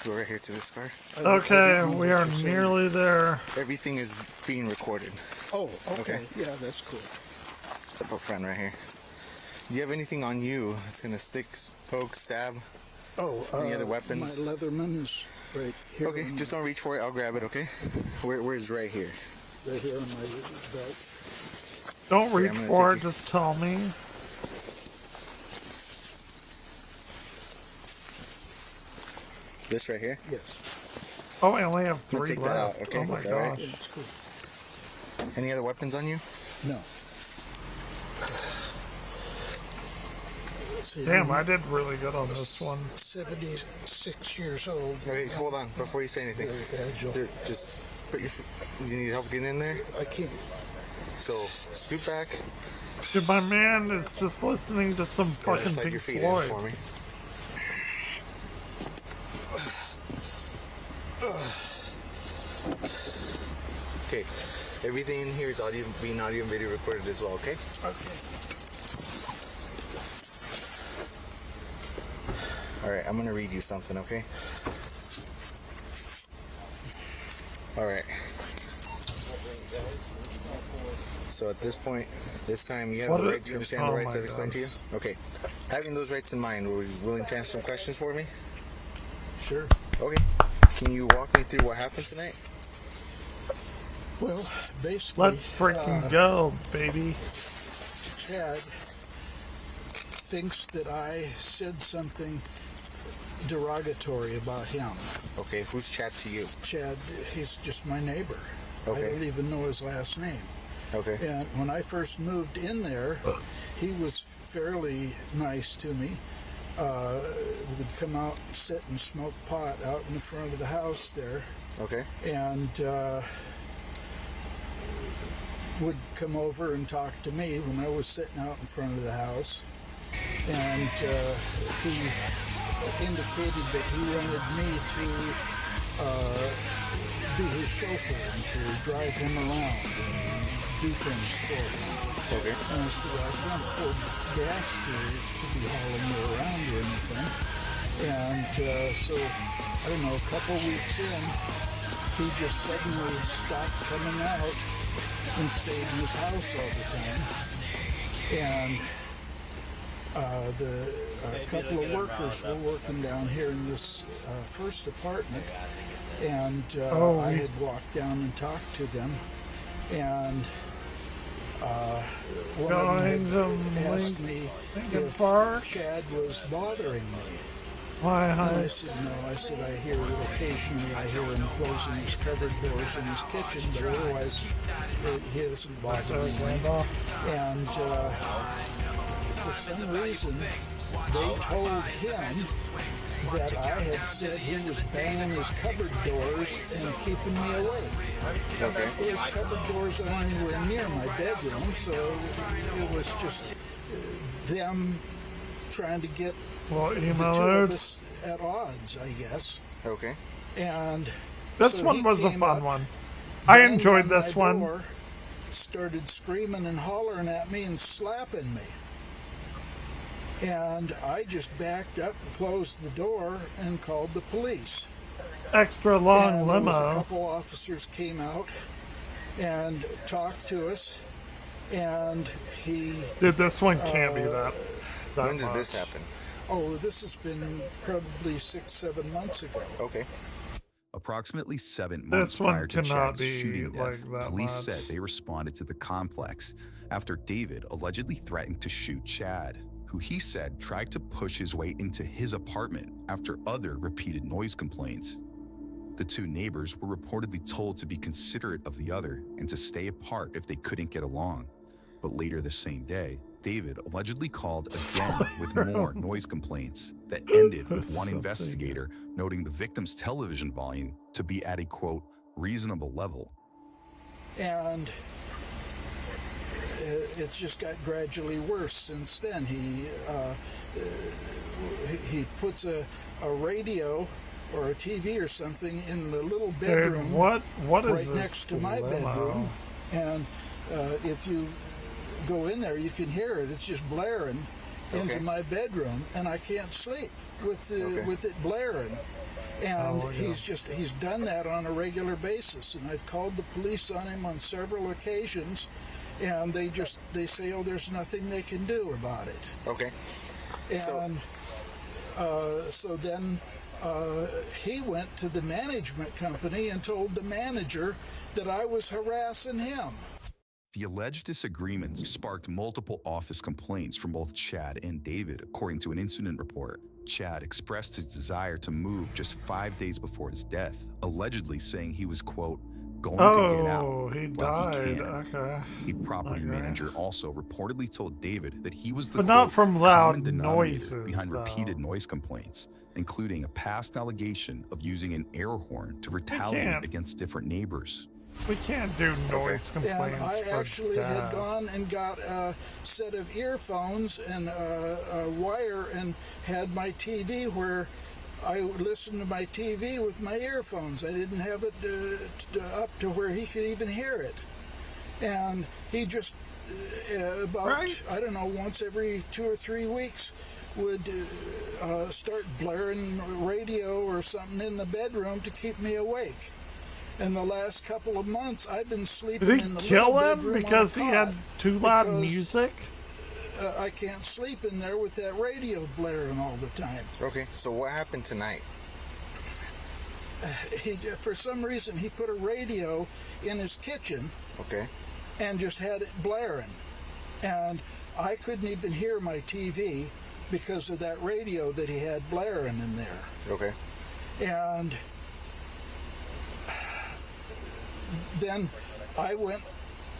Go right here to this car. Okay, we are nearly there. Everything is being recorded. Oh, okay. Yeah, that's cool. Up front right here. Do you have anything on you that's gonna stick, poke, stab? Oh, any other weapons? My Leatherman is right here. Okay, just don't reach for it. I'll grab it. Okay. Where's right here? Right here on my belt. Don't Okay, reach I'm gonna for it, take just tell me. This right here? Yes. Oh, I only have We'll 3 take that left. out, okay? Oh my Is that all right? gosh. Any other weapons on you? No. Damn, I did really good on this one. 76 years old. Okay, hold on. Before you say anything. Dude, just put your... You need help getting in there? I can't. So, scoot back. Dude, my man is just listening to some Go fucking slide Pink your feet Floyd. in for me. Okay, everything in here is being audio and video recorded as well, okay? Okay. Alright, I'm gonna read you something, okay? Alright. So at this point, this time, you have the right to understand the rights I've explained to you? Okay. Having those rights in mind, were you willing to answer some questions for me? Sure. Okay. Can you walk me through what happened tonight? Well, basically... Let's freaking go, baby. Chad thinks that I said something derogatory about him. Okay, who's Chad to you? Chad, he's just my neighbor. Okay. I don't even know his last name. Okay. And when I first moved in there, he was fairly nice to me. Would come out, sit and smoke pot out in the front of the house there. Okay. And would come over and talk to me when I was sitting out in front of the house. And he indicated that he wanted me to be his chauffeur and to drive him around and do things for him. Okay. And I said, well, I can't afford gas to be hauling me around or anything. And so, I don't know, a couple weeks in, he just suddenly stopped coming out and stayed in his house all the time. And a couple of workers were working down here in this first apartment, and I had walked down and talked to them, and one of them had asked me if Chad was bothering me. Why, And I said, no. I said, I hear occasionally, I hear him closing his cupboard doors in his kitchen, but otherwise he isn't bothering me. And for some reason, they told him that I had said he was banging his cupboard doors and keeping me awake. Okay. His cupboard doors are anywhere near my bedroom, so it was just them trying to get the two of us at odds, I guess. Okay. And this so one he was a came fun up, one. I banged enjoyed on this my one. door, started screaming and hollering at me and slapping me. And I just backed up and closed the door and called the police. Extra long and limo. There was a couple officers came out and talked to us, and he... Dude, this one can't be that When did much. this happen? Oh, this has been probably 6-7 months ago. Okay. Approximately 7 This months one prior to cannot Chad's be shooting death, like that police much. said they responded to the complex after David allegedly threatened to shoot Chad, who he said tried to push his way into his apartment after other repeated noise complaints. The two neighbors were reportedly told to be considerate of the other and to stay apart if they couldn't get along. But later the same day, David allegedly called again with more noise complaints that ended with one investigator noting the victim's television volume to be at a, quote, reasonable level. And it's just got gradually worse since then. He puts a radio or a TV or something in the little bedroom what is right this next to my limo? bedroom, and if you go in there, you can hear it. It's just blaring into my bedroom, and I can't sleep with it blaring. And he's done that on a regular basis, and I've called the police on him on several occasions, and they say, oh, there's nothing they can do about it. Okay. And so then he went to the management company and told the manager that I was harassing him. The alleged disagreements sparked multiple office complaints from both Chad and David, according to an incident report. Chad expressed his desire to move just 5 days before his death, allegedly saying he was, quote, going to get out. Oh, he while died. He can. Okay. A property Okay. manager also reportedly told David that he was the, But quote, not from loud common denominator noises, behind though. repeated noise complaints, including a past allegation of using an air horn to retaliate can't. against different neighbors. We can't do noise complaints. And I for actually had Dad. gone and got a set of earphones and a wire and had my TV where I would listen to my TV with my earphones. I didn't have it up to where he could even hear it. And he just, about, I don't know, once every 2 or 3 weeks would start blaring radio or something in the bedroom to keep me awake. And the last couple of months, I've been sleeping Did he in the kill little him bedroom because on he a had cot too loud because, music? I can't sleep in there with that radio blaring all the time. Okay, so what happened tonight? For some reason, he put a radio in his kitchen. Okay. And just had it blaring. And I couldn't even hear my TV because of that radio that he had blaring in there. Okay. And then I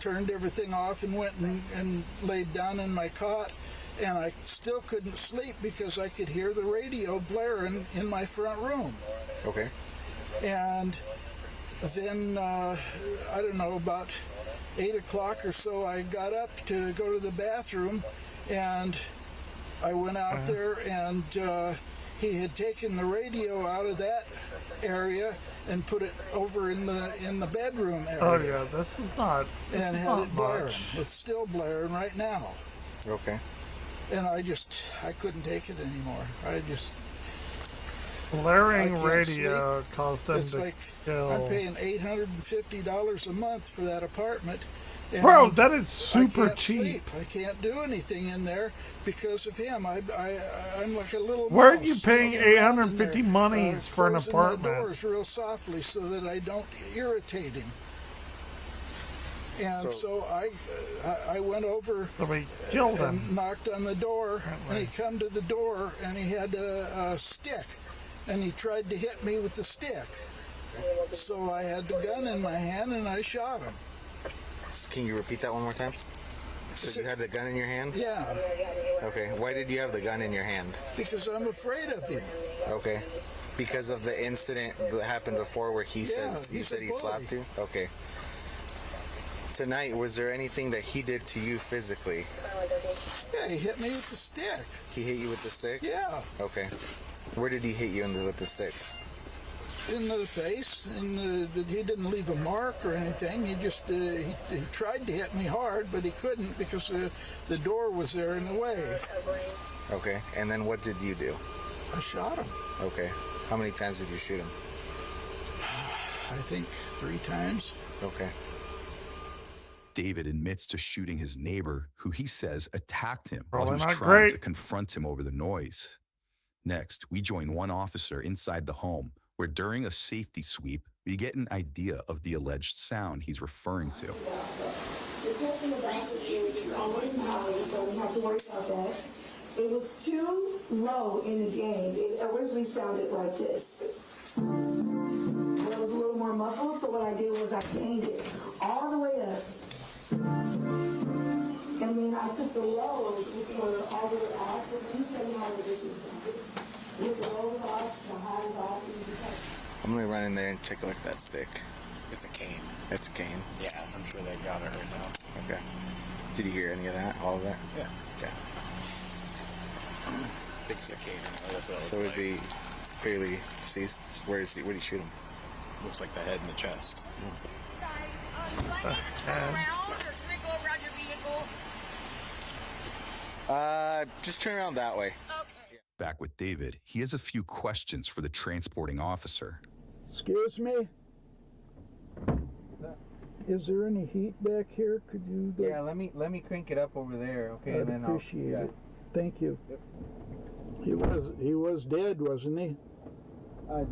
turned everything off and went and laid down in my cot, and I still couldn't sleep because I could hear the radio blaring in my front room. Okay. And then, I don't know, about 8 o'clock or so, I got up to go to the bathroom, and I went out there, and he had taken the radio out of that area and put it over in the bedroom area. Oh yeah, this is not. This and is had not it blaring. much. It's still blaring right now. Okay. And I couldn't take it anymore. Blaring I can't radio sleep. caused him It's to like kill. I'm paying $850 a month for that apartment. And Bro, that is super I can't cheap. Sleep. I can't do anything in there because of him. I'm like a little. Why aren't mouse you paying sneaking around in $850 there, monies for an closing apartment? the doors real softly so that I don't irritate him. And so I went over killed and him. knocked on the door, and he come to the door, and he had a stick, and he tried to hit me with the stick. So I had the gun in my hand, and I shot him. Can you repeat that one more time? So you had the gun in your hand? Yeah. Okay. Why did you have the gun in your hand? Because I'm afraid of him. Okay. Because of the incident that happened before where he said he slapped you? Okay. Tonight, was there anything that he did to you physically? Yeah, he hit me with the stick. He hit you with the stick? Yeah. Okay. Where did he hit you with the stick? In the face, and he didn't leave a mark or anything. He just he tried to hit me hard, but he couldn't because the door was there in the way. Okay. And then what did you do? I shot him. Okay. How many times did you shoot him? I think 3 times. Okay. David admits to shooting his neighbor, who he says attacked him while Probably he was not trying great. to confront him over the noise. Next, we join one officer inside the home, where during a safety sweep, we get an idea of the alleged sound he's referring to. The testing of altitude is always high, so we have to worry about that. It was too low in the game. It originally sounded like this. It was a little more muffled, so what I did was I gained it all the way up. And then I took the lows, which were all the way off. Let me tell you how ridiculous it is. With the lows off, the highs off, I'm gonna run in there and check out that stick. It's a cane. It's a cane. Yeah, I'm sure they got it right now. Okay. Did you hear any of that? All of that? Yeah. Okay. I think it's a cane. That's what it So looks is he fairly deceased? Where did he shoot him? Looks like the head and the chest. Just turn around that way. Back with David, he has a few questions for the transporting officer. Excuse me? Is there any heat back here? Could you? Yeah, let me crank it up over there, okay? I'd appreciate it. Thank you. Yep. He was dead, wasn't he?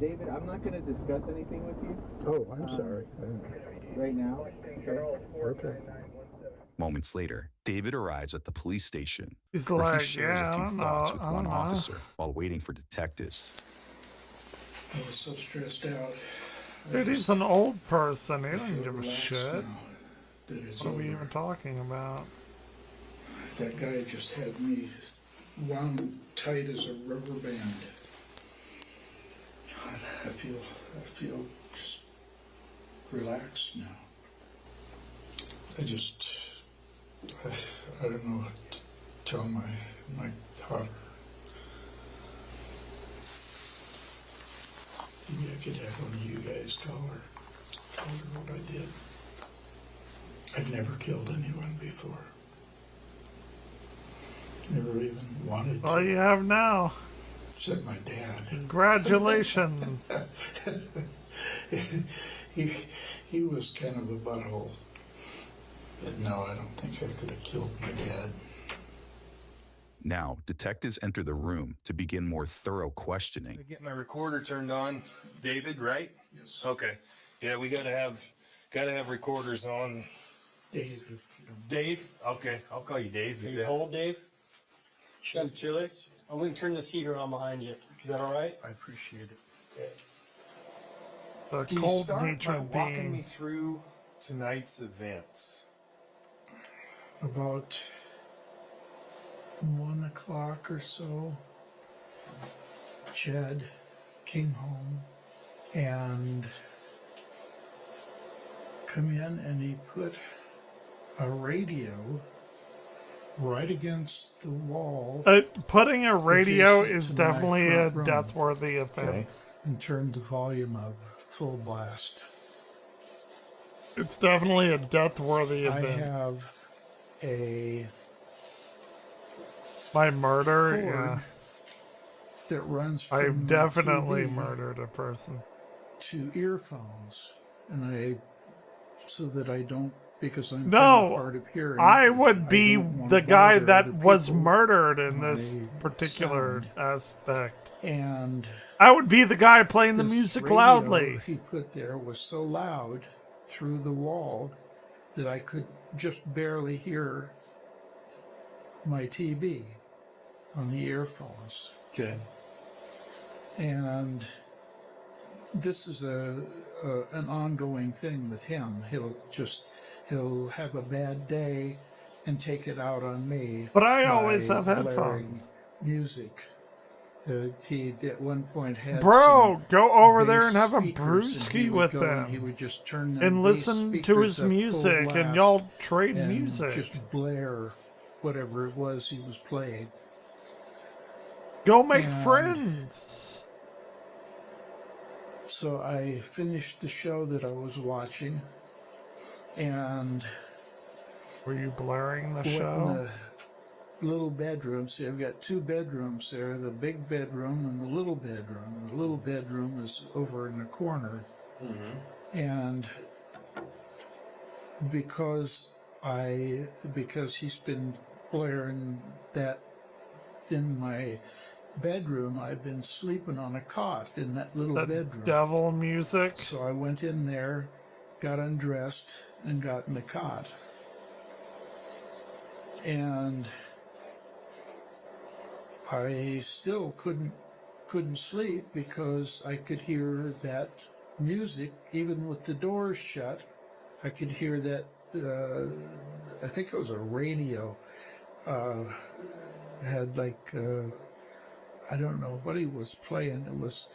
David, I'm not going to discuss anything with you. Oh, I'm sorry. Right now. Okay. Moments later, David arrives at the police station, He's where like, he shares yeah, a few I don't thoughts know, with I one don't know. officer while waiting for detectives. I was so stressed out. Dude, he's an old person. He I doesn't feel give a relaxed shit. now that it's What are we over. even talking about? That guy just had me wound tight as a rubber band. I feel just relaxed now. I don't know what to tell my daughter. Maybe I could have one of you guys tell her what I did. I've never killed anyone before. Never even wanted to. All you have now. Except my dad. Congratulations. he was kind of a butthole. But no, I don't think I could have killed my dad. Now, detectives enter the room to begin more thorough questioning. Get my recorder turned on, David. Right? Yes. Okay. Yeah, we gotta have recorders on. Dave. Dave. Okay, I'll call you Dave. Are you cold, Dave? Got it chilly? I'm going to turn this heater on behind you. Is that all right? I appreciate it. The Can you cold start nature by walking me being. through tonight's events? About 1 o'clock or so, Chad came home and come in and he put a radio right against the wall. Putting a radio adjacent is to my definitely a front room. death-worthy offense. And turned the volume up full blast. It's definitely a death-worthy I event. have a By murder, cord yeah. that runs from I've my definitely TV murdered a person. to earphones, and so that I don't, because I'm kind of No, hard of hearing. I would be don't wanna the guy bother that other was people murdered in with this my particular sound. aspect. And I would be the guy playing the this music radio loudly. he put there was so loud through the wall that I could just barely hear my TV on the earphones. Okay. And this is an ongoing thing with him. He'll have a bad day and take it out on me. But I always by have blaring headphones. Music. He at one point had Bro, some go over there bass and have a speakers, and he brewski would with go and he them. would just turn them And bass listen to speakers his up full music, and blast y'all trade and music. just blare whatever it was he was playing. Go make And friends. So I finished the show that I was watching, and were you blaring the went show? in the little bedroom. See, I've got two bedrooms there: the big bedroom and the little bedroom. The little bedroom is over in the corner, and because he's been blaring that in my bedroom, I've been sleeping on a cot in that little That bedroom. devil music. So I went in there, got undressed, and got in the cot. And I still couldn't sleep because I could hear that music, even with the doors shut. I could hear that. I think it was a radio. Had like. I don't know what he was playing. It was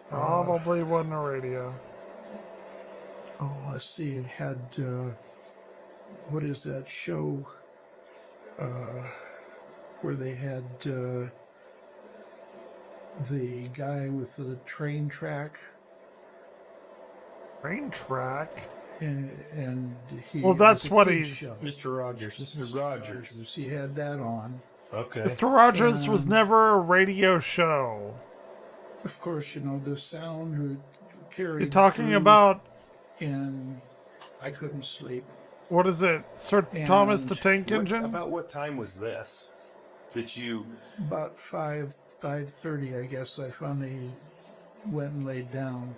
Probably wasn't a radio. oh, let's see. It had what is that show where they had the guy with the train track? Train track. And he. Well, it that's was a what kid's he's- show. Mr. Rogers. Mr. Rogers. He had that on. Okay. Mr. Rogers was And- never a radio show. Of course, you know the sound would carry. You're talking about, and I couldn't sleep. what is it, Sir Thomas the Tank What- Engine? About what time was this? That you? About 5:30, I guess. I finally went and laid down.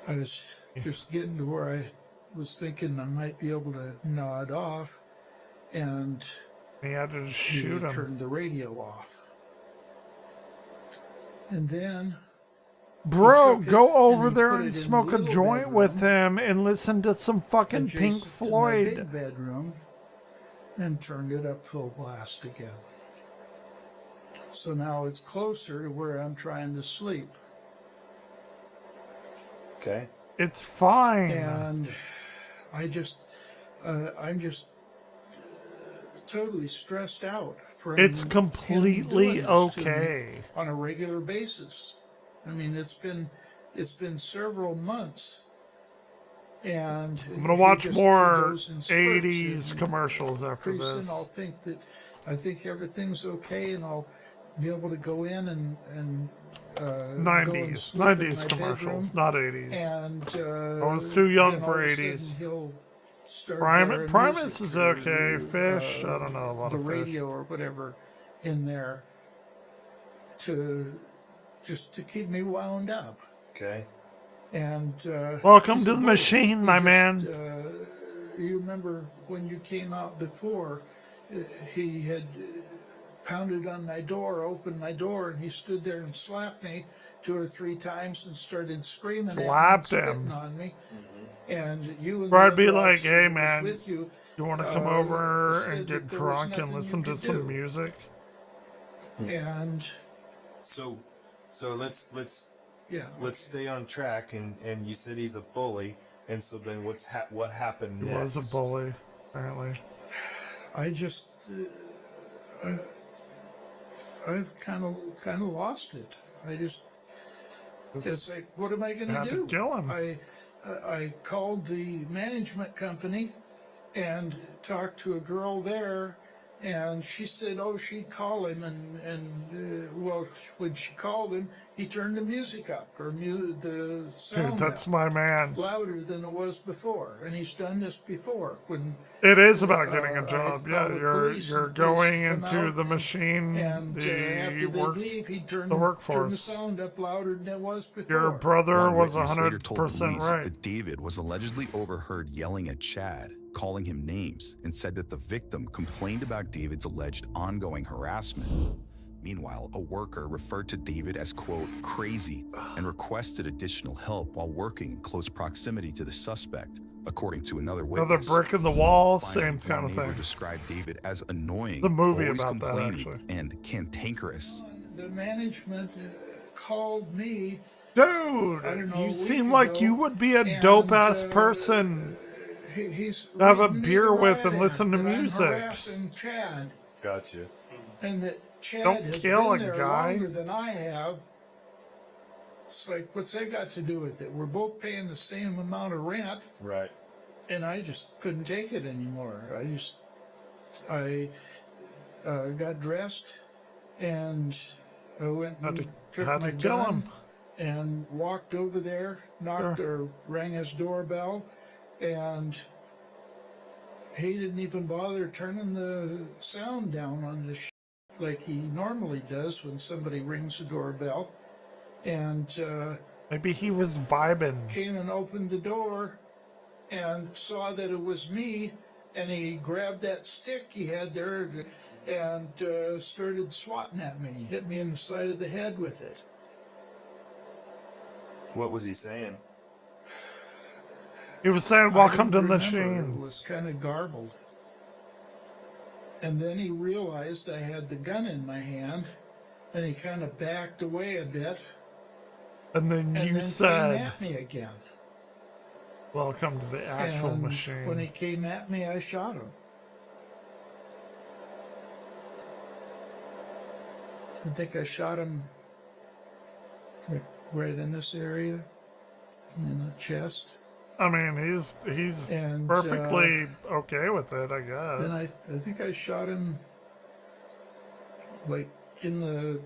I was just getting to where I was thinking I might be able to nod off, and he had to he shoot him. turned the radio off. And then Bro, he took go it over and he there put and it in the smoke a little joint with bedroom him and listen to some fucking Pink adjacent to my Floyd. big bedroom, and turned it up full blast again. So now it's closer to where I'm trying to sleep. Okay. It's fine. And I'm just totally stressed out from It's him completely doing this to me okay. on a regular basis. I mean, it's been several months, and I'm gonna he watch just more goes in spurts, 80s and commercials after pretty soon this. I think everything's okay, and I'll be able to go in and go and 90s. sleep in 90s my commercials, bedroom, not 80s. And I was too young then for all of a 80s. sudden he'll start blaring Primus music is through, okay. Fish, I don't know a lot the of fish. radio or whatever in there to keep me wound up. Okay. And Welcome he to said, the "Look, machine, my man." You remember when you came out before? He had pounded on my door, opened my door, and he stood there and slapped me 2 or 3 times and started screaming Slapped at me, and him. spitting on me. And you and Or the I'd be other like, officer hey that was man, with you, you want to come over said and that get there was drunk and nothing listen you to could some do. music? And So let's yeah, let's stay on track. And you said he's a bully, and so then what happened He next? was a bully, apparently. I just I've kind of lost it. It's like, what am I going Had to to do? kill him. I called the management company and talked to a girl there, and she said, oh, she'd call him, and well, when she called him, he turned the music up, or the sound Dude, that's up, my man. louder than it was before, and he's done this before. When It is about getting a I job. Yeah, called the you're police, you're and the police going come into out, the machine, and after the they work, leave, he turned the the workforce. sound up louder than it was before. Your brother One was witness later told 100% police right. that David was allegedly overheard yelling at Chad, calling him names, and said that the victim complained about David's alleged ongoing harassment. Meanwhile, a worker referred to David as, quote, crazy, and requested additional help while working in close proximity to the suspect, according to another witness. Another brick in the wall, Finally, same kind one of neighbor thing. described David as annoying, The movie always about that, complaining, actually. and cantankerous. The management called me. Dude, I don't know, you a week seem like ago, you would be a and, dope-ass person He's to have a writing me beer the with and riot listen to that I'm music. harassing Chad, Gotcha. and that Chad Don't has kill been a there guy. longer than I have. It's like, what's that got to do with it? We're both paying the same amount of rent, Right. and I just couldn't take it anymore. I got dressed, and I went Had to- and took had my to kill gun him. and walked over there, knocked or rang his doorbell, and he didn't even bother turning the sound down on the like he normally does when somebody rings the doorbell. And Maybe he was vibing. came and opened the door and saw that it was me, and he grabbed that stick he had there and started swatting at me. He hit me in the side of the head with it. What was he saying? He was saying, I welcome to don't the remember. It machine. was kind of garbled. And then he realized I had the gun in my hand, and he kind of backed away a bit, And then and you then said, came at me again. welcome to the actual And machine. when he came at me, I shot him. I think I shot him right in this area, in the chest. I mean, he's And, perfectly okay with it, I guess. Then I think I shot him like in the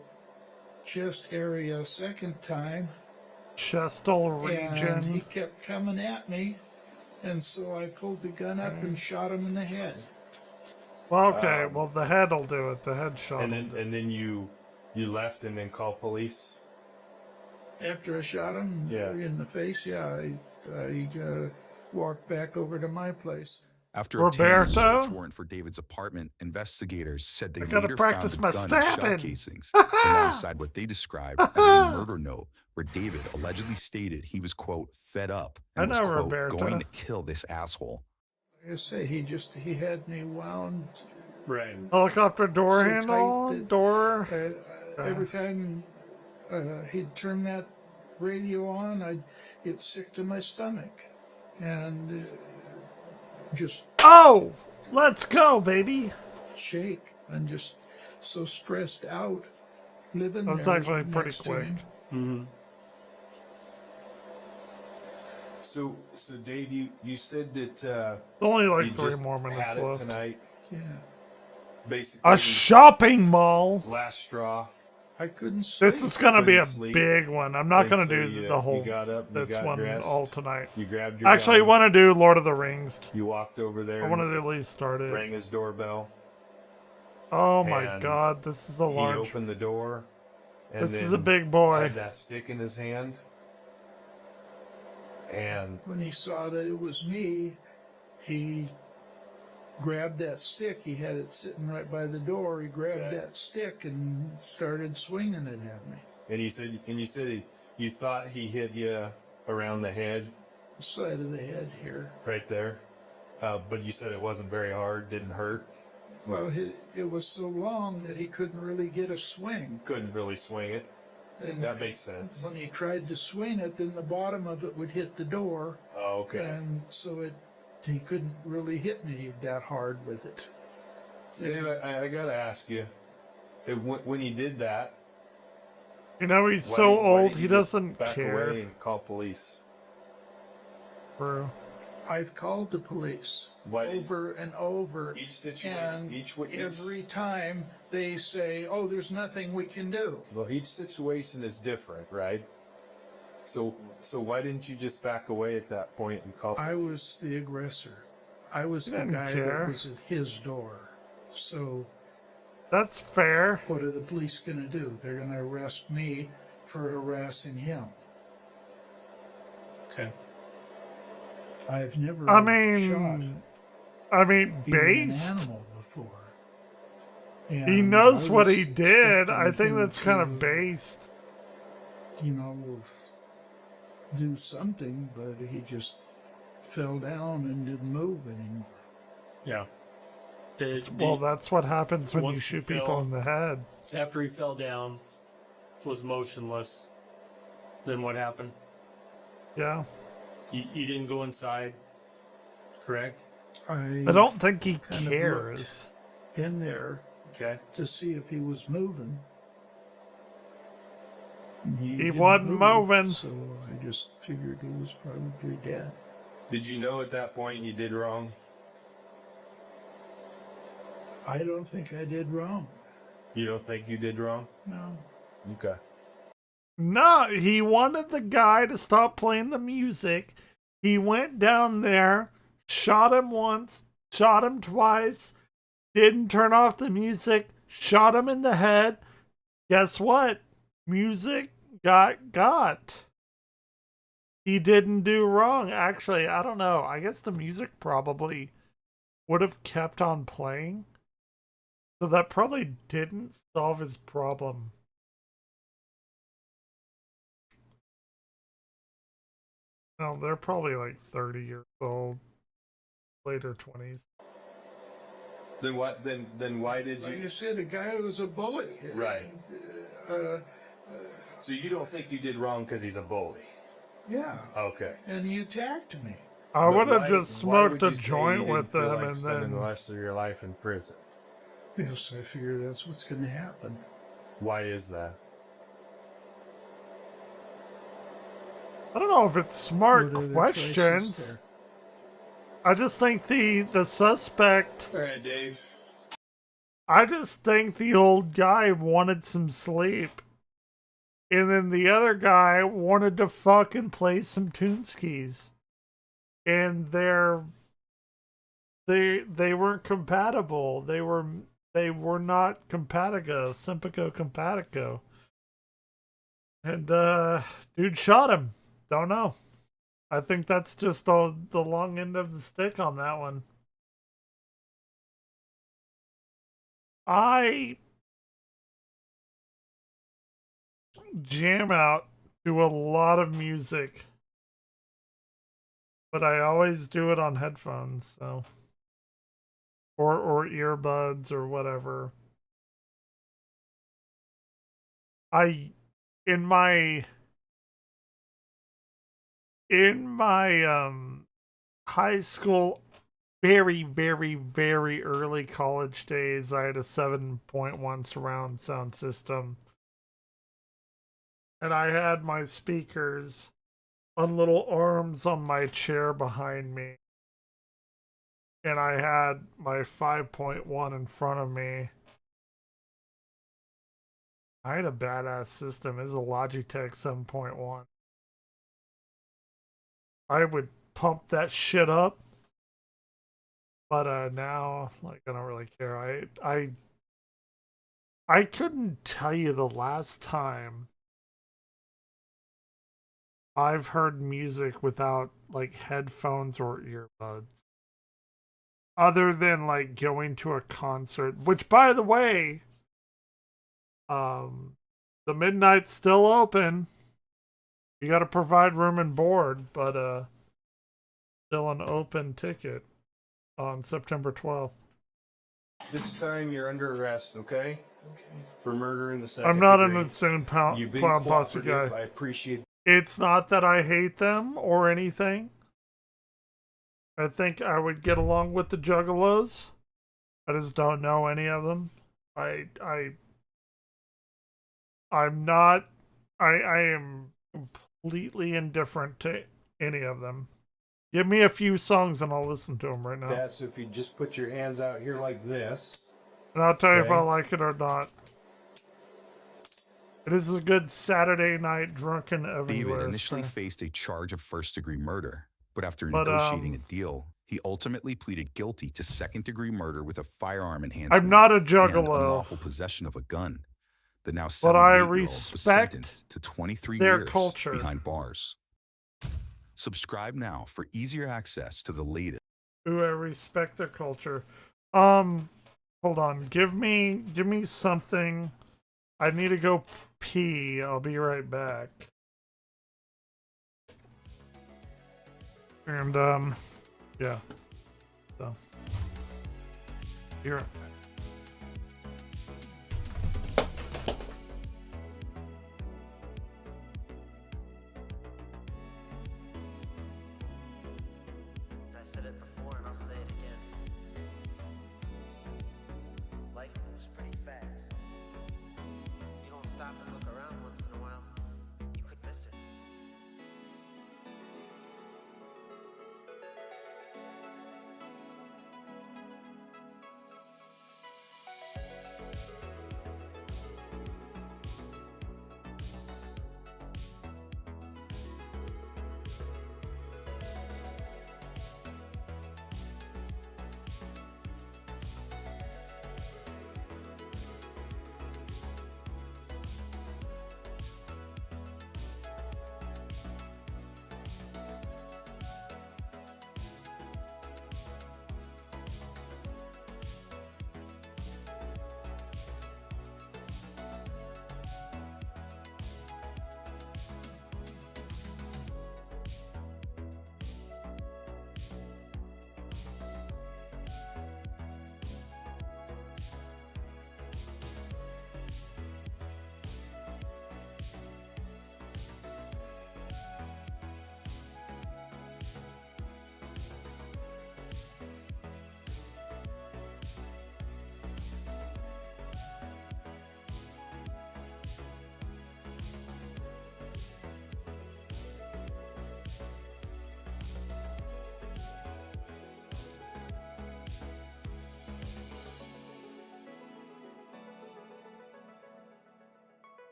chest area a second time. Chestal And he region. kept coming at me, and so I pulled the gun up and shot him in the head. Well, okay, well, the head will do it. The head shot. And then you left and then called police? After I shot him Yeah. in the face, yeah, I walked back over to my place. After obtaining a search Roberto? warrant for David's apartment, investigators said they I gotta later practice found my a gun and shell stabbing. casings alongside what they described as a murder note where David allegedly stated he was, quote, fed up and was, I know quote, Roberto. going to kill this asshole. Like I say, he had me wound Right. Helicopter door so handle? tight that, Door? every time he'd turn that radio on, I'd get sick to my stomach. And just Oh! Let's go, baby! shake. I'm just so stressed out living That's there actually pretty next to quick. him. Mm-hmm. So Dave, you said that Only like you 3 just more minutes had it left. tonight. Yeah. Basically, A shopping mall! last straw. I couldn't sleep. This is gonna be a Couldn't sleep. big one. I'm not And gonna so do you- the whole you got up, you this got one dressed, all tonight. You grabbed your Actually, gun, want to do Lord of the Rings. you walked over there. I wanted to at least start it. Rang his doorbell. Oh my and god, this is a He large. opened the door. And This then is a big boy. Had that stick in his hand. And When he saw that it was me, he grabbed that stick. He had it sitting right by the door. He grabbed that stick and started swinging it at me. you said you thought he hit you around the head, The side of the head here. right there. But you said it wasn't very hard, didn't hurt. Well, it was so long that he couldn't really get a swing. Couldn't really swing it. And That makes sense. when he tried to swing it, then the bottom of it would hit the door. Oh, okay. And so he couldn't really hit me that hard with it. Dave, I gotta ask you, when he did that, You know, he's why so did- why old, did he you just doesn't back care. away and call police? Bro. I've called the police over and over. Each situation, and every time they say, "Oh, there's nothing we can do." Well, each situation is different, right? So why didn't you just back away at that point and call? I was the aggressor. I was You the didn't guy care. that was at his door. So that's fair. What are the police going to do? They're going to arrest me for harassing him. Okay. I've never I shot mean, even based. an animal before. He And knows I what was he did. I expecting think him that's kind of to, based. You know, do something, but he just fell down and didn't move anymore. Yeah. Well, that's what happens when you once he shoot people fell- in the head. After he fell down, was motionless, then what happened? Yeah. You didn't go inside, correct? I don't think he kind of cares. looked in there Okay. to see if he was moving. And He didn't wasn't move, moving. So I just figured he was probably dead. Did you know at that point you did wrong? I don't think I did wrong. You don't think you did wrong? No. Okay. No, he wanted the guy to stop playing the music. He went down there, shot him once, shot him twice, didn't turn off the music, shot him in the head. Guess what? Music got. He didn't do wrong. Actually, I don't know. I guess the music probably would have kept on playing. So that probably didn't solve his problem. No, they're probably like 30 years old, later 20s. Then what? Then why did Like you? you said, the guy was a bully. Right. Uh, So you don't think you did wrong because he's a bully? yeah. Okay. And he attacked me. I But would have why- just why smoked would a you say joint you didn't with feel them like and spending then. the rest of your life in prison. Yes, I figure that's what's going to happen. Why is that? I don't know if it's smart What are the questions. choices there? I just think the suspect. All right, Dave. I just think the old guy wanted some sleep. And then the other guy wanted to fucking play some Toonskis. And they weren't compatible. They were not simpatico compatico. And dude shot him. Don't know. I think that's just the long end of the stick on that one. I jam out to a lot of music, but I always do it on headphones, so or earbuds or whatever. In my high school, very, very, very early college days, I had a 7.1 surround sound system. And I had my speakers on little arms on my chair behind me. And I had my 5.1 in front of me. I had a badass system. It was a Logitech 7.1. I would pump that shit up. But now, like, I don't really care. I couldn't tell you the last time I've heard music without, like, headphones or earbuds. Other than, like, going to a concert. Which, by the way, the Midnight's still open. You gotta provide room and board, but still an open ticket on September 12th. This time you're under arrest, okay? For murder in the second I'm not an degree. insane You've been clown posse guy. cooperative. I appreciate. It's not that I hate them or anything. I think I would get along with the Juggalos. I just don't know any of them. I'm not. I am completely indifferent to any of them. Give me a few songs and I'll listen to them right now. That's if you just put your hands out here like this. And I'll tell you if Okay. I like it or not. It is a good Saturday night drunken everywhere. David initially faced a charge of first-degree murder, but after negotiating a deal, he ultimately pleaded guilty to second-degree murder with a firearm enhancement. I'm not a and juggalo. unlawful possession of a gun. The now But I 78-year-old was respect sentenced to 23 their years culture. behind bars. Subscribe now for easier access to the latest. Ooh, I respect their culture. Hold on. Give me something. I need to go pee. I'll be right back. And yeah. So here. I said it before and I'll say it again. Life moves pretty fast. You don't stop and look around once in a while, you could miss it.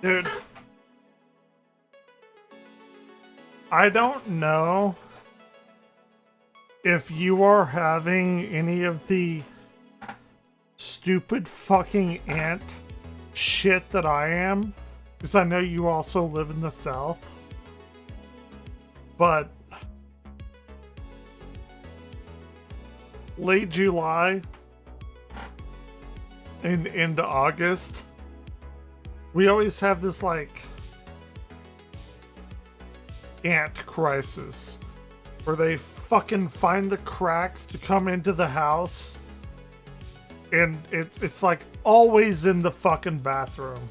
Dude, I don't know if you are having any of the stupid fucking ant shit that I am, because I know you also live in the South. But late July and into August, we always have this like ant crisis where they fucking find the cracks to come into the house, and it's like always in the fucking bathroom.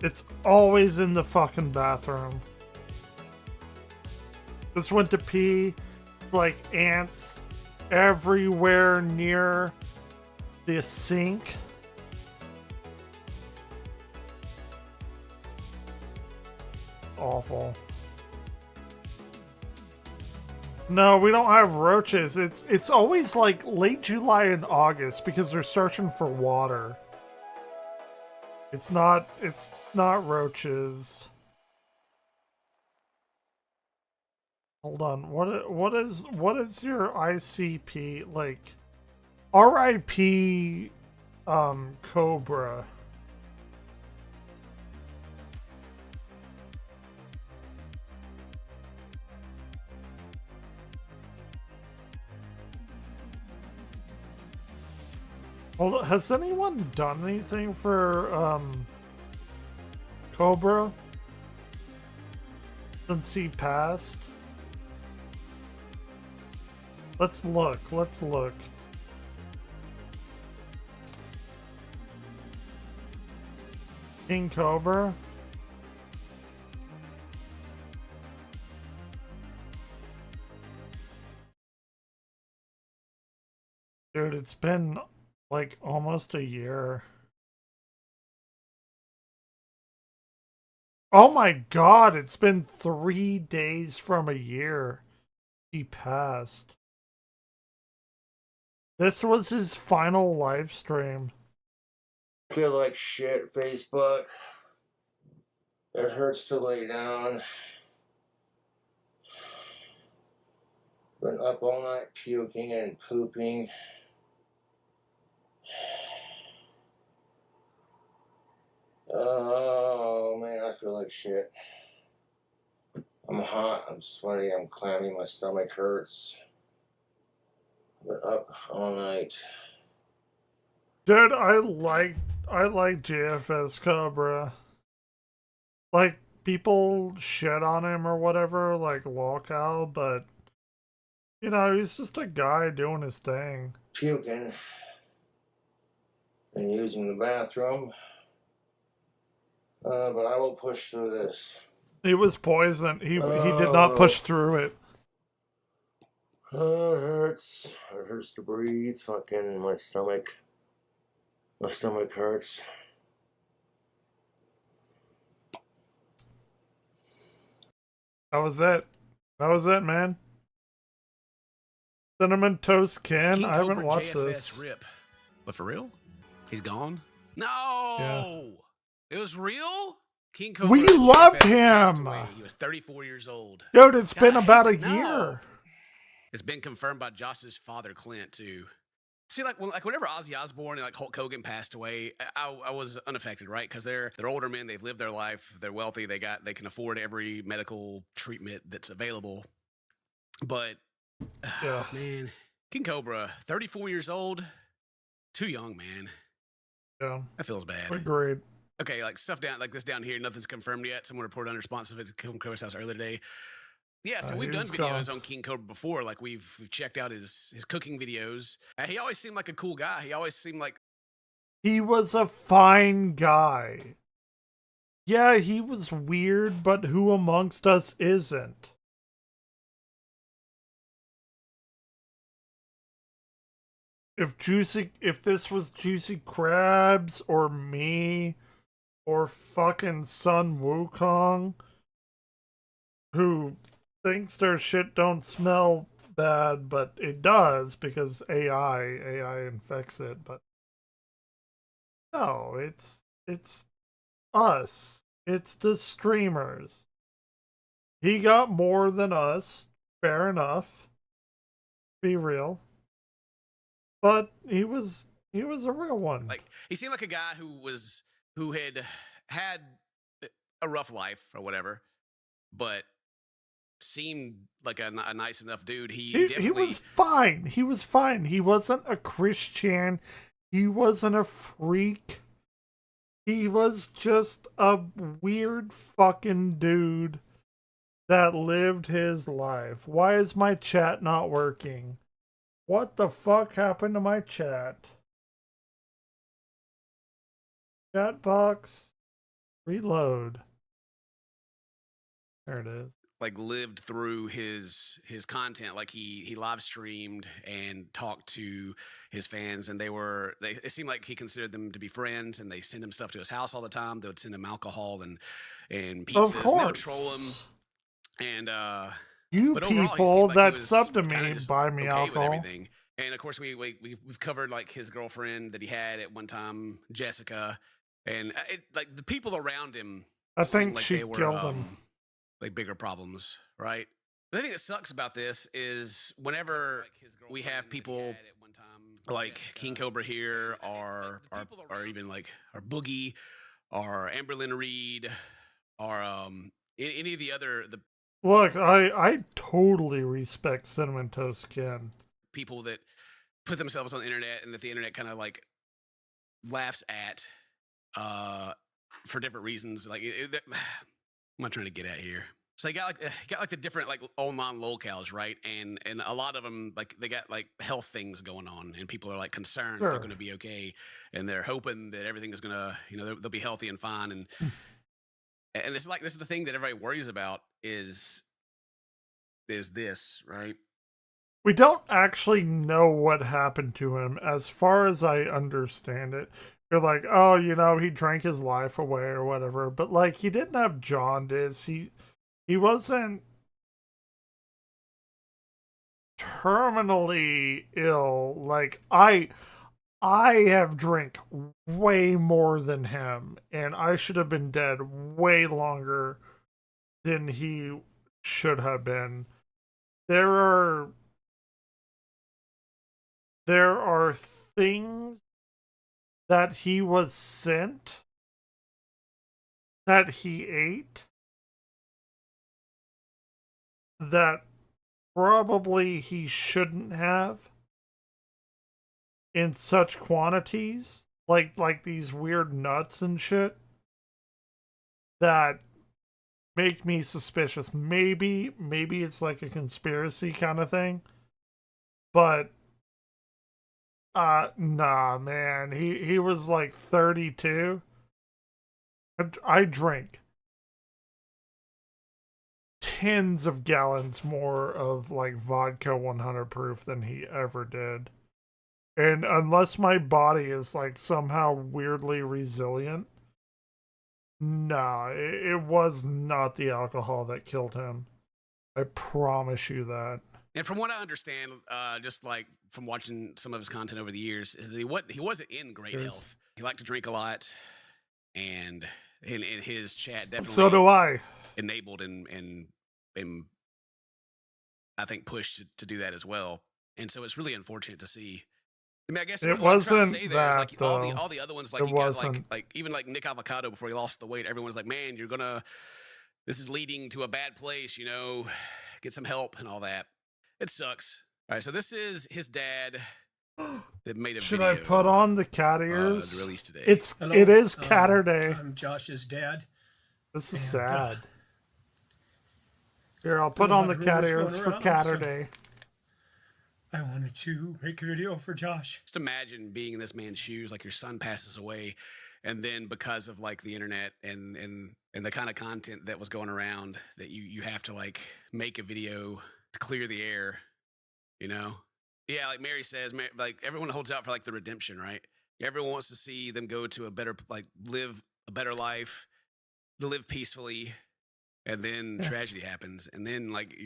It's always in the fucking bathroom. Just went to pee, like ants everywhere near the sink. Awful. No, we don't have roaches. It's always like late July and August because they're searching for water. It's not roaches. Hold on. What is your ICP like? RIP Cobra. Hold on, has anyone done anything for Cobra since he passed? Let's look. King Cobra? Dude, it's been like almost a year. Oh my god, it's been 3 days from a year he passed. This was his final live stream. Feel like shit, Facebook. It hurts to lay down. Been up all night puking and pooping. Oh man, I feel like shit. I'm hot, I'm sweaty, I'm clammy, my stomach hurts. Been up all night. Dude, I like JFS Cobra. Like, people shit on him or whatever, like Lolcow, but you know, he's just a guy doing his thing. Puking and using the bathroom. But I will push through this. He was poisoned. He did not push through it. It hurts. It hurts to breathe. Fucking my stomach. My stomach hurts. That was it. That was it, man. Cinnamon Toast Ken? King I haven't Cobra watched JFS this. Rip. But for real? He's gone? No! Yeah. It was real? King Cobra We JFS loved passed him! away. He was 34 years old. Dude, it's been God, about a no. year. It's been confirmed by Josh's father, Clint, too. See, whenever Ozzy Osbourne and Hulk Hogan passed away, I was unaffected, right? Because they're older men, they've lived their life, they're wealthy, they can afford every medical treatment that's available. But yeah, man, King Cobra, 34 years old, too young, man. Yeah, that feels bad. Agreed. Okay, like stuff down like this down here, nothing's confirmed yet. Someone reported unresponsive at King Cobra's house earlier today. Yeah, so we've done videos on King Cobra before. Like we've checked out his cooking videos. He always seemed like a cool guy. He always seemed like he was a fine guy. Yeah, he was weird, but who amongst us isn't? If this was Juicy Krabs or me or fucking Sun Wukong, who thinks their shit don't smell bad, but it does because AI infects it, but no, it's us. It's the streamers. He got more than us, fair enough. Be real. But he was a real one. Like he seemed like a guy who had a rough life or whatever. but seemed like a nice enough dude. He He definitely was fine. He was fine. He wasn't a Christian. He wasn't a freak. He was just a weird fucking dude that lived his life. Why is my chat not working? What the fuck happened to my chat? Chat box. Reload. There it is. like lived through his content. Like he live streamed and talked to his fans, and it seemed like he considered them to be friends, and they send him stuff to his house all the time. They would send him alcohol and pizzas, and they would troll him. And you but overall, he people seemed like that he was sub to kinda me just buy me okay with alcohol. everything. And of course, we've covered like his girlfriend that he had at one time, Jessica, and like the people around him. I seemed think like she they were, killed him. like bigger problems, right? The thing that sucks about this is whenever we have people like King Cobra here, or even like our Boogie, or Amberlyn Reed, or any of the other Look, I totally respect Cinnamon Toast Skin. people that put themselves on the internet and that the internet kind of like laughs at for different reasons. Like I'm not trying to get at here. So you got like the different like online locales, right? And a lot of them like they got like health things going on, and people are like concerned they're going to be okay, and they're hoping that everything is gonna they'll be healthy and fine. And this is the thing that everybody worries about is this, right? We don't actually know what happened to him, as far as I understand it. You're like, oh, he drank his life away or whatever, but like he didn't have jaundice. He wasn't terminally ill. Like I have drank way more than him, and I should have been dead way longer than he should have been. There are things that he was sent that he ate that probably he shouldn't have in such quantities, like these weird nuts and shit, that make me suspicious. Maybe it's like a conspiracy kind of thing, but nah, man. He was like 32. I drank tens of gallons more of like vodka 100 proof than he ever did. And unless my body is like somehow weirdly resilient, nah, it was not the alcohol that killed him. I promise you that. And from what I understand, just like from watching some of his content over the years, is that he wasn't in great health. He liked to drink a lot, and in his chat definitely. So do I. Enabled and I think pushed to do that as well. And so it's really unfortunate to see. I mean, I guess it what I'm trying wasn't to say there is that like though. all the other ones, like it you got wasn't. like even like Nick Avocado before he lost the weight. Everyone's like, man, this is leading to a bad place. Get some help and all that. It sucks. All right, so this is his dad that made a Should video. I put on the cat ears? Released today. It is Catter Day. I'm Josh's dad. This is sad. Here, I'll put on the cat ears for Catter Day. I wanted to make a video for Josh. Just imagine being in this man's shoes, like your son passes away, and then because of like the internet and the kind of content that was going around, that you have to like make a video to clear the air, Yeah, like Mary says, like everyone holds out for like the redemption, right? Everyone wants to see them go to a better, like live a better life, to live peacefully, and then tragedy happens, and then like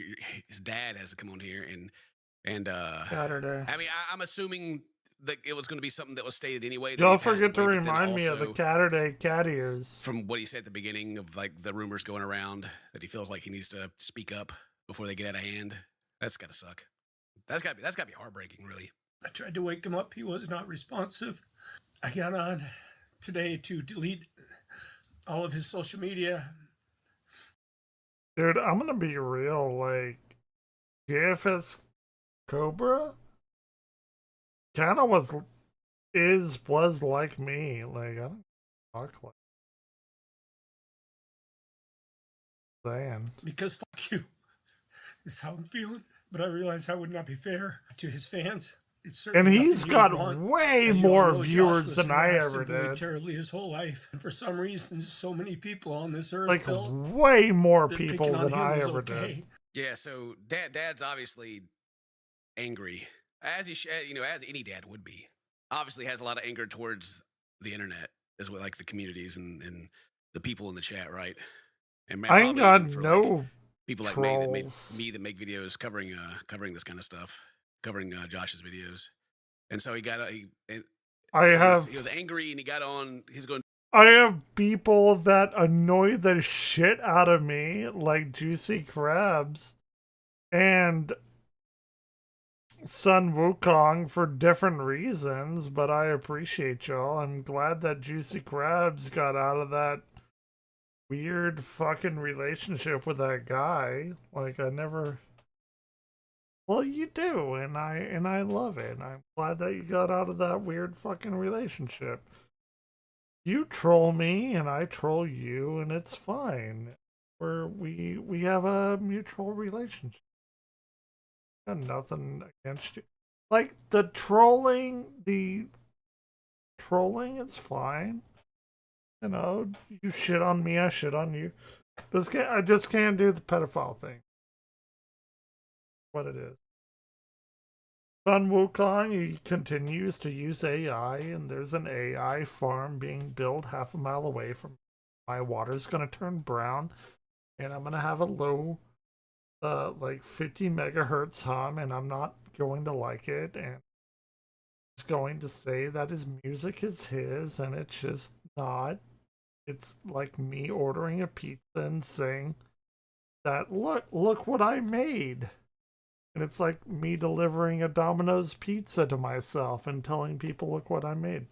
his dad has to come on here and Saturday. I mean, I'm assuming that it was going to be something that was stated anyway. Don't forget to remind me of the Catter Day cat ears. From what he said at the beginning of like the rumors going around that he feels like he needs to speak up before they get out of hand. That's gotta suck. That's gotta be heartbreaking, really. I tried to wake him up. He was not responsive. I got on today to delete all of his social media. Dude, I'm gonna be real. Like, JFS Cobra kind of was like me. Like, I don't talk like saying. Because fuck you is how I'm feeling. But I realize that would not be fair to his fans. It's And certainly he's nothing you would got want. way As you all more know, Josh viewers was than I harassed ever and bullied did. terribly his whole life, and for some reason, so many people on this earth Like, felt way more that people picking on than him I was ever okay. did. Yeah, so dad's obviously angry, as as any dad would be. Obviously has a lot of anger towards the internet, as well, like the communities and the people in the chat, right? And I ain't probably got even for no like people like trolls. me that make videos covering this kind of stuff, covering Josh's videos. And so he got he was angry and he got on. He's going. I have people that annoy the shit out of me, like Juicy Crabs and Sun Wukong, for different reasons, but I appreciate y'all. I'm glad that Juicy Crabs got out of that weird fucking relationship with that guy. Like, I never... Well, you do, and I love it. I'm glad that you got out of that weird fucking relationship. You troll me, and I troll you, and it's fine. We have a mutual relationship. Got nothing against you. Like, the trolling is fine. You know, you shit on me, I shit on you. I just can't do the pedophile thing. What it is. Sun Wukong, he continues to use AI, and there's an AI farm being built half a mile away from my water's gonna turn brown, and I'm gonna have a low like 50 megahertz hum, and I'm not going to like it, and it's going to say that his music is his, and it's just not. It's like me ordering a pizza and saying that look what I made. And it's like me delivering a Domino's pizza to myself and telling people, look what I made.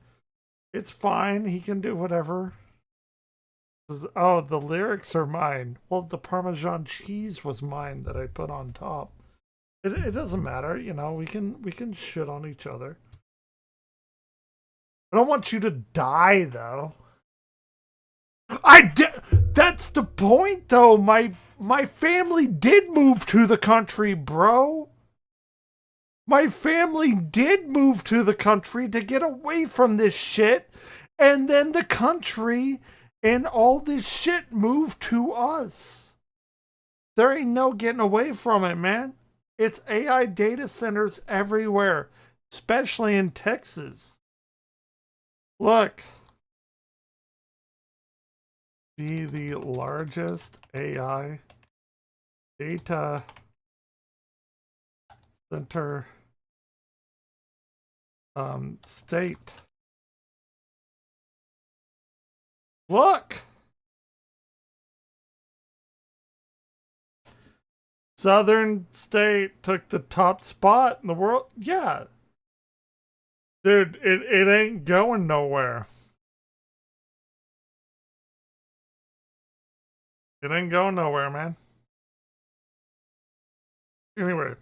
It's fine. He can do whatever. Oh, the lyrics are mine. Well, the Parmesan cheese was mine that I put on top. It doesn't matter. You know, we can shit on each other. I don't want you to die, though. That's the point, though. My family did move to the country, bro. My family did move to the country to get away from this shit. And then the country and all this shit moved to us. There ain't no getting away from it, man. It's AI data centers everywhere, especially in Texas. Look. Be the largest AI data center state. Look! Southern state took the top spot in the world. Yeah. Dude, it ain't going nowhere. It ain't going nowhere, man. Anyway,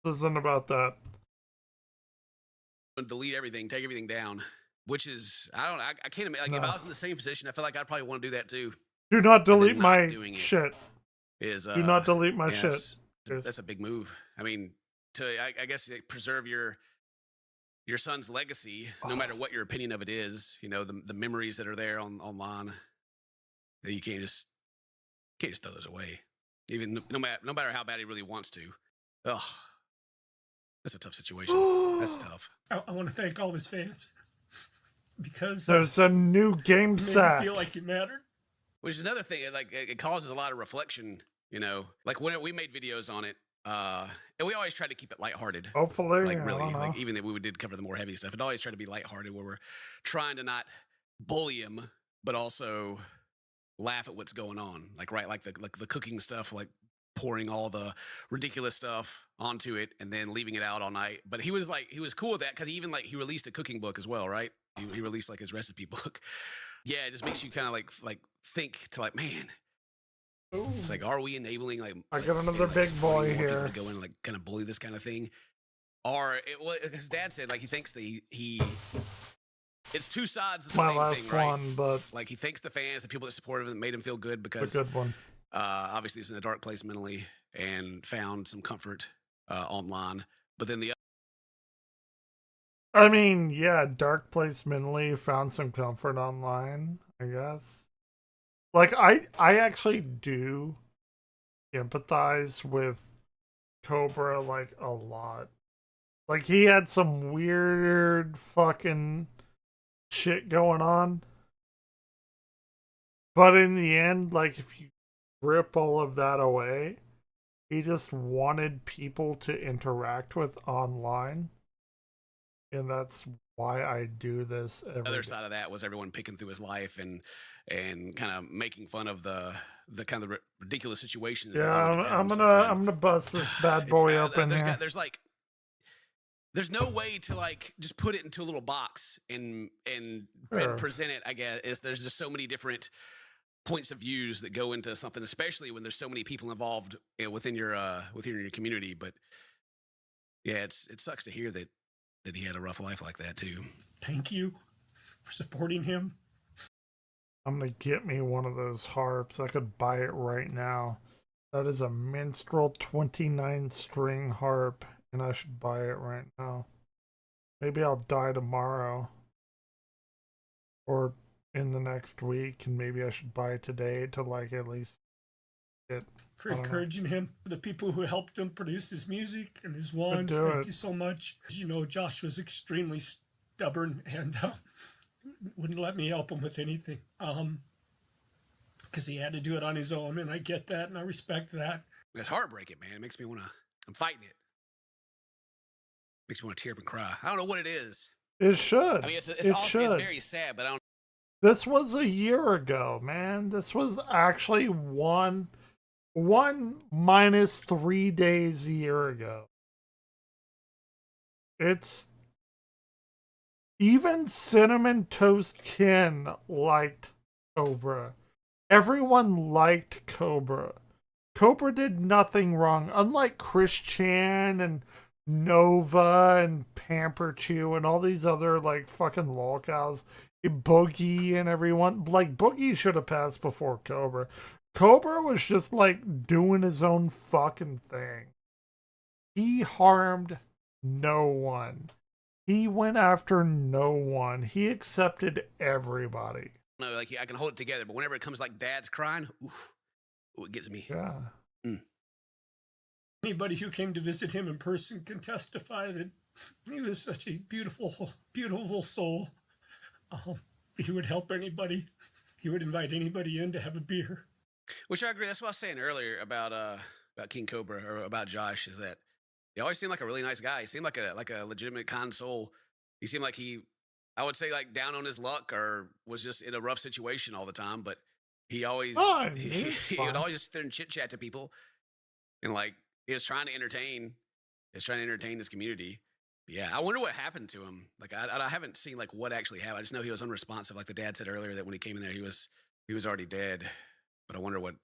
this isn't about that. Delete everything, take everything down, which is, I can't imagine. Like, if I was in the same position, I feel like I'd probably want to do that too. Do not delete my shit. Do not delete my shit. That's a big move. I mean, I guess preserve your son's legacy, no matter what your opinion of it is. You know, the memories that are there online. That you can't just throw those away, even no matter how bad he really wants to. Ugh, that's a tough situation. That's tough. I want to thank all his fans because there's a new game set. Feel like you mattered. Which is another thing. Like, it causes a lot of reflection. You know, like when we made videos on it, and we always try to keep it lighthearted. Hopefully, like really, like even if we did cover the more heavy stuff, it always try to be lighthearted, where we're trying to not bully him, but also laugh at what's going on. Like the cooking stuff, like pouring all the ridiculous stuff onto it and then leaving it out all night. But he was cool with that because he released a cooking book as well, right? He released like his recipe book. Yeah, it just makes you kind of like think to like, man, It's like, are we enabling like I got another big boy more people here. to go in and like kind of bully this kind of thing? Or his dad said like he thinks that he it's two sides of the My same last thing, right? one, but like he thanks the fans, the people that supported him, that made him feel good because a good one. Obviously he's in a dark place mentally and found some comfort online. But then the I mean, yeah, dark place mentally, found some comfort online, I guess. Like I actually do empathize with Cobra like a lot. Like he had some weird fucking shit going on. But in the end, like if you rip all of that away, he just wanted people to interact with online. And that's why I do this every other day. side of that was everyone picking through his life and kind of making fun of the kind of ridiculous situations. Yeah, that I'm gonna bust this bad boy up in here. There's no way to like just put it into a little box and Sure. present it. I guess there's just so many different points of views that go into something, especially when there's so many people involved within your community. But yeah, it sucks to hear that he had a rough life like that too. Thank you for supporting him. I'm gonna get me one of those harps. I could buy it right now. That is a minstrel 29 string harp, and I should buy it right now. Maybe I'll die tomorrow or in the next week, and maybe I should buy it today to like at least get. For encouraging him, for the people who helped him produce his music and his wands. do Thank it. you so much. You know, Josh was extremely stubborn and wouldn't let me help him with anything. Because he had to do it on his own, and I get that, and I respect that. It's heartbreaking, man. It makes me want to. I'm fighting it. Makes me want to tear up and cry. I don't know what it is. It should. I mean, it's should. very sad, but I don't. This was a year ago, man. This was actually one minus 3 days a year ago. It's even Cinnamon Toast Ken liked Cobra. Everyone liked Cobra. Cobra did nothing wrong. Unlike Chris Chan and Nova and Pamper Chew and all these other like fucking lolcows, Boogie and everyone, like Boogie should have passed before Cobra. Cobra was just like doing his own fucking thing. He harmed no one. He went after no one. He accepted everybody. No, like I can hold it together, but whenever it comes like dad's crying, oof, it gets me. Yeah. Anybody who came to visit him in person can testify that he was such a beautiful, beautiful soul. He would help anybody. He would invite anybody in to have a beer. Which I agree. That's what I was saying earlier about King Cobra or about Josh, is that he always seemed like a really nice guy. He seemed like a legitimate kind soul. He seemed like I would say like down on his luck or was just in a rough situation all the time. But he always he would always just sit there and chit chat to people, and like he was trying to entertain. He was trying to entertain his community. Yeah, I wonder what happened to him. Like I haven't seen like what actually happened. I just know he was unresponsive. Like the dad said earlier that when he came in there, he was already dead. But I wonder what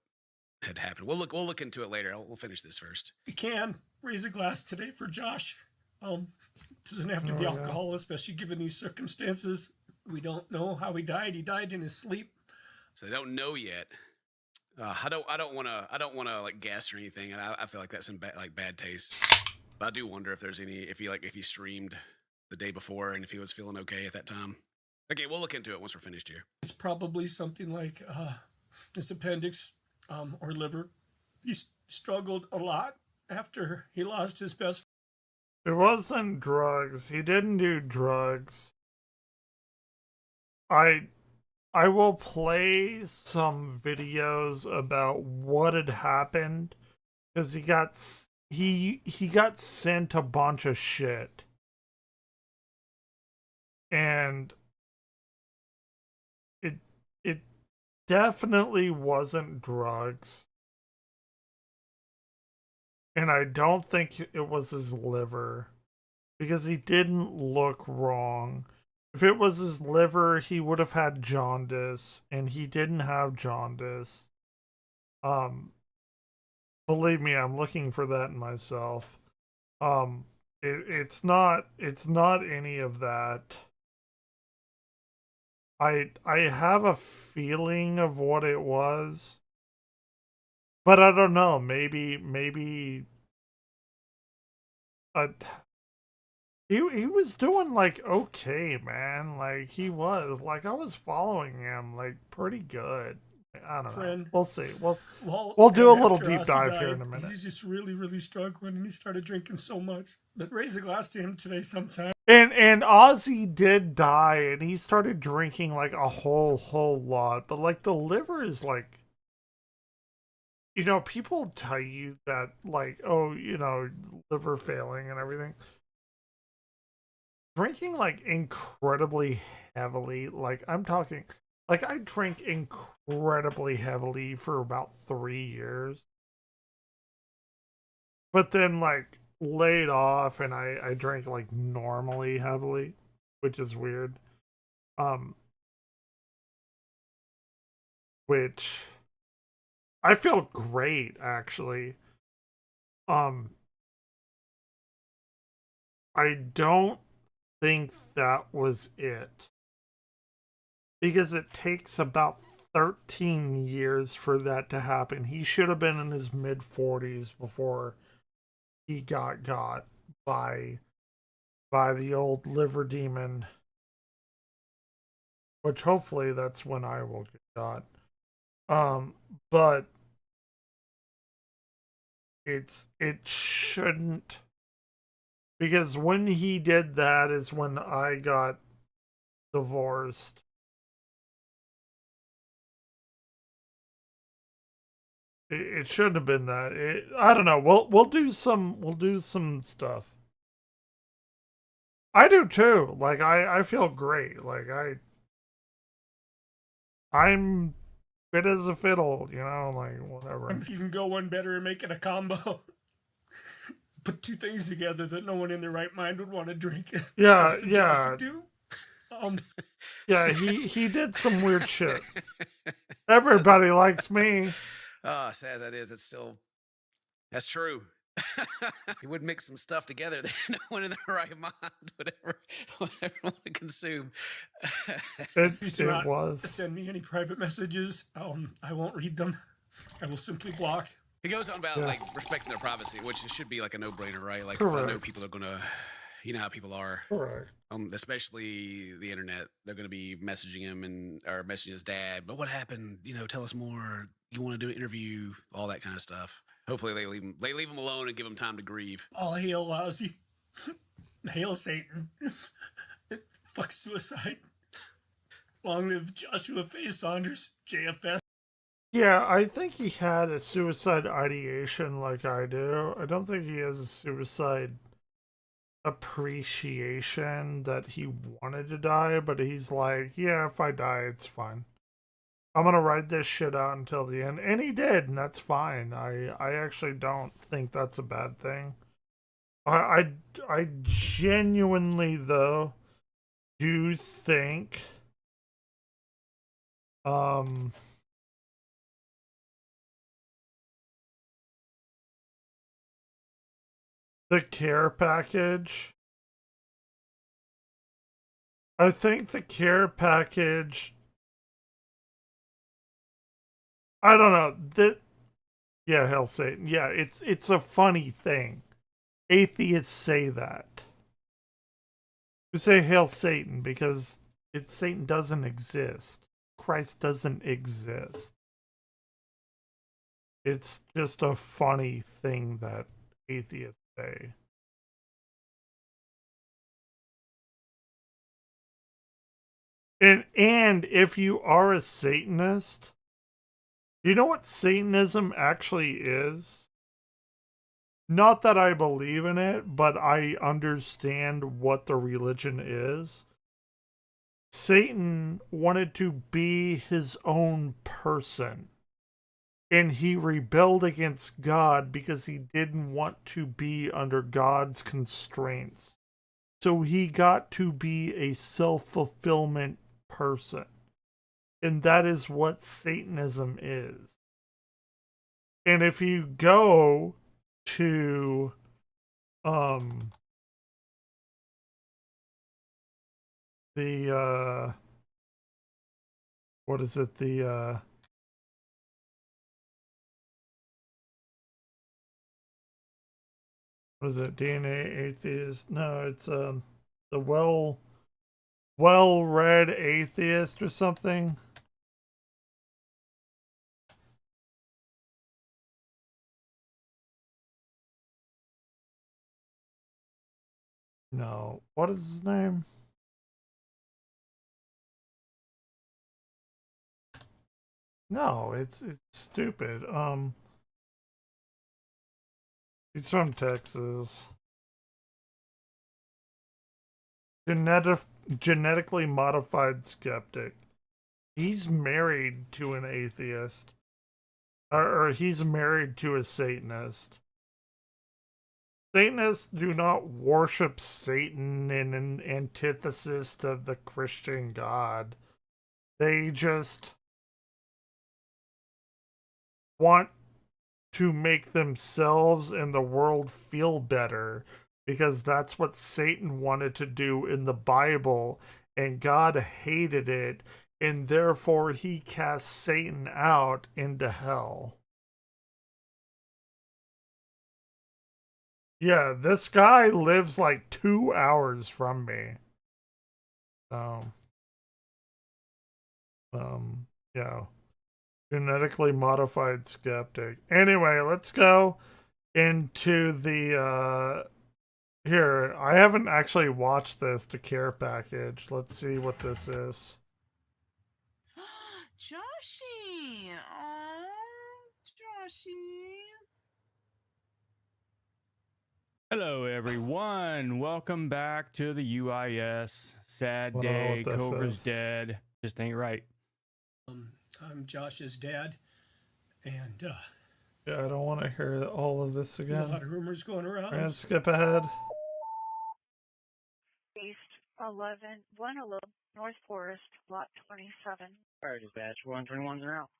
had happened. We'll look into it later. We'll finish this first. You can raise a glass today for Josh. Doesn't have to be alcohol, especially given these circumstances. We don't know how he died. He died in his sleep. So they don't know yet. I don't want to like guess or anything. And I feel like that's in bad taste. But I do wonder if there's if he streamed the day before and if he was feeling okay at that time. Okay, we'll look into it once we're finished here. It's probably something like his appendix or liver. He struggled a lot after he lost his best. It wasn't drugs. He didn't do drugs. I will play some videos about what had happened because he got sent a bunch of shit. And it definitely wasn't drugs. And I don't think it was his liver because he didn't look wrong. If it was his liver, he would have had jaundice, and he didn't have jaundice. Believe me, I'm looking for that in myself. It's not any of that. I have a feeling of what it was, but I don't know. Maybe he was doing like okay, man. Like he was like I was following him like pretty good. I don't know. We'll see. We'll do a little deep dive here in a minute. He's just really, really struggling, and he started drinking so much. But raise a glass to him today sometime. And Ozzy did die, and he started drinking like a whole lot. But like the liver is like, you know, people tell you that like, oh, you know, liver failing and everything. Drinking like incredibly heavily, like I'm talking, like I drank incredibly heavily for about 3 years, but then like laid off, and I drank like normally heavily, which is weird. Which I feel great actually. I don't think that was it, because it takes about 13 years for that to happen. He should have been in his mid 40s before he got by the old liver demon, which hopefully that's when I will get got. But it shouldn't, because when he did that is when I got divorced. It shouldn't have been that. I don't know. We'll do some stuff. I do too. Like I feel great. Like I'm fit as a fiddle, you know, like whatever. You can go one better and make it a combo. Put two things together that no one in their right mind would want to drink. Yeah, That's what yeah. Josh would do. Yeah, he did some weird shit. Everybody likes me. Oh, sad as that is, that's true. He would mix some stuff together that no one in their right mind would ever want to consume. Please do not send me any private messages. I won't read them. I will simply block. He goes on about like respecting their privacy, which should be like a no-brainer, right? Like Correct. I know people are gonna, you know how people are. Correct. Especially the internet. They're gonna be messaging him or messaging his dad. But what happened? You know, tell us more. You want to do an interview? All that kind of stuff. Hopefully they leave him alone and give him time to grieve. All hail Ozzy. Hail Satan. Fuck suicide. Long live Joshua Faye Saunders, JFS. Yeah, I think he had a suicide ideation like I do. I don't think he has a suicide appreciation that he wanted to die, but he's like, yeah, if I die, it's fine. I'm gonna ride this shit out until the end. And he did, and that's fine. I actually don't think that's a bad thing. I genuinely, though, do think the care package. I think the care package. I don't know. Yeah, hell Satan. Yeah, it's a funny thing. Atheists say that. We say hail Satan because Satan doesn't exist. Christ doesn't exist. It's just a funny thing that atheists say. And if you are a Satanist, you know what Satanism actually is? Not that I believe in it, but I understand what the religion is. Satan wanted to be his own person. And he rebelled against God because he didn't want to be under God's constraints. So he got to be a self-fulfillment person. And that is what Satanism is. And if you go to the what is it, the what is it, DNA atheist? No, it's the well-read atheist or something. No, what is his name? No, it's stupid. He's from Texas. Genetically modified skeptic. He's married to an atheist. Or he's married to a Satanist. Satanists do not worship Satan in an antithesis of the Christian God. They just want to make themselves and the world feel better, because that's what Satan wanted to do in the Bible, and God hated it, and therefore he cast Satan out into hell. Yeah, this guy lives like 2 hours from me. Yeah. Genetically modified skeptic. Anyway, let's go into the here. I haven't actually watched this, the care package. Let's see what this is. Joshy! Oh, Joshy. Hello, everyone. Welcome back to the UIS. Sad I don't know day. what this Cobra's is. dead. Just ain't right. I'm Josh's dad, and Yeah, I don't want to hear all of this there's a again. lot of rumors going around. And skip ahead. East 111 North Forest, lot 27. Fire dispatch, 121's are out.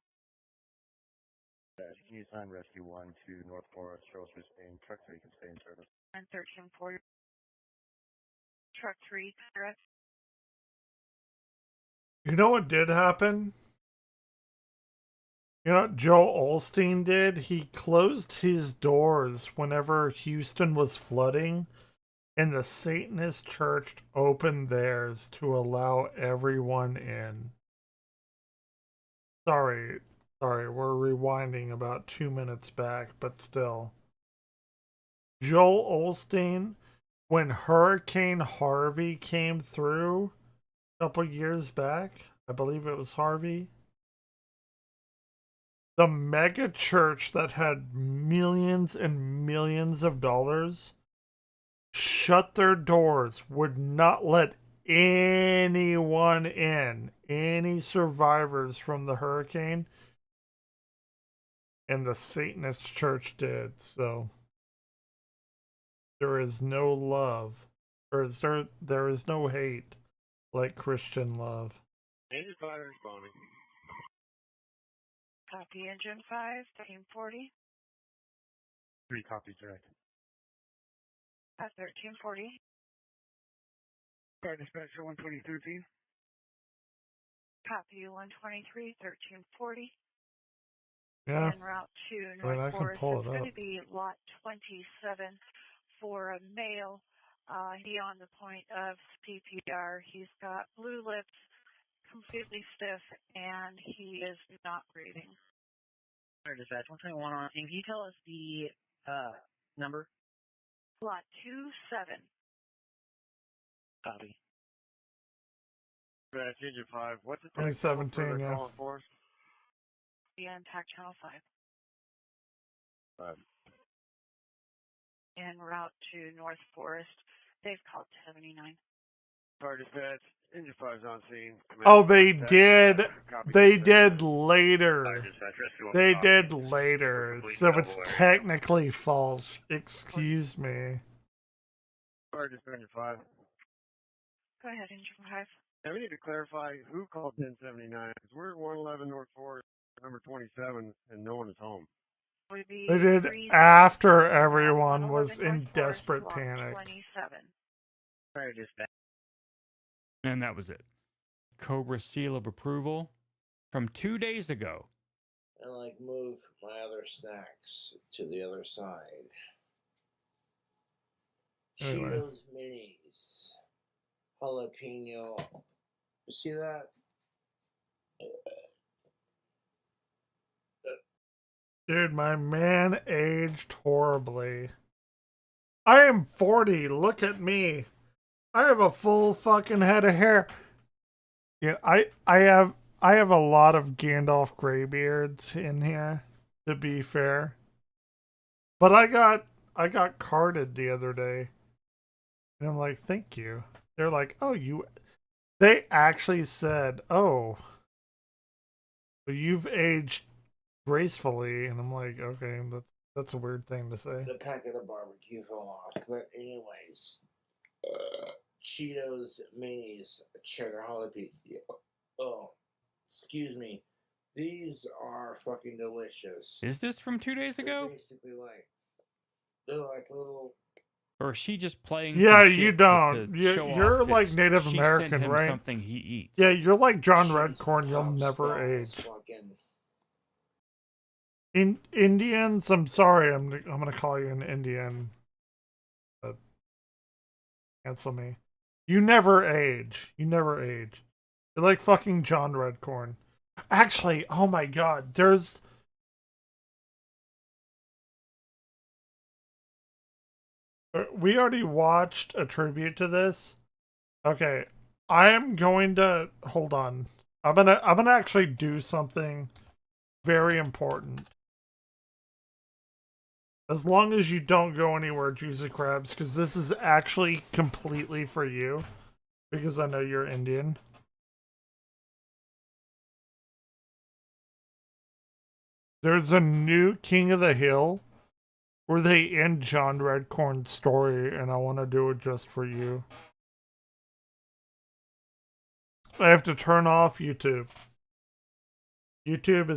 Can you assign rescue 1 to North Forest, Charles Biscayne, truck 3 can stay in service. And 1340. Truck 3, correct. You know what did happen? You know what Joel Osteen did? He closed his doors whenever Houston was flooding, and the Satanist church opened theirs to allow everyone in. Sorry, we're rewinding about 2 minutes back, but still. Joel Osteen, when Hurricane Harvey came through a couple years back, I believe it was Harvey, the mega church that had millions and millions of dollars shut their doors, would not let anyone in, any survivors from the hurricane, and the Satanist church did. So there is no love, or there is no hate like Christian love. Engine fire responding. Copy engine 5, 1340. 3 copies direct. At 1340. Fire dispatcher 123. Copy 123, 1340. Yeah. En route to I mean, North I can Forest. pull It's it going up. to be lot 27 for a male. He on the point of CPR. He's got blue lips, completely stiff, and he is not breathing. Fire dispatch 121 on. Can you tell us the number? Lot 27. Copy. Dispatch engine 5. What's the 2017, yeah. calling for? The impact channel 5. 5. En route to North Forest. They've called 79. Fire dispatch, engine 5's on scene. Oh, they did. They did later. They did later. So it's technically false. Excuse me. Fire dispatch engine 5. Go ahead, engine 5. Now we need to clarify who called 1079, because we're at 111 North Forest, number 27, and no one is home. would be They did 30 after everyone was in desperate block panic. 27. Sorry, dispatch. And that was it. Cobra seal of approval from 2 days ago. And like move my other snacks to the other side. Anyway. Cheetos minis. Jalapeno. You see that? Dude, my man aged horribly. I am 40. Look at me. I have a full fucking head of hair. Yeah, I have a lot of Gandalf graybeards in here, to be fair. But I got carded the other day. And I'm like, thank you. They're like, oh, they actually said, oh, you've aged gracefully. And I'm like, okay, that's a weird thing to say. The packet of barbecue fell off. But anyways, Cheetos minis, cheddar jalapeno. Oh, excuse me. These are fucking delicious. Is this from 2 days ago? They're basically they're like little. Or is she just playing Yeah, some shit you don't. to show You're off like that Native she American, sent him right? something he eats. Yeah, you're like John Redcorn. You'll never age. In Indians, I'm sorry, I'm gonna call you an Indian. But cancel me. You never age. You never age. You're like fucking John Redcorn. Actually, oh my god, there's. We already watched a tribute to this. Okay, I am going to hold on. I'm gonna actually do something very important. As long as you don't go anywhere, Juicy Crabs, because this is actually completely for you. Because I know you're Indian. There's a new King of the Hill where they end John Redcorn's story, and I want to do it just for you. I have to turn off YouTube. YouTube is